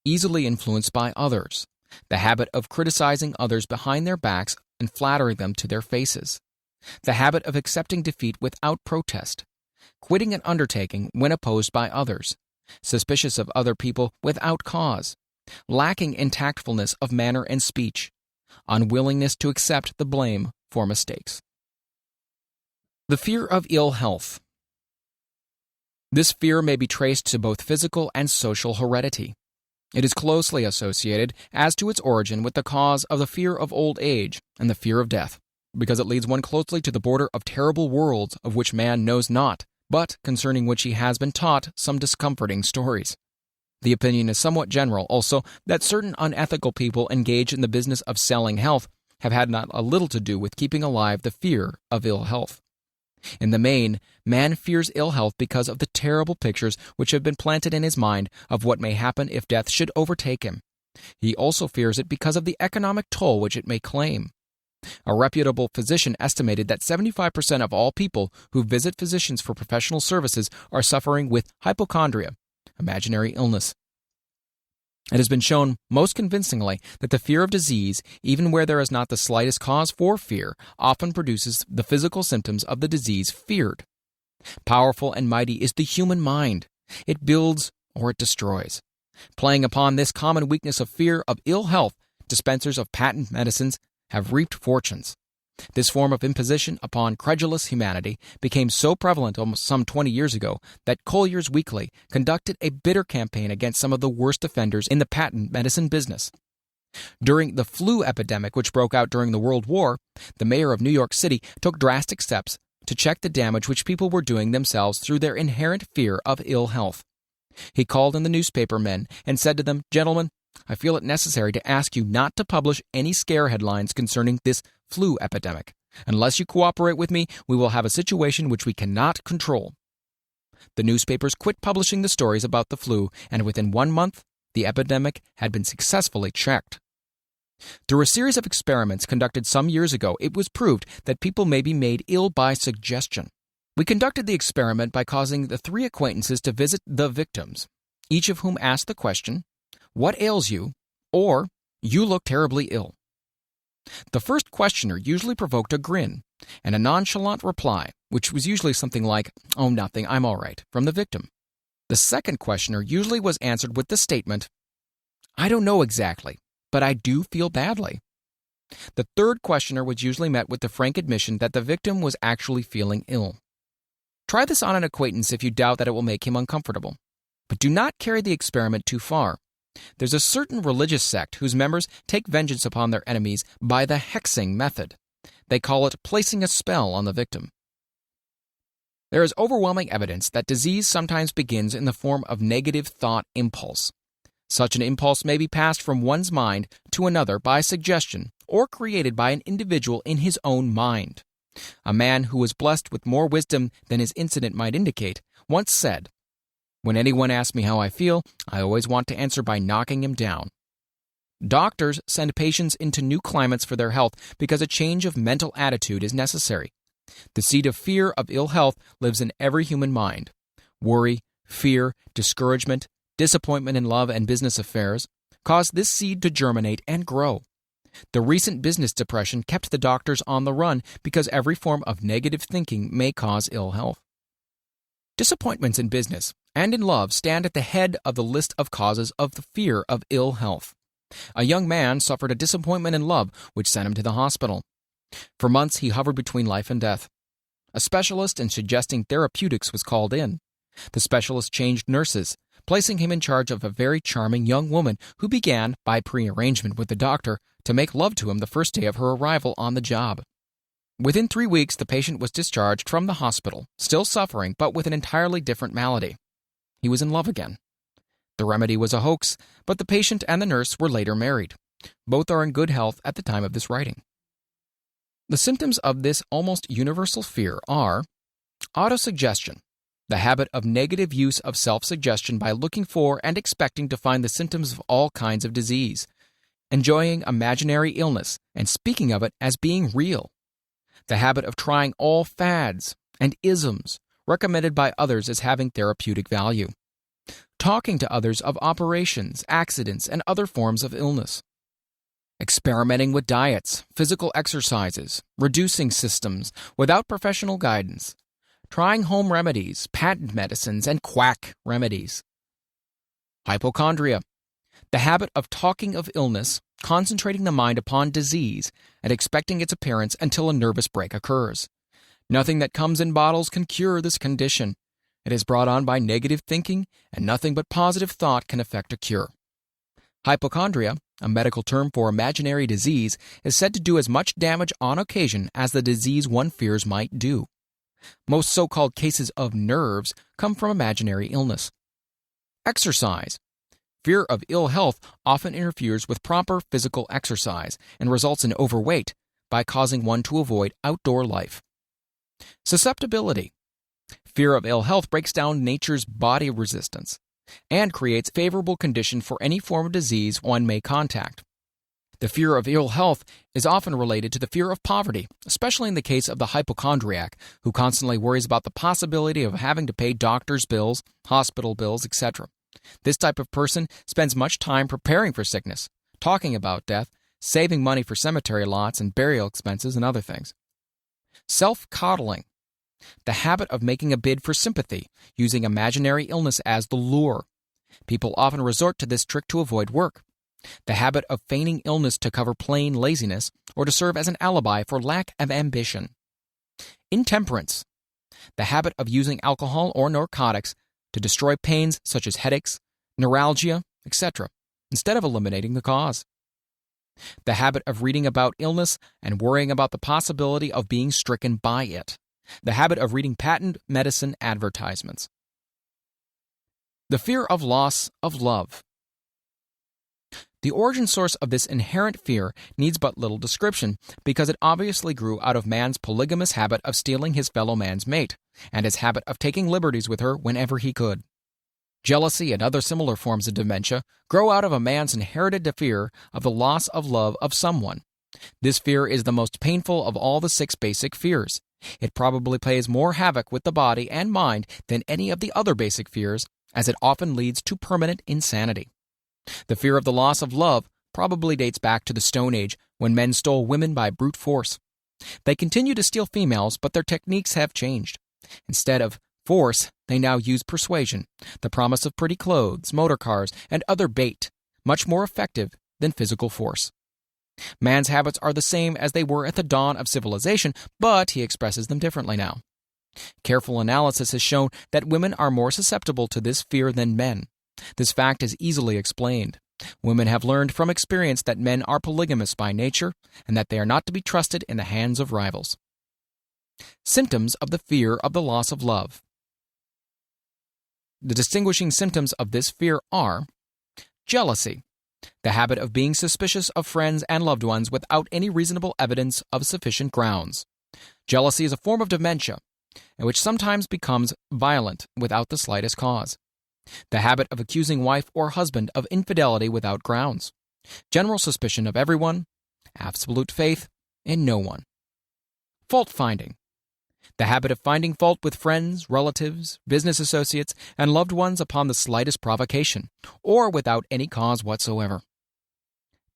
Easily influenced by others. The habit of criticizing others behind their backs and flattering them to their faces. The habit of accepting defeat without protest. Quitting an undertaking when opposed by others. Suspicious of other people without cause. Lacking in tactfulness of manner and speech. Unwillingness to accept the blame for mistakes. The fear of ill health. This fear may be traced to both physical and social heredity. It is closely associated as to its origin with the cause of the fear of old age and the fear of death, because it leads one closely to the border of terrible worlds of which man knows not, but concerning which he has been taught some discomforting stories. The opinion is somewhat general, also, that certain unethical people engaged in the business of selling health have had not a little to do with keeping alive the fear of ill health. In the main, man fears ill health because of the terrible pictures which have been planted in his mind of what may happen if death should overtake him. He also fears it because of the economic toll which it may claim. A reputable physician estimated that 75% of all people who visit physicians for professional services are suffering with hypochondria, imaginary illness. It has been shown most convincingly that the fear of disease, even where there is not the slightest cause for fear, often produces the physical symptoms of the disease feared. Powerful and mighty is the human mind. It builds or it destroys. Playing upon this common weakness of fear of ill health, dispensers of patent medicines have reaped fortunes. This form of imposition upon credulous humanity became so prevalent almost some 20 years ago that Collier's Weekly conducted a bitter campaign against some of the worst offenders in the patent medicine business. During the flu epidemic which broke out during the World War, the mayor of New York City took drastic steps to check the damage which people were doing themselves through their inherent fear of ill health. He called in the newspaper men and said to them, "Gentlemen, I feel it necessary to ask you not to publish any scare headlines concerning this flu epidemic. Unless you cooperate with me, we will have a situation which we cannot control." The newspapers quit publishing the stories about the flu, and within 1 month, the epidemic had been successfully checked. Through a series of experiments conducted some years ago, it was proved that people may be made ill by suggestion. We conducted the experiment by causing the 3 acquaintances to visit the victims, each of whom asked the question, "What ails you?" or "You look terribly ill." The first questioner usually provoked a grin and a nonchalant reply, which was usually something like, "Oh, nothing, I'm all right," from the victim. The second questioner usually was answered with the statement, "I don't know exactly, but I do feel badly." The third questioner was usually met with the frank admission that the victim was actually feeling ill. Try this on an acquaintance if you doubt that it will make him uncomfortable. But do not carry the experiment too far. There's a certain religious sect whose members take vengeance upon their enemies by the hexing method. They call it placing a spell on the victim. There is overwhelming evidence that disease sometimes begins in the form of negative thought impulse. Such an impulse may be passed from one's mind to another by suggestion or created by an individual in his own mind. A man who was blessed with more wisdom than his incident might indicate once said, "When anyone asks me how I feel, I always want to answer by knocking him down." Doctors send patients into new climates for their health because a change of mental attitude is necessary. The seed of fear of ill health lives in every human mind. Worry, fear, discouragement, disappointment in love and business affairs cause this seed to germinate and grow. The recent business depression kept the doctors on the run because every form of negative thinking may cause ill health. Disappointments in business and in love stand at the head of the list of causes of the fear of ill health. A young man suffered a disappointment in love which sent him to the hospital. For months, he hovered between life and death. A specialist in suggesting therapeutics was called in. The specialist changed nurses, placing him in charge of a very charming young woman who began, by prearrangement with the doctor, to make love to him the first day of her arrival on the job. Within 3 weeks, the patient was discharged from the hospital, still suffering, but with an entirely different malady. He was in love again. The remedy was a hoax, but the patient and the nurse were later married. Both are in good health at the time of this writing. The symptoms of this almost universal fear are autosuggestion, the habit of negative use of self-suggestion by looking for and expecting to find the symptoms of all kinds of disease, enjoying imaginary illness and speaking of it as being real, the habit of trying all fads and isms recommended by others as having therapeutic value, talking to others of operations, accidents, and other forms of illness, experimenting with diets, physical exercises, reducing systems without professional guidance, trying home remedies, patent medicines, and quack remedies. Hypochondria, the habit of talking of illness, concentrating the mind upon disease, and expecting its appearance until a nervous break occurs. Nothing that comes in bottles can cure this condition. It is brought on by negative thinking, and nothing but positive thought can effect a cure. Hypochondria, a medical term for imaginary disease, is said to do as much damage on occasion as the disease one fears might do. Most so-called cases of nerves come from imaginary illness. Exercise. Fear of ill health often interferes with proper physical exercise and results in overweight by causing one to avoid outdoor life. Susceptibility. Fear of ill health breaks down nature's body resistance and creates favorable condition for any form of disease one may contact. The fear of ill health is often related to the fear of poverty, especially in the case of the hypochondriac, who constantly worries about the possibility of having to pay doctor's bills, hospital bills, etc. This type of person spends much time preparing for sickness, talking about death, saving money for cemetery lots and burial expenses and other things. Self-coddling. The habit of making a bid for sympathy, using imaginary illness as the lure. People often resort to this trick to avoid work. The habit of feigning illness to cover plain laziness or to serve as an alibi for lack of ambition. Intemperance. The habit of using alcohol or narcotics to destroy pains such as headaches, neuralgia, etc., instead of eliminating the cause. The habit of reading about illness and worrying about the possibility of being stricken by it. The habit of reading patent medicine advertisements. The fear of loss of love. The origin source of this inherent fear needs but little description because it obviously grew out of man's polygamous habit of stealing his fellow man's mate and his habit of taking liberties with her whenever he could. Jealousy and other similar forms of dementia grow out of a man's inherited fear of the loss of love of someone. This fear is the most painful of all the 6 basic fears. It probably plays more havoc with the body and mind than any of the other basic fears, as it often leads to permanent insanity. The fear of the loss of love probably dates back to the Stone Age, when men stole women by brute force. They continue to steal females, but their techniques have changed. Instead of force, they now use persuasion, the promise of pretty clothes, motor cars, and other bait, much more effective than physical force. Man's habits are the same as they were at the dawn of civilization, but he expresses them differently now. Careful analysis has shown that women are more susceptible to this fear than men. This fact is easily explained. Women have learned from experience that men are polygamous by nature and that they are not to be trusted in the hands of rivals. Symptoms of the fear of the loss of love. The distinguishing symptoms of this fear are jealousy, the habit of being suspicious of friends and loved ones without any reasonable evidence of sufficient grounds. Jealousy is a form of dementia, which sometimes becomes violent without the slightest cause. The habit of accusing wife or husband of infidelity without grounds. General suspicion of everyone, absolute faith in no one. Fault-finding. The habit of finding fault with friends, relatives, business associates, and loved ones upon the slightest provocation, or without any cause whatsoever.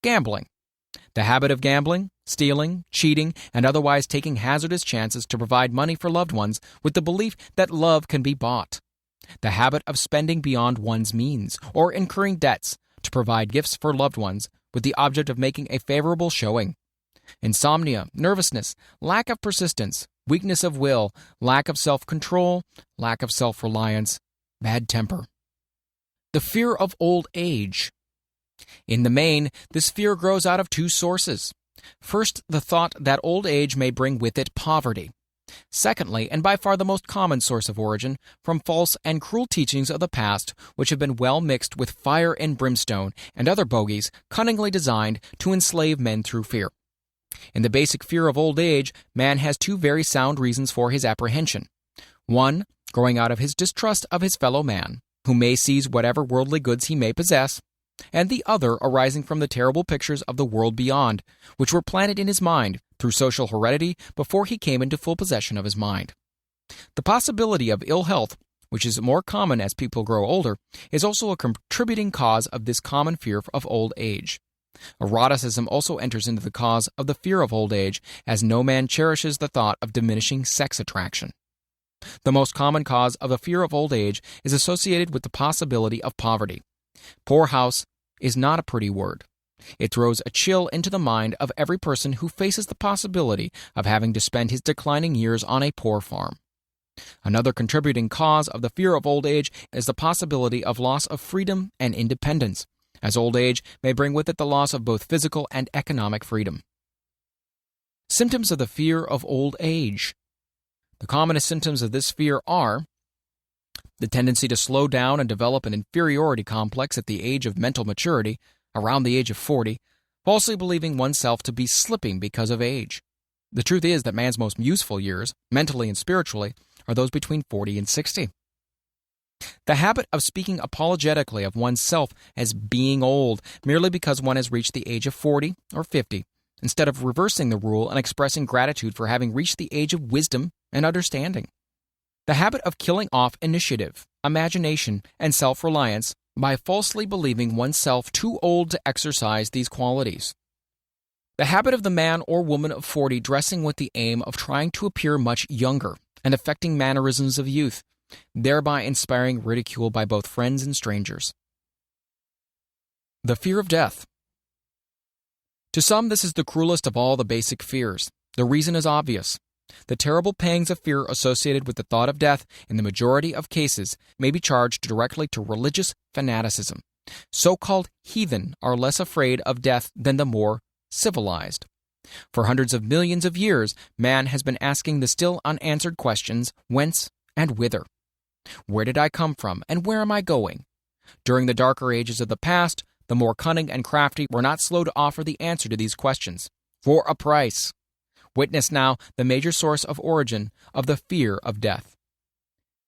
Gambling. The habit of gambling, stealing, cheating, and otherwise taking hazardous chances to provide money for loved ones with the belief that love can be bought. The habit of spending beyond one's means, or incurring debts to provide gifts for loved ones with the object of making a favorable showing. insomnia, nervousness, lack of persistence, weakness of will, lack of self-control, lack of self-reliance, bad temper. The fear of old age. In the main, this fear grows out of two sources. First, the thought that old age may bring with it poverty. Secondly, and by far the most common source of origin, from false and cruel teachings of the past which have been well mixed with fire and brimstone and other bogies cunningly designed to enslave men through fear. In the basic fear of old age, man has two very sound reasons for his apprehension. One, growing out of his distrust of his fellow man, who may seize whatever worldly goods he may possess, and the other arising from the terrible pictures of the world beyond, which were planted in his mind through social heredity before he came into full possession of his mind. The possibility of ill health, which is more common as people grow older, is also a contributing cause of this common fear of old age. Eroticism also enters into the cause of the fear of old age, as no man cherishes the thought of diminishing sex attraction. The most common cause of a fear of old age is associated with the possibility of poverty. Poorhouse is not a pretty word. It throws a chill into the mind of every person who faces the possibility of having to spend his declining years on a poor farm. Another contributing cause of the fear of old age is the possibility of loss of freedom and independence, as old age may bring with it the loss of both physical and economic freedom. Symptoms of the fear of old age. The commonest symptoms of this fear are the tendency to slow down and develop an inferiority complex at the age of mental maturity, around the age of 40, falsely believing oneself to be slipping because of age. The truth is that man's most useful years, mentally and spiritually, are those between 40 and 60. The habit of speaking apologetically of oneself as being old merely because one has reached the age of 40 or 50, instead of reversing the rule and expressing gratitude for having reached the age of wisdom and understanding. The habit of killing off initiative, imagination, and self-reliance by falsely believing oneself too old to exercise these qualities. The habit of the man or woman of 40 dressing with the aim of trying to appear much younger and affecting mannerisms of youth, thereby inspiring ridicule by both friends and strangers. The fear of death. To some, this is the cruelest of all the basic fears. The reason is obvious. The terrible pangs of fear associated with the thought of death, in the majority of cases, may be charged directly to religious fanaticism. So-called heathen are less afraid of death than the more civilized. For hundreds of millions of years, man has been asking the still unanswered questions, whence and whither? Where did I come from, and where am I going? During the darker ages of the past, the more cunning and crafty were not slow to offer the answer to these questions, for a price. Witness now the major source of origin of the fear of death.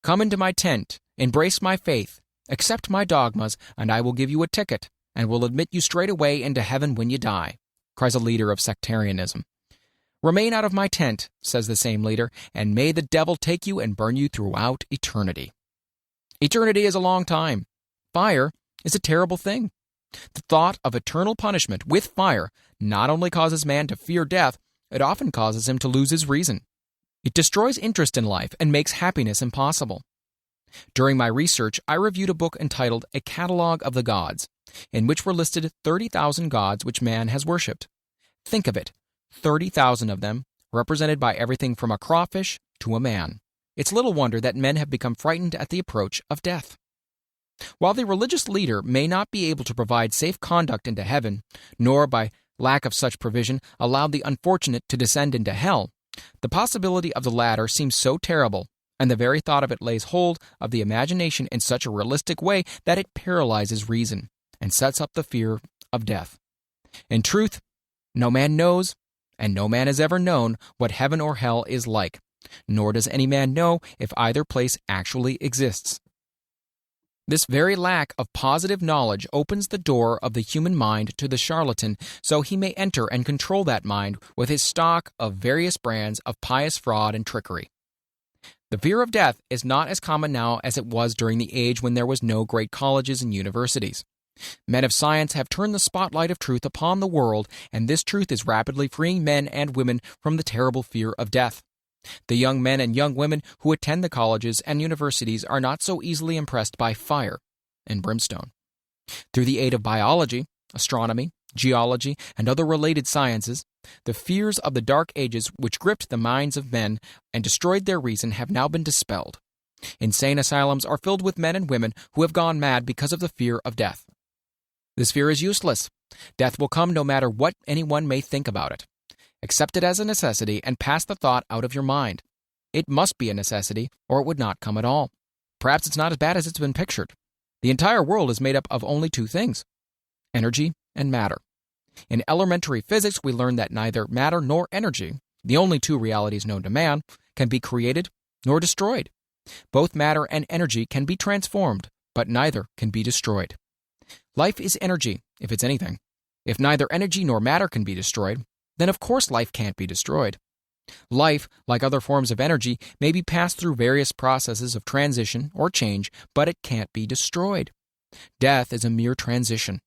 Come into my tent, embrace my faith, accept my dogmas, and I will give you a ticket, and will admit you straight away into heaven when you die, cries a leader of sectarianism. Remain out of my tent, says the same leader, and may the devil take you and burn you throughout eternity. Eternity is a long time. Fire is a terrible thing. The thought of eternal punishment with fire not only causes man to fear death, it often causes him to lose his reason. It destroys interest in life and makes happiness impossible. During my research, I reviewed a book entitled A Catalogue of the Gods, in which were listed 30,000 gods which man has worshipped. Think of it, 30,000 of them, represented by everything from a crawfish to a man. It's little wonder that men have become frightened at the approach of death. While the religious leader may not be able to provide safe conduct into heaven, nor by lack of such provision allow the unfortunate to descend into hell, the possibility of the latter seems so terrible, and the very thought of it lays hold of the imagination in such a realistic way that it paralyzes reason and sets up the fear of death. In truth, no man knows, and no man has ever known, what heaven or hell is like, nor does any man know if either place actually exists. This very lack of positive knowledge opens the door of the human mind to the charlatan, so he may enter and control that mind with his stock of various brands of pious fraud and trickery. The fear of death is not as common now as it was during the age when there was no great colleges and universities. Men of science have turned the spotlight of truth upon the world, and this truth is rapidly freeing men and women from the terrible fear of death. The young men and young women who attend the colleges and universities are not so easily impressed by fire and brimstone. Through the aid of biology, astronomy, geology, and other related sciences, the fears of the Dark Ages which gripped the minds of men and destroyed their reason have now been dispelled. Insane asylums are filled with men and women who have gone mad because of the fear of death. This fear is useless. Death will come no matter what anyone may think about it. Accept it as a necessity and pass the thought out of your mind. It must be a necessity, or it would not come at all. Perhaps it's not as bad as it's been pictured. The entire world is made up of only two things: energy and matter. In elementary physics, we learn that neither matter nor energy, the only two realities known to man, can be created nor destroyed. Both matter and energy can be transformed, but neither can be destroyed. Life is energy, if it's anything. If neither energy nor matter can be destroyed, then of course life can't be destroyed. Life, like other forms of energy, may be passed through various processes of transition or change, but it can't be destroyed. Death is a mere transition.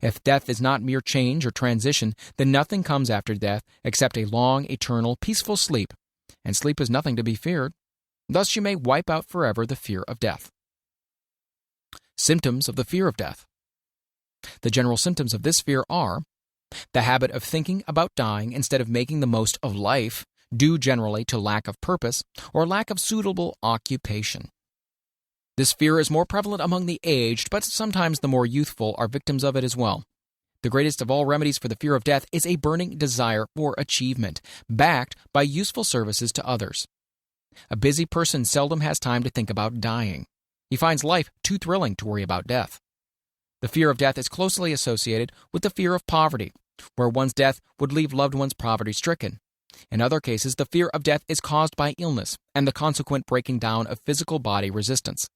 If death is not mere change or transition, then nothing comes after death except a long, eternal, peaceful sleep, and sleep is nothing to be feared. Thus you may wipe out forever the fear of death. Symptoms of the fear of death. The general symptoms of this fear are the habit of thinking about dying instead of making the most of life, due generally to lack of purpose or lack of suitable occupation. This fear is more prevalent among the aged, but sometimes the more youthful are victims of it as well. The greatest of all remedies for the fear of death is a burning desire for achievement, backed by useful services to others. A busy person seldom has time to think about dying. He finds life too thrilling to worry about death. The fear of death is closely associated with the fear of poverty, where one's death would leave loved ones poverty-stricken. In other cases, the fear of death is caused by illness and the consequent breaking down of physical body resistance.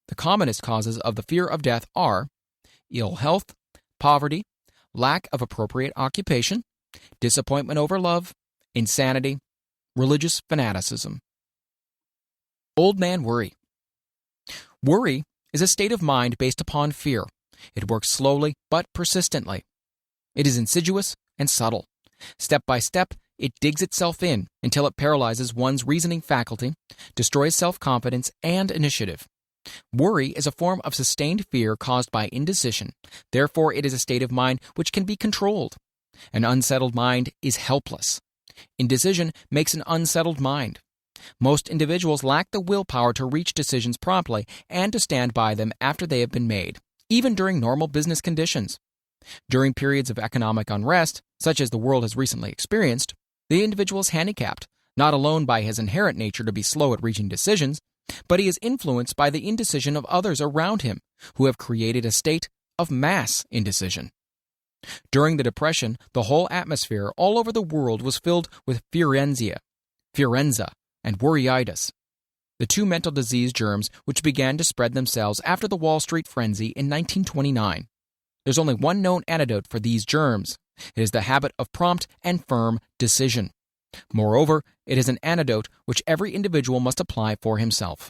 The commonest causes of the fear of death are ill health, poverty, lack of appropriate occupation, disappointment over love, insanity, religious fanaticism. Old man worry. Worry is a state of mind based upon fear. It works slowly but persistently. It is insidious and subtle. Step by step, it digs itself in until it paralyzes one's reasoning faculty, destroys self-confidence and initiative. Worry is a form of sustained fear caused by indecision. Therefore, it is a state of mind which can be controlled. An unsettled mind is helpless. Indecision makes an unsettled mind. Most individuals lack the willpower to reach decisions promptly and to stand by them after they have been made, even during normal business conditions. During periods of economic unrest, such as the world has recently experienced, the individual is handicapped, not alone by his inherent nature to be slow at reaching decisions, but he is influenced by the indecision of others around him, who have created a state of mass indecision. During the Depression, the whole atmosphere all over the world was filled with Fierenza, and worryitis, the two mental disease germs which began to spread themselves after the Wall Street frenzy in 1929. There's only one known antidote for these germs. It is the habit of prompt and firm decision. Moreover, it is an antidote which every individual must apply for himself.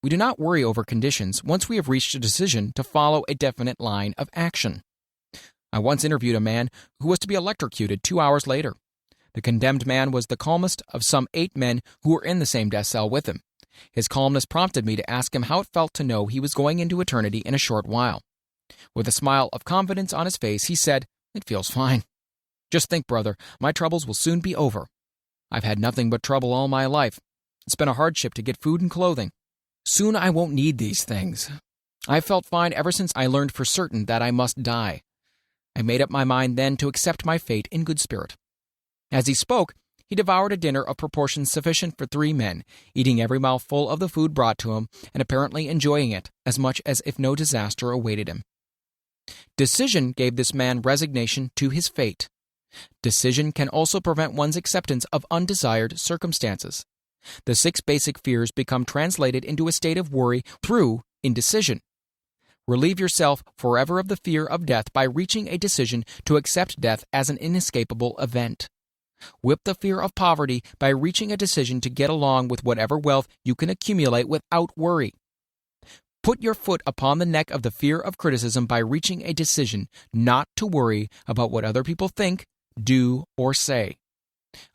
We do not worry over conditions once we have reached a decision to follow a definite line of action. I once interviewed a man who was to be electrocuted 2 hours later. The condemned man was the calmest of some 8 men who were in the same death cell with him. His calmness prompted me to ask him how it felt to know he was going into eternity in a short while. With a smile of confidence on his face, he said, "It feels fine. Just think, brother, my troubles will soon be over. I've had nothing but trouble all my life. It's been a hardship to get food and clothing. Soon I won't need these things. I've felt fine ever since I learned for certain that I must die. I made up my mind then to accept my fate in good spirit." As he spoke, he devoured a dinner of proportions sufficient for 3 men, eating every mouthful of the food brought to him and apparently enjoying it as much as if no disaster awaited him. Decision gave this man resignation to his fate. Decision can also prevent one's acceptance of undesired circumstances. The 6 basic fears become translated into a state of worry through indecision. Relieve yourself forever of the fear of death by reaching a decision to accept death as an inescapable event. Whip the fear of poverty by reaching a decision to get along with whatever wealth you can accumulate without worry. Put your foot upon the neck of the fear of criticism by reaching a decision not to worry about what other people think, do, or say.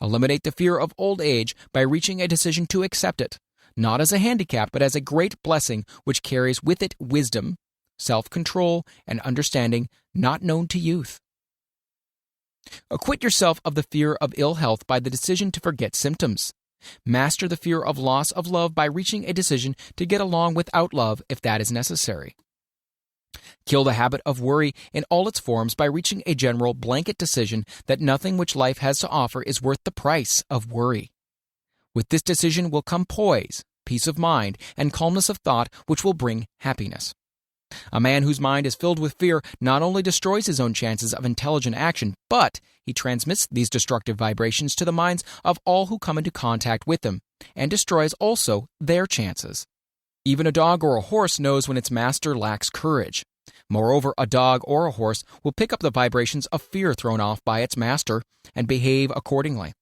Eliminate the fear of old age by reaching a decision to accept it, not as a handicap, but as a great blessing which carries with it wisdom, self-control, and understanding not known to youth. Acquit yourself of the fear of ill health by the decision to forget symptoms. Master the fear of loss of love by reaching a decision to get along without love if that is necessary. Kill the habit of worry in all its forms by reaching a general blanket decision that nothing which life has to offer is worth the price of worry. With this decision will come poise, peace of mind, and calmness of thought which will bring happiness. A man whose mind is filled with fear not only destroys his own chances of intelligent action, but he transmits these destructive vibrations to the minds of all who come into contact with him, and destroys also their chances. Even a dog or a horse knows when its master lacks courage. Moreover, a dog or a horse will pick up the vibrations of fear thrown off by its master and behave accordingly.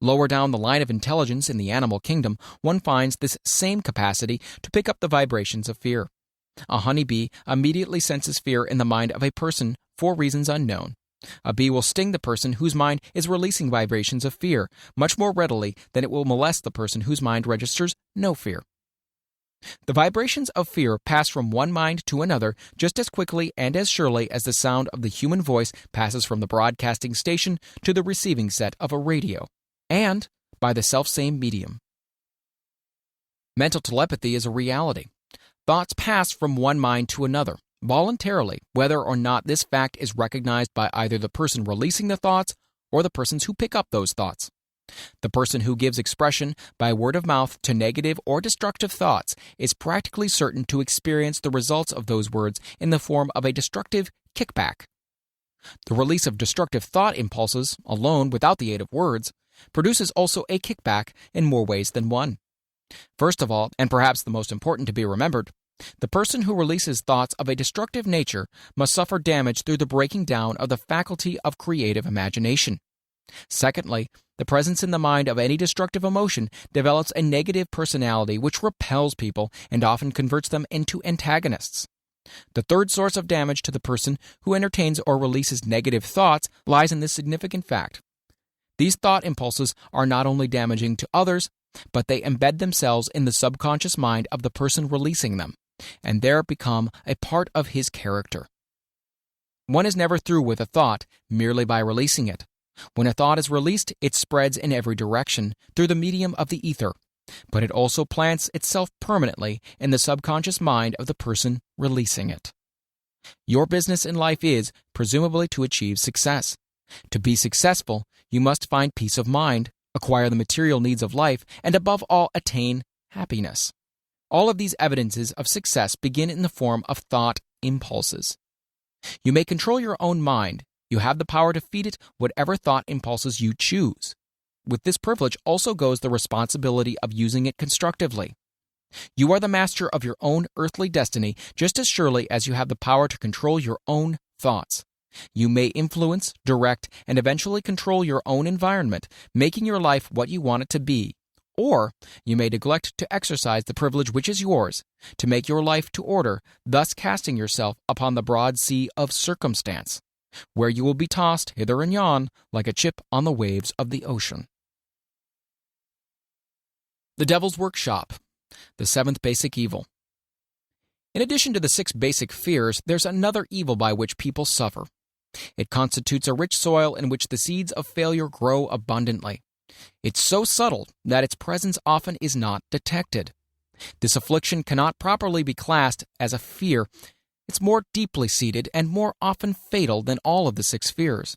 Lower down the line of intelligence in the animal kingdom, one finds this same capacity to pick up the vibrations of fear. A honeybee immediately senses fear in the mind of a person for reasons unknown. A bee will sting the person whose mind is releasing vibrations of fear much more readily than it will molest the person whose mind registers no fear. The vibrations of fear pass from one mind to another just as quickly and as surely as the sound of the human voice passes from the broadcasting station to the receiving set of a radio, and by the selfsame medium. Mental telepathy is a reality. Thoughts pass from one mind to another, voluntarily, whether or not this fact is recognized by either the person releasing the thoughts or the persons who pick up those thoughts. The person who gives expression by word of mouth to negative or destructive thoughts is practically certain to experience the results of those words in the form of a destructive kickback. The release of destructive thought impulses, alone without the aid of words, produces also a kickback in more ways than one. First of all, and perhaps the most important to be remembered, the person who releases thoughts of a destructive nature must suffer damage through the breaking down of the faculty of creative imagination. Secondly, the presence in the mind of any destructive emotion develops a negative personality which repels people and often converts them into antagonists. The third source of damage to the person who entertains or releases negative thoughts lies in this significant fact. These thought impulses are not only damaging to others, but they embed themselves in the subconscious mind of the person releasing them, and there become a part of his character. One is never through with a thought merely by releasing it. When a thought is released, it spreads in every direction through the medium of the ether, but it also plants itself permanently in the subconscious mind of the person releasing it. Your business in life is, presumably, to achieve success. To be successful, you must find peace of mind, acquire the material needs of life, and above all, attain happiness. All of these evidences of success begin in the form of thought impulses. You may control your own mind. You have the power to feed it whatever thought impulses you choose. With this privilege also goes the responsibility of using it constructively. You are the master of your own earthly destiny just as surely as you have the power to control your own thoughts. You may influence, direct, and eventually control your own environment, making your life what you want it to be. Or you may neglect to exercise the privilege which is yours, to make your life to order, thus casting yourself upon the broad sea of circumstance, where you will be tossed hither and yon like a chip on the waves of the ocean. The Devil's Workshop, the seventh basic evil. In addition to the 6 basic fears, there's another evil by which people suffer. It constitutes a rich soil in which the seeds of failure grow abundantly. It's so subtle that its presence often is not detected. This affliction cannot properly be classed as a fear. It's more deeply seated and more often fatal than all of the 6 fears.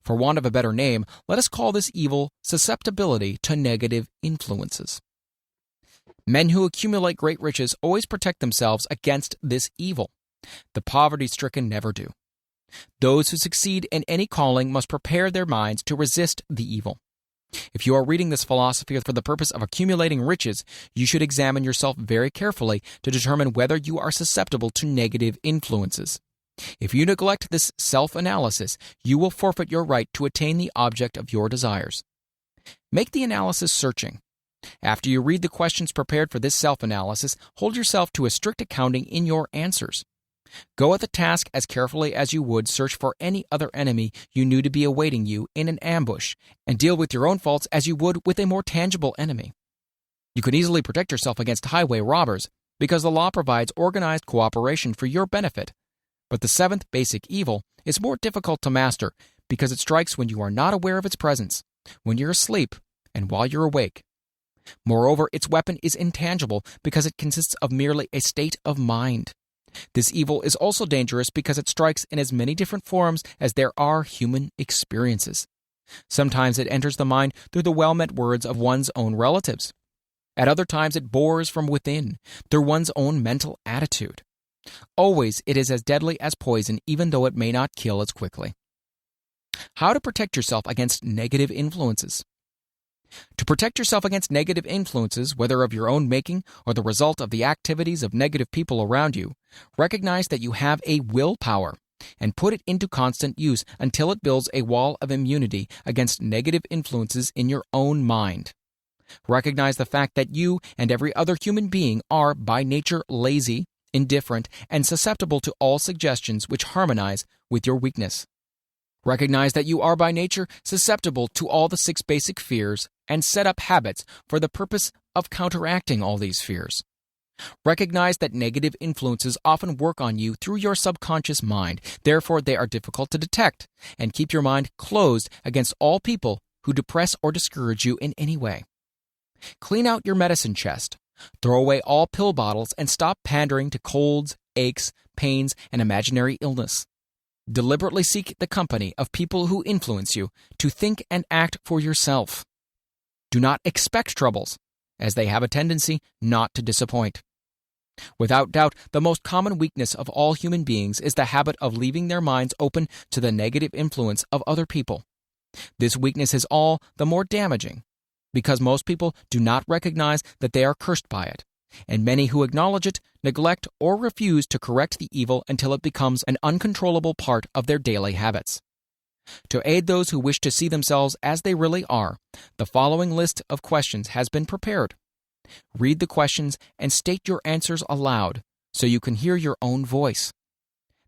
For want of a better name, let us call this evil susceptibility to negative influences. Men who accumulate great riches always protect themselves against this evil. The poverty-stricken never do. Those who succeed in any calling must prepare their minds to resist the evil. If you are reading this philosophy for the purpose of accumulating riches, you should examine yourself very carefully to determine whether you are susceptible to negative influences. If you neglect this self-analysis, you will forfeit your right to attain the object of your desires. Make the analysis searching. After you read the questions prepared for this self-analysis, hold yourself to a strict accounting in your answers. Go at the task as carefully as you would search for any other enemy you knew to be awaiting you in an ambush, and deal with your own faults as you would with a more tangible enemy. You can easily protect yourself against highway robbers, because the law provides organized cooperation for your benefit. But the 7th basic evil is more difficult to master, because it strikes when you are not aware of its presence, when you're asleep, and while you're awake. Moreover, its weapon is intangible because it consists of merely a state of mind. This evil is also dangerous because it strikes in as many different forms as there are human experiences. Sometimes it enters the mind through the well-meant words of one's own relatives. At other times it bores from within, through one's own mental attitude. Always it is as deadly as poison, even though it may not kill as quickly. How to protect yourself against negative influences? To protect yourself against negative influences, whether of your own making or the result of the activities of negative people around you, recognize that you have a willpower and put it into constant use until it builds a wall of immunity against negative influences in your own mind. Recognize the fact that you and every other human being are by nature lazy, indifferent, and susceptible to all suggestions which harmonize with your weakness. Recognize that you are by nature susceptible to all the 6 basic fears and set up habits for the purpose of counteracting all these fears. Recognize that negative influences often work on you through your subconscious mind, therefore they are difficult to detect, and keep your mind closed against all people who depress or discourage you in any way. Clean out your medicine chest, throw away all pill bottles, and stop pandering to colds, aches, pains, and imaginary illness. Deliberately seek the company of people who influence you to think and act for yourself. Do not expect troubles, as they have a tendency not to disappoint. Without doubt, the most common weakness of all human beings is the habit of leaving their minds open to the negative influence of other people. This weakness is all the more damaging because most people do not recognize that they are cursed by it, and many who acknowledge it neglect or refuse to correct the evil until it becomes an uncontrollable part of their daily habits. To aid those who wish to see themselves as they really are, the following list of questions has been prepared. Read the questions and state your answers aloud so you can hear your own voice.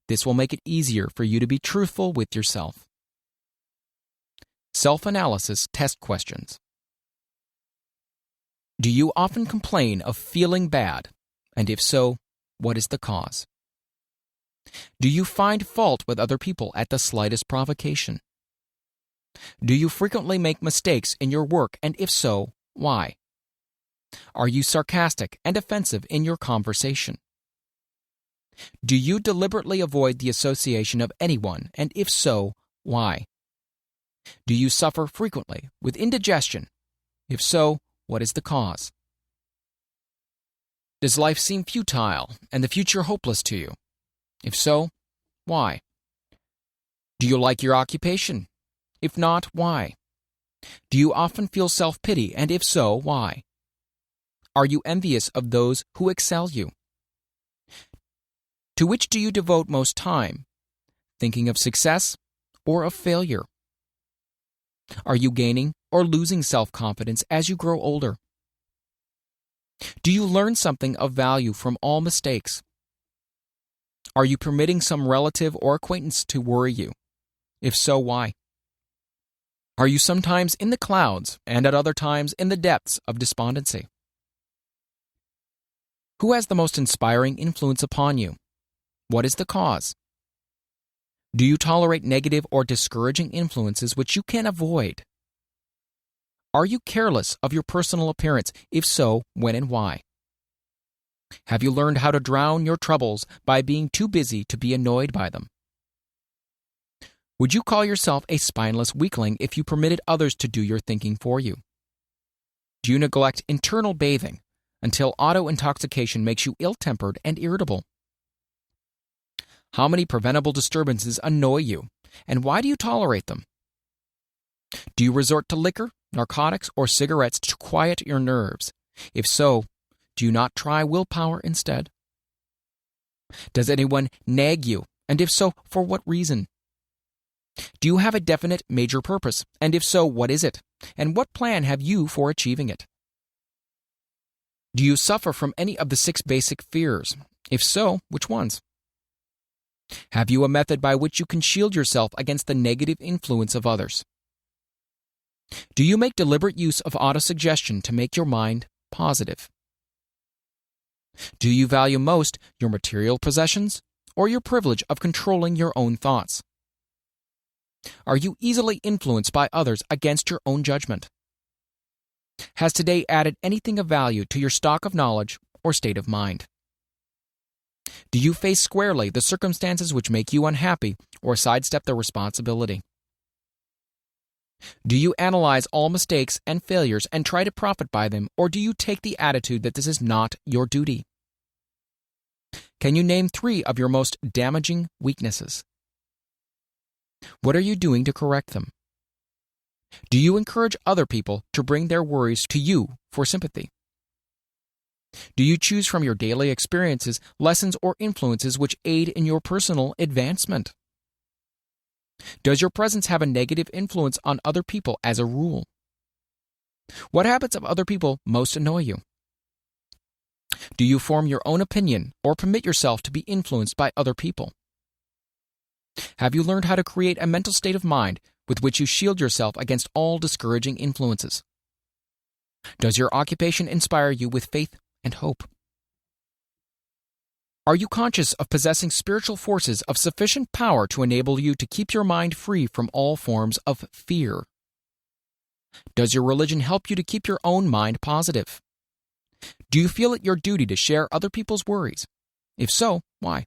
This will make it easier for you to be truthful with yourself. Self-analysis test questions. Do you often complain of feeling bad? And if so, what is the cause? Do you find fault with other people at the slightest provocation? Do you frequently make mistakes in your work, and if so, why? Are you sarcastic and offensive in your conversation? Do you deliberately avoid the association of anyone, and if so, why? Do you suffer frequently with indigestion? If so, what is the cause? Does life seem futile and the future hopeless to you? If so, why? Do you like your occupation? If not, why? Do you often feel self-pity, and if so, why? Are you envious of those who excel you? To which do you devote most time? Thinking of success or of failure? Are you gaining or losing self-confidence as you grow older? Do you learn something of value from all mistakes? Are you permitting some relative or acquaintance to worry you? If so, why? Are you sometimes in the clouds and at other times in the depths of despondency? Who has the most inspiring influence upon you? What is the cause? Do you tolerate negative or discouraging influences which you can avoid? Are you careless of your personal appearance? If so, when and why? Have you learned how to drown your troubles by being too busy to be annoyed by them? Would you call yourself a spineless weakling if you permitted others to do your thinking for you? Do you neglect internal bathing until auto-intoxication makes you ill-tempered and irritable? How many preventable disturbances annoy you, and why do you tolerate them? Do you resort to liquor, narcotics, or cigarettes to quiet your nerves? If so, do you not try willpower instead? Does anyone nag you, and if so, for what reason? Do you have a definite major purpose, and if so, what is it? And what plan have you for achieving it? Do you suffer from any of the 6 basic fears? If so, which ones? Have you a method by which you can shield yourself against the negative influence of others? Do you make deliberate use of autosuggestion to make your mind positive? Do you value most your material possessions or your privilege of controlling your own thoughts? Are you easily influenced by others against your own judgment? Has today added anything of value to your stock of knowledge or state of mind? Do you face squarely the circumstances which make you unhappy or sidestep the responsibility? Do you analyze all mistakes and failures and try to profit by them, or do you take the attitude that this is not your duty? Can you name 3 of your most damaging weaknesses? What are you doing to correct them? Do you encourage other people to bring their worries to you for sympathy? Do you choose from your daily experiences lessons or influences which aid in your personal advancement? Does your presence have a negative influence on other people as a rule? What habits of other people most annoy you? Do you form your own opinion or permit yourself to be influenced by other people? Have you learned how to create a mental state of mind with which you shield yourself against all discouraging influences? Does your occupation inspire you with faith and hope? Are you conscious of possessing spiritual forces of sufficient power to enable you to keep your mind free from all forms of fear? Does your religion help you to keep your own mind positive? Do you feel it your duty to share other people's worries? If so, why?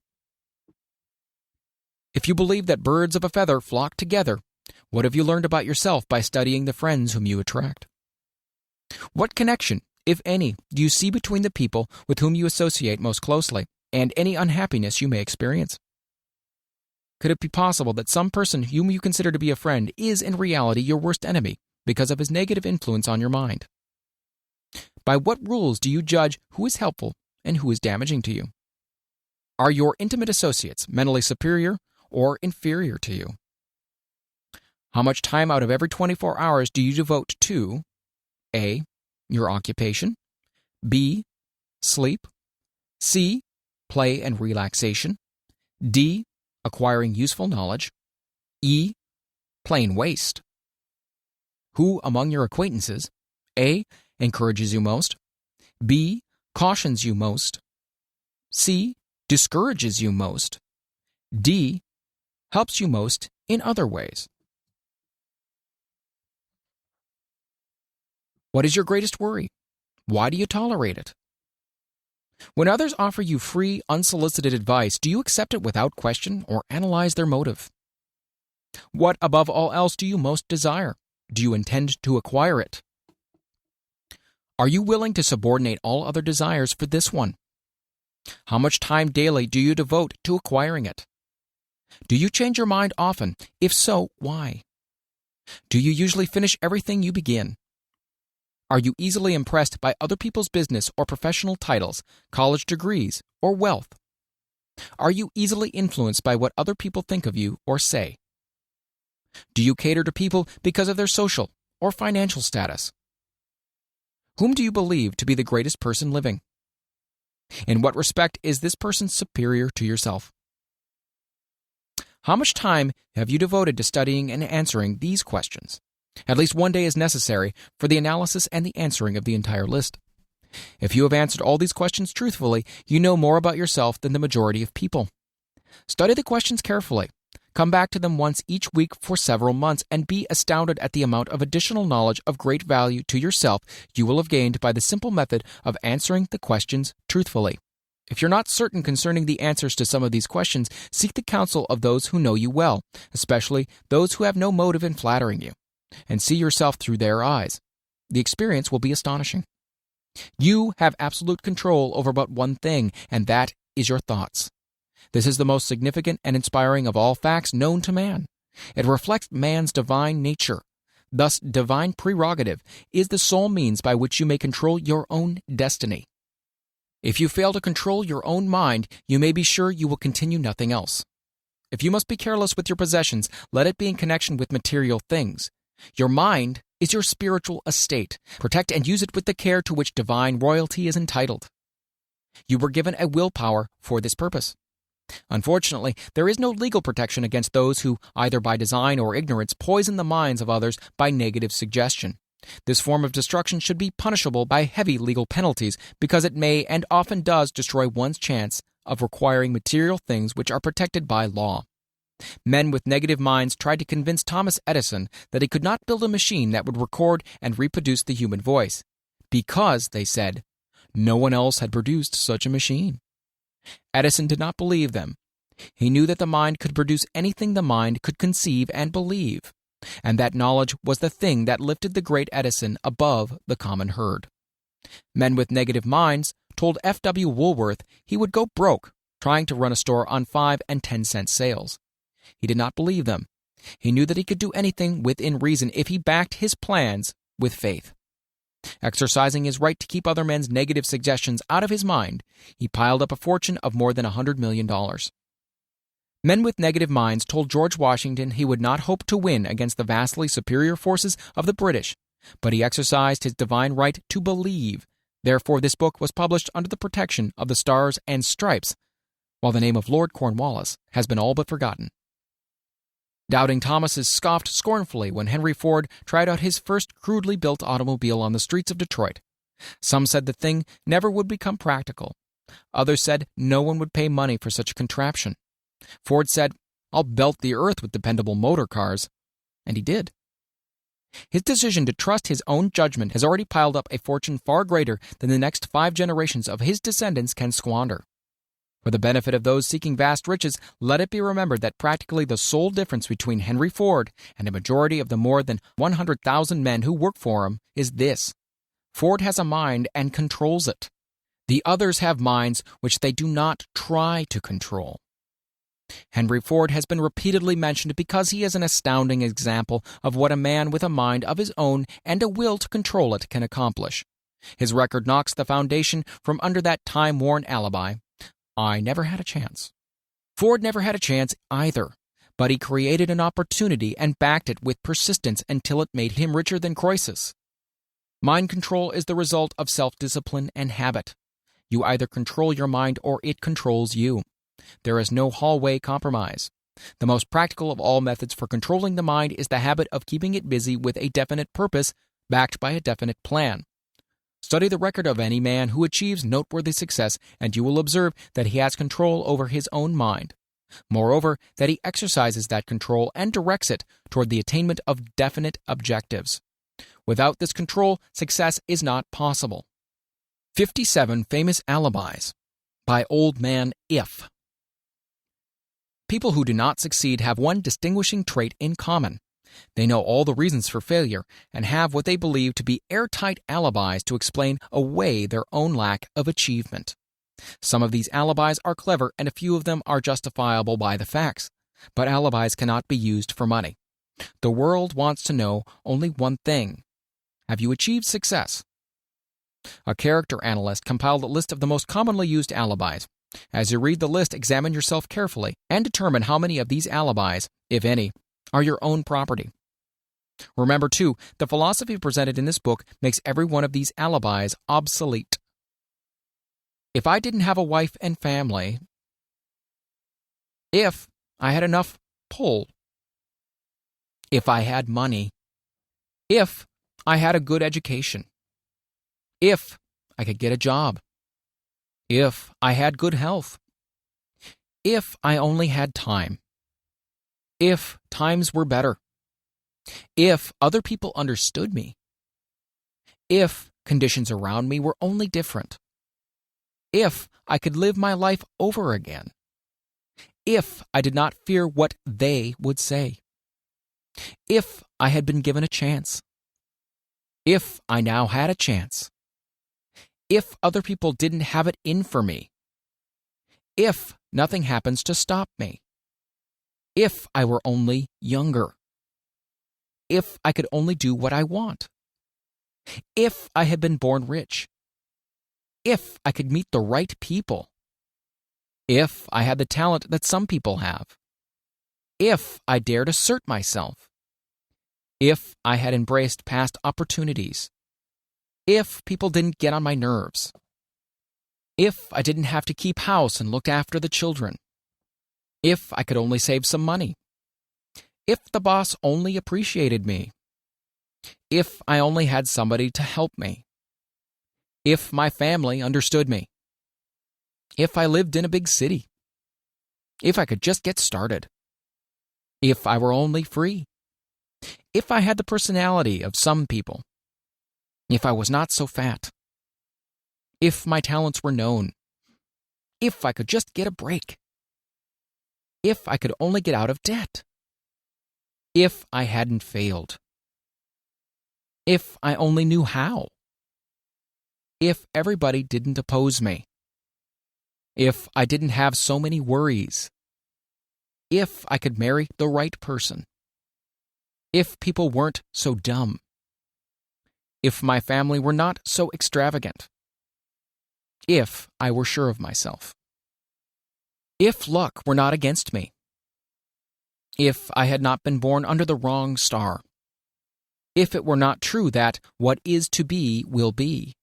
If you believe that birds of a feather flock together, what have you learned about yourself by studying the friends whom you attract? What connection, if any, do you see between the people with whom you associate most closely and any unhappiness you may experience? Could it be possible that some person whom you consider to be a friend is in reality your worst enemy because of his negative influence on your mind? By what rules do you judge who is helpful and who is damaging to you? Are your intimate associates mentally superior or inferior to you? How much time out of every 24 hours do you devote to A. Your occupation, B. Sleep, C. Play and relaxation, D. Acquiring useful knowledge, E. Plain waste? Who among your acquaintances A. Encourages you most, B. Cautions you most, C. Discourages you most, D. Helps you most in other ways? What is your greatest worry? Why do you tolerate it? When others offer you free, unsolicited advice, do you accept it without question or analyze their motive? What, above all else, do you most desire? Do you intend to acquire it? Are you willing to subordinate all other desires for this one? How much time daily do you devote to acquiring it? Do you change your mind often? If so, why? Do you usually finish everything you begin? Are you easily impressed by other people's business or professional titles, college degrees, or wealth? Are you easily influenced by what other people think of you or say? Do you cater to people because of their social or financial status? Whom do you believe to be the greatest person living? In what respect is this person superior to yourself? How much time have you devoted to studying and answering these questions? At least one day is necessary for the analysis and the answering of the entire list. If you have answered all these questions truthfully, you know more about yourself than the majority of people. Study the questions carefully. Come back to them once each week for several months and be astounded at the amount of additional knowledge of great value to yourself you will have gained by the simple method of answering the questions truthfully. If you're not certain concerning the answers to some of these questions, seek the counsel of those who know you well, especially those who have no motive in flattering you, and see yourself through their eyes. The experience will be astonishing. You have absolute control over but one thing, and that is your thoughts. This is the most significant and inspiring of all facts known to man. It reflects man's divine nature. Thus, divine prerogative is the sole means by which you may control your own destiny. If you fail to control your own mind, you may be sure you will continue nothing else. If you must be careless with your possessions, let it be in connection with material things. Your mind is your spiritual estate. Protect and use it with the care to which divine royalty is entitled. You were given a willpower for this purpose. Unfortunately, there is no legal protection against those who, either by design or ignorance, poison the minds of others by negative suggestion. This form of destruction should be punishable by heavy legal penalties because it may and often does destroy one's chance of acquiring material things which are protected by law. Men with negative minds tried to convince Thomas Edison that he could not build a machine that would record and reproduce the human voice, because, they said, no one else had produced such a machine. Edison did not believe them. He knew that the mind could produce anything the mind could conceive and believe, and that knowledge was the thing that lifted the great Edison above the common herd. Men with negative minds told F.W. Woolworth he would go broke trying to run a store on 5 and 10 cent sales. He did not believe them. He knew that he could do anything within reason if he backed his plans with faith. Exercising his right to keep other men's negative suggestions out of his mind, he piled up a fortune of more than $100 million. Men with negative minds told George Washington he would not hope to win against the vastly superior forces of the British, but he exercised his divine right to believe. Therefore, this book was published under the protection of the Stars and Stripes, while the name of Lord Cornwallis has been all but forgotten. Doubting Thomases scoffed scornfully when Henry Ford tried out his first crudely built automobile on the streets of Detroit. Some said the thing never would become practical. Others said no one would pay money for such a contraption. Ford said, "I'll belt the earth with dependable motor cars." And he did. His decision to trust his own judgment has already piled up a fortune far greater than the next 5 generations of his descendants can squander. For the benefit of those seeking vast riches, let it be remembered that practically the sole difference between Henry Ford and a majority of the more than 100,000 men who work for him is this: Ford has a mind and controls it. The others have minds which they do not try to control. Henry Ford has been repeatedly mentioned because he is an astounding example of what a man with a mind of his own and a will to control it can accomplish. His record knocks the foundation from under that time-worn alibi: I never had a chance. Ford never had a chance either, but he created an opportunity and backed it with persistence until it made him richer than Croesus. Mind control is the result of self-discipline and habit. You either control your mind or it controls you. There is no hallway compromise. The most practical of all methods for controlling the mind is the habit of keeping it busy with a definite purpose backed by a definite plan. Study the record of any man who achieves noteworthy success, and you will observe that he has control over his own mind. Moreover, that he exercises that control and directs it toward the attainment of definite objectives. Without this control, success is not possible. 57 Famous Alibis by Old Man If. People who do not succeed have one distinguishing trait in common. They know all the reasons for failure and have what they believe to be airtight alibis to explain away their own lack of achievement. Some of these alibis are clever and a few of them are justifiable by the facts, but alibis cannot be used for money. The world wants to know only one thing: have you achieved success? A character analyst compiled a list of the most commonly used alibis. As you read the list, examine yourself carefully and determine how many of these alibis, if any, are your own property. Remember, too, the philosophy presented in this book makes every one of these alibis obsolete. If I didn't have a wife and family, if I had enough pull, if I had money, if I had a good education, if I could get a job, if I had good health, if I only had time, if times were better, if other people understood me, if conditions around me were only different, if I could live my life over again, if I did not fear what they would say, if I had been given a chance, if I now had a chance, if other people didn't have it in for me, if nothing happens to stop me, if I were only younger, if I could only do what I want, if I had been born rich, if I could meet the right people, if I had the talent that some people have, if I dared assert myself, if I had embraced past opportunities, if people didn't get on my nerves, if I didn't have to keep house and look after the children, if I could only save some money, if the boss only appreciated me, if I only had somebody to help me, if my family understood me, if I lived in a big city, if I could just get started, If I were only free. If I had the personality of some people. If I was not so fat. If my talents were known. If I could just get a break. If I could only get out of debt. If I hadn't failed. If I only knew how. If everybody didn't oppose me. If I didn't have so many worries. If I could marry the right person. If people weren't so dumb. If my family were not so extravagant. If I were sure of myself. If luck were not against me. If I had not been born under the wrong star. If it were not true that what is to be will be.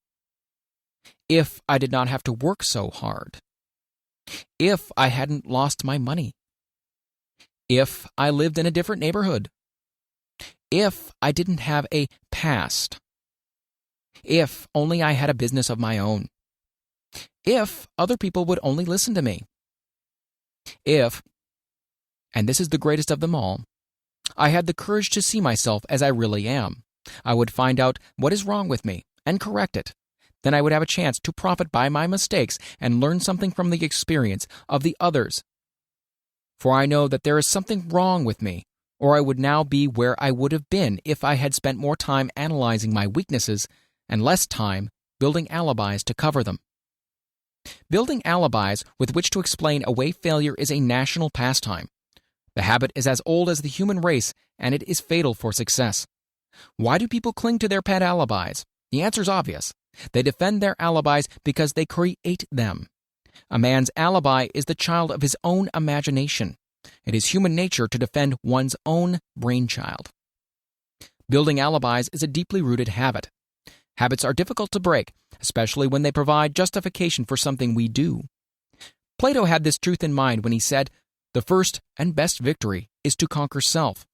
If I did not have to work so hard. If I hadn't lost my money. If I lived in a different neighborhood. If I didn't have a past. If only I had a business of my own. If other people would only listen to me. If, and this is the greatest of them all, I had the courage to see myself as I really am, I would find out what is wrong with me and correct it. Then I would have a chance to profit by my mistakes and learn something from the experience of the others. For I know that there is something wrong with me, or I would now be where I would have been if I had spent more time analyzing my weaknesses and less time building alibis to cover them. Building alibis with which to explain away failure is a national pastime. The habit is as old as the human race, and it is fatal for success. Why do people cling to their pet alibis? The answer is obvious. They defend their alibis because they create them. A man's alibi is the child of his own imagination. It is human nature to defend one's own brainchild. Building alibis is a deeply rooted habit. Habits are difficult to break, especially when they provide justification for something we do. Plato had this truth in mind when he said, "The first and best victory is to conquer self.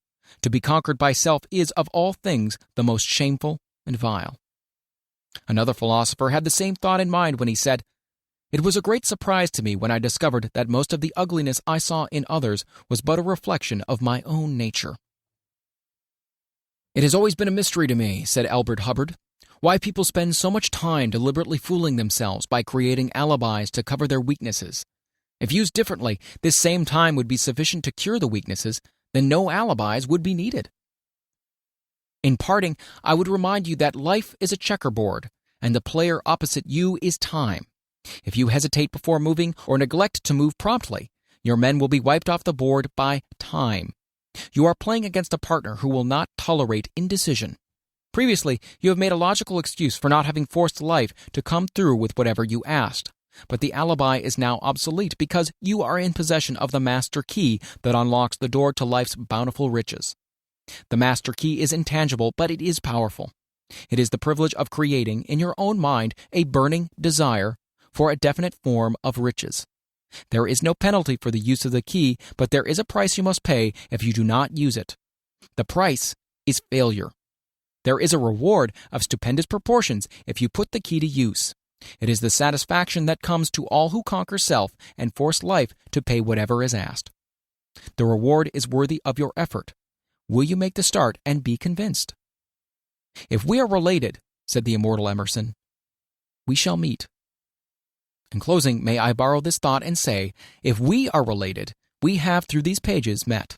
To be conquered by self is, of all things, the most shameful and vile." Another philosopher had the same thought in mind when he said, "It was a great surprise to me when I discovered that most of the ugliness I saw in others was but a reflection of my own nature." "It has always been a mystery to me," said Albert Hubbard, "why people spend so much time deliberately fooling themselves by creating alibis to cover their weaknesses. If used differently, this same time would be sufficient to cure the weaknesses, then no alibis would be needed." In parting, I would remind you that life is a checkerboard, and the player opposite you is time. If you hesitate before moving or neglect to move promptly, your men will be wiped off the board by time. You are playing against a partner who will not tolerate indecision. Previously, you have made a logical excuse for not having forced life to come through with whatever you asked. But the alibi is now obsolete because you are in possession of the master key that unlocks the door to life's bountiful riches. The master key is intangible, but it is powerful. It is the privilege of creating, in your own mind, a burning desire for a definite form of riches. There is no penalty for the use of the key, but there is a price you must pay if you do not use it. The price is failure. There is a reward of stupendous proportions if you put the key to use. It is the satisfaction that comes to all who conquer self and force life to pay whatever is asked. The reward is worthy of your effort. Will you make the start and be convinced? "If we are related," said the immortal Emerson, "we shall meet." In closing, may I borrow this thought and say, if we are related, we have through these pages met.